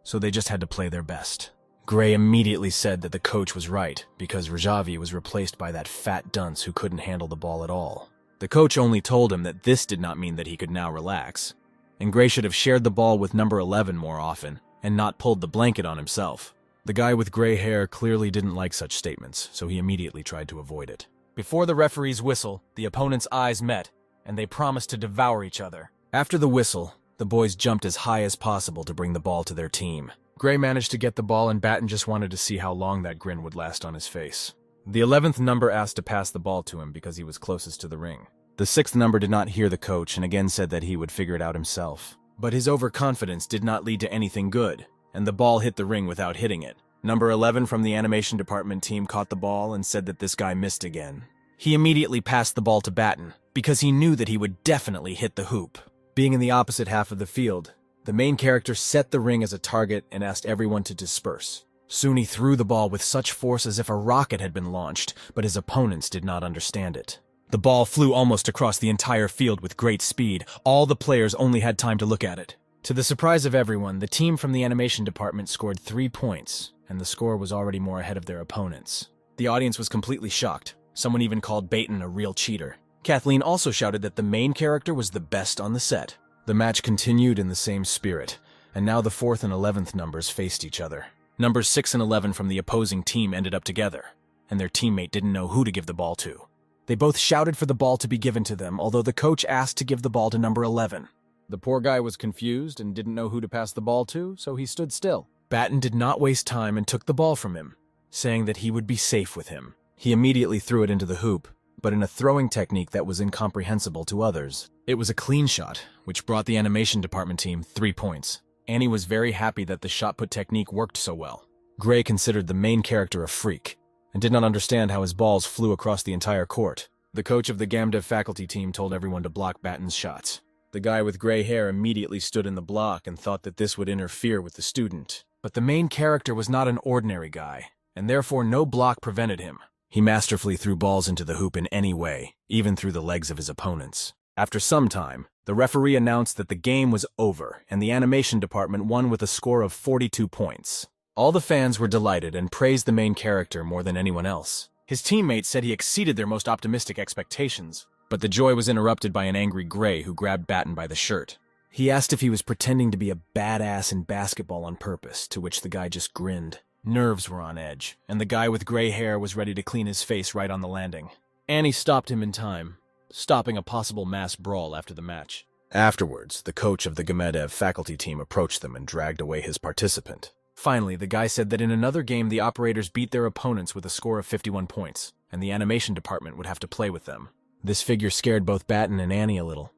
so they just had to play their best. Gray immediately said that the coach was right, because Rajavi was replaced by that fat dunce who couldn't handle the ball at all. The coach only told him that this did not mean that he could now relax, and Gray should have shared the ball with number 11 more often, and not pulled the blanket on himself. The guy with gray hair clearly didn't like such statements, so he immediately tried to avoid it. Before the referee's whistle, the opponents' eyes met, and they promised to devour each other. After the whistle, the boys jumped as high as possible to bring the ball to their team. Gray managed to get the ball, and Batten just wanted to see how long that grin would last on his face. The 11th number asked to pass the ball to him because he was closest to the ring. The 6th number did not hear the coach and again said that he would figure it out himself. But his overconfidence did not lead to anything good, and the ball hit the ring without hitting it. Number 11 from the animation department team caught the ball and said that this guy missed again. He immediately passed the ball to Batten, because he knew that he would definitely hit the hoop. Being in the opposite half of the field, the main character set the ring as a target and asked everyone to disperse. Soon he threw the ball with such force as if a rocket had been launched, but his opponents did not understand it. The ball flew almost across the entire field with great speed. All the players only had time to look at it. To the surprise of everyone, the team from the animation department scored 3 points, and the score was already more ahead of their opponents. The audience was completely shocked. Someone even called Batten a real cheater. Kathleen also shouted that the main character was the best on the set. The match continued in the same spirit, and now the 4th and 11th numbers faced each other. Numbers 6 and 11 from the opposing team ended up together, and their teammate didn't know who to give the ball to. They both shouted for the ball to be given to them, although the coach asked to give the ball to number 11. The poor guy was confused and didn't know who to pass the ball to, so he stood still. Batten did not waste time and took the ball from him, saying that he would be safe with him. He immediately threw it into the hoop, but in a throwing technique that was incomprehensible to others. It was a clean shot, which brought the animation department team 3 points. Annie was very happy that the shot put technique worked so well. Gray considered the main character a freak, and did not understand how his balls flew across the entire court. The coach of the GamDev faculty team told everyone to block Batten's shots. The guy with gray hair immediately stood in the block and thought that this would interfere with the student. But the main character was not an ordinary guy, and therefore no block prevented him. He masterfully threw balls into the hoop in any way, even through the legs of his opponents. After some time, the referee announced that the game was over, and the animation department won with a score of 42 points. All the fans were delighted and praised the main character more than anyone else. His teammates said he exceeded their most optimistic expectations, but the joy was interrupted by an angry Gray who grabbed Batten by the shirt. He asked if he was pretending to be a badass in basketball on purpose, to which the guy just grinned. Nerves were on edge, and the guy with gray hair was ready to clean his face right on the landing. Annie stopped him in time, stopping a possible mass brawl after the match. Afterwards, the coach of the GamDev faculty team approached them and dragged away his participant. Finally, the guy said that in another game the operators beat their opponents with a score of 51 points, and the animation department would have to play with them. This figure scared both Batten and Annie a little,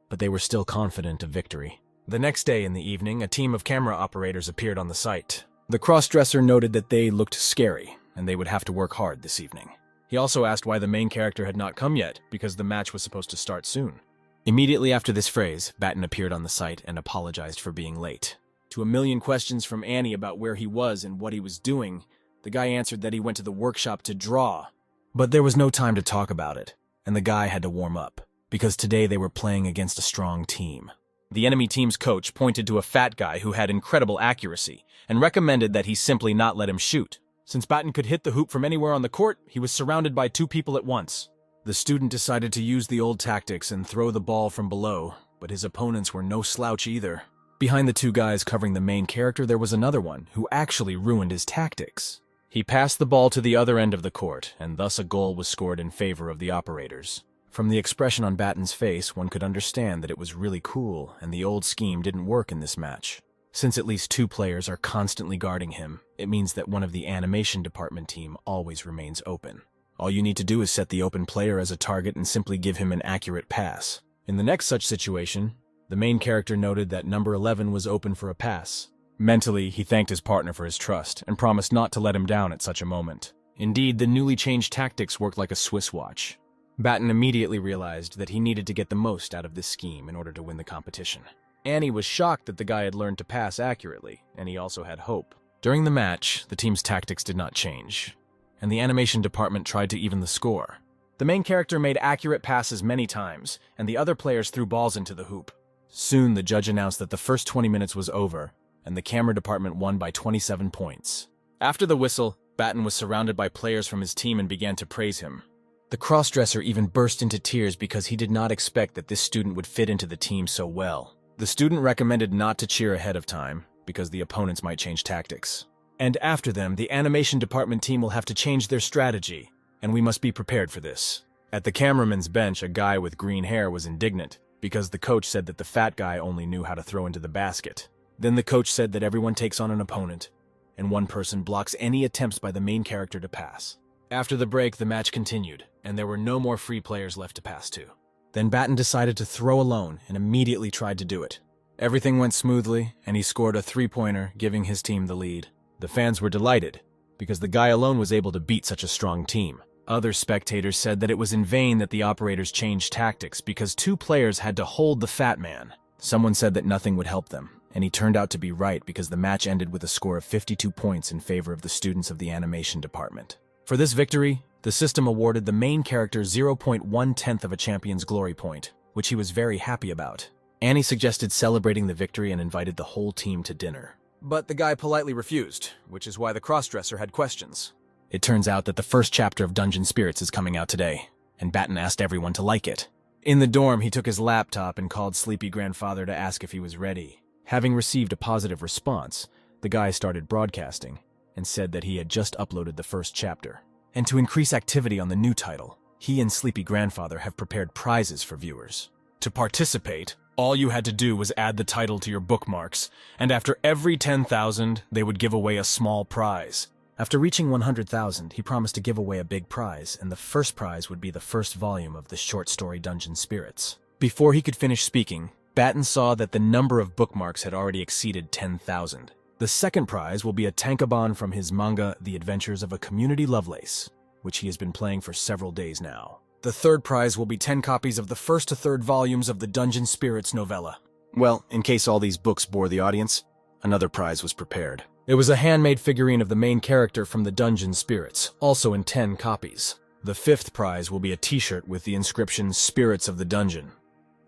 but they were still confident of victory. The next day in the evening, a team of camera operators appeared on the site. The cross-dresser noted that they looked scary, and they would have to work hard this evening. He also asked why the main character had not come yet, because the match was supposed to start soon. Immediately after this phrase, Batten appeared on the site and apologized for being late. To a million questions from Annie about where he was and what he was doing, the guy answered that he went to the workshop to draw. But there was no time to talk about it, and the guy had to warm up, because today they were playing against a strong team. The enemy team's coach pointed to a fat guy who had incredible accuracy, and recommended that he simply not let him shoot. Since Batten could hit the hoop from anywhere on the court, he was surrounded by 2 people at once. The student decided to use the old tactics and throw the ball from below, but his opponents were no slouch either. Behind the two guys covering the main character, there was another one who actually ruined his tactics. He passed the ball to the other end of the court, and thus a goal was scored in favor of the operators. From the expression on Batten's face, one could understand that it was really cool, and the old scheme didn't work in this match. Since at least two players are constantly guarding him, it means that one of the animation department team always remains open. All you need to do is set the open player as a target and simply give him an accurate pass. In the next such situation, the main character noted that number 11 was open for a pass. Mentally, he thanked his partner for his trust and promised not to let him down at such a moment. Indeed, the newly changed tactics worked like a Swiss watch. Batten immediately realized that he needed to get the most out of this scheme in order to win the competition. Annie was shocked that the guy had learned to pass accurately, and he also had hope. During the match, the team's tactics did not change, and the animation department tried to even the score. The main character made accurate passes many times, and the other players threw balls into the hoop. Soon, the judge announced that the first 20 minutes was over, and the camera department won by 27 points. After the whistle, Batten was surrounded by players from his team and began to praise him. The crossdresser even burst into tears because he did not expect that this student would fit into the team so well. The student recommended not to cheer ahead of time, because the opponents might change tactics. And after them, the animation department team will have to change their strategy, and we must be prepared for this. At the cameraman's bench, a guy with green hair was indignant, because the coach said that the fat guy only knew how to throw into the basket. Then the coach said that everyone takes on an opponent, and one person blocks any attempts by the main character to pass. After the break, the match continued, and there were no more free players left to pass to. Then Batten decided to throw alone and immediately tried to do it. Everything went smoothly, and he scored a three-pointer, giving his team the lead. The fans were delighted, because the guy alone was able to beat such a strong team. Other spectators said that it was in vain that the operators changed tactics because two players had to hold the fat man. Someone said that nothing would help them, and he turned out to be right because the match ended with a score of 52 points in favor of the students of the animation department. For this victory, the system awarded the main character 0.1/10 of a champion's glory point, which he was very happy about. Annie suggested celebrating the victory and invited the whole team to dinner. But the guy politely refused, which is why the crossdresser had questions. It turns out that the first chapter of Dungeon Spirits is coming out today, and Batten asked everyone to like it. In the dorm, he took his laptop and called Sleepy Grandfather to ask if he was ready. Having received a positive response, the guy started broadcasting and said that he had just uploaded the first chapter. And to increase activity on the new title, he and Sleepy Grandfather have prepared prizes for viewers. To participate, all you had to do was add the title to your bookmarks, and after every 10,000, they would give away a small prize. After reaching 100,000, he promised to give away a big prize, and the first prize would be the first volume of the short story Dungeon Spirits. Before he could finish speaking, Batten saw that the number of bookmarks had already exceeded 10,000. The second prize will be a tankobon from his manga, The Adventures of a Community Lovelace, which he has been playing for several days now. The third prize will be 10 copies of the first to third volumes of the Dungeon Spirits novella. Well, in case all these books bore the audience, another prize was prepared. It was a handmade figurine of the main character from the Dungeon Spirits, also in 10 copies. The fifth prize will be a t-shirt with the inscription Spirits of the Dungeon,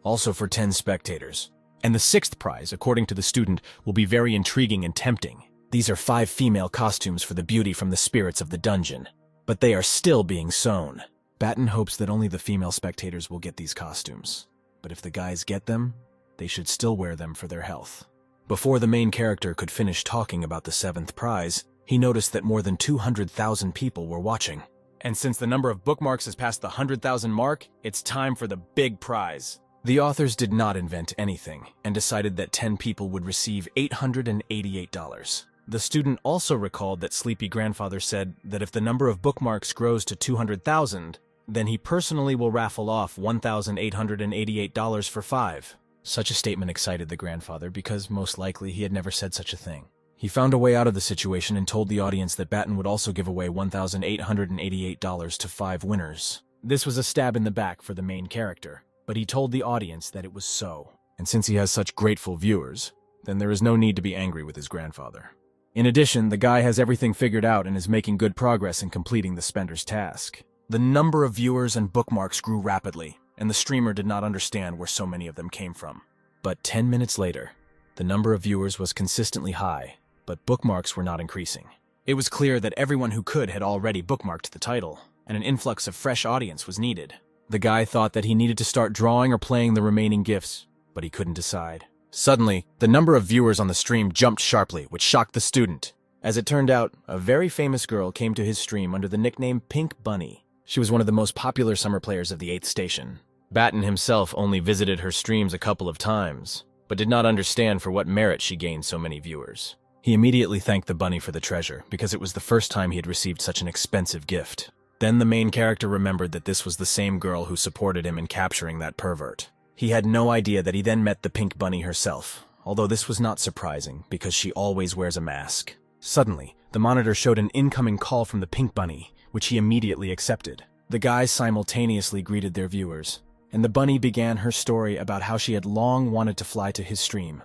also for 10 spectators. And the sixth prize, according to the student, will be very intriguing and tempting. These are 5 female costumes for the beauty from the spirits of the dungeon, but they are still being sewn. Batten hopes that only the female spectators will get these costumes, but if the guys get them, they should still wear them for their health. Before the main character could finish talking about the 7th prize, he noticed that more than 200,000 people were watching. And since the number of bookmarks has passed the 100,000 mark, it's time for the big prize. The authors did not invent anything and decided that 10 people would receive $888. The student also recalled that Sleepy Grandfather said that if the number of bookmarks grows to 200,000, then he personally will raffle off $1,888 for 5. Such a statement excited the grandfather because most likely he had never said such a thing. He found a way out of the situation and told the audience that Batten would also give away $1,888 to 5 winners. This was a stab in the back for the main character, but he told the audience that it was so. And since he has such grateful viewers, then there is no need to be angry with his grandfather. In addition, the guy has everything figured out and is making good progress in completing the spender's task. The number of viewers and bookmarks grew rapidly, and the streamer did not understand where so many of them came from. But 10 minutes later, the number of viewers was consistently high, but bookmarks were not increasing. It was clear that everyone who could had already bookmarked the title, and an influx of fresh audience was needed. The guy thought that he needed to start drawing or playing the remaining gifts, but he couldn't decide. Suddenly, the number of viewers on the stream jumped sharply, which shocked the student. As it turned out, a very famous girl came to his stream under the nickname Pink Bunny. She was one of the most popular summer players of the 8th station. Batten himself only visited her streams a couple of times, but did not understand for what merit she gained so many viewers. He immediately thanked the bunny for the treasure, because it was the first time he had received such an expensive gift. Then the main character remembered that this was the same girl who supported him in capturing that pervert. He had no idea that he then met the Pink Bunny herself, although this was not surprising, because she always wears a mask. Suddenly, the monitor showed an incoming call from the Pink Bunny, which he immediately accepted. The guys simultaneously greeted their viewers, and the bunny began her story about how she had long wanted to fly to his stream,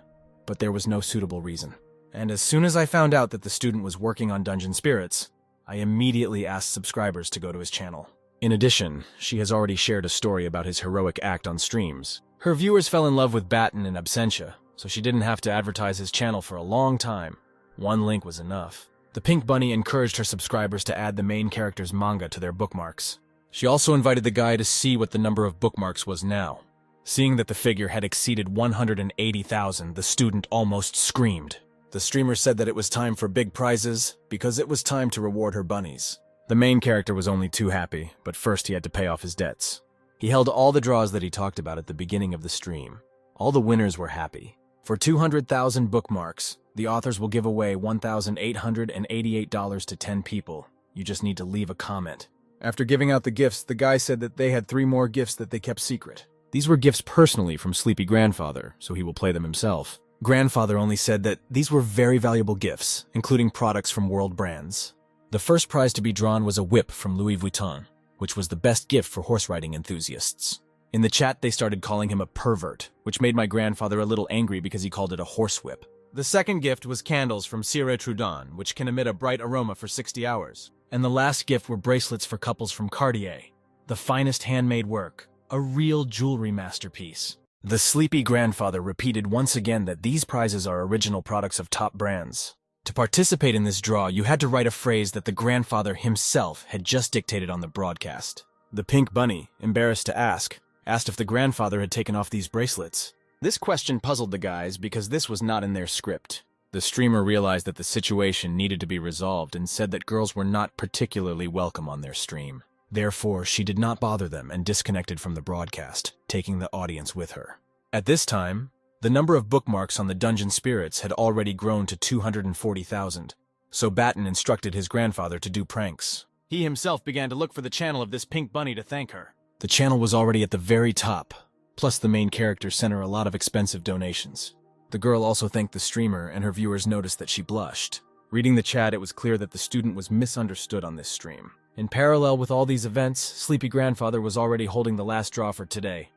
but there was no suitable reason. And as soon as I found out that the student was working on Dungeon Spirits, I immediately asked subscribers to go to his channel. In addition, she has already shared a story about his heroic act on streams. Her viewers fell in love with Batten in absentia, so she didn't have to advertise his channel for a long time. One link was enough. The Pink Bunny encouraged her subscribers to add the main character's manga to their bookmarks. She also invited the guy to see what the number of bookmarks was now. Seeing that the figure had exceeded 180,000, the student almost screamed. The streamer said that it was time for big prizes, because it was time to reward her bunnies. The main character was only too happy, but first he had to pay off his debts. He held all the draws that he talked about at the beginning of the stream. All the winners were happy. For 200,000 bookmarks, the authors will give away $1,888 to 10 people. You just need to leave a comment. After giving out the gifts, the guy said that they had 3 more gifts that they kept secret. These were gifts personally from Sleepy Grandfather, so he will play them himself. Grandfather only said that these were very valuable gifts, including products from world brands. The first prize to be drawn was a whip from Louis Vuitton, which was the best gift for horse riding enthusiasts. In the chat, they started calling him a pervert, which made my grandfather a little angry because he called it a horsewhip. The second gift was candles from Cire Trudon, which can emit a bright aroma for 60 hours. And the last gift were bracelets for couples from Cartier. The finest handmade work, a real jewelry masterpiece. The Sleepy Grandfather repeated once again that these prizes are original products of top brands. To participate in this draw, you had to write a phrase that the grandfather himself had just dictated on the broadcast. The Pink Bunny, embarrassed to asked if the grandfather had taken off these bracelets. This question puzzled the guys because this was not in their script. The streamer realized that the situation needed to be resolved and said that girls were not particularly welcome on their stream. Therefore, she did not bother them and disconnected from the broadcast, taking the audience with her. At this time, the number of bookmarks on the Dungeon Spirits had already grown to 240,000, so Batten instructed his grandfather to do pranks. He himself began to look for the channel of this Pink Bunny to thank her. The channel was already at the very top, plus the main character sent her a lot of expensive donations. The girl also thanked the streamer, and her viewers noticed that she blushed. Reading the chat, it was clear that the student was misunderstood on this stream. In parallel with all these events, Sleepy Grandfather was already holding the last draw for today.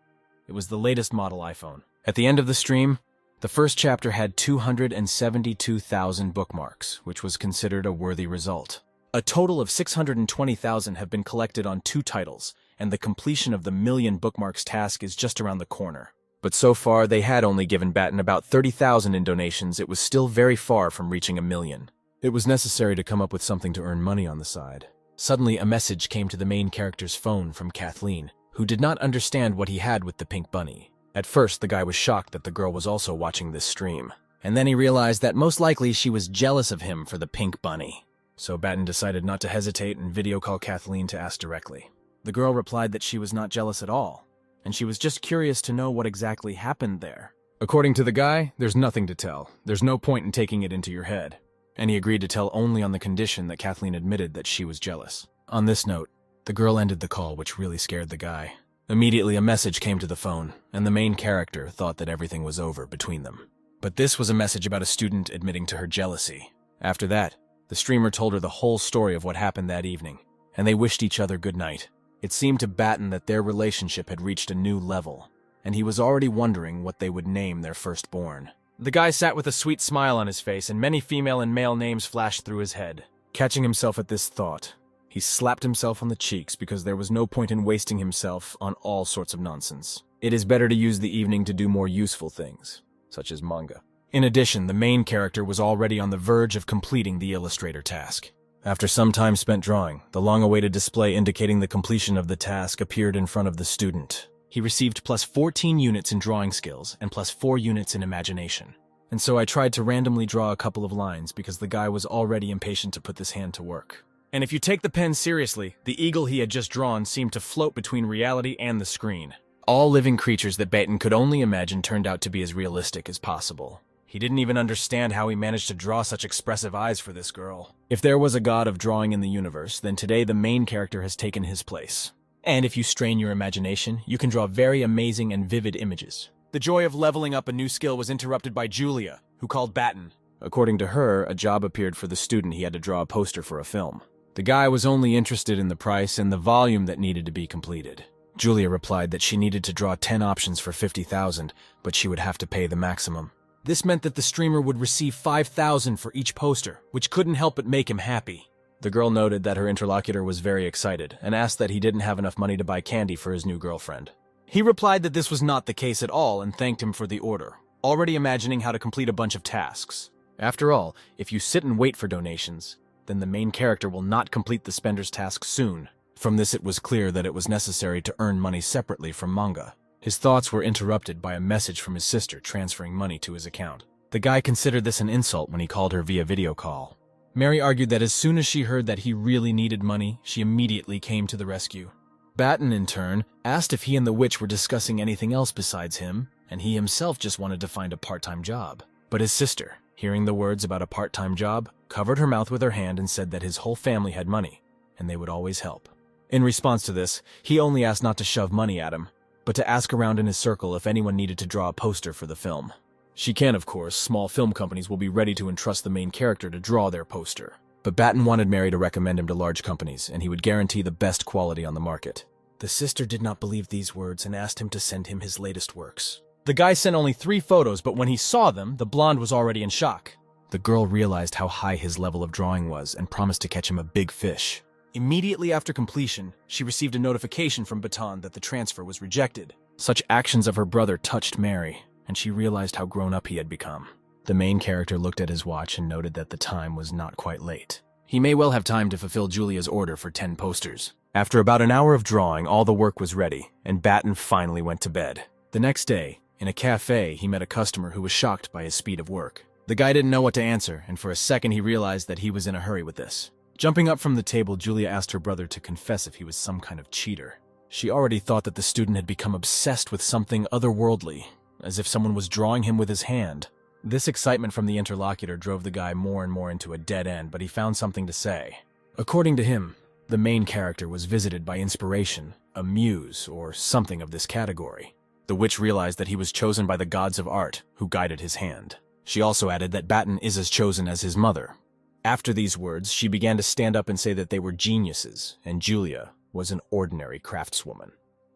It was the latest model iPhone. At the end of the stream, the first chapter had 272,000 bookmarks, which was considered a worthy result. A total of 620,000 have been collected on 2 titles, and the completion of the million bookmarks task is just around the corner. But so far, they had only given Batten about 30,000 in donations. It was still very far from reaching 1 million. It was necessary to come up with something to earn money on the side. Suddenly, a message came to the main character's phone from Kathleen, who did not understand what he had with the Pink Bunny. At first, the guy was shocked that the girl was also watching this stream. And then he realized that most likely she was jealous of him for the Pink Bunny. So Batten decided not to hesitate and video call Kathleen to ask directly. The girl replied that she was not jealous at all, and she was just curious to know what exactly happened there. According to the guy, there's nothing to tell. There's no point in taking it into your head. And he agreed to tell only on the condition that Kathleen admitted that she was jealous. On this note, the girl ended the call, which really scared the guy. Immediately, a message came to the phone, and the main character thought that everything was over between them. But this was a message about a student admitting to her jealousy. After that, the streamer told her the whole story of what happened that evening, and they wished each other good night. It seemed to Batten that their relationship had reached a new level, and he was already wondering what they would name their firstborn. The guy sat with a sweet smile on his face, and many female and male names flashed through his head. Catching himself at this thought, he slapped himself on the cheeks because there was no point in wasting himself on all sorts of nonsense. It is better to use the evening to do more useful things, such as manga. In addition, the main character was already on the verge of completing the illustrator task. After some time spent drawing, the long-awaited display indicating the completion of the task appeared in front of the student. He received plus 14 units in drawing skills and plus 4 units in imagination. And so I tried to randomly draw a couple of lines because the guy was already impatient to put this hand to work. And if you take the pen seriously, the eagle he had just drawn seemed to float between reality and the screen. All living creatures that Baton could only imagine turned out to be as realistic as possible. He didn't even understand how he managed to draw such expressive eyes for this girl. If there was a god of drawing in the universe, then today the main character has taken his place. And if you strain your imagination, you can draw very amazing and vivid images. The joy of leveling up a new skill was interrupted by Julia, who called Baton. According to her, a job appeared for the student he had to draw a poster for a film. The guy was only interested in the price and the volume that needed to be completed. Julia replied that she needed to draw 10 options for 50,000, but she would have to pay the maximum. This meant that the streamer would receive 5,000 for each poster, which couldn't help but make him happy. The girl noted that her interlocutor was very excited and asked that he didn't have enough money to buy candy for his new girlfriend. He replied that this was not the case at all and thanked him for the order, already imagining how to complete a bunch of tasks. After all, if you sit and wait for donations, then the main character will not complete the spender's task soon. From this it was clear that it was necessary to earn money separately from manga. His thoughts were interrupted by a message from his sister transferring money to his account. The guy considered this an insult when he called her via video call. Mary argued that as soon as she heard that he really needed money, she immediately came to the rescue. Baton, in turn, asked if he and the witch were discussing anything else besides him, and he himself just wanted to find a part-time job. But his sister, hearing the words about a part-time job, covered her mouth with her hand and said that his whole family had money, and they would always help. In response to this, he only asked not to shove money at him, but to ask around in his circle if anyone needed to draw a poster for the film. She can, of course. Small film companies will be ready to entrust the main character to draw their poster. But Baton wanted Mary to recommend him to large companies, and he would guarantee the best quality on the market. The sister did not believe these words and asked him to send him his latest works. The guy sent only 3 photos, but when he saw them, the blonde was already in shock. The girl realized how high his level of drawing was and promised to catch him a big fish. Immediately after completion, she received a notification from Baton that the transfer was rejected. Such actions of her brother touched Mary, and she realized how grown up he had become. The main character looked at his watch and noted that the time was not quite late. He may well have time to fulfill Julia's order for 10 posters. After about an hour of drawing, all the work was ready, and Baton finally went to bed. The next day, in a cafe, he met a customer who was shocked by his speed of work. The guy didn't know what to answer, and for a second he realized that he was in a hurry with this. Jumping up from the table, Julia asked her brother to confess if he was some kind of cheater. She already thought that the student had become obsessed with something otherworldly, as if someone was drawing him with his hand. This excitement from the interlocutor drove the guy more and more into a dead end, but he found something to say. According to him, the main character was visited by inspiration, a muse, or something of this category. The witch realized that he was chosen by the gods of art, who guided his hand. She also added that Baton is as chosen as his mother. After these words, she began to stand up and say that they were geniuses, and Julia was an ordinary craftswoman.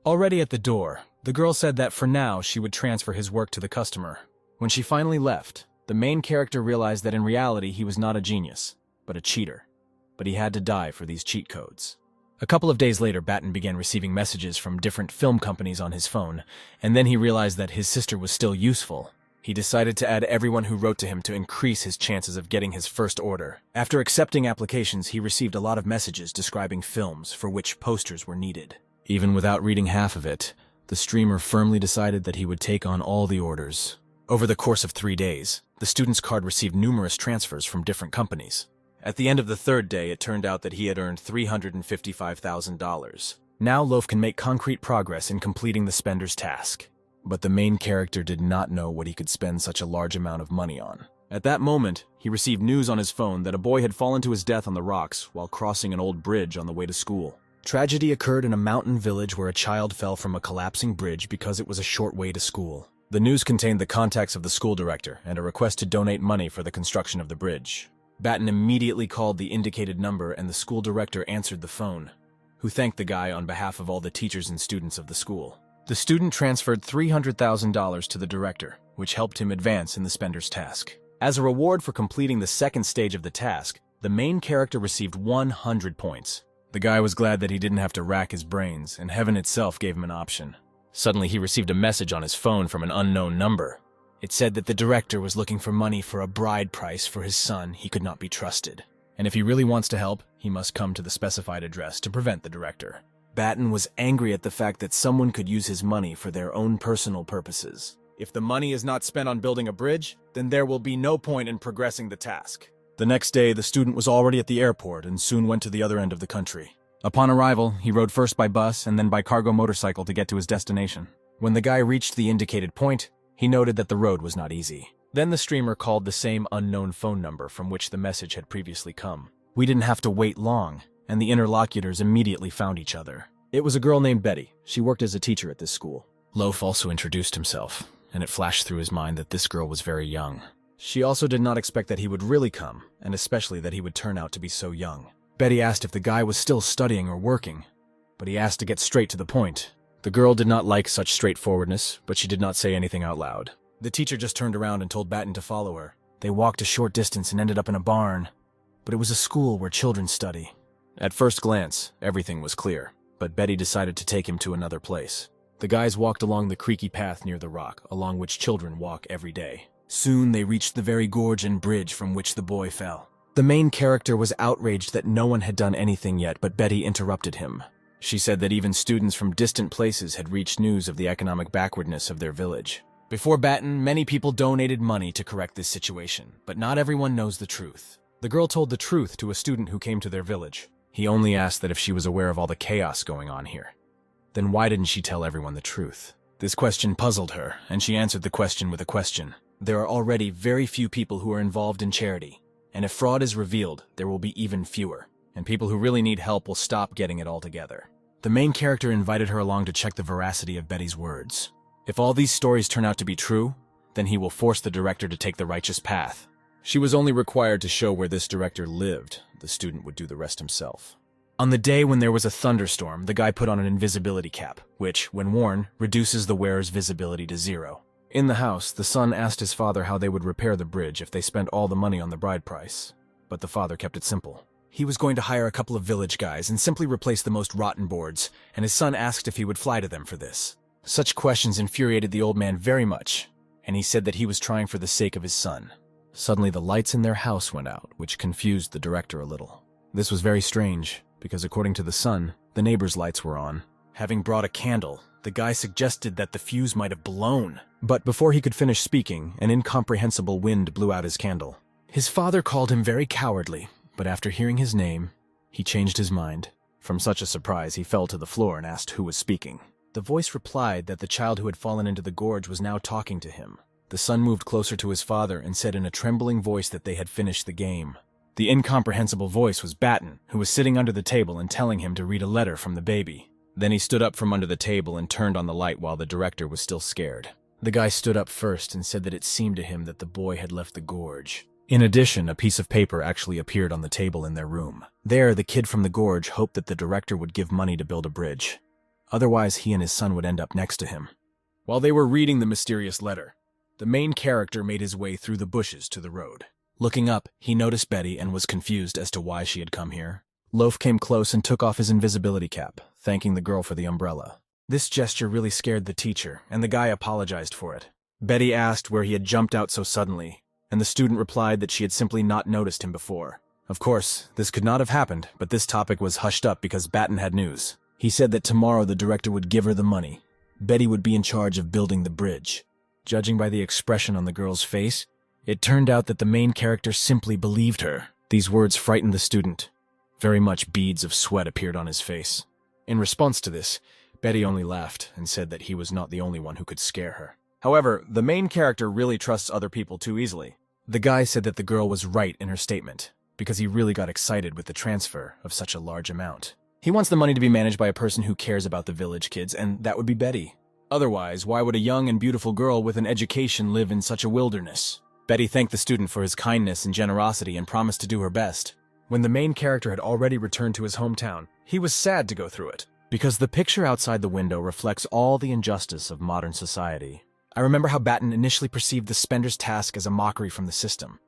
Already at the door, the girl said that for now she would transfer his work to the customer. When she finally left, the main character realized that in reality he was not a genius, but a cheater. But he had to die for these cheat codes. A couple of days later, Baton began receiving messages from different film companies on his phone, and then he realized that his sister was still useful. He decided to add everyone who wrote to him to increase his chances of getting his first order. After accepting applications, he received a lot of messages describing films for which posters were needed. Even without reading half of it, the streamer firmly decided that he would take on all the orders. Over the course of 3 days, the student's card received numerous transfers from different companies. At the end of the 3rd day, it turned out that he had earned $355,000. Now Loaf can make concrete progress in completing the spender's task. But the main character did not know what he could spend such a large amount of money on. At that moment, he received news on his phone that a boy had fallen to his death on the rocks while crossing an old bridge on the way to school. Tragedy occurred in a mountain village where a child fell from a collapsing bridge because it was a short way to school. The news contained the contacts of the school director and a request to donate money for the construction of the bridge. Baton immediately called the indicated number and the school director answered the phone, who thanked the guy on behalf of all the teachers and students of the school. The student transferred $300,000 to the director, which helped him advance in the spender's task. As a reward for completing the 2nd stage of the task, the main character received 100 points. The guy was glad that he didn't have to rack his brains, and heaven itself gave him an option. Suddenly, he received a message on his phone from an unknown number. It said that the director was looking for money for a bride price for his son. He could not be trusted. And if he really wants to help, he must come to the specified address to prevent the director. Batten was angry at the fact that someone could use his money for their own personal purposes. If the money is not spent on building a bridge, then there will be no point in progressing the task. The next day, the student was already at the airport and soon went to the other end of the country. Upon arrival, he rode first by bus and then by cargo motorcycle to get to his destination. When the guy reached the indicated point, he noted that the road was not easy. Then the streamer called the same unknown phone number from which the message had previously come. We didn't have to wait long, and the interlocutors immediately found each other. It was a girl named Betty. She worked as a teacher at this school. Loaf also introduced himself, and it flashed through his mind that this girl was very young. She also did not expect that he would really come, and especially that he would turn out to be so young. Betty asked if the guy was still studying or working, but he asked to get straight to the point. The girl did not like such straightforwardness, but she did not say anything out loud. The teacher just turned around and told Batten to follow her. They walked a short distance and ended up in a barn, but it was a school where children study. At first glance, everything was clear, but Betty decided to take him to another place. The guys walked along the creaky path near the rock, along which children walk every day. Soon they reached the very gorge and bridge from which the boy fell. The main character was outraged that no one had done anything yet, but Betty interrupted him. She said that even students from distant places had reached news of the economic backwardness of their village. Before Batten, many people donated money to correct this situation, but not everyone knows the truth. The girl told the truth to a student who came to their village. He only asked that if she was aware of all the chaos going on here. Then why didn't she tell everyone the truth? This question puzzled her, and she answered the question with a question. There are already very few people who are involved in charity. And if fraud is revealed, there will be even fewer, and people who really need help will stop getting it all together. The main character invited her along to check the veracity of Betty's words. If all these stories turn out to be true, then he will force the director to take the righteous path. She was only required to show where this director lived. The student would do the rest himself. On the day when there was a thunderstorm, the guy put on an invisibility cap, which, when worn, reduces the wearer's visibility to 0. In the house, the son asked his father how they would repair the bridge if they spent all the money on the bride price. But the father kept it simple. He was going to hire a couple of village guys and simply replace the most rotten boards, and his son asked if he would fly to them for this. Such questions infuriated the old man very much, and he said that he was trying for the sake of his son. Suddenly the lights in their house went out, which confused the director a little. This was very strange, because according to the son, the neighbor's lights were on. Having brought a candle, the guy suggested that the fuse might have blown. But before he could finish speaking, an incomprehensible wind blew out his candle. His father called him very cowardly, but after hearing his name, he changed his mind. From such a surprise, he fell to the floor and asked who was speaking. The voice replied that the child who had fallen into the gorge was now talking to him. The son moved closer to his father and said in a trembling voice that they had finished the game. The incomprehensible voice was Batten, who was sitting under the table and telling him to read a letter from the baby. Then he stood up from under the table and turned on the light while the director was still scared. The guy stood up first and said that it seemed to him that the boy had left the gorge. In addition, a piece of paper actually appeared on the table in their room. There, the kid from the gorge hoped that the director would give money to build a bridge. Otherwise, he and his son would end up next to him. While they were reading the mysterious letter, the main character made his way through the bushes to the road. Looking up, he noticed Betty and was confused as to why she had come here. Loaf came close and took off his invisibility cap, thanking the girl for the umbrella. This gesture really scared the teacher, and the guy apologized for it. Betty asked where he had jumped out so suddenly, and the student replied that she had simply not noticed him before. Of course, this could not have happened, but this topic was hushed up because Batten had news. He said that tomorrow the director would give her the money. Betty would be in charge of building the bridge. Judging by the expression on the girl's face, it turned out that the main character simply believed her. These words frightened the student. Very much beads of sweat appeared on his face. In response to this, Betty only laughed and said that he was not the only one who could scare her. However, the main character really trusts other people too easily. The guy said that the girl was right in her statement, because he really got excited with the transfer of such a large amount. He wants the money to be managed by a person who cares about the village kids, and that would be Betty. Otherwise, why would a young and beautiful girl with an education live in such a wilderness? Betty thanked the student for his kindness and generosity and promised to do her best. When the main character had already returned to his hometown, he was sad to go through it, because the picture outside the window reflects all the injustice of modern society. I remember how Batten initially perceived the spender's task as a mockery from the system,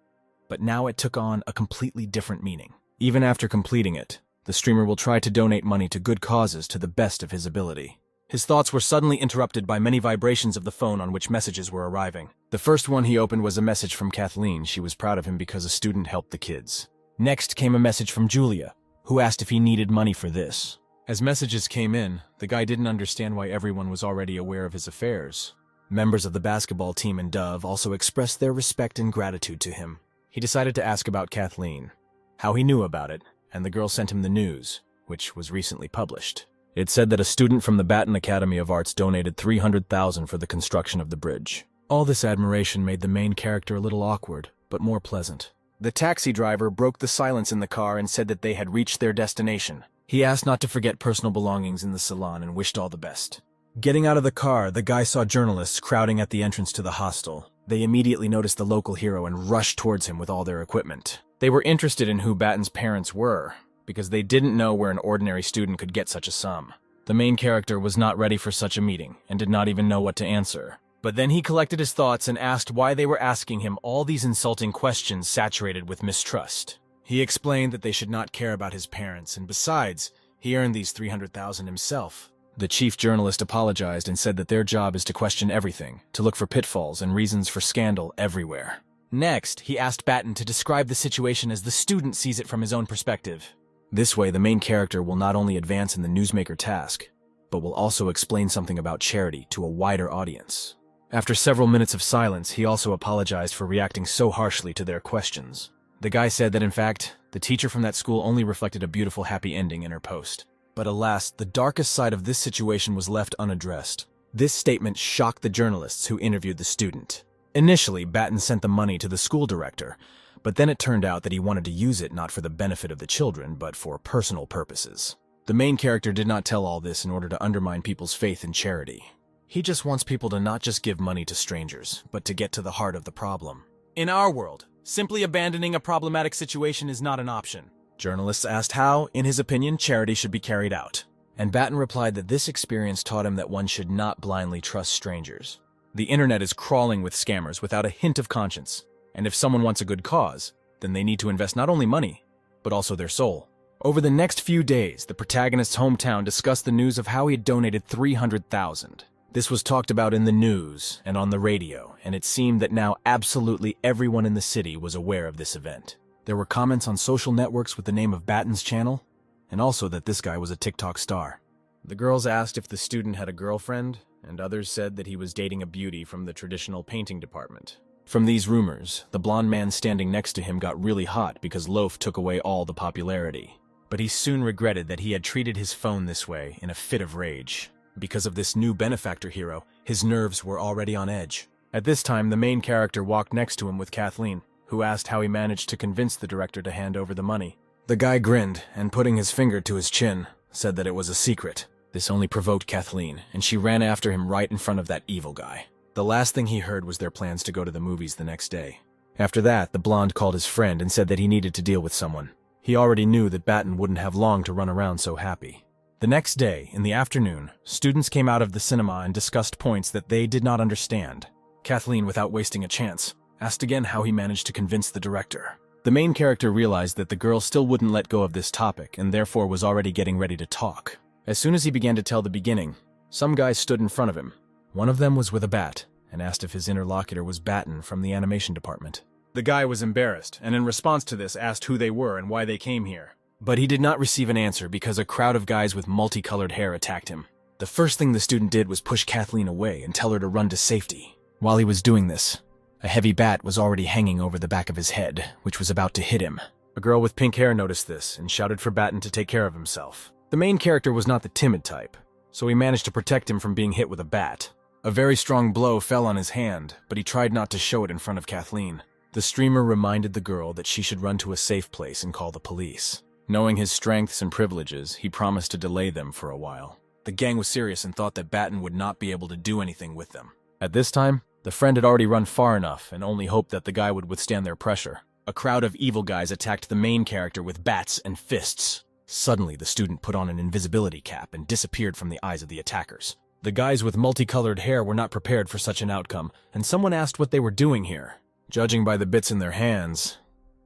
but now it took on a completely different meaning. Even after completing it, the streamer will try to donate money to good causes to the best of his ability. His thoughts were suddenly interrupted by many vibrations of the phone on which messages were arriving. The first one he opened was a message from Kathleen. She was proud of him because a student helped the kids. Next came a message from Julia, who asked if he needed money for this. As messages came in, the guy didn't understand why everyone was already aware of his affairs. Members of the basketball team in Dove also expressed their respect and gratitude to him. He decided to ask about Kathleen, how he knew about it, and the girl sent him the news, which was recently published. It said that a student from the Baton Academy of Arts donated $300,000 for the construction of the bridge. All this admiration made the main character a little awkward, but more pleasant. The taxi driver broke the silence in the car and said that they had reached their destination. He asked not to forget personal belongings in the salon and wished all the best. Getting out of the car, the guy saw journalists crowding at the entrance to the hostel. They immediately noticed the local hero and rushed towards him with all their equipment. They were interested in who Baton's parents were, because they didn't know where an ordinary student could get such a sum. The main character was not ready for such a meeting and did not even know what to answer. But then he collected his thoughts and asked why they were asking him all these insulting questions saturated with mistrust. He explained that they should not care about his parents, and besides, he earned these $300,000 himself. The chief journalist apologized and said that their job is to question everything, to look for pitfalls and reasons for scandal everywhere. Next, he asked Baton to describe the situation as the student sees it from his own perspective. This way, the main character will not only advance in the newsmaker task, but will also explain something about charity to a wider audience. After several minutes of silence, he also apologized for reacting so harshly to their questions. The guy said that in fact, the teacher from that school only reflected a beautiful happy ending in her post. But alas, the darkest side of this situation was left unaddressed. This statement shocked the journalists who interviewed the student. Initially, Baton sent the money to the school director, but then it turned out that he wanted to use it not for the benefit of the children, but for personal purposes. The main character did not tell all this in order to undermine people's faith in charity. He just wants people to not just give money to strangers, but to get to the heart of the problem. In our world, simply abandoning a problematic situation is not an option. Journalists asked how, in his opinion, charity should be carried out. And Baton replied that this experience taught him that one should not blindly trust strangers. The internet is crawling with scammers without a hint of conscience, and if someone wants a good cause, then they need to invest not only money, but also their soul. Over the next few days, the protagonist's hometown discussed the news of how he had donated $300,000. This was talked about in the news and on the radio, and it seemed that now absolutely everyone in the city was aware of this event. There were comments on social networks with the name of Baton's channel, and also that this guy was a TikTok star. The girls asked if the student had a girlfriend, and others said that he was dating a beauty from the traditional painting department. From these rumors, the blonde man standing next to him got really hot because Loaf took away all the popularity. But he soon regretted that he had treated his phone this way in a fit of rage. Because of this new benefactor hero, his nerves were already on edge. At this time, the main character walked next to him with Kathleen, who asked how he managed to convince the director to hand over the money. The guy grinned, and putting his finger to his chin, said that it was a secret. This only provoked Kathleen, and she ran after him right in front of that evil guy. The last thing he heard was their plans to go to the movies the next day. After that, the blonde called his friend and said that he needed to deal with someone. He already knew that Baton wouldn't have long to run around so happy. The next day, in the afternoon, students came out of the cinema and discussed points that they did not understand. Kathleen, without wasting a chance, asked again how he managed to convince the director. The main character realized that the girl still wouldn't let go of this topic and therefore was already getting ready to talk. As soon as he began to tell the beginning, some guys stood in front of him. One of them was with a bat and asked if his interlocutor was Baton from the animation department. The guy was embarrassed and in response to this asked who they were and why they came here. But he did not receive an answer because a crowd of guys with multicolored hair attacked him. The first thing the student did was push Kathleen away and tell her to run to safety. While he was doing this, a heavy bat was already hanging over the back of his head, which was about to hit him. A girl with pink hair noticed this and shouted for Baton to take care of himself. The main character was not the timid type, so he managed to protect him from being hit with a bat. A very strong blow fell on his hand, but he tried not to show it in front of Kathleen. The streamer reminded the girl that she should run to a safe place and call the police. Knowing his strengths and privileges, he promised to delay them for a while. The gang was serious and thought that Baton would not be able to do anything with them. At this time, the friend had already run far enough and only hoped that the guy would withstand their pressure. A crowd of evil guys attacked the main character with bats and fists. Suddenly, the student put on an invisibility cap and disappeared from the eyes of the attackers. The guys with multicolored hair were not prepared for such an outcome, and someone asked what they were doing here. Judging by the bits in their hands,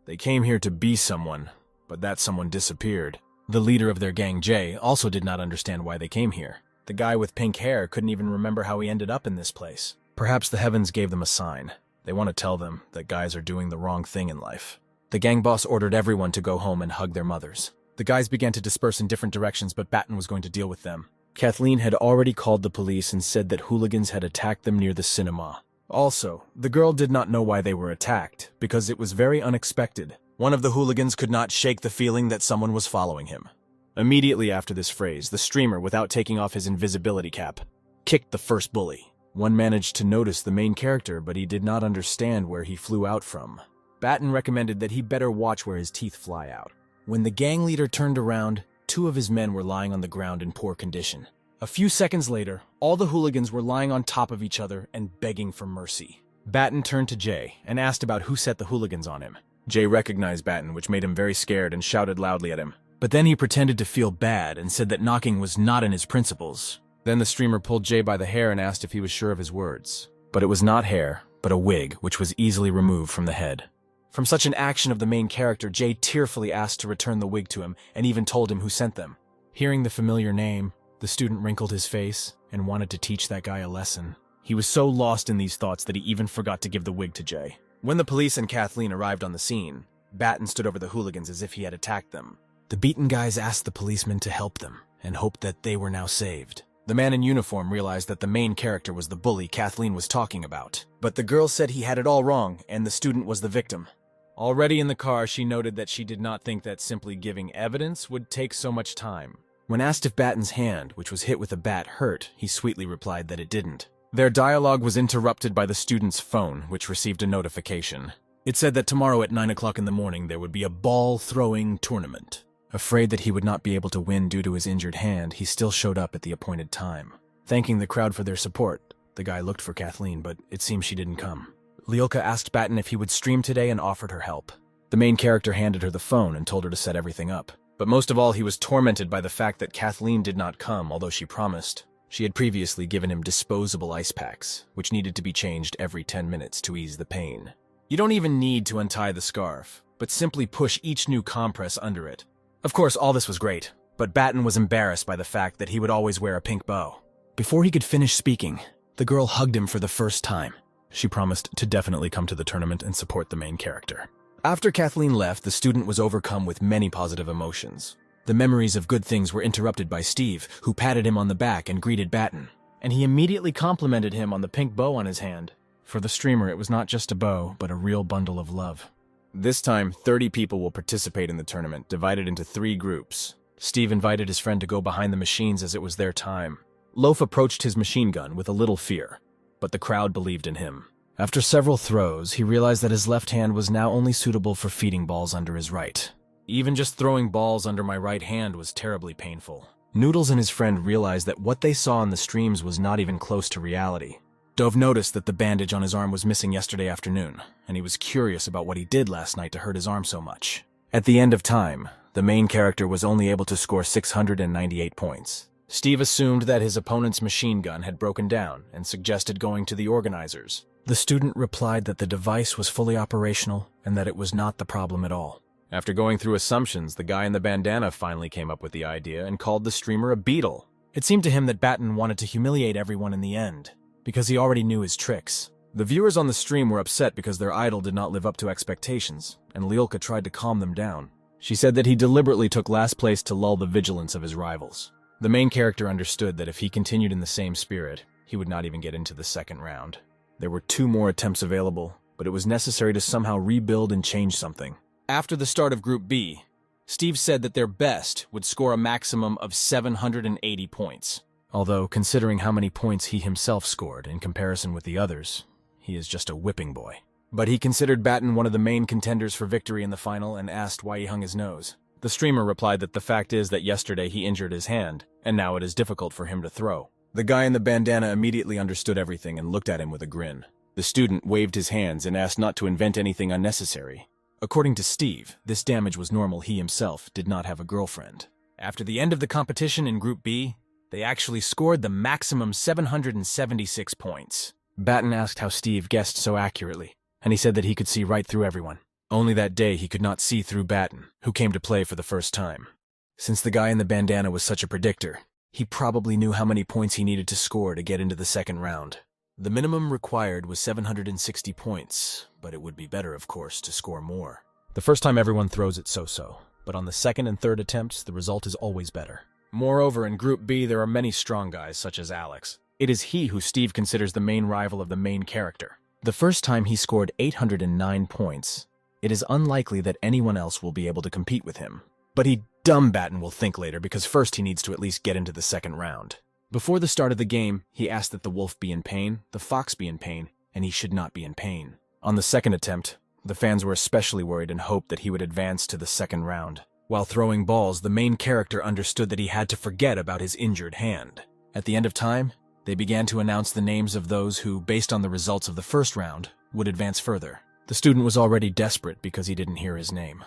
they came here to be someone, but that someone disappeared. The leader of their gang, Jay, also did not understand why they came here. The guy with pink hair couldn't even remember how he ended up in this place. Perhaps the heavens gave them a sign. They want to tell them that guys are doing the wrong thing in life. The gang boss ordered everyone to go home and hug their mothers. The guys began to disperse in different directions, but Batten was going to deal with them. Kathleen had already called the police and said that hooligans had attacked them near the cinema. Also, the girl did not know why they were attacked, because it was very unexpected. One of the hooligans could not shake the feeling that someone was following him. Immediately after this phrase, the streamer, without taking off his invisibility cap, kicked the first bully. One managed to notice the main character, but he did not understand where he flew out from. Batten recommended that he better watch where his teeth fly out. When the gang leader turned around, 2 of his men were lying on the ground in poor condition. A few seconds later, all the hooligans were lying on top of each other and begging for mercy. Batten turned to Jay and asked about who set the hooligans on him. Jay recognized Batten, which made him very scared, and shouted loudly at him. But then he pretended to feel bad and said that knocking was not in his principles. Then the streamer pulled Jay by the hair and asked if he was sure of his words. But it was not hair, but a wig, which was easily removed from the head. From such an action of the main character, Jay tearfully asked to return the wig to him and even told him who sent them. Hearing the familiar name, the student wrinkled his face and wanted to teach that guy a lesson. He was so lost in these thoughts that he even forgot to give the wig to Jay. When the police and Kathleen arrived on the scene, Batten stood over the hooligans as if he had attacked them. The beaten guys asked the policemen to help them and hoped that they were now saved. The man in uniform realized that the main character was the bully Kathleen was talking about. But the girl said he had it all wrong and the student was the victim. Already in the car, she noted that she did not think that simply giving evidence would take so much time. When asked if Batten's hand, which was hit with a bat, hurt, he sweetly replied that it didn't. Their dialogue was interrupted by the student's phone, which received a notification. It said that tomorrow at 9 o'clock in the morning there would be a ball-throwing tournament. Afraid that he would not be able to win due to his injured hand, he still showed up at the appointed time. Thanking the crowd for their support, the guy looked for Kathleen, but it seems she didn't come. Lyulka asked Batten if he would stream today and offered her help. The main character handed her the phone and told her to set everything up. But most of all, he was tormented by the fact that Kathleen did not come, although she promised. She had previously given him disposable ice packs, which needed to be changed every 10 minutes to ease the pain. You don't even need to untie the scarf, but simply push each new compress under it. Of course, all this was great, but Batten was embarrassed by the fact that he would always wear a pink bow. Before he could finish speaking, the girl hugged him for the first time. She promised to definitely come to the tournament and support the main character. After Kathleen left, the student was overcome with many positive emotions. The memories of good things were interrupted by Steve, who patted him on the back and greeted Batten. And he immediately complimented him on the pink bow on his hand. For the streamer, it was not just a bow, but a real bundle of love. This time, 30 people will participate in the tournament, divided into 3 groups. Steve invited his friend to go behind the machines as it was their time. Loaf approached his machine gun with a little fear, but the crowd believed in him. After several throws, he realized that his left hand was now only suitable for feeding balls under his right. Even just throwing balls under my right hand was terribly painful. Noodles and his friend realized that what they saw on the streams was not even close to reality. Dove noticed that the bandage on his arm was missing yesterday afternoon, and he was curious about what he did last night to hurt his arm so much. At the end of time, the main character was only able to score 698 points. Steve assumed that his opponent's machine gun had broken down and suggested going to the organizers. The student replied that the device was fully operational and that it was not the problem at all. After going through assumptions, the guy in the bandana finally came up with the idea and called the streamer a beetle. It seemed to him that Batten wanted to humiliate everyone in the end, because he already knew his tricks. The viewers on the stream were upset because their idol did not live up to expectations, and Lyulka tried to calm them down. She said that he deliberately took last place to lull the vigilance of his rivals. The main character understood that if he continued in the same spirit, he would not even get into the second round. There were 2 more attempts available, but it was necessary to somehow rebuild and change something. After the start of Group B, Steve said that their best would score a maximum of 780 points. Although, considering how many points he himself scored in comparison with the others, he is just a whipping boy. But he considered Batten one of the main contenders for victory in the final and asked why he hung his nose. The streamer replied that the fact is that yesterday he injured his hand, and now it is difficult for him to throw. The guy in the bandana immediately understood everything and looked at him with a grin. The student waved his hands and asked not to invent anything unnecessary. According to Steve, this damage was normal. He himself did not have a girlfriend. After the end of the competition in Group B, they actually scored the maximum 776 points. Batten asked how Steve guessed so accurately, and he said that he could see right through everyone. Only that day he could not see through Batten, who came to play for the first time. Since the guy in the bandana was such a predictor, he probably knew how many points he needed to score to get into the second round. The minimum required was 760 points, but it would be better, of course, to score more. The first time everyone throws it so-so. but on the second and third attempts, the result is always better. Moreover, in Group B, there are many strong guys, such as Alex. It is he who Steve considers the main rival of the main character. The first time he scored 809 points. It is unlikely that anyone else will be able to compete with him. But dumb Batten will think later, because first he needs to at least get into the second round. Before the start of the game, he asked that the wolf be in pain, the fox be in pain, and he should not be in pain. On the second attempt, the fans were especially worried and hoped that he would advance to the second round. While throwing balls, the main character understood that he had to forget about his injured hand. At the end of time, they began to announce the names of those who, based on the results of the first round, would advance further. The student was already desperate because he didn't hear his name,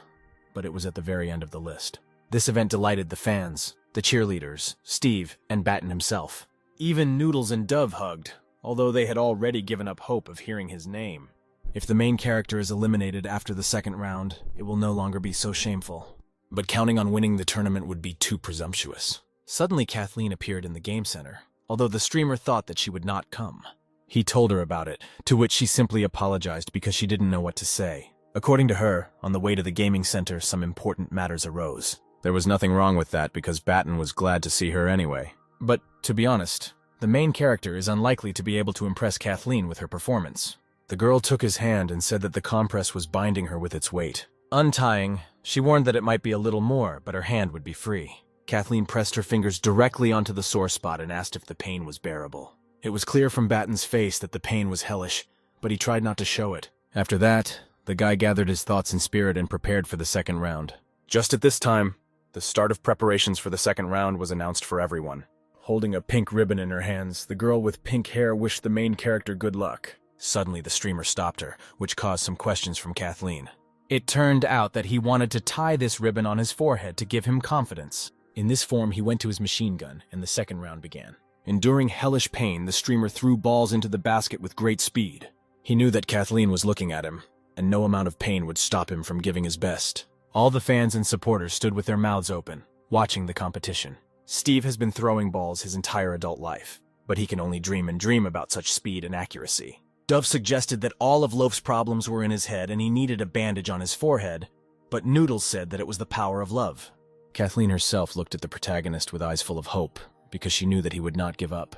but it was at the very end of the list. This event delighted the fans, the cheerleaders, Steve, and Batten himself. Even Noodles and Dove hugged, although they had already given up hope of hearing his name. If the main character is eliminated after the second round, it will no longer be so shameful. But counting on winning the tournament would be too presumptuous. Suddenly Kathleen appeared in the game center, although the streamer thought that she would not come. He told her about it, to which she simply apologized because she didn't know what to say. According to her, on the way to the gaming center, some important matters arose. There was nothing wrong with that because Batten was glad to see her anyway. But, to be honest, the main character is unlikely to be able to impress Kathleen with her performance. The girl took his hand and said that the compress was binding her with its weight. Untying, she warned that it might be a little more, but her hand would be free. Kathleen pressed her fingers directly onto the sore spot and asked if the pain was bearable. It was clear from Batten's face that the pain was hellish, but he tried not to show it. After that, the guy gathered his thoughts and spirit and prepared for the second round. Just at this time, the start of preparations for the second round was announced for everyone. Holding a pink ribbon in her hands, the girl with pink hair wished the main character good luck. Suddenly, the streamer stopped her, which caused some questions from Kathleen. It turned out that he wanted to tie this ribbon on his forehead to give him confidence. In this form, he went to his machine gun, and the second round began. Enduring hellish pain, the streamer threw balls into the basket with great speed. He knew that Kathleen was looking at him, and no amount of pain would stop him from giving his best. All the fans and supporters stood with their mouths open, watching the competition. Steve has been throwing balls his entire adult life, but he can only dream and dream about such speed and accuracy. Dove suggested that all of Loaf's problems were in his head and he needed a bandage on his forehead, but Noodles said that it was the power of love. Kathleen herself looked at the protagonist with eyes full of hope, because she knew that he would not give up.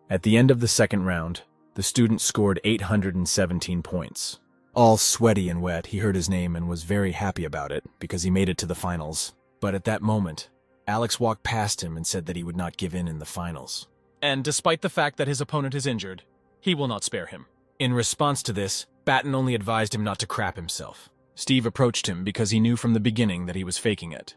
At the end of the second round, the student scored 817 points. All sweaty and wet, he heard his name and was very happy about it, because he made it to the finals. But at that moment, Alex walked past him and said that he would not give in the finals. And despite the fact that his opponent is injured, he will not spare him. In response to this, Batten only advised him not to crap himself. Steve approached him because he knew from the beginning that he was faking it.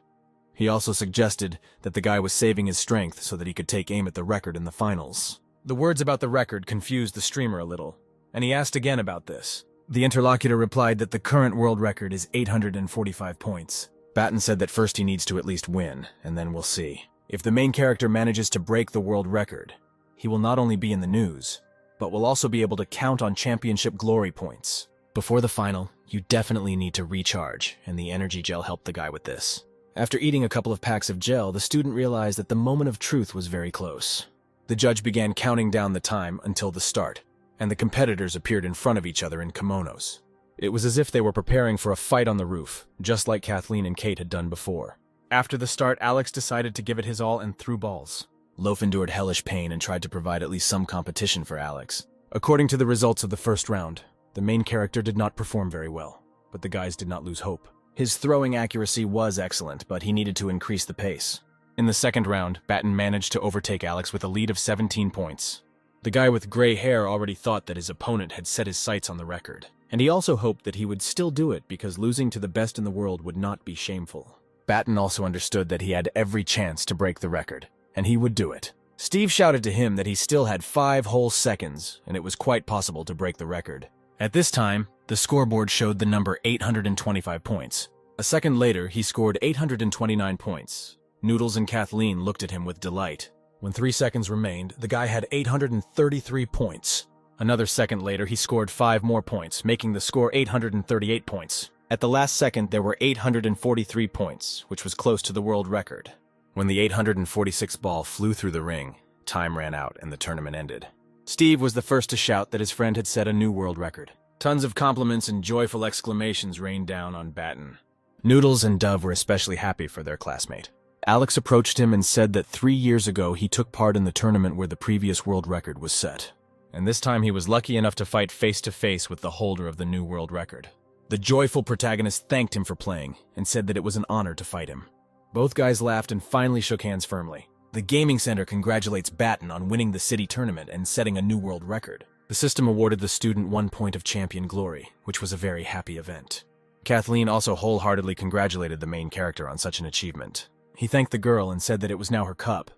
He also suggested that the guy was saving his strength so that he could take aim at the record in the finals. The words about the record confused the streamer a little, and he asked again about this. The interlocutor replied that the current world record is 845 points. Batten said that first he needs to at least win, and then we'll see. If the main character manages to break the world record, he will not only be in the news, but will also be able to count on championship glory points. Before the final, you definitely need to recharge, and the energy gel helped the guy with this. After eating a couple of packs of gel, the student realized that the moment of truth was very close. The judge began counting down the time until the start, and the competitors appeared in front of each other in kimonos. It was as if they were preparing for a fight on the roof, just like Kathleen and Kate had done before. After the start, Alex decided to give it his all and threw balls. Loaf endured hellish pain and tried to provide at least some competition for Alex. According to the results of the first round, the main character did not perform very well, but the guys did not lose hope. His throwing accuracy was excellent, but he needed to increase the pace. In the second round, Batten managed to overtake Alex with a lead of 17 points. The guy with gray hair already thought that his opponent had set his sights on the record, and he also hoped that he would still do it because losing to the best in the world would not be shameful. Batten also understood that he had every chance to break the record, and he would do it. Steve shouted to him that he still had 5 whole seconds, and it was quite possible to break the record. At this time, the scoreboard showed the number 825 points. A second later, he scored 829 points. Noodles and Kathleen looked at him with delight. When 3 seconds remained, the guy had 833 points. Another second later, he scored 5 more points, making the score 838 points. At the last second, there were 843 points, which was close to the world record. When the 846th ball flew through the ring, time ran out and the tournament ended. Steve was the first to shout that his friend had set a new world record. Tons of compliments and joyful exclamations rained down on Batten. Noodles and Dove were especially happy for their classmate. Alex approached him and said that 3 years ago he took part in the tournament where the previous world record was set. And this time he was lucky enough to fight face-to-face with the holder of the new world record. The joyful protagonist thanked him for playing and said that it was an honor to fight him. Both guys laughed and finally shook hands firmly. The gaming center congratulates Batten on winning the city tournament and setting a new world record. The system awarded the student 1 point of champion glory, which was a very happy event. Kathleen also wholeheartedly congratulated the main character on such an achievement. He thanked the girl and said that it was now her cup.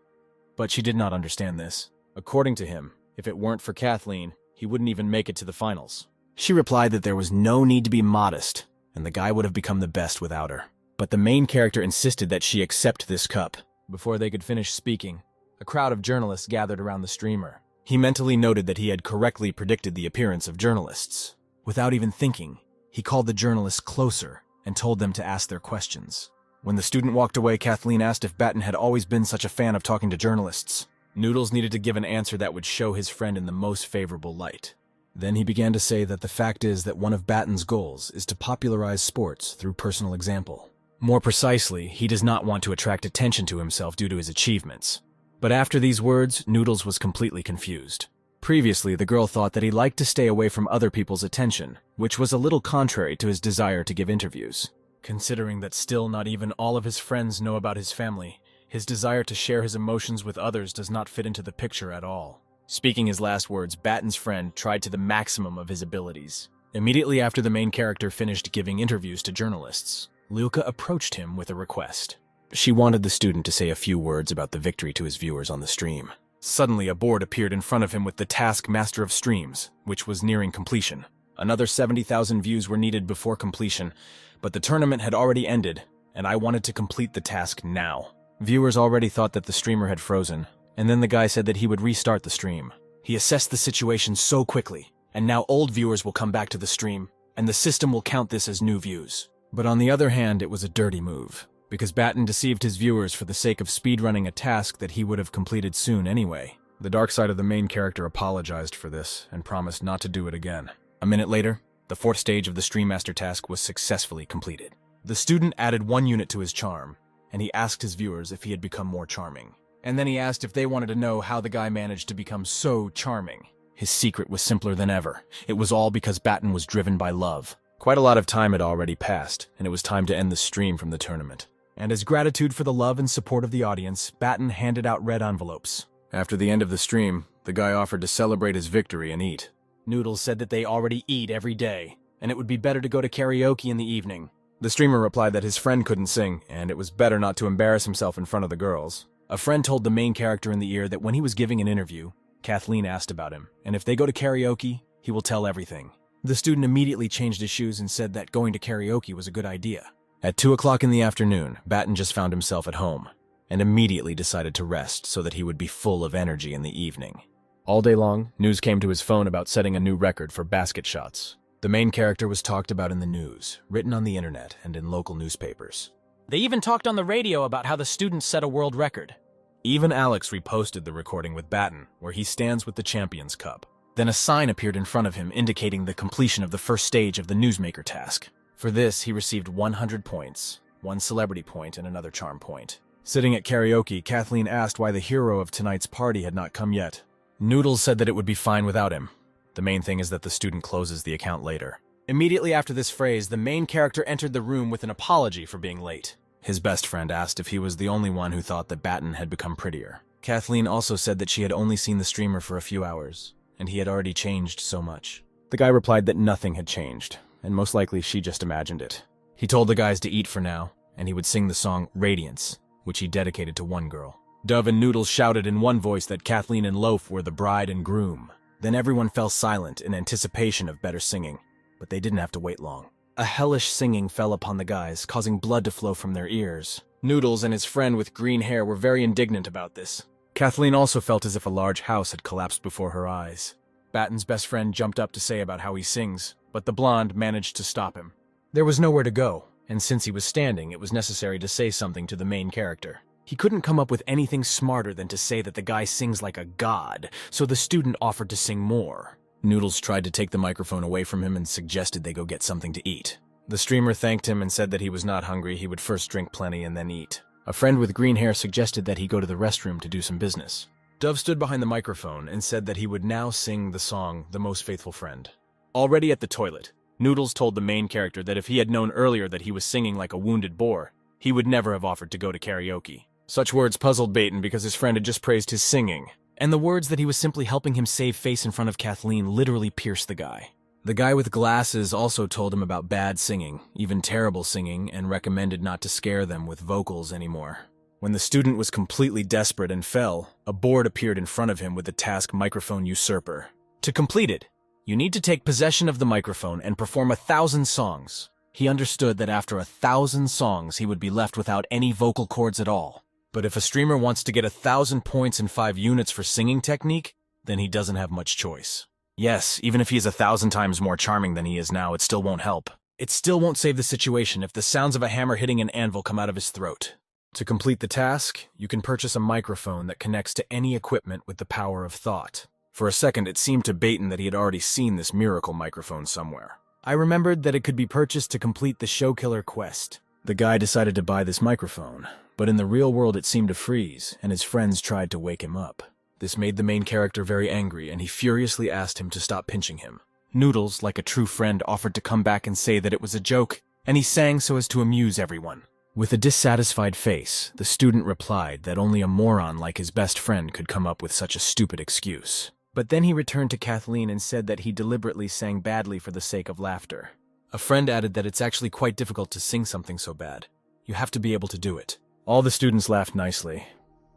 But she did not understand this. According to him, if it weren't for Kathleen, he wouldn't even make it to the finals. She replied that there was no need to be modest, and the guy would have become the best without her. But the main character insisted that she accept this cup. Before they could finish speaking, a crowd of journalists gathered around the streamer. He mentally noted that he had correctly predicted the appearance of journalists. Without even thinking, he called the journalists closer and told them to ask their questions. When the student walked away, Kathleen asked if Batten had always been such a fan of talking to journalists. Noodles needed to give an answer that would show his friend in the most favorable light. Then he began to say that the fact is that one of Batten's goals is to popularize sports through personal example. More precisely, he does not want to attract attention to himself due to his achievements. But after these words, Noodles was completely confused. Previously, the girl thought that he liked to stay away from other people's attention, which was a little contrary to his desire to give interviews. Considering that still not even all of his friends know about his family, his desire to share his emotions with others does not fit into the picture at all. Speaking his last words, Batten's friend tried to the maximum of his abilities. Immediately after the main character finished giving interviews to journalists, Lilka approached him with a request. She wanted the student to say a few words about the victory to his viewers on the stream. Suddenly, a board appeared in front of him with the task Master of Streams, which was nearing completion. Another 70,000 views were needed before completion, but the tournament had already ended, and I wanted to complete the task now. Viewers already thought that the streamer had frozen, and then the guy said that he would restart the stream. He assessed the situation so quickly, and now old viewers will come back to the stream, and the system will count this as new views. But on the other hand, it was a dirty move, because Batten deceived his viewers for the sake of speedrunning a task that he would have completed soon anyway. The dark side of the main character apologized for this, and promised not to do it again. A minute later, the 4th stage of the Stream Master task was successfully completed. The student added 1 unit to his charm, and he asked his viewers if he had become more charming. And then he asked if they wanted to know how the guy managed to become so charming. His secret was simpler than ever. It was all because Batten was driven by love. Quite a lot of time had already passed, and it was time to end the stream from the tournament. And as gratitude for the love and support of the audience, Batten handed out red envelopes. After the end of the stream, the guy offered to celebrate his victory and eat. Noodles said that they already eat every day, and it would be better to go to karaoke in the evening. The streamer replied that his friend couldn't sing, and it was better not to embarrass himself in front of the girls. A friend told the main character in the ear that when he was giving an interview, Kathleen asked about him, and if they go to karaoke, he will tell everything. The student immediately changed his shoes and said that going to karaoke was a good idea. At 2 o'clock in the afternoon, Batten just found himself at home, and immediately decided to rest so that he would be full of energy in the evening. All day long, news came to his phone about setting a new record for basket shots. The main character was talked about in the news, written on the internet, and in local newspapers. They even talked on the radio about how the student set a world record. Even Alex reposted the recording with Batten, where he stands with the Champions Cup. Then a sign appeared in front of him indicating the completion of the 1st stage of the Newsmaker task. For this, he received 100 points, 1 celebrity point, and another charm point. Sitting at karaoke, Kathleen asked why the hero of tonight's party had not come yet. Noodles said that it would be fine without him. The main thing is that the student closes the account later. Immediately after this phrase, the main character entered the room with an apology for being late. His best friend asked if he was the only one who thought that Batten had become prettier. Kathleen also said that she had only seen the streamer for a few hours, and he had already changed so much. The guy replied that nothing had changed, and most likely she just imagined it. He told the guys to eat for now, and he would sing the song Radiance, which he dedicated to one girl. Dove and Noodles shouted in one voice that Kathleen and Loaf were the bride and groom. Then everyone fell silent in anticipation of better singing, but they didn't have to wait long. A hellish singing fell upon the guys, causing blood to flow from their ears. Noodles and his friend with green hair were very indignant about this. Kathleen also felt as if a large house had collapsed before her eyes. Batten's best friend jumped up to say about how he sings, but the blonde managed to stop him. There was nowhere to go, and since he was standing, it was necessary to say something to the main character. He couldn't come up with anything smarter than to say that the guy sings like a god, so the student offered to sing more. Noodles tried to take the microphone away from him and suggested they go get something to eat. The streamer thanked him and said that he was not hungry, he would first drink plenty and then eat. A friend with green hair suggested that he go to the restroom to do some business. Dove stood behind the microphone and said that he would now sing the song The Most Faithful Friend. Already at the toilet, Noodles told the main character that if he had known earlier that he was singing like a wounded boar, he would never have offered to go to karaoke. Such words puzzled Baton because his friend had just praised his singing, and the words that he was simply helping him save face in front of Kathleen literally pierced the guy. The guy with glasses also told him about bad singing, even terrible singing, and recommended not to scare them with vocals anymore. When the student was completely desperate and fell, a board appeared in front of him with the task Microphone Usurper. To complete it, you need to take possession of the microphone and perform 1,000 songs. He understood that after 1,000 songs, he would be left without any vocal cords at all. But if a streamer wants to get 1,000 points and 5 units for singing technique, then he doesn't have much choice. Yes, even if he is 1,000 times more charming than he is now, it still won't help. It still won't save the situation if the sounds of a hammer hitting an anvil come out of his throat. To complete the task, you can purchase a microphone that connects to any equipment with the power of thought. For a second, it seemed to Baton that he had already seen this miracle microphone somewhere. I remembered that it could be purchased to complete the show killer quest. The guy decided to buy this microphone, but in the real world it seemed to freeze, and his friends tried to wake him up. This made the main character very angry, and he furiously asked him to stop pinching him. Noodles, like a true friend, offered to come back and say that it was a joke, and he sang so as to amuse everyone. With a dissatisfied face, the student replied that only a moron like his best friend could come up with such a stupid excuse. But then he returned to Kathleen and said that he deliberately sang badly for the sake of laughter. A friend added that it's actually quite difficult to sing something so bad. You have to be able to do it. All the students laughed nicely,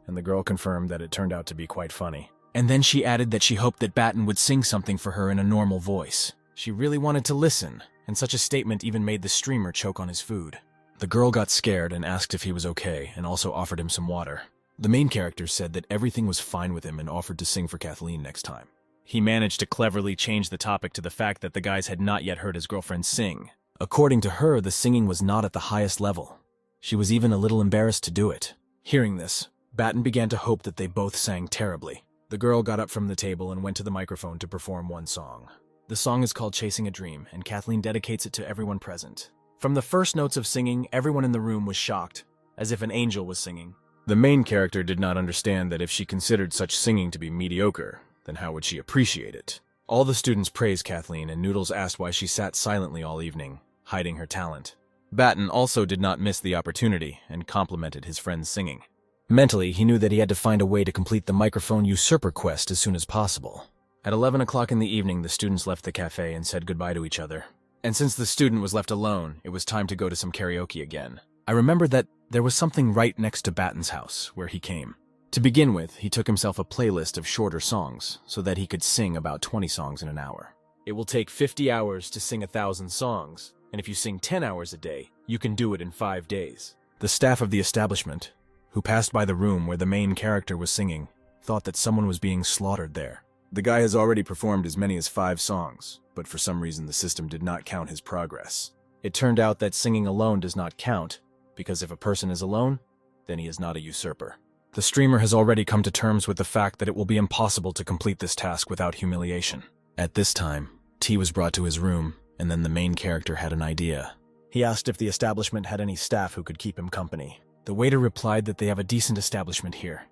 and the girl confirmed that it turned out to be quite funny. And then she added that she hoped that Baton would sing something for her in a normal voice. She really wanted to listen, and such a statement even made the streamer choke on his food. The girl got scared and asked if he was okay, and also offered him some water. The main character said that everything was fine with him and offered to sing for Kathleen next time. He managed to cleverly change the topic to the fact that the guys had not yet heard his girlfriend sing. According to her, the singing was not at the highest level. She was even a little embarrassed to do it. Hearing this, Baton began to hope that they both sang terribly. The girl got up from the table and went to the microphone to perform one song. The song is called Chasing a Dream, and Kathleen dedicates it to everyone present. From the first notes of singing, everyone in the room was shocked, as if an angel was singing. The main character did not understand that if she considered such singing to be mediocre, then how would she appreciate it? All the students praised Kathleen, and Noodles asked why she sat silently all evening, hiding her talent. Baton also did not miss the opportunity and complimented his friend's singing. Mentally, he knew that he had to find a way to complete the Microphone Usurper quest as soon as possible. At 11 o'clock in the evening, the students left the cafe and said goodbye to each other. And since the student was left alone, it was time to go to some karaoke again. I remembered that there was something right next to Baton's house, where he came. To begin with, he took himself a playlist of shorter songs, so that he could sing about 20 songs in an hour. It will take 50 hours to sing 1,000 songs, and if you sing 10 hours a day, you can do it in 5 days. The staff of the establishment, who passed by the room where the main character was singing, thought that someone was being slaughtered there. The guy has already performed as many as 5 songs, but for some reason the system did not count his progress. It turned out that singing alone does not count, because if a person is alone, then he is not a usurper. The streamer has already come to terms with the fact that it will be impossible to complete this task without humiliation. At this time, tea was brought to his room, and then the main character had an idea. He asked if the establishment had any staff who could keep him company. The waiter replied that they have a decent establishment here,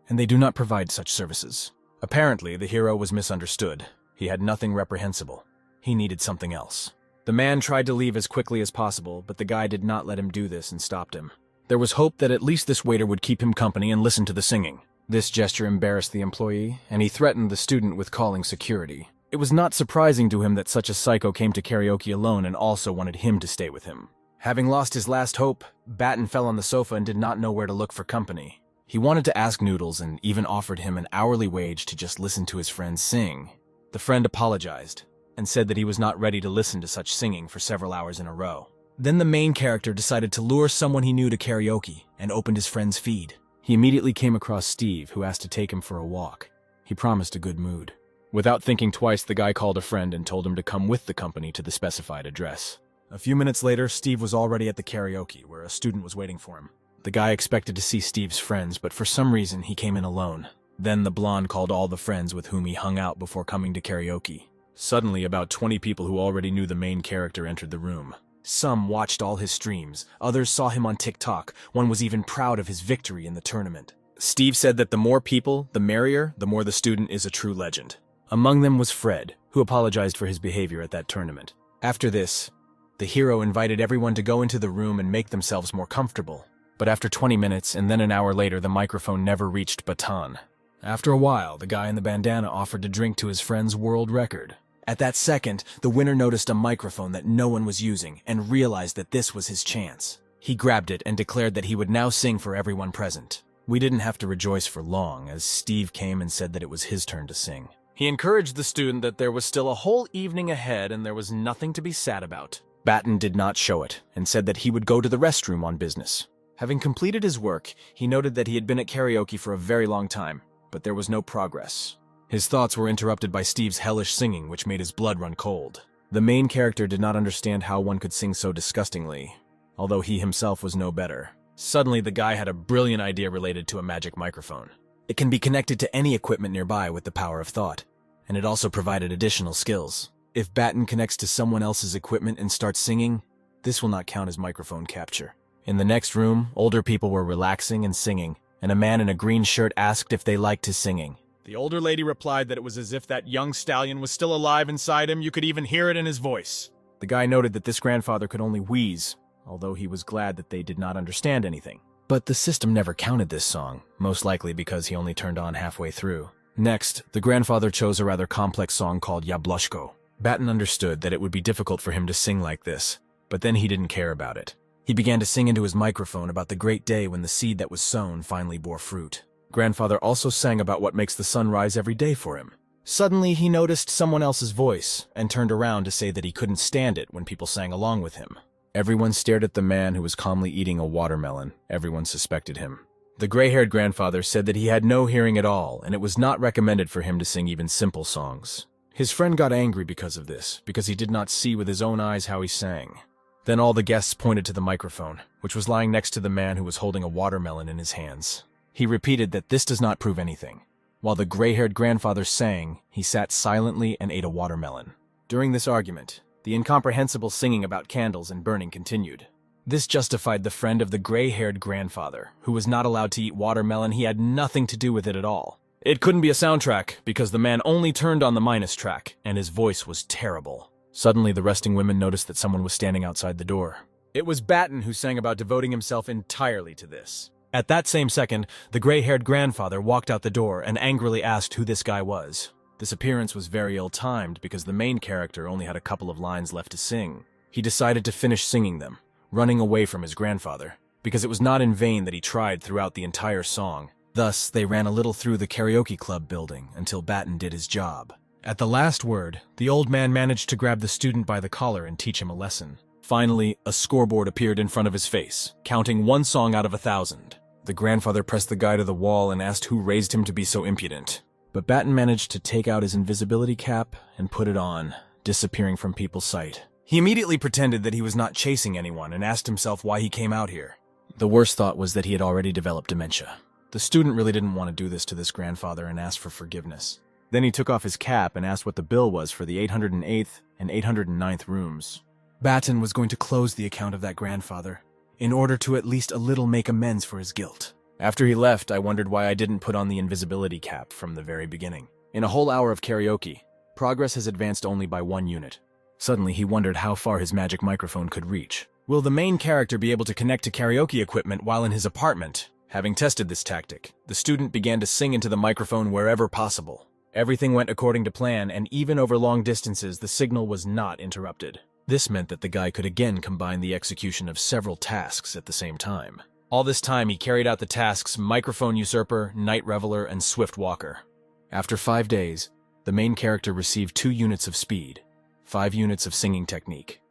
and they do not provide such services. Apparently, the hero was misunderstood. He had nothing reprehensible. He needed something else. The man tried to leave as quickly as possible, but the guy did not let him do this and stopped him. There was hope that at least this waiter would keep him company and listen to the singing. This gesture embarrassed the employee, and he threatened the student with calling security. It was not surprising to him that such a psycho came to karaoke alone and also wanted him to stay with him. Having lost his last hope, Baton fell on the sofa and did not know where to look for company. He wanted to ask Noodles and even offered him an hourly wage to just listen to his friend sing. The friend apologized and said that he was not ready to listen to such singing for several hours in a row. Then the main character decided to lure someone he knew to karaoke and opened his friend's feed. He immediately came across Steve, who asked to take him for a walk. He promised a good mood. Without thinking twice, the guy called a friend and told him to come with the company to the specified address. A few minutes later, Steve was already at the karaoke, where a student was waiting for him. The guy expected to see Steve's friends, but for some reason he came in alone. Then the blonde called all the friends with whom he hung out before coming to karaoke. Suddenly, about 20 people who already knew the main character entered the room. Some watched all his streams, others saw him on TikTok, one was even proud of his victory in the tournament. Steve said that the more people, the merrier, the more the student is a true legend. Among them was Fred, who apologized for his behavior at that tournament. After this, the hero invited everyone to go into the room and make themselves more comfortable. But after 20 minutes and then an hour later, the microphone never reached Baton. After a while, the guy in the bandana offered to drink to his friend's world record. At that second, the winner noticed a microphone that no one was using and realized that this was his chance. He grabbed it and declared that he would now sing for everyone present. We didn't have to rejoice for long, as Steve came and said that it was his turn to sing. He encouraged the student that there was still a whole evening ahead and there was nothing to be sad about. Batten did not show it and said that he would go to the restroom on business. Having completed his work, he noted that he had been at karaoke for a very long time, but there was no progress. His thoughts were interrupted by Steve's hellish singing, which made his blood run cold. The main character did not understand how one could sing so disgustingly, although he himself was no better. Suddenly, the guy had a brilliant idea related to a magic microphone. It can be connected to any equipment nearby with the power of thought, and it also provided additional skills. If Batten connects to someone else's equipment and starts singing, this will not count as microphone capture. In the next room, older people were relaxing and singing, and a man in a green shirt asked if they liked his singing. The older lady replied that it was as if that young stallion was still alive inside him. You could even hear it in his voice. The guy noted that this grandfather could only wheeze, although he was glad that they did not understand anything. But the system never counted this song, most likely because he only turned on halfway through. Next, the grandfather chose a rather complex song called Yabloshko. Batten understood that it would be difficult for him to sing like this, but then he didn't care about it. He began to sing into his microphone about the great day when the seed that was sown finally bore fruit. Grandfather also sang about what makes the sun rise every day for him. Suddenly, he noticed someone else's voice and turned around to say that he couldn't stand it when people sang along with him. Everyone stared at the man who was calmly eating a watermelon. Everyone suspected him. The gray-haired grandfather said that he had no hearing at all, and it was not recommended for him to sing even simple songs. His friend got angry because of this, because he did not see with his own eyes how he sang. Then all the guests pointed to the microphone, which was lying next to the man who was holding a watermelon in his hands. He repeated that this does not prove anything. While the gray-haired grandfather sang, he sat silently and ate a watermelon. During this argument, the incomprehensible singing about candles and burning continued. This justified the friend of the gray-haired grandfather, who was not allowed to eat watermelon. He had nothing to do with it at all. It couldn't be a soundtrack, because the man only turned on the minus track, and his voice was terrible. Suddenly, the resting women noticed that someone was standing outside the door. It was Batten who sang about devoting himself entirely to this. At that same second, the gray-haired grandfather walked out the door and angrily asked who this guy was. This appearance was very ill-timed because the main character only had a couple of lines left to sing. He decided to finish singing them, running away from his grandfather, because it was not in vain that he tried throughout the entire song. Thus, they ran a little through the karaoke club building until Batten did his job. At the last word, the old man managed to grab the student by the collar and teach him a lesson. Finally, a scoreboard appeared in front of his face, counting 1 song out of 1,000. The grandfather pressed the guy to the wall and asked who raised him to be so impudent. But Batten managed to take out his invisibility cap and put it on, disappearing from people's sight. He immediately pretended that he was not chasing anyone and asked himself why he came out here. The worst thought was that he had already developed dementia. The student really didn't want to do this to this grandfather and asked for forgiveness. Then he took off his cap and asked what the bill was for the 808th and 809th rooms. Batten was going to close the account of that grandfather, in order to at least a little make amends for his guilt. After he left, I wondered why I didn't put on the invisibility cap from the very beginning. In a whole hour of karaoke, progress has advanced only by 1 unit. Suddenly, he wondered how far his magic microphone could reach. Will the main character be able to connect to karaoke equipment while in his apartment? Having tested this tactic, the student began to sing into the microphone wherever possible. Everything went according to plan, and even over long distances, the signal was not interrupted. This meant that the guy could again combine the execution of several tasks at the same time. All this time, he carried out the tasks Microphone Usurper, Night Reveler, and Swift Walker. After 5 days, the main character received 2 units of speed, 5 units of singing technique,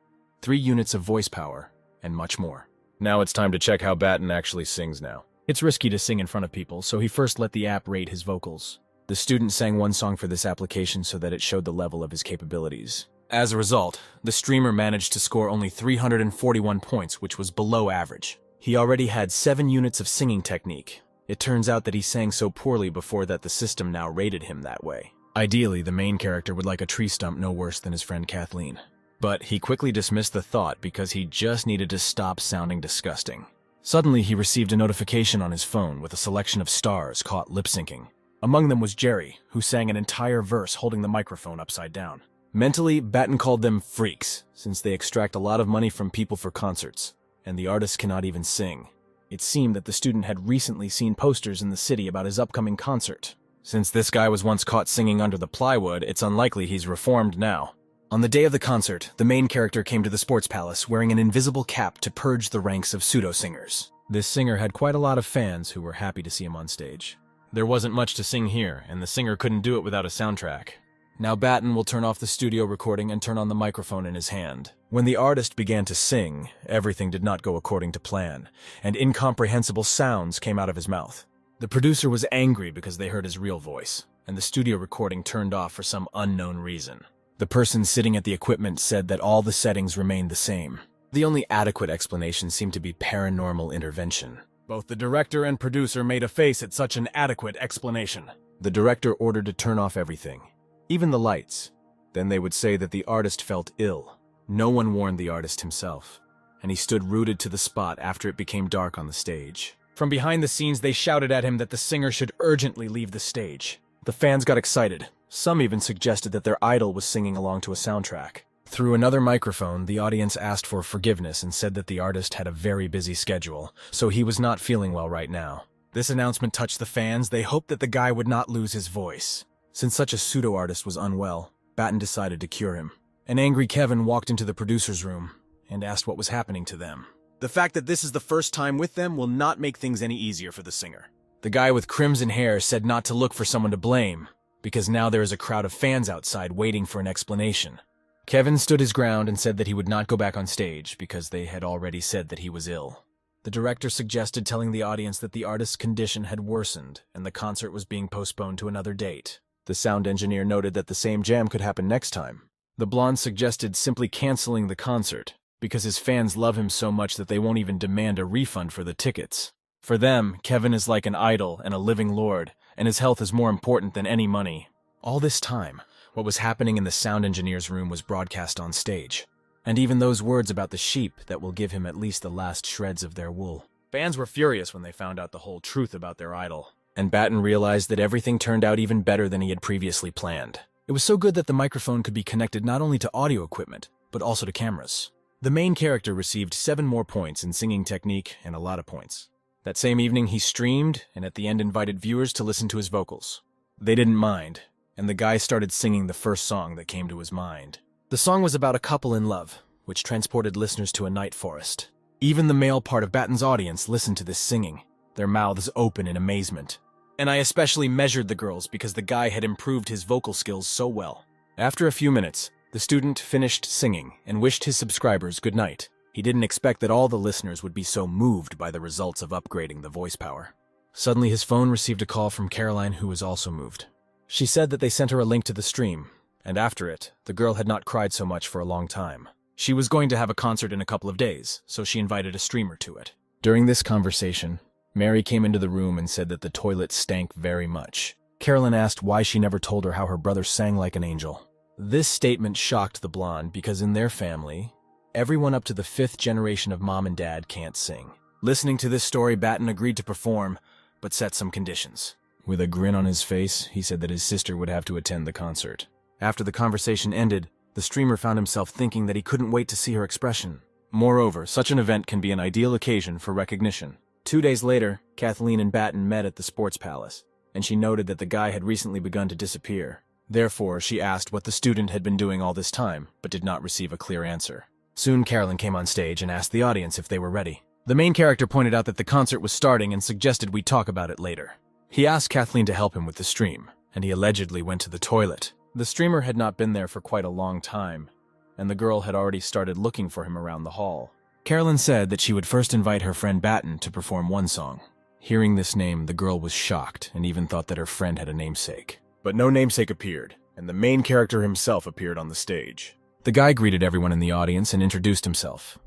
3 units of voice power, and much more. Now it's time to check how Batten actually sings now. It's risky to sing in front of people, so he first let the app rate his vocals. The student sang 1 song for this application so that it showed the level of his capabilities. As a result, the streamer managed to score only 341 points, which was below average. He already had 7 units of singing technique. It turns out that he sang so poorly before that the system now rated him that way. Ideally, the main character would like a tree stump no worse than his friend Kathleen. But he quickly dismissed the thought because he just needed to stop sounding disgusting. Suddenly, he received a notification on his phone with a selection of stars caught lip-syncing. Among them was Jerry, who sang an entire verse holding the microphone upside down. Mentally, Batten called them freaks, since they extract a lot of money from people for concerts, and the artist cannot even sing. It seemed that the student had recently seen posters in the city about his upcoming concert. Since this guy was once caught singing under the plywood, it's unlikely he's reformed now. On the day of the concert, the main character came to the sports palace wearing an invisible cap to purge the ranks of pseudo-singers. This singer had quite a lot of fans who were happy to see him on stage. There wasn't much to sing here, and the singer couldn't do it without a soundtrack. Now Batten will turn off the studio recording and turn on the microphone in his hand. When the artist began to sing, everything did not go according to plan, and incomprehensible sounds came out of his mouth. The producer was angry because they heard his real voice, and the studio recording turned off for some unknown reason. The person sitting at the equipment said that all the settings remained the same. The only adequate explanation seemed to be paranormal intervention. Both the director and producer made a face at such an adequate explanation. The director ordered to turn off everything, even the lights. Then they would say that the artist felt ill. No one warned the artist himself, and he stood rooted to the spot after it became dark on the stage. From behind the scenes, they shouted at him that the singer should urgently leave the stage. The fans got excited. Some even suggested that their idol was singing along to a soundtrack. Through another microphone, the audience asked for forgiveness and said that the artist had a very busy schedule, so he was not feeling well right now. This announcement touched the fans. They hoped that the guy would not lose his voice. Since such a pseudo-artist was unwell, Batten decided to cure him. An angry Kevin walked into the producer's room and asked what was happening to them. The fact that this is the first time with them will not make things any easier for the singer. The guy with crimson hair said not to look for someone to blame, because now there is a crowd of fans outside waiting for an explanation. Kevin stood his ground and said that he would not go back on stage because they had already said that he was ill. The director suggested telling the audience that the artist's condition had worsened and the concert was being postponed to another date. The sound engineer noted that the same jam could happen next time. The blonde suggested simply canceling the concert because his fans love him so much that they won't even demand a refund for the tickets. For them, Kevin is like an idol and a living lord, and his health is more important than any money. All this time, what was happening in the sound engineer's room was broadcast on stage, and even those words about the sheep that will give him at least the last shreds of their wool. Fans were furious when they found out the whole truth about their idol, and Batten realized that everything turned out even better than he had previously planned. It was so good that the microphone could be connected not only to audio equipment, but also to cameras. The main character received 7 more points in singing technique and a lot of points. That same evening, he streamed and at the end invited viewers to listen to his vocals. They didn't mind, and the guy started singing the first song that came to his mind. The song was about a couple in love, which transported listeners to a night forest. Even the male part of Batten's audience listened to this singing, their mouths open in amazement. And I especially measured the girls because the guy had improved his vocal skills so well. After a few minutes, the student finished singing and wished his subscribers good night. He didn't expect that all the listeners would be so moved by the results of upgrading the voice power. Suddenly, his phone received a call from Caroline, who was also moved. She said that they sent her a link to the stream, and after it, the girl had not cried so much for a long time. She was going to have a concert in a couple of days, so she invited a streamer to it. During this conversation, Mary came into the room and said that the toilet stank very much. Caroline asked why she never told her how her brother sang like an angel. This statement shocked the blonde because in their family, everyone up to the 5th generation of mom and dad can't sing. Listening to this story, Batten agreed to perform, but set some conditions. With a grin on his face, he said that his sister would have to attend the concert. After the conversation ended, the streamer found himself thinking that he couldn't wait to see her expression. Moreover, such an event can be an ideal occasion for recognition. 2 days later, Kathleen and Batten met at the sports palace, and she noted that the guy had recently begun to disappear. Therefore, she asked what the student had been doing all this time, but did not receive a clear answer. Soon, Carolyn came on stage and asked the audience if they were ready. The main character pointed out that the concert was starting and suggested we talk about it later. He asked Kathleen to help him with the stream, and he allegedly went to the toilet. The streamer had not been there for quite a long time, and the girl had already started looking for him around the hall. Carolyn said that she would first invite her friend Batten to perform one song. Hearing this name, the girl was shocked and even thought that her friend had a namesake. But no namesake appeared, and the main character himself appeared on the stage. The guy greeted everyone in the audience and introduced himself,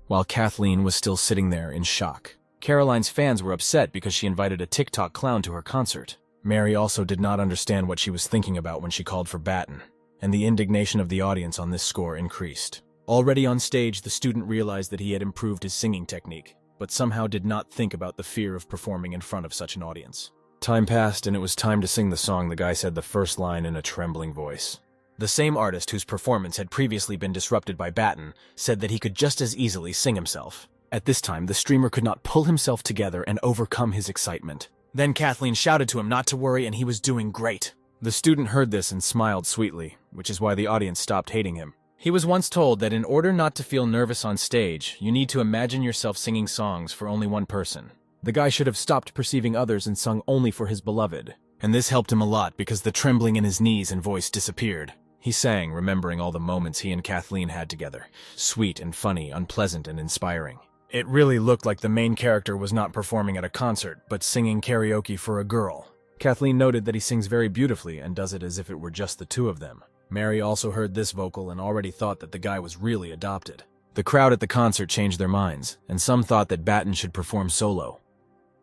while Kathleen was still sitting there in shock. Caroline's fans were upset because she invited a TikTok clown to her concert. Mary also did not understand what she was thinking about when she called for Batten, and the indignation of the audience on this score increased. Already on stage, the student realized that he had improved his singing technique, but somehow did not think about the fear of performing in front of such an audience. Time passed, and it was time to sing the song. The guy said the first line in a trembling voice. The same artist whose performance had previously been disrupted by Batten said that he could just as easily sing himself. At this time, the streamer could not pull himself together and overcome his excitement. Then Kathleen shouted to him not to worry, and he was doing great. The student heard this and smiled sweetly, which is why the audience stopped hating him. He was once told that in order not to feel nervous on stage, you need to imagine yourself singing songs for only one person. The guy should have stopped perceiving others and sung only for his beloved. And this helped him a lot because the trembling in his knees and voice disappeared. He sang, remembering all the moments he and Kathleen had together. Sweet and funny, unpleasant and inspiring. It really looked like the main character was not performing at a concert, but singing karaoke for a girl. Kathleen noted that he sings very beautifully and does it as if it were just the two of them. Mary also heard this vocal and already thought that the guy was really adopted. The crowd at the concert changed their minds, and some thought that Batten should perform solo.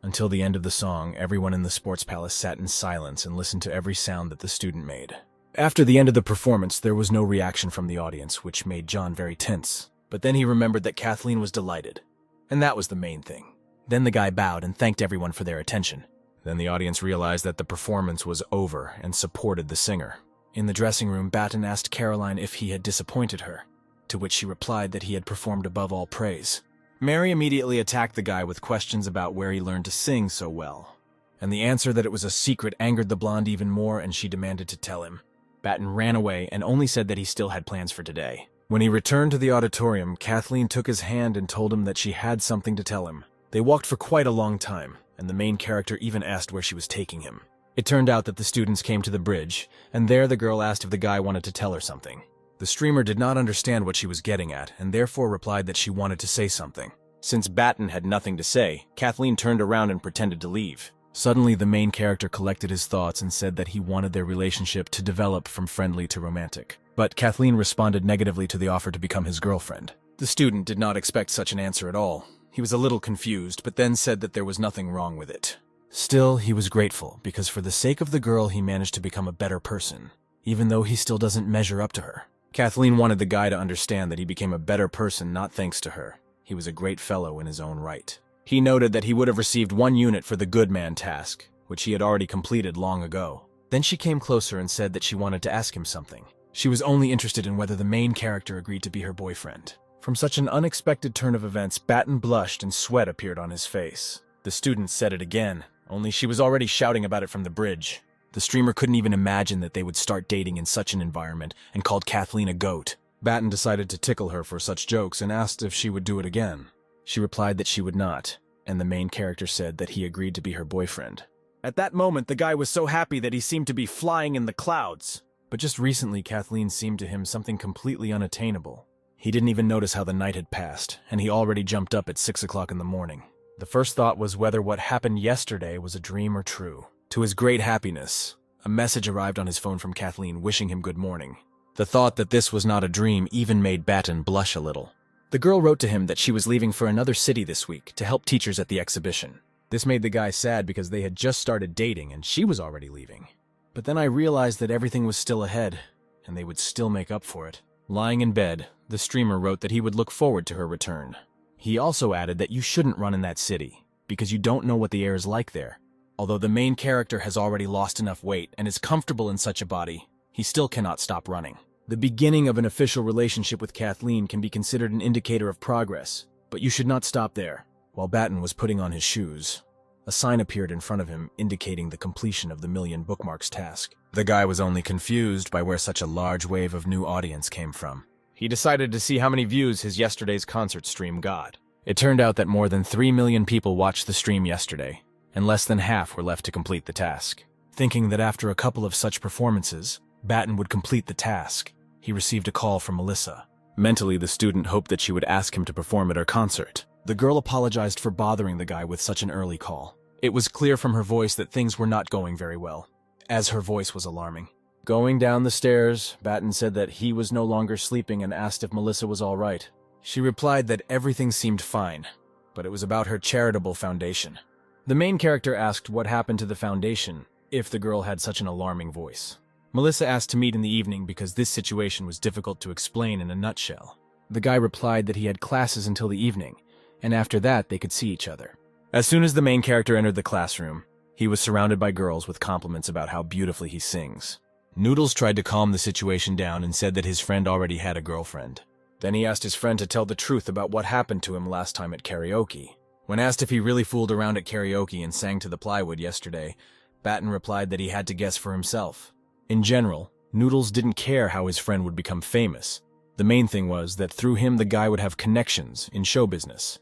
Until the end of the song, everyone in the sports palace sat in silence and listened to every sound that the student made. After the end of the performance, there was no reaction from the audience, which made John very tense. But then he remembered that Kathleen was delighted. And that was the main thing. Then the guy bowed and thanked everyone for their attention. Then the audience realized that the performance was over and supported the singer. In the dressing room, Batten asked Caroline if he had disappointed her, to which she replied that he had performed above all praise. Mary immediately attacked the guy with questions about where he learned to sing so well. And the answer that it was a secret angered the blonde even more, and she demanded to tell him. Batten ran away and only said that he still had plans for today. When he returned to the auditorium, Kathleen took his hand and told him that she had something to tell him. They walked for quite a long time, and the main character even asked where she was taking him. It turned out that the students came to the bridge, and there the girl asked if the guy wanted to tell her something. The streamer did not understand what she was getting at, and therefore replied that she wanted to say something. Since Batten had nothing to say, Kathleen turned around and pretended to leave. Suddenly, the main character collected his thoughts and said that he wanted their relationship to develop from friendly to romantic. But Kathleen responded negatively to the offer to become his girlfriend. The student did not expect such an answer at all. He was a little confused, but then said that there was nothing wrong with it. Still, he was grateful, because for the sake of the girl he managed to become a better person, even though he still doesn't measure up to her. Kathleen wanted the guy to understand that he became a better person not thanks to her. He was a great fellow in his own right. He noted that he would have received 1 unit for the good man task, which he had already completed long ago. Then she came closer and said that she wanted to ask him something. She was only interested in whether the main character agreed to be her boyfriend. From such an unexpected turn of events, Batten blushed and sweat appeared on his face. The student said it again, only she was already shouting about it from the bridge. The streamer couldn't even imagine that they would start dating in such an environment and called Kathleen a goat. Batten decided to tickle her for such jokes and asked if she would do it again. She replied that she would not, and the main character said that he agreed to be her boyfriend. At that moment, the guy was so happy that he seemed to be flying in the clouds. But just recently, Kathleen seemed to him something completely unattainable. He didn't even notice how the night had passed, and he already jumped up at 6 o'clock in the morning. The first thought was whether what happened yesterday was a dream or true. To his great happiness, a message arrived on his phone from Kathleen wishing him good morning. The thought that this was not a dream even made Batten blush a little. The girl wrote to him that she was leaving for another city this week to help teachers at the exhibition. This made the guy sad because they had just started dating and she was already leaving. But then I realized that everything was still ahead, and they would still make up for it. Lying in bed, the streamer wrote that he would look forward to her return. He also added that you shouldn't run in that city, because you don't know what the air is like there. Although the main character has already lost enough weight and is comfortable in such a body, he still cannot stop running. The beginning of an official relationship with Kathleen can be considered an indicator of progress, but you should not stop there. While Batten was putting on his shoes, a sign appeared in front of him indicating the completion of the 1,000,000 bookmarks task. The guy was only confused by where such a large wave of new audience came from. He decided to see how many views his yesterday's concert stream got. It turned out that more than 3 million people watched the stream yesterday, and less than half were left to complete the task. Thinking that after a couple of such performances, Batten would complete the task, he received a call from Melissa. Mentally, the student hoped that she would ask him to perform at her concert. The girl apologized for bothering the guy with such an early call. It was clear from her voice that things were not going very well, as her voice was alarming. Going down the stairs, Batten said that he was no longer sleeping and asked if Melissa was all right. She replied that everything seemed fine, but it was about her charitable foundation. The main character asked what happened to the foundation if the girl had such an alarming voice. Melissa asked to meet in the evening because this situation was difficult to explain in a nutshell. The guy replied that he had classes until the evening, and after that they could see each other. As soon as the main character entered the classroom, he was surrounded by girls with compliments about how beautifully he sings. Noodles tried to calm the situation down and said that his friend already had a girlfriend. Then he asked his friend to tell the truth about what happened to him last time at karaoke. When asked if he really fooled around at karaoke and sang to the plywood yesterday, Batten replied that he had to guess for himself. In general, Noodles didn't care how his friend would become famous. The main thing was that through him the guy would have connections in show business.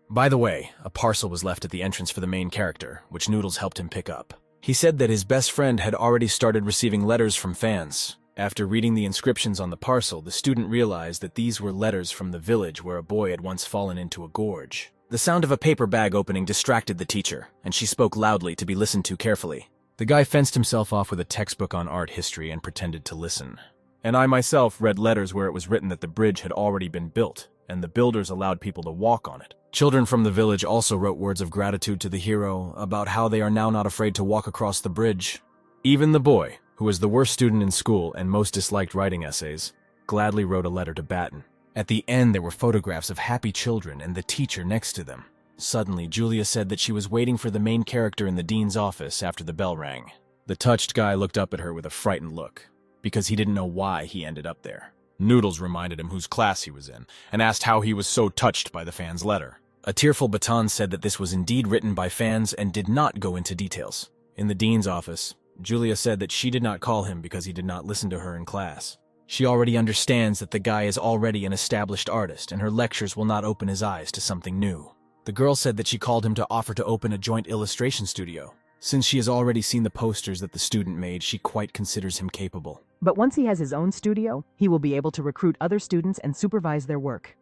By the way, a parcel was left at the entrance for the main character, which Noodles helped him pick up. He said that his best friend had already started receiving letters from fans. After reading the inscriptions on the parcel, the student realized that these were letters from the village where a boy had once fallen into a gorge. The sound of a paper bag opening distracted the teacher, and she spoke loudly to be listened to carefully. The guy fenced himself off with a textbook on art history and pretended to listen. And I myself read letters where it was written that the bridge had already been built, and the builders allowed people to walk on it. Children from the village also wrote words of gratitude to the hero about how they are now not afraid to walk across the bridge. Even the boy, who was the worst student in school and most disliked writing essays, gladly wrote a letter to Batten. At the end, there were photographs of happy children and the teacher next to them. Suddenly, Julia said that she was waiting for the main character in the dean's office after the bell rang. The touched guy looked up at her with a frightened look, because he didn't know why he ended up there. Noodles reminded him whose class he was in, and asked how he was so touched by the fan's letter. A tearful Baton said that this was indeed written by fans and did not go into details. In the dean's office, Julia said that she did not call him because he did not listen to her in class. She already understands that the guy is already an established artist, and her lectures will not open his eyes to something new. The girl said that she called him to offer to open a joint illustration studio. Since she has already seen the posters that the student made, she quite considers him capable. But once he has his own studio, he will be able to recruit other students and supervise their work.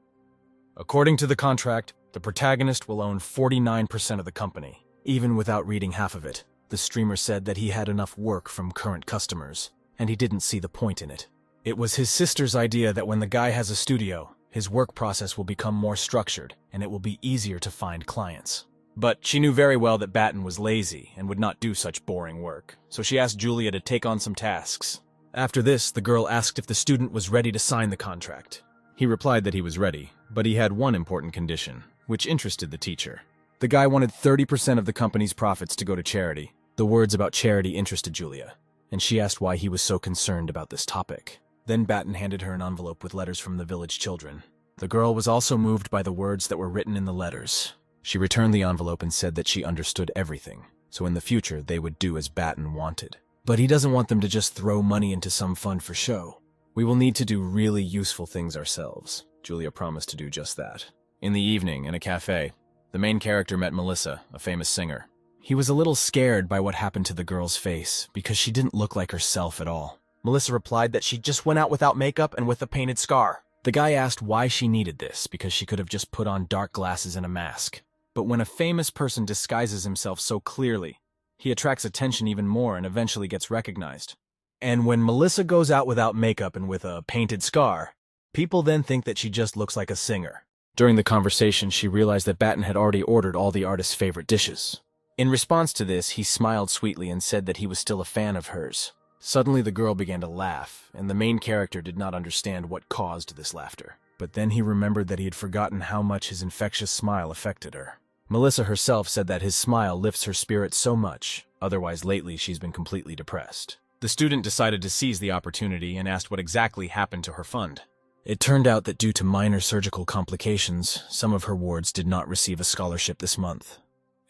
According to the contract, the protagonist will own 49% of the company, even without reading half of it. The streamer said that he had enough work from current customers, and he didn't see the point in it. It was his sister's idea that when the guy has a studio, his work process will become more structured, and it will be easier to find clients. But she knew very well that Batten was lazy and would not do such boring work, so she asked Julia to take on some tasks. After this, the girl asked if the student was ready to sign the contract. He replied that he was ready, but he had one important condition, which interested the teacher. The guy wanted 30% of the company's profits to go to charity. The words about charity interested Julia, and she asked why he was so concerned about this topic. Then Batten handed her an envelope with letters from the village children. The girl was also moved by the words that were written in the letters. She returned the envelope and said that she understood everything, so in the future they would do as Batten wanted. But he doesn't want them to just throw money into some fund for show. We will need to do really useful things ourselves. Julia promised to do just that. In the evening, in a cafe, the main character met Melissa, a famous singer. He was a little scared by what happened to the girl's face, because she didn't look like herself at all. Melissa replied that she just went out without makeup and with a painted scar. The guy asked why she needed this, because she could have just put on dark glasses and a mask. But when a famous person disguises himself so clearly, he attracts attention even more and eventually gets recognized. And when Melissa goes out without makeup and with a painted scar, people then think that she just looks like a singer. During the conversation, she realized that Batten had already ordered all the artist's favorite dishes. In response to this, he smiled sweetly and said that he was still a fan of hers. Suddenly, the girl began to laugh, and the main character did not understand what caused this laughter. But then he remembered that he had forgotten how much his infectious smile affected her. Melissa herself said that his smile lifts her spirits so much, otherwise lately she's been completely depressed. The student decided to seize the opportunity and asked what exactly happened to her fund. It turned out that due to minor surgical complications, some of her wards did not receive a scholarship this month.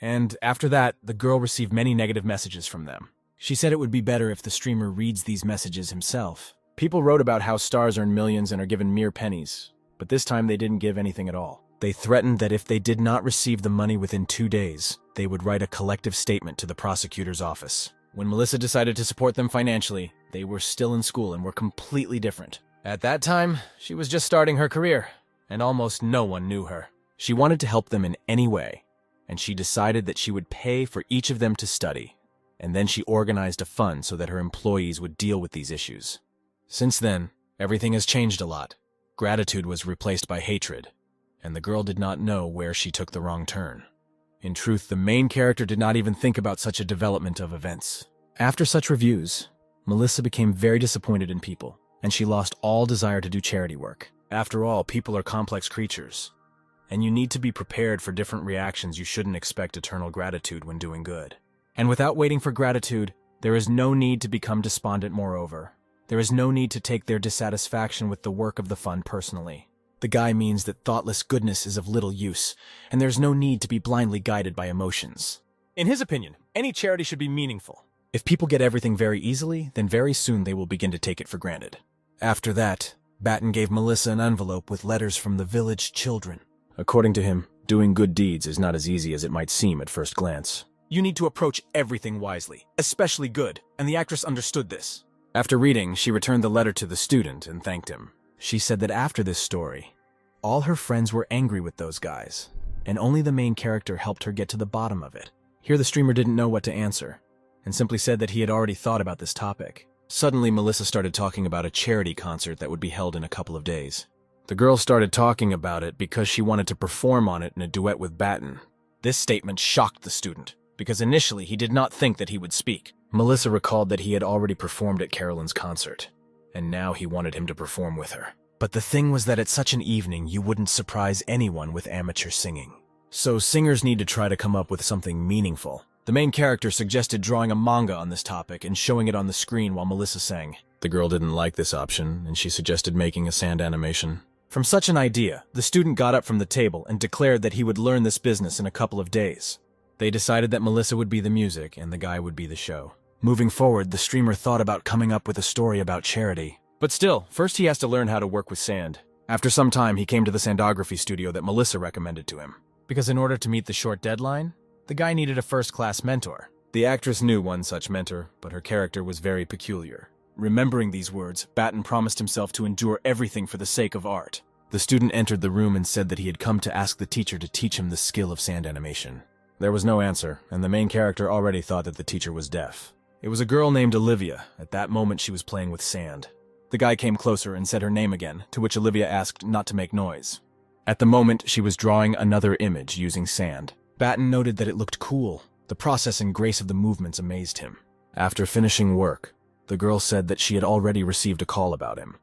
And after that, the girl received many negative messages from them. She said it would be better if the streamer reads these messages himself. People wrote about how stars earn millions and are given mere pennies, but this time they didn't give anything at all. They threatened that if they did not receive the money within 2 days, they would write a collective statement to the prosecutor's office. When Melissa decided to support them financially, they were still in school and were completely different. At that time, she was just starting her career, and almost no one knew her. She wanted to help them in any way, and she decided that she would pay for each of them to study. And then she organized a fund so that her employees would deal with these issues. Since then, everything has changed a lot. Gratitude was replaced by hatred, and the girl did not know where she took the wrong turn. In truth, the main character did not even think about such a development of events. After such reviews, Melissa became very disappointed in people, and she lost all desire to do charity work. After all, people are complex creatures, and you need to be prepared for different reactions. You shouldn't expect eternal gratitude when doing good. And without waiting for gratitude, there is no need to become despondent. Moreover, there is no need to take their dissatisfaction with the work of the fund personally. The guy means that thoughtless goodness is of little use, and there's no need to be blindly guided by emotions. In his opinion, any charity should be meaningful. If people get everything very easily, then very soon they will begin to take it for granted. After that, Batten gave Melissa an envelope with letters from the village children. According to him, doing good deeds is not as easy as it might seem at first glance. You need to approach everything wisely, especially good, and the actress understood this. After reading, she returned the letter to the student and thanked him. She said that after this story, all her friends were angry with those guys, and only the main character helped her get to the bottom of it. Here the streamer didn't know what to answer, and simply said that he had already thought about this topic. Suddenly, Melissa started talking about a charity concert that would be held in a couple of days. The girl started talking about it because she wanted to perform on it in a duet with Batten. This statement shocked the student, because initially he did not think that he would speak. Melissa recalled that he had already performed at Carolyn's concert, and now he wanted him to perform with her. But the thing was that at such an evening, you wouldn't surprise anyone with amateur singing. So singers need to try to come up with something meaningful. The main character suggested drawing a manga on this topic and showing it on the screen while Melissa sang. The girl didn't like this option, and she suggested making a sand animation. From such an idea, the student got up from the table and declared that he would learn this business in a couple of days. They decided that Melissa would be the music and the guy would be the show. Moving forward, the streamer thought about coming up with a story about charity. But still, first he has to learn how to work with sand. After some time, he came to the sandography studio that Melissa recommended to him. Because in order to meet the short deadline, the guy needed a first-class mentor. The actress knew one such mentor, but her character was very peculiar. Remembering these words, Batten promised himself to endure everything for the sake of art. The student entered the room and said that he had come to ask the teacher to teach him the skill of sand animation. There was no answer, and the main character already thought that the teacher was deaf. It was a girl named Olivia. At that moment, she was playing with sand. The guy came closer and said her name again, to which Olivia asked not to make noise. At the moment, she was drawing another image using sand. Batten noted that it looked cool. The process and grace of the movements amazed him. After finishing work, the girl said that she had already received a call about him,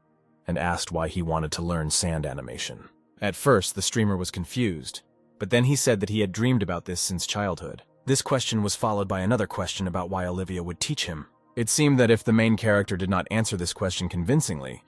and asked why he wanted to learn sand animation. At first, the streamer was confused, but then he said that he had dreamed about this since childhood. This question was followed by another question about why Olivia would teach him. It seemed that if the main character did not answer this question convincingly,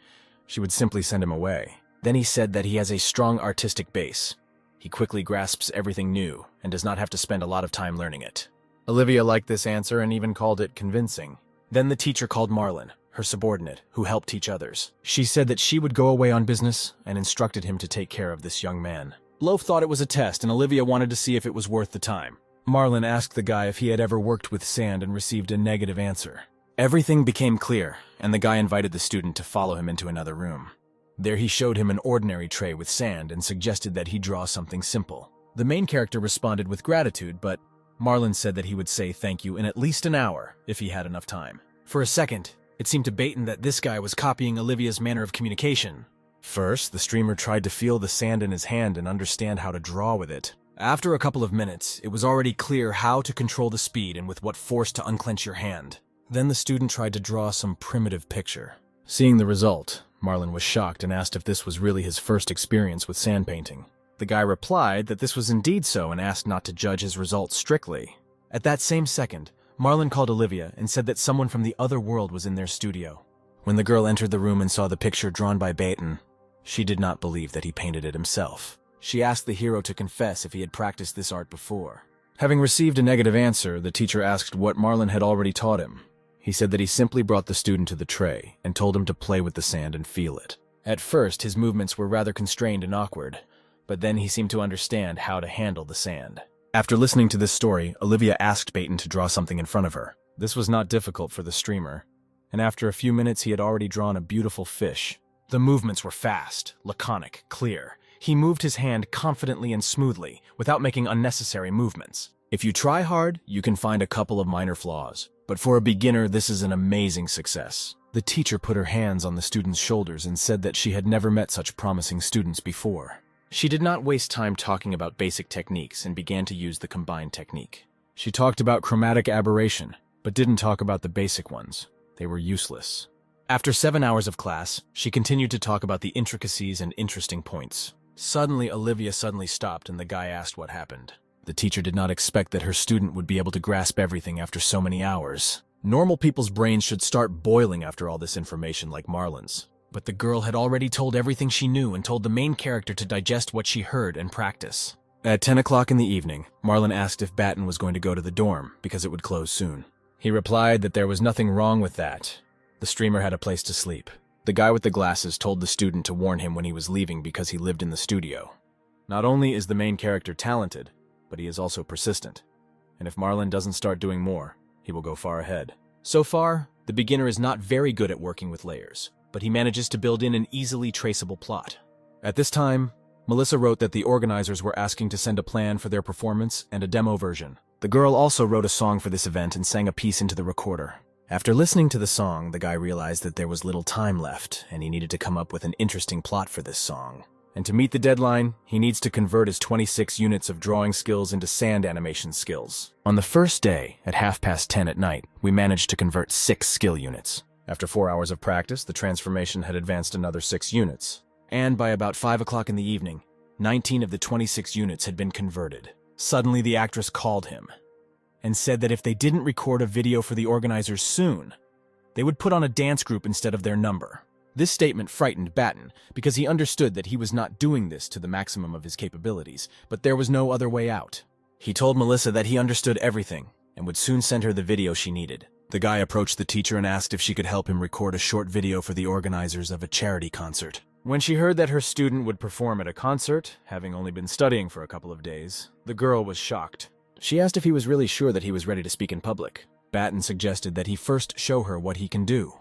she would simply send him away. Then he said that he has a strong artistic base. He quickly grasps everything new and does not have to spend a lot of time learning it. Olivia liked this answer and even called it convincing. Then the teacher called Marlon, her subordinate, who helped teach others. She said that she would go away on business and instructed him to take care of this young man. Loaf thought it was a test and Olivia wanted to see if it was worth the time. Marlon asked the guy if he had ever worked with sand and received a negative answer. Everything became clear, and the guy invited the student to follow him into another room. There he showed him an ordinary tray with sand and suggested that he draw something simple. The main character responded with gratitude, but Marlon said that he would say thank you in at least an hour if he had enough time. For a second, it seemed to Batten that this guy was copying Olivia's manner of communication. First, the streamer tried to feel the sand in his hand and understand how to draw with it. After a couple of minutes, it was already clear how to control the speed and with what force to unclench your hand. Then the student tried to draw some primitive picture. Seeing the result, Marlon was shocked and asked if this was really his first experience with sand painting. The guy replied that this was indeed so and asked not to judge his results strictly. At that same second, Marlon called Olivia and said that someone from the other world was in their studio. When the girl entered the room and saw the picture drawn by Batten, she did not believe that he painted it himself. She asked the hero to confess if he had practiced this art before. Having received a negative answer, the teacher asked what Marlon had already taught him. He said that he simply brought the student to the tray and told him to play with the sand and feel it. At first, his movements were rather constrained and awkward, but then he seemed to understand how to handle the sand. After listening to this story, Olivia asked Batten to draw something in front of her. This was not difficult for the streamer, and after a few minutes he had already drawn a beautiful fish. The movements were fast, laconic, clear. He moved his hand confidently and smoothly, without making unnecessary movements. If you try hard, you can find a couple of minor flaws. But for a beginner, this is an amazing success. The teacher put her hands on the student's shoulders and said that she had never met such promising students before. She did not waste time talking about basic techniques and began to use the combined technique. She talked about chromatic aberration, but didn't talk about the basic ones. They were useless. After 7 hours of class, she continued to talk about the intricacies and interesting points. Suddenly, Olivia stopped and the guy asked what happened. The teacher did not expect that her student would be able to grasp everything after so many hours. Normal people's brains should start boiling after all this information like Marlon's. But the girl had already told everything she knew and told the main character to digest what she heard and practice. At 10 o'clock in the evening, Marlon asked if Batten was going to go to the dorm because it would close soon. He replied that there was nothing wrong with that. The streamer had a place to sleep. The guy with the glasses told the student to warn him when he was leaving because he lived in the studio. Not only is the main character talented, but he is also persistent. And if Marlon doesn't start doing more, he will go far ahead. So far, the beginner is not very good at working with layers, but he manages to build in an easily traceable plot. At this time, Melissa wrote that the organizers were asking to send a plan for their performance and a demo version. The girl also wrote a song for this event and sang a piece into the recorder. After listening to the song, the guy realized that there was little time left, and he needed to come up with an interesting plot for this song. And to meet the deadline, he needs to convert his 26 units of drawing skills into sand animation skills. On the first day, at 10:30 at night, we managed to convert 6 skill units. After 4 hours of practice, the transformation had advanced another 6 units. And by about 5 o'clock in the evening, 19 of the 26 units had been converted. Suddenly, the actress called him and said that if they didn't record a video for the organizers soon, they would put on a dance group instead of their number. This statement frightened Batten because he understood that he was not doing this to the maximum of his capabilities, but there was no other way out. He told Melissa that he understood everything and would soon send her the video she needed. The guy approached the teacher and asked if she could help him record a short video for the organizers of a charity concert. When she heard that her student would perform at a concert, having only been studying for a couple of days, the girl was shocked. She asked if he was really sure that he was ready to speak in public. Batten suggested that he first show her what he can do,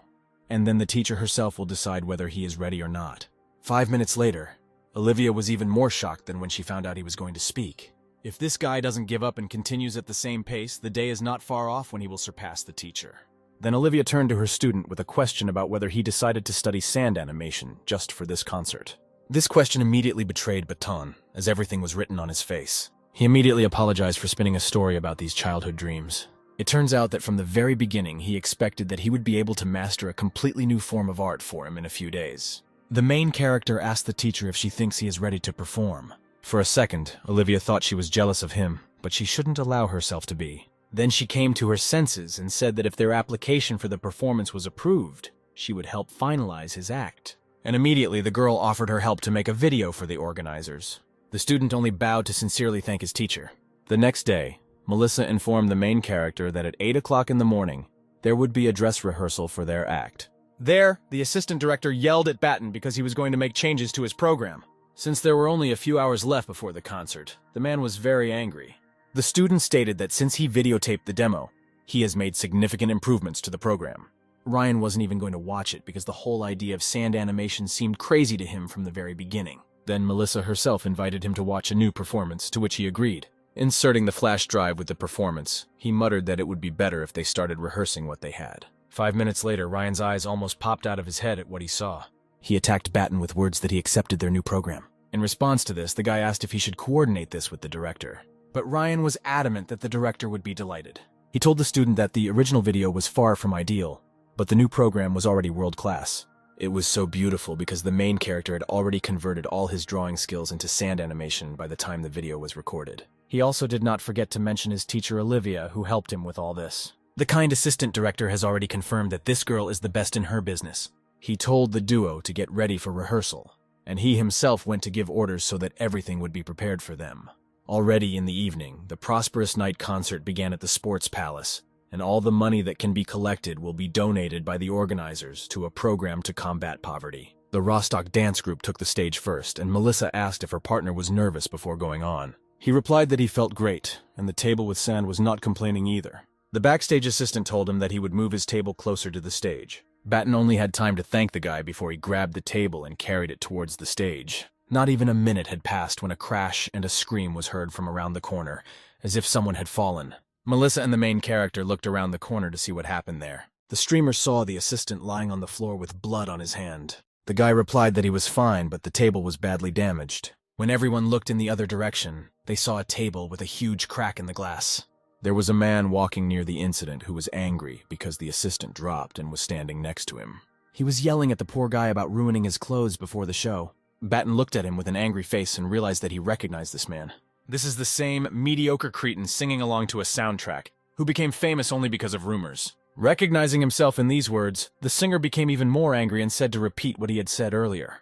and then the teacher herself will decide whether he is ready or not. 5 minutes later, Olivia was even more shocked than when she found out he was going to speak. If this guy doesn't give up and continues at the same pace, the day is not far off when he will surpass the teacher. Then Olivia turned to her student with a question about whether he decided to study sand animation just for this concert. This question immediately betrayed Baton, as everything was written on his face. He immediately apologized for spinning a story about these childhood dreams. It turns out that from the very beginning, he expected that he would be able to master a completely new form of art for him in a few days. The main character asked the teacher if she thinks he is ready to perform. For a second, Olivia thought she was jealous of him, but she shouldn't allow herself to be. Then she came to her senses and said that if their application for the performance was approved, she would help finalize his act. And immediately the girl offered her help to make a video for the organizers. The student only bowed to sincerely thank his teacher. The next day, Melissa informed the main character that at 8 o'clock in the morning, there would be a dress rehearsal for their act. There, the assistant director yelled at Batten because he was going to make changes to his program. Since there were only a few hours left before the concert, the man was very angry. The student stated that since he videotaped the demo, he has made significant improvements to the program. Ryan wasn't even going to watch it because the whole idea of sand animation seemed crazy to him from the very beginning. Then Melissa herself invited him to watch a new performance, to which he agreed. Inserting the flash drive with the performance, he muttered that it would be better if they started rehearsing what they had. 5 minutes later, Ryan's eyes almost popped out of his head at what he saw. He attacked Batten with words that he accepted their new program. In response to this, the guy asked if he should coordinate this with the director. But Ryan was adamant that the director would be delighted. He told the student that the original video was far from ideal, but the new program was already world-class. It was so beautiful because the main character had already converted all his drawing skills into sand animation by the time the video was recorded. He also did not forget to mention his teacher Olivia, who helped him with all this. The kind assistant director has already confirmed that this girl is the best in her business. He told the duo to get ready for rehearsal, and he himself went to give orders so that everything would be prepared for them. Already in the evening, the prosperous night concert began at the Sports Palace, and all the money that can be collected will be donated by the organizers to a program to combat poverty. The Rostock dance group took the stage first, and Melissa asked if her partner was nervous before going on. He replied that he felt great, and the table with sand was not complaining either. The backstage assistant told him that he would move his table closer to the stage. Batten only had time to thank the guy before he grabbed the table and carried it towards the stage. Not even a minute had passed when a crash and a scream was heard from around the corner, as if someone had fallen. Melissa and the main character looked around the corner to see what happened there. The streamer saw the assistant lying on the floor with blood on his hand. The guy replied that he was fine, but the table was badly damaged. When everyone looked in the other direction, they saw a table with a huge crack in the glass. There was a man walking near the incident who was angry because the assistant dropped and was standing next to him. He was yelling at the poor guy about ruining his clothes before the show. Batten looked at him with an angry face and realized that he recognized this man. This is the same mediocre cretin singing along to a soundtrack, who became famous only because of rumors. Recognizing himself in these words, the singer became even more angry and said to repeat what he had said earlier.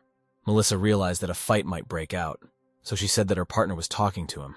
Melissa realized that a fight might break out, so she said that her partner was talking to him,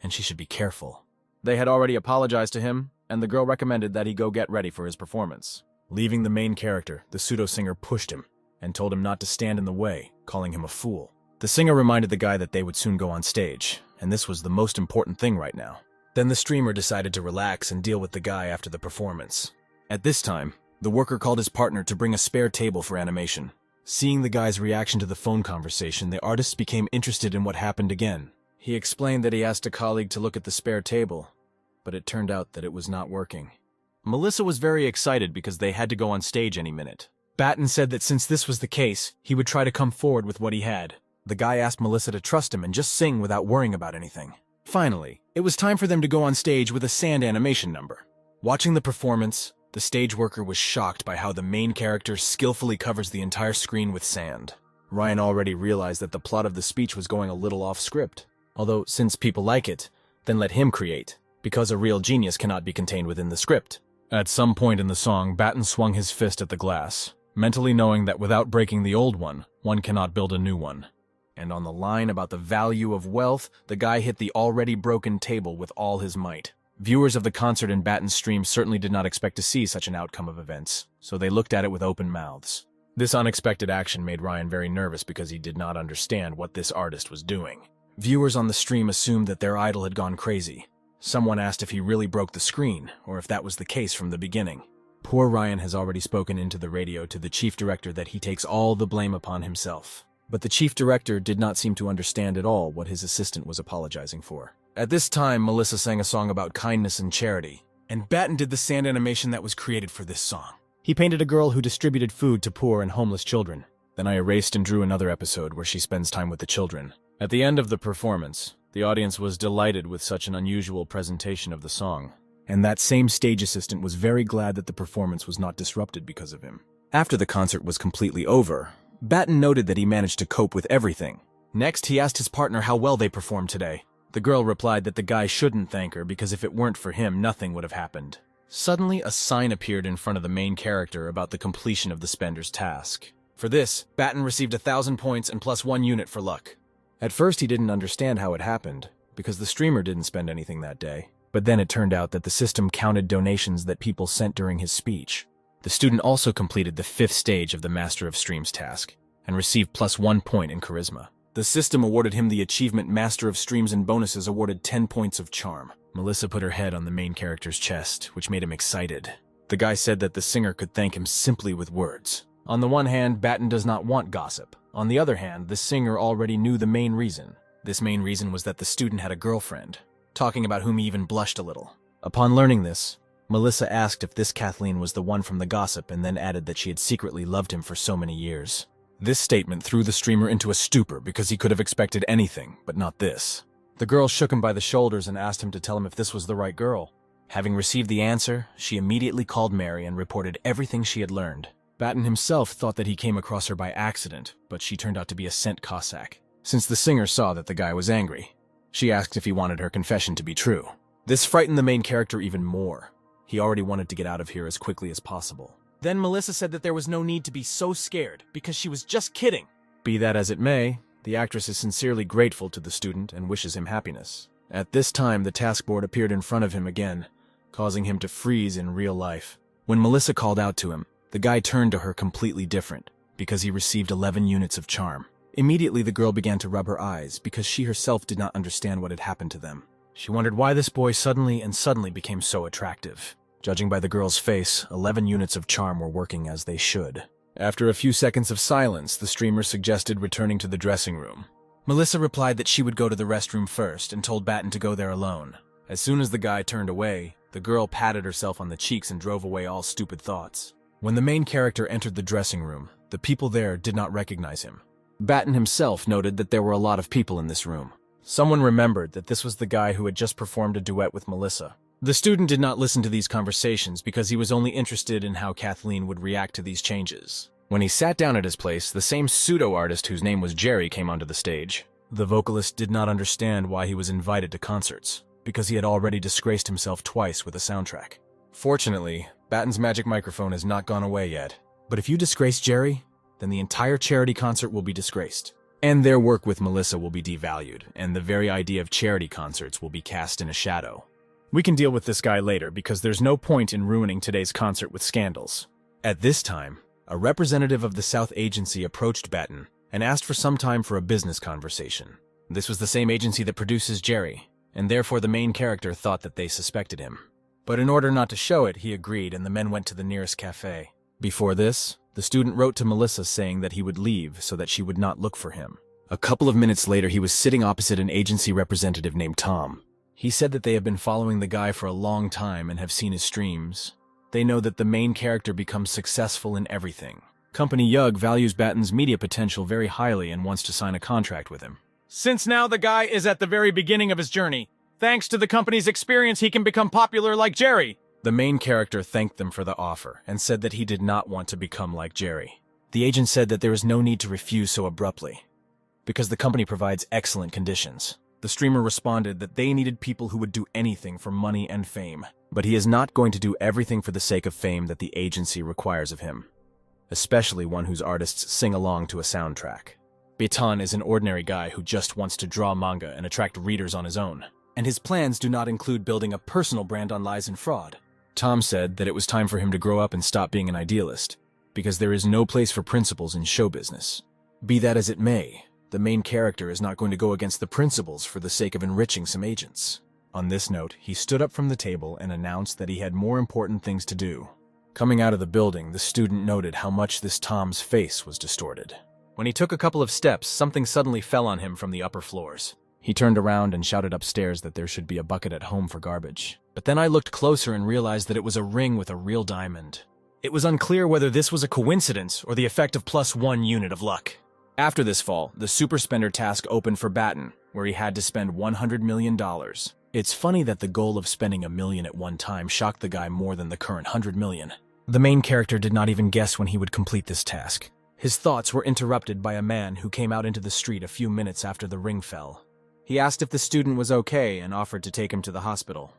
and she should be careful. They had already apologized to him, and the girl recommended that he go get ready for his performance. Leaving the main character, the pseudo-singer pushed him and told him not to stand in the way, calling him a fool. The singer reminded the guy that they would soon go on stage, and this was the most important thing right now. Then the streamer decided to relax and deal with the guy after the performance. At this time, the worker called his partner to bring a spare table for animation. Seeing the guy's reaction to the phone conversation, the artist became interested in what happened again. He explained that he asked a colleague to look at the spare table, but it turned out that it was not working. Melissa was very excited because they had to go on stage any minute. Batten said that since this was the case, he would try to come forward with what he had. The guy asked Melissa to trust him and just sing without worrying about anything. Finally, it was time for them to go on stage with a sand animation number. Watching the performance, the stage worker was shocked by how the main character skillfully covers the entire screen with sand. Ryan already realized that the plot of the speech was going a little off script. Although, since people like it, then let him create, because a real genius cannot be contained within the script. At some point in the song, Batten swung his fist at the glass, mentally knowing that without breaking the old one cannot build a new one. And on the line about the value of wealth, the guy hit the already broken table with all his might. Viewers of the concert in Batten's stream certainly did not expect to see such an outcome of events, so they looked at it with open mouths. This unexpected action made Ryan very nervous because he did not understand what this artist was doing. Viewers on the stream assumed that their idol had gone crazy. Someone asked if he really broke the screen, or if that was the case from the beginning. Poor Ryan has already spoken into the radio to the chief director that he takes all the blame upon himself. But the chief director did not seem to understand at all what his assistant was apologizing for. At this time, Melissa sang a song about kindness and charity, and Batten did the sand animation that was created for this song. He painted a girl who distributed food to poor and homeless children. Then I erased and drew another episode where she spends time with the children. At the end of the performance, the audience was delighted with such an unusual presentation of the song, and that same stage assistant was very glad that the performance was not disrupted because of him. After the concert was completely over, Batten noted that he managed to cope with everything. Next, he asked his partner how well they performed today. The girl replied that the guy shouldn't thank her because if it weren't for him, nothing would have happened. Suddenly, a sign appeared in front of the main character about the completion of the spender's task. For this, Batten received 1,000 points and plus 1 unit for luck. At first, he didn't understand how it happened, because the streamer didn't spend anything that day. But then it turned out that the system counted donations that people sent during his speech. The student also completed the 5th stage of the Master of Streams task, and received plus 1 point in charisma. The system awarded him the achievement Master of Streams and bonuses awarded 10 points of charm. Melissa put her head on the main character's chest, which made him excited. The guy said that the singer could thank him simply with words. On the one hand, Batten does not want gossip. On the other hand, the singer already knew the main reason. This main reason was that the student had a girlfriend, talking about whom he even blushed a little. Upon learning this, Melissa asked if this Kathleen was the one from the gossip and then added that she had secretly loved him for so many years. This statement threw the streamer into a stupor because he could have expected anything, but not this. The girl shook him by the shoulders and asked him to tell him if this was the right girl. Having received the answer, she immediately called Mary and reported everything she had learned. Batten himself thought that he came across her by accident, but she turned out to be a scent Cossack. Since the singer saw that the guy was angry, she asked if he wanted her confession to be true. This frightened the main character even more. He already wanted to get out of here as quickly as possible. Then Melissa said that there was no need to be so scared, because she was just kidding. Be that as it may, the actress is sincerely grateful to the student and wishes him happiness. At this time, the task board appeared in front of him again, causing him to freeze in real life. When Melissa called out to him, the guy turned to her completely different, because he received 11 units of charm. Immediately, the girl began to rub her eyes, because she herself did not understand what had happened to them. She wondered why this boy suddenly became so attractive. Judging by the girl's face, 11 units of charm were working as they should. After a few seconds of silence, the streamer suggested returning to the dressing room. Melissa replied that she would go to the restroom first and told Batten to go there alone. As soon as the guy turned away, the girl patted herself on the cheeks and drove away all stupid thoughts. When the main character entered the dressing room, the people there did not recognize him. Batten himself noted that there were a lot of people in this room. Someone remembered that this was the guy who had just performed a duet with Melissa. The student did not listen to these conversations because he was only interested in how Kathleen would react to these changes. When he sat down at his place, the same pseudo-artist whose name was Jerry came onto the stage. The vocalist did not understand why he was invited to concerts, because he had already disgraced himself twice with a soundtrack. Fortunately, Batten's magic microphone has not gone away yet. But if you disgrace Jerry, then the entire charity concert will be disgraced. And their work with Melissa will be devalued, and the very idea of charity concerts will be cast in a shadow. We can deal with this guy later because there's no point in ruining today's concert with scandals. At this time, a representative of the South Agency approached Batten and asked for some time for a business conversation. This was the same agency that produces Jerry, and therefore the main character thought that they suspected him. But in order not to show it, he agreed and the men went to the nearest cafe. Before this, the student wrote to Melissa saying that he would leave so that she would not look for him. A couple of minutes later, he was sitting opposite an agency representative named Tom. He said that they have been following the guy for a long time and have seen his streams. They know that the main character becomes successful in everything. Company Yug values Batten's media potential very highly and wants to sign a contract with him. Since now the guy is at the very beginning of his journey, thanks to the company's experience, he can become popular like Jerry. The main character thanked them for the offer and said that he did not want to become like Jerry. The agent said that there is no need to refuse so abruptly, because the company provides excellent conditions. The streamer responded that they needed people who would do anything for money and fame, but he is not going to do everything for the sake of fame that the agency requires of him, especially one whose artists sing along to a soundtrack. Bitan is an ordinary guy who just wants to draw manga and attract readers on his own, and his plans do not include building a personal brand on lies and fraud. Tom said that it was time for him to grow up and stop being an idealist, because there is no place for principles in show business. Be that as it may, the main character is not going to go against the principles for the sake of enriching some agents. On this note, he stood up from the table and announced that he had more important things to do. Coming out of the building, the student noted how much this Tom's face was distorted. When he took a couple of steps, something suddenly fell on him from the upper floors. He turned around and shouted upstairs that there should be a bucket at home for garbage. But then I looked closer and realized that it was a ring with a real diamond. It was unclear whether this was a coincidence or the effect of +1 unit of luck. After this fall, the super spender task opened for Batten, where he had to spend $100 million. It's funny that the goal of spending $1 million at one time shocked the guy more than the current $100 million. The main character did not even guess when he would complete this task. His thoughts were interrupted by a man who came out into the street a few minutes after the ring fell. He asked if the student was okay and offered to take him to the hospital.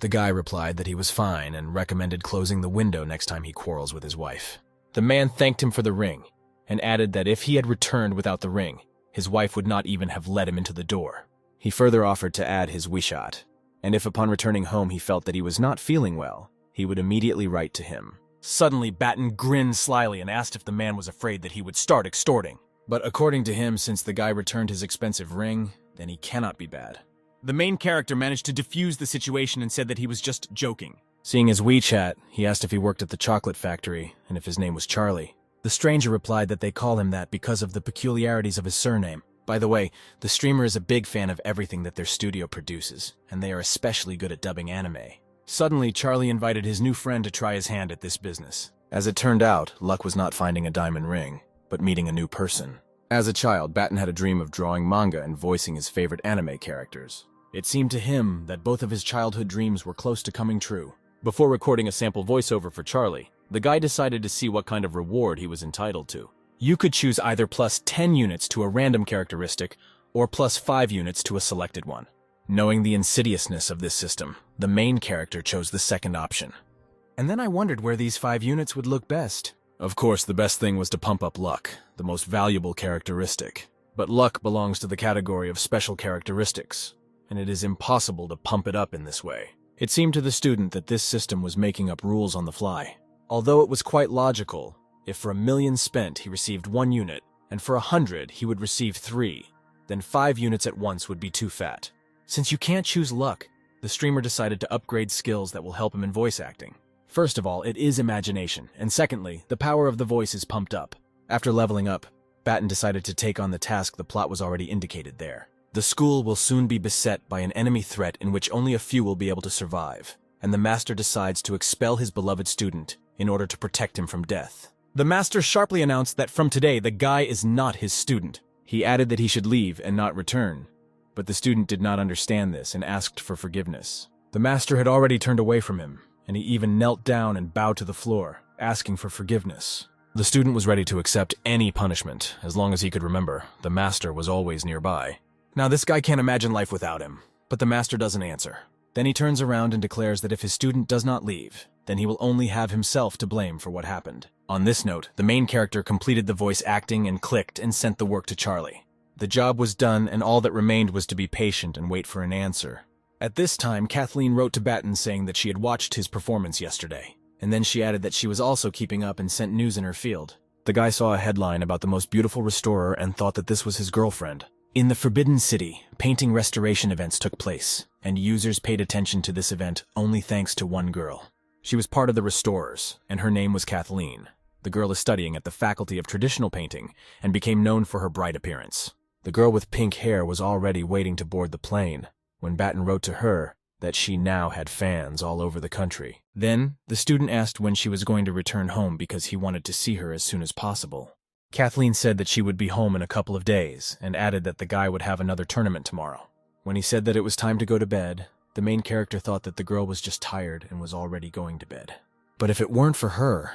The guy replied that he was fine and recommended closing the window next time he quarrels with his wife. The man thanked him for the ring and added that if he had returned without the ring, his wife would not even have let him into the door. He further offered to add his wishat, and if upon returning home he felt that he was not feeling well, he would immediately write to him. Suddenly, Batten grinned slyly and asked if the man was afraid that he would start extorting. But according to him, since the guy returned his expensive ring, then he cannot be bad. The main character managed to defuse the situation and said that he was just joking. Seeing his WeChat, he asked if he worked at the chocolate factory and if his name was Charlie. The stranger replied that they call him that because of the peculiarities of his surname. By the way, the streamer is a big fan of everything that their studio produces, and they are especially good at dubbing anime. Suddenly, Charlie invited his new friend to try his hand at this business. As it turned out, luck was not finding a diamond ring, but meeting a new person. As a child, Batten had a dream of drawing manga and voicing his favorite anime characters. It seemed to him that both of his childhood dreams were close to coming true. Before recording a sample voiceover for Charlie, the guy decided to see what kind of reward he was entitled to. You could choose either +10 units to a random characteristic or +5 units to a selected one. Knowing the insidiousness of this system, the main character chose the second option. And then I wondered where these 5 units would look best. Of course, the best thing was to pump up luck, the most valuable characteristic. But luck belongs to the category of special characteristics, and it is impossible to pump it up in this way. It seemed to the student that this system was making up rules on the fly. Although it was quite logical, if for 1,000,000 spent he received 1 unit, and for 100 he would receive 3, then 5 units at once would be too fat. Since you can't choose luck, the streamer decided to upgrade skills that will help him in voice acting. First of all, it is imagination, and secondly, the power of the voice is pumped up. After leveling up, Batten decided to take on the task the plot was already indicated there. The school will soon be beset by an enemy threat in which only a few will be able to survive, and the master decides to expel his beloved student in order to protect him from death. The master sharply announced that from today the guy is not his student. He added that he should leave and not return, but the student did not understand this and asked for forgiveness. The master had already turned away from him, and he even knelt down and bowed to the floor, asking for forgiveness. The student was ready to accept any punishment, as long as he could remember. The master was always nearby. Now this guy can't imagine life without him, but the master doesn't answer. Then he turns around and declares that if his student does not leave, then he will only have himself to blame for what happened. On this note, the main character completed the voice acting and clicked and sent the work to Charlie. The job was done, and all that remained was to be patient and wait for an answer. At this time, Kathleen wrote to Batten saying that she had watched his performance yesterday, and then she added that she was also keeping up and sent news in her field. The guy saw a headline about the most beautiful restorer and thought that this was his girlfriend. In the Forbidden City, painting restoration events took place, and users paid attention to this event only thanks to one girl. She was part of the restorers, and her name was Kathleen. The girl is studying at the Faculty of Traditional Painting and became known for her bright appearance. The girl with pink hair was already waiting to board the plane when Batten wrote to her that she now had fans all over the country. Then, the student asked when she was going to return home because he wanted to see her as soon as possible. Kathleen said that she would be home in a couple of days and added that the guy would have another tournament tomorrow. When he said that it was time to go to bed, the main character thought that the girl was just tired and was already going to bed. But if it weren't for her,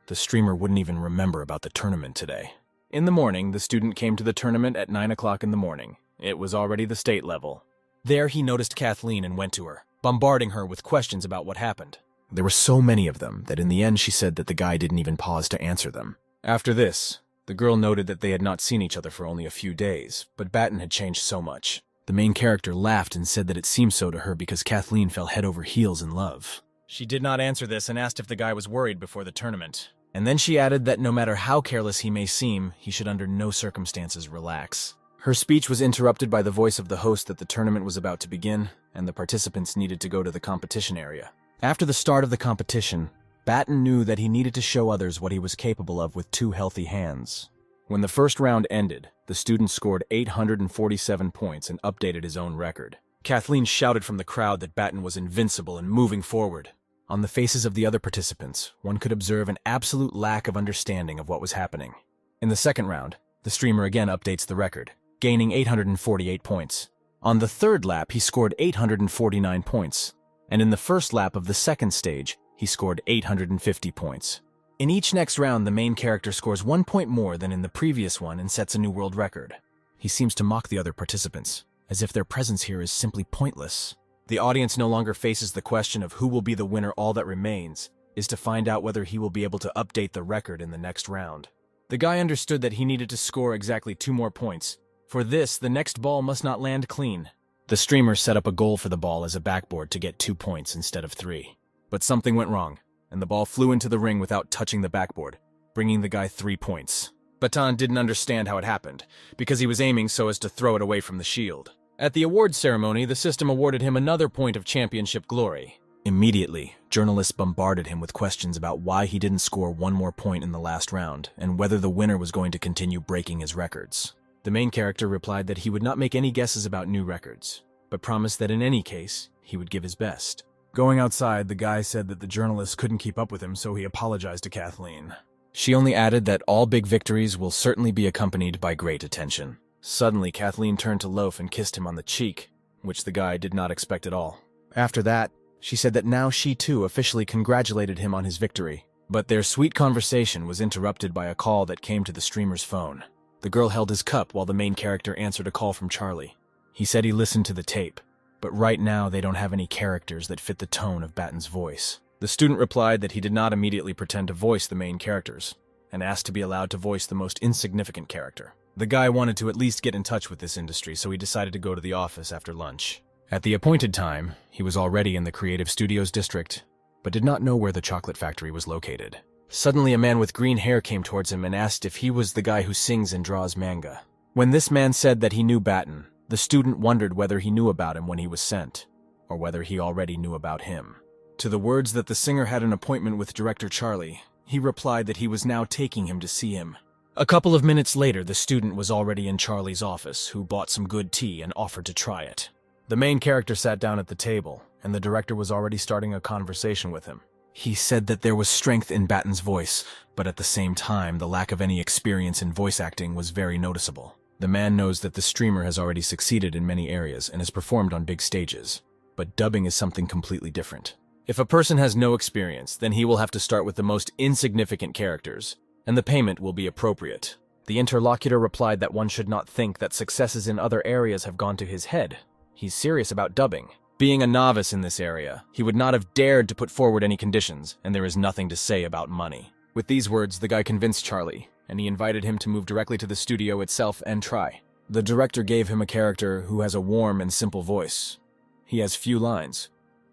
the streamer wouldn't even remember about the tournament today. In the morning, the student came to the tournament at 9 o'clock in the morning. It was already the state level. There he noticed Kathleen and went to her, bombarding her with questions about what happened. There were so many of them that in the end she said that the guy didn't even pause to answer them. After this, the girl noted that they had not seen each other for only a few days, but Batten had changed so much. The main character laughed and said that it seemed so to her because Kathleen fell head over heels in love. She did not answer this and asked if the guy was worried before the tournament. And then she added that no matter how careless he may seem, he should under no circumstances relax. Her speech was interrupted by the voice of the host that the tournament was about to begin, and the participants needed to go to the competition area. After the start of the competition, Batten knew that he needed to show others what he was capable of with two healthy hands. When the first round ended, the student scored 847 points and updated his own record. Kathleen shouted from the crowd that Batten was invincible and moving forward. On the faces of the other participants, one could observe an absolute lack of understanding of what was happening. In the second round, the streamer again updates the record, gaining 848 points. On the third lap, he scored 849 points, and in the first lap of the second stage, he scored 850 points. In each next round, the main character scores 1 point more than in the previous one and sets a new world record. He seems to mock the other participants, as if their presence here is simply pointless. The audience no longer faces the question of who will be the winner. All that remains is to find out whether he will be able to update the record in the next round. The guy understood that he needed to score exactly 2 more points. For this, the next ball must not land clean. The streamer set up a goal for the ball as a backboard to get 2 points instead of 3. But something went wrong, and the ball flew into the ring without touching the backboard, bringing the guy 3 points. Batten didn't understand how it happened, because he was aiming so as to throw it away from the shield. At the awards ceremony, the system awarded him another point of championship glory. Immediately, journalists bombarded him with questions about why he didn't score 1 more point in the last round, and whether the winner was going to continue breaking his records. The main character replied that he would not make any guesses about new records, but promised that in any case, he would give his best. Going outside, the guy said that the journalists couldn't keep up with him, so he apologized to Kathleen. She only added that all big victories will certainly be accompanied by great attention. Suddenly, Kathleen turned to Loaf and kissed him on the cheek, which the guy did not expect at all. After that, she said that now she too officially congratulated him on his victory. But their sweet conversation was interrupted by a call that came to the streamer's phone. The girl held his cup while the main character answered a call from Charlie. He said he listened to the tape, but right now they don't have any characters that fit the tone of Batten's voice. The student replied that he did not immediately pretend to voice the main characters, and asked to be allowed to voice the most insignificant character. The guy wanted to at least get in touch with this industry, so he decided to go to the office after lunch. At the appointed time, he was already in the Creative Studios district, but did not know where the chocolate factory was located. Suddenly, a man with green hair came towards him and asked if he was the guy who sings and draws manga. When this man said that he knew Batten, the student wondered whether he knew about him when he was sent, or whether he already knew about him. To the words that the singer had an appointment with director Charlie, he replied that he was now taking him to see him. A couple of minutes later, the student was already in Charlie's office, who bought some good tea and offered to try it. The main character sat down at the table, and the director was already starting a conversation with him. He said that there was strength in Batten's voice, but at the same time, the lack of any experience in voice acting was very noticeable. The man knows that the streamer has already succeeded in many areas and has performed on big stages, but dubbing is something completely different. If a person has no experience, then he will have to start with the most insignificant characters, and the payment will be appropriate. The interlocutor replied that one should not think that successes in other areas have gone to his head. He's serious about dubbing. Being a novice in this area, he would not have dared to put forward any conditions, and there is nothing to say about money. With these words, the guy convinced Charlie, and he invited him to move directly to the studio itself and try. The director gave him a character who has a warm and simple voice. He has few lines,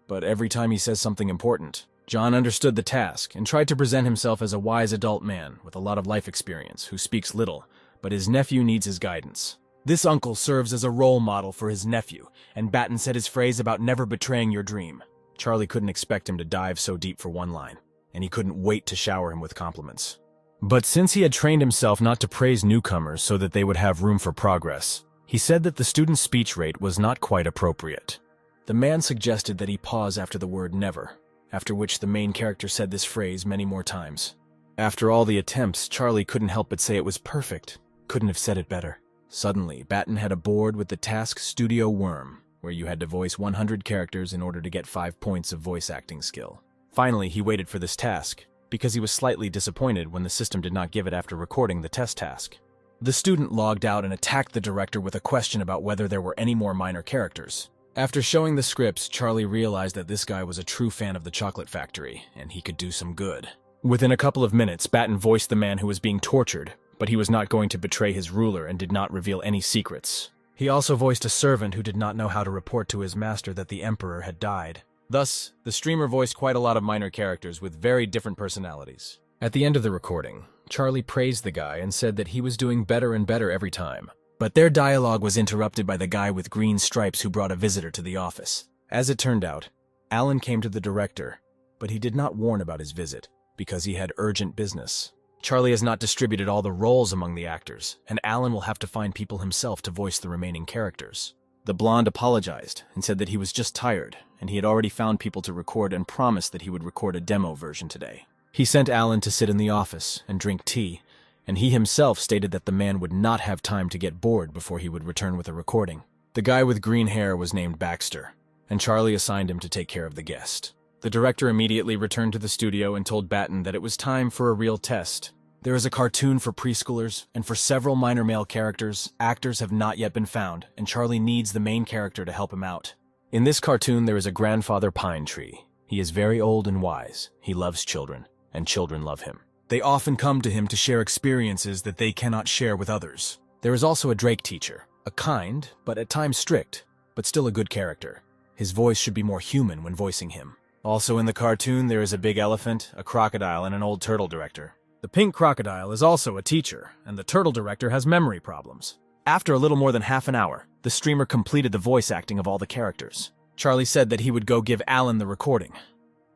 but every time he says something important, John understood the task and tried to present himself as a wise adult man with a lot of life experience who speaks little, but his nephew needs his guidance. This uncle serves as a role model for his nephew, and Batten said his phrase about never betraying your dream. Charlie couldn't expect him to dive so deep for one line, and he couldn't wait to shower him with compliments. But since he had trained himself not to praise newcomers so that they would have room for progress, he said that the student's speech rate was not quite appropriate. The man suggested that he pause after the word never, after which the main character said this phrase many more times. After all the attempts, Charlie couldn't help but say it was perfect. Couldn't have said it better. Suddenly, Batten had a board with the task Studio Worm, where you had to voice 100 characters in order to get 5 points of voice acting skill. Finally, he waited for this task, because he was slightly disappointed when the system did not give it after recording the test task. The student logged out and attacked the director with a question about whether there were any more minor characters. After showing the scripts, Charlie realized that this guy was a true fan of the Chocolate Factory, and he could do some good. Within a couple of minutes, Batten voiced the man who was being tortured, but he was not going to betray his ruler and did not reveal any secrets. He also voiced a servant who did not know how to report to his master that the emperor had died. Thus, the streamer voiced quite a lot of minor characters with very different personalities. At the end of the recording, Charlie praised the guy and said that he was doing better and better every time. But their dialogue was interrupted by the guy with green stripes who brought a visitor to the office. As it turned out, Alan came to the director, but he did not warn about his visit, because he had urgent business. Charlie has not distributed all the roles among the actors, and Alan will have to find people himself to voice the remaining characters. The blonde apologized and said that he was just tired, and he had already found people to record and promised that he would record a demo version today. He sent Alan to sit in the office and drink tea, and he himself stated that the man would not have time to get bored before he would return with a recording. The guy with green hair was named Baxter, and Charlie assigned him to take care of the guest. The director immediately returned to the studio and told Batten that it was time for a real test. There is a cartoon for preschoolers, and for several minor male characters, actors have not yet been found, and Charlie needs the main character to help him out. In this cartoon, there is a grandfather pine tree. He is very old and wise. He loves children, and children love him. They often come to him to share experiences that they cannot share with others. There is also a Drake teacher, a kind, but at times strict, but still a good character. His voice should be more human when voicing him. Also in the cartoon, there is a big elephant, a crocodile, and an old turtle director. The pink crocodile is also a teacher, and the turtle director has memory problems. After a little more than half an hour, the streamer completed the voice acting of all the characters. Charlie said that he would go give Alan the recording,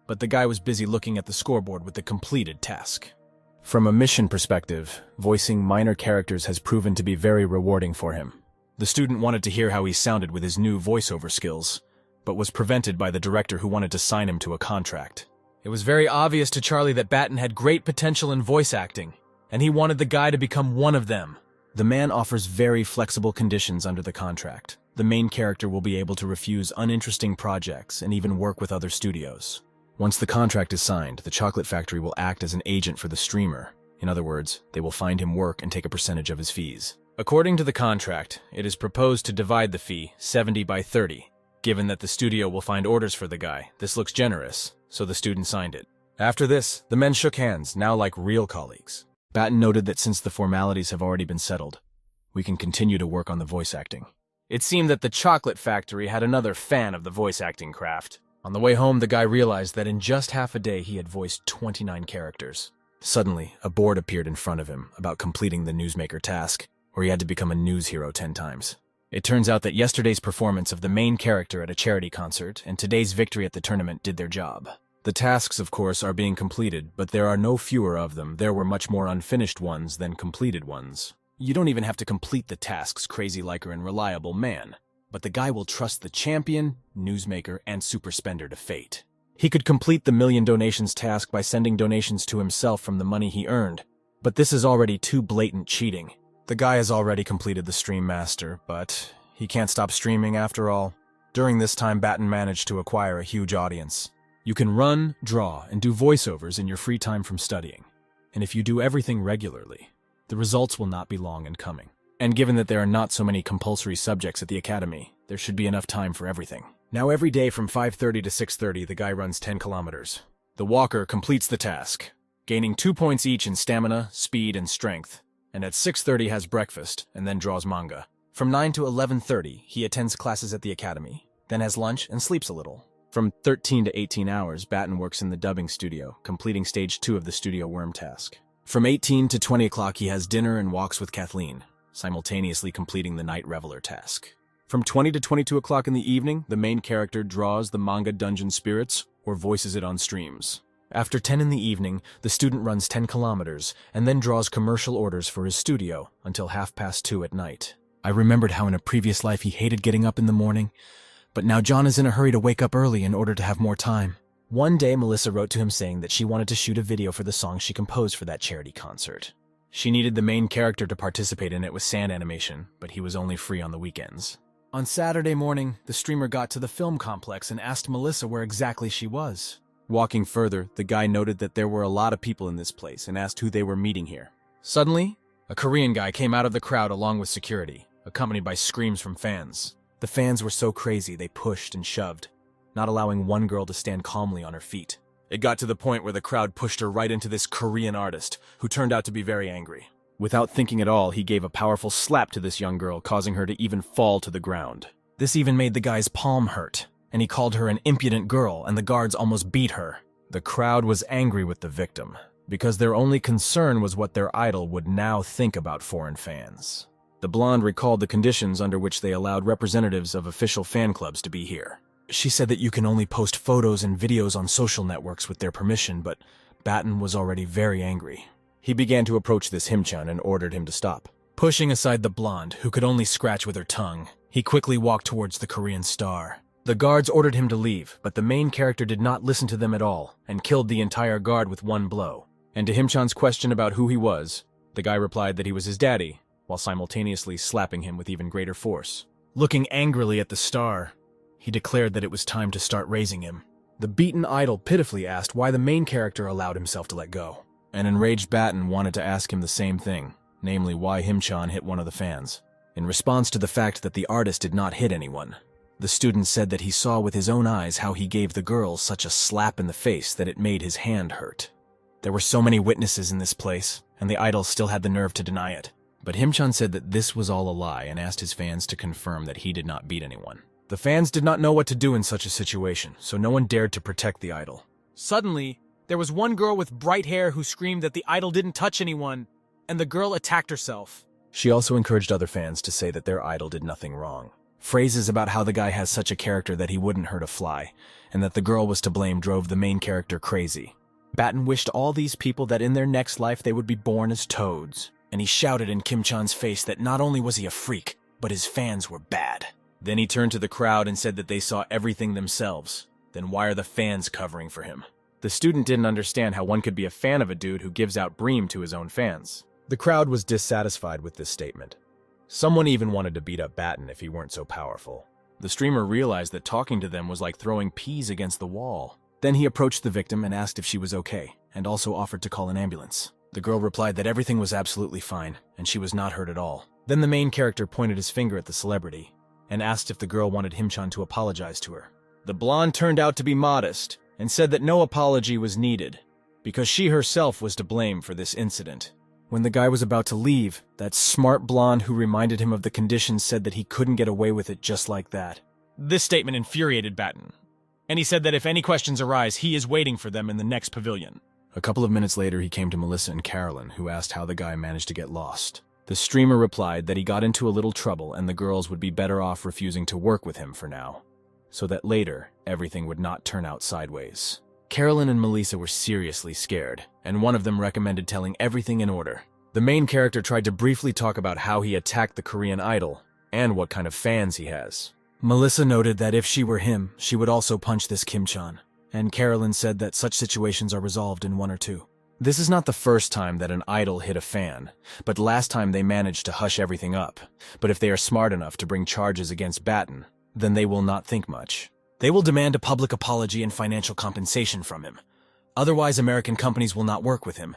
but the guy was busy looking at the scoreboard with the completed task. From a mission perspective, voicing minor characters has proven to be very rewarding for him. The student wanted to hear how he sounded with his new voiceover skills, but was prevented by the director who wanted to sign him to a contract. It was very obvious to Charlie that Batten had great potential in voice acting, and he wanted the guy to become one of them. The man offers very flexible conditions under the contract. The main character will be able to refuse uninteresting projects and even work with other studios. Once the contract is signed, the Chocolate Factory will act as an agent for the streamer. In other words, they will find him work and take a percentage of his fees. According to the contract, it is proposed to divide the fee 70 by 30. Given that the studio will find orders for the guy, this looks generous, so the student signed it. After this, the men shook hands, now like real colleagues. Batten noted that since the formalities have already been settled, we can continue to work on the voice acting. It seemed that the Chocolate Factory had another fan of the voice acting craft. On the way home, the guy realized that in just half a day he had voiced 29 characters. Suddenly, a board appeared in front of him about completing the newsmaker task, where he had to become a news hero 10 times. It turns out that yesterday's performance of the main character at a charity concert and today's victory at the tournament did their job. The tasks, of course, are being completed, but there are no fewer of them. There were much more unfinished ones than completed ones. You don't even have to complete the tasks, Crazy Liker and Reliable Man. But the guy will trust the champion, newsmaker, and super spender to fate. He could complete the million donations task by sending donations to himself from the money he earned, but this is already too blatant cheating. The guy has already completed the Stream Master, but he can't stop streaming after all. During this time, Batten managed to acquire a huge audience. You can run, draw, and do voiceovers in your free time from studying. And if you do everything regularly, the results will not be long in coming. And given that there are not so many compulsory subjects at the academy, there should be enough time for everything. Now every day from 5:30 to 6:30, the guy runs 10 kilometers. The walker completes the task, gaining 2 points each in stamina, speed, and strength, and at 6:30 has breakfast and then draws manga. From 9 to 11:30, he attends classes at the academy, then has lunch and sleeps a little. From 13 to 18 hours, Batten works in the dubbing studio, completing stage 2 of the studio worm task. From 18 to 20 o'clock, he has dinner and walks with Kathleen, simultaneously completing the night reveler task. From 20 to 22 o'clock in the evening, the main character draws the manga Dungeon Spirits or voices it on streams. After 10 in the evening, the student runs 10 kilometers and then draws commercial orders for his studio until 2:30 at night. I remembered how in a previous life he hated getting up in the morning, but now John is in a hurry to wake up early in order to have more time. One day, Melissa wrote to him saying that she wanted to shoot a video for the song she composed for that charity concert. She needed the main character to participate in it with sand animation, but he was only free on the weekends. On Saturday morning, the streamer got to the film complex and asked Melissa where exactly she was. Walking further, the guy noted that there were a lot of people in this place and asked who they were meeting here. Suddenly, a Korean guy came out of the crowd along with security, accompanied by screams from fans. The fans were so crazy they pushed and shoved, not allowing one girl to stand calmly on her feet. It got to the point where the crowd pushed her right into this Korean artist, who turned out to be very angry. Without thinking at all, he gave a powerful slap to this young girl, causing her to even fall to the ground. This even made the guy's palm hurt, and he called her an impudent girl, and the guards almost beat her. The crowd was angry with the victim, because their only concern was what their idol would now think about foreign fans. The blonde recalled the conditions under which they allowed representatives of official fan clubs to be here. She said that you can only post photos and videos on social networks with their permission, but Batten was already very angry. He began to approach this Himchan and ordered him to stop. Pushing aside the blonde, who could only scratch with her tongue, he quickly walked towards the Korean star. The guards ordered him to leave, but the main character did not listen to them at all and killed the entire guard with one blow. And to Himchan's question about who he was, the guy replied that he was his daddy, while simultaneously slapping him with even greater force. Looking angrily at the star, he declared that it was time to start raising him. The beaten idol pitifully asked why the main character allowed himself to let go. An enraged Batten wanted to ask him the same thing, namely why Himchan hit one of the fans. In response to the fact that the artist did not hit anyone, the student said that he saw with his own eyes how he gave the girl such a slap in the face that it made his hand hurt. There were so many witnesses in this place, and the idol still had the nerve to deny it. But Himchan said that this was all a lie and asked his fans to confirm that he did not beat anyone. The fans did not know what to do in such a situation, so no one dared to protect the idol. Suddenly, there was one girl with bright hair who screamed that the idol didn't touch anyone, and the girl attacked herself. She also encouraged other fans to say that their idol did nothing wrong. Phrases about how the guy has such a character that he wouldn't hurt a fly, and that the girl was to blame drove the main character crazy. Batten wished all these people that in their next life they would be born as toads, and he shouted in Kim Chan's face that not only was he a freak, but his fans were bad. Then he turned to the crowd and said that they saw everything themselves. Then why are the fans covering for him? The student didn't understand how one could be a fan of a dude who gives out bream to his own fans. The crowd was dissatisfied with this statement. Someone even wanted to beat up Batten if he weren't so powerful. The streamer realized that talking to them was like throwing peas against the wall. Then he approached the victim and asked if she was okay, and also offered to call an ambulance. The girl replied that everything was absolutely fine, and she was not hurt at all. Then the main character pointed his finger at the celebrity, and asked if the girl wanted Himchan to apologize to her. The blonde turned out to be modest, and said that no apology was needed, because she herself was to blame for this incident. When the guy was about to leave, that smart blonde who reminded him of the conditions said that he couldn't get away with it just like that. This statement infuriated Batten, and he said that if any questions arise, he is waiting for them in the next pavilion. A couple of minutes later, he came to Melissa and Carolyn, who asked how the guy managed to get lost. The streamer replied that he got into a little trouble and the girls would be better off refusing to work with him for now, so that later, everything would not turn out sideways. Carolyn and Melissa were seriously scared, and one of them recommended telling everything in order. The main character tried to briefly talk about how he attacked the Korean idol, and what kind of fans he has. Melissa noted that if she were him, she would also punch this Kim-chan, and Carolyn said that such situations are resolved in 1 or 2. This is not the first time that an idol hit a fan, but last time they managed to hush everything up. But if they are smart enough to bring charges against Batten, then they will not think much. They will demand a public apology and financial compensation from him. Otherwise, American companies will not work with him,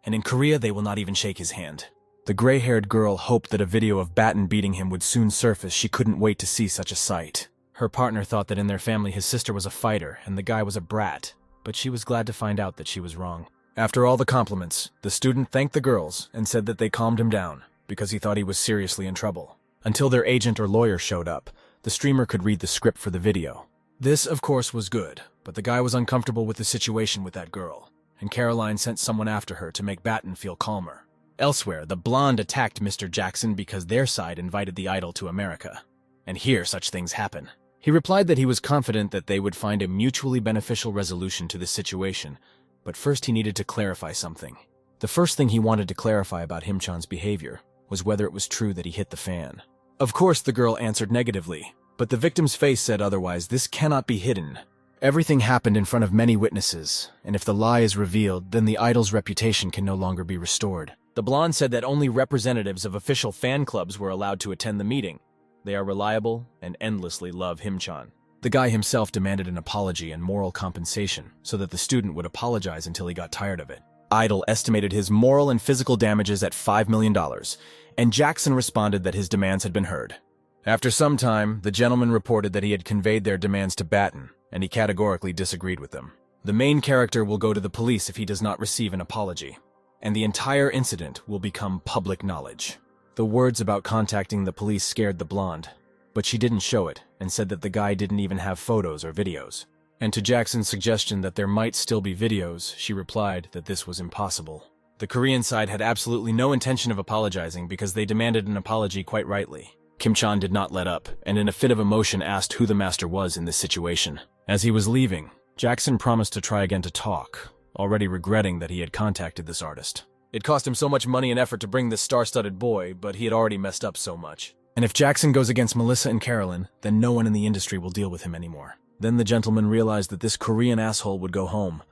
and in Korea they will not even shake his hand. The gray-haired girl hoped that a video of Batten beating him would soon surface. She couldn't wait to see such a sight. Her partner thought that in their family his sister was a fighter and the guy was a brat, but she was glad to find out that she was wrong. After all the compliments, the student thanked the girls and said that they calmed him down because he thought he was seriously in trouble. Until their agent or lawyer showed up, the streamer could read the script for the video. This, of course, was good, but the guy was uncomfortable with the situation with that girl, and Caroline sent someone after her to make Batten feel calmer. Elsewhere, the blonde attacked Mr. Jackson because their side invited the idol to America. And here such things happen. He replied that he was confident that they would find a mutually beneficial resolution to this situation, but first he needed to clarify something. The first thing he wanted to clarify about Himchan's behavior was whether it was true that he hit the fan. Of course, the girl answered negatively, but the victim's face said otherwise. This cannot be hidden. Everything happened in front of many witnesses, and if the lie is revealed, then the idol's reputation can no longer be restored. The blonde said that only representatives of official fan clubs were allowed to attend the meeting. They are reliable and endlessly love Himchan. The guy himself demanded an apology and moral compensation so that the student would apologize until he got tired of it. Idol estimated his moral and physical damages at $5 million, and Jackson responded that his demands had been heard. After some time, the gentleman reported that he had conveyed their demands to Batten, and he categorically disagreed with them. The main character will go to the police if he does not receive an apology, and the entire incident will become public knowledge. The words about contacting the police scared the blonde, but she didn't show it and said that the guy didn't even have photos or videos. And to Jackson's suggestion that there might still be videos, she replied that this was impossible. The Korean side had absolutely no intention of apologizing because they demanded an apology quite rightly. Himchan did not let up, and in a fit of emotion asked who the master was in this situation. As he was leaving, Jackson promised to try again to talk, already regretting that he had contacted this artist. It cost him so much money and effort to bring this star-studded boy, but he had already messed up so much. And if Jackson goes against Melissa and Carolyn, then no one in the industry will deal with him anymore. Then the gentleman realized that this Korean asshole would go home,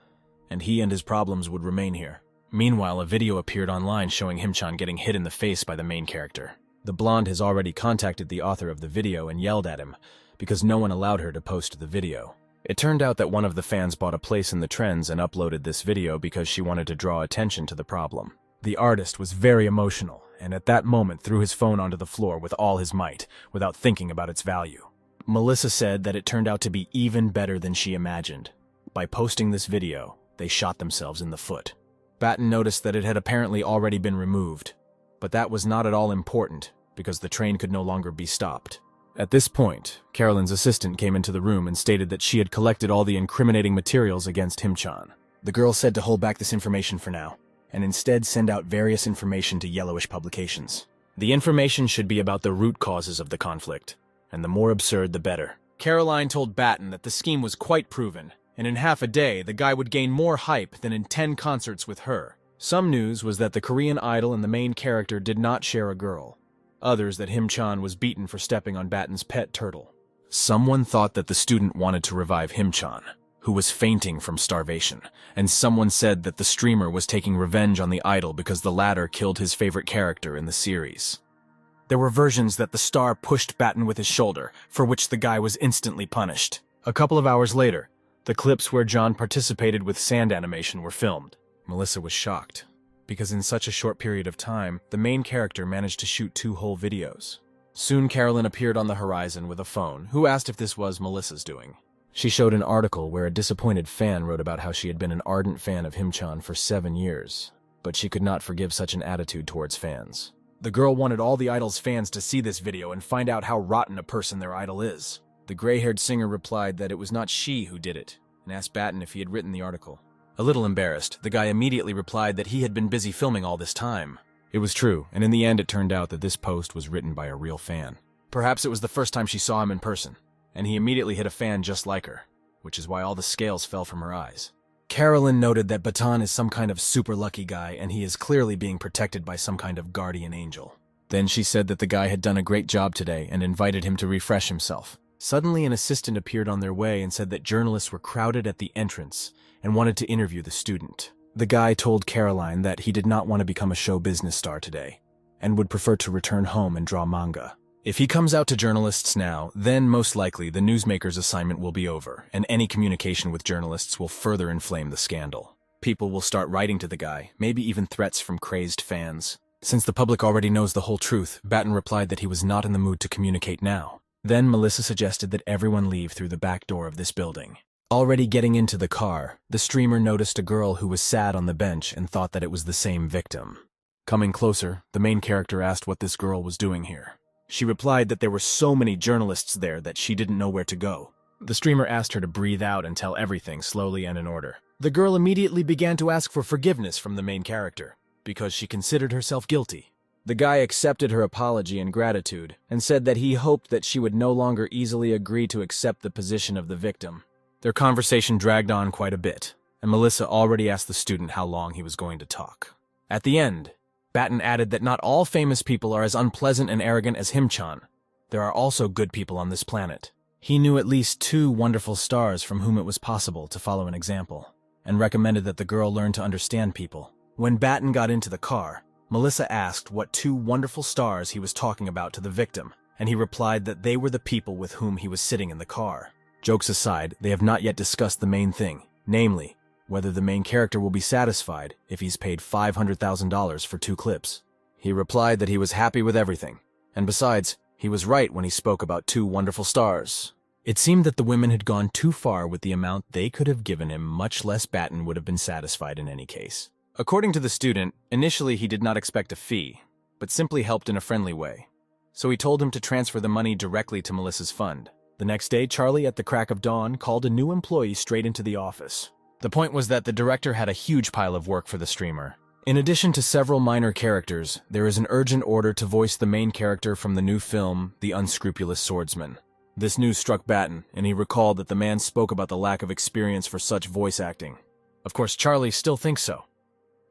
and he and his problems would remain here. Meanwhile, a video appeared online showing Himchan getting hit in the face by the main character. The blonde has already contacted the author of the video and yelled at him, because no one allowed her to post the video. It turned out that one of the fans bought a place in the trends and uploaded this video because she wanted to draw attention to the problem. The artist was very emotional, and at that moment threw his phone onto the floor with all his might, without thinking about its value. Melissa said that it turned out to be even better than she imagined. By posting this video, they shot themselves in the foot. Batten noticed that it had apparently already been removed, but that was not at all important because the train could no longer be stopped. At this point, Carolyn's assistant came into the room and stated that she had collected all the incriminating materials against Himchan. The girl said to hold back this information for now, and instead send out various information to yellowish publications. The information should be about the root causes of the conflict, and the more absurd the better. Caroline told Batten that the scheme was quite proven, and in half a day the guy would gain more hype than in 10 concerts with her. Some news was that the Korean idol and the main character did not share a girl. Others that Himchan was beaten for stepping on Batten's pet turtle. Someone thought that the student wanted to revive Himchan, who was fainting from starvation, and someone said that the streamer was taking revenge on the idol because the latter killed his favorite character in the series. There were versions that the star pushed Batten with his shoulder, for which the guy was instantly punished. A couple of hours later, the clips where John participated with sand animation were filmed. Melissa was shocked, because in such a short period of time, the main character managed to shoot 2 whole videos. Soon Carolyn appeared on the horizon with a phone, who asked if this was Melissa's doing. She showed an article where a disappointed fan wrote about how she had been an ardent fan of Himchan for 7 years, but she could not forgive such an attitude towards fans. The girl wanted all the idol's fans to see this video and find out how rotten a person their idol is. The gray-haired singer replied that it was not she who did it, and asked Batten if he had written the article. A little embarrassed, the guy immediately replied that he had been busy filming all this time. It was true, and in the end it turned out that this post was written by a real fan. Perhaps it was the first time she saw him in person, and he immediately hit a fan just like her, which is why all the scales fell from her eyes. Carolyn noted that Baton is some kind of super lucky guy, and he is clearly being protected by some kind of guardian angel. Then she said that the guy had done a great job today and invited him to refresh himself. Suddenly an assistant appeared on their way and said that journalists were crowded at the entrance and wanted to interview the student. The guy told Caroline that he did not want to become a show business star today, and would prefer to return home and draw manga. If he comes out to journalists now, then most likely the newsmaker's assignment will be over, and any communication with journalists will further inflame the scandal. people will start writing to the guy, maybe even threats from crazed fans. Since the public already knows the whole truth, Batten replied that he was not in the mood to communicate now. Then Melissa suggested that everyone leave through the back door of this building. Already getting into the car, the streamer noticed a girl who was sad on the bench and thought that it was the same victim. Coming closer, the main character asked what this girl was doing here. She replied that there were so many journalists there that she didn't know where to go. The streamer asked her to breathe out and tell everything slowly and in order. The girl immediately began to ask for forgiveness from the main character, because she considered herself guilty. The guy accepted her apology and gratitude, and said that he hoped that she would no longer easily agree to accept the position of the victim. Their conversation dragged on quite a bit, and Melissa already asked the student how long he was going to talk. At the end, Batten added that not all famous people are as unpleasant and arrogant as Himchan. There are also good people on this planet. He knew at least 2 wonderful stars from whom it was possible to follow an example, and recommended that the girl learn to understand people. When Batten got into the car, Melissa asked what 2 wonderful stars he was talking about to the victim, and he replied that they were the people with whom he was sitting in the car. Jokes aside, they have not yet discussed the main thing, namely, whether the main character will be satisfied if he's paid $500,000 for 2 clips. He replied that he was happy with everything, and besides, he was right when he spoke about 2 wonderful stars. It seemed that the women had gone too far with the amount they could have given him, much less Batten would have been satisfied in any case. According to the student, initially he did not expect a fee, but simply helped in a friendly way. So he told him to transfer the money directly to Melissa's fund. The next day, Charlie, at the crack of dawn, called a new employee straight into the office. The point was that the director had a huge pile of work for the streamer. In addition to several minor characters, there is an urgent order to voice the main character from the new film, The Unscrupulous Swordsman. This news struck Batten, and he recalled that the man spoke about the lack of experience for such voice acting. Of course, Charlie still thinks so.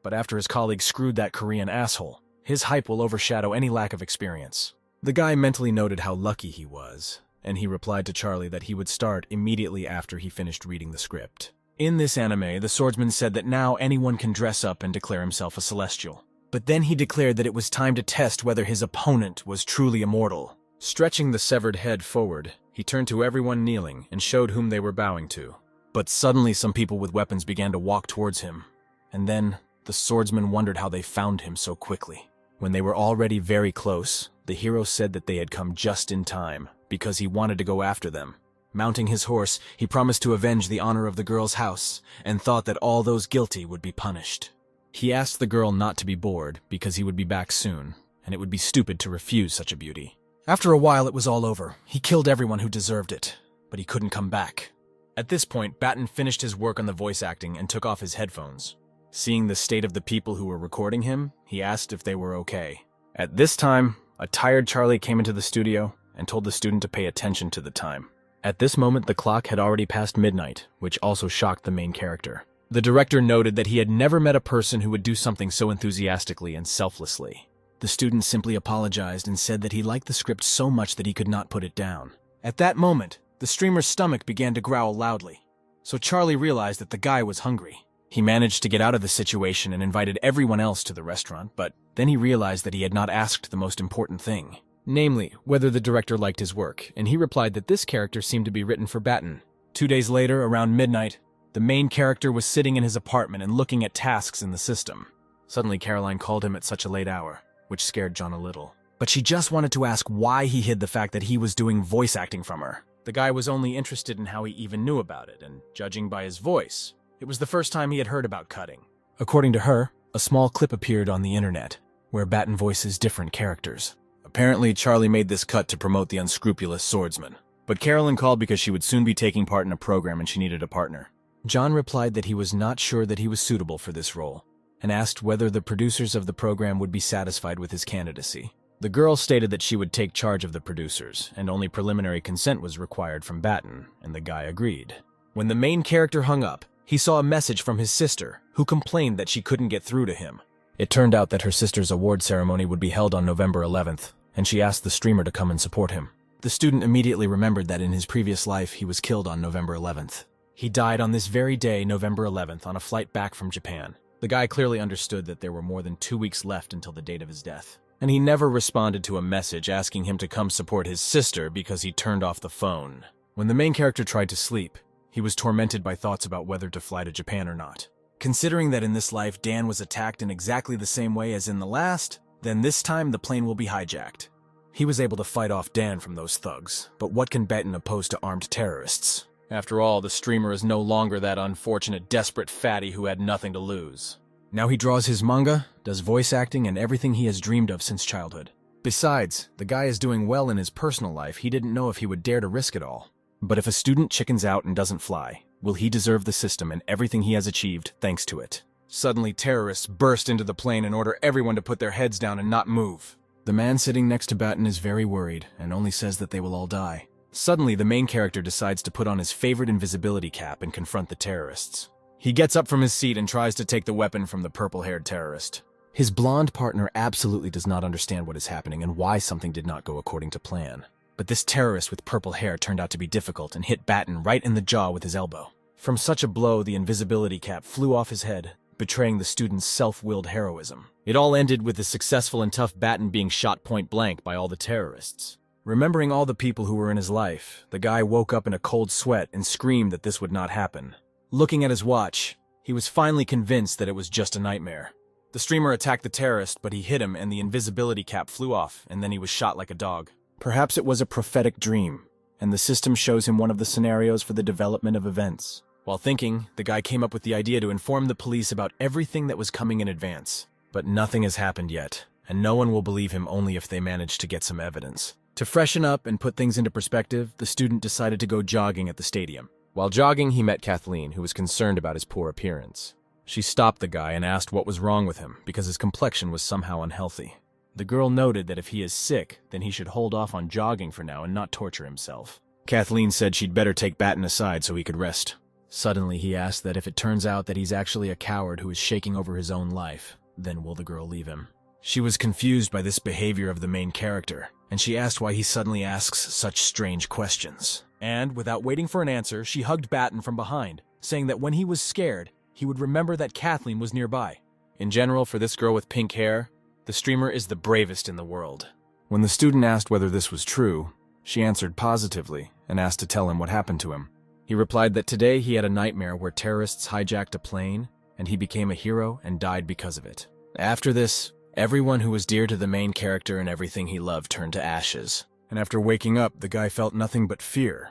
But after his colleague screwed that Korean asshole, his hype will overshadow any lack of experience. The guy mentally noted how lucky he was, and he replied to Charlie that he would start immediately after he finished reading the script. In this anime, the swordsman said that now anyone can dress up and declare himself a celestial. But then he declared that it was time to test whether his opponent was truly immortal. Stretching the severed head forward, he turned to everyone kneeling and showed whom they were bowing to. But suddenly some people with weapons began to walk towards him, and then the swordsman wondered how they found him so quickly. When they were already very close, the hero said that they had come just in time, because he wanted to go after them. Mounting his horse, he promised to avenge the honor of the girl's house, and thought that all those guilty would be punished. He asked the girl not to be bored, because he would be back soon, and it would be stupid to refuse such a beauty. After a while, it was all over. He killed everyone who deserved it, but he couldn't come back. At this point, Batten finished his work on the voice acting and took off his headphones. Seeing the state of the people who were recording him, he asked if they were okay. At this time, a tired Charlie came into the studio and told the student to pay attention to the time. At this moment, the clock had already passed midnight, which also shocked the main character. The director noted that he had never met a person who would do something so enthusiastically and selflessly. The student simply apologized and said that he liked the script so much that he could not put it down. At that moment, the streamer's stomach began to growl loudly, so Charlie realized that the guy was hungry. He managed to get out of the situation and invited everyone else to the restaurant, but then he realized that he had not asked the most important thing. Namely, whether the director liked his work, and he replied that this character seemed to be written for Batten. 2 days later, around midnight, the main character was sitting in his apartment and looking at tasks in the system. Suddenly, Caroline called him at such a late hour, which scared John a little. But she just wanted to ask why he hid the fact that he was doing voice acting from her. The guy was only interested in how he even knew about it, and judging by his voice, it was the first time he had heard about cutting. According to her, a small clip appeared on the internet, where Batten voices different characters. Apparently, Charlie made this cut to promote The Unscrupulous Swordsman. But Carolyn called because she would soon be taking part in a program and she needed a partner. John replied that he was not sure that he was suitable for this role, and asked whether the producers of the program would be satisfied with his candidacy. The girl stated that she would take charge of the producers, and only preliminary consent was required from Batten, and the guy agreed. When the main character hung up, he saw a message from his sister, who complained that she couldn't get through to him. It turned out that her sister's award ceremony would be held on November 11th, and she asked the streamer to come and support him. The student immediately remembered that in his previous life he was killed on November 11th. He died on this very day, November 11th, on a flight back from Japan. The guy clearly understood that there were more than 2 weeks left until the date of his death. And he never responded to a message asking him to come support his sister because he turned off the phone. When the main character tried to sleep, he was tormented by thoughts about whether to fly to Japan or not. Considering that in this life Dan was attacked in exactly the same way as in the last, then this time the plane will be hijacked. He was able to fight off Dan from those thugs, but what can Benton oppose to armed terrorists? After all, the streamer is no longer that unfortunate, desperate fatty who had nothing to lose. Now he draws his manga, does voice acting, and everything he has dreamed of since childhood. Besides, the guy is doing well in his personal life. He didn't know if he would dare to risk it all. But if a student chickens out and doesn't fly, will he deserve the system and everything he has achieved thanks to it? Suddenly, terrorists burst into the plane and order everyone to put their heads down and not move. The man sitting next to Batten is very worried and only says that they will all die. Suddenly, the main character decides to put on his favorite invisibility cap and confront the terrorists. He gets up from his seat and tries to take the weapon from the purple-haired terrorist. His blonde partner absolutely does not understand what is happening and why something did not go according to plan. But this terrorist with purple hair turned out to be difficult and hit Batten right in the jaw with his elbow. From such a blow, the invisibility cap flew off his head, betraying the student's self-willed heroism. It all ended with the successful and tough Batten being shot point blank by all the terrorists. Remembering all the people who were in his life, the guy woke up in a cold sweat and screamed that this would not happen. Looking at his watch, he was finally convinced that it was just a nightmare. The streamer attacked the terrorist, but he hit him and the invisibility cap flew off, and then he was shot like a dog. Perhaps it was a prophetic dream, and the system shows him one of the scenarios for the development of events. While thinking, the guy came up with the idea to inform the police about everything that was coming in advance. But nothing has happened yet, and no one will believe him only if they manage to get some evidence. To freshen up and put things into perspective, the student decided to go jogging at the stadium. While jogging, he met Kathleen, who was concerned about his poor appearance. She stopped the guy and asked what was wrong with him, because his complexion was somehow unhealthy. The girl noted that if he is sick, then he should hold off on jogging for now and not torture himself. Kathleen said she'd better take Batten aside so he could rest. Suddenly, he asked that if it turns out that he's actually a coward who is shaking over his own life, then will the girl leave him? She was confused by this behavior of the main character, and she asked why he suddenly asks such strange questions. And, without waiting for an answer, she hugged Batten from behind, saying that when he was scared, he would remember that Kathleen was nearby. In general, for this girl with pink hair, the streamer is the bravest in the world. When the student asked whether this was true, she answered positively and asked to tell him what happened to him. He replied that today he had a nightmare where terrorists hijacked a plane, and he became a hero and died because of it. After this, everyone who was dear to the main character and everything he loved turned to ashes. And after waking up, the guy felt nothing but fear.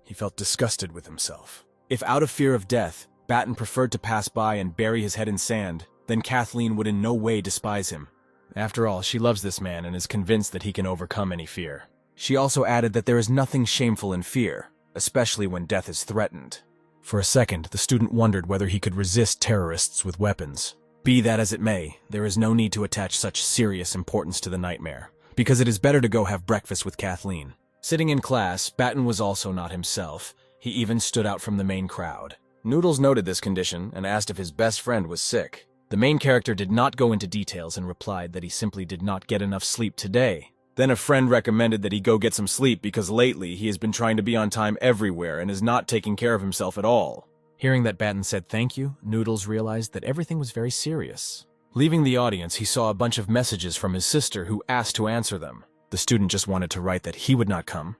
He felt disgusted with himself. If out of fear of death, Batten preferred to pass by and bury his head in sand, then Kathleen would in no way despise him. After all, she loves this man and is convinced that he can overcome any fear. She also added that there is nothing shameful in fear, especially when death is threatened. For a second, the student wondered whether he could resist terrorists with weapons. Be that as it may, there is no need to attach such serious importance to the nightmare, because it is better to go have breakfast with Kathleen. Sitting in class, Batten was also not himself. He even stood out from the main crowd. Noodles noted this condition and asked if his best friend was sick. The main character did not go into details and replied that he simply did not get enough sleep today. Then a friend recommended that he go get some sleep because lately he has been trying to be on time everywhere and is not taking care of himself at all. Hearing that Batten said thank you, Noodles realized that everything was very serious. Leaving the audience, he saw a bunch of messages from his sister who asked to answer them. The student just wanted to write that he would not come.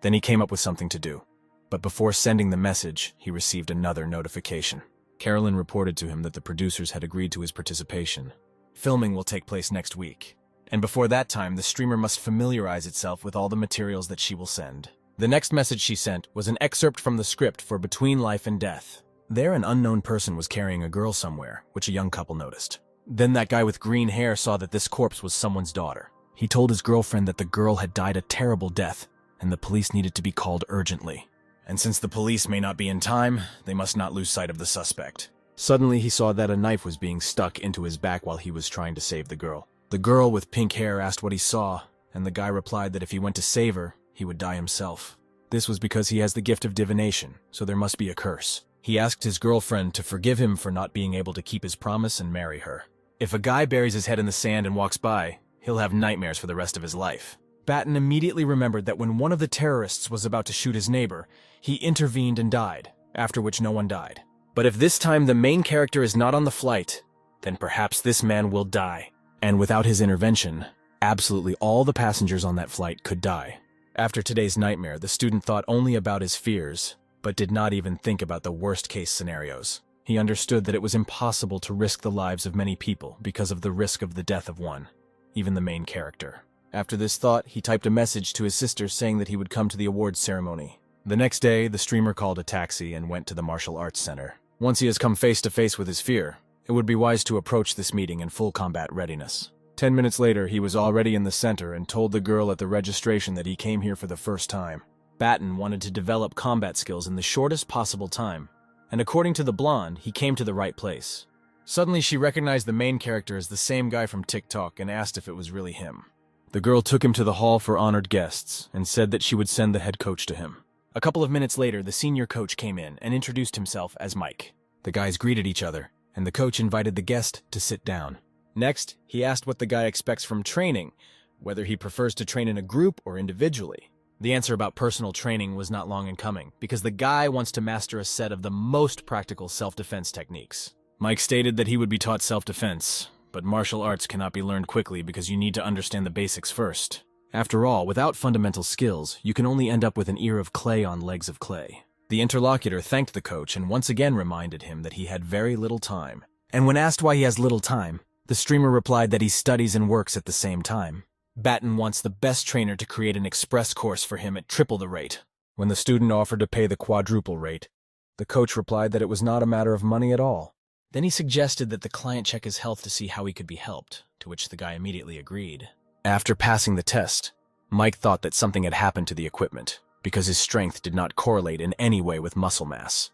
Then he came up with something to do. But before sending the message, he received another notification. Carolyn reported to him that the producers had agreed to his participation. Filming will take place next week. And before that time, the streamer must familiarize itself with all the materials that she will send. The next message she sent was an excerpt from the script for Between Life and Death. There, an unknown person was carrying a girl somewhere, which a young couple noticed. Then that guy with green hair saw that this corpse was someone's daughter. He told his girlfriend that the girl had died a terrible death, and the police needed to be called urgently. And since the police may not be in time, they must not lose sight of the suspect. Suddenly, he saw that a knife was being stuck into his back while he was trying to save the girl. The girl with pink hair asked what he saw, and the guy replied that if he went to save her, he would die himself. This was because he has the gift of divination, so there must be a curse. He asked his girlfriend to forgive him for not being able to keep his promise and marry her. If a guy buries his head in the sand and walks by, he'll have nightmares for the rest of his life. Batten immediately remembered that when one of the terrorists was about to shoot his neighbor, he intervened and died, after which no one died. But if this time the main character is not on the flight, then perhaps this man will die. And without his intervention, absolutely all the passengers on that flight could die. After today's nightmare, the student thought only about his fears, but did not even think about the worst-case scenarios. He understood that it was impossible to risk the lives of many people because of the risk of the death of one, even the main character. After this thought, he typed a message to his sister saying that he would come to the awards ceremony. The next day, the streamer called a taxi and went to the martial arts center. Once he has come face to face with his fear, it would be wise to approach this meeting in full combat readiness. 10 minutes later, he was already in the center and told the girl at the registration that he came here for the first time. Batten wanted to develop combat skills in the shortest possible time, and according to the blonde, he came to the right place. Suddenly, she recognized the main character as the same guy from TikTok and asked if it was really him. The girl took him to the hall for honored guests and said that she would send the head coach to him. A couple of minutes later, the senior coach came in and introduced himself as Mike. The guys greeted each other, and the coach invited the guest to sit down. Next, he asked what the guy expects from training, whether he prefers to train in a group or individually. The answer about personal training was not long in coming, because the guy wants to master a set of the most practical self-defense techniques. Mike stated that he would be taught self-defense, but martial arts cannot be learned quickly because you need to understand the basics first. After all, without fundamental skills, you can only end up with an ear of clay on legs of clay. The interlocutor thanked the coach and once again reminded him that he had very little time. And when asked why he has little time, the streamer replied that he studies and works at the same time. Batten wants the best trainer to create an express course for him at triple the rate. When the student offered to pay the quadruple rate, the coach replied that it was not a matter of money at all. Then he suggested that the client check his health to see how he could be helped, to which the guy immediately agreed. After passing the test, Mike thought that something had happened to the equipment, because his strength did not correlate in any way with muscle mass.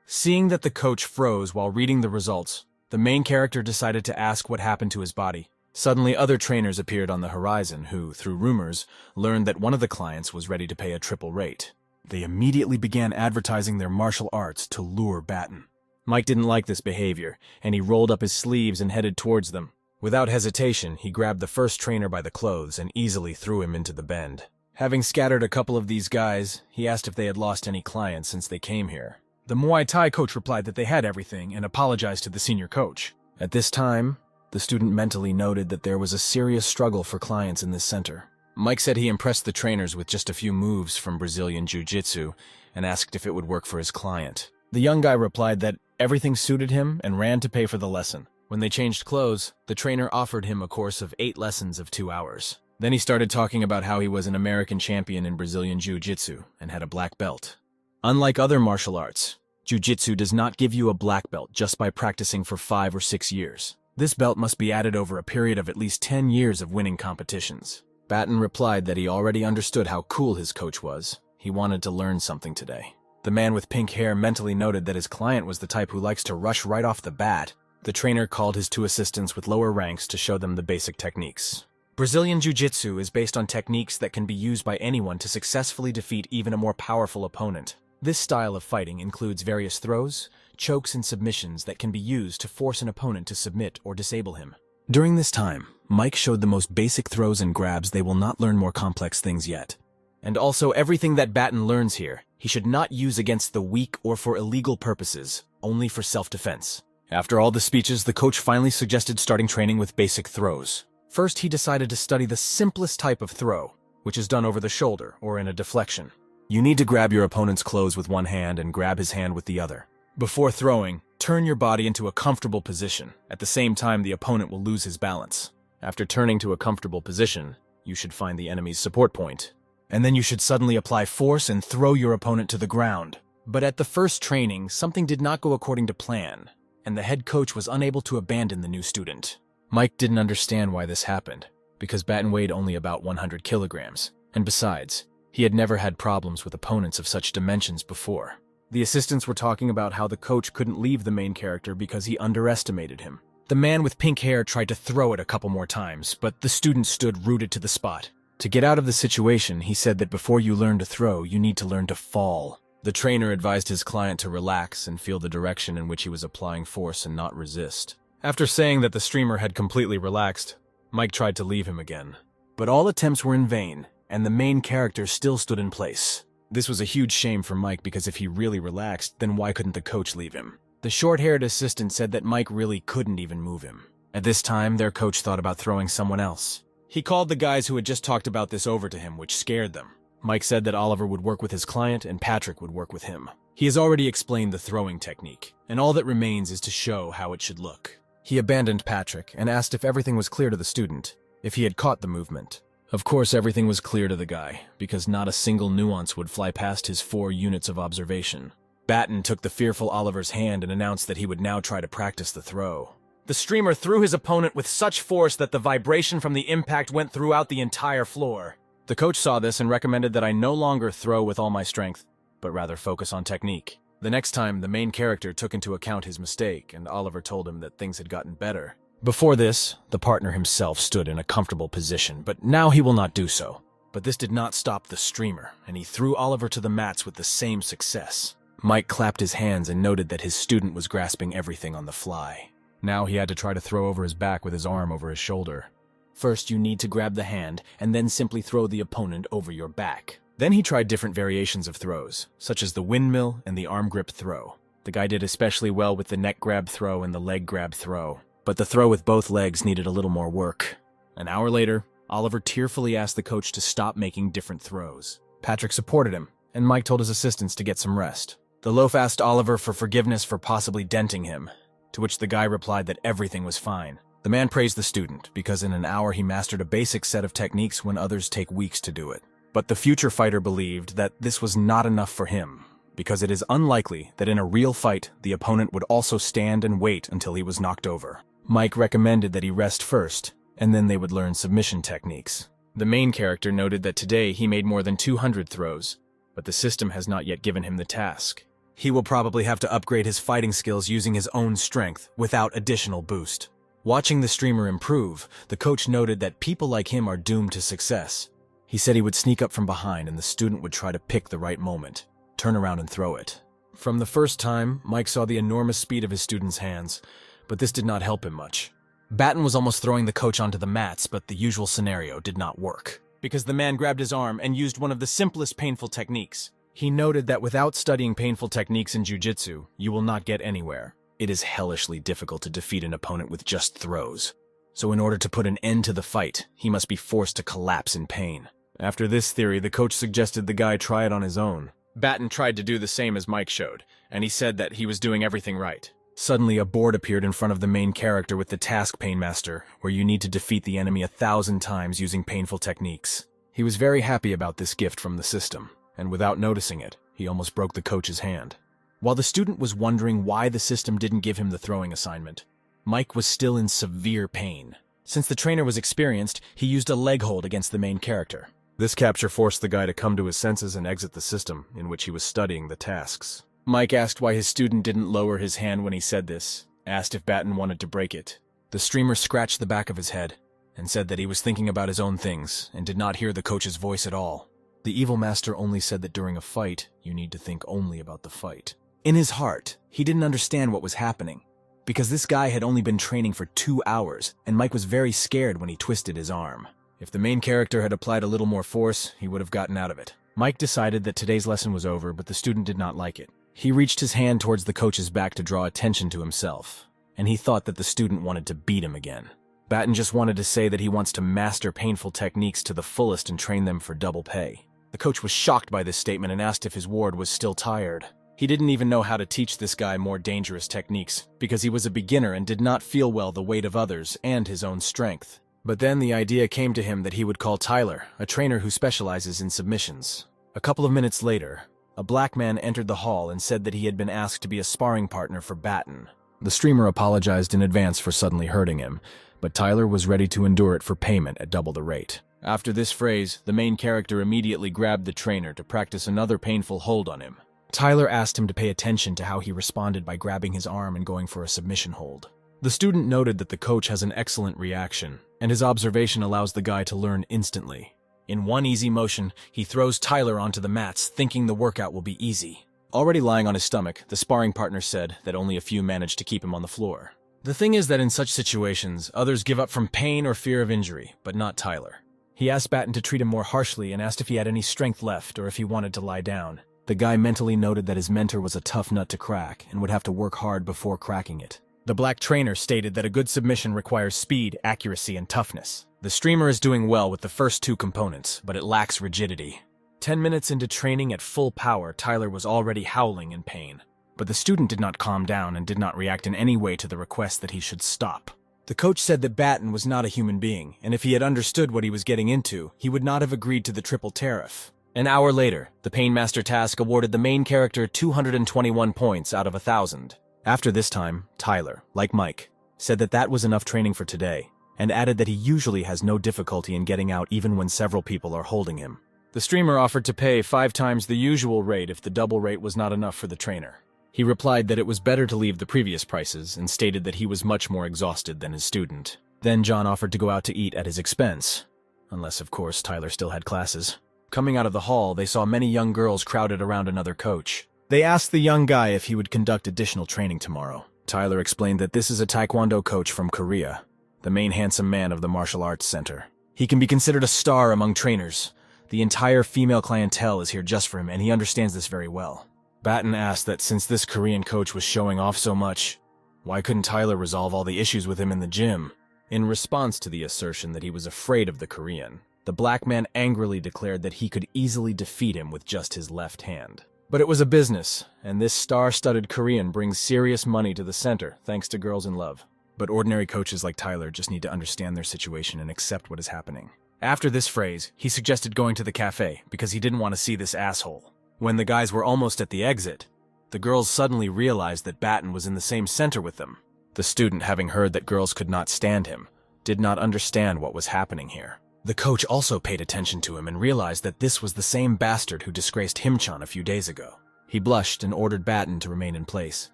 Seeing that the coach froze while reading the results, the main character decided to ask what happened to his body. Suddenly, other trainers appeared on the horizon who, through rumors, learned that one of the clients was ready to pay a triple rate. They immediately began advertising their martial arts to lure Batten. Mike didn't like this behavior, and he rolled up his sleeves and headed towards them. Without hesitation, he grabbed the first trainer by the clothes and easily threw him into the bend. Having scattered a couple of these guys, he asked if they had lost any clients since they came here. The Muay Thai coach replied that they had everything and apologized to the senior coach. At this time, the student mentally noted that there was a serious struggle for clients in this center. Mike said he impressed the trainers with just a few moves from Brazilian Jiu-Jitsu and asked if it would work for his client. The young guy replied that everything suited him and ran to pay for the lesson. When they changed clothes, the trainer offered him a course of 8 lessons of 2 hours. Then he started talking about how he was an American champion in Brazilian Jiu-Jitsu and had a black belt. Unlike other martial arts, Jiu-Jitsu does not give you a black belt just by practicing for 5 or 6 years. This belt must be added over a period of at least 10 years of winning competitions. Batten replied that he already understood how cool his coach was. He wanted to learn something today. The man with pink hair mentally noted that his client was the type who likes to rush right off the bat. The trainer called his 2 assistants with lower ranks to show them the basic techniques. Brazilian Jiu-Jitsu is based on techniques that can be used by anyone to successfully defeat even a more powerful opponent. This style of fighting includes various throws, chokes, and submissions that can be used to force an opponent to submit or disable him. During this time, Mike showed the most basic throws and grabs. They will not learn more complex things yet. And also everything that Batten learns here, he should not use against the weak or for illegal purposes, only for self-defense. After all the speeches, the coach finally suggested starting training with basic throws. First, he decided to study the simplest type of throw, which is done over the shoulder or in a deflection. You need to grab your opponent's clothes with one hand and grab his hand with the other. Before throwing, turn your body into a comfortable position. At the same time, the opponent will lose his balance. After turning to a comfortable position, you should find the enemy's support point. And then you should suddenly apply force and throw your opponent to the ground. But at the first training, something did not go according to plan, and the head coach was unable to abandon the new student. Mike didn't understand why this happened, because Batten weighed only about 100 kilograms, and besides, he had never had problems with opponents of such dimensions before. The assistants were talking about how the coach couldn't leave the main character because he underestimated him. The man with pink hair tried to throw it a couple more times, but the student stood rooted to the spot. To get out of the situation, he said that before you learn to throw, you need to learn to fall. The trainer advised his client to relax and feel the direction in which he was applying force and not resist. After saying that the streamer had completely relaxed, Mike tried to leave him again. But all attempts were in vain, and the main character still stood in place. This was a huge shame for Mike because if he really relaxed, then why couldn't the coach leave him? The short-haired assistant said that Mike really couldn't even move him. At this time, their coach thought about throwing someone else. He called the guys who had just talked about this over to him, which scared them. Mike said that Oliver would work with his client and Patrick would work with him. He has already explained the throwing technique, and all that remains is to show how it should look. He abandoned Patrick and asked if everything was clear to the student, if he had caught the movement. Of course, everything was clear to the guy, because not a single nuance would fly past his 4 units of observation. Batten took the fearful Oliver's hand and announced that he would now try to practice the throw. The streamer threw his opponent with such force that the vibration from the impact went throughout the entire floor. The coach saw this and recommended that I no longer throw with all my strength, but rather focus on technique. The next time, the main character took into account his mistake, and Oliver told him that things had gotten better. Before this, the partner himself stood in a comfortable position, but now he will not do so. But this did not stop the streamer, and he threw Oliver to the mats with the same success. Mike clapped his hands and noted that his student was grasping everything on the fly. Now he had to try to throw over his back with his arm over his shoulder. First, you need to grab the hand, and then simply throw the opponent over your back. Then he tried different variations of throws, such as the windmill and the arm grip throw. The guy did especially well with the neck grab throw and the leg grab throw, but the throw with both legs needed a little more work. An hour later, Oliver tearfully asked the coach to stop making different throws. Patrick supported him, and Mike told his assistants to get some rest. The loaf asked Oliver for forgiveness for possibly denting him, to which the guy replied that everything was fine. The man praised the student because in an hour he mastered a basic set of techniques when others take weeks to do it. But the future fighter believed that this was not enough for him, because it is unlikely that in a real fight the opponent would also stand and wait until he was knocked over. Mike recommended that he rest first, and then they would learn submission techniques. The main character noted that today he made more than 200 throws, but the system has not yet given him the task. He will probably have to upgrade his fighting skills using his own strength, without additional boost. Watching the streamer improve, the coach noted that people like him are doomed to success. He said he would sneak up from behind and the student would try to pick the right moment, turn around and throw it. From the first time, Mike saw the enormous speed of his student's hands, but this did not help him much. Batten was almost throwing the coach onto the mats, but the usual scenario did not work, because the man grabbed his arm and used one of the simplest painful techniques. He noted that without studying painful techniques in jiu-jitsu, you will not get anywhere. It is hellishly difficult to defeat an opponent with just throws. So in order to put an end to the fight, he must be forced to collapse in pain. After this theory, the coach suggested the guy try it on his own. Batten tried to do the same as Mike showed, and he said that he was doing everything right. Suddenly, a board appeared in front of the main character with the task Painmaster, where you need to defeat the enemy 1,000 times using painful techniques. He was very happy about this gift from the system, and without noticing it, he almost broke the coach's hand. While the student was wondering why the system didn't give him the throwing assignment, Mike was still in severe pain. Since the trainer was experienced, he used a leg hold against the main character. This capture forced the guy to come to his senses and exit the system in which he was studying the tasks. Mike asked why his student didn't lower his hand when he said this, asked if Batten wanted to break it. The streamer scratched the back of his head and said that he was thinking about his own things and did not hear the coach's voice at all. The evil master only said that during a fight, you need to think only about the fight. In his heart, he didn't understand what was happening, because this guy had only been training for 2 hours, and Mike was very scared when he twisted his arm. If the main character had applied a little more force, he would have gotten out of it. Mike decided that today's lesson was over, but the student did not like it. He reached his hand towards the coach's back to draw attention to himself, and he thought that the student wanted to beat him again. Batten just wanted to say that he wants to master painful techniques to the fullest and train them for double pay. The coach was shocked by this statement and asked if his ward was still tired. He didn't even know how to teach this guy more dangerous techniques, because he was a beginner and did not feel well the weight of others and his own strength. But then the idea came to him that he would call Tyler, a trainer who specializes in submissions. A couple of minutes later, a black man entered the hall and said that he had been asked to be a sparring partner for Batten. The streamer apologized in advance for suddenly hurting him, but Tyler was ready to endure it for payment at double the rate. After this phrase, the main character immediately grabbed the trainer to practice another painful hold on him. Tyler asked him to pay attention to how he responded by grabbing his arm and going for a submission hold. The student noted that the coach has an excellent reaction, and his observation allows the guy to learn instantly. In one easy motion, he throws Tyler onto the mats, thinking the workout will be easy. Already lying on his stomach, the sparring partner said that only a few managed to keep him on the floor. The thing is that in such situations, others give up from pain or fear of injury, but not Tyler. He asked Batten to treat him more harshly and asked if he had any strength left or if he wanted to lie down. The guy mentally noted that his mentor was a tough nut to crack and would have to work hard before cracking it. The black trainer stated that a good submission requires speed, accuracy, and toughness. The streamer is doing well with the first two components, but it lacks rigidity. 10 minutes into training at full power, Tyler was already howling in pain. But the student did not calm down and did not react in any way to the request that he should stop. The coach said that Batten was not a human being, and if he had understood what he was getting into, he would not have agreed to the triple tariff. An hour later, the Painmaster task awarded the main character 221 points out of 1,000. After this time, Tyler, like Mike, said that that was enough training for today, and added that he usually has no difficulty in getting out even when several people are holding him. The streamer offered to pay 5 times the usual rate if the double rate was not enough for the trainer. He replied that it was better to leave the previous prices and stated that he was much more exhausted than his student. Then John offered to go out to eat at his expense. Unless, of course, Tyler still had classes. Coming out of the hall, they saw many young girls crowded around another coach. They asked the young guy if he would conduct additional training tomorrow. Tyler explained that this is a Taekwondo coach from Korea, the main handsome man of the martial arts center. He can be considered a star among trainers. The entire female clientele is here just for him, and he understands this very well. Batten asked that since this Korean coach was showing off so much, why couldn't Tyler resolve all the issues with him in the gym? In response to the assertion that he was afraid of the Korean, the black man angrily declared that he could easily defeat him with just his left hand. But it was a business, and this star-studded Korean brings serious money to the center thanks to girls in love. But ordinary coaches like Tyler just need to understand their situation and accept what is happening. After this phrase, he suggested going to the cafe because he didn't want to see this asshole. When the guys were almost at the exit, the girls suddenly realized that Batten was in the same center with them. The student, having heard that girls could not stand him, did not understand what was happening here. The coach also paid attention to him and realized that this was the same bastard who disgraced Himchan a few days ago. He blushed and ordered Batten to remain in place,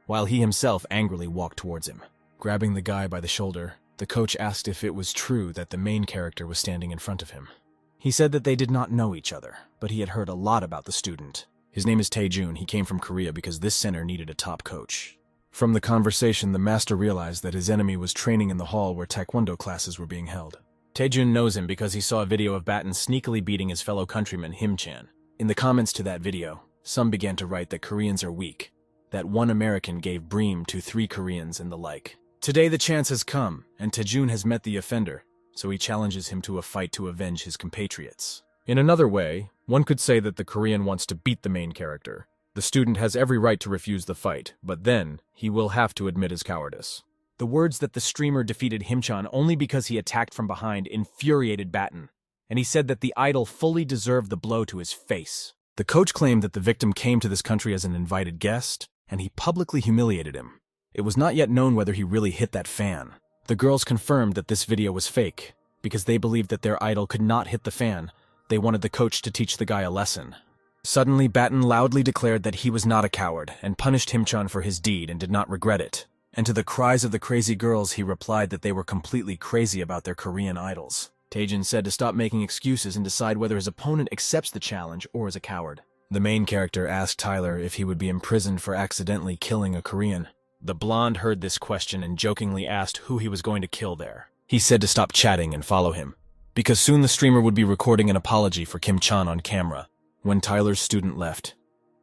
while he himself angrily walked towards him. Grabbing the guy by the shoulder, the coach asked if it was true that the main character was standing in front of him. He said that they did not know each other, but he had heard a lot about the student. His name is Taejun. He came from Korea because this center needed a top coach. From the conversation, the master realized that his enemy was training in the hall where Taekwondo classes were being held. Taejun knows him because he saw a video of Batten sneakily beating his fellow countryman Himchan. In the comments to that video, some began to write that Koreans are weak, that one American gave bream to 3 Koreans and the like. Today the chance has come, and Taejun has met the offender, so he challenges him to a fight to avenge his compatriots. In another way, one could say that the Korean wants to beat the main character. The student has every right to refuse the fight, but then he will have to admit his cowardice. The words that the streamer defeated Himchan only because he attacked from behind infuriated Batten, and he said that the idol fully deserved the blow to his face. The coach claimed that the victim came to this country as an invited guest, and he publicly humiliated him. It was not yet known whether he really hit that fan. The girls confirmed that this video was fake, because they believed that their idol could not hit the fan. They wanted the coach to teach the guy a lesson. Suddenly, Batten loudly declared that he was not a coward, and punished Himchan for his deed and did not regret it. And to the cries of the crazy girls, he replied that they were completely crazy about their Korean idols. Taejun said to stop making excuses and decide whether his opponent accepts the challenge or is a coward. The main character asked Tyler if he would be imprisoned for accidentally killing a Korean. The blonde heard this question and jokingly asked who he was going to kill there. He said to stop chatting and follow him, because soon the streamer would be recording an apology for Kim Chan on camera. When Tyler's student left,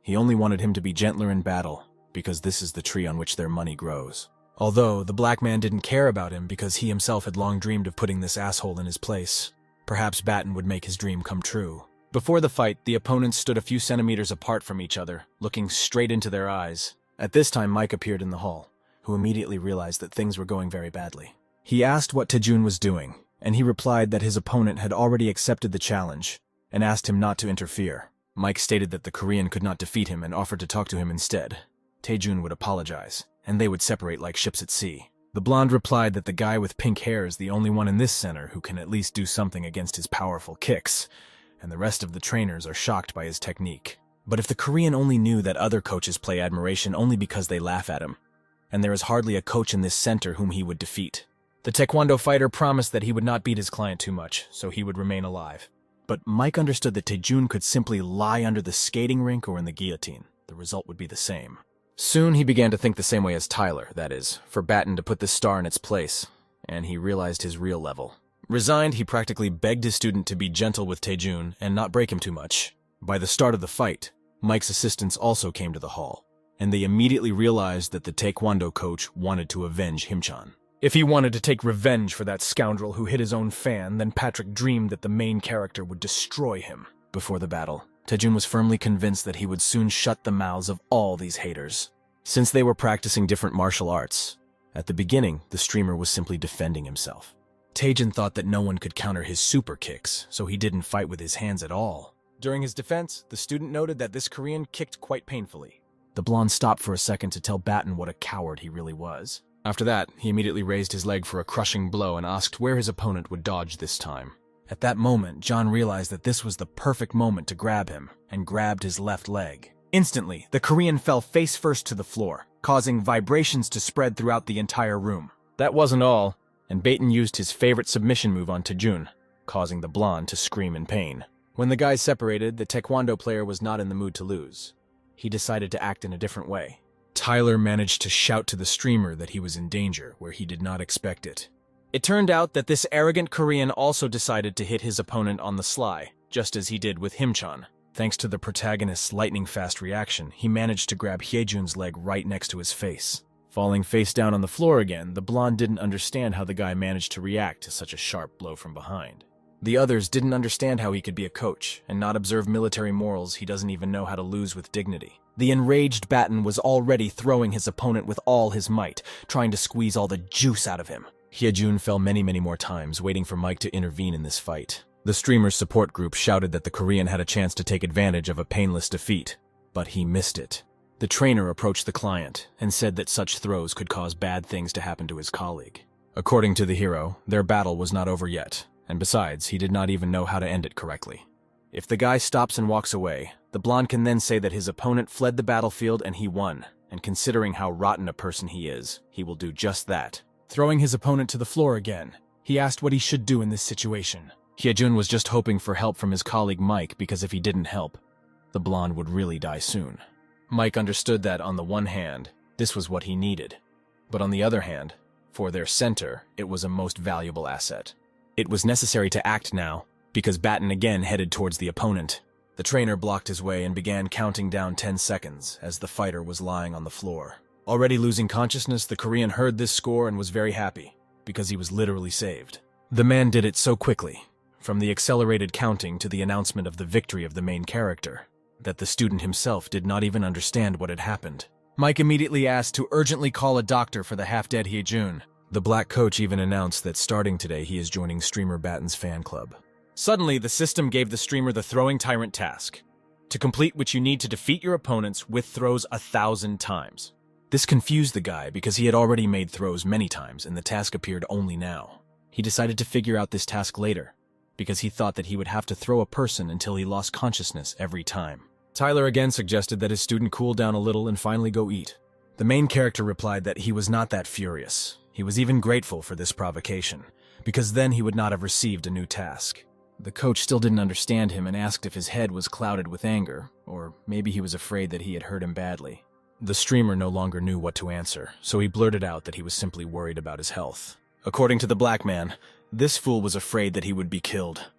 he only wanted him to be gentler in battle, because this is the tree on which their money grows. Although, the black man didn't care about him because he himself had long dreamed of putting this asshole in his place. Perhaps Batten would make his dream come true. Before the fight, the opponents stood a few centimeters apart from each other, looking straight into their eyes. At this time, Mike appeared in the hall, who immediately realized that things were going very badly. He asked what Taejun was doing, and he replied that his opponent had already accepted the challenge, and asked him not to interfere. Mike stated that the Korean could not defeat him and offered to talk to him instead. Taejun would apologize, and they would separate like ships at sea. The blonde replied that the guy with pink hair is the only one in this center who can at least do something against his powerful kicks, and the rest of the trainers are shocked by his technique. But if the Korean only knew that other coaches play admiration only because they laugh at him, and there is hardly a coach in this center whom he would defeat. The Taekwondo fighter promised that he would not beat his client too much, so he would remain alive. But Mike understood that Taejun could simply lie under the skating rink or in the guillotine. The result would be the same. Soon he began to think the same way as Tyler, that is, for Batten to put this star in its place, and he realized his real level. Resigned, he practically begged his student to be gentle with Taejun and not break him too much. By the start of the fight, Mike's assistants also came to the hall, and they immediately realized that the Taekwondo coach wanted to avenge Himchan. If he wanted to take revenge for that scoundrel who hit his own fan, then Patrick dreamed that the main character would destroy him. Before the battle, Taejun was firmly convinced that he would soon shut the mouths of all these haters. Since they were practicing different martial arts, at the beginning, the streamer was simply defending himself. Taejun thought that no one could counter his super kicks, so he didn't fight with his hands at all. During his defense, the student noted that this Korean kicked quite painfully. The blonde stopped for a second to tell Batten what a coward he really was. After that, he immediately raised his leg for a crushing blow and asked where his opponent would dodge this time. At that moment, John realized that this was the perfect moment to grab him, and grabbed his left leg. Instantly, the Korean fell face first to the floor, causing vibrations to spread throughout the entire room. That wasn't all, and Batten used his favorite submission move on Taejun, causing the blonde to scream in pain. When the guys separated, the taekwondo player was not in the mood to lose. He decided to act in a different way. Tyler managed to shout to the streamer that he was in danger where he did not expect it. It turned out that this arrogant Korean also decided to hit his opponent on the sly, just as he did with Himchan. Thanks to the protagonist's lightning-fast reaction, he managed to grab Hyejun's leg right next to his face. Falling face down on the floor again, the blonde didn't understand how the guy managed to react to such a sharp blow from behind. The others didn't understand how he could be a coach and not observe military morals. He doesn't even know how to lose with dignity. The enraged Batten was already throwing his opponent with all his might, trying to squeeze all the juice out of him. Hyejun fell many more times, waiting for Mike to intervene in this fight. The streamer's support group shouted that the Korean had a chance to take advantage of a painless defeat, but he missed it. The trainer approached the client and said that such throws could cause bad things to happen to his colleague. According to the hero, their battle was not over yet, and besides, he did not even know how to end it correctly. If the guy stops and walks away, the blonde can then say that his opponent fled the battlefield and he won, and considering how rotten a person he is, he will do just that. Throwing his opponent to the floor again, he asked what he should do in this situation. Hyejun was just hoping for help from his colleague Mike because if he didn't help, the blonde would really die soon. Mike understood that on the one hand, this was what he needed, but on the other hand, for their center, it was a most valuable asset. It was necessary to act now, because Batten again headed towards the opponent. The trainer blocked his way and began counting down 10 seconds as the fighter was lying on the floor. Already losing consciousness, the Korean heard this score and was very happy, because he was literally saved. The man did it so quickly, from the accelerated counting to the announcement of the victory of the main character, that the student himself did not even understand what had happened. Mike immediately asked to urgently call a doctor for the half-dead Hyejun. The black coach even announced that starting today he is joining streamer Batten's fan club. Suddenly, the system gave the streamer the throwing tyrant task, to complete which you need to defeat your opponents with throws 1,000 times. This confused the guy because he had already made throws many times and the task appeared only now. He decided to figure out this task later, because he thought that he would have to throw a person until he lost consciousness every time. Tyler again suggested that his student cool down a little and finally go eat. The main character replied that he was not that furious. He was even grateful for this provocation, because then he would not have received a new task. The coach still didn't understand him and asked if his head was clouded with anger, or maybe he was afraid that he had hurt him badly. The streamer no longer knew what to answer, so he blurted out that he was simply worried about his health. According to the black man, this fool was afraid that he would be killed,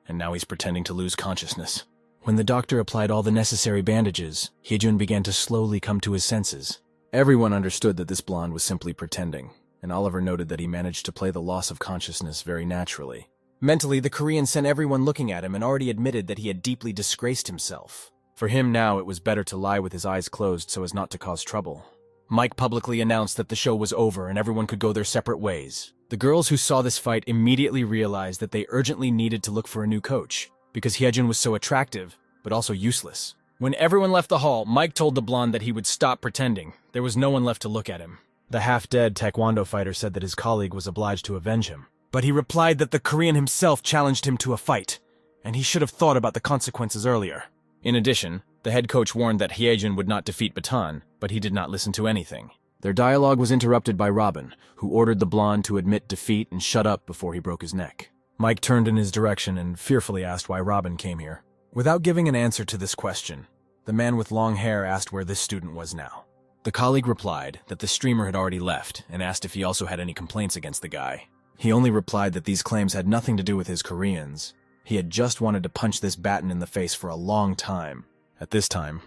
and now he's pretending to lose consciousness. When the doctor applied all the necessary bandages, Hyejun began to slowly come to his senses. Everyone understood that this blonde was simply pretending, and Oliver noted that he managed to play the loss of consciousness very naturally. Mentally, the Korean sent everyone looking at him and already admitted that he had deeply disgraced himself. For him now, it was better to lie with his eyes closed so as not to cause trouble. Mike publicly announced that the show was over and everyone could go their separate ways. The girls who saw this fight immediately realized that they urgently needed to look for a new coach, because Hyejun was so attractive, but also useless. When everyone left the hall, Mike told the blonde that he would stop pretending. There was no one left to look at him. The half-dead taekwondo fighter said that his colleague was obliged to avenge him, but he replied that the Korean himself challenged him to a fight, and he should have thought about the consequences earlier. In addition, the head coach warned that Hyejun would not defeat Baton, but he did not listen to anything. Their dialogue was interrupted by Robin, who ordered the blonde to admit defeat and shut up before he broke his neck. Mike turned in his direction and fearfully asked why Robin came here. Without giving an answer to this question, the man with long hair asked where this student was now. The colleague replied that the streamer had already left and asked if he also had any complaints against the guy. He only replied that these claims had nothing to do with his Koreans. He had just wanted to punch this Batten in the face for a long time. At this time,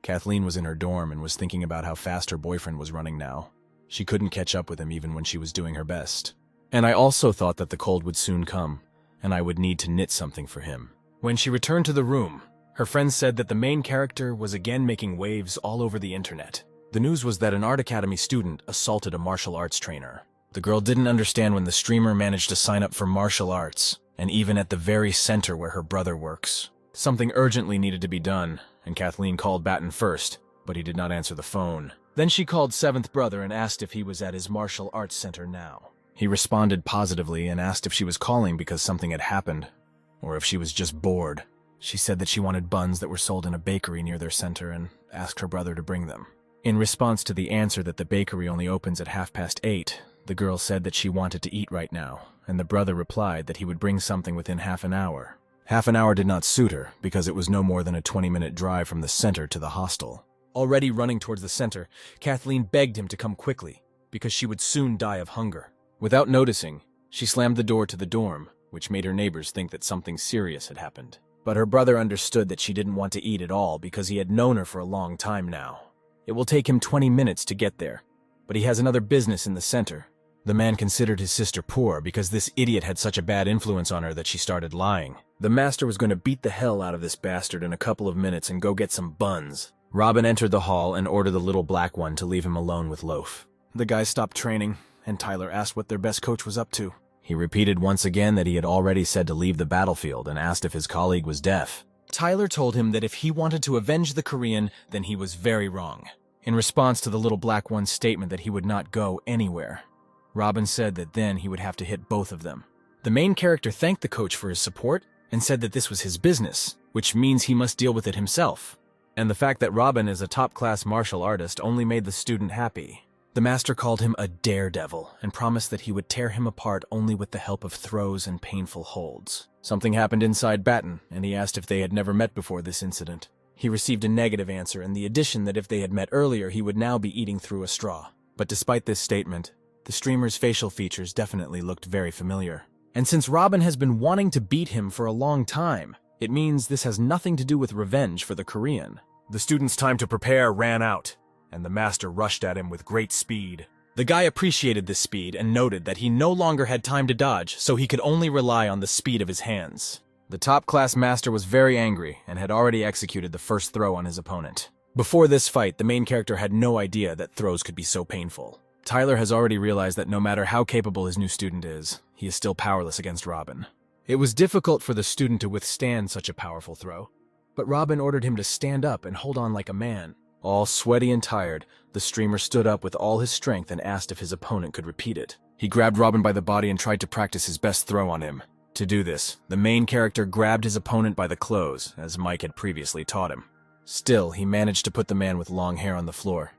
Kathleen was in her dorm and was thinking about how fast her boyfriend was running now. She couldn't catch up with him even when she was doing her best. And I also thought that the cold would soon come, and I would need to knit something for him. When she returned to the room, Her friends said that the main character was again making waves all over the internet. The news was that an art academy student assaulted a martial arts trainer. The girl didn't understand when the streamer managed to sign up for martial arts, and even at the very center where her brother works. Something urgently needed to be done, and Kathleen called Batten first, but he did not answer the phone. Then she called seventh brother and asked if he was at his martial arts center now. He responded positively and asked if she was calling because something had happened, or if she was just bored. She said that she wanted buns that were sold in a bakery near their center and asked her brother to bring them. In response to the answer that the bakery only opens at 8:30, the girl said that she wanted to eat right now, and the brother replied that he would bring something within half an hour. Half an hour did not suit her, because it was no more than a 20-minute drive from the center to the hostel. Already running towards the center, Kathleen begged him to come quickly, because she would soon die of hunger. Without noticing, she slammed the door to the dorm, which made her neighbors think that something serious had happened. But her brother understood that she didn't want to eat at all because he had known her for a long time now. It will take him 20 minutes to get there, but he has another business in the center. The man considered his sister poor because this idiot had such a bad influence on her that she started lying. The master was going to beat the hell out of this bastard in a couple of minutes and go get some buns. Robin entered the hall and ordered the little black one to leave him alone with Loaf. The guys stopped training, and Tyler asked what their best coach was up to. He repeated once again that he had already said to leave the battlefield and asked if his colleague was deaf. Tyler told him that if he wanted to avenge the Korean, then he was very wrong. In response to the little black one's statement that he would not go anywhere, Robin said that then he would have to hit both of them. The main character thanked the coach for his support and said that this was his business, which means he must deal with it himself. And the fact that Robin is a top-class martial artist only made the student happy. The master called him a daredevil and promised that he would tear him apart only with the help of throws and painful holds. Something happened inside Batten, and he asked if they had never met before this incident. He received a negative answer and the addition that if they had met earlier, he would now be eating through a straw. But despite this statement, the streamer's facial features definitely looked very familiar. And since Robin has been wanting to beat him for a long time, it means this has nothing to do with revenge for the Korean. The student's time to prepare ran out, and the master rushed at him with great speed. The guy appreciated this speed and noted that he no longer had time to dodge, so he could only rely on the speed of his hands. The top-class master was very angry and had already executed the first throw on his opponent. Before this fight, the main character had no idea that throws could be so painful. Tyler has already realized that no matter how capable his new student is, he is still powerless against Robin. It was difficult for the student to withstand such a powerful throw, but Robin ordered him to stand up and hold on like a man. All sweaty and tired, the streamer stood up with all his strength and asked if his opponent could repeat it. He grabbed Robin by the body and tried to practice his best throw on him. To do this, the main character grabbed his opponent by the clothes, as Mike had previously taught him. Still, he managed to put the man with long hair on the floor.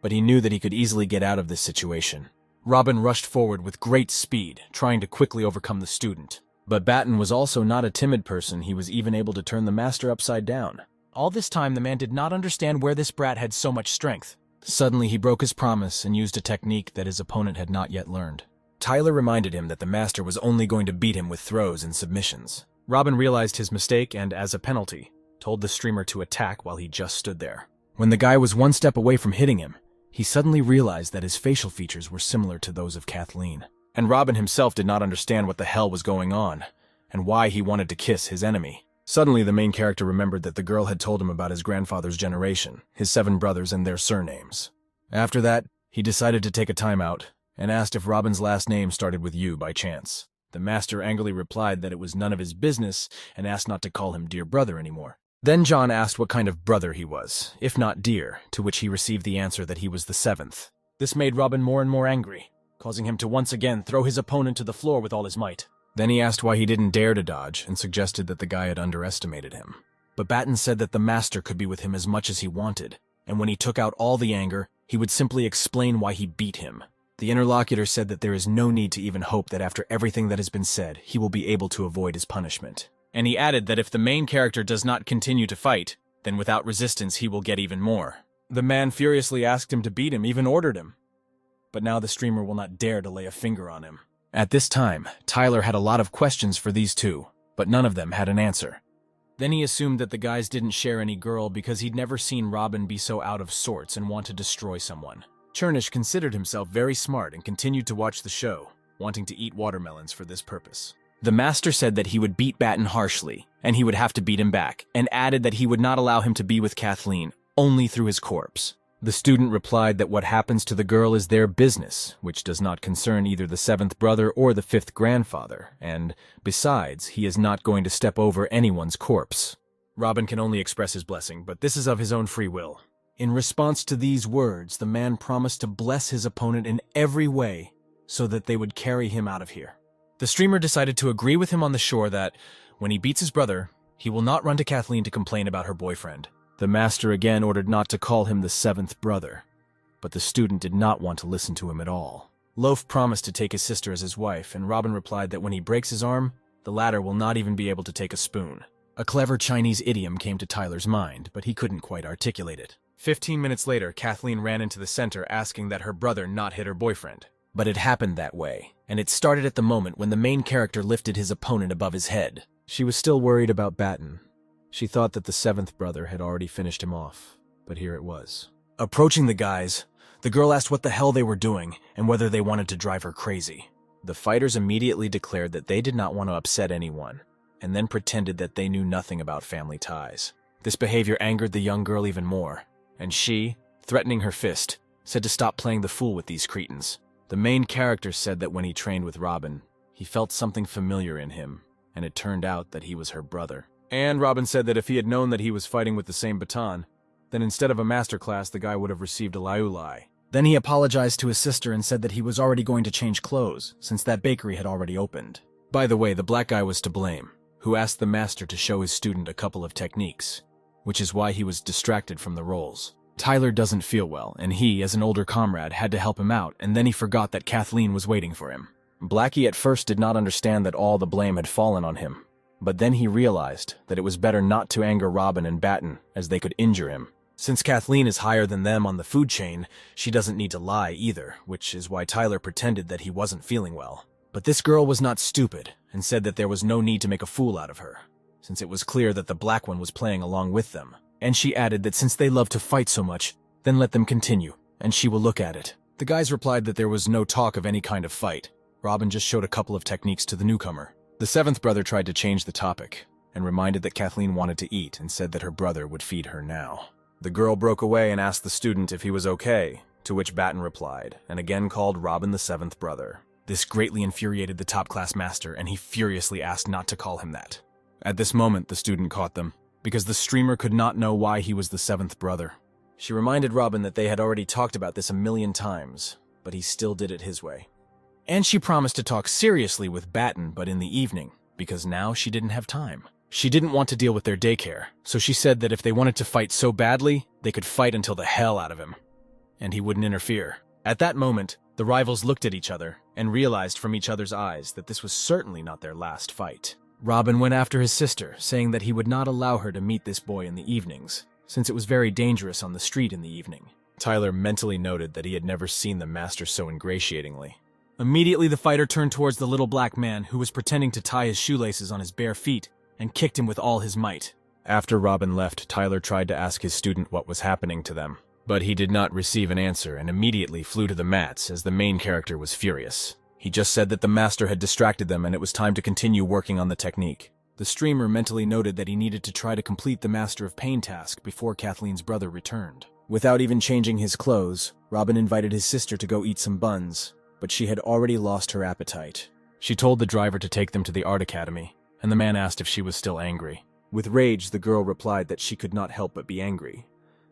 But he knew that he could easily get out of this situation. Robin rushed forward with great speed, trying to quickly overcome the student. But Batten was also not a timid person. He was even able to turn the master upside down. All this time, the man did not understand where this brat had so much strength. Suddenly, he broke his promise and used a technique that his opponent had not yet learned. Tyler reminded him that the master was only going to beat him with throws and submissions. Robin realized his mistake and, as a penalty, told the streamer to attack while he just stood there. When the guy was one step away from hitting him, he suddenly realized that his facial features were similar to those of Kathleen. And Robin himself did not understand what the hell was going on, and why he wanted to kiss his enemy. Suddenly, the main character remembered that the girl had told him about his grandfather's generation, his 7 brothers and their surnames. After that, he decided to take a time out, and asked if Robin's last name started with U by chance. The master angrily replied that it was none of his business, and asked not to call him dear brother anymore. Then John asked what kind of brother he was, if not dear, to which he received the answer that he was the 7th. This made Robin more and more angry, causing him to once again throw his opponent to the floor with all his might. Then he asked why he didn't dare to dodge and suggested that the guy had underestimated him. But Batten said that the master could be with him as much as he wanted, and when he took out all the anger, he would simply explain why he beat him. The interlocutor said that there is no need to even hope that after everything that has been said, he will be able to avoid his punishment. And he added that if the main character does not continue to fight, then without resistance he will get even more. The man furiously asked him to beat him, even ordered him. But now the streamer will not dare to lay a finger on him. At this time, Tyler had a lot of questions for these two, but none of them had an answer. Then he assumed that the guys didn't share any girl because he'd never seen Robin be so out of sorts and want to destroy someone. Chernish considered himself very smart and continued to watch the show, wanting to eat watermelons for this purpose. The master said that he would beat Batten harshly, and he would have to beat him back, and added that he would not allow him to be with Kathleen, only through his corpse. The student replied that what happens to the girl is their business, which does not concern either the seventh brother or the fifth grandfather, and, besides, he is not going to step over anyone's corpse. Robin can only express his blessing, but this is of his own free will. In response to these words, the man promised to bless his opponent in every way so that they would carry him out of here. The streamer decided to agree with him on the shore that, when he beats his brother, he will not run to Kathleen to complain about her boyfriend. The master again ordered not to call him the seventh brother, but the student did not want to listen to him at all. Loaf promised to take his sister as his wife, and Robin replied that when he breaks his arm, the latter will not even be able to take a spoon. A clever Chinese idiom came to Tyler's mind, but he couldn't quite articulate it. 15 minutes later, Kathleen ran into the center asking that her brother not hit her boyfriend. But it happened that way, and it started at the moment when the main character lifted his opponent above his head. She was still worried about Batten. She thought that the seventh brother had already finished him off, but here it was. Approaching the guys, the girl asked what the hell they were doing and whether they wanted to drive her crazy. The fighters immediately declared that they did not want to upset anyone, and then pretended that they knew nothing about family ties. This behavior angered the young girl even more, and she, threatening her fist, said to stop playing the fool with these cretins. The main character said that when he trained with Robin, he felt something familiar in him, and it turned out that he was her brother. And Robin said that if he had known that he was fighting with the same baton, then instead of a masterclass, the guy would have received a liulai. Then he apologized to his sister and said that he was already going to change clothes, since that bakery had already opened. By the way, the black guy was to blame, who asked the master to show his student a couple of techniques, which is why he was distracted from the roles. Tyler doesn't feel well, and he, as an older comrade, had to help him out, and then he forgot that Kathleen was waiting for him. Blackie at first did not understand that all the blame had fallen on him, but then he realized that it was better not to anger Robin and Batten, as they could injure him. Since Kathleen is higher than them on the food chain, she doesn't need to lie either, which is why Tyler pretended that he wasn't feeling well. But this girl was not stupid, and said that there was no need to make a fool out of her, since it was clear that the black one was playing along with them. And she added that since they love to fight so much, then let them continue, and she will look at it. The guys replied that there was no talk of any kind of fight. Robin just showed a couple of techniques to the newcomer. The seventh brother tried to change the topic, and reminded that Kathleen wanted to eat and said that her brother would feed her now. The girl broke away and asked the student if he was okay, to which Batten replied, and again called Robin the seventh brother. This greatly infuriated the top-class master, and he furiously asked not to call him that. At this moment, the student caught them, because the streamer could not know why he was the seventh brother. She reminded Robin that they had already talked about this a million times, but he still did it his way. And she promised to talk seriously with Batten, but in the evening, because now she didn't have time. She didn't want to deal with their daycare, so she said that if they wanted to fight so badly, they could fight until the hell out of him. And he wouldn't interfere. At that moment, the rivals looked at each other and realized from each other's eyes that this was certainly not their last fight. Robin went after his sister, saying that he would not allow her to meet this boy in the evenings, since it was very dangerous on the street in the evening. Tyler mentally noted that he had never seen the master so ingratiatingly. Immediately, the fighter turned towards the little black man, who was pretending to tie his shoelaces on his bare feet, and kicked him with all his might. After Robin left, Tyler tried to ask his student what was happening to them, but he did not receive an answer and immediately flew to the mats as the main character was furious. He just said that the master had distracted them and it was time to continue working on the technique. The streamer mentally noted that he needed to try to complete the Master of Pain task before Kathleen's brother returned. Without even changing his clothes, Robin invited his sister to go eat some buns, but she had already lost her appetite. She told the driver to take them to the art academy, and the man asked if she was still angry. With rage, the girl replied that she could not help but be angry,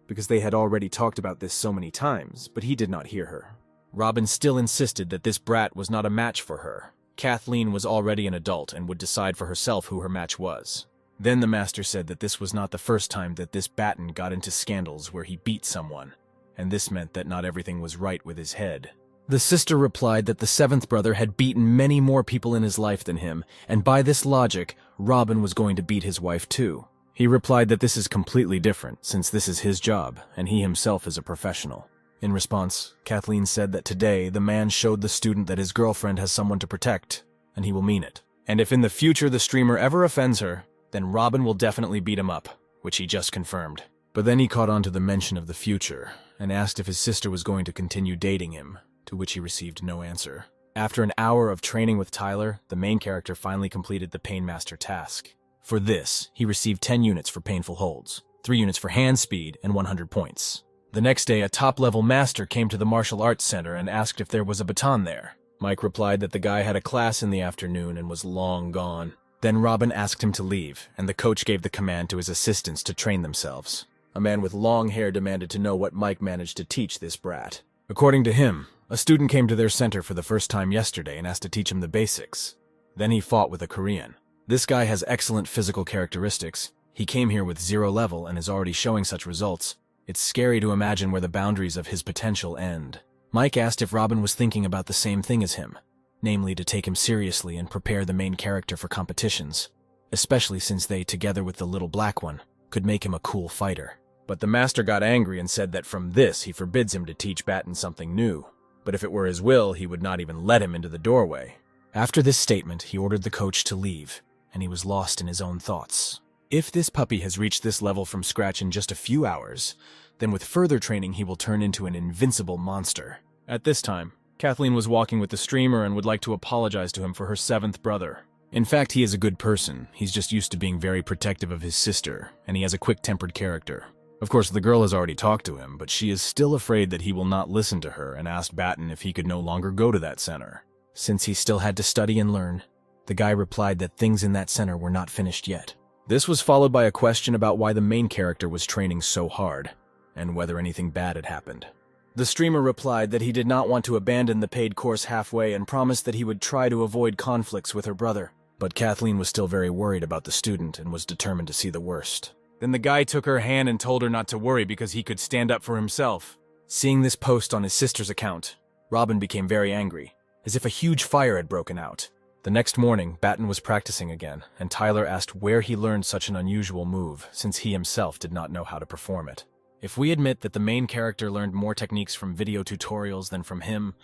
because they had already talked about this so many times, but he did not hear her. Robin still insisted that this brat was not a match for her. Kathleen was already an adult and would decide for herself who her match was. Then the master said that this was not the first time that this Batten got into scandals where he beat someone, and this meant that not everything was right with his head. The sister replied that the seventh brother had beaten many more people in his life than him, and by this logic, Robin was going to beat his wife too. He replied that this is completely different, since this is his job, and he himself is a professional. In response, Kathleen said that today the man showed the student that his girlfriend has someone to protect, and he will mean it. And if in the future the streamer ever offends her, then Robin will definitely beat him up, which he just confirmed. But then he caught on to the mention of the future, and asked if his sister was going to continue dating him, to which he received no answer. After an hour of training with Tyler, the main character finally completed the Painmaster task. For this, he received 10 units for painful holds, 3 units for hand speed, and 100 points. The next day, a top-level master came to the martial arts center and asked if there was a baton there. Mike replied that the guy had a class in the afternoon and was long gone. Then Robin asked him to leave, and the coach gave the command to his assistants to train themselves. A man with long hair demanded to know what Mike managed to teach this brat. According to him, a student came to their center for the first time yesterday and asked to teach him the basics. Then he fought with a Korean. This guy has excellent physical characteristics. He came here with 0 level and is already showing such results. It's scary to imagine where the boundaries of his potential end. Mike asked if Robin was thinking about the same thing as him, namely to take him seriously and prepare the main character for competitions, especially since they, together with the little black one, could make him a cool fighter. But the master got angry and said that from this he forbids him to teach Batten something new. But if it were his will, he would not even let him into the doorway. After this statement, he ordered the coach to leave, and he was lost in his own thoughts. If this puppy has reached this level from scratch in just a few hours, then with further training he will turn into an invincible monster. At this time, Kathleen was walking with the streamer and would like to apologize to him for her 7th brother. In fact, he is a good person. He's just used to being very protective of his sister, and he has a quick-tempered character. Of course, the girl has already talked to him, but she is still afraid that he will not listen to her and asked Batten if he could no longer go to that center. Since he still had to study and learn, the guy replied that things in that center were not finished yet. This was followed by a question about why the main character was training so hard, and whether anything bad had happened. The streamer replied that he did not want to abandon the paid course halfway and promised that he would try to avoid conflicts with her brother. But Kathleen was still very worried about the student and was determined to see the worst. Then the guy took her hand and told her not to worry because he could stand up for himself. Seeing this post on his sister's account, Robin became very angry, as if a huge fire had broken out. The next morning, Batten was practicing again, and Tyler asked where he learned such an unusual move, since he himself did not know how to perform it. If we admit that the main character learned more techniques from video tutorials than from him,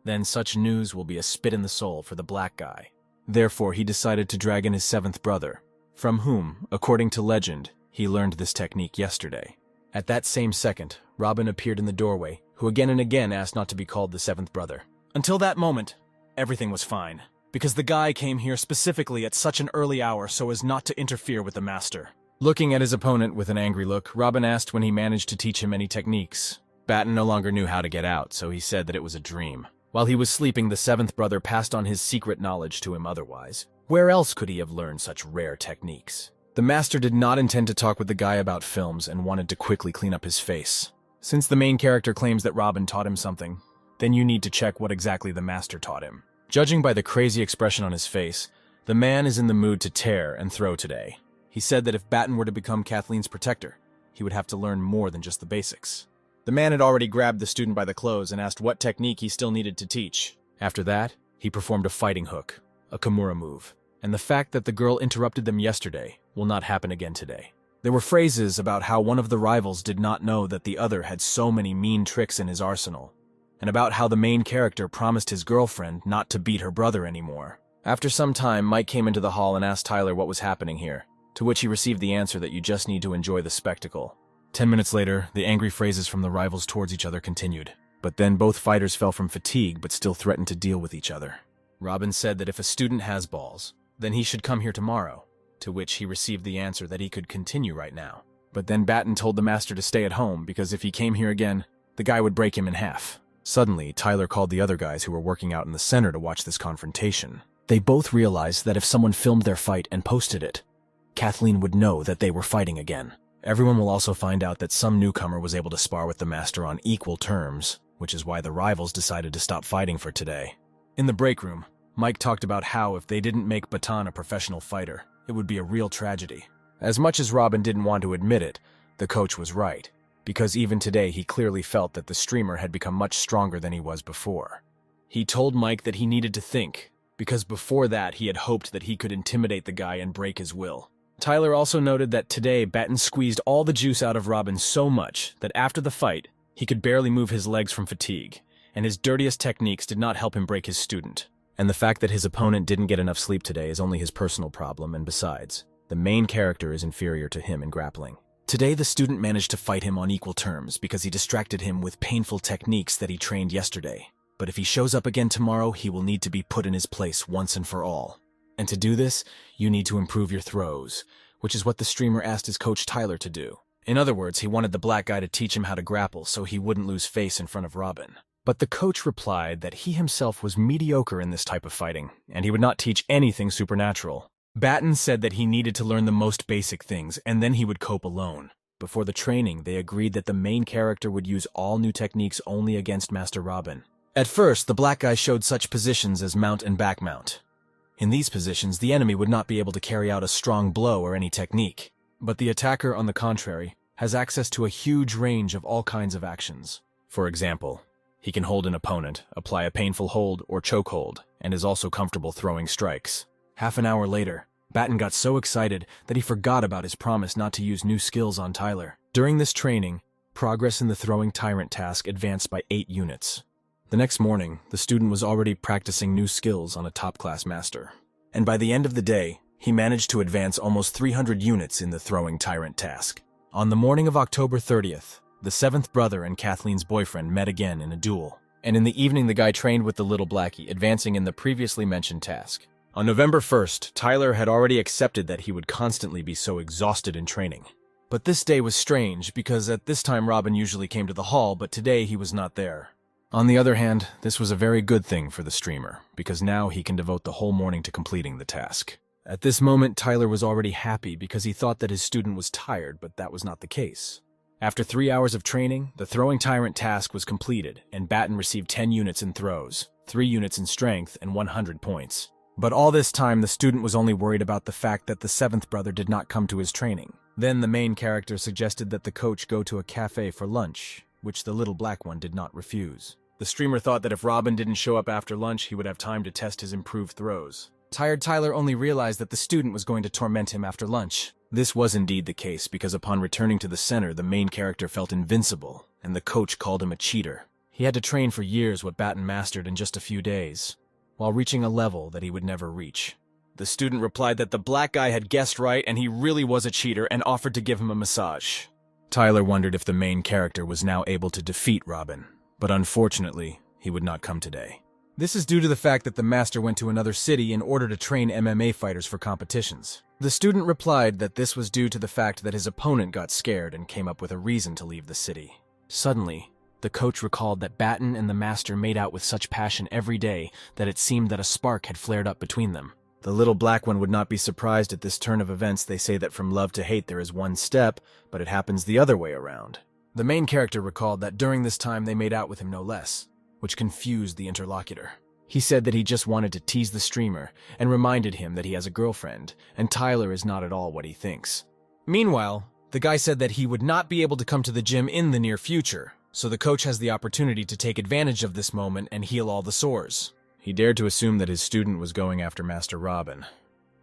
then such news will be a spit in the soul for the black guy. Therefore, he decided to drag in his 7th brother, from whom, according to legend, he learned this technique yesterday. At that same second, Robin appeared in the doorway, who again and again asked not to be called the 7th brother. Until that moment, everything was fine, because the guy came here specifically at such an early hour so as not to interfere with the master. Looking at his opponent with an angry look, Robin asked when he managed to teach him any techniques. Batten no longer knew how to get out, so he said that it was a dream. While he was sleeping, the 7th brother passed on his secret knowledge to him otherwise. Where else could he have learned such rare techniques? The master did not intend to talk with the guy about films and wanted to quickly clean up his face. Since the main character claims that Robin taught him something, then you need to check what exactly the master taught him. Judging by the crazy expression on his face, the man is in the mood to tear and throw today. He said that if Batten were to become Kathleen's protector, he would have to learn more than just the basics. The man had already grabbed the student by the clothes and asked what technique he still needed to teach. After that, he performed a fighting hook, a Kimura move, and the fact that the girl interrupted them yesterday will not happen again today. There were phrases about how one of the rivals did not know that the other had so many mean tricks in his arsenal, and about how the main character promised his girlfriend not to beat her brother anymore. After some time, Mike came into the hall and asked Tyler what was happening here, to which he received the answer that you just need to enjoy the spectacle. 10 minutes later, the angry phrases from the rivals towards each other continued. But then both fighters fell from fatigue but still threatened to deal with each other. Robin said that if a student has balls, then he should come here tomorrow, to which he received the answer that he could continue right now. But then Batten told the master to stay at home because if he came here again, the guy would break him in half. Suddenly, Tyler called the other guys who were working out in the center to watch this confrontation. They both realized that if someone filmed their fight and posted it, Kathleen would know that they were fighting again. Everyone will also find out that some newcomer was able to spar with the master on equal terms, which is why the rivals decided to stop fighting for today. In the break room, Mike talked about how if they didn't make Baton a professional fighter, it would be a real tragedy. As much as Robin didn't want to admit it, the coach was right, because even today he clearly felt that the streamer had become much stronger than he was before. He told Mike that he needed to think, because before that he had hoped that he could intimidate the guy and break his will. Tyler also noted that today Batten squeezed all the juice out of Robin so much that after the fight, he could barely move his legs from fatigue, and his dirtiest techniques did not help him break his student. And the fact that his opponent didn't get enough sleep today is only his personal problem, and besides, the main character is inferior to him in grappling. Today the student managed to fight him on equal terms because he distracted him with painful techniques that he trained yesterday. But if he shows up again tomorrow, he will need to be put in his place once and for all. And to do this, you need to improve your throws, which is what the streamer asked his coach Tyler to do. In other words, he wanted the black guy to teach him how to grapple so he wouldn't lose face in front of Robin. But the coach replied that he himself was mediocre in this type of fighting, and he would not teach anything supernatural. Batten said that he needed to learn the most basic things, and then he would cope alone. Before the training, they agreed that the main character would use all new techniques only against Master Robin. At first, the black guy showed such positions as mount and back mount. In these positions, the enemy would not be able to carry out a strong blow or any technique. But the attacker, on the contrary, has access to a huge range of all kinds of actions. For example, he can hold an opponent, apply a painful hold or chokehold, and is also comfortable throwing strikes. Half an hour later, Batten got so excited that he forgot about his promise not to use new skills on Tyler. During this training, progress in the throwing tyrant task advanced by 8 units. The next morning, the student was already practicing new skills on a top-class master. And by the end of the day, he managed to advance almost 300 units in the throwing tyrant task. On the morning of October 30th, the 7th brother and Kathleen's boyfriend met again in a duel. And in the evening, the guy trained with the little blackie, advancing in the previously mentioned task. On November 1st, Tyler had already accepted that he would constantly be so exhausted in training. But this day was strange because at this time Robin usually came to the hall, but today he was not there. On the other hand, this was a very good thing for the streamer, because now he can devote the whole morning to completing the task. At this moment, Tyler was already happy because he thought that his student was tired, but that was not the case. After 3 hours of training, the throwing tyrant task was completed, and Batten received 10 units in throws, 3 units in strength, and 100 points. But all this time, the student was only worried about the fact that the 7th brother did not come to his training. Then the main character suggested that the coach go to a cafe for lunch, which the little black one did not refuse. The streamer thought that if Robin didn't show up after lunch, he would have time to test his improved throws. Tired Tyler only realized that the student was going to torment him after lunch. This was indeed the case, because upon returning to the center, the main character felt invincible, and the coach called him a cheater. He had to train for years what Batten mastered in just a few days, while reaching a level that he would never reach. The student replied that the black guy had guessed right and he really was a cheater and offered to give him a massage. Tyler wondered if the main character was now able to defeat Robin, but unfortunately, he would not come today. This is due to the fact that the master went to another city in order to train MMA fighters for competitions. The student replied that this was due to the fact that his opponent got scared and came up with a reason to leave the city. Suddenly, the coach recalled that Batten and the master made out with such passion every day that it seemed that a spark had flared up between them. The little black one would not be surprised at this turn of events. They say that from love to hate there is one step, but it happens the other way around. The main character recalled that during this time they made out with him no less, which confused the interlocutor. He said that he just wanted to tease the streamer and reminded him that he has a girlfriend, and Tyler is not at all what he thinks. Meanwhile, the guy said that he would not be able to come to the gym in the near future, so the coach has the opportunity to take advantage of this moment and heal all the sores. He dared to assume that his student was going after Master Robin,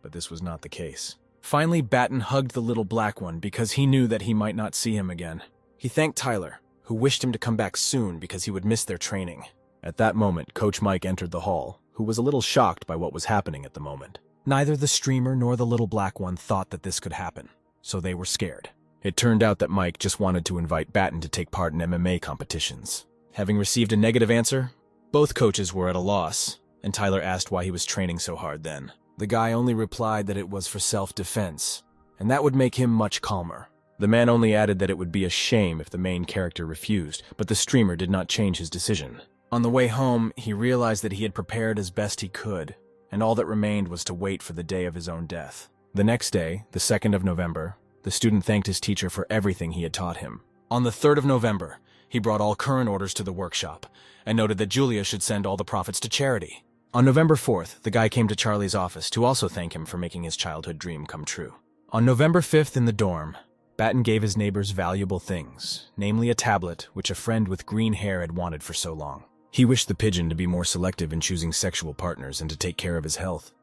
but this was not the case. Finally, Batten hugged the little black one because he knew that he might not see him again. He thanked Tyler, who wished him to come back soon because he would miss their training. At that moment, Coach Mike entered the hall, who was a little shocked by what was happening at the moment. Neither the streamer nor the little black one thought that this could happen, so they were scared. It turned out that Mike just wanted to invite Batten to take part in MMA competitions. Having received a negative answer, both coaches were at a loss, and Tyler asked why he was training so hard then. The guy only replied that it was for self-defense, and that would make him much calmer. The man only added that it would be a shame if the main character refused, but the streamer did not change his decision. On the way home, he realized that he had prepared as best he could, and all that remained was to wait for the day of his own death. The next day, the 2nd of November, the student thanked his teacher for everything he had taught him. On the 3rd of November, he brought all current orders to the workshop, and noted that Julia should send all the profits to charity. On November 4th, the guy came to Charlie's office to also thank him for making his childhood dream come true. On November 5th in the dorm, Batten gave his neighbors valuable things, namely a tablet which a friend with green hair had wanted for so long. He wished the pigeon to be more selective in choosing sexual partners and to take care of his health.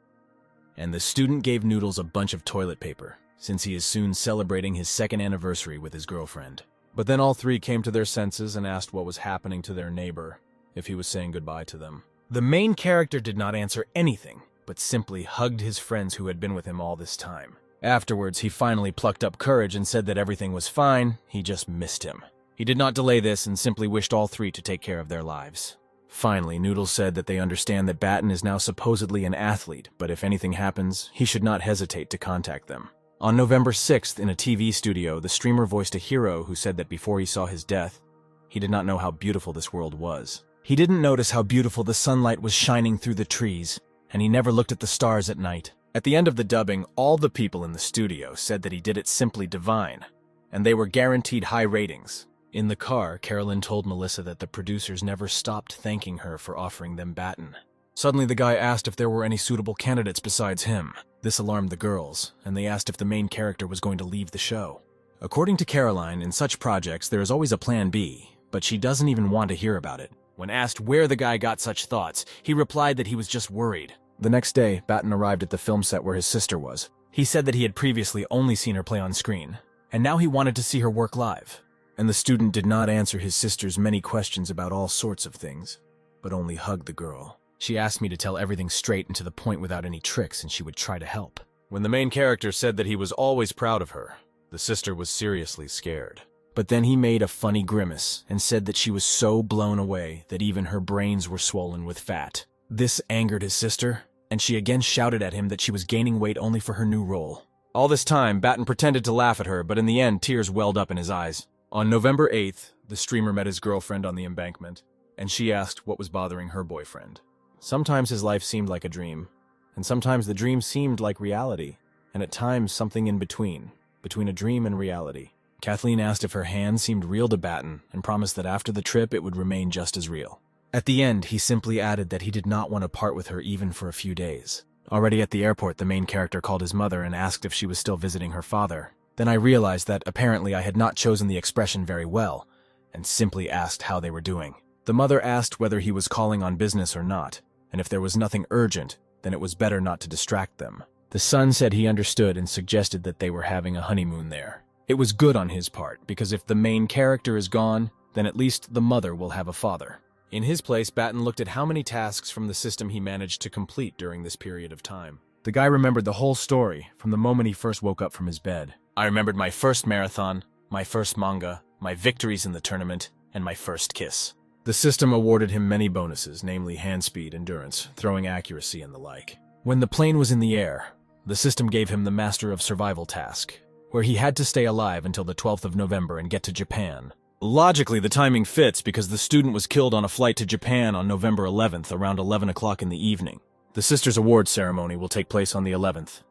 And the student gave Noodles a bunch of toilet paper, since he is soon celebrating his 2nd anniversary with his girlfriend. But then all three came to their senses and asked what was happening to their neighbor, if he was saying goodbye to them. The main character did not answer anything, but simply hugged his friends who had been with him all this time. Afterwards, he finally plucked up courage and said that everything was fine, he just missed him. He did not delay this and simply wished all three to take care of their lives. Finally, Noodles said that they understand that Batten is now supposedly an athlete, but if anything happens, he should not hesitate to contact them. On November 6th, in a TV studio, the streamer voiced a hero who said that before he saw his death, he did not know how beautiful this world was. He didn't notice how beautiful the sunlight was shining through the trees, and he never looked at the stars at night. At the end of the dubbing, all the people in the studio said that he did it simply divine, and they were guaranteed high ratings. In the car, Carolyn told Melissa that the producers never stopped thanking her for offering them Batten. Suddenly, the guy asked if there were any suitable candidates besides him. This alarmed the girls, and they asked if the main character was going to leave the show. According to Caroline, in such projects, there is always a plan B, but she doesn't even want to hear about it. When asked where the guy got such thoughts, he replied that he was just worried. The next day, Batten arrived at the film set where his sister was. He said that he had previously only seen her play on screen, and now he wanted to see her work live. And the student did not answer his sister's many questions about all sorts of things, but only hugged the girl. She asked me to tell everything straight and to the point without any tricks, and she would try to help. When the main character said that he was always proud of her, the sister was seriously scared. But then he made a funny grimace and said that she was so blown away that even her brains were swollen with fat. This angered his sister, and she again shouted at him that she was gaining weight only for her new role. All this time, Batten pretended to laugh at her, but in the end, tears welled up in his eyes. On November 8th, the streamer met his girlfriend on the embankment, and she asked what was bothering her boyfriend. Sometimes his life seemed like a dream, and sometimes the dream seemed like reality, and at times something in between a dream and reality. Kathleen asked if her hand seemed real to Batten and promised that after the trip it would remain just as real. At the end, he simply added that he did not want to part with her even for a few days. Already at the airport, the main character called his mother and asked if she was still visiting her father. Then I realized that apparently I had not chosen the expression very well, and simply asked how they were doing. The mother asked whether he was calling on business or not, and if there was nothing urgent, then it was better not to distract them. The son said he understood and suggested that they were having a honeymoon there. It was good on his part, because if the main character is gone, then at least the mother will have a father. In his place, Batten looked at how many tasks from the system he managed to complete during this period of time. The guy remembered the whole story from the moment he first woke up from his bed. I remembered my first marathon, my first manga, my victories in the tournament, and my first kiss. The system awarded him many bonuses, namely hand speed, endurance, throwing accuracy, and the like. When the plane was in the air, the system gave him the Master of Survival task, where he had to stay alive until the 12th of November and get to Japan. Logically, the timing fits because the student was killed on a flight to Japan on November 11th around 11 o'clock in the evening. The sisters' award ceremony will take place on the 11th.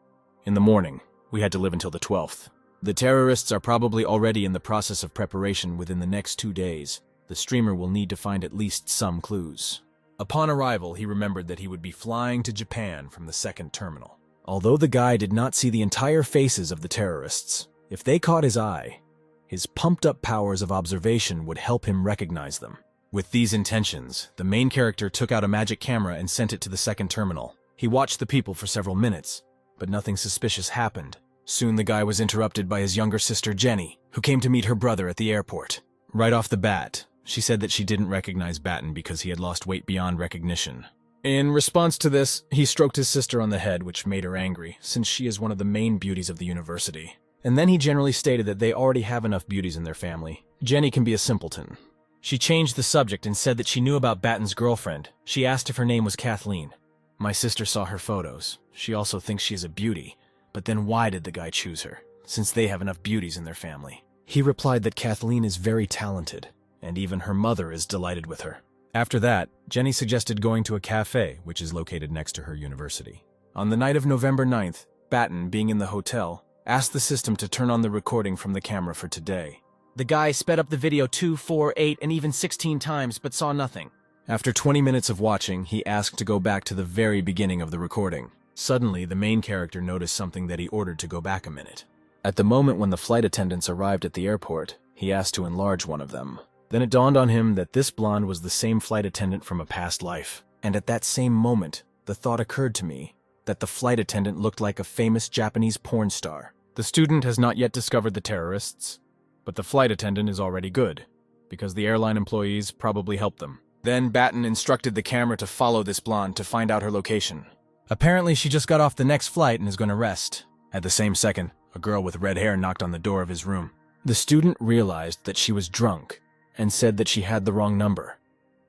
In the morning, we had to live until the 12th. The terrorists are probably already in the process of preparation within the next 2 days. The streamer will need to find at least some clues. Upon arrival, he remembered that he would be flying to Japan from the second terminal. Although the guy did not see the entire faces of the terrorists, if they caught his eye, his pumped-up powers of observation would help him recognize them. With these intentions, the main character took out a magic camera and sent it to the second terminal. He watched the people for several minutes, but nothing suspicious happened. Soon the guy was interrupted by his younger sister Jenny, who came to meet her brother at the airport. Right off the bat, she said that she didn't recognize Batten because he had lost weight beyond recognition. In response to this, he stroked his sister on the head, which made her angry, since she is one of the main beauties of the university. And then he generally stated that they already have enough beauties in their family. Jenny can be a simpleton. She changed the subject and said that she knew about Batten's girlfriend. She asked if her name was Kathleen. My sister saw her photos. She also thinks she is a beauty. But then why did the guy choose her, since they have enough beauties in their family? He replied that Kathleen is very talented, and even her mother is delighted with her. After that, Jenny suggested going to a cafe, which is located next to her university. On the night of November 9th, Batten, being in the hotel, asked the system to turn on the recording from the camera for today. The guy sped up the video 2, 4, 8, and even 16 times, but saw nothing. After 20 minutes of watching, he asked to go back to the very beginning of the recording. Suddenly, the main character noticed something that he ordered to go back a minute. At the moment when the flight attendants arrived at the airport, he asked to enlarge one of them. Then it dawned on him that this blonde was the same flight attendant from a past life. And at that same moment, the thought occurred to me that the flight attendant looked like a famous Japanese porn star. The student has not yet discovered the terrorists, but the flight attendant is already good, because the airline employees probably helped them. Then Batten instructed the camera to follow this blonde to find out her location. Apparently, she just got off the next flight and is going to rest. At the same second, a girl with red hair knocked on the door of his room. The student realized that she was drunk and said that she had the wrong number.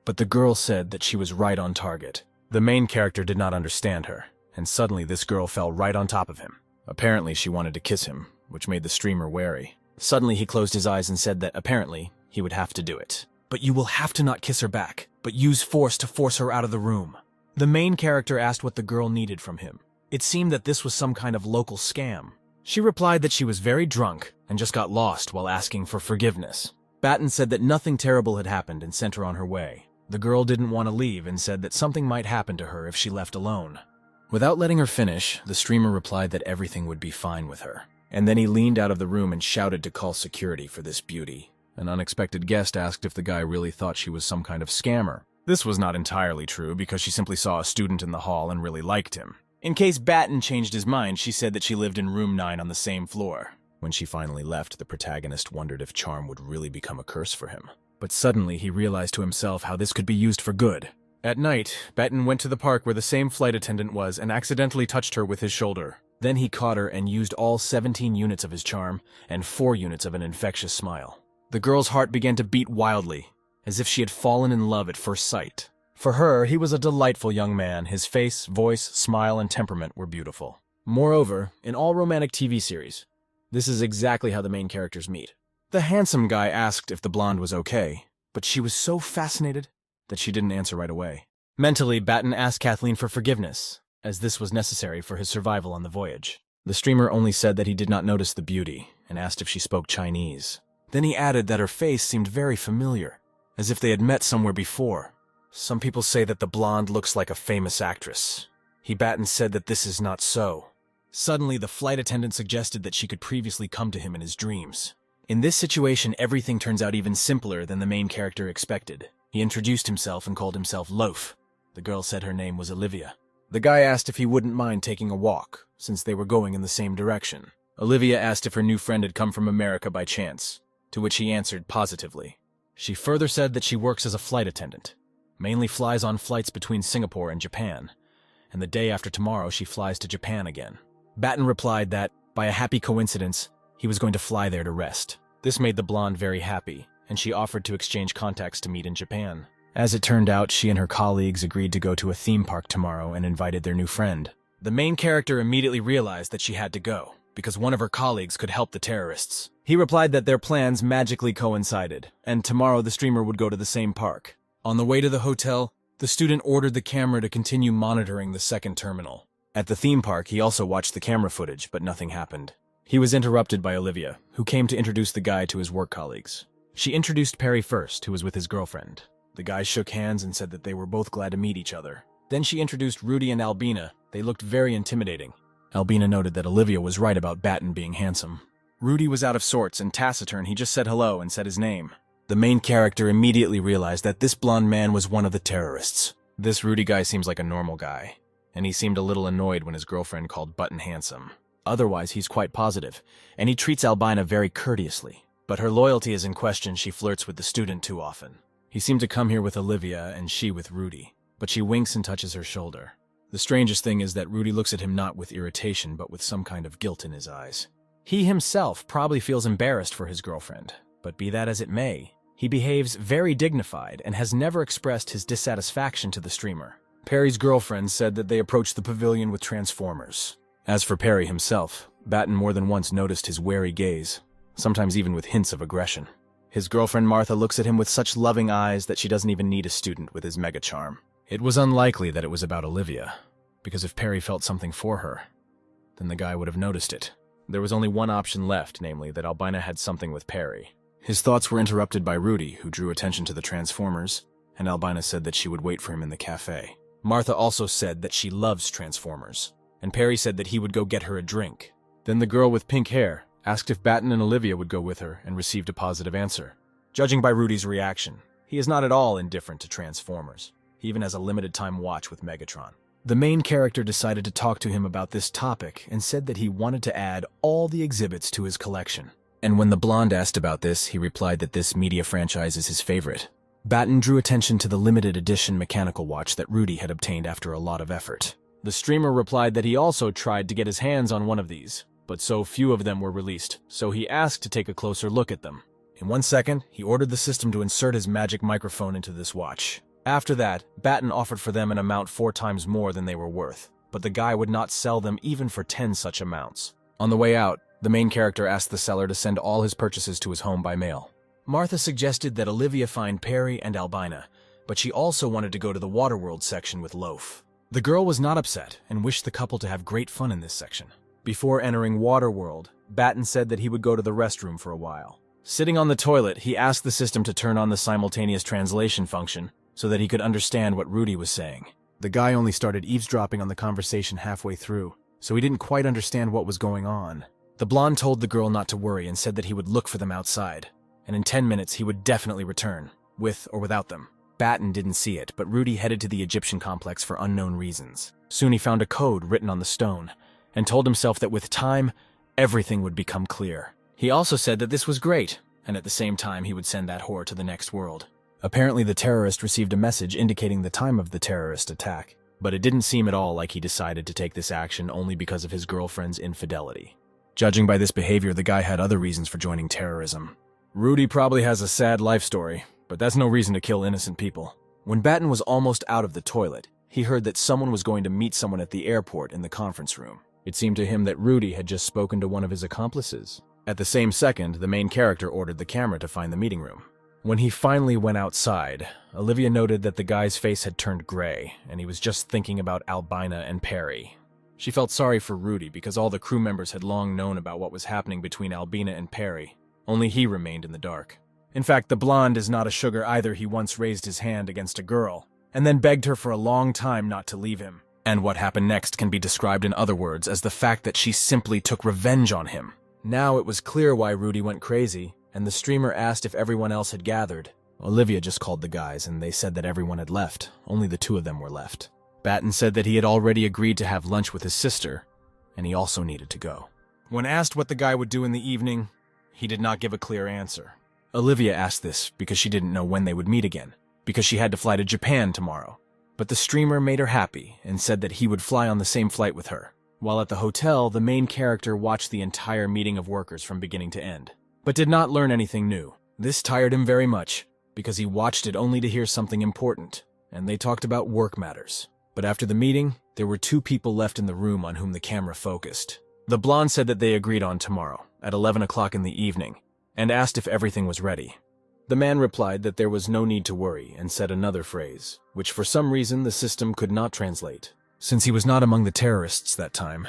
but the girl said that she was right on target. The main character did not understand her, and suddenly this girl fell right on top of him. Apparently she wanted to kiss him, which made the streamer wary. Suddenly he closed his eyes and said that apparently he would have to do it. But you will have to not kiss her back, but use force to force her out of the room. The main character asked what the girl needed from him. It seemed that this was some kind of local scam. She replied that she was very drunk and just got lost while asking for forgiveness. Batten said that nothing terrible had happened and sent her on her way. The girl didn't want to leave and said that something might happen to her if she left alone. Without letting her finish, the streamer replied that everything would be fine with her. And then he leaned out of the room and shouted to call security for this beauty. An unexpected guest asked if the guy really thought she was some kind of scammer. This was not entirely true because she simply saw a student in the hall and really liked him. In case Batten changed his mind, she said that she lived in room 9 on the same floor. When she finally left, the protagonist wondered if charm would really become a curse for him. But suddenly he realized to himself how this could be used for good. At night, Batten went to the park where the same flight attendant was and accidentally touched her with his shoulder. Then he caught her and used all 17 units of his charm and 4 units of an infectious smile. The girl's heart began to beat wildly, as if she had fallen in love at first sight. For her, he was a delightful young man. His face, voice, smile, and temperament were beautiful. Moreover, in all romantic TV series, this is exactly how the main characters meet. The handsome guy asked if the blonde was okay, but she was so fascinated that she didn't answer right away. Mentally, Batten asked Kathleen for forgiveness, as this was necessary for his survival on the voyage. The streamer only said that he did not notice the beauty, and asked if she spoke Chinese. Then he added that her face seemed very familiar, as if they had met somewhere before. Some people say that the blonde looks like a famous actress. Batten said that this is not so. Suddenly, the flight attendant suggested that she could previously come to him in his dreams. In this situation, everything turns out even simpler than the main character expected. He introduced himself and called himself Loaf. The girl said her name was Olivia. The guy asked if he wouldn't mind taking a walk, since they were going in the same direction. Olivia asked if her new friend had come from America by chance, to which he answered positively. She further said that she works as a flight attendant, mainly flies on flights between Singapore and Japan, and the day after tomorrow she flies to Japan again. Batten replied that, by a happy coincidence, he was going to fly there to rest. This made the blonde very happy, and she offered to exchange contacts to meet in Japan. As it turned out, she and her colleagues agreed to go to a theme park tomorrow and invited their new friend. The main character immediately realized that she had to go, because one of her colleagues could help the terrorists. He replied that their plans magically coincided, and tomorrow the streamer would go to the same park. On the way to the hotel, the student ordered the camera to continue monitoring the second terminal. At the theme park, he also watched the camera footage, but nothing happened. He was interrupted by Olivia, who came to introduce the guy to his work colleagues. She introduced Perry first, who was with his girlfriend. The guys shook hands and said that they were both glad to meet each other. Then she introduced Rudy and Albina. They looked very intimidating. Albina noted that Olivia was right about Batten being handsome. Rudy was out of sorts and taciturn. He just said hello and said his name. The main character immediately realized that this blonde man was one of the terrorists. This Rudy guy seems like a normal guy, and he seemed a little annoyed when his girlfriend called Button handsome. Otherwise, he's quite positive, and he treats Albina very courteously. But her loyalty is in question. She flirts with the student too often. He seemed to come here with Olivia, and she with Rudy, but she winks and touches her shoulder. The strangest thing is that Rudy looks at him not with irritation, but with some kind of guilt in his eyes. He himself probably feels embarrassed for his girlfriend, but be that as it may, he behaves very dignified and has never expressed his dissatisfaction to the streamer. Perry's girlfriend said that they approached the pavilion with transformers. As for Perry himself, Batten more than once noticed his wary gaze, sometimes even with hints of aggression. His girlfriend Martha looks at him with such loving eyes that she doesn't even need a student with his mega charm. It was unlikely that it was about Olivia, because if Perry felt something for her, then the guy would have noticed it. There was only one option left, namely that Albina had something with Perry. His thoughts were interrupted by Rudy, who drew attention to the transformers, and Albina said that she would wait for him in the cafe. Martha also said that she loves transformers, and Perry said that he would go get her a drink. Then the girl with pink hair asked if Batten and Olivia would go with her and received a positive answer. Judging by Rudy's reaction, he is not at all indifferent to transformers. He even has a limited time watch with Megatron. The main character decided to talk to him about this topic and said that he wanted to add all the exhibits to his collection. And when the blonde asked about this, he replied that this media franchise is his favorite. Batten drew attention to the limited edition mechanical watch that Rudy had obtained after a lot of effort. The streamer replied that he also tried to get his hands on one of these, but so few of them were released, so he asked to take a closer look at them. In 1 second, he ordered the system to insert his magic microphone into this watch. After that, Batten offered for them an amount 4 times more than they were worth, but the guy would not sell them even for 10 such amounts. On the way out, the main character asked the seller to send all his purchases to his home by mail. Martha suggested that Olivia find Perry and Albina, but she also wanted to go to the Waterworld section with Loaf. The girl was not upset and wished the couple to have great fun in this section. Before entering Waterworld, Batten said that he would go to the restroom for a while. Sitting on the toilet, he asked the system to turn on the simultaneous translation function so that he could understand what Rudy was saying. The guy only started eavesdropping on the conversation halfway through, so he didn't quite understand what was going on. The blonde told the girl not to worry and said that he would look for them outside, and in 10 minutes he would definitely return, with or without them. Batten didn't see it, but Rudy headed to the Egyptian complex for unknown reasons. Soon he found a code written on the stone, and told himself that with time, everything would become clear. He also said that this was great, and at the same time he would send that whore to the next world. Apparently the terrorist received a message indicating the time of the terrorist attack, but it didn't seem at all like he decided to take this action only because of his girlfriend's infidelity. Judging by this behavior, the guy had other reasons for joining terrorism. Rudy probably has a sad life story, but that's no reason to kill innocent people. When Batten was almost out of the toilet, he heard that someone was going to meet someone at the airport in the conference room. It seemed to him that Rudy had just spoken to one of his accomplices. At the same second, the main character ordered the camera to find the meeting room. When he finally went outside, Olivia noted that the guy's face had turned gray, and he was just thinking about Albina and Perry. She felt sorry for Rudy because all the crew members had long known about what was happening between Albina and Perry. Only he remained in the dark. In fact, the blonde is not a sugar either. He once raised his hand against a girl, and then begged her for a long time not to leave him. And what happened next can be described in other words as the fact that she simply took revenge on him. Now it was clear why Rudy went crazy, and the streamer asked if everyone else had gathered. Olivia just called the guys, and they said that everyone had left. Only the 2 of them were left. Batten said that he had already agreed to have lunch with his sister, and he also needed to go. When asked what the guy would do in the evening, he did not give a clear answer. Olivia asked this because she didn't know when they would meet again, because she had to fly to Japan tomorrow. But the streamer made her happy and said that he would fly on the same flight with her. While at the hotel, the main character watched the entire meeting of workers from beginning to end, but did not learn anything new. This tired him very much, because he watched it only to hear something important, and they talked about work matters. But after the meeting, there were 2 people left in the room on whom the camera focused. The blonde said that they agreed on tomorrow, at 11 o'clock in the evening, and asked if everything was ready. The man replied that there was no need to worry and said another phrase, which for some reason the system could not translate. Since he was not among the terrorists that time,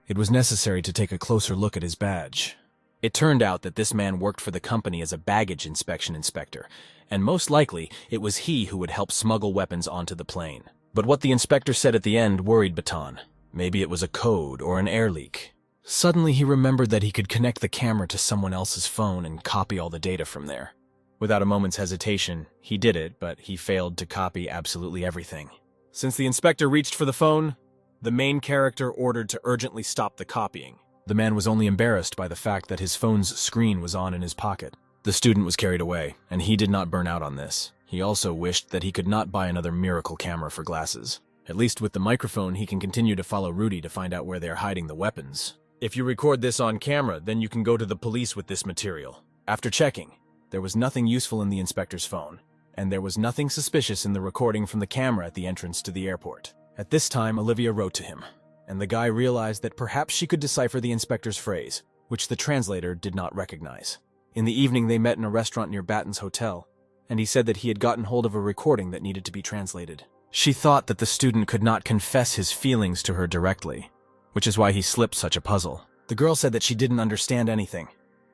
it was necessary to take a closer look at his badge. It turned out that this man worked for the company as a baggage inspection inspector, and most likely it was he who would help smuggle weapons onto the plane. But what the inspector said at the end worried Baton. Maybe it was a code or an air leak. Suddenly he remembered that he could connect the camera to someone else's phone and copy all the data from there. Without a moment's hesitation, he did it, but he failed to copy absolutely everything. Since the inspector reached for the phone, the main character ordered to urgently stop the copying. The man was only embarrassed by the fact that his phone's screen was on in his pocket. The student was carried away, and he did not burn out on this. He also wished that he could not buy another miracle camera for glasses. At least with the microphone, he can continue to follow Rudy to find out where they are hiding the weapons. If you record this on camera, then you can go to the police with this material. After checking, there was nothing useful in the inspector's phone, and there was nothing suspicious in the recording from the camera at the entrance to the airport. At this time, Olivia wrote to him, and the guy realized that perhaps she could decipher the inspector's phrase, which the translator did not recognize. In the evening, they met in a restaurant near Batten's hotel, and he said that he had gotten hold of a recording that needed to be translated. She thought that the student could not confess his feelings to her directly, which is why he slipped such a puzzle. The girl said that she didn't understand anything.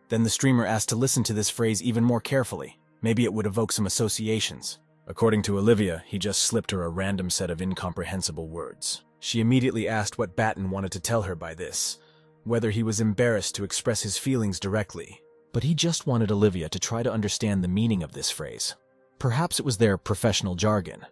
Then the streamer asked to listen to this phrase even more carefully. Maybe it would evoke some associations. According to Olivia, he just slipped her a random set of incomprehensible words. She immediately asked what Batten wanted to tell her by this, whether he was embarrassed to express his feelings directly. But he just wanted Olivia to try to understand the meaning of this phrase. Perhaps it was their professional jargon.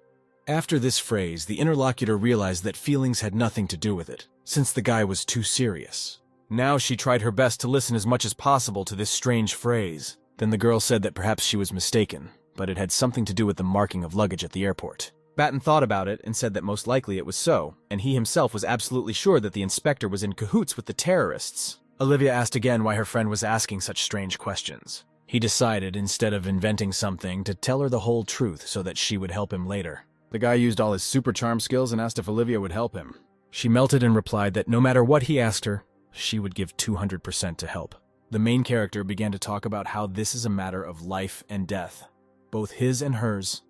After this phrase, the interlocutor realized that feelings had nothing to do with it, since the guy was too serious. Now she tried her best to listen as much as possible to this strange phrase. Then the girl said that perhaps she was mistaken, but it had something to do with the marking of luggage at the airport. Batten thought about it and said that most likely it was so, and he himself was absolutely sure that the inspector was in cahoots with the terrorists. Olivia asked again why her friend was asking such strange questions. He decided, instead of inventing something, to tell her the whole truth so that she would help him later. The guy used all his super charm skills and asked if Olivia would help him. She melted and replied that no matter what he asked her, she would give 200% to help. The main character began to talk about how this is a matter of life and death, both his and hers,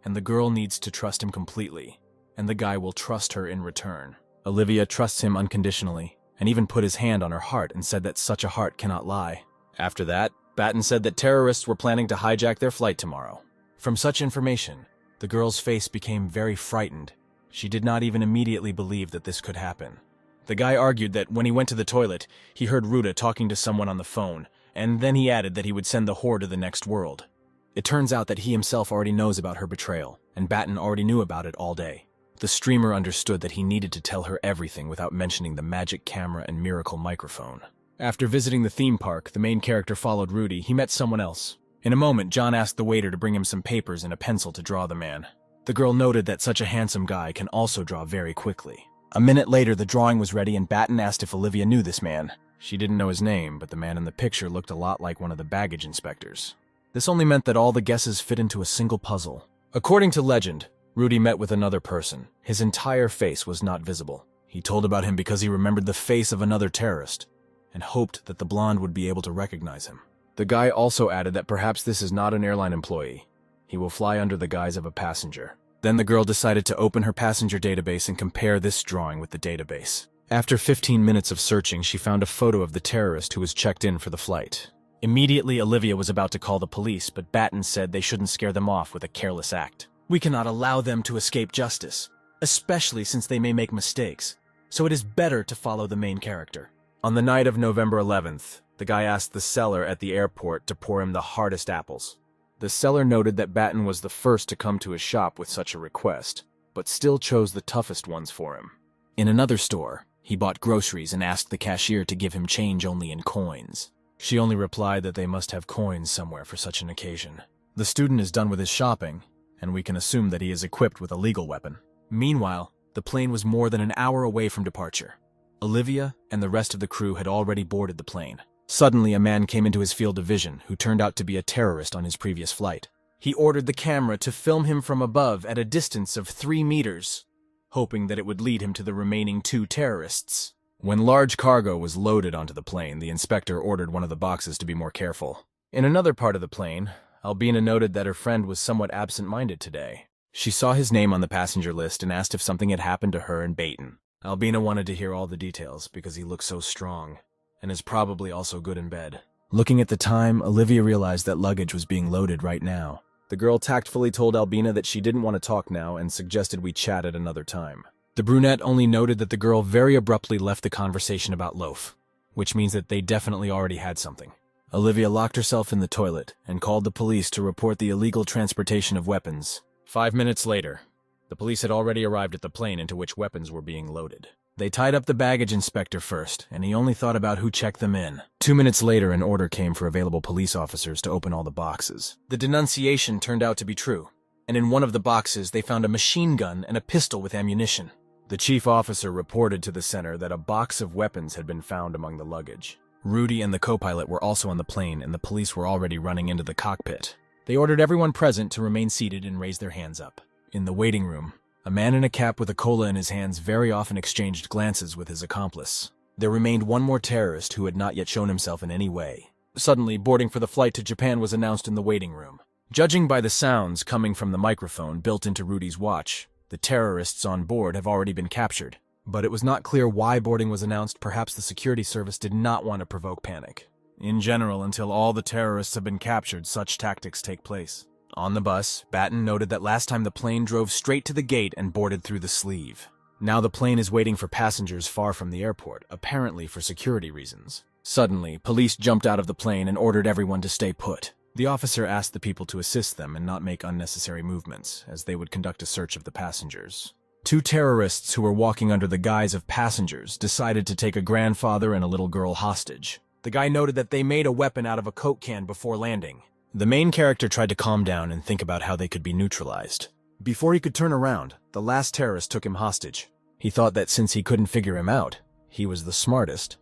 and the girl needs to trust him completely, and the guy will trust her in return. Olivia trusts him unconditionally, and even put his hand on her heart and said that such a heart cannot lie. After that, Batten said that terrorists were planning to hijack their flight tomorrow. From such information, the girl's face became very frightened. She did not even immediately believe that this could happen. The guy argued that when he went to the toilet, he heard Ruta talking to someone on the phone, and then he added that he would send the whore to the next world. It turns out that he himself already knows about her betrayal, and Batten already knew about it all day. The streamer understood that he needed to tell her everything without mentioning the magic camera and miracle microphone. After visiting the theme park, the main character followed Rudy. He met someone else. In a moment, John asked the waiter to bring him some papers and a pencil to draw the man. The girl noted that such a handsome guy can also draw very quickly. A minute later, the drawing was ready and Batten asked if Olivia knew this man. She didn't know his name, but the man in the picture looked a lot like one of the baggage inspectors. This only meant that all the guesses fit into a single puzzle. According to legend, Rudy met with another person. His entire face was not visible. He told about him because he remembered the face of another terrorist, and hoped that the blonde would be able to recognize him. The guy also added that perhaps this is not an airline employee. He will fly under the guise of a passenger. Then the girl decided to open her passenger database and compare this drawing with the database. After 15 minutes of searching, she found a photo of the terrorist who was checked in for the flight. Immediately, Olivia was about to call the police, but Batten said they shouldn't scare them off with a careless act. We cannot allow them to escape justice, especially since they may make mistakes, so it is better to follow the main character. On the night of November 11th, the guy asked the seller at the airport to pour him the hardest apples. The seller noted that Batten was the first to come to his shop with such a request, but still chose the toughest ones for him. In another store, he bought groceries and asked the cashier to give him change only in coins. She only replied that they must have coins somewhere for such an occasion. The student is done with his shopping, and we can assume that he is equipped with a legal weapon. Meanwhile, the plane was more than an hour away from departure. Olivia and the rest of the crew had already boarded the plane. Suddenly, a man came into his field of vision who turned out to be a terrorist on his previous flight. He ordered the camera to film him from above at a distance of 3 meters, hoping that it would lead him to the remaining 2 terrorists. When large cargo was loaded onto the plane, the inspector ordered one of the boxes to be more careful. In another part of the plane, Albina noted that her friend was somewhat absent-minded today. She saw his name on the passenger list and asked if something had happened to her and Baten. Albina wanted to hear all the details because he looked so strong, and is probably also good in bed. Looking at the time, Olivia realized that luggage was being loaded right now. The girl tactfully told Albina that she didn't want to talk now and suggested we chat at another time. The brunette only noted that the girl very abruptly left the conversation about loaf, which means that they definitely already had something. Olivia locked herself in the toilet and called the police to report the illegal transportation of weapons. 5 minutes later, the police had already arrived at the plane into which weapons were being loaded. They tied up the baggage inspector first, and he only thought about who checked them in. 2 minutes later, an order came for available police officers to open all the boxes. The denunciation turned out to be true, and in one of the boxes they found a machine gun and a pistol with ammunition. The chief officer reported to the center that a box of weapons had been found among the luggage. Rudy and the co-pilot were also on the plane, and the police were already running into the cockpit. They ordered everyone present to remain seated and raise their hands up. In the waiting room, a man in a cap with a cola in his hands very often exchanged glances with his accomplice. There remained one more terrorist who had not yet shown himself in any way. Suddenly, boarding for the flight to Japan was announced in the waiting room. Judging by the sounds coming from the microphone built into Rudy's watch, the terrorists on board have already been captured. But it was not clear why boarding was announced. Perhaps the security service did not want to provoke panic. In general, until all the terrorists have been captured, such tactics take place. On the bus, Batten noted that last time the plane drove straight to the gate and boarded through the sleeve. Now the plane is waiting for passengers far from the airport, apparently for security reasons. Suddenly, police jumped out of the plane and ordered everyone to stay put. The officer asked the people to assist them and not make unnecessary movements, as they would conduct a search of the passengers. 2 terrorists who were walking under the guise of passengers decided to take a grandfather and a little girl hostage. The guy noted that they made a weapon out of a Coke can before landing. The main character tried to calm down and think about how they could be neutralized. Before he could turn around, the last terrorist took him hostage. He thought that since he couldn't figure him out, he was the smartest,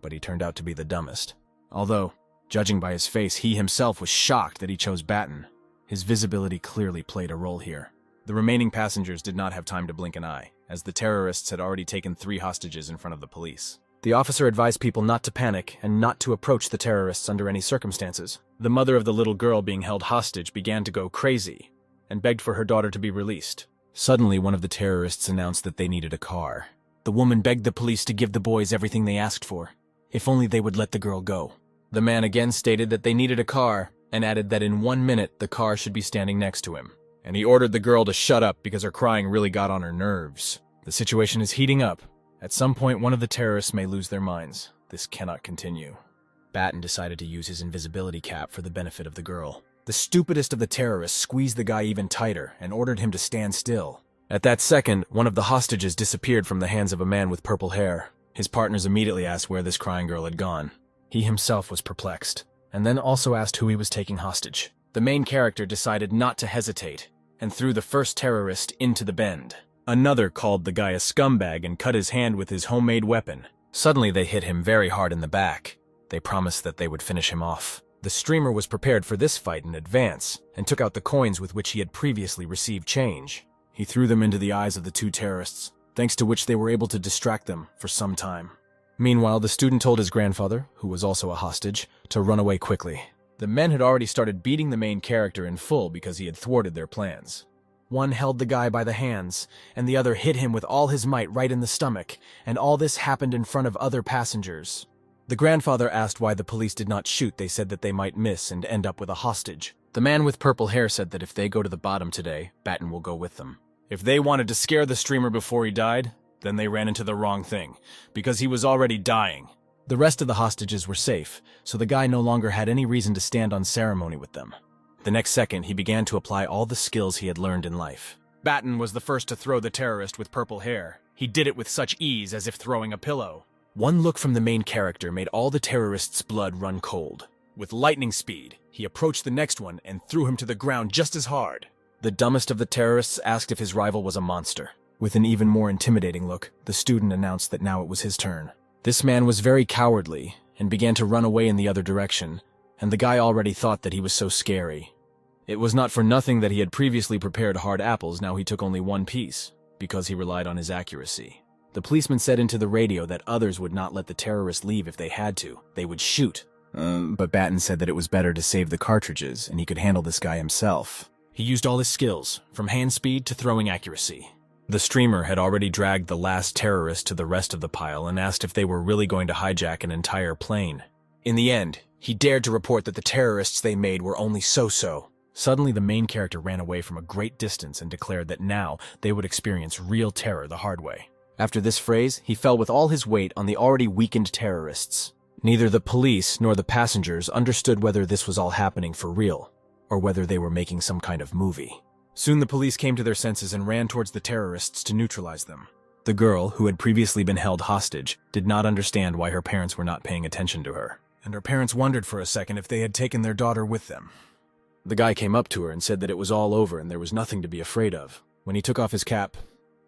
but he turned out to be the dumbest. Although, Judging by his face, he himself was shocked that he chose Batten. His visibility clearly played a role here. The remaining passengers did not have time to blink an eye, as the terrorists had already taken 3 hostages in front of the police. The officer advised people not to panic and not to approach the terrorists under any circumstances. The mother of the little girl being held hostage began to go crazy and begged for her daughter to be released. Suddenly, one of the terrorists announced that they needed a car. The woman begged the police to give the boys everything they asked for, if only they would let the girl go. The man again stated that they needed a car and added that in 1 minute the car should be standing next to him. And he ordered the girl to shut up because her crying really got on her nerves. The situation is heating up. At some point, one of the terrorists may lose their minds. This cannot continue. Batten decided to use his invisibility cap for the benefit of the girl. The stupidest of the terrorists squeezed the guy even tighter and ordered him to stand still. At that second, one of the hostages disappeared from the hands of a man with purple hair. His partners immediately asked where this crying girl had gone. He himself was perplexed, and then also asked who he was taking hostage. The main character decided not to hesitate and threw the first terrorist into the bend. Another called the guy a scumbag and cut his hand with his homemade weapon. Suddenly they hit him very hard in the back. They promised that they would finish him off. The streamer was prepared for this fight in advance and took out the coins with which he had previously received change. He threw them into the eyes of the 2 terrorists, thanks to which they were able to distract them for some time. Meanwhile, the student told his grandfather, who was also a hostage, to run away quickly. The men had already started beating the main character in full because he had thwarted their plans. One held the guy by the hands, and the other hit him with all his might right in the stomach, and all this happened in front of other passengers. The grandfather asked why the police did not shoot. They said that they might miss and end up with a hostage. The man with purple hair said that if they go to the bottom today, Batten will go with them. If they wanted to scare the streamer before he died, then they ran into the wrong thing, because he was already dying. The rest of the hostages were safe, so the guy no longer had any reason to stand on ceremony with them. The next second, he began to apply all the skills he had learned in life. Batten was the first to throw the terrorist with purple hair. He did it with such ease as if throwing a pillow. One look from the main character made all the terrorists' blood run cold. With lightning speed, he approached the next one and threw him to the ground just as hard. The dumbest of the terrorists asked if his rival was a monster. With an even more intimidating look, the student announced that now it was his turn. This man was very cowardly and began to run away in the other direction, and the guy already thought that he was so scary. It was not for nothing that he had previously prepared hard apples. Now he took only 1 piece, because he relied on his accuracy. The policeman said into the radio that others would not let the terrorist leave if they had to. They would shoot. But Batten said that it was better to save the cartridges, and he could handle this guy himself. He used all his skills, from hand speed to throwing accuracy. The streamer had already dragged the last terrorist to the rest of the pile and asked if they were really going to hijack an entire plane. In the end, he dared to report that the terrorists they made were only so-so. Suddenly, the main character ran away from a great distance and declared that now they would experience real terror the hard way. After this phrase, he fell with all his weight on the already weakened terrorists. Neither the police nor the passengers understood whether this was all happening for real, or whether they were making some kind of movie. Soon the police came to their senses and ran towards the terrorists to neutralize them. The girl, who had previously been held hostage, did not understand why her parents were not paying attention to her, and her parents wondered for a second if they had taken their daughter with them. The guy came up to her and said that it was all over and there was nothing to be afraid of. When he took off his cap,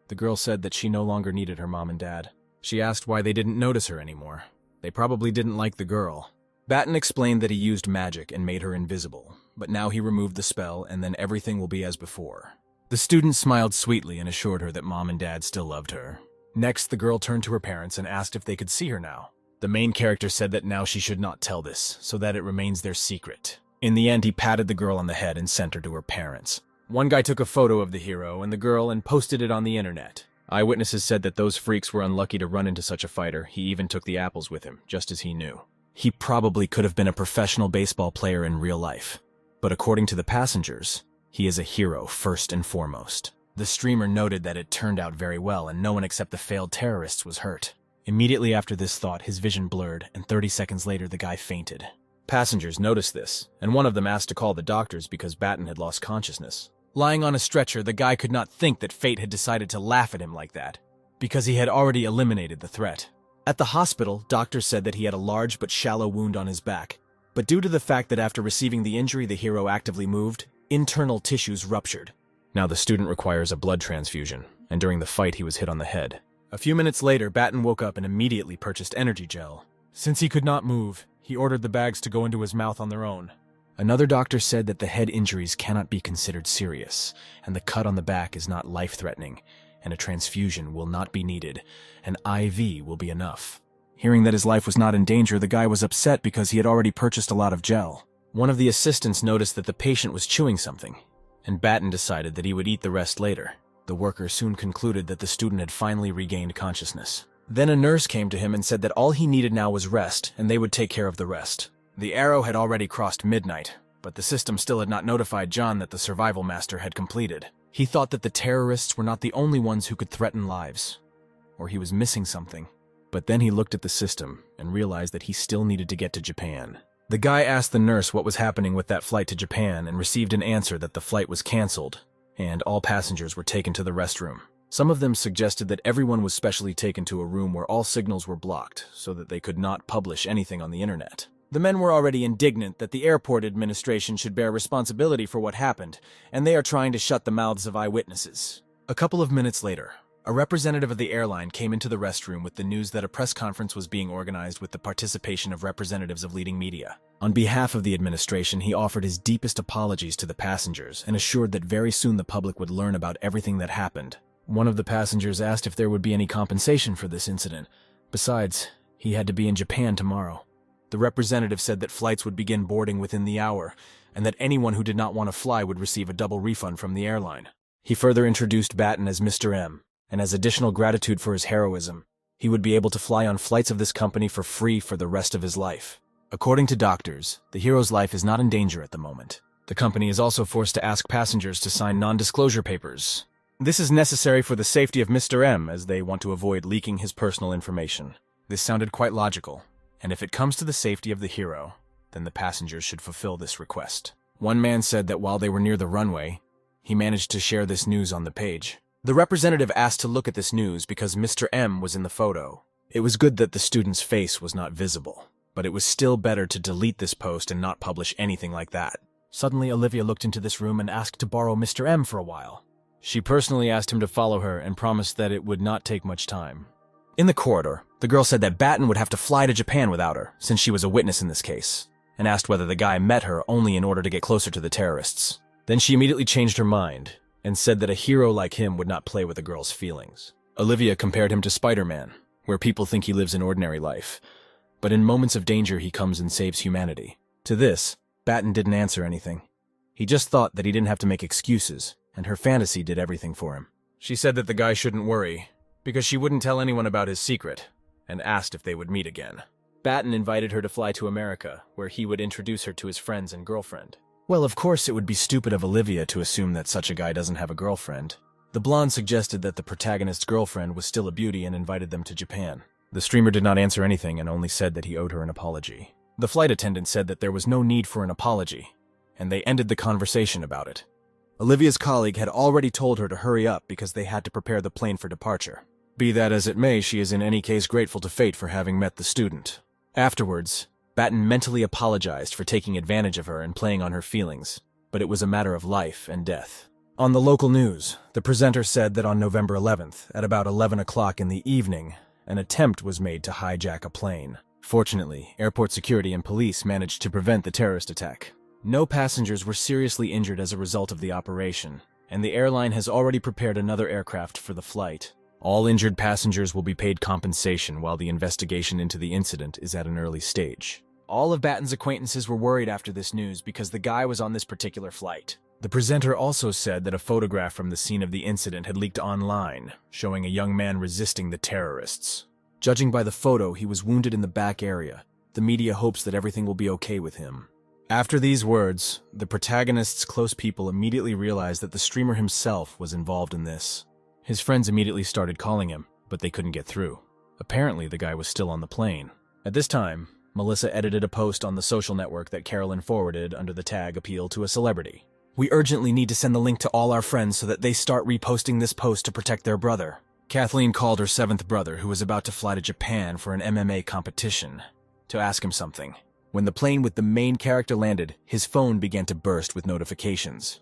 the girl said that she no longer needed her mom and dad. She asked why they didn't notice her anymore. They probably didn't like the girl. Batten explained that he used magic and made her invisible, but now he removed the spell and then everything will be as before. The student smiled sweetly and assured her that mom and dad still loved her. Next, the girl turned to her parents and asked if they could see her now. The main character said that now she should not tell this, so that it remains their secret. In the end, he patted the girl on the head and sent her to her parents. One guy took a photo of the hero and the girl and posted it on the internet. Eyewitnesses said that those freaks were unlucky to run into such a fighter. He even took the apples with him, just as he knew. He probably could have been a professional baseball player in real life. But according to the passengers, he is a hero first and foremost. The streamer noted that it turned out very well and no one except the failed terrorists was hurt. Immediately after this thought, his vision blurred, and 30 seconds later the guy fainted. Passengers noticed this, and one of them asked to call the doctors because Batten had lost consciousness. Lying on a stretcher, the guy could not think that fate had decided to laugh at him like that, because he had already eliminated the threat. At the hospital, doctors said that he had a large but shallow wound on his back, but due to the fact that after receiving the injury the hero actively moved, internal tissues ruptured. Now the student requires a blood transfusion, and during the fight he was hit on the head. A few minutes later, Batten woke up and immediately purchased energy gel. Since he could not move, He ordered the bags to go into his mouth on their own. Another doctor said that the head injuries cannot be considered serious, and the cut on the back is not life-threatening, and a transfusion will not be needed. An IV will be enough. Hearing that his life was not in danger, the guy was upset because he had already purchased a lot of gel. One of the assistants noticed that the patient was chewing something, and Batten decided that he would eat the rest later. The worker soon concluded that the student had finally regained consciousness. Then a nurse came to him and said that all he needed now was rest, and they would take care of the rest. The arrow had already crossed midnight, but the system still had not notified John that the survival master had completed. He thought that the terrorists were not the only ones who could threaten lives, or he was missing something. But then he looked at the system and realized that he still needed to get to Japan. The guy asked the nurse what was happening with that flight to Japan and received an answer that the flight was canceled, and all passengers were taken to the restroom. Some of them suggested that everyone was specially taken to a room where all signals were blocked so that they could not publish anything on the internet. The men were already indignant that the airport administration should bear responsibility for what happened, and they are trying to shut the mouths of eyewitnesses. A couple of minutes later, a representative of the airline came into the restroom with the news that a press conference was being organized with the participation of representatives of leading media. On behalf of the administration, he offered his deepest apologies to the passengers and assured that very soon the public would learn about everything that happened. One of the passengers asked if there would be any compensation for this incident. Besides, he had to be in Japan tomorrow. The representative said that flights would begin boarding within the hour, and that anyone who did not want to fly would receive a double refund from the airline. He further introduced Batten as Mr. M, and as additional gratitude for his heroism, he would be able to fly on flights of this company for free for the rest of his life. According to doctors, the hero's life is not in danger at the moment. The company is also forced to ask passengers to sign non-disclosure papers. This is necessary for the safety of Mr. M, as they want to avoid leaking his personal information. This sounded quite logical, and if it comes to the safety of the hero, then the passengers should fulfill this request. One man said that while they were near the runway, he managed to share this news on the page. The representative asked to look at this news because Mr. M was in the photo. It was good that the student's face was not visible, but it was still better to delete this post and not publish anything like that. Suddenly, Olivia looked into this room and asked to borrow Mr. M for a while. She personally asked him to follow her and promised that it would not take much time. In the corridor, the girl said that Batten would have to fly to Japan without her, since she was a witness in this case, and asked whether the guy met her only in order to get closer to the terrorists. Then she immediately changed her mind and said that a hero like him would not play with a girl's feelings. Olivia compared him to Spider-Man, where people think he lives an ordinary life, but in moments of danger he comes and saves humanity. To this, Batten didn't answer anything. He just thought that he didn't have to make excuses, and her fantasy did everything for him. She said that the guy shouldn't worry, because she wouldn't tell anyone about his secret, and asked if they would meet again. Batten invited her to fly to America, where he would introduce her to his friends and girlfriend. Well, of course it would be stupid of Olivia to assume that such a guy doesn't have a girlfriend. The blonde suggested that the protagonist's girlfriend was still a beauty and invited them to Japan. The streamer did not answer anything and only said that he owed her an apology. The flight attendant said that there was no need for an apology, and they ended the conversation about it. Olivia's colleague had already told her to hurry up because they had to prepare the plane for departure. Be that as it may, she is in any case grateful to fate for having met the student. Afterwards, Batten mentally apologized for taking advantage of her and playing on her feelings, but it was a matter of life and death. On the local news, the presenter said that on November 11th, at about 11 o'clock in the evening, an attempt was made to hijack a plane. Fortunately, airport security and police managed to prevent the terrorist attack. No passengers were seriously injured as a result of the operation, and the airline has already prepared another aircraft for the flight. All injured passengers will be paid compensation while the investigation into the incident is at an early stage. All of Batten's acquaintances were worried after this news because the guy was on this particular flight. The presenter also said that a photograph from the scene of the incident had leaked online, showing a young man resisting the terrorists. Judging by the photo, he was wounded in the back area. The media hopes that everything will be okay with him. After these words, the protagonist's close people immediately realized that the streamer himself was involved in this. His friends immediately started calling him, but they couldn't get through. Apparently, the guy was still on the plane. At this time, Melissa edited a post on the social network that Carolyn forwarded under the tag "Appeal to a Celebrity." "We urgently need to send the link to all our friends so that they start reposting this post to protect their brother." Kathleen called her seventh brother, who was about to fly to Japan for an MMA competition, to ask him something. When the plane with the main character landed, his phone began to burst with notifications.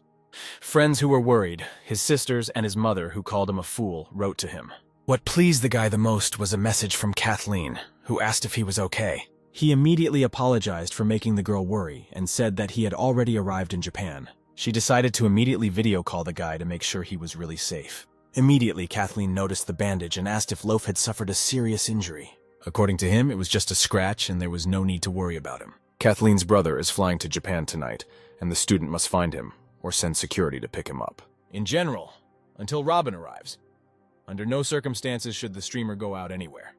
Friends who were worried, his sisters and his mother, who called him a fool, wrote to him. What pleased the guy the most was a message from Kathleen, who asked if he was okay. He immediately apologized for making the girl worry and said that he had already arrived in Japan. She decided to immediately video call the guy to make sure he was really safe. Immediately, Kathleen noticed the bandage and asked if Loaf had suffered a serious injury. According to him, it was just a scratch and there was no need to worry about him. Kathleen's brother is flying to Japan tonight, and the student must find him or send security to pick him up. In general, until Robin arrives. Under no circumstances should the streamer go out anywhere.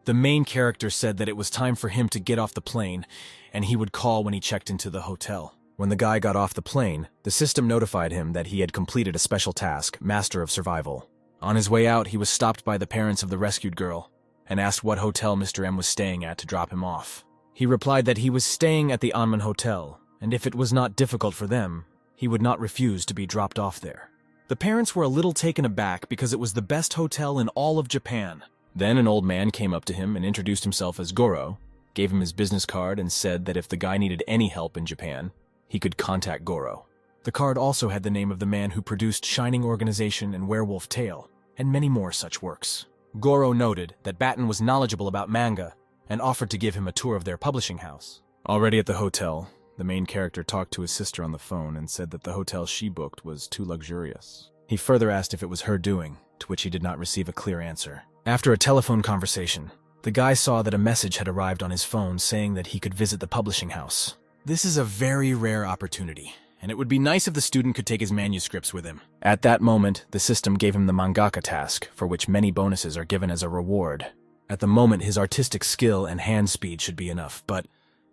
The main character said that it was time for him to get off the plane, and he would call when he checked into the hotel. When the guy got off the plane, the system notified him that he had completed a special task, Master of Survival. On his way out, he was stopped by the parents of the rescued girl and asked what hotel Mr. M was staying at to drop him off. He replied that he was staying at the Anman Hotel, and if it was not difficult for them, he would not refuse to be dropped off there. The parents were a little taken aback because it was the best hotel in all of Japan. Then an old man came up to him and introduced himself as Goro, gave him his business card and said that if the guy needed any help in Japan, he could contact Goro. The card also had the name of the man who produced Shining Organization and Werewolf Tale, and many more such works. Goro noted that Batten was knowledgeable about manga and offered to give him a tour of their publishing house. Already at the hotel, the main character talked to his sister on the phone and said that the hotel she booked was too luxurious. He further asked if it was her doing, to which he did not receive a clear answer. After a telephone conversation, the guy saw that a message had arrived on his phone saying that he could visit the publishing house. This is a very rare opportunity, and it would be nice if the student could take his manuscripts with him. At that moment, the system gave him the mangaka task, for which many bonuses are given as a reward. At the moment, his artistic skill and hand speed should be enough, but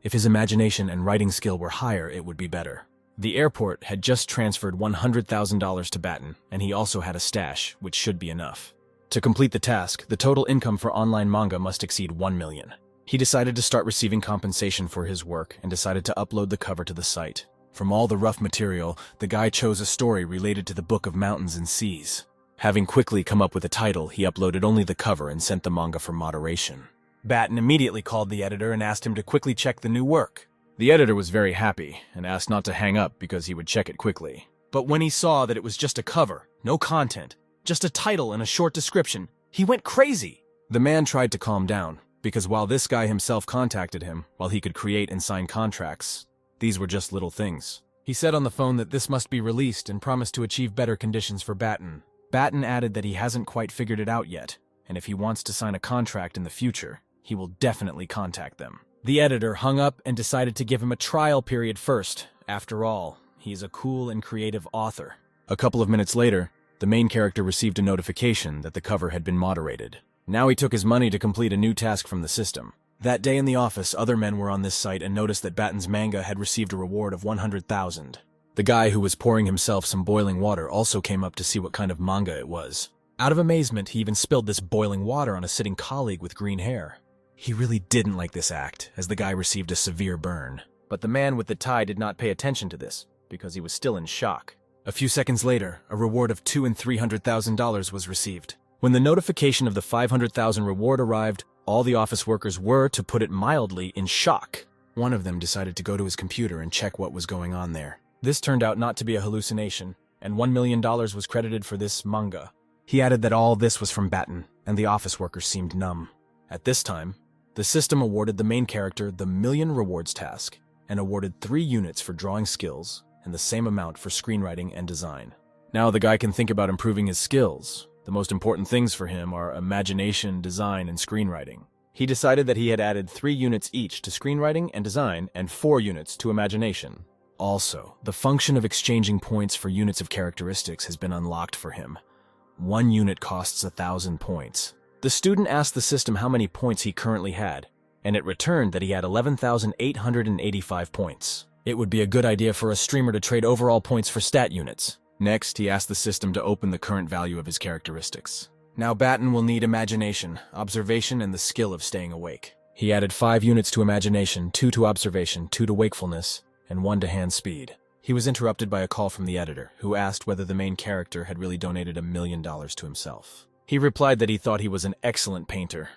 if his imagination and writing skill were higher, it would be better. The airport had just transferred $100,000 to Batten, and he also had a stash, which should be enough. To complete the task, the total income for online manga must exceed 1 million. He decided to start receiving compensation for his work and decided to upload the cover to the site. From all the rough material, the guy chose a story related to the Book of Mountains and Seas. Having quickly come up with a title, he uploaded only the cover and sent the manga for moderation. Batten immediately called the editor and asked him to quickly check the new work. The editor was very happy and asked not to hang up because he would check it quickly. But when he saw that it was just a cover, no content, just a title and a short description, he went crazy. The man tried to calm down, because while this guy himself contacted him, while he could create and sign contracts, these were just little things. He said on the phone that this must be released and promised to achieve better conditions for Batten. Batten added that he hasn't quite figured it out yet, and if he wants to sign a contract in the future, he will definitely contact them. The editor hung up and decided to give him a trial period first. After all, he is a cool and creative author. A couple of minutes later, the main character received a notification that the cover had been moderated. Now he took his money to complete a new task from the system. That day in the office, other men were on this site and noticed that Batten's manga had received a reward of 100,000. The guy who was pouring himself some boiling water also came up to see what kind of manga it was. Out of amazement, he even spilled this boiling water on a sitting colleague with green hair. He really didn't like this act, as the guy received a severe burn. But the man with the tie did not pay attention to this, because he was still in shock. A few seconds later, a reward of $200,000 and $300,000 was received. When the notification of the 500,000 reward arrived, all the office workers were, to put it mildly, in shock. One of them decided to go to his computer and check what was going on there. This turned out not to be a hallucination, and $1 million was credited for this manga. He added that all this was from Batten, and the office workers seemed numb. At this time, the system awarded the main character the Million Rewards task, and awarded 3 units for drawing skills, and the same amount for screenwriting and design. Now the guy can think about improving his skills. The most important things for him are imagination, design, and screenwriting. He decided that he had added 3 units each to screenwriting and design, and 4 units to imagination. Also, the function of exchanging points for units of characteristics has been unlocked for him. 1 unit costs 1,000 points. The student asked the system how many points he currently had, and it returned that he had 11,885 points. It would be a good idea for a streamer to trade overall points for stat units. Next, he asked the system to open the current value of his characteristics. Now Batten will need imagination, observation, and the skill of staying awake. He added 5 units to imagination, 2 to observation, 2 to wakefulness, and 1 to hand speed. He was interrupted by a call from the editor, who asked whether the main character had really donated $1 million to himself. He replied that he thought he was an excellent painter.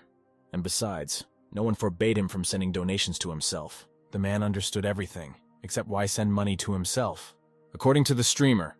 And besides, no one forbade him from sending donations to himself. The man understood everything, except why send money to himself? According to the streamer,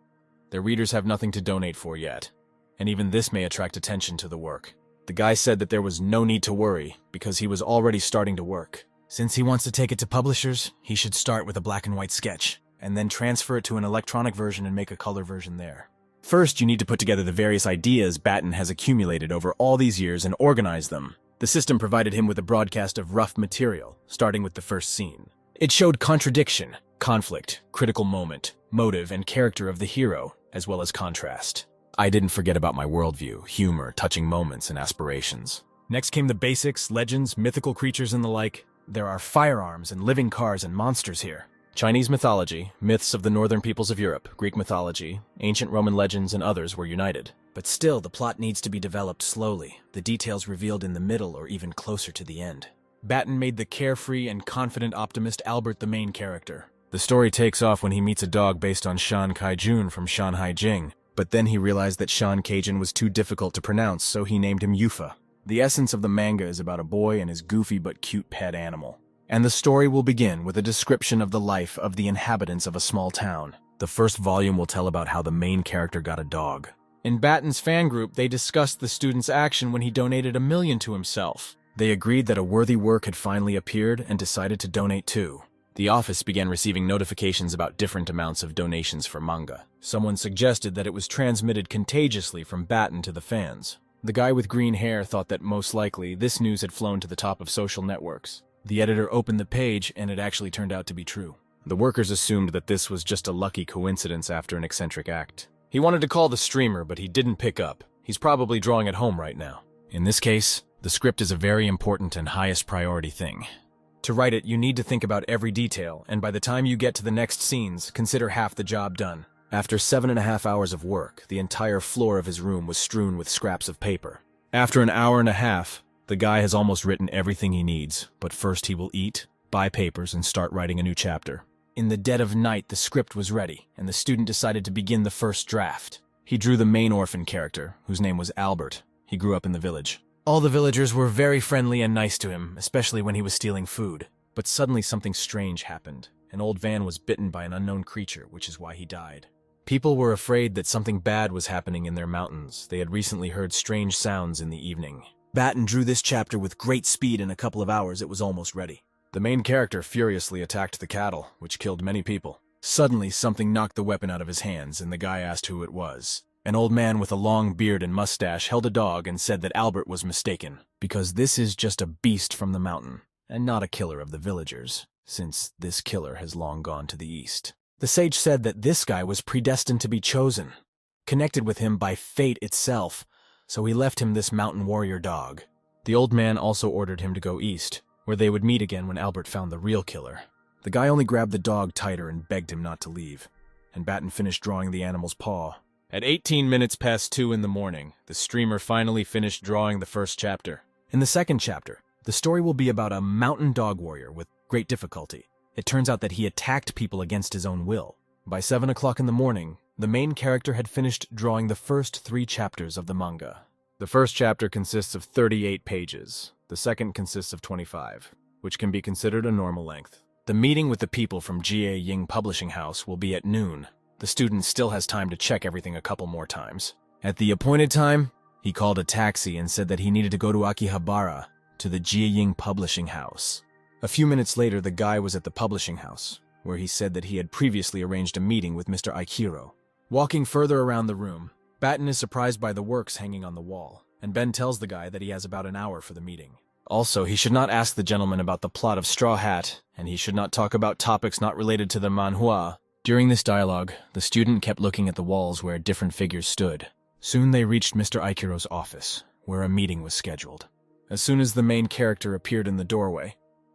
their readers have nothing to donate for yet, and even this may attract attention to the work. The guy said that there was no need to worry, because he was already starting to work. Since he wants to take it to publishers, he should start with a black and white sketch, and then transfer it to an electronic version and make a color version there. First, you need to put together the various ideas Batten has accumulated over all these years and organize them. The system provided him with a broadcast of rough material, starting with the first scene. It showed contradiction, conflict, critical moment, motive, and character of the hero, as well as contrast. I didn't forget about my worldview, humor, touching moments, and aspirations. Next came the basics, legends, mythical creatures, and the like. There are firearms and living cars and monsters here. Chinese mythology, myths of the northern peoples of Europe, Greek mythology, ancient Roman legends, and others were united. But still, the plot needs to be developed slowly, the details revealed in the middle or even closer to the end. Batten made the carefree and confident optimist Albert the main character. The story takes off when he meets a dog based on Shan Kai-jun from Shanhai Jing, but then he realized that Shan Kai-jun was too difficult to pronounce, so he named him Yufa. The essence of the manga is about a boy and his goofy but cute pet animal. And the story will begin with a description of the life of the inhabitants of a small town. The first volume will tell about how the main character got a dog. In Batten's fan group, they discussed the student's action when he donated $1 million to himself. They agreed that a worthy work had finally appeared and decided to donate too. The office began receiving notifications about different amounts of donations for manga. Someone suggested that it was transmitted contagiously from Batten to the fans. The guy with green hair thought that most likely this news had flown to the top of social networks. The editor opened the page and it actually turned out to be true. The workers assumed that this was just a lucky coincidence after an eccentric act. He wanted to call the streamer, but he didn't pick up. He's probably drawing at home right now. In this case, the script is a very important and highest priority thing. To write it, you need to think about every detail, and by the time you get to the next scenes, consider half the job done. After 7.5 hours of work, the entire floor of his room was strewn with scraps of paper. After an hour and a half, the guy has almost written everything he needs, but first he will eat, buy papers, and start writing a new chapter. In the dead of night, the script was ready, and the student decided to begin the first draft. He drew the main orphan character, whose name was Albert. He grew up in the village. All the villagers were very friendly and nice to him, especially when he was stealing food. But suddenly something strange happened. An old man was bitten by an unknown creature, which is why he died. People were afraid that something bad was happening in their mountains. They had recently heard strange sounds in the evening. Batten drew this chapter with great speed. In a couple of hours, it was almost ready. The main character furiously attacked the cattle, which killed many people. Suddenly, something knocked the weapon out of his hands, and the guy asked who it was. An old man with a long beard and mustache held a dog and said that Albert was mistaken, because this is just a beast from the mountain, and not a killer of the villagers, since this killer has long gone to the east. The sage said that this guy was predestined to be chosen, connected with him by fate itself, so he left him this mountain warrior dog. The old man also ordered him to go east, where they would meet again when Albert found the real killer. The guy only grabbed the dog tighter and begged him not to leave, and Batten finished drawing the animal's paw. At 18 minutes past 2 in the morning, the streamer finally finished drawing the first chapter. In the second chapter, the story will be about a mountain dog warrior with great difficulty. It turns out that he attacked people against his own will. By 7 o'clock in the morning, the main character had finished drawing the first 3 chapters of the manga. The first chapter consists of 38 pages. The second consists of 25, which can be considered a normal length. The meeting with the people from Jie Ying Publishing House will be at noon. The student still has time to check everything a couple more times. At the appointed time, he called a taxi and said that he needed to go to Akihabara, to the Jie Ying Publishing House. A few minutes later, the guy was at the publishing house, where he said that he had previously arranged a meeting with Mr. Aikiro. Walking further around the room, Batten is surprised by the works hanging on the wall, and Ben tells the guy that he has about an hour for the meeting. Also, he should not ask the gentleman about the plot of Straw Hat, and he should not talk about topics not related to the manhwa. During this dialogue, the student kept looking at the walls where different figures stood. Soon they reached Mr. Aikiro's office, where a meeting was scheduled. As soon as the main character appeared in the doorway,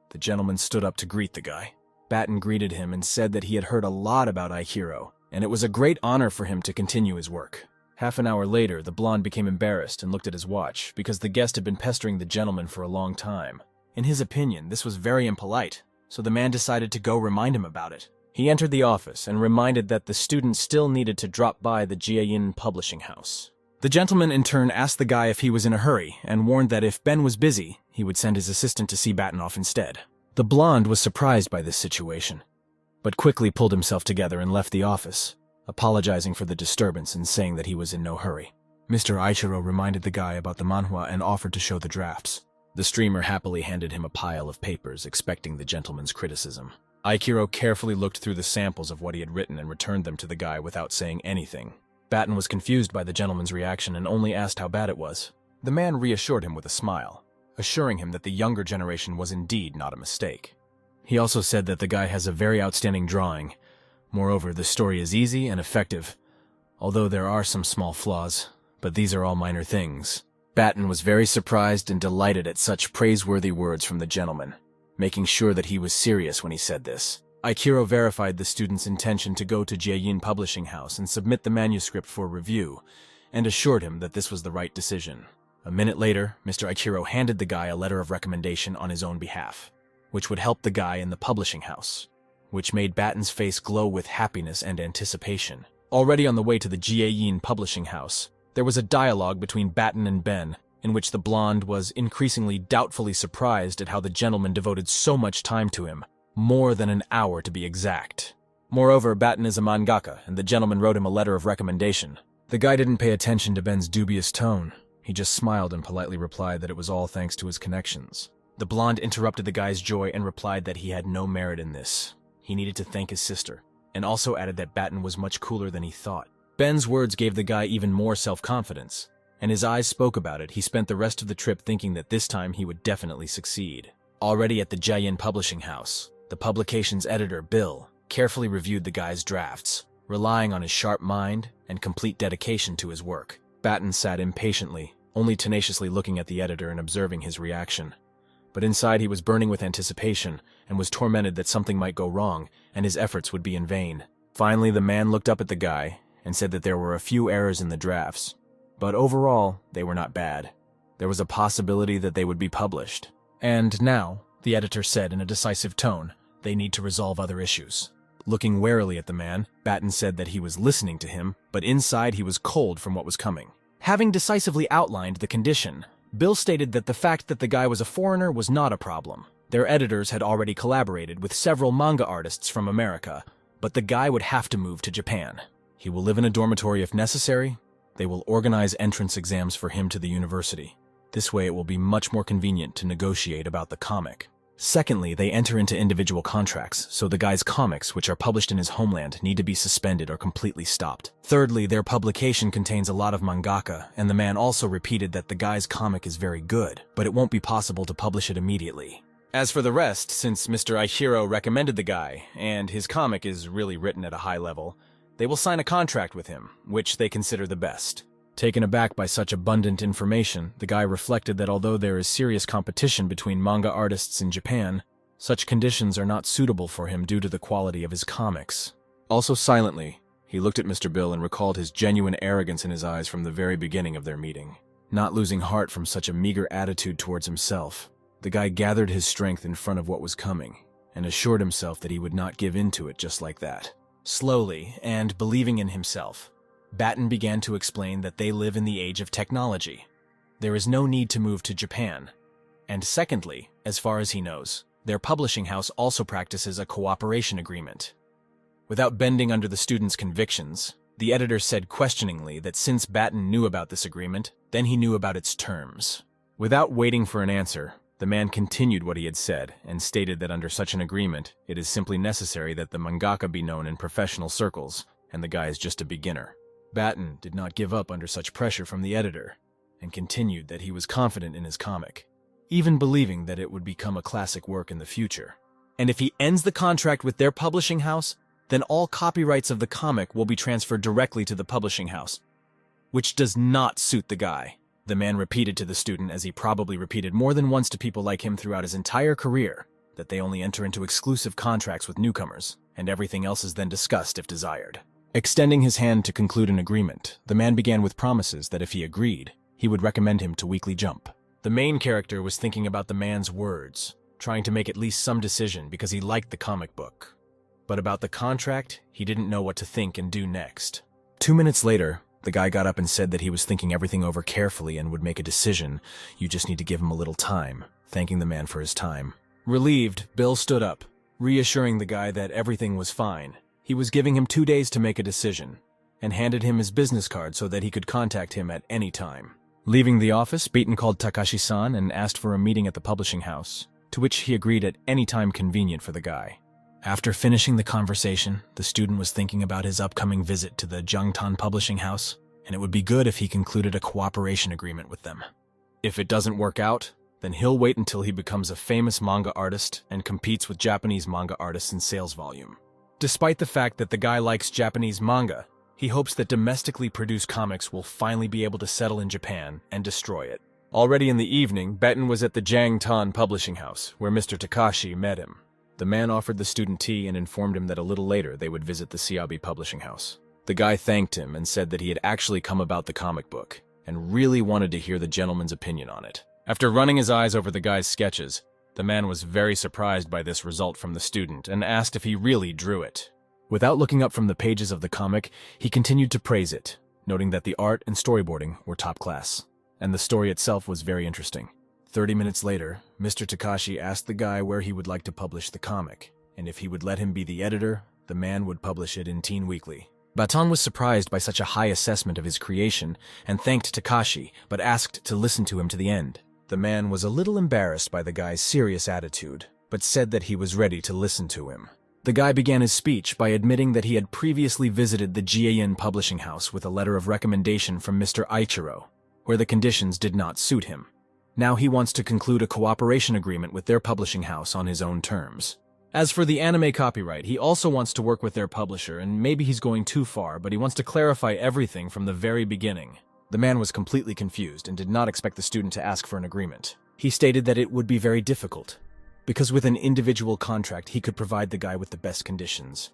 the gentleman stood up to greet the guy. Batten greeted him and said that he had heard a lot about Aikiro, and it was a great honor for him to continue his work. Half an hour later, the blonde became embarrassed and looked at his watch, because the guest had been pestering the gentleman for a long time. In his opinion, this was very impolite, so the man decided to go remind him about it. He entered the office and reminded that the student still needed to drop by the Jie Publishing House. The gentleman in turn asked the guy if he was in a hurry and warned that if Ben was busy, he would send his assistant to see Batten off instead. The blonde was surprised by this situation, but quickly pulled himself together and left the office, apologizing for the disturbance and saying that he was in no hurry. Mr. Aichiro reminded the guy about the manhwa and offered to show the drafts. The streamer happily handed him a pile of papers, expecting the gentleman's criticism. Aikiro carefully looked through the samples of what he had written and returned them to the guy without saying anything. Batten was confused by the gentleman's reaction and only asked how bad it was. The man reassured him with a smile, assuring him that the younger generation was indeed not a mistake. He also said that the guy has a very outstanding drawing. Moreover, the story is easy and effective, although there are some small flaws, but these are all minor things. Batten was very surprised and delighted at such praiseworthy words from the gentleman, making sure that he was serious when he said this. Aikiro verified the student's intention to go to Jieyin Publishing House and submit the manuscript for review, and assured him that this was the right decision. A minute later, Mr. Aikiro handed the guy a letter of recommendation on his own behalf, which would help the guy in the publishing house, which made Batten's face glow with happiness and anticipation. Already on the way to the Jieyin Publishing House, there was a dialogue between Batten and Ben, in which the blonde was increasingly doubtfully surprised at how the gentleman devoted so much time to him, more than an hour to be exact. Moreover, Batten is a mangaka, and the gentleman wrote him a letter of recommendation. The guy didn't pay attention to Ben's dubious tone. He just smiled and politely replied that it was all thanks to his connections. The blonde interrupted the guy's joy and replied that he had no merit in this. He needed to thank his sister, and also added that Batten was much cooler than he thought. Ben's words gave the guy even more self-confidence, and his eyes spoke about it. He spent the rest of the trip thinking that this time he would definitely succeed. Already at the Jieyin Publishing House, the publication's editor, Bill, carefully reviewed the guy's drafts, relying on his sharp mind and complete dedication to his work. Batten sat impatiently, only tenaciously looking at the editor and observing his reaction. But inside he was burning with anticipation and was tormented that something might go wrong and his efforts would be in vain. Finally, the man looked up at the guy and said that there were a few errors in the drafts, but overall, they were not bad. There was a possibility that they would be published. And now, the editor said in a decisive tone, they need to resolve other issues. Looking warily at the man, Batten said that he was listening to him, but inside he was cold from what was coming. Having decisively outlined the condition, Bill stated that the fact that the guy was a foreigner was not a problem. Their editors had already collaborated with several manga artists from America, but the guy would have to move to Japan. He will live in a dormitory if necessary. They will organize entrance exams for him to the university. This way it will be much more convenient to negotiate about the comic. Secondly, they enter into individual contracts, so the guy's comics, which are published in his homeland, need to be suspended or completely stopped. Thirdly, their publication contains a lot of mangaka, and the man also repeated that the guy's comic is very good, but it won't be possible to publish it immediately. As for the rest, since Mr. Aihiro recommended the guy, and his comic is really written at a high level, they will sign a contract with him, which they consider the best. Taken aback by such abundant information, the guy reflected that although there is serious competition between manga artists in Japan, such conditions are not suitable for him due to the quality of his comics. Also silently, he looked at Mr. Bill and recalled his genuine arrogance in his eyes from the very beginning of their meeting. Not losing heart from such a meager attitude towards himself, the guy gathered his strength in front of what was coming, and assured himself that he would not give in to it just like that. Slowly, and believing in himself, Batten began to explain that they live in the age of technology. There is no need to move to Japan. And secondly, as far as he knows, their publishing house also practices a cooperation agreement. Without bending under the student's convictions, the editor said questioningly that since Batten knew about this agreement, then he knew about its terms. Without waiting for an answer, the man continued what he had said and stated that under such an agreement, it is simply necessary that the mangaka be known in professional circles, and the guy is just a beginner. Batten did not give up under such pressure from the editor, and continued that he was confident in his comic, even believing that it would become a classic work in the future. And if he ends the contract with their publishing house, then all copyrights of the comic will be transferred directly to the publishing house, which does not suit the guy. The man repeated to the student, as he probably repeated more than once to people like him throughout his entire career, that they only enter into exclusive contracts with newcomers, and everything else is then discussed if desired. Extending his hand to conclude an agreement, the man began with promises that if he agreed, he would recommend him to Weekly Jump. The main character was thinking about the man's words, trying to make at least some decision because he liked the comic book. But about the contract, he didn't know what to think and do next. 2 minutes later, the guy got up and said that he was thinking everything over carefully and would make a decision. You just need to give him a little time, thanking the man for his time. Relieved, Bill stood up, reassuring the guy that everything was fine. He was giving him 2 days to make a decision, and handed him his business card so that he could contact him at any time. Leaving the office, Baten called Takashi-san and asked for a meeting at the publishing house, to which he agreed at any time convenient for the guy. After finishing the conversation, the student was thinking about his upcoming visit to the Jungtan publishing house, and it would be good if he concluded a cooperation agreement with them. If it doesn't work out, then he'll wait until he becomes a famous manga artist and competes with Japanese manga artists in sales volume. Despite the fact that the guy likes Japanese manga, he hopes that domestically produced comics will finally be able to settle in Japan and destroy it. Already in the evening, Baten was at the Jangtan publishing house, where Mr. Takashi met him. The man offered the student tea and informed him that a little later they would visit the Siabi publishing house. The guy thanked him and said that he had actually come about the comic book, and really wanted to hear the gentleman's opinion on it. After running his eyes over the guy's sketches, the man was very surprised by this result from the student and asked if he really drew it. Without looking up from the pages of the comic, he continued to praise it, noting that the art and storyboarding were top class, and the story itself was very interesting. 30 minutes later, Mr. Takashi asked the guy where he would like to publish the comic, and if he would let him be the editor, the man would publish it in Teen Weekly. Baton was surprised by such a high assessment of his creation and thanked Takashi, but asked to listen to him to the end. The man was a little embarrassed by the guy's serious attitude, but said that he was ready to listen to him. The guy began his speech by admitting that he had previously visited the Jiayin publishing house with a letter of recommendation from Mr. Aichiro, where the conditions did not suit him. Now he wants to conclude a cooperation agreement with their publishing house on his own terms. As for the anime copyright, he also wants to work with their publisher, and maybe he's going too far, but he wants to clarify everything from the very beginning. The man was completely confused and did not expect the student to ask for an agreement. He stated that it would be very difficult, because with an individual contract he could provide the guy with the best conditions.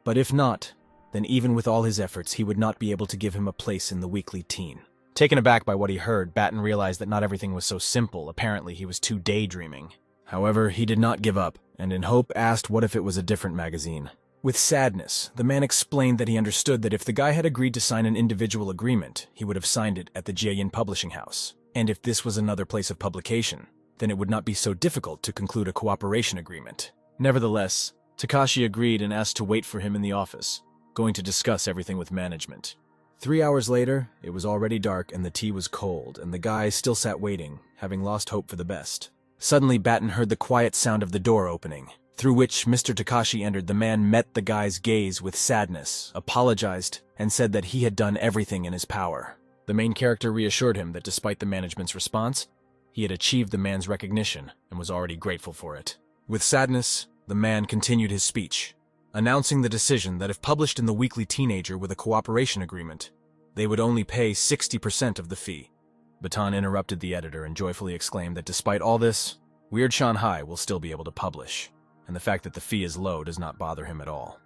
But if not, then even with all his efforts he would not be able to give him a place in the weekly teen. Taken aback by what he heard, Baten realized that not everything was so simple. Apparently, he was too daydreaming. However, he did not give up, and in hope asked what if it was a different magazine. With sadness, the man explained that he understood that if the guy had agreed to sign an individual agreement, he would have signed it at the Jiayin publishing house. And if this was another place of publication, then it would not be so difficult to conclude a cooperation agreement. Nevertheless, Takashi agreed and asked to wait for him in the office, going to discuss everything with management. 3 hours later, it was already dark and the tea was cold, and the guy still sat waiting, having lost hope for the best. Suddenly, Baten heard the quiet sound of the door opening, through which Mr. Takashi entered. The man met the guy's gaze with sadness, apologized, and said that he had done everything in his power. The main character reassured him that despite the management's response, he had achieved the man's recognition and was already grateful for it. With sadness, the man continued his speech, announcing the decision that if published in the Weekly Teenager with a cooperation agreement, they would only pay 60% of the fee. Baton interrupted the editor and joyfully exclaimed that despite all this, Weird Shanghai will still be able to publish, and the fact that the fee is low does not bother him at all.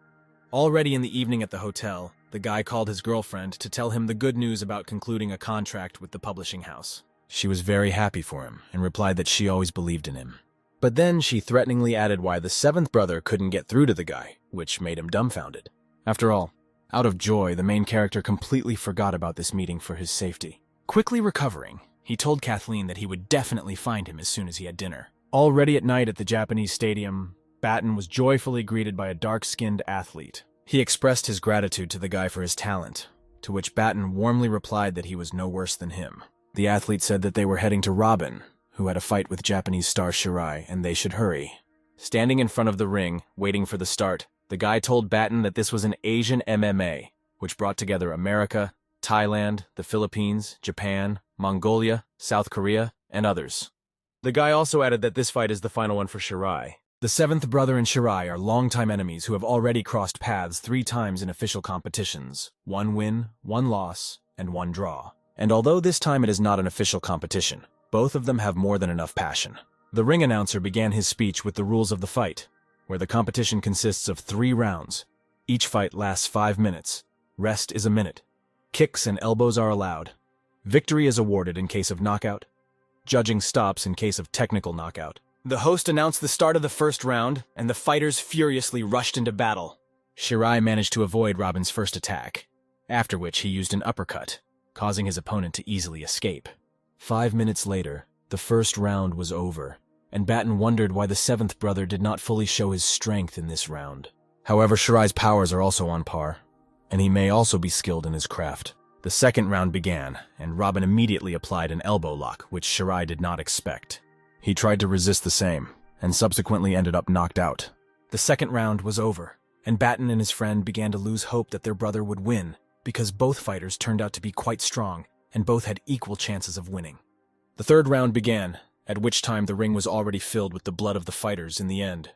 Already in the evening at the hotel, the guy called his girlfriend to tell him the good news about concluding a contract with the publishing house. She was very happy for him and replied that she always believed in him. But then she threateningly added why the seventh brother couldn't get through to the guy, which made him dumbfounded. After all, out of joy, the main character completely forgot about this meeting for his safety. Quickly recovering, he told Kathleen that he would definitely find him as soon as he had dinner. Already at night at the Japanese stadium, Baten was joyfully greeted by a dark-skinned athlete. He expressed his gratitude to the guy for his talent, to which Baten warmly replied that he was no worse than him. The athlete said that they were heading to Robin, who had a fight with Japanese star Shirai, and they should hurry. Standing in front of the ring, waiting for the start, the guy told Baten that this was an Asian MMA, which brought together America, Thailand, the Philippines, Japan, Mongolia, South Korea, and others. The guy also added that this fight is the final one for Shirai. The seventh brother and Shirai are longtime enemies who have already crossed paths 3 times in official competitions. 1 win, 1 loss, and 1 draw. And although this time it is not an official competition, both of them have more than enough passion. The ring announcer began his speech with the rules of the fight, where the competition consists of 3 rounds. Each fight lasts 5 minutes. Rest is a minute. Kicks and elbows are allowed. Victory is awarded in case of knockout. Judging stops in case of technical knockout. The host announced the start of the first round, and the fighters furiously rushed into battle. Shirai managed to avoid Robin's first attack, after which he used an uppercut, causing his opponent to easily escape. 5 minutes later, the first round was over, and Baten wondered why the seventh brother did not fully show his strength in this round. However, Shirai's powers are also on par, and he may also be skilled in his craft. The second round began, and Robin immediately applied an elbow lock, which Shirai did not expect. He tried to resist the same, and subsequently ended up knocked out. The second round was over, and Batten and his friend began to lose hope that their brother would win, because both fighters turned out to be quite strong, and both had equal chances of winning. The third round began, at which time the ring was already filled with the blood of the fighters in the end.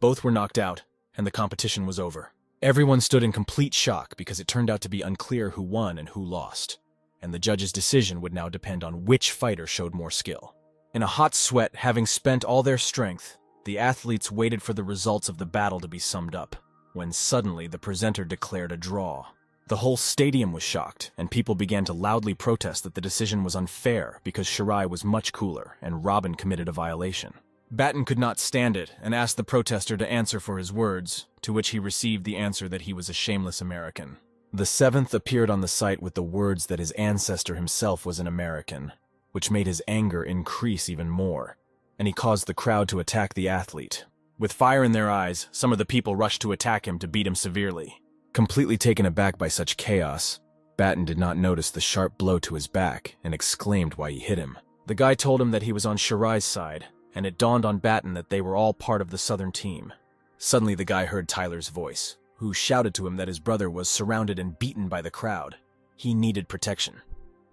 Both were knocked out, and the competition was over. Everyone stood in complete shock because it turned out to be unclear who won and who lost, and the judge's decision would now depend on which fighter showed more skill. In a hot sweat, having spent all their strength, the athletes waited for the results of the battle to be summed up, when suddenly the presenter declared a draw. The whole stadium was shocked, and people began to loudly protest that the decision was unfair because Shirai was much cooler and Robin committed a violation. Batten could not stand it and asked the protester to answer for his words, to which he received the answer that he was a shameless American. The seventh appeared on the site with the words that his ancestor himself was an American, which made his anger increase even more, and he caused the crowd to attack the athlete. With fire in their eyes, some of the people rushed to attack him to beat him severely. Completely taken aback by such chaos, Batten did not notice the sharp blow to his back and exclaimed why he hit him. The guy told him that he was on Shirai's side, and it dawned on Batten that they were all part of the Southern team. Suddenly the guy heard Tyler's voice, who shouted to him that his brother was surrounded and beaten by the crowd. He needed protection,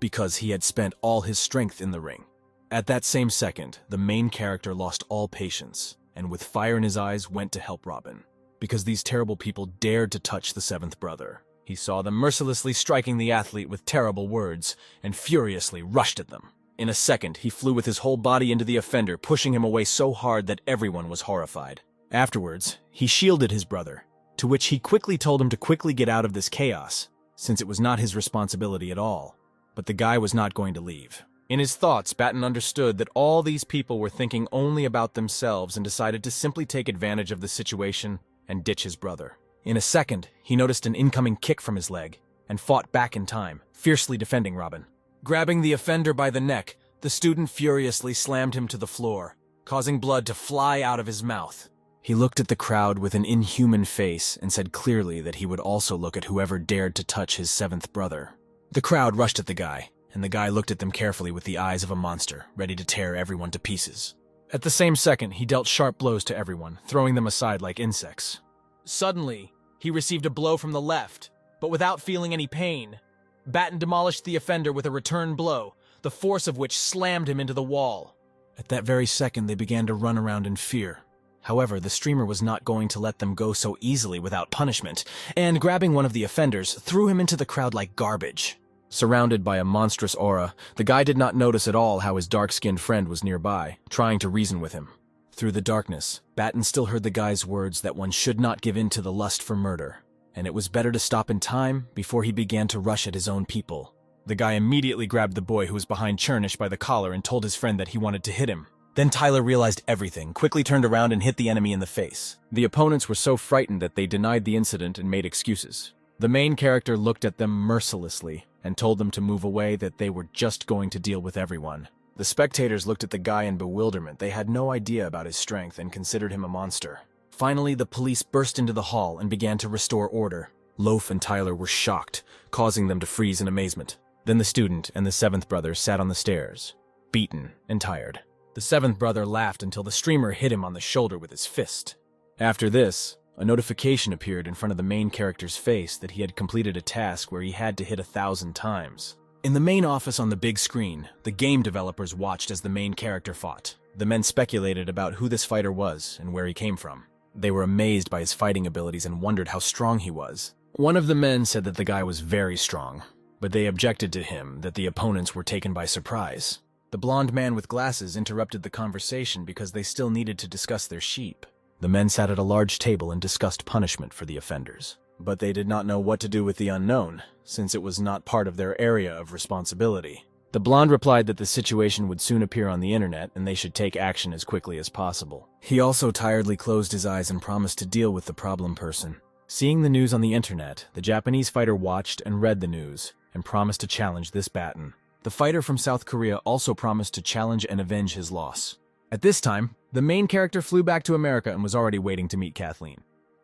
because he had spent all his strength in the ring. At that same second, the main character lost all patience, and with fire in his eyes went to help Robin, because these terrible people dared to touch the seventh brother. He saw them mercilessly striking the athlete with terrible words, and furiously rushed at them. In a second, he flew with his whole body into the offender, pushing him away so hard that everyone was horrified. Afterwards, he shielded his brother, to which he quickly told him to quickly get out of this chaos, since it was not his responsibility at all. But the guy was not going to leave. In his thoughts, Batten understood that all these people were thinking only about themselves and decided to simply take advantage of the situation and ditch his brother. In a second, he noticed an incoming kick from his leg and fought back in time, fiercely defending Robin. Grabbing the offender by the neck, the student furiously slammed him to the floor, causing blood to fly out of his mouth. He looked at the crowd with an inhuman face and said clearly that he would also look at whoever dared to touch his seventh brother. The crowd rushed at the guy, and the guy looked at them carefully with the eyes of a monster, ready to tear everyone to pieces. At the same second, he dealt sharp blows to everyone, throwing them aside like insects. Suddenly, he received a blow from the left, but without feeling any pain. Batten demolished the offender with a return blow, the force of which slammed him into the wall. At that very second, they began to run around in fear. However, the streamer was not going to let them go so easily without punishment, and grabbing one of the offenders, threw him into the crowd like garbage. Surrounded by a monstrous aura, the guy did not notice at all how his dark-skinned friend was nearby, trying to reason with him. Through the darkness, Batten still heard the guy's words that one should not give in to the lust for murder, and it was better to stop in time before he began to rush at his own people. The guy immediately grabbed the boy who was behind Chernish by the collar and told his friend that he wanted to hit him. Then Tyler realized everything, quickly turned around and hit the enemy in the face. The opponents were so frightened that they denied the incident and made excuses. The main character looked at them mercilessly and told them to move away, that they were just going to deal with everyone. The spectators looked at the guy in bewilderment. They had no idea about his strength and considered him a monster. Finally, the police burst into the hall and began to restore order. Loaf and Tyler were shocked, causing them to freeze in amazement. Then the student and the seventh brother sat on the stairs, beaten and tired. The seventh brother laughed until the streamer hit him on the shoulder with his fist. After this, a notification appeared in front of the main character's face that he had completed a task where he had to hit 1,000 times. In the main office on the big screen, the game developers watched as the main character fought. The men speculated about who this fighter was and where he came from. They were amazed by his fighting abilities and wondered how strong he was. One of the men said that the guy was very strong, but they objected to him that the opponents were taken by surprise. The blonde man with glasses interrupted the conversation because they still needed to discuss their sheep. The men sat at a large table and discussed punishment for the offenders. But they did not know what to do with the unknown, since it was not part of their area of responsibility. The blonde replied that the situation would soon appear on the internet and they should take action as quickly as possible. He also tiredly closed his eyes and promised to deal with the problem person. Seeing the news on the internet, the Japanese fighter watched and read the news and promised to challenge this Batten. The fighter from South Korea also promised to challenge and avenge his loss. At this time, the main character flew back to America and was already waiting to meet Kathleen.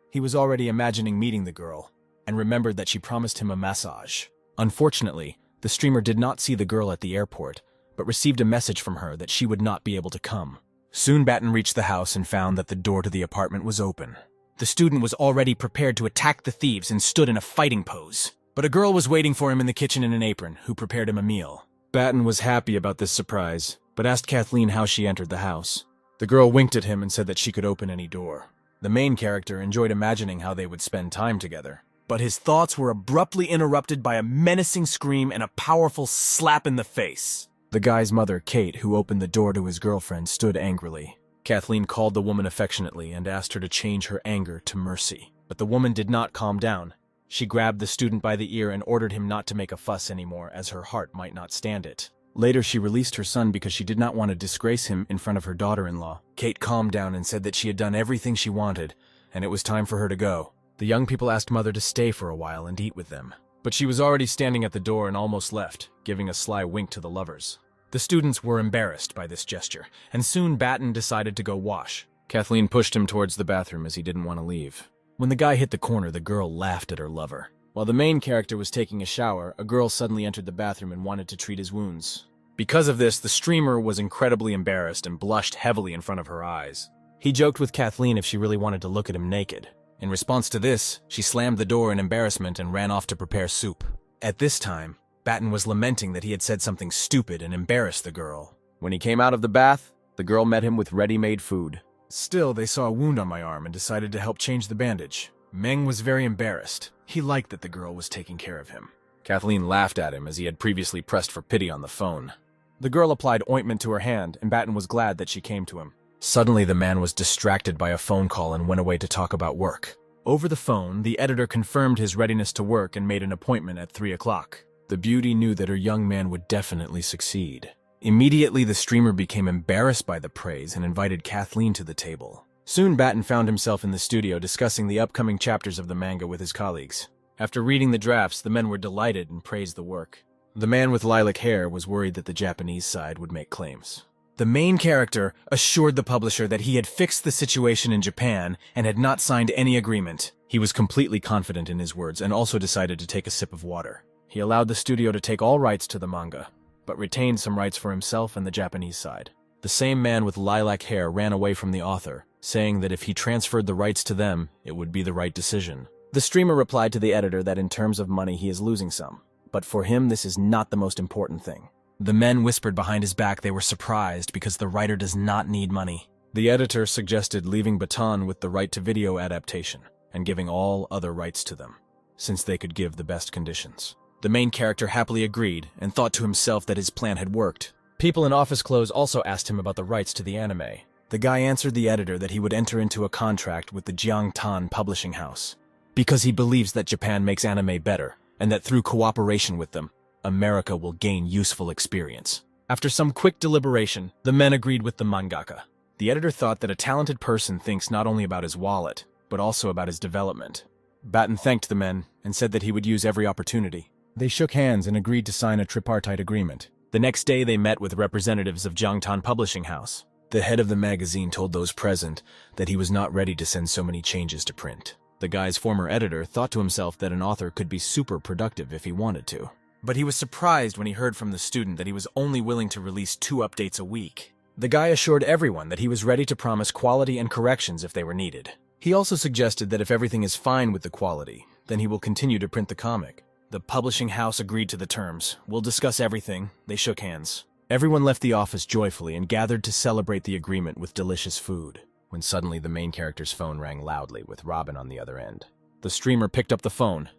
He was already imagining meeting the girl, and remembered that she promised him a massage. Unfortunately, the streamer did not see the girl at the airport, but received a message from her that she would not be able to come. Soon Batten reached the house and found that the door to the apartment was open. The student was already prepared to attack the thieves and stood in a fighting pose. But a girl was waiting for him in the kitchen in an apron, who prepared him a meal. Batten was happy about this surprise, but asked Kathleen how she entered the house. The girl winked at him and said that she could open any door. The main character enjoyed imagining how they would spend time together. But his thoughts were abruptly interrupted by a menacing scream and a powerful slap in the face. The guy's mother, Kate, who opened the door to his girlfriend, stood angrily. Kathleen called the woman affectionately and asked her to change her anger to mercy. But the woman did not calm down. She grabbed the student by the ear and ordered him not to make a fuss anymore, as her heart might not stand it. Later, she released her son because she did not want to disgrace him in front of her daughter-in-law. Kate calmed down and said that she had done everything she wanted, and it was time for her to go. The young people asked Mother to stay for a while and eat with them. But she was already standing at the door and almost left, giving a sly wink to the lovers. The students were embarrassed by this gesture, and soon Batten decided to go wash. Kathleen pushed him towards the bathroom as he didn't want to leave. When the guy hit the corner, the girl laughed at her lover. While the main character was taking a shower, a girl suddenly entered the bathroom and wanted to treat his wounds. Because of this, the streamer was incredibly embarrassed and blushed heavily in front of her eyes. He joked with Kathleen if she really wanted to look at him naked. In response to this, she slammed the door in embarrassment and ran off to prepare soup. At this time, Batten was lamenting that he had said something stupid and embarrassed the girl. When he came out of the bath, the girl met him with ready-made food. Still, they saw a wound on my arm and decided to help change the bandage. Meng was very embarrassed. He liked that the girl was taking care of him. Kathleen laughed at him as he had previously pressed for pity on the phone. The girl applied ointment to her hand, and Batten was glad that she came to him. Suddenly, the man was distracted by a phone call and went away to talk about work. Over the phone, the editor confirmed his readiness to work and made an appointment at 3 o'clock. The beauty knew that her young man would definitely succeed. Immediately, the streamer became embarrassed by the praise and invited Kathleen to the table. Soon, Batten found himself in the studio discussing the upcoming chapters of the manga with his colleagues. After reading the drafts, the men were delighted and praised the work. The man with lilac hair was worried that the Japanese side would make claims. The main character assured the publisher that he had fixed the situation in Japan and had not signed any agreement. He was completely confident in his words and also decided to take a sip of water. He allowed the studio to take all rights to the manga, but retained some rights for himself and the Japanese side. The same man with lilac hair ran away from the author, saying that if he transferred the rights to them, it would be the right decision. The streamer replied to the editor that in terms of money he is losing some, but for him this is not the most important thing. The men whispered behind his back they were surprised because the writer does not need money. The editor suggested leaving Baton with the right to video adaptation and giving all other rights to them, since they could give the best conditions. The main character happily agreed and thought to himself that his plan had worked. People in office clothes also asked him about the rights to the anime. The guy answered the editor that he would enter into a contract with the Jiangtan publishing house, because he believes that Japan makes anime better, and that through cooperation with them, America will gain useful experience. After some quick deliberation, the men agreed with the mangaka. The editor thought that a talented person thinks not only about his wallet, but also about his development. Batten thanked the men and said that he would use every opportunity. They shook hands and agreed to sign a tripartite agreement. The next day they met with representatives of Jiangtan Publishing House. The head of the magazine told those present that he was not ready to send so many changes to print. The guy's former editor thought to himself that an author could be super productive if he wanted to. But he was surprised when he heard from the student that he was only willing to release 2 updates a week. The guy assured everyone that he was ready to promise quality and corrections if they were needed. He also suggested that if everything is fine with the quality, then he will continue to print the comic. The publishing house agreed to the terms. We'll discuss everything. They shook hands. Everyone left the office joyfully and gathered to celebrate the agreement with delicious food, when suddenly the main character's phone rang loudly with Robin on the other end. The streamer picked up the phone,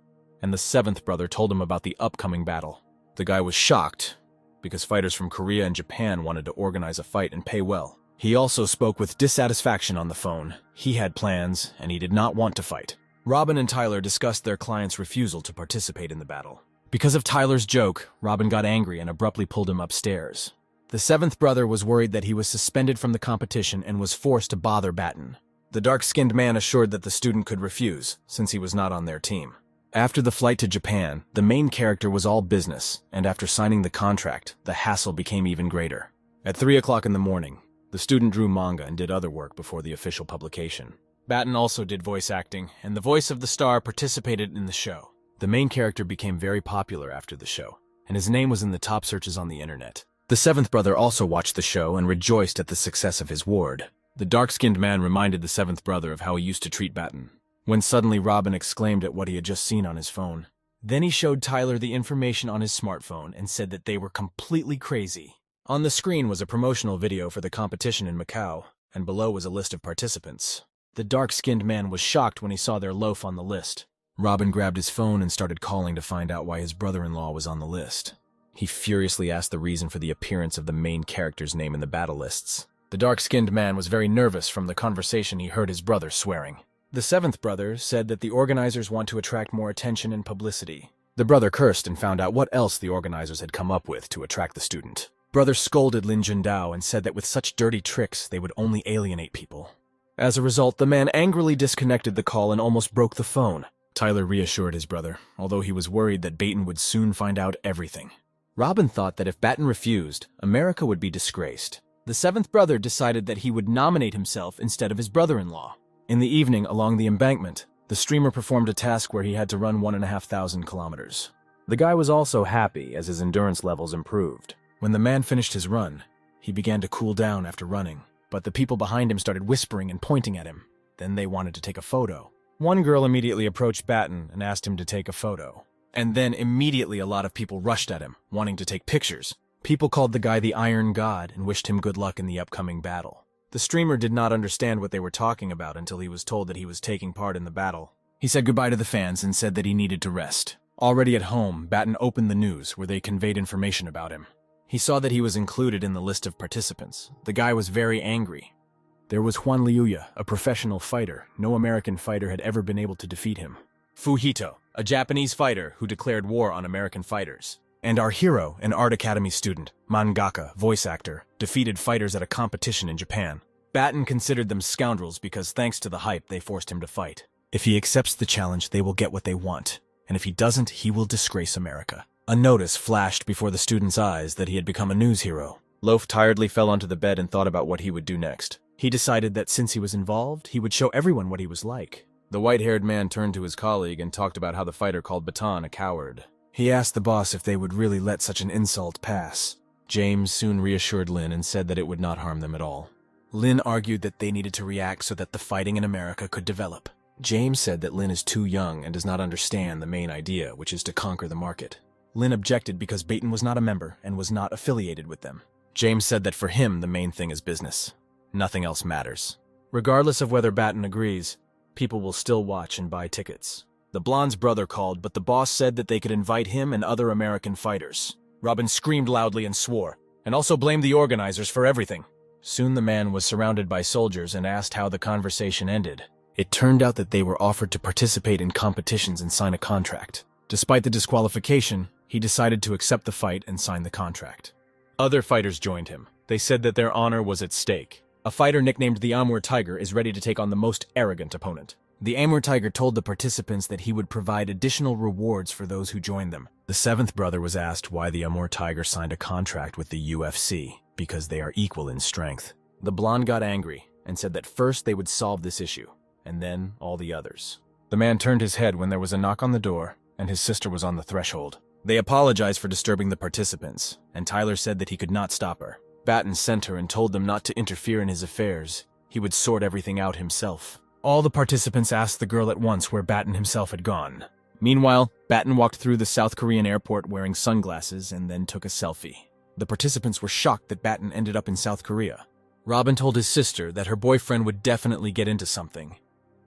and the 7th brother told him about the upcoming battle. The guy was shocked, because fighters from Korea and Japan wanted to organize a fight and pay well. He also spoke with dissatisfaction on the phone. He had plans, and he did not want to fight. Robin and Tyler discussed their client's refusal to participate in the battle. Because of Tyler's joke, Robin got angry and abruptly pulled him upstairs. The 7th brother was worried that he was suspended from the competition and was forced to bother Batten. The dark-skinned man assured that the student could refuse, since he was not on their team. After the flight to Japan, the main character was all business, and after signing the contract, the hassle became even greater. At 3 o'clock in the morning, the student drew manga and did other work before the official publication. Batten also did voice acting, and the voice of the star participated in the show. The main character became very popular after the show, and his name was in the top searches on the internet. The seventh brother also watched the show and rejoiced at the success of his ward. The dark-skinned man reminded the seventh brother of how he used to treat Batten, when suddenly Robin exclaimed at what he had just seen on his phone. Then he showed Tyler the information on his smartphone and said that they were completely crazy. On the screen was a promotional video for the competition in Macau, and below was a list of participants. The dark-skinned man was shocked when he saw their loaf on the list. Robin grabbed his phone and started calling to find out why his brother-in-law was on the list. He furiously asked the reason for the appearance of the main character's name in the battle lists. The dark-skinned man was very nervous from the conversation he heard his brother swearing. The seventh brother said that the organizers want to attract more attention and publicity. The brother cursed and found out what else the organizers had come up with to attract the student. Brother scolded Lin Jundao and said that with such dirty tricks, they would only alienate people. As a result, the man angrily disconnected the call and almost broke the phone. Tyler reassured his brother, although he was worried that Batten would soon find out everything. Robin thought that if Batten refused, America would be disgraced. The seventh brother decided that he would nominate himself instead of his brother-in-law. In the evening, along the embankment, the streamer performed a task where he had to run 1,500 kilometers. The guy was also happy as his endurance levels improved. When the man finished his run, he began to cool down after running, but the people behind him started whispering and pointing at him. Then they wanted to take a photo. One girl immediately approached Batten and asked him to take a photo. And then immediately a lot of people rushed at him, wanting to take pictures. People called the guy the Iron God and wished him good luck in the upcoming battle. The streamer did not understand what they were talking about until he was told that he was taking part in the battle. He said goodbye to the fans and said that he needed to rest. Already at home, Batten opened the news where they conveyed information about him. He saw that he was included in the list of participants. The guy was very angry. There was Juan Liuya, a professional fighter. No American fighter had ever been able to defeat him. Fuhito, a Japanese fighter who declared war on American fighters. And our hero, an Art Academy student, mangaka, voice actor, defeated fighters at a competition in Japan. Batten considered them scoundrels because thanks to the hype, they forced him to fight. If he accepts the challenge, they will get what they want. And if he doesn't, he will disgrace America. A notice flashed before the student's eyes that he had become a news hero. Loaf tiredly fell onto the bed and thought about what he would do next. He decided that since he was involved, he would show everyone what he was like. The white-haired man turned to his colleague and talked about how the fighter called Baton a coward. He asked the boss if they would really let such an insult pass. James soon reassured Lin and said that it would not harm them at all. Lin argued that they needed to react so that the fighting in America could develop. James said that Lin is too young and does not understand the main idea, which is to conquer the market. Lin objected because Batten was not a member and was not affiliated with them. James said that for him, the main thing is business. Nothing else matters. Regardless of whether Batten agrees, people will still watch and buy tickets. The blonde's brother called, but the boss said that they could invite him and other American fighters. Robin screamed loudly and swore, and also blamed the organizers for everything. Soon the man was surrounded by soldiers and asked how the conversation ended. It turned out that they were offered to participate in competitions and sign a contract. Despite the disqualification, he decided to accept the fight and sign the contract. Other fighters joined him. They said that their honor was at stake. A fighter nicknamed the Amur Tiger is ready to take on the most arrogant opponent. The Amur Tiger told the participants that he would provide additional rewards for those who joined them. The seventh brother was asked why the Amur Tiger signed a contract with the UFC, because they are equal in strength. The blonde got angry and said that first they would solve this issue, and then all the others. The man turned his head when there was a knock on the door, and his sister was on the threshold. They apologized for disturbing the participants, and Tyler said that he could not stop her. Batten sent her and told them not to interfere in his affairs. He would sort everything out himself. All the participants asked the girl at once where Batten himself had gone. Meanwhile, Batten walked through the South Korean airport wearing sunglasses and then took a selfie. The participants were shocked that Batten ended up in South Korea. Robin told his sister that her boyfriend would definitely get into something,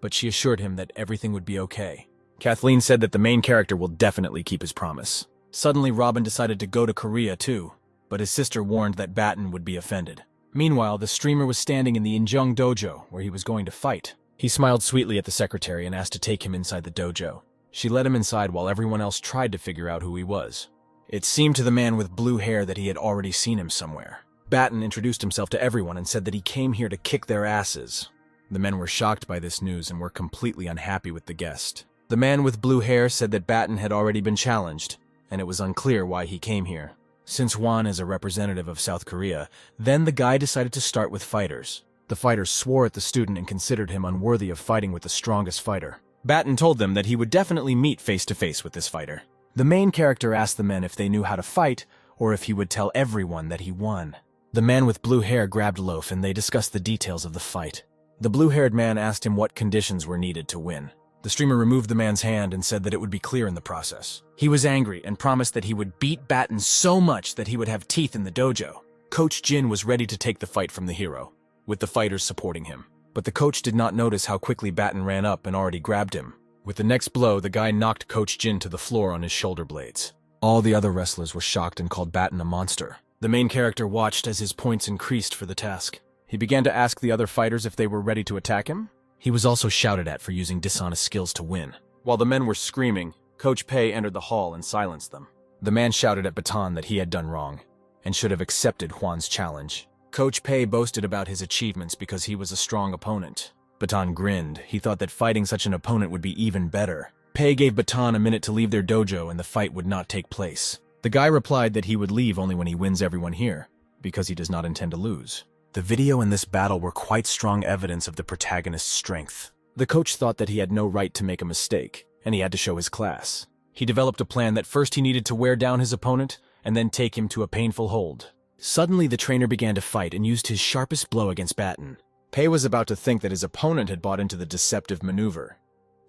but she assured him that everything would be okay. Kathleen said that the main character will definitely keep his promise. Suddenly, Robin decided to go to Korea too, but his sister warned that Batten would be offended. Meanwhile, the streamer was standing in the Injung dojo where he was going to fight. He smiled sweetly at the secretary and asked to take him inside the dojo. She let him inside while everyone else tried to figure out who he was. It seemed to the man with blue hair that he had already seen him somewhere. Batten introduced himself to everyone and said that he came here to kick their asses. The men were shocked by this news and were completely unhappy with the guest. The man with blue hair said that Batten had already been challenged, and it was unclear why he came here. Since Juan is a representative of South Korea, then the guy decided to start with fighters. The fighters swore at the student and considered him unworthy of fighting with the strongest fighter. Batten told them that he would definitely meet face-to-face with this fighter. The main character asked the men if they knew how to fight, or if he would tell everyone that he won. The man with blue hair grabbed Loaf and they discussed the details of the fight. The blue-haired man asked him what conditions were needed to win. The streamer removed the man's hand and said that it would be clear in the process. He was angry and promised that he would beat Batten so much that he would have teeth in the dojo. Coach Jin was ready to take the fight from the hero, with the fighters supporting him. But the coach did not notice how quickly Batten ran up and already grabbed him. With the next blow, the guy knocked Coach Jin to the floor on his shoulder blades. All the other wrestlers were shocked and called Batten a monster. The main character watched as his points increased for the task. He began to ask the other fighters if they were ready to attack him. He was also shouted at for using dishonest skills to win. While the men were screaming, Coach Pei entered the hall and silenced them. The man shouted at Baton that he had done wrong and should have accepted Juan's challenge. Coach Pei boasted about his achievements because he was a strong opponent. Baton grinned. He thought that fighting such an opponent would be even better. Pei gave Baton a minute to leave their dojo and the fight would not take place. The guy replied that he would leave only when he wins everyone here, because he does not intend to lose. The video in this battle were quite strong evidence of the protagonist's strength. The coach thought that he had no right to make a mistake, and he had to show his class. He developed a plan that first he needed to wear down his opponent, and then take him to a painful hold. Suddenly, the trainer began to fight and used his sharpest blow against Batten. Pei was about to think that his opponent had bought into the deceptive maneuver,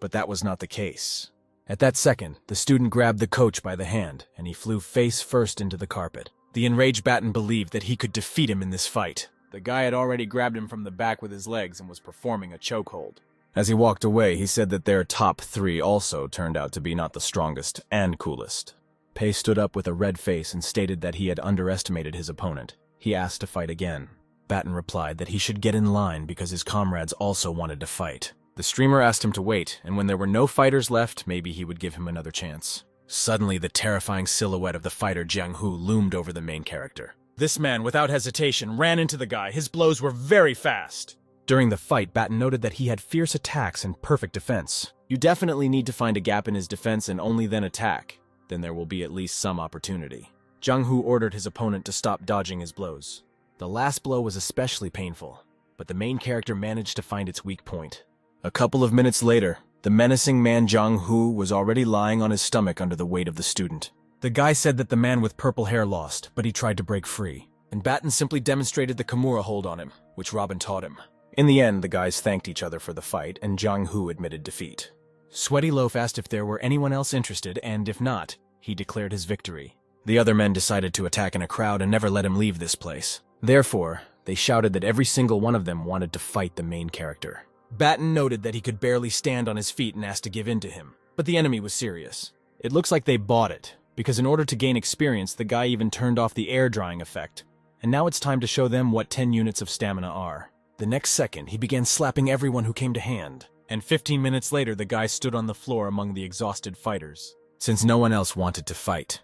but that was not the case. At that second, the student grabbed the coach by the hand, and he flew face first into the carpet. The enraged Batten believed that he could defeat him in this fight. The guy had already grabbed him from the back with his legs and was performing a chokehold. As he walked away, he said that their top three also turned out to be not the strongest and coolest. Pei stood up with a red face and stated that he had underestimated his opponent. He asked to fight again. Batten replied that he should get in line because his comrades also wanted to fight. The streamer asked him to wait, and when there were no fighters left, maybe he would give him another chance. Suddenly, the terrifying silhouette of the fighter Jiang Hu loomed over the main character. This man, without hesitation, ran into the guy. His blows were very fast. During the fight, Batten noted that he had fierce attacks and perfect defense. You definitely need to find a gap in his defense and only then attack. Then there will be at least some opportunity. Jiang Hu ordered his opponent to stop dodging his blows. The last blow was especially painful, but the main character managed to find its weak point. A couple of minutes later, the menacing man Jiang Hu was already lying on his stomach under the weight of the student. The guy said that the man with purple hair lost, but he tried to break free, and Batten simply demonstrated the Kimura hold on him, which Robin taught him. In the end, the guys thanked each other for the fight, and Jiang Hu admitted defeat. Sweaty Loaf asked if there were anyone else interested, and if not, he declared his victory. The other men decided to attack in a crowd and never let him leave this place. Therefore, they shouted that every single one of them wanted to fight the main character. Batten noted that he could barely stand on his feet and asked to give in to him, but the enemy was serious. It looks like they bought it, because in order to gain experience, the guy even turned off the air drying effect, and now it's time to show them what 10 units of stamina are. The next second, he began slapping everyone who came to hand, and 15 minutes later, the guy stood on the floor among the exhausted fighters. Since no one else wanted to fight,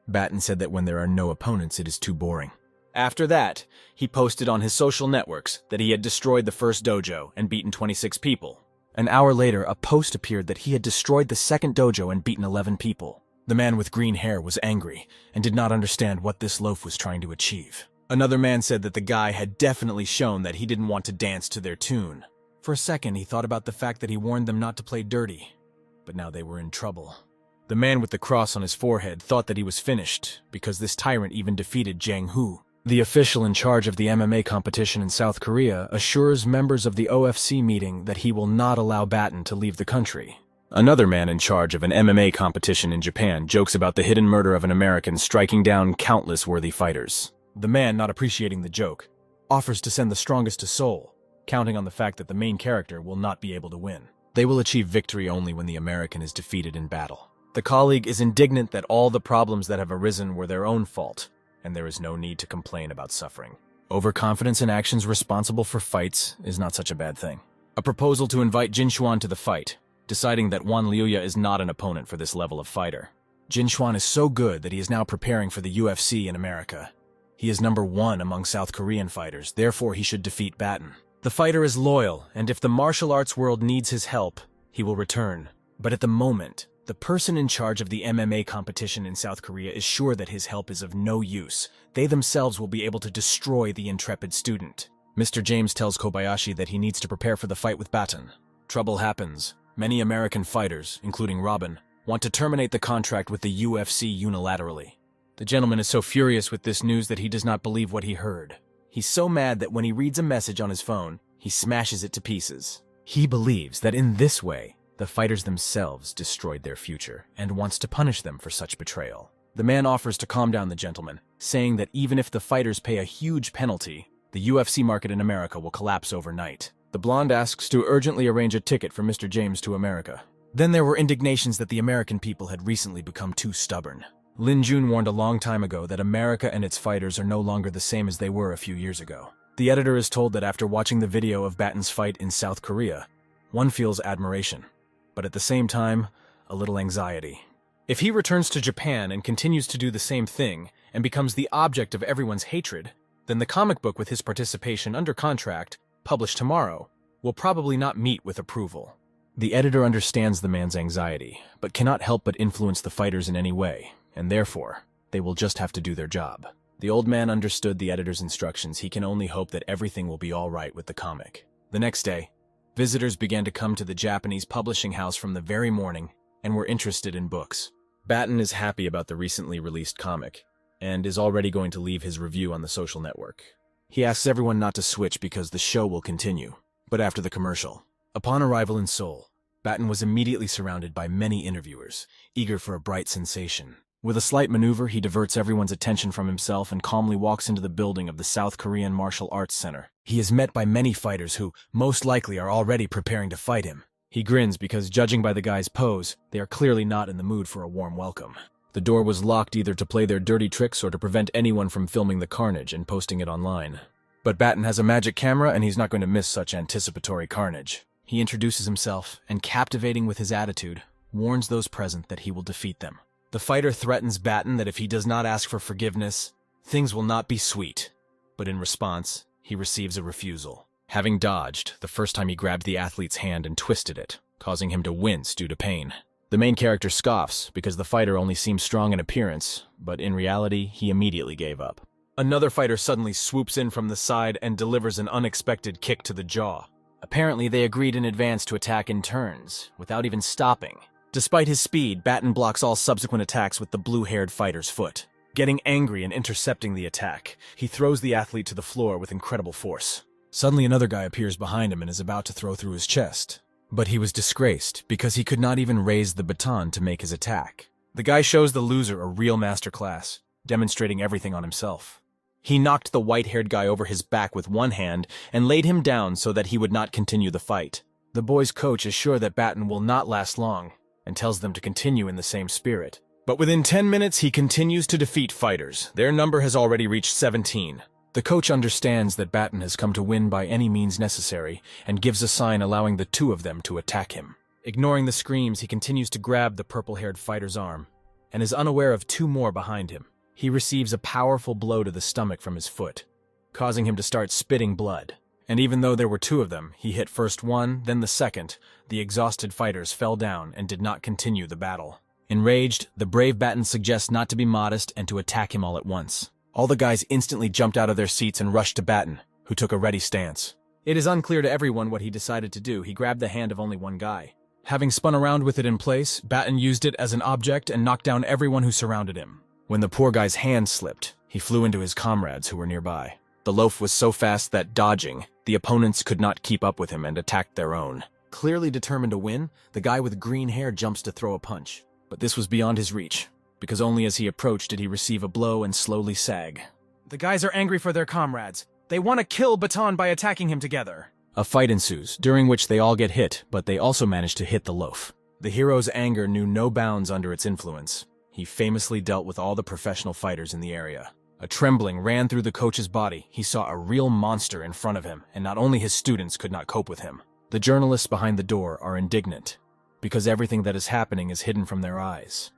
Batten said that when there are no opponents, it is too boring. After that, he posted on his social networks that he had destroyed the first dojo and beaten 26 people. An hour later, a post appeared that he had destroyed the second dojo and beaten 11 people. The man with green hair was angry and did not understand what this loaf was trying to achieve. Another man said that the guy had definitely shown that he didn't want to dance to their tune. For a second, he thought about the fact that he warned them not to play dirty, but now they were in trouble. The man with the cross on his forehead thought that he was finished because this tyrant even defeated Jiang Hu. The official in charge of the MMA competition in South Korea assures members of the OFC meeting that he will not allow Batten to leave the country. Another man in charge of an MMA competition in Japan jokes about the hidden murder of an American striking down countless worthy fighters. The man, not appreciating the joke, offers to send the strongest to Seoul, counting on the fact that the main character will not be able to win. They will achieve victory only when the American is defeated in battle. The colleague is indignant that all the problems that have arisen were their own fault, and there is no need to complain about suffering. Overconfidence in actions responsible for fights is not such a bad thing. A proposal to invite Jin Xuan to the fight, deciding that Wan Liuya is not an opponent for this level of fighter. Jin Xuan is so good that he is now preparing for the UFC in America. He is #1 among South Korean fighters, therefore he should defeat Batten. The fighter is loyal, and if the martial arts world needs his help, he will return. But at the moment, the person in charge of the MMA competition in South Korea is sure that his help is of no use. They themselves will be able to destroy the intrepid student. Mr. James tells Kobayashi that he needs to prepare for the fight with Batten. Trouble happens, Many American fighters, including Robin, want to terminate the contract with the UFC unilaterally. The gentleman is so furious with this news that he does not believe what he heard. He's so mad that when he reads a message on his phone, he smashes it to pieces. He believes that in this way, the fighters themselves destroyed their future and wants to punish them for such betrayal. The man offers to calm down the gentleman, saying that even if the fighters pay a huge penalty, the UFC market in America will collapse overnight. The blonde asks to urgently arrange a ticket for Mr. James to America. Then there were indignations that the American people had recently become too stubborn. Lin Jun warned a long time ago that America and its fighters are no longer the same as they were a few years ago. The editor is told that after watching the video of Batten's fight in South Korea, one feels admiration, but at the same time, a little anxiety. If he returns to Japan and continues to do the same thing and becomes the object of everyone's hatred, then the comic book with his participation under contract, published tomorrow, will probably not meet with approval. The editor understands the man's anxiety, but cannot help but influence the fighters in any way, and therefore, they will just have to do their job. The old man understood the editor's instructions. He can only hope that everything will be all right with the comic. The next day, visitors began to come to the Japanese publishing house from the very morning and were interested in books. Batten is happy about the recently released comic and is already going to leave his review on the social network. He asks everyone not to switch because the show will continue, but after the commercial. Upon arrival in Seoul, Batten was immediately surrounded by many interviewers, eager for a bright sensation. With a slight maneuver, he diverts everyone's attention from himself and calmly walks into the building of the South Korean Martial Arts Center. He is met by many fighters who, most likely, are already preparing to fight him. He grins because, judging by the guy's pose, they are clearly not in the mood for a warm welcome. The door was locked either to play their dirty tricks or to prevent anyone from filming the carnage and posting it online. But Batten has a magic camera and he's not going to miss such anticipatory carnage. He introduces himself and, captivating with his attitude, warns those present that he will defeat them. The fighter threatens Batten that if he does not ask for forgiveness, things will not be sweet. But in response, he receives a refusal. Having dodged the first time he grabbed the athlete's hand and twisted it, causing him to wince due to pain. The main character scoffs because the fighter only seems strong in appearance, but in reality, he immediately gave up. Another fighter suddenly swoops in from the side and delivers an unexpected kick to the jaw. Apparently, they agreed in advance to attack in turns, without even stopping. Despite his speed, Batten blocks all subsequent attacks with the blue-haired fighter's foot. Getting angry and intercepting the attack, he throws the athlete to the floor with incredible force. Suddenly another guy appears behind him and is about to throw through his chest. But he was disgraced because he could not even raise the baton to make his attack. The guy shows the loser a real masterclass, demonstrating everything on himself. He knocked the white-haired guy over his back with one hand and laid him down so that he would not continue the fight. The boys' coach is sure that Batten will not last long, and tells them to continue in the same spirit. But within 10 minutes, he continues to defeat fighters. Their number has already reached 17. The coach understands that Batten has come to win by any means necessary, and gives a sign allowing the two of them to attack him. Ignoring the screams, he continues to grab the purple-haired fighter's arm, and is unaware of two more behind him. He receives a powerful blow to the stomach from his foot, causing him to start spitting blood. And even though there were two of them, he hit first one, then the second. The exhausted fighters fell down and did not continue the battle. Enraged, the brave Batten suggests not to be modest and to attack him all at once. All the guys instantly jumped out of their seats and rushed to Batten, who took a ready stance. It is unclear to everyone what he decided to do. He grabbed the hand of only one guy. Having spun around with it in place, Batten used it as an object and knocked down everyone who surrounded him. When the poor guy's hand slipped, he flew into his comrades who were nearby. The loaf was so fast that, dodging, the opponents could not keep up with him and attacked their own. Clearly determined to win, the guy with green hair jumps to throw a punch. But this was beyond his reach, because only as he approached did he receive a blow and slowly sag. The guys are angry for their comrades. They want to kill Baton by attacking him together. A fight ensues, during which they all get hit, but they also manage to hit the loaf. The hero's anger knew no bounds under its influence. He famously dealt with all the professional fighters in the area. A trembling ran through the coach's body. He saw a real monster in front of him, and not only his students could not cope with him. The journalists behind the door are indignant, because everything that is happening is hidden from their eyes,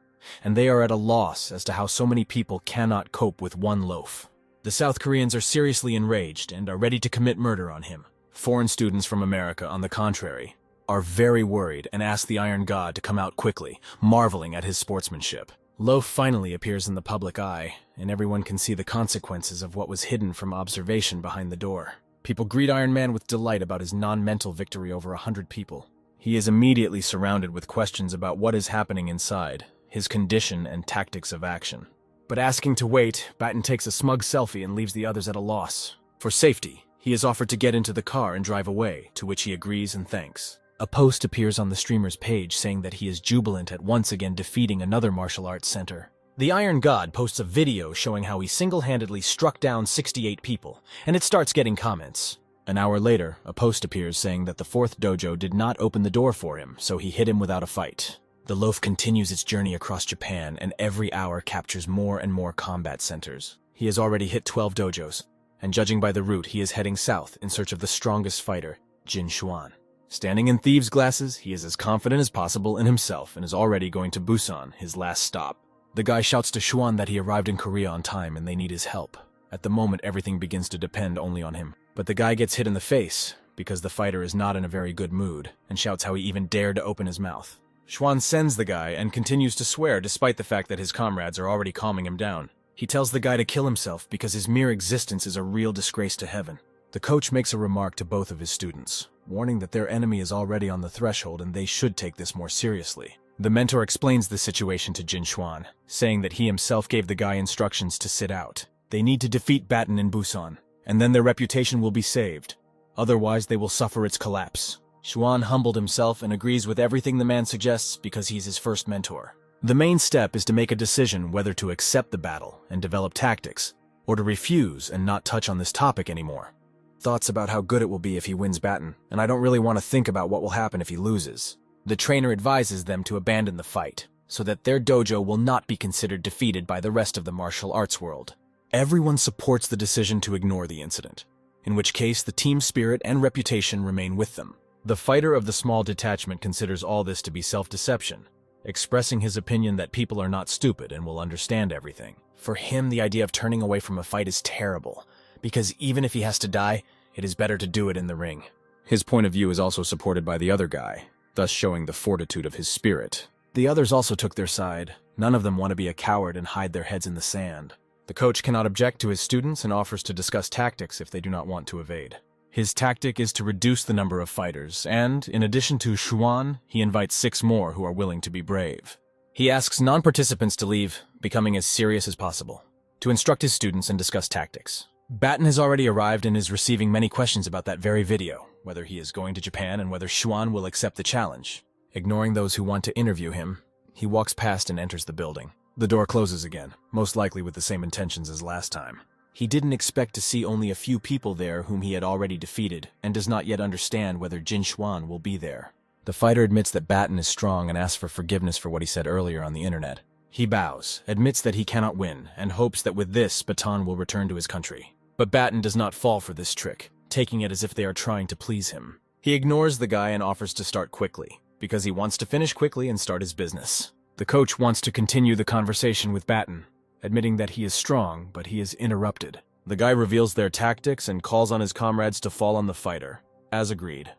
and they are at a loss as to how so many people cannot cope with one loaf. The South Koreans are seriously enraged and are ready to commit murder on him. Foreign students from America, on the contrary, are very worried and ask the Iron God to come out quickly, marveling at his sportsmanship. Loaf finally appears in the public eye, and everyone can see the consequences of what was hidden from observation behind the door. People greet Iron Man with delight about his non-mental victory over 100 people. He is immediately surrounded with questions about what is happening inside, his condition and tactics of action. But asking to wait, Batten takes a smug selfie and leaves the others at a loss. For safety, he is offered to get into the car and drive away, to which he agrees and thanks. A post appears on the streamer's page saying that he is jubilant at once again defeating another martial arts center. The Iron God posts a video showing how he single-handedly struck down 68 people, and it starts getting comments. An hour later, a post appears saying that the fourth dojo did not open the door for him, so he hit him without a fight. The loaf continues its journey across Japan, and every hour captures more and more combat centers. He has already hit 12 dojos, and judging by the route, he is heading south in search of the strongest fighter, Jin Xuan. Standing in thieves' glasses, he is as confident as possible in himself and is already going to Busan, his last stop. The guy shouts to Xuan that he arrived in Korea on time and they need his help. At the moment, everything begins to depend only on him. But the guy gets hit in the face, because the fighter is not in a very good mood, and shouts how he even dared to open his mouth. Xuan sends the guy and continues to swear despite the fact that his comrades are already calming him down. He tells the guy to kill himself because his mere existence is a real disgrace to heaven. The coach makes a remark to both of his students, warning that their enemy is already on the threshold and they should take this more seriously. The mentor explains the situation to Jin Xuan, saying that he himself gave the guy instructions to sit out. They need to defeat Batten in Busan, and then their reputation will be saved. Otherwise, they will suffer its collapse. Xuan humbled himself and agrees with everything the man suggests because he's his first mentor. The main step is to make a decision whether to accept the battle and develop tactics, or to refuse and not touch on this topic anymore. Thoughts about how good it will be if he wins Batten, and I don't really want to think about what will happen if he loses. The trainer advises them to abandon the fight, so that their dojo will not be considered defeated by the rest of the martial arts world. Everyone supports the decision to ignore the incident, in which case the team spirit and reputation remain with them. The fighter of the small detachment considers all this to be self-deception, expressing his opinion that people are not stupid and will understand everything. For him, the idea of turning away from a fight is terrible, because even if he has to die, it is better to do it in the ring. His point of view is also supported by the other guy, thus showing the fortitude of his spirit. The others also took their side. None of them want to be a coward and hide their heads in the sand. The coach cannot object to his students and offers to discuss tactics if they do not want to evade. His tactic is to reduce the number of fighters, and, in addition to Xuan, he invites 6 more who are willing to be brave. He asks non-participants to leave, becoming as serious as possible, to instruct his students and discuss tactics. Batten has already arrived and is receiving many questions about that very video, whether he is going to Japan and whether Xuan will accept the challenge. Ignoring those who want to interview him, he walks past and enters the building. The door closes again, most likely with the same intentions as last time. He didn't expect to see only a few people there whom he had already defeated, and does not yet understand whether Jin Xuan will be there. The fighter admits that Batten is strong and asks for forgiveness for what he said earlier on the internet. He bows, admits that he cannot win, and hopes that with this, Baton will return to his country. But Batten does not fall for this trick, taking it as if they are trying to please him. He ignores the guy and offers to start quickly, because he wants to finish quickly and start his business. The coach wants to continue the conversation with Batten, admitting that he is strong, but he is interrupted. The guy reveals their tactics and calls on his comrades to fall on the fighter, as agreed.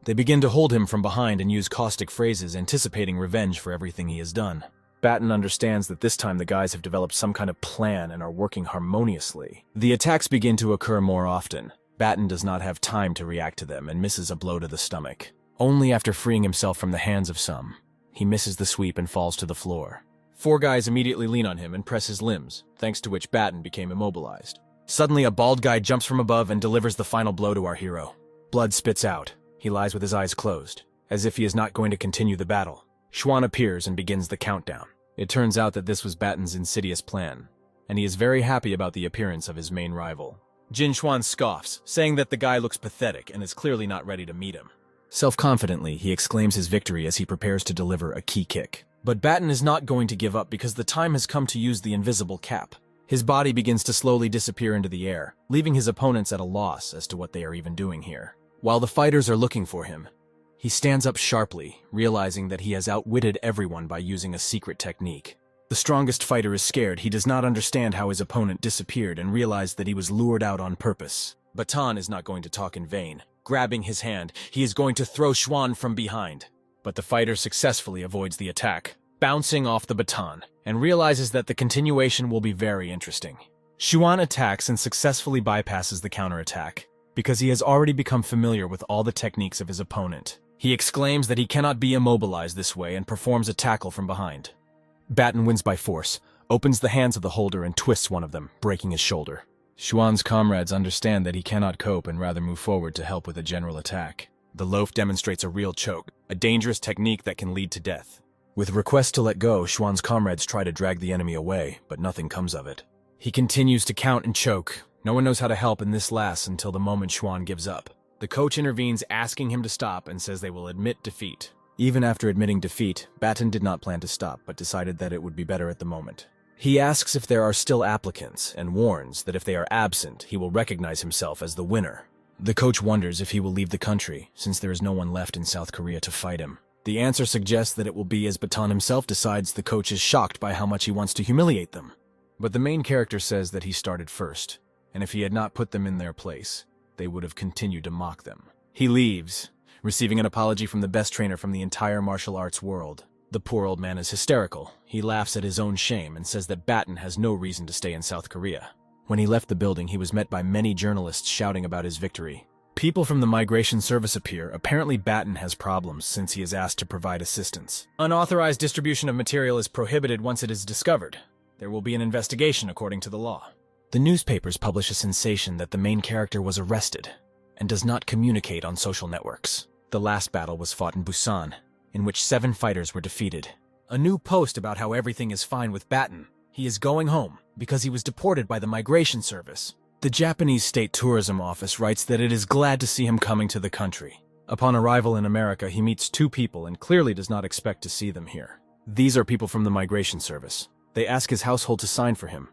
They begin to hold him from behind and use caustic phrases, anticipating revenge for everything he has done. Batten understands that this time the guys have developed some kind of plan and are working harmoniously. The attacks begin to occur more often. Batten does not have time to react to them and misses a blow to the stomach. Only after freeing himself from the hands of some, he misses the sweep and falls to the floor. 4 guys immediately lean on him and press his limbs, thanks to which Batten became immobilized. Suddenly, a bald guy jumps from above and delivers the final blow to our hero. Blood spits out. He lies with his eyes closed, as if he is not going to continue the battle. Xuan appears and begins the countdown. It turns out that this was Batten's insidious plan, and he is very happy about the appearance of his main rival. Jin Xuan scoffs, saying that the guy looks pathetic and is clearly not ready to meet him. Self-confidently, he exclaims his victory as he prepares to deliver a key kick. But Batten is not going to give up because the time has come to use the invisible cap. His body begins to slowly disappear into the air, leaving his opponents at a loss as to what they are even doing here. While the fighters are looking for him, he stands up sharply, realizing that he has outwitted everyone by using a secret technique. The strongest fighter is scared. He does not understand how his opponent disappeared and realized that he was lured out on purpose. Baton is not going to talk in vain. Grabbing his hand, he is going to throw Xuan from behind. But the fighter successfully avoids the attack, bouncing off the baton, and realizes that the continuation will be very interesting. Xuan attacks and successfully bypasses the counterattack, because he has already become familiar with all the techniques of his opponent. He exclaims that he cannot be immobilized this way and performs a tackle from behind. Batten wins by force, opens the hands of the holder and twists one of them, breaking his shoulder. Xuan's comrades understand that he cannot cope and rather move forward to help with a general attack. The loaf demonstrates a real choke, a dangerous technique that can lead to death. With requests to let go, Xuan's comrades try to drag the enemy away, but nothing comes of it. He continues to count and choke. No one knows how to help, and this lasts until the moment Xuan gives up. The coach intervenes, asking him to stop, and says they will admit defeat. Even after admitting defeat, Batten did not plan to stop, but decided that it would be better at the moment. He asks if there are still applicants, and warns that if they are absent, he will recognize himself as the winner. The coach wonders if he will leave the country, since there is no one left in South Korea to fight him. The answer suggests that it will be as Batten himself decides. The coach is shocked by how much he wants to humiliate them. But the main character says that he started first, and if he had not put them in their place, they would have continued to mock them. He leaves, receiving an apology from the best trainer from the entire martial arts world. The poor old man is hysterical. He laughs at his own shame and says that Batten has no reason to stay in South Korea. When he left the building, he was met by many journalists shouting about his victory. People from the migration service appear. Apparently Batten has problems since he is asked to provide assistance. Unauthorized distribution of material is prohibited once it is discovered. There will be an investigation according to the law. The newspapers publish a sensation that the main character was arrested and does not communicate on social networks. The last battle was fought in Busan, in which 7 fighters were defeated. A new post about how everything is fine with Batten. He is going home because he was deported by the migration service. The Japanese State Tourism Office writes that it is glad to see him coming to the country. Upon arrival in America, he meets 2 people and clearly does not expect to see them here. These are people from the migration service. They ask his household to sign for him,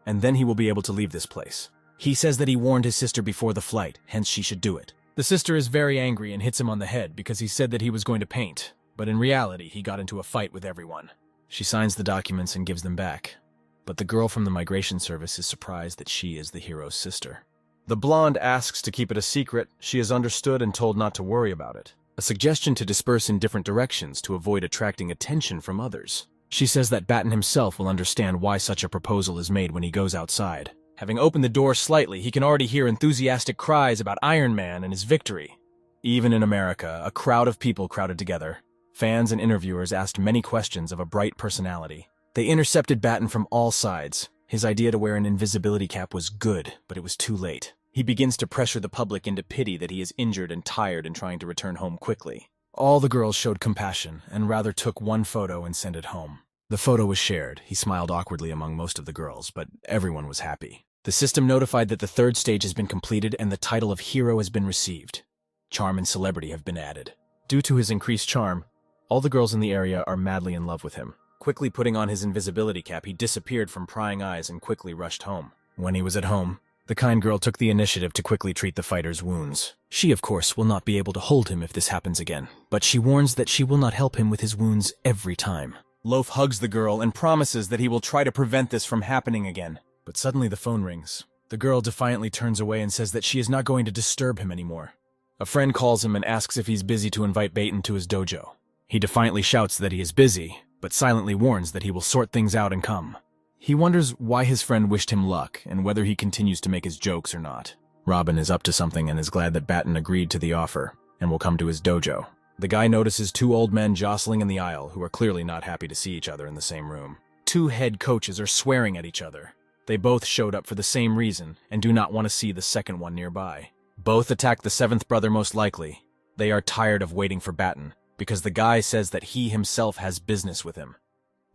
and then he will be able to leave this place. He says that he warned his sister before the flight, hence she should do it. The sister is very angry and hits him on the head because he said that he was going to paint, but in reality he got into a fight with everyone. She signs the documents and gives them back. But the girl from the migration service is surprised that she is the hero's sister. The blonde asks to keep it a secret. She is understood and told not to worry about it. A suggestion to disperse in different directions to avoid attracting attention from others. She says that Batten himself will understand why such a proposal is made when he goes outside. Having opened the door slightly, he can already hear enthusiastic cries about Iron Man and his victory. Even in America, a crowd of people crowded together. Fans and interviewers asked many questions of a bright personality. They intercepted Batten from all sides. His idea to wear an invisibility cap was good, but it was too late. He begins to pressure the public into pity that he is injured and tired and trying to return home quickly. All the girls showed compassion and rather took one photo and sent it home. The photo was shared. He smiled awkwardly among most of the girls, but everyone was happy. The system notified that the 3rd stage has been completed and the title of hero has been received. Charm and celebrity have been added. Due to his increased charm, all the girls in the area are madly in love with him. Quickly putting on his invisibility cap, he disappeared from prying eyes and quickly rushed home. When he was at home, the kind girl took the initiative to quickly treat the fighter's wounds. She, of course, will not be able to hold him if this happens again, but she warns that she will not help him with his wounds every time. Loaf hugs the girl and promises that he will try to prevent this from happening again. But suddenly the phone rings. The girl defiantly turns away and says that she is not going to disturb him anymore. A friend calls him and asks if he's busy to invite Batten to his dojo. He defiantly shouts that he is busy, but silently warns that he will sort things out and come. He wonders why his friend wished him luck and whether he continues to make his jokes or not. Robin is up to something and is glad that Batten agreed to the offer and will come to his dojo. The guy notices 2 old men jostling in the aisle who are clearly not happy to see each other in the same room. 2 head coaches are swearing at each other. They both showed up for the same reason and do not want to see the second one nearby. Both attack the 7th brother most likely. They are tired of waiting for Batten, because the guy says that he himself has business with him.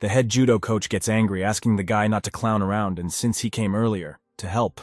The head judo coach gets angry, asking the guy not to clown around, and since he came earlier, to help.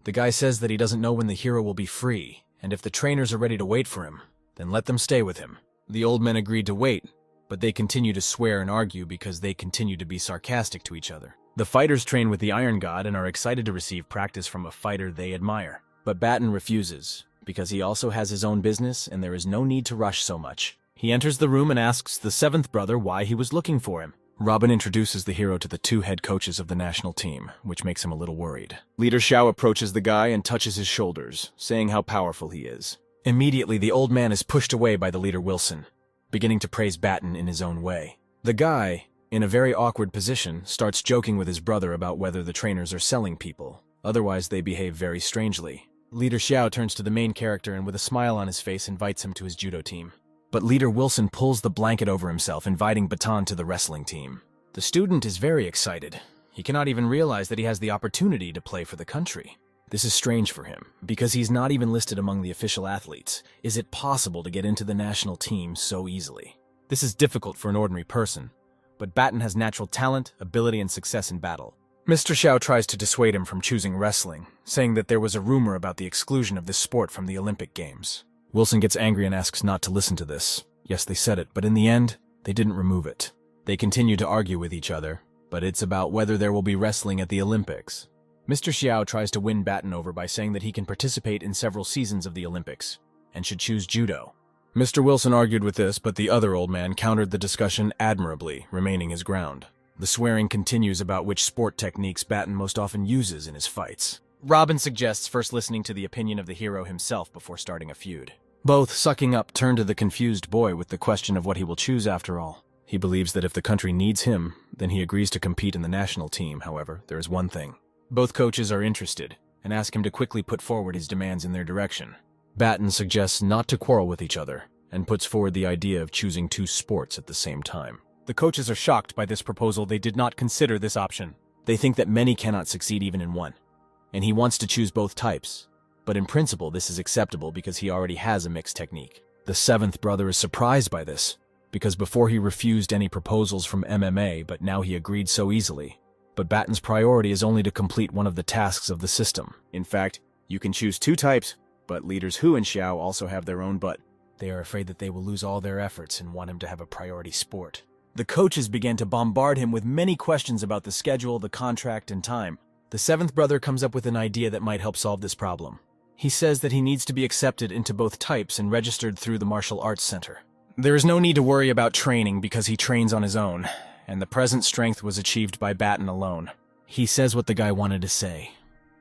The guy says that he doesn't know when the hero will be free, and if the trainers are ready to wait for him, then let them stay with him. The old men agreed to wait, but they continue to swear and argue because they continue to be sarcastic to each other. The fighters train with the Iron God and are excited to receive practice from a fighter they admire. But Batten refuses, because he also has his own business and there is no need to rush so much. He enters the room and asks the 7th brother why he was looking for him. Robin introduces the hero to the 2 head coaches of the national team, which makes him a little worried. Leader Xiao approaches the guy and touches his shoulders, saying how powerful he is. Immediately, the old man is pushed away by the leader Wilson, beginning to praise Batten in his own way. The guy, in a very awkward position, starts joking with his brother about whether the trainers are selling people. Otherwise, they behave very strangely. Leader Xiao turns to the main character and with a smile on his face invites him to his judo team. but leader Wilson pulls the blanket over himself, inviting Baton to the wrestling team. The student is very excited. He cannot even realize that he has the opportunity to play for the country. This is strange for him, because he's not even listed among the official athletes. Is it possible to get into the national team so easily? This is difficult for an ordinary person, but Batten has natural talent, ability, and success in battle. Mr. Xiao tries to dissuade him from choosing wrestling, saying that there was a rumor about the exclusion of this sport from the Olympic Games. Wilson gets angry and asks not to listen to this. Yes, they said it, but in the end, they didn't remove it. They continue to argue with each other, but it's about whether there will be wrestling at the Olympics. Mr. Xiao tries to win Batten over by saying that he can participate in several seasons of the Olympics, and should choose judo. Mr. Wilson argued with this, but the other old man countered the discussion admirably, remaining his ground. The swearing continues about which sport techniques Batten most often uses in his fights. Robin suggests first listening to the opinion of the hero himself before starting a feud. Both, sucking up, turn to the confused boy with the question of what he will choose after all. He believes that if the country needs him, then he agrees to compete in the national team. However, there is one thing. Both coaches are interested, and ask him to quickly put forward his demands in their direction. Batten suggests not to quarrel with each other, and puts forward the idea of choosing two sports at the same time. The coaches are shocked by this proposal. They did not consider this option. They think that many cannot succeed even in one, and he wants to choose both types. But in principle, this is acceptable because he already has a mixed technique. The seventh brother is surprised by this, because before he refused any proposals from MMA, but now he agreed so easily. But Batten's priority is only to complete one of the tasks of the system. In fact, you can choose two types, but leaders Hu and Xiao also have their own but. They are afraid that they will lose all their efforts and want him to have a priority sport. The coaches began to bombard him with many questions about the schedule, the contract, and time. The seventh brother comes up with an idea that might help solve this problem. He says that he needs to be accepted into both types and registered through the martial arts center. There is no need to worry about training because he trains on his own, and the present strength was achieved by Batten alone. He says what the guy wanted to say.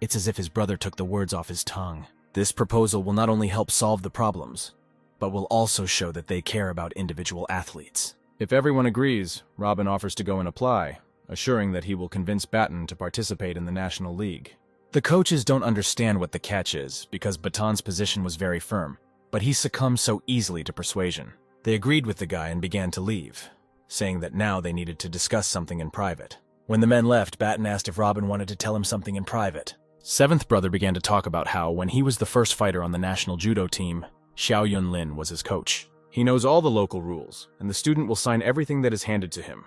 It's as if his brother took the words off his tongue. This proposal will not only help solve the problems, but will also show that they care about individual athletes. If everyone agrees, Robin offers to go and apply, assuring that he will convince Batten to participate in the National League. The coaches don't understand what the catch is, because Baton's position was very firm, but he succumbed so easily to persuasion. They agreed with the guy and began to leave, saying that now they needed to discuss something in private. When the men left, Batten asked if Robin wanted to tell him something in private. Seventh brother began to talk about how, when he was the first fighter on the national judo team, Xiao Yunlin was his coach. He knows all the local rules, and the student will sign everything that is handed to him,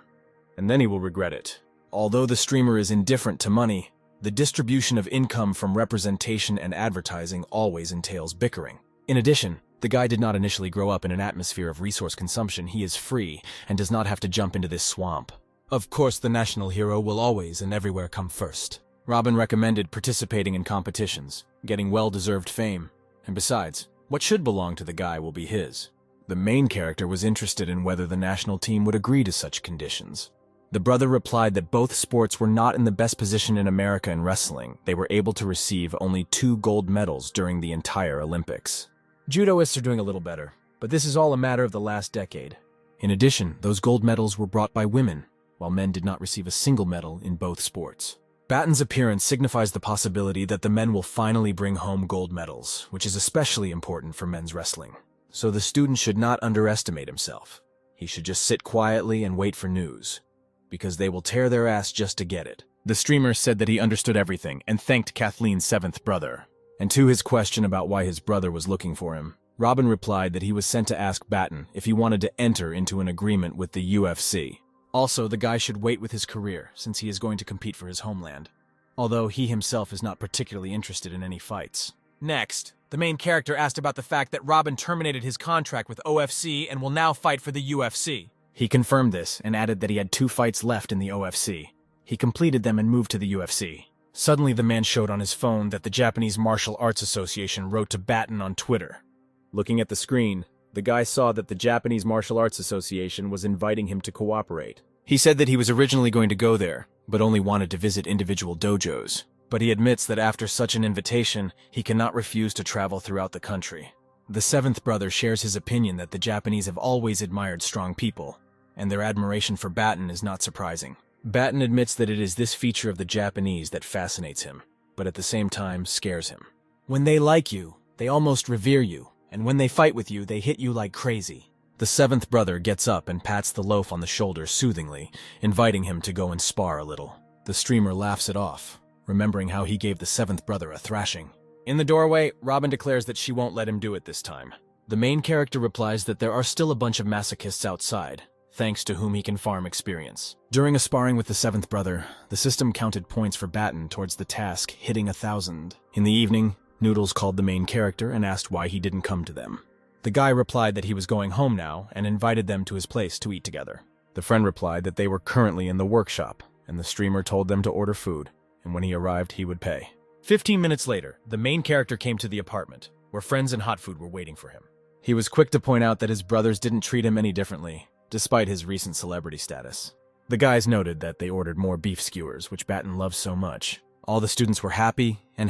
and then he will regret it. Although the streamer is indifferent to money, the distribution of income from representation and advertising always entails bickering. In addition, the guy did not initially grow up in an atmosphere of resource consumption. He is free and does not have to jump into this swamp. Of course, the national hero will always and everywhere come first. Robin recommended participating in competitions, getting well-deserved fame, and besides, what should belong to the guy will be his. The main character was interested in whether the national team would agree to such conditions. The brother replied that both sports were not in the best position in America in wrestling. They were able to receive only 2 gold medals during the entire Olympics. Judoists are doing a little better, but this is all a matter of the last decade. In addition, those gold medals were brought by women, while men did not receive a single medal in both sports. Batten's appearance signifies the possibility that the men will finally bring home gold medals, which is especially important for men's wrestling. So the student should not underestimate himself. He should just sit quietly and wait for news, because they will tear their ass just to get it. The streamer said that he understood everything and thanked Kathleen's 7th brother. And to his question about why his brother was looking for him, Robin replied that he was sent to ask Batten if he wanted to enter into an agreement with the UFC. Also, the guy should wait with his career, since he is going to compete for his homeland, although he himself is not particularly interested in any fights. Next, the main character asked about the fact that Robin terminated his contract with OFC and will now fight for the UFC. He confirmed this and added that he had 2 fights left in the OFC. He completed them and moved to the UFC. Suddenly, the man showed on his phone that the Japanese Martial Arts Association wrote to Batten on Twitter. Looking at the screen, the guy saw that the Japanese Martial Arts Association was inviting him to cooperate. He said that he was originally going to go there, but only wanted to visit individual dojos. But he admits that after such an invitation, he cannot refuse to travel throughout the country. The 7th brother shares his opinion that the Japanese have always admired strong people, and their admiration for Batten is not surprising. Batten admits that it is this feature of the Japanese that fascinates him, but at the same time scares him. When they like you, they almost revere you, and when they fight with you, they hit you like crazy. The seventh brother gets up and pats the loaf on the shoulder soothingly, inviting him to go and spar a little. The streamer laughs it off, remembering how he gave the seventh brother a thrashing. In the doorway, Robin declares that she won't let him do it this time. The main character replies that there are still a bunch of masochists outside, thanks to whom he can farm experience. During a sparring with the seventh brother, the system counted points for Batten towards the task, hitting 1,000. In the evening, Noodles called the main character and asked why he didn't come to them. The guy replied that he was going home now and invited them to his place to eat together. The friend replied that they were currently in the workshop, and the streamer told them to order food, and when he arrived, he would pay. 15 minutes later, the main character came to the apartment, where friends and hot food were waiting for him. He was quick to point out that his brothers didn't treat him any differently, despite his recent celebrity status. The guys noted that they ordered more beef skewers, which Batten loves so much. All the students were happy, and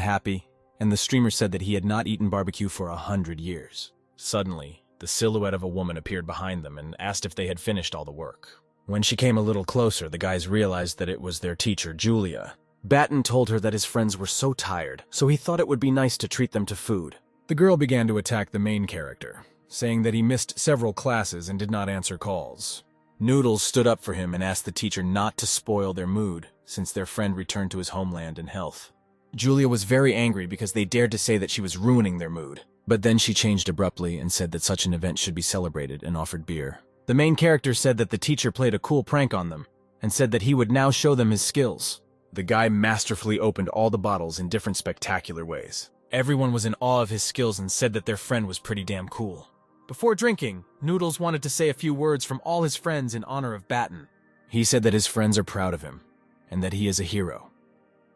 the streamer said that he had not eaten barbecue for 100 years. Suddenly, the silhouette of a woman appeared behind them and asked if they had finished all the work. When she came a little closer, the guys realized that it was their teacher, Julia. Batten told her that his friends were so tired, so he thought it would be nice to treat them to food. The girl began to attack the main character, saying that he missed several classes and did not answer calls. Noodles stood up for him and asked the teacher not to spoil their mood, since their friend returned to his homeland in health. Julia was very angry because they dared to say that she was ruining their mood, but then she changed abruptly and said that such an event should be celebrated and offered beer. The main character said that the teacher played a cool prank on them, and said that he would now show them his skills. The guy masterfully opened all the bottles in different spectacular ways. Everyone was in awe of his skills and said that their friend was pretty damn cool. Before drinking, Noodles wanted to say a few words from all his friends in honor of Batten. He said that his friends are proud of him, and that he is a hero.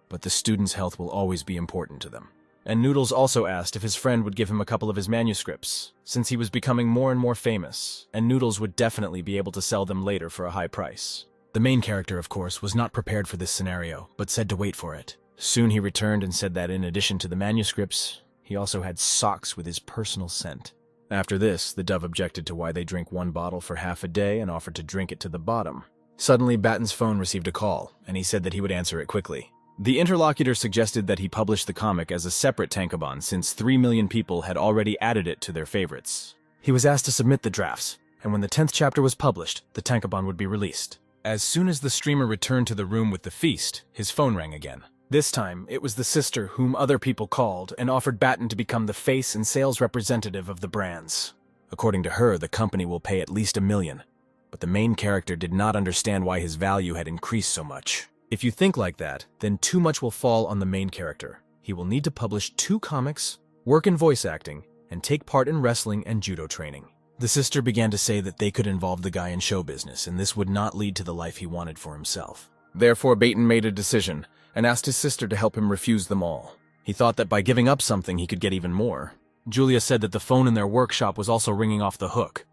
But the students' health will always be important to them. And Noodles also asked if his friend would give him a couple of his manuscripts, since he was becoming more and more famous, and Noodles would definitely be able to sell them later for a high price. The main character, of course, was not prepared for this scenario, but said to wait for it. Soon he returned and said that in addition to the manuscripts, he also had socks with his personal scent. After this, the dove objected to why they drink one bottle for half a day and offered to drink it to the bottom. Suddenly, Batten's phone received a call, and he said that he would answer it quickly. The interlocutor suggested that he publish the comic as a separate tankobon since 3 million people had already added it to their favorites. He was asked to submit the drafts, and when the 10th chapter was published, the tankobon would be released. As soon as the streamer returned to the room with the feast, his phone rang again. This time, it was the sister whom other people called and offered Batten to become the face and sales representative of the brands. According to her, the company will pay at least $1 million, but the main character did not understand why his value had increased so much. If you think like that, then too much will fall on the main character. He will need to publish 2 comics, work in voice acting, and take part in wrestling and judo training. The sister began to say that they could involve the guy in show business, and this would not lead to the life he wanted for himself. Therefore, Batten made a decision, and asked his sister to help him refuse them all. He thought that by giving up something, he could get even more. Julia said that the phone in their workshop was also ringing off the hook,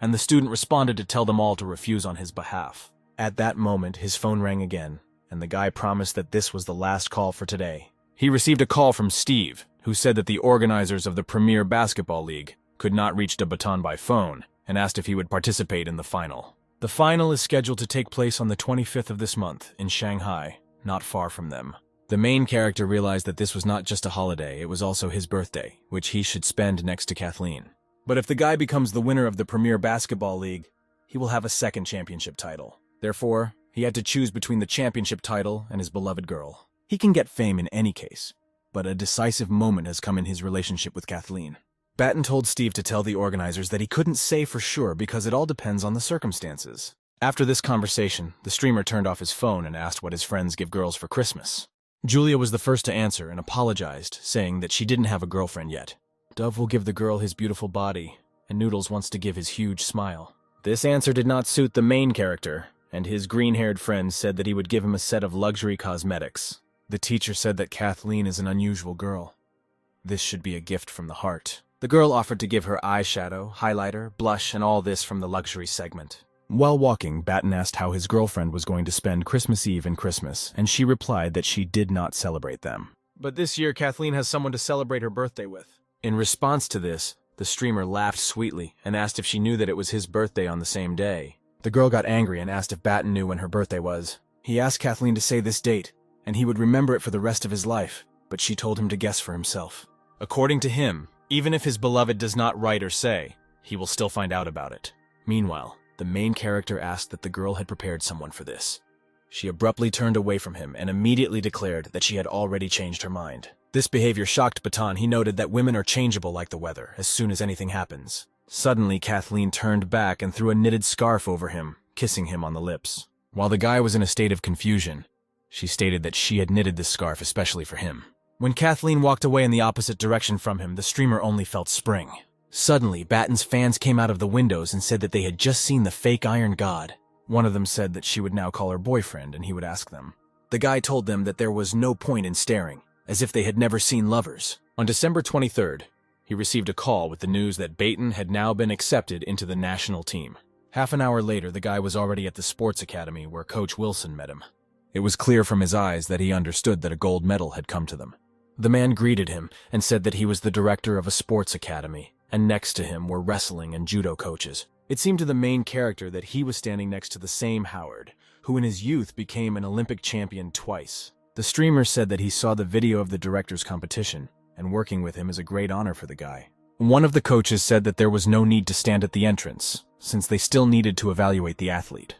and the student responded to tell them all to refuse on his behalf. At that moment, his phone rang again, and the guy promised that this was the last call for today. He received a call from Steve, who said that the organizers of the Premier Basketball League could not reach the baton by phone, and asked if he would participate in the final. The final is scheduled to take place on the 25th of this month, in Shanghai, not far from them. The main character realized that this was not just a holiday, it was also his birthday, which he should spend next to Kathleen. But if the guy becomes the winner of the Premier Basketball League, he will have a second championship title. Therefore, he had to choose between the championship title and his beloved girl. He can get fame in any case, but a decisive moment has come in his relationship with Kathleen. Batten told Steve to tell the organizers that he couldn't say for sure because it all depends on the circumstances. After this conversation, the streamer turned off his phone and asked what his friends give girls for Christmas. Julia was the first to answer and apologized, saying that she didn't have a girlfriend yet. Dove will give the girl his beautiful body, and Noodles wants to give his huge smile. This answer did not suit the main character, and his green-haired friend said that he would give him a set of luxury cosmetics. The teacher said that Kathleen is an unusual girl. This should be a gift from the heart. The girl offered to give her eyeshadow, highlighter, blush, and all this from the luxury segment. While walking, Batten asked how his girlfriend was going to spend Christmas Eve and Christmas, and she replied that she did not celebrate them. But this year, Kathleen has someone to celebrate her birthday with. In response to this, the streamer laughed sweetly and asked if she knew that it was his birthday on the same day. The girl got angry and asked if Batten knew when her birthday was. He asked Kathleen to say this date, and he would remember it for the rest of his life, but she told him to guess for himself. According to him, even if his beloved does not write or say, he will still find out about it. Meanwhile, the main character asked that the girl had prepared someone for this. She abruptly turned away from him and immediately declared that she had already changed her mind. This behavior shocked Baton. He noted that women are changeable like the weather as soon as anything happens. Suddenly, Kathleen turned back and threw a knitted scarf over him, kissing him on the lips. While the guy was in a state of confusion, she stated that she had knitted this scarf especially for him. When Kathleen walked away in the opposite direction from him, the streamer only felt spring. Suddenly, Batten's fans came out of the windows and said that they had just seen the fake Iron God. One of them said that she would now call her boyfriend and he would ask them. The guy told them that there was no point in staring, as if they had never seen lovers. On December 23rd, he received a call with the news that Baton had now been accepted into the national team. Half an hour later, the guy was already at the sports academy where Coach Wilson met him. It was clear from his eyes that he understood that a gold medal had come to them. The man greeted him and said that he was the director of a sports academy, and next to him were wrestling and judo coaches. It seemed to the main character that he was standing next to the same Howard, who in his youth became an Olympic champion twice. The streamer said that he saw the video of the director's competition, and working with him is a great honor for the guy. One of the coaches said that there was no need to stand at the entrance, since they still needed to evaluate the athlete.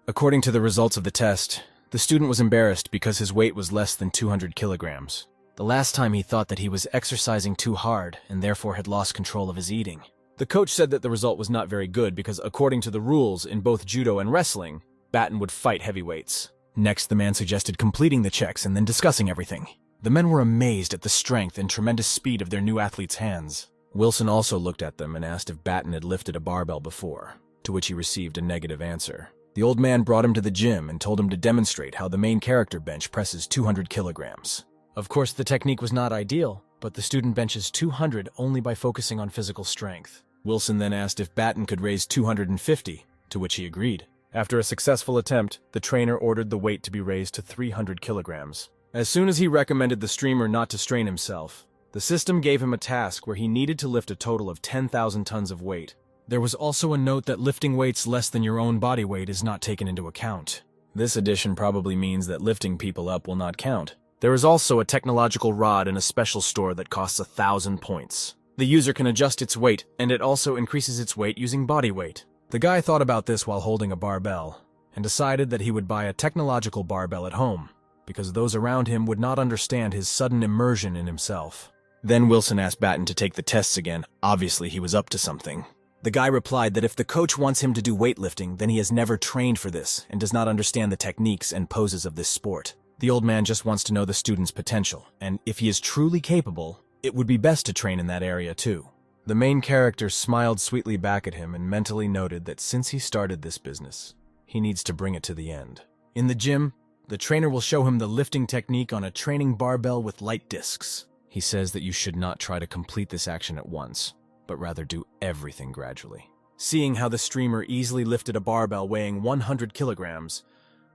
According to the results of the test, the student was embarrassed because his weight was less than 200 kilograms. The last time he thought that he was exercising too hard and therefore had lost control of his eating. The coach said that the result was not very good because according to the rules in both judo and wrestling, Baton would fight heavyweights. Next, the man suggested completing the checks and then discussing everything. The men were amazed at the strength and tremendous speed of their new athlete's hands. Wilson also looked at them and asked if Baton had lifted a barbell before, to which he received a negative answer. The old man brought him to the gym and told him to demonstrate how the main character bench presses 200 kilograms. Of course, the technique was not ideal, but the student benches 200 only by focusing on physical strength. Wilson then asked if Baton could raise 250, to which he agreed. After a successful attempt, the trainer ordered the weight to be raised to 300 kilograms. As soon as he recommended the streamer not to strain himself, the system gave him a task where he needed to lift a total of 10,000 tons of weight. There was also a note that lifting weights less than your own body weight is not taken into account. This addition probably means that lifting people up will not count. There is also a technological rod in a special store that costs 1,000 points. The user can adjust its weight, and it also increases its weight using body weight. The guy thought about this while holding a barbell, and decided that he would buy a technological barbell at home, because those around him would not understand his sudden immersion in himself. Then Wilson asked Baton to take the tests again. Obviously, he was up to something. The guy replied that if the coach wants him to do weightlifting, then he has never trained for this and does not understand the techniques and poses of this sport. The old man just wants to know the student's potential, and if he is truly capable, it would be best to train in that area too. The main character smiled sweetly back at him and mentally noted that since he started this business, he needs to bring it to the end. In the gym, the trainer will show him the lifting technique on a training barbell with light discs. He says that you should not try to complete this action at once, but rather do everything gradually. Seeing how the streamer easily lifted a barbell weighing 100 kilograms,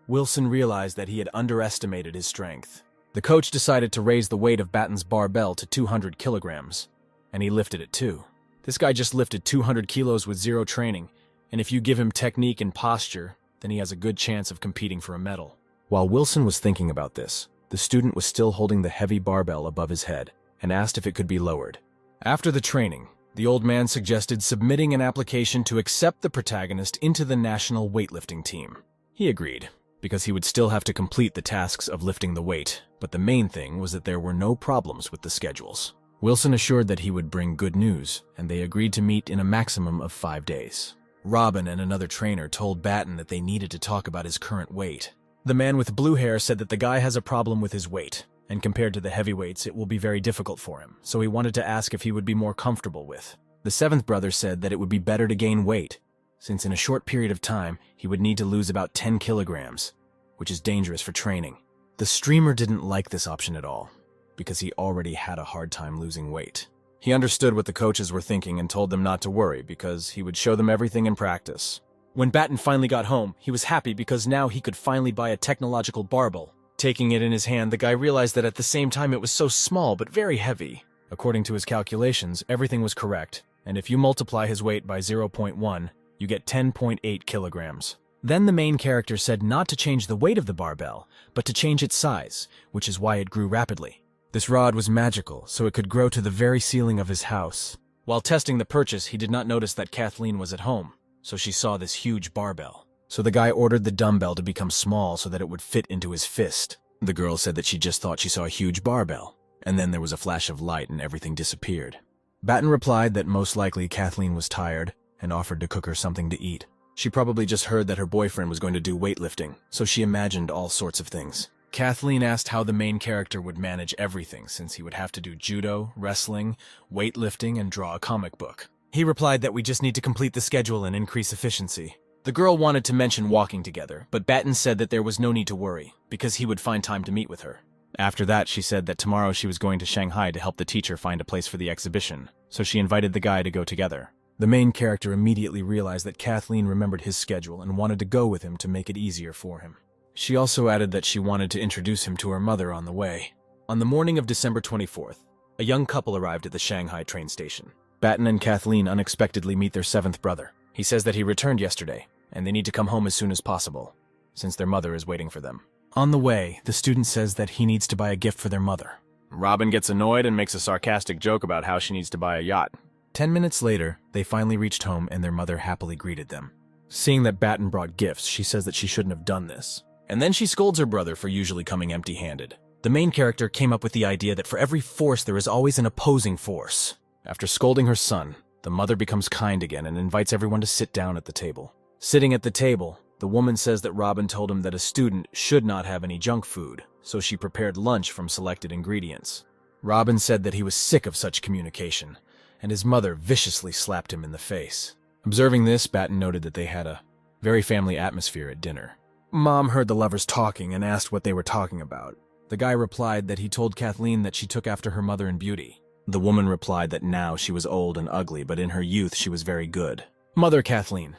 Wilson realized that he had underestimated his strength. The coach decided to raise the weight of Baton's barbell to 200 kilograms, and he lifted it too. This guy just lifted 200 kilos with zero training, and if you give him technique and posture, then he has a good chance of competing for a medal. While Wilson was thinking about this, the student was still holding the heavy barbell above his head and asked if it could be lowered. After the training, the old man suggested submitting an application to accept the protagonist into the national weightlifting team. He agreed, because he would still have to complete the tasks of lifting the weight, but the main thing was that there were no problems with the schedules. Wilson assured that he would bring good news, and they agreed to meet in a maximum of 5 days. Robin and another trainer told Baton that they needed to talk about his current weight. The man with blue hair said that the guy has a problem with his weight, and compared to the heavyweights, it will be very difficult for him, so he wanted to ask if he would be more comfortable with. The seventh brother said that it would be better to gain weight, since in a short period of time, he would need to lose about 10 kilograms, which is dangerous for training. The streamer didn't like this option at all, because he already had a hard time losing weight. He understood what the coaches were thinking and told them not to worry because he would show them everything in practice. When Baton finally got home, he was happy because now he could finally buy a technological barbell. Taking it in his hand, the guy realized that at the same time it was so small but very heavy. According to his calculations, everything was correct, and if you multiply his weight by 0.1, you get 10.8 kilograms. Then the main character said not to change the weight of the barbell, but to change its size, which is why it grew rapidly. This rod was magical, so it could grow to the very ceiling of his house. While testing the purchase, he did not notice that Kathleen was at home, so she saw this huge barbell. So the guy ordered the dumbbell to become small so that it would fit into his fist. The girl said that she just thought she saw a huge barbell, and then there was a flash of light and everything disappeared. Batten replied that most likely Kathleen was tired and offered to cook her something to eat. She probably just heard that her boyfriend was going to do weightlifting, so she imagined all sorts of things. Kathleen asked how the main character would manage everything, since he would have to do judo, wrestling, weightlifting, and draw a comic book. He replied that we just need to complete the schedule and increase efficiency. The girl wanted to mention walking together, but Batten said that there was no need to worry, because he would find time to meet with her. After that, she said that tomorrow she was going to Shanghai to help the teacher find a place for the exhibition, so she invited the guy to go together. The main character immediately realized that Kathleen remembered his schedule and wanted to go with him to make it easier for him. She also added that she wanted to introduce him to her mother on the way. On the morning of December 24th, a young couple arrived at the Shanghai train station. Batten and Kathleen unexpectedly meet their seventh brother. He says that he returned yesterday, and they need to come home as soon as possible, since their mother is waiting for them. On the way, the student says that he needs to buy a gift for their mother. Robin gets annoyed and makes a sarcastic joke about how she needs to buy a yacht. 10 minutes later, they finally reached home and their mother happily greeted them. Seeing that Batten brought gifts, she says that she shouldn't have done this. And then she scolds her brother for usually coming empty-handed. The main character came up with the idea that for every force there is always an opposing force. After scolding her son, the mother becomes kind again and invites everyone to sit down at the table. Sitting at the table, the woman says that Robin told him that a student should not have any junk food, so she prepared lunch from selected ingredients. Robin said that he was sick of such communication, and his mother viciously slapped him in the face. Observing this, Batten noted that they had a very family atmosphere at dinner. Mom heard the lovers talking and asked what they were talking about. The guy replied that he told Kathleen that she took after her mother in beauty. The woman replied that now she was old and ugly, but in her youth she was very good. Mother Kathleen.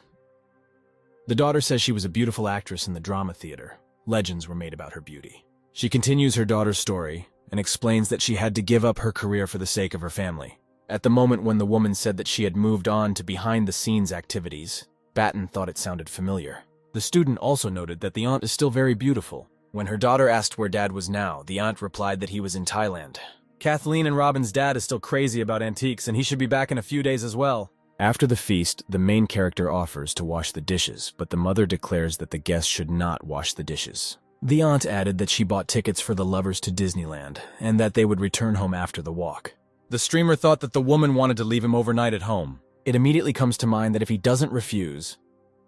The daughter says she was a beautiful actress in the drama theater. Legends were made about her beauty. She continues her daughter's story and explains that she had to give up her career for the sake of her family. At the moment when the woman said that she had moved on to behind-the-scenes activities, Batten thought it sounded familiar. The student also noted that the aunt is still very beautiful. When her daughter asked where Dad was now, the aunt replied that he was in Thailand. Kathleen and Robin's dad is still crazy about antiques, and he should be back in a few days as well. After the feast, the main character offers to wash the dishes, but the mother declares that the guests should not wash the dishes. The aunt added that she bought tickets for the lovers to Disneyland, and that they would return home after the walk. The streamer thought that the woman wanted to leave him overnight at home. It immediately comes to mind that if he doesn't refuse,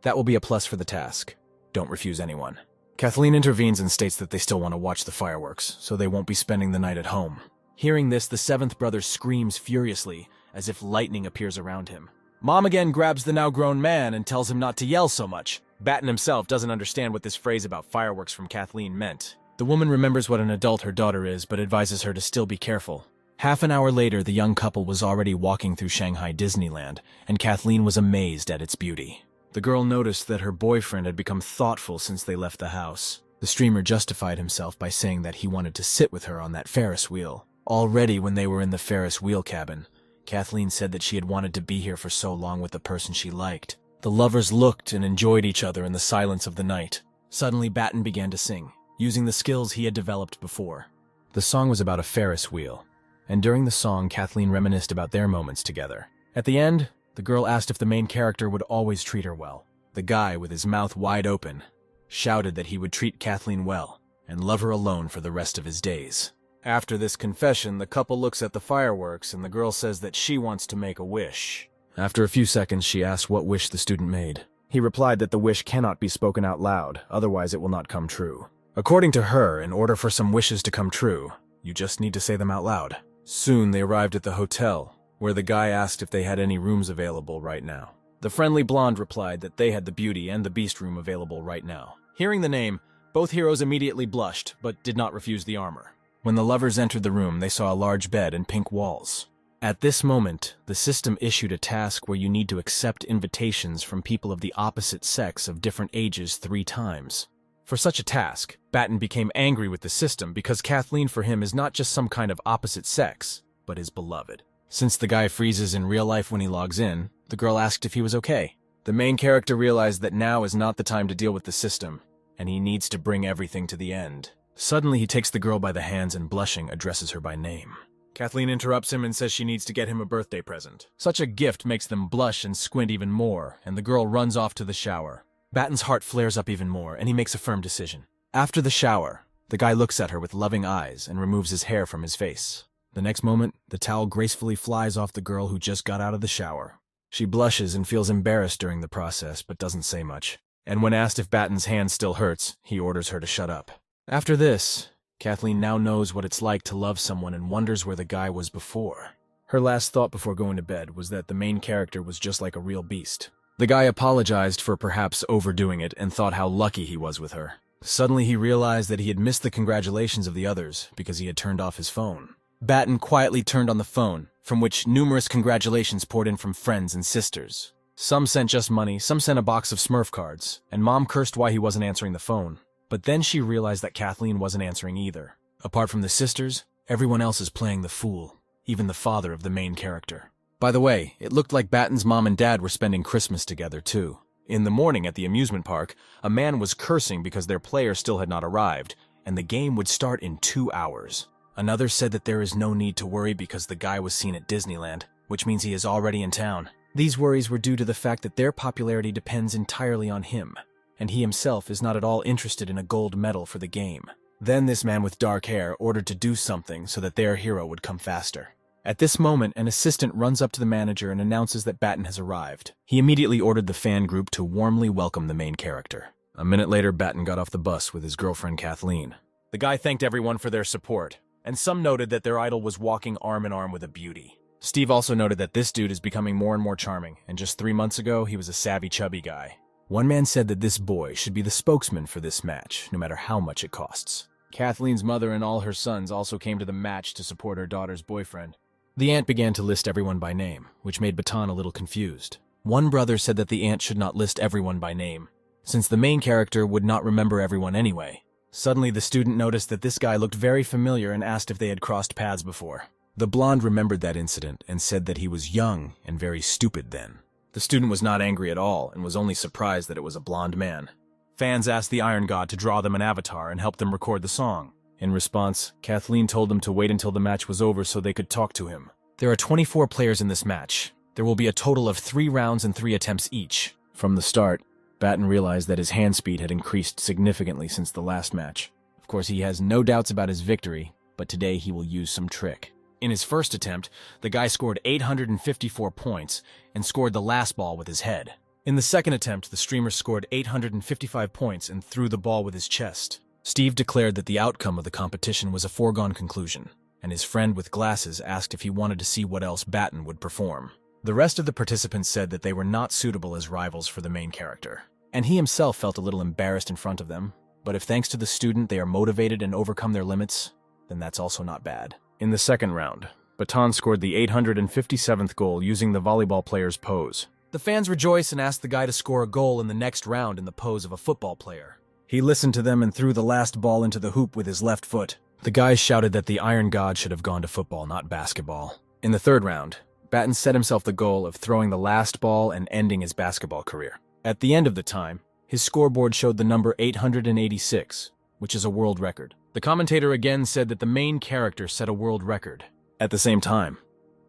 that will be a plus for the task. Don't refuse anyone. Kathleen intervenes and states that they still want to watch the fireworks, so they won't be spending the night at home. Hearing this, the seventh brother screams furiously, as if lightning appears around him. Mom again grabs the now-grown man and tells him not to yell so much. Batten himself doesn't understand what this phrase about fireworks from Kathleen meant. The woman remembers what an adult her daughter is, but advises her to still be careful. Half an hour later, the young couple was already walking through Shanghai Disneyland, and Kathleen was amazed at its beauty. The girl noticed that her boyfriend had become thoughtful since they left the house. The streamer justified himself by saying that he wanted to sit with her on that Ferris wheel. Already when they were in the Ferris wheel cabin, Kathleen said that she had wanted to be here for so long with the person she liked. The lovers looked and enjoyed each other in the silence of the night. Suddenly, Batten began to sing, using the skills he had developed before. The song was about a Ferris wheel, and during the song, Kathleen reminisced about their moments together. At the end, the girl asked if the main character would always treat her well. The guy, with his mouth wide open, shouted that he would treat Kathleen well and love her alone for the rest of his days. After this confession, the couple looks at the fireworks and the girl says that she wants to make a wish. After a few seconds, she asks what wish the student made. He replied that the wish cannot be spoken out loud, otherwise it will not come true. According to her, in order for some wishes to come true, you just need to say them out loud. Soon they arrived at the hotel, where the guy asked if they had any rooms available right now. The friendly blonde replied that they had the Beauty and the Beast room available right now. Hearing the name, both heroes immediately blushed, but did not refuse the armor. When the lovers entered the room, they saw a large bed and pink walls. At this moment, the system issued a task where you need to accept invitations from people of the opposite sex of different ages 3 times. For such a task, Batten became angry with the system because Kathleen for him is not just some kind of opposite sex, but his beloved. Since the guy freezes in real life when he logs in, the girl asked if he was okay. The main character realized that now is not the time to deal with the system, and he needs to bring everything to the end. Suddenly he takes the girl by the hands and blushing addresses her by name. Kathleen interrupts him and says she needs to get him a birthday present. Such a gift makes them blush and squint even more, and the girl runs off to the shower. Batten's heart flares up even more, and he makes a firm decision. After the shower, the guy looks at her with loving eyes and removes his hair from his face. The next moment, the towel gracefully flies off the girl who just got out of the shower. She blushes and feels embarrassed during the process, but doesn't say much. And when asked if Batten's hand still hurts, he orders her to shut up. After this, Kathleen now knows what it's like to love someone and wonders where the guy was before. Her last thought before going to bed was that the main character was just like a real beast. The guy apologized for perhaps overdoing it and thought how lucky he was with her. Suddenly he realized that he had missed the congratulations of the others because he had turned off his phone. Batten quietly turned on the phone, from which numerous congratulations poured in from friends and sisters. Some sent just money, some sent a box of Smurf cards, and Mom cursed why he wasn't answering the phone. But then she realized that Kathleen wasn't answering either. Apart from the sisters, everyone else is playing the fool, even the father of the main character. By the way, it looked like Batten's mom and dad were spending Christmas together too. In the morning at the amusement park, a man was cursing because their player still had not arrived, and the game would start in 2 hours. Another said that there is no need to worry because the guy was seen at Disneyland, which means he is already in town. These worries were due to the fact that their popularity depends entirely on him, and he himself is not at all interested in a gold medal for the game. Then this man with dark hair ordered to do something so that their hero would come faster. At this moment, an assistant runs up to the manager and announces that Batten has arrived. He immediately ordered the fan group to warmly welcome the main character. A minute later, Batten got off the bus with his girlfriend Kathleen. The guy thanked everyone for their support, and some noted that their idol was walking arm in arm with a beauty. Steve also noted that this dude is becoming more and more charming, and just 3 months ago, he was a savvy, chubby guy. One man said that this boy should be the spokesman for this match, no matter how much it costs. Kathleen's mother and all her sons also came to the match to support her daughter's boyfriend. The aunt began to list everyone by name, which made Baton a little confused. One brother said that the aunt should not list everyone by name, since the main character would not remember everyone anyway. Suddenly, the student noticed that this guy looked very familiar and asked if they had crossed paths before. The blonde remembered that incident and said that he was young and very stupid then. The student was not angry at all and was only surprised that it was a blonde man. Fans asked the Iron God to draw them an avatar and help them record the song. In response, Kathleen told them to wait until the match was over so they could talk to him. There are 24 players in this match. There will be a total of 3 rounds and 3 attempts each. From the start, Batten realized that his hand speed had increased significantly since the last match. Of course, he has no doubts about his victory, but today he will use some trick. In his first attempt, the guy scored 854 points and scored the last ball with his head. In the second attempt, the streamer scored 855 points and threw the ball with his chest. Steve declared that the outcome of the competition was a foregone conclusion, and his friend with glasses asked if he wanted to see what else Batten would perform. The rest of the participants said that they were not suitable as rivals for the main character, and he himself felt a little embarrassed in front of them, but if thanks to the student they are motivated and overcome their limits, then that's also not bad. In the second round, Baton scored the 857th goal using the volleyball player's pose. The fans rejoice and ask the guy to score a goal in the next round in the pose of a football player. He listened to them and threw the last ball into the hoop with his left foot. The guys shouted that the Iron God should have gone to football, not basketball. In the third round, Batten set himself the goal of throwing the last ball and ending his basketball career. At the end of the time, his scoreboard showed the number 886, which is a world record. The commentator again said that the main character set a world record. At the same time,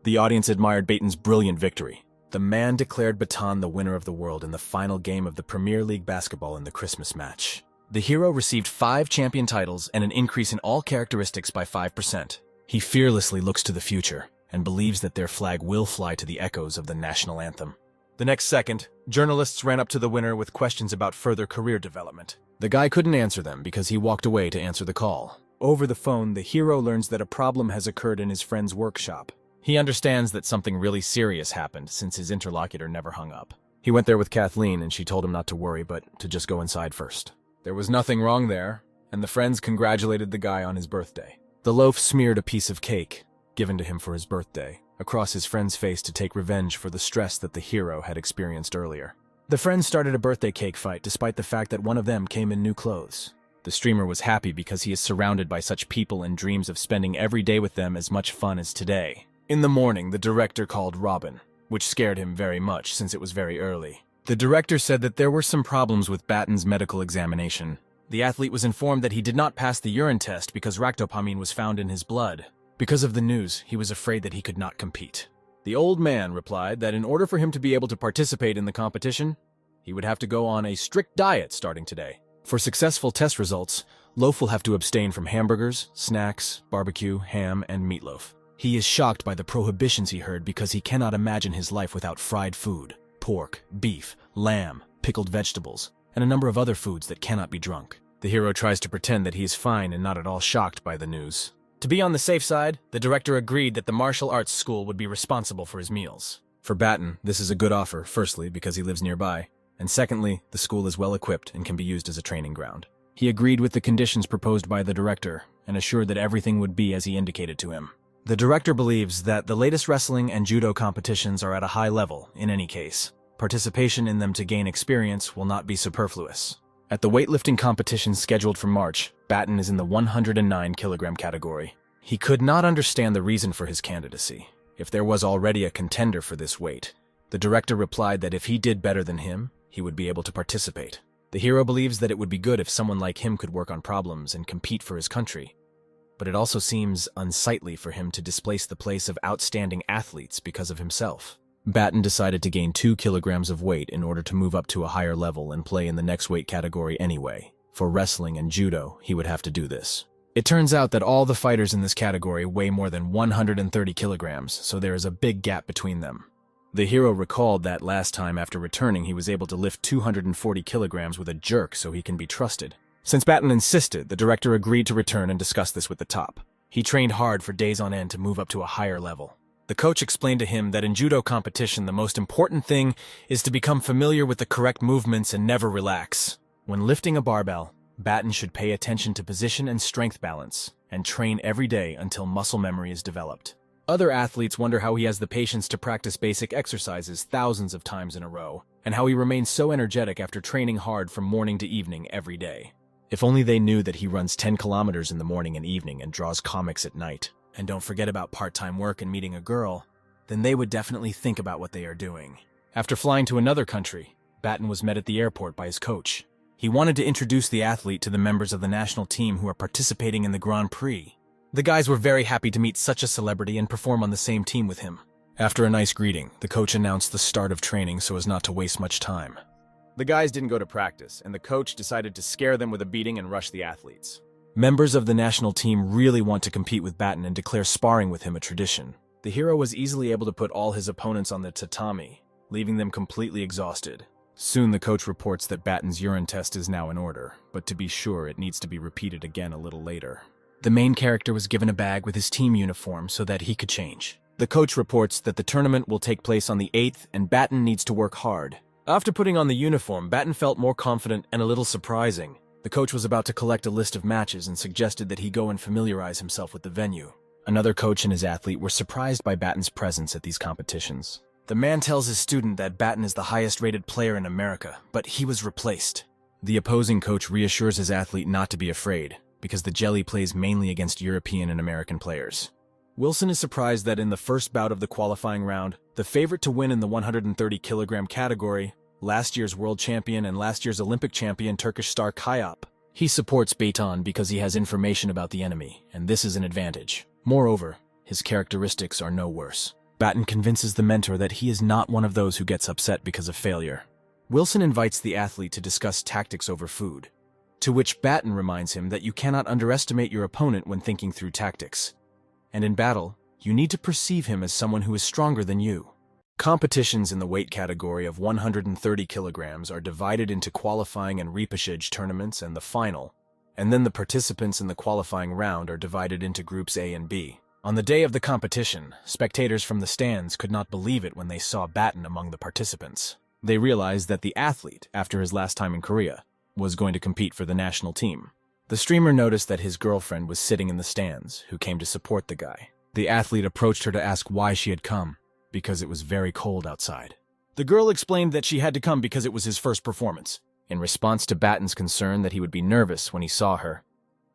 the audience admired Batten's brilliant victory. The man declared Baton the winner of the world in the final game of the Premier League basketball in the Christmas match. The hero received 5 champion titles and an increase in all characteristics by 5%. He fearlessly looks to the future and believes that their flag will fly to the echoes of the national anthem. The next second, journalists ran up to the winner with questions about further career development. The guy couldn't answer them because he walked away to answer the call. Over the phone, the hero learns that a problem has occurred in his friend's workshop. He understands that something really serious happened since his interlocutor never hung up. He went there with Kathleen and she told him not to worry, but to just go inside first. There was nothing wrong there, and the friends congratulated the guy on his birthday. The loaf smeared a piece of cake, given to him for his birthday, across his friend's face to take revenge for the stress that the hero had experienced earlier. The friends started a birthday cake fight despite the fact that one of them came in new clothes. The streamer was happy because he is surrounded by such people and dreams of spending every day with them as much fun as today. In the morning, the director called Robin, which scared him very much since it was very early. The director said that there were some problems with Batten's medical examination. The athlete was informed that he did not pass the urine test because ractopamine was found in his blood. Because of the news, he was afraid that he could not compete. The old man replied that in order for him to be able to participate in the competition, he would have to go on a strict diet starting today. For successful test results, Loaf will have to abstain from hamburgers, snacks, barbecue, ham, and meatloaf. He is shocked by the prohibitions he heard because he cannot imagine his life without fried food, pork, beef, lamb, pickled vegetables, and a number of other foods that cannot be drunk. The hero tries to pretend that he is fine and not at all shocked by the news. To be on the safe side, the director agreed that the martial arts school would be responsible for his meals. For Batten, this is a good offer, firstly, because he lives nearby, and secondly, the school is well equipped and can be used as a training ground. He agreed with the conditions proposed by the director and assured that everything would be as he indicated to him. The director believes that the latest wrestling and judo competitions are at a high level, in any case. Participation in them to gain experience will not be superfluous. At the weightlifting competition scheduled for March, Batten is in the 109-kilogram category. He could not understand the reason for his candidacy, if there was already a contender for this weight. The director replied that if he did better than him, he would be able to participate. The hero believes that it would be good if someone like him could work on problems and compete for his country. But it also seems unsightly for him to displace the place of outstanding athletes because of himself. Batten decided to gain 2 kilograms of weight in order to move up to a higher level and play in the next weight category anyway. For wrestling and judo, he would have to do this. It turns out that all the fighters in this category weigh more than 130 kilograms, so there is a big gap between them. The hero recalled that last time after returning he was able to lift 240 kilograms with a jerk so he can be trusted. Since Batten insisted, the director agreed to return and discuss this with the top. He trained hard for days on end to move up to a higher level. The coach explained to him that in judo competition the most important thing is to become familiar with the correct movements and never relax. When lifting a barbell, Batten should pay attention to position and strength balance, and train every day until muscle memory is developed. Other athletes wonder how he has the patience to practice basic exercises thousands of times in a row, and how he remains so energetic after training hard from morning to evening every day. If only they knew that he runs 10 kilometers in the morning and evening and draws comics at night, and don't forget about part-time work and meeting a girl, then they would definitely think about what they are doing. After flying to another country, Batten was met at the airport by his coach. He wanted to introduce the athlete to the members of the national team who are participating in the Grand Prix. The guys were very happy to meet such a celebrity and perform on the same team with him. After a nice greeting, the coach announced the start of training so as not to waste much time. The guys didn't go to practice, and the coach decided to scare them with a beating and rush the athletes. Members of the national team really want to compete with Batten and declare sparring with him a tradition. The hero was easily able to put all his opponents on the tatami, leaving them completely exhausted. Soon the coach reports that Batten's urine test is now in order, but to be sure it needs to be repeated again a little later. The main character was given a bag with his team uniform so that he could change. The coach reports that the tournament will take place on the 8th and Batten needs to work hard. After putting on the uniform, Batten felt more confident and a little surprising. The coach was about to collect a list of matches and suggested that he go and familiarize himself with the venue. Another coach and his athlete were surprised by Batten's presence at these competitions. The man tells his student that Batten is the highest-rated player in America, but he was replaced. The opposing coach reassures his athlete not to be afraid, because the jelly plays mainly against European and American players. Wilson is surprised that in the first bout of the qualifying round, the favorite to win in the 130-kilogram category, last year's world champion and last year's Olympic champion Turkish star Kayap. He supports Beitan because he has information about the enemy, and this is an advantage. Moreover, his characteristics are no worse. Batten convinces the mentor that he is not one of those who gets upset because of failure. Wilson invites the athlete to discuss tactics over food, to which Batten reminds him that you cannot underestimate your opponent when thinking through tactics. And in battle, you need to perceive him as someone who is stronger than you. Competitions in the weight category of 130 kilograms are divided into qualifying and repechage tournaments and the final, and then the participants in the qualifying round are divided into groups A and B. On the day of the competition, spectators from the stands could not believe it when they saw Batten among the participants. They realized that the athlete, after his last time in Korea, was going to compete for the national team. The streamer noticed that his girlfriend was sitting in the stands, who came to support the guy. The athlete approached her to ask why she had come, because it was very cold outside. The girl explained that she had to come because it was his first performance. In response to Batten's concern that he would be nervous when he saw her,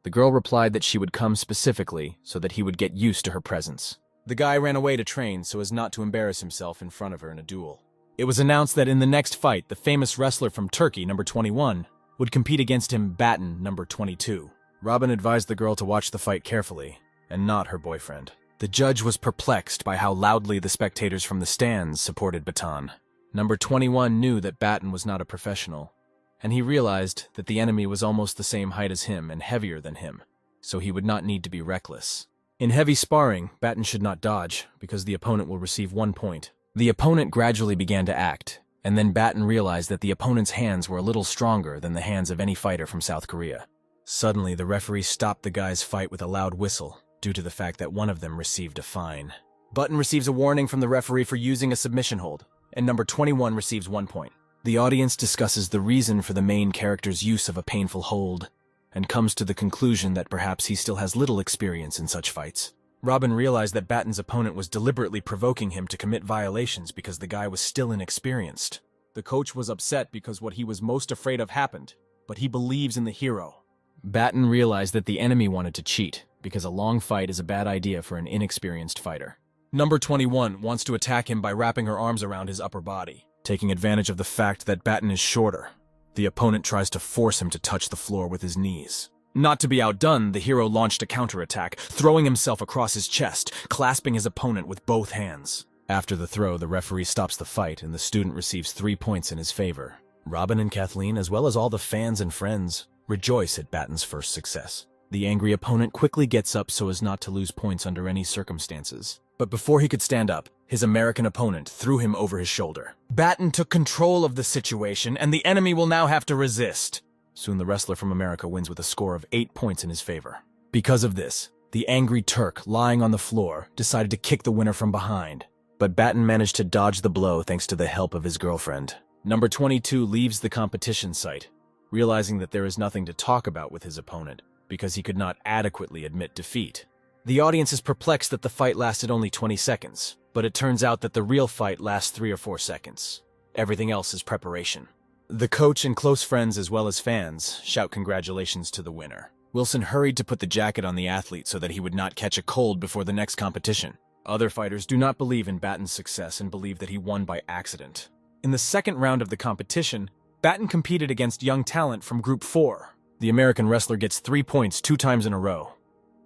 the girl replied that she would come specifically so that he would get used to her presence. The guy ran away to train so as not to embarrass himself in front of her in a duel. It was announced that in the next fight, the famous wrestler from Turkey, number 21, would compete against him, Batten, number 22. Robin advised the girl to watch the fight carefully, and not her boyfriend. The judge was perplexed by how loudly the spectators from the stands supported Baton. Number 21 knew that Batten was not a professional, and he realized that the enemy was almost the same height as him and heavier than him, so he would not need to be reckless. In heavy sparring, Batten should not dodge, because the opponent will receive 1 point. The opponent gradually began to act, and then Batten realized that the opponent's hands were a little stronger than the hands of any fighter from South Korea. Suddenly, the referee stopped the guy's fight with a loud whistle, due to the fact that one of them received a fine. Batten receives a warning from the referee for using a submission hold, and number 21 receives 1 point. The audience discusses the reason for the main character's use of a painful hold, and comes to the conclusion that perhaps he still has little experience in such fights. Robin realized that Batten's opponent was deliberately provoking him to commit violations because the guy was still inexperienced. The coach was upset because what he was most afraid of happened, but he believes in the hero. Batten realized that the enemy wanted to cheat, because a long fight is a bad idea for an inexperienced fighter. Number 21 wants to attack him by wrapping her arms around his upper body, taking advantage of the fact that Batten is shorter. The opponent tries to force him to touch the floor with his knees. Not to be outdone, the hero launched a counterattack, throwing himself across his chest, clasping his opponent with both hands. After the throw, the referee stops the fight, and the student receives 3 points in his favor. Robin and Kathleen, as well as all the fans and friends, rejoice at Batten's first success. The angry opponent quickly gets up so as not to lose points under any circumstances. But before he could stand up, his American opponent threw him over his shoulder. Batten took control of the situation, and the enemy will now have to resist. Soon the wrestler from America wins with a score of 8 points in his favor. Because of this, the angry Turk, lying on the floor, decided to kick the winner from behind. But Batten managed to dodge the blow thanks to the help of his girlfriend. Number 22 leaves the competition site, realizing that there is nothing to talk about with his opponent, because he could not adequately admit defeat. The audience is perplexed that the fight lasted only 20 seconds, but it turns out that the real fight lasts 3 or 4 seconds. Everything else is preparation. The coach and close friends as well as fans shout congratulations to the winner. Wilson hurried to put the jacket on the athlete so that he would not catch a cold before the next competition. Other fighters do not believe in Batten's success and believe that he won by accident. In the second round of the competition, Batten competed against young talent from Group 4. The American wrestler gets 3 points 2 times in a row.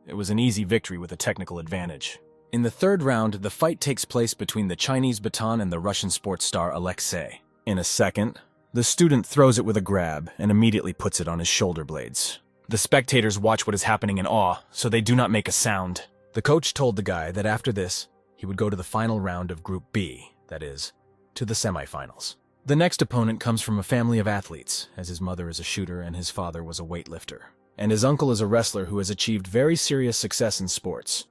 It was an easy victory with a technical advantage. In the third round, the fight takes place between the Chinese Baton and the Russian sports star Alexei. In a second, the student throws it with a grab and immediately puts it on his shoulder blades. The spectators watch what is happening in awe, so they do not make a sound. The coach told the guy that after this, he would go to the final round of Group B, that is, to the semifinals. The next opponent comes from a family of athletes, as his mother is a shooter and his father was a weightlifter. And his uncle is a wrestler who has achieved very serious success in sports.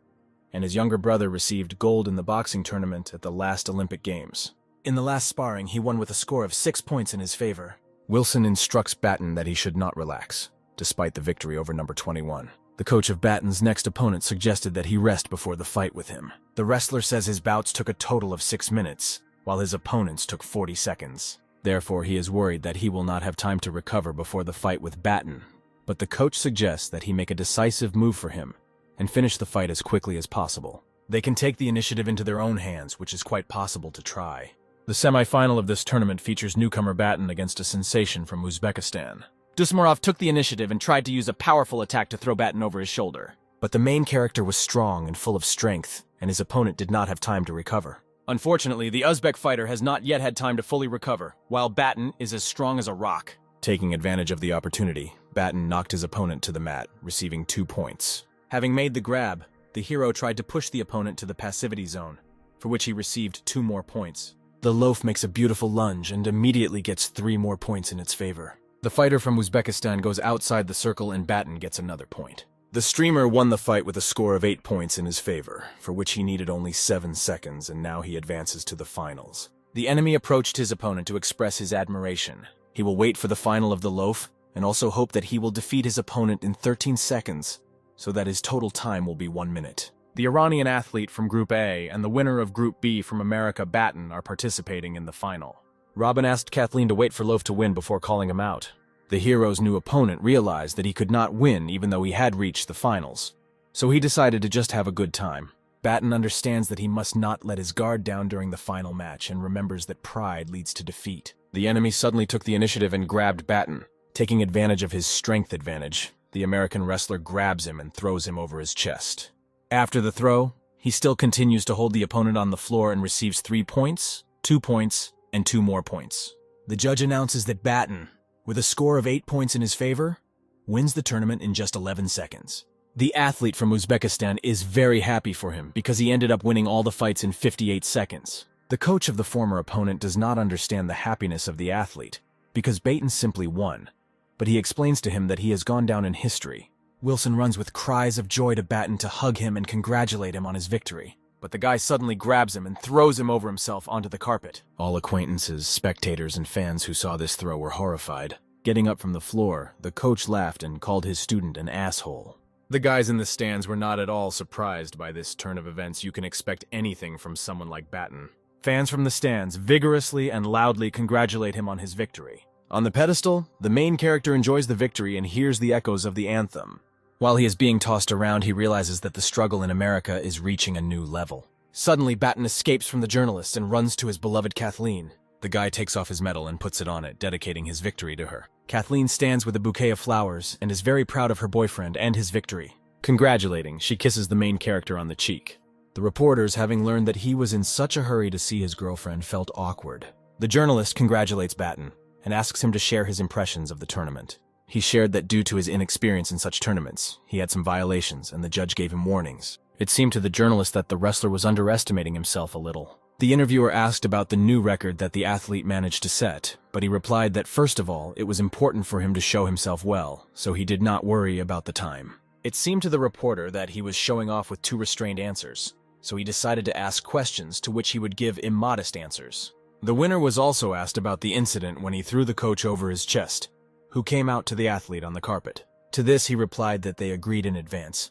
And his younger brother received gold in the boxing tournament at the last Olympic Games. In the last sparring, he won with a score of 6 points in his favor. Wilson instructs Batten that he should not relax, despite the victory over number 21. The coach of Batten's next opponent suggested that he rest before the fight with him. The wrestler says his bouts took a total of 6 minutes, while his opponent's took 40 seconds. Therefore, he is worried that he will not have time to recover before the fight with Batten. But the coach suggests that he make a decisive move for him and finish the fight as quickly as possible. They can take the initiative into their own hands, which is quite possible to try. The semifinal of this tournament features newcomer Batten against a sensation from Uzbekistan. Dusmarov took the initiative and tried to use a powerful attack to throw Batten over his shoulder. But the main character was strong and full of strength, and his opponent did not have time to recover. Unfortunately, the Uzbek fighter has not yet had time to fully recover, while Batten is as strong as a rock. Taking advantage of the opportunity, Batten knocked his opponent to the mat, receiving 2 points. Having made the grab, the hero tried to push the opponent to the passivity zone, for which he received 2 more points. The loaf makes a beautiful lunge and immediately gets 3 more points in its favor. The fighter from Uzbekistan goes outside the circle and Batten gets another point. The streamer won the fight with a score of 8 points in his favor, for which he needed only 7 seconds, and now he advances to the finals. The enemy approached his opponent to express his admiration. He will wait for the final of the loaf, and also hope that he will defeat his opponent in 13 seconds, so that his total time will be 1 minute. The Iranian athlete from Group A and the winner of Group B from America, Batten, are participating in the final. Robin asked Kathleen to wait for Loaf to win before calling him out. The hero's new opponent realized that he could not win even though he had reached the finals, so he decided to just have a good time. Batten understands that he must not let his guard down during the final match and remembers that pride leads to defeat. The enemy suddenly took the initiative and grabbed Batten. Taking advantage of his strength advantage, the American wrestler grabs him and throws him over his chest. After the throw, he still continues to hold the opponent on the floor and receives 3 points, 2 points, and 2 more points. The judge announces that Batten, with a score of 8 points in his favor, wins the tournament in just 11 seconds. The athlete from Uzbekistan is very happy for him because he ended up winning all the fights in 58 seconds. The coach of the former opponent does not understand the happiness of the athlete because Batten simply won, but he explains to him that he has gone down in history. Wilson runs with cries of joy to Batten to hug him and congratulate him on his victory. But the guy suddenly grabs him and throws him over himself onto the carpet. All acquaintances, spectators, and fans who saw this throw were horrified. Getting up from the floor, the coach laughed and called his student an asshole. The guys in the stands were not at all surprised by this turn of events. You can expect anything from someone like Batten. Fans from the stands vigorously and loudly congratulate him on his victory. On the pedestal, the main character enjoys the victory and hears the echoes of the anthem. While he is being tossed around, he realizes that the struggle in America is reaching a new level. Suddenly, Batten escapes from the journalists and runs to his beloved Kathleen. The guy takes off his medal and puts it on it, dedicating his victory to her. Kathleen stands with a bouquet of flowers and is very proud of her boyfriend and his victory. Congratulating, she kisses the main character on the cheek. The reporters, having learned that he was in such a hurry to see his girlfriend, felt awkward. The journalist congratulates Batten and asks him to share his impressions of the tournament. He shared that due to his inexperience in such tournaments, he had some violations and the judge gave him warnings. It seemed to the journalist that the wrestler was underestimating himself a little. The interviewer asked about the new record that the athlete managed to set, but he replied that first of all, it was important for him to show himself well, so he did not worry about the time. It seemed to the reporter that he was showing off with too restrained answers, so he decided to ask questions to which he would give immodest answers. The winner was also asked about the incident when he threw the coach over his chest, who came out to the athlete on the carpet. To this, he replied that they agreed in advance,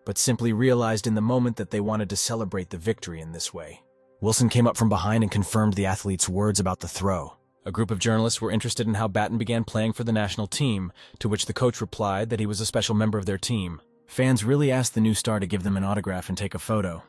but simply realized in the moment that they wanted to celebrate the victory in this way. Wilson came up from behind and confirmed the athlete's words about the throw. A group of journalists were interested in how Batten began playing for the national team, to which the coach replied that he was a special member of their team. Fans really asked the new star to give them an autograph and take a photo.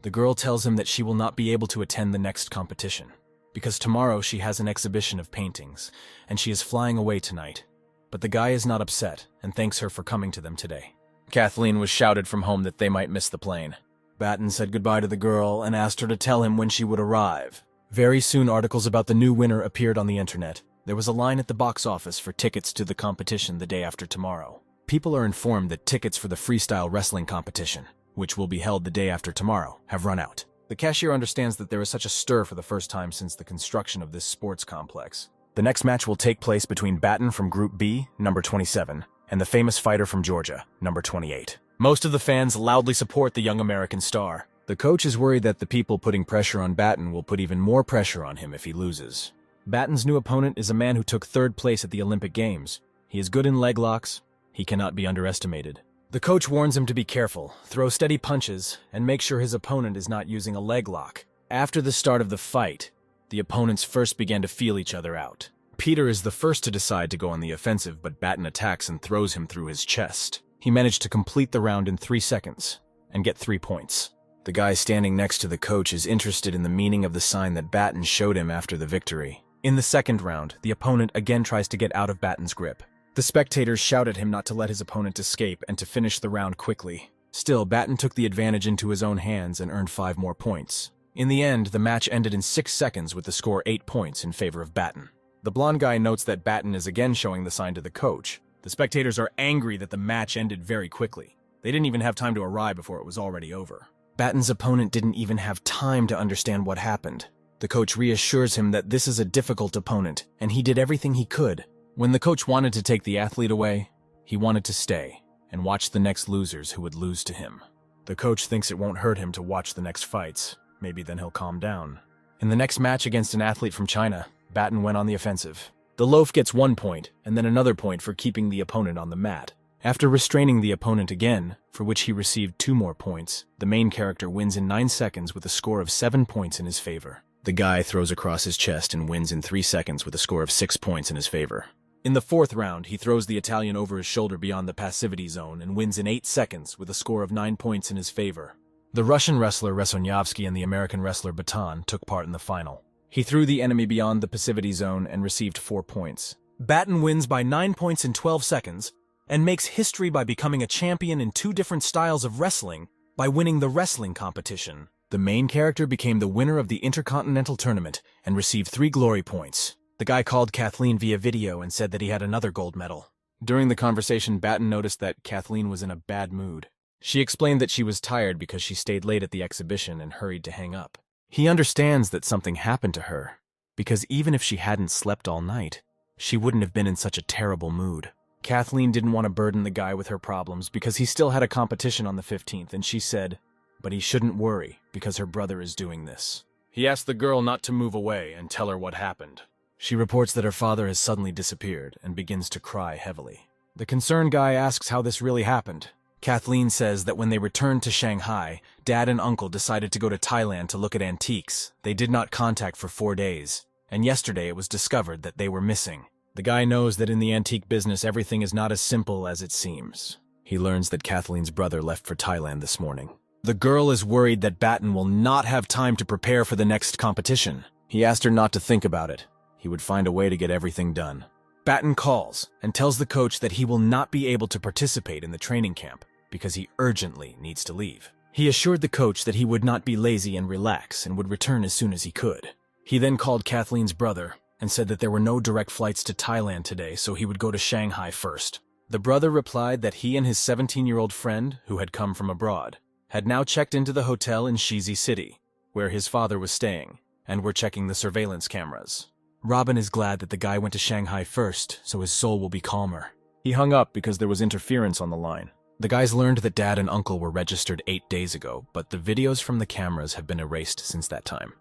The girl tells him that she will not be able to attend the next competition, because tomorrow she has an exhibition of paintings, and she is flying away tonight. But the guy is not upset and thanks her for coming to them today. Kathleen was shouted from home that they might miss the plane. Batten said goodbye to the girl and asked her to tell him when she would arrive. Very soon, articles about the new winner appeared on the internet. There was a line at the box office for tickets to the competition the day after tomorrow. People are informed that tickets for the freestyle wrestling competition, which will be held the day after tomorrow, have run out. The cashier understands that there is such a stir for the first time since the construction of this sports complex. The next match will take place between Batten from Group B, number 27, and the famous fighter from Georgia, number 28. Most of the fans loudly support the young American star. The coach is worried that the people putting pressure on Batten will put even more pressure on him if he loses. Batten's new opponent is a man who took 3rd place at the Olympic Games. He is good in leg locks. He cannot be underestimated. The coach warns him to be careful, throw steady punches, and make sure his opponent is not using a leg lock. After the start of the fight, the opponents first began to feel each other out. Peter is the first to decide to go on the offensive, but Batten attacks and throws him through his chest. He managed to complete the round in 3 seconds and get 3 points. The guy standing next to the coach is interested in the meaning of the sign that Batten showed him after the victory. In the second round, the opponent again tries to get out of Batten's grip. The spectators shout at him not to let his opponent escape and to finish the round quickly. Still, Batten took the advantage into his own hands and earned 5 more points. In the end, the match ended in 6 seconds with the score 8 points in favor of Batten. The blonde guy notes that Batten is again showing the sign to the coach. The spectators are angry that the match ended very quickly. They didn't even have time to arrive before it was already over. Batten's opponent didn't even have time to understand what happened. The coach reassures him that this is a difficult opponent, and he did everything he could. When the coach wanted to take the athlete away, he wanted to stay and watch the next losers who would lose to him. The coach thinks it won't hurt him to watch the next fights. Maybe then he'll calm down. In the next match against an athlete from China, Batten went on the offensive. The loaf gets 1 point, and then another point for keeping the opponent on the mat. After restraining the opponent again, for which he received 2 more points, the main character wins in 9 seconds with a score of 7 points in his favor. The guy throws across his chest and wins in 3 seconds with a score of 6 points in his favor. In the 4th round, he throws the Italian over his shoulder beyond the passivity zone and wins in 8 seconds with a score of 9 points in his favor. The Russian wrestler Resonyavsky and the American wrestler Baton took part in the final. He threw the enemy beyond the passivity zone and received 4 points. Batten wins by 9 points in 12 seconds and makes history by becoming a champion in 2 different styles of wrestling by winning the wrestling competition. The main character became the winner of the Intercontinental Tournament and received 3 glory points. The guy called Kathleen via video and said that he had another gold medal. During the conversation, Batten noticed that Kathleen was in a bad mood. She explained that she was tired because she stayed late at the exhibition and hurried to hang up. He understands that something happened to her, because even if she hadn't slept all night, she wouldn't have been in such a terrible mood. Kathleen didn't want to burden the guy with her problems because he still had a competition on the 15th, and she said, but he shouldn't worry because her brother is doing this. He asked the girl not to move away and tell her what happened. She reports that her father has suddenly disappeared and begins to cry heavily. The concerned guy asks how this really happened. Kathleen says that when they returned to Shanghai, Dad and Uncle decided to go to Thailand to look at antiques. They did not contact for 4 days, and yesterday it was discovered that they were missing. The guy knows that in the antique business everything is not as simple as it seems. He learns that Kathleen's brother left for Thailand this morning. The girl is worried that Batten will not have time to prepare for the next competition. He asked her not to think about it. He would find a way to get everything done. Batten calls and tells the coach that he will not be able to participate in the training camp because he urgently needs to leave. He assured the coach that he would not be lazy and relax and would return as soon as he could. He then called Kathleen's brother and said that there were no direct flights to Thailand today, so he would go to Shanghai first. The brother replied that he and his 17-year-old friend, who had come from abroad, had now checked into the hotel in Shizi City, where his father was staying, and were checking the surveillance cameras. Robin is glad that the guy went to Shanghai first, so his soul will be calmer. He hung up because there was interference on the line. The guys learned that Dad and Uncle were registered 8 days ago, but the videos from the cameras have been erased since that time.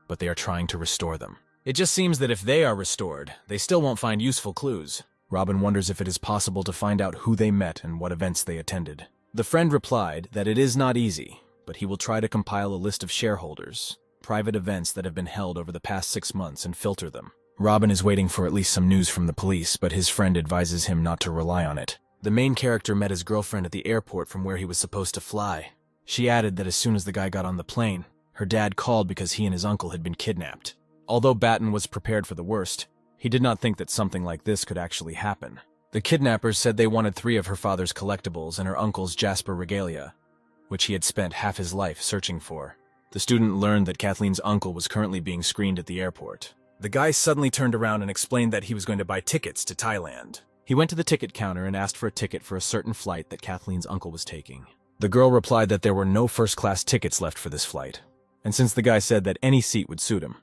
But they are trying to restore them. It just seems that if they are restored, they still won't find useful clues. Robin wonders if it is possible to find out who they met and what events they attended. The friend replied that it is not easy, but he will try to compile a list of shareholders, private events that have been held over the past 6 months, and filter them. Robin is waiting for at least some news from the police, but his friend advises him not to rely on it. The main character met his girlfriend at the airport from where he was supposed to fly. She added that as soon as the guy got on the plane, her dad called because he and his uncle had been kidnapped. Although Batten was prepared for the worst, he did not think that something like this could actually happen. The kidnappers said they wanted 3 of her father's collectibles and her uncle's Jasper regalia, which he had spent half his life searching for. The student learned that Kathleen's uncle was currently being screened at the airport. The guy suddenly turned around and explained that he was going to buy tickets to Thailand. He went to the ticket counter and asked for a ticket for a certain flight that Kathleen's uncle was taking. The girl replied that there were no first-class tickets left for this flight, and since the guy said that any seat would suit him,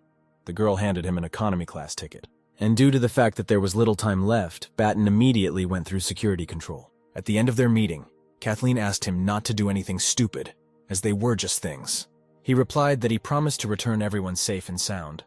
the girl handed him an economy-class ticket. And due to the fact that there was little time left, Batten immediately went through security control. At the end of their meeting, Kathleen asked him not to do anything stupid, as they were just things. He replied that he promised to return everyone safe and sound,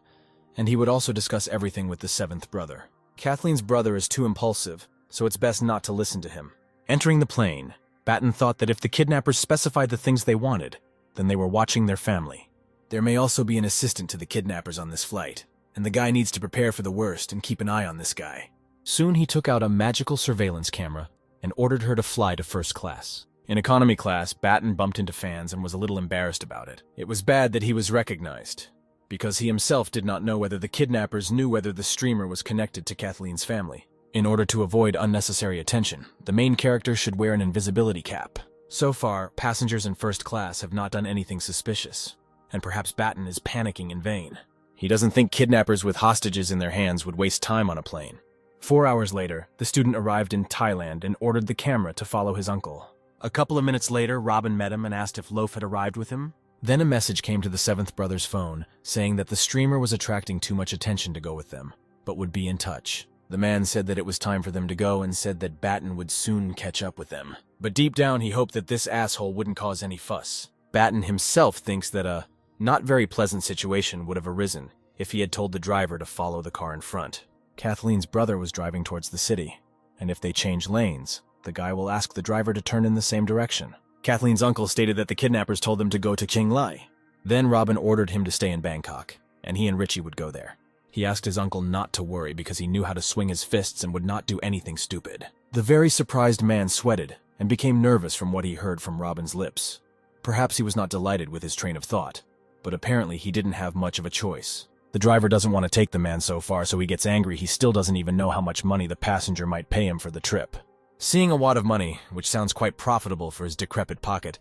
and he would also discuss everything with the 7th brother. Kathleen's brother is too impulsive, so it's best not to listen to him. Entering the plane, Batten thought that if the kidnappers specified the things they wanted, then they were watching their family. There may also be an assistant to the kidnappers on this flight, and the guy needs to prepare for the worst and keep an eye on this guy. Soon he took out a magical surveillance camera and ordered her to fly to first class. In economy class, Batten bumped into fans and was a little embarrassed about it. It was bad that he was recognized, because he himself did not know whether the kidnappers knew whether the streamer was connected to Kathleen's family. In order to avoid unnecessary attention, the main character should wear an invisibility cap. So far, passengers in first class have not done anything suspicious, and perhaps Batten is panicking in vain. He doesn't think kidnappers with hostages in their hands would waste time on a plane. 4 hours later, the student arrived in Thailand and ordered the camera to follow his uncle. A couple of minutes later, Robin met him and asked if Loaf had arrived with him. Then a message came to the 7th brother's phone, saying that the streamer was attracting too much attention to go with them, but would be in touch. The man said that it was time for them to go and said that Batten would soon catch up with them. But deep down, he hoped that this asshole wouldn't cause any fuss. Batten himself thinks that a not very pleasant situation would have arisen if he had told the driver to follow the car in front. Kathleen's brother was driving towards the city, and if they change lanes, the guy will ask the driver to turn in the same direction. Kathleen's uncle stated that the kidnappers told them to go to Chiang Lai. Then Robin ordered him to stay in Bangkok, and he and Richie would go there. He asked his uncle not to worry because he knew how to swing his fists and would not do anything stupid. The very surprised man sweated and became nervous from what he heard from Robin's lips. Perhaps he was not delighted with his train of thought, but apparently he didn't have much of a choice. The driver doesn't want to take the man so far, so he gets angry. He still doesn't even know how much money the passenger might pay him for the trip. Seeing a wad of money, which sounds quite profitable for his decrepit pocket,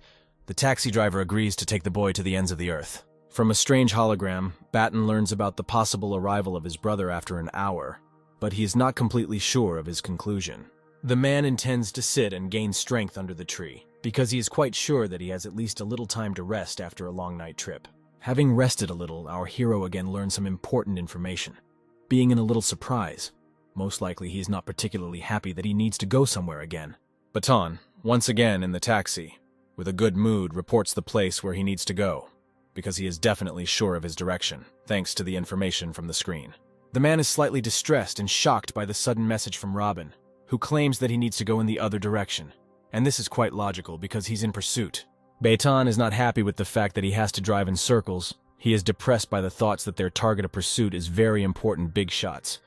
The taxi driver agrees to take the boy to the ends of the earth. From a strange hologram, Batten learns about the possible arrival of his brother after an hour, but he is not completely sure of his conclusion. The man intends to sit and gain strength under the tree, because he is quite sure that he has at least a little time to rest after a long night trip. Having rested a little, our hero again learns some important information. Being in a little surprise, most likely he is not particularly happy that he needs to go somewhere again. Baton, once again in the taxi, with a good mood, reports the place where he needs to go, because he is definitely sure of his direction, thanks to the information from the screen. The man is slightly distressed and shocked by the sudden message from Robin, who claims that he needs to go in the other direction, and this is quite logical because he's in pursuit. Baton is not happy with the fact that he has to drive in circles. He is depressed by the thoughts that their target of pursuit is very important big shots,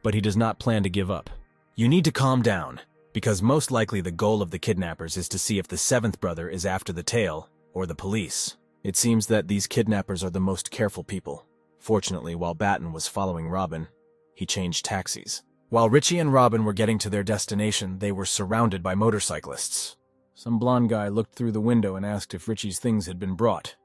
but he does not plan to give up. You need to calm down, because most likely the goal of the kidnappers is to see if the seventh brother is after the tail or the police. It seems that these kidnappers are the most careful people. Fortunately, while Batten was following Robin, he changed taxis. While Richie and Robin were getting to their destination, they were surrounded by motorcyclists. Some blonde guy looked through the window and asked if Richie's things had been brought,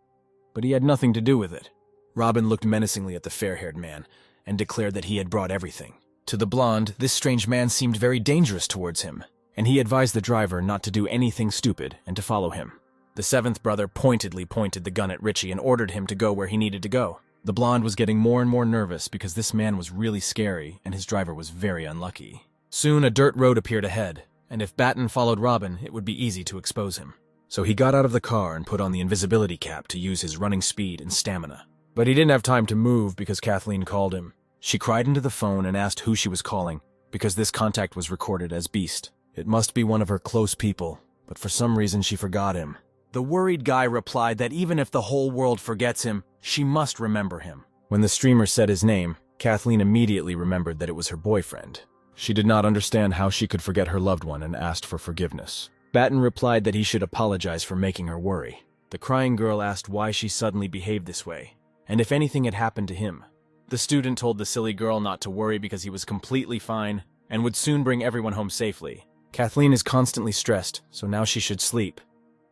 but he had nothing to do with it. Robin looked menacingly at the fair-haired man and declared that he had brought everything. To the blonde, this strange man seemed very dangerous towards him, and he advised the driver not to do anything stupid and to follow him. The seventh brother pointedly pointed the gun at Richie and ordered him to go where he needed to go. The blonde was getting more and more nervous because this man was really scary and his driver was very unlucky. Soon a dirt road appeared ahead, and if Batten followed Robin, it would be easy to expose him. So he got out of the car and put on the invisibility cap to use his running speed and stamina. But he didn't have time to move because Kathleen called him. She cried into the phone and asked who she was calling, because this contact was recorded as Beast. It must be one of her close people, but for some reason she forgot him. The worried guy replied that even if the whole world forgets him, she must remember him. When the streamer said his name, Kathleen immediately remembered that it was her boyfriend. She did not understand how she could forget her loved one and asked for forgiveness. Batten replied that he should apologize for making her worry. The crying girl asked why she suddenly behaved this way, and if anything had happened to him. The student told the silly girl not to worry because he was completely fine and would soon bring everyone home safely. Kathleen is constantly stressed, so now she should sleep.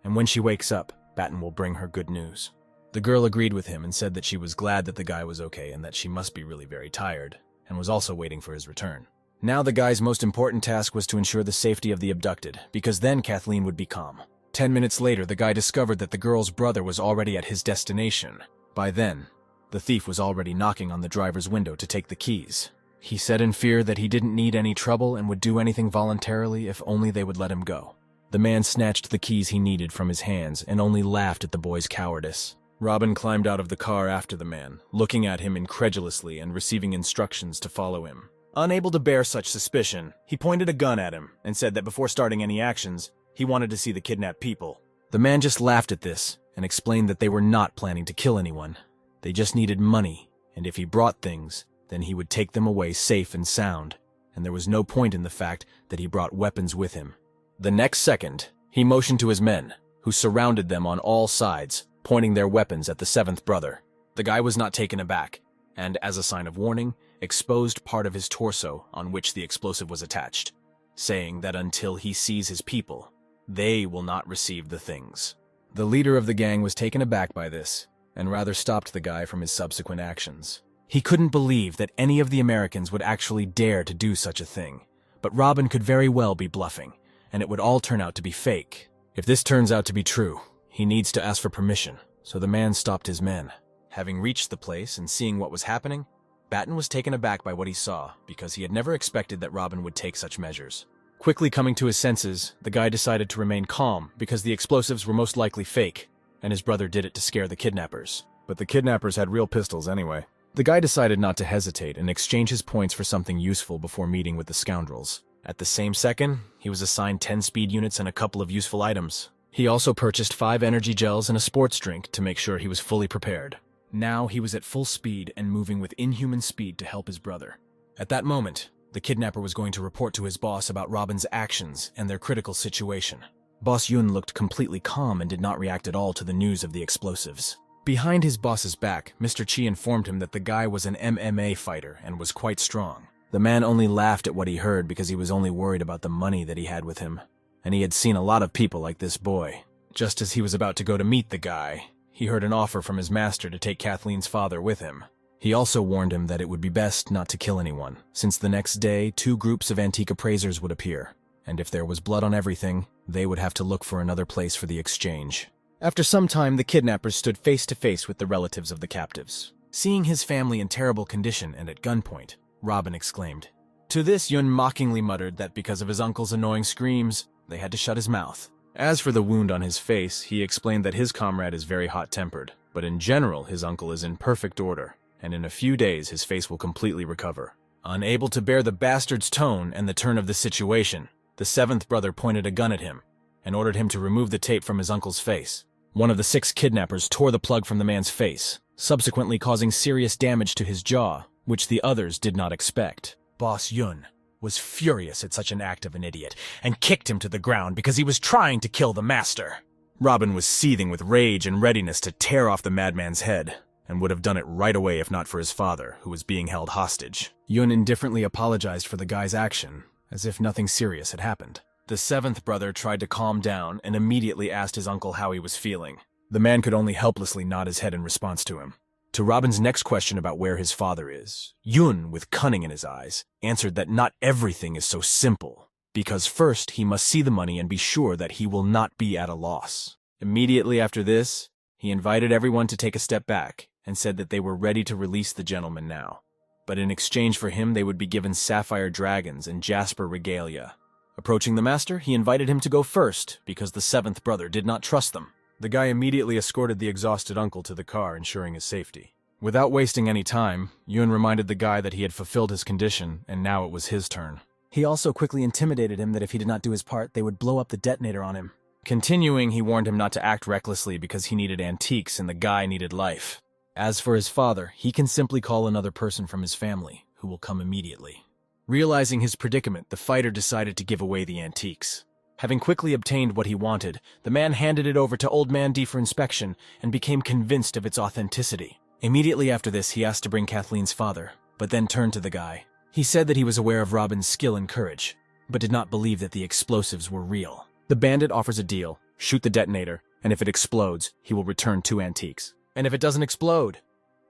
And when she wakes up, Batten will bring her good news. The girl agreed with him and said that she was glad that the guy was okay and that she must be really very tired, and was also waiting for his return. Now the guy's most important task was to ensure the safety of the abducted, because then Kathleen would be calm. 10 minutes later, the guy discovered that the girl's brother was already at his destination. By then, the thief was already knocking on the driver's window to take the keys. He said in fear that he didn't need any trouble and would do anything voluntarily if only they would let him go. The man snatched the keys he needed from his hands and only laughed at the boy's cowardice. Robin climbed out of the car after the man, looking at him incredulously and receiving instructions to follow him. Unable to bear such suspicion, he pointed a gun at him and said that before starting any actions, he wanted to see the kidnapped people. The man just laughed at this and explained that they were not planning to kill anyone. They just needed money, and if he brought things, then he would take them away safe and sound, and there was no point in the fact that he brought weapons with him. The next second, he motioned to his men, who surrounded them on all sides, pointing their weapons at the seventh brother. The guy was not taken aback, and as a sign of warning, exposed part of his torso on which the explosive was attached, saying that until he sees his people, they will not receive the things. The leader of the gang was taken aback by this, and rather stopped the guy from his subsequent actions. He couldn't believe that any of the Americans would actually dare to do such a thing, but Robin could very well be bluffing, and it would all turn out to be fake. If this turns out to be true, he needs to ask for permission, so the man stopped his men. Having reached the place and seeing what was happening, Batten was taken aback by what he saw, because he had never expected that Robin would take such measures. Quickly coming to his senses, the guy decided to remain calm because the explosives were most likely fake, and his brother did it to scare the kidnappers. But the kidnappers had real pistols anyway. The guy decided not to hesitate and exchange his points for something useful before meeting with the scoundrels. At the same second, he was assigned 10 speed units and a couple of useful items. He also purchased 5 energy gels and a sports drink to make sure he was fully prepared. Now he was at full speed and moving with inhuman speed to help his brother. At that moment, the kidnapper was going to report to his boss about Robin's actions and their critical situation. Boss Yun looked completely calm and did not react at all to the news of the explosives. Behind his boss's back, Mr. Chi informed him that the guy was an MMA fighter and was quite strong. The man only laughed at what he heard because he was only worried about the money that he had with him, and he had seen a lot of people like this boy. Just as he was about to go to meet the guy, he heard an offer from his master to take Kathleen's father with him. He also warned him that it would be best not to kill anyone, since the next day 2 groups of antique appraisers would appear, and if there was blood on everything, they would have to look for another place for the exchange. After some time, the kidnappers stood face to face with the relatives of the captives. Seeing his family in terrible condition and at gunpoint, Robin exclaimed. To this, Yun mockingly muttered that because of his uncle's annoying screams, they had to shut his mouth. As for the wound on his face, he explained that his comrade is very hot-tempered, but in general his uncle is in perfect order, and in a few days his face will completely recover. Unable to bear the bastard's tone and the turn of the situation, the 7th brother pointed a gun at him and ordered him to remove the tape from his uncle's face. One of the 6 kidnappers tore the plug from the man's face, subsequently causing serious damage to his jaw, which the others did not expect. Boss Yun was furious at such an act of an idiot and kicked him to the ground because he was trying to kill the master. Robin was seething with rage and readiness to tear off the madman's head, and would have done it right away if not for his father, who was being held hostage. Yun indifferently apologized for the guy's action, as if nothing serious had happened. The 7th brother tried to calm down and immediately asked his uncle how he was feeling. The man could only helplessly nod his head in response to him. To Robin's next question about where his father is, Yun, with cunning in his eyes, answered that not everything is so simple, because first he must see the money and be sure that he will not be at a loss. Immediately after this, he invited everyone to take a step back and said that they were ready to release the gentleman now. But in exchange for him, they would be given sapphire dragons and jasper regalia. Approaching the master, he invited him to go first because the 7th brother did not trust them. The guy immediately escorted the exhausted uncle to the car, ensuring his safety. Without wasting any time, Yun reminded the guy that he had fulfilled his condition, and now it was his turn. He also quickly intimidated him that if he did not do his part, they would blow up the detonator on him. Continuing, he warned him not to act recklessly because he needed antiques and the guy needed life. As for his father, he can simply call another person from his family, who will come immediately. Realizing his predicament, the fighter decided to give away the antiques. Having quickly obtained what he wanted, the man handed it over to Old Man D for inspection and became convinced of its authenticity. Immediately after this, he asked to bring Kathleen's father, but then turned to the guy. He said that he was aware of Robin's skill and courage, but did not believe that the explosives were real. The bandit offers a deal: shoot the detonator, and if it explodes, he will return 2 antiques. And if it doesn't explode,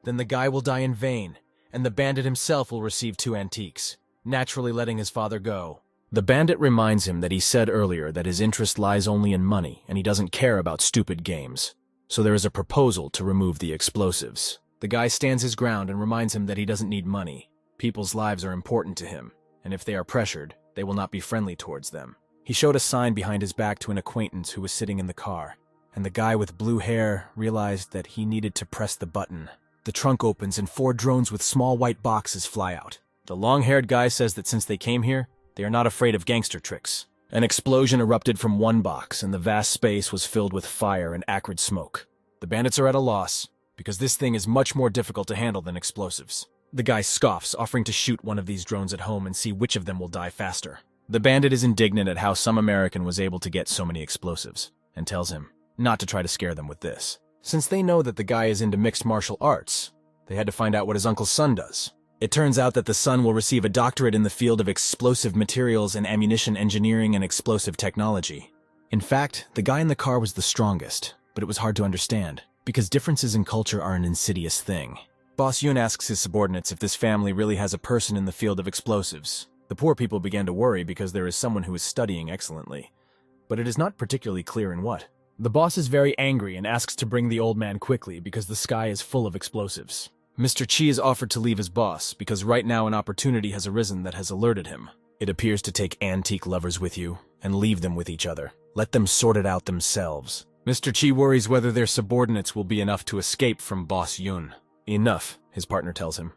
then the guy will die in vain, and the bandit himself will receive 2 antiques, naturally letting his father go. The bandit reminds him that he said earlier that his interest lies only in money and he doesn't care about stupid games. So there is a proposal to remove the explosives. The guy stands his ground and reminds him that he doesn't need money. People's lives are important to him, and if they are pressured, they will not be friendly towards them. He showed a sign behind his back to an acquaintance who was sitting in the car, and the guy with blue hair realized that he needed to press the button. The trunk opens and 4 drones with small white boxes fly out. The long-haired guy says that since they came here, they are not afraid of gangster tricks. An explosion erupted from one box, and the vast space was filled with fire and acrid smoke. The bandits are at a loss, because this thing is much more difficult to handle than explosives. The guy scoffs, offering to shoot one of these drones at home and see which of them will die faster. The bandit is indignant at how some American was able to get so many explosives, and tells him not to try to scare them with this. Since they know that the guy is into mixed martial arts, they had to find out what his uncle's son does. It turns out that the son will receive a doctorate in the field of explosive materials and ammunition engineering and explosive technology. In fact, the guy in the car was the strongest, but it was hard to understand, because differences in culture are an insidious thing. Boss Yun asks his subordinates if this family really has a person in the field of explosives. The poor people began to worry because there is someone who is studying excellently, but it is not particularly clear in what. The boss is very angry and asks to bring the old man quickly because the sky is full of explosives. Mr. Chi is offered to leave his boss because right now an opportunity has arisen that has alerted him. It appears to take antique lovers with you and leave them with each other. Let them sort it out themselves. Mr. Chi worries whether their subordinates will be enough to escape from Boss Yun. Enough, his partner tells him.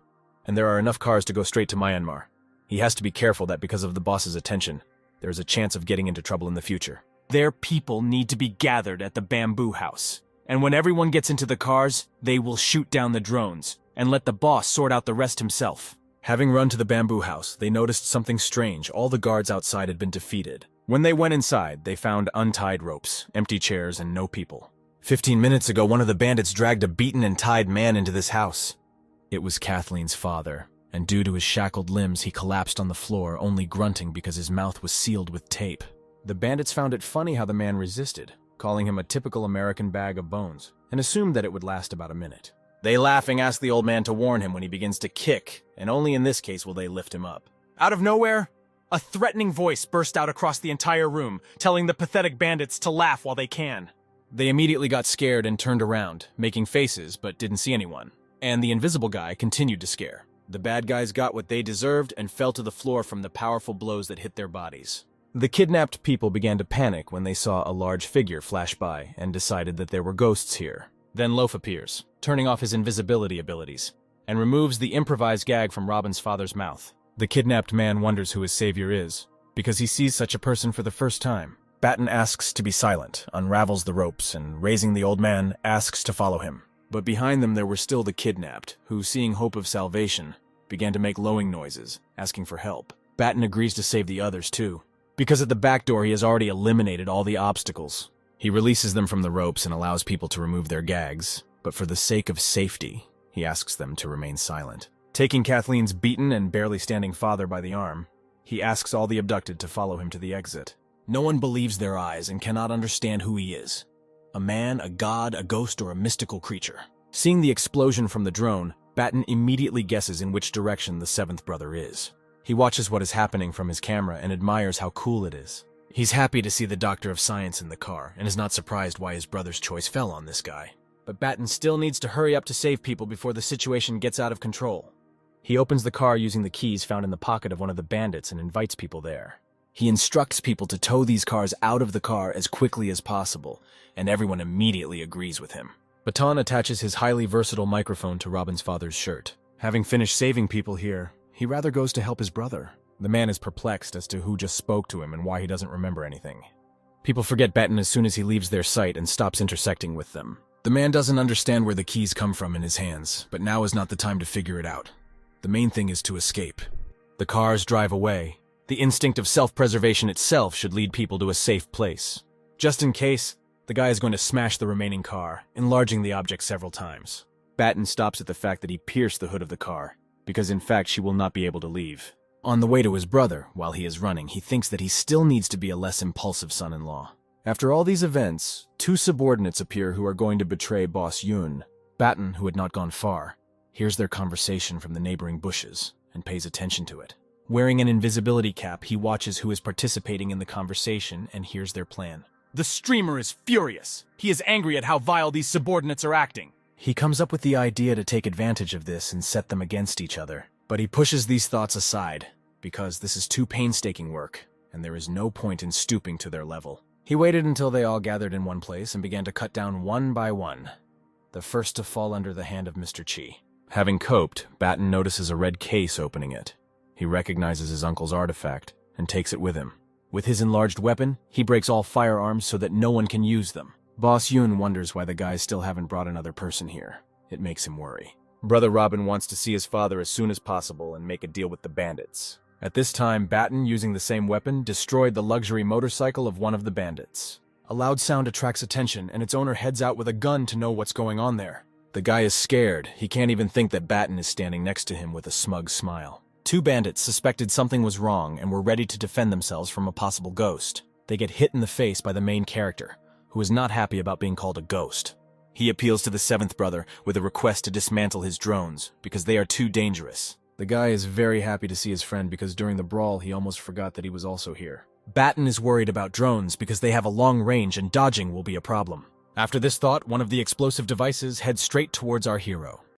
And there are enough cars to go straight to Myanmar. He has to be careful that because of the boss's attention, there is a chance of getting into trouble in the future. Their people need to be gathered at the bamboo house. And when everyone gets into the cars, they will shoot down the drones and let the boss sort out the rest himself. Having run to the bamboo house, they noticed something strange. All the guards outside had been defeated. When they went inside, they found untied ropes, empty chairs, and no people. 15 minutes ago, one of the bandits dragged a beaten and tied man into this house. It was Kathleen's father, and due to his shackled limbs, he collapsed on the floor, only grunting because his mouth was sealed with tape. The bandits found it funny how the man resisted, calling him a typical American bag of bones, and assumed that it would last about a minute. They laughing ask the old man to warn him when he begins to kick, and only in this case will they lift him up. Out of nowhere, a threatening voice burst out across the entire room, telling the pathetic bandits to laugh while they can. They immediately got scared and turned around, making faces but didn't see anyone. And the invisible guy continued to scare. The bad guys got what they deserved and fell to the floor from the powerful blows that hit their bodies. The kidnapped people began to panic when they saw a large figure flash by and decided that there were ghosts here. Then Loaf appears, turning off his invisibility abilities, and removes the improvised gag from Robin's father's mouth. The kidnapped man wonders who his savior is, because he sees such a person for the first time. Batten asks to be silent, unravels the ropes, and raising the old man, asks to follow him. But behind them there were still the kidnapped, who, seeing hope of salvation, began to make lowing noises, asking for help. Batten agrees to save the others too, because at the back door he has already eliminated all the obstacles. He releases them from the ropes and allows people to remove their gags, but for the sake of safety, he asks them to remain silent. Taking Kathleen's beaten and barely standing father by the arm, he asks all the abducted to follow him to the exit. No one believes their eyes and cannot understand who he is. A man, a god, a ghost, or a mystical creature. Seeing the explosion from the drone, Batten immediately guesses in which direction the seventh brother is. He watches what is happening from his camera and admires how cool it is. He's happy to see the Doctor of Science in the car and is not surprised why his brother's choice fell on this guy. But Batten still needs to hurry up to save people before the situation gets out of control. He opens the car using the keys found in the pocket of one of the bandits and invites people there. He instructs people to tow these cars out of the car as quickly as possible, and everyone immediately agrees with him. Baton attaches his highly versatile microphone to Robin's father's shirt. Having finished saving people here, he rather goes to help his brother. The man is perplexed as to who just spoke to him and why he doesn't remember anything. People forget Batten as soon as he leaves their sight and stops intersecting with them. The man doesn't understand where the keys come from in his hands, but now is not the time to figure it out. The main thing is to escape. The cars drive away. The instinct of self-preservation itself should lead people to a safe place. Just in case, the guy is going to smash the remaining car, enlarging the object several times. Batten stops at the fact that he pierced the hood of the car, because in fact she will not be able to leave. On the way to his brother, while he is running, he thinks that he still needs to be a less impulsive son-in-law. After all these events, two subordinates appear who are going to betray Boss Yoon. Batten, who had not gone far, hears their conversation from the neighboring bushes and pays attention to it. Wearing an invisibility cap, he watches who is participating in the conversation and hears their plan. The streamer is furious. He is angry at how vile these subordinates are acting. He comes up with the idea to take advantage of this and set them against each other. But he pushes these thoughts aside, because this is too painstaking work, and there is no point in stooping to their level. He waited until they all gathered in one place and began to cut down one by one, the first to fall under the hand of Mr. Chi. Having coped, Batten notices a red case opening it. He recognizes his uncle's artifact and takes it with him. With his enlarged weapon, he breaks all firearms so that no one can use them. Boss Yoon wonders why the guys still haven't brought another person here. It makes him worry. Brother Robin wants to see his father as soon as possible and make a deal with the bandits. At this time, Batten, using the same weapon, destroyed the luxury motorcycle of one of the bandits. A loud sound attracts attention, and its owner heads out with a gun to know what's going on there. The guy is scared. He can't even think that Batten is standing next to him with a smug smile. Two bandits suspected something was wrong and were ready to defend themselves from a possible ghost. They get hit in the face by the main character, who is not happy about being called a ghost. He appeals to the seventh brother with a request to dismantle his drones, because they are too dangerous. The guy is very happy to see his friend because during the brawl he almost forgot that he was also here. Batten is worried about drones because they have a long range and dodging will be a problem. After this thought, one of the explosive devices heads straight towards our hero.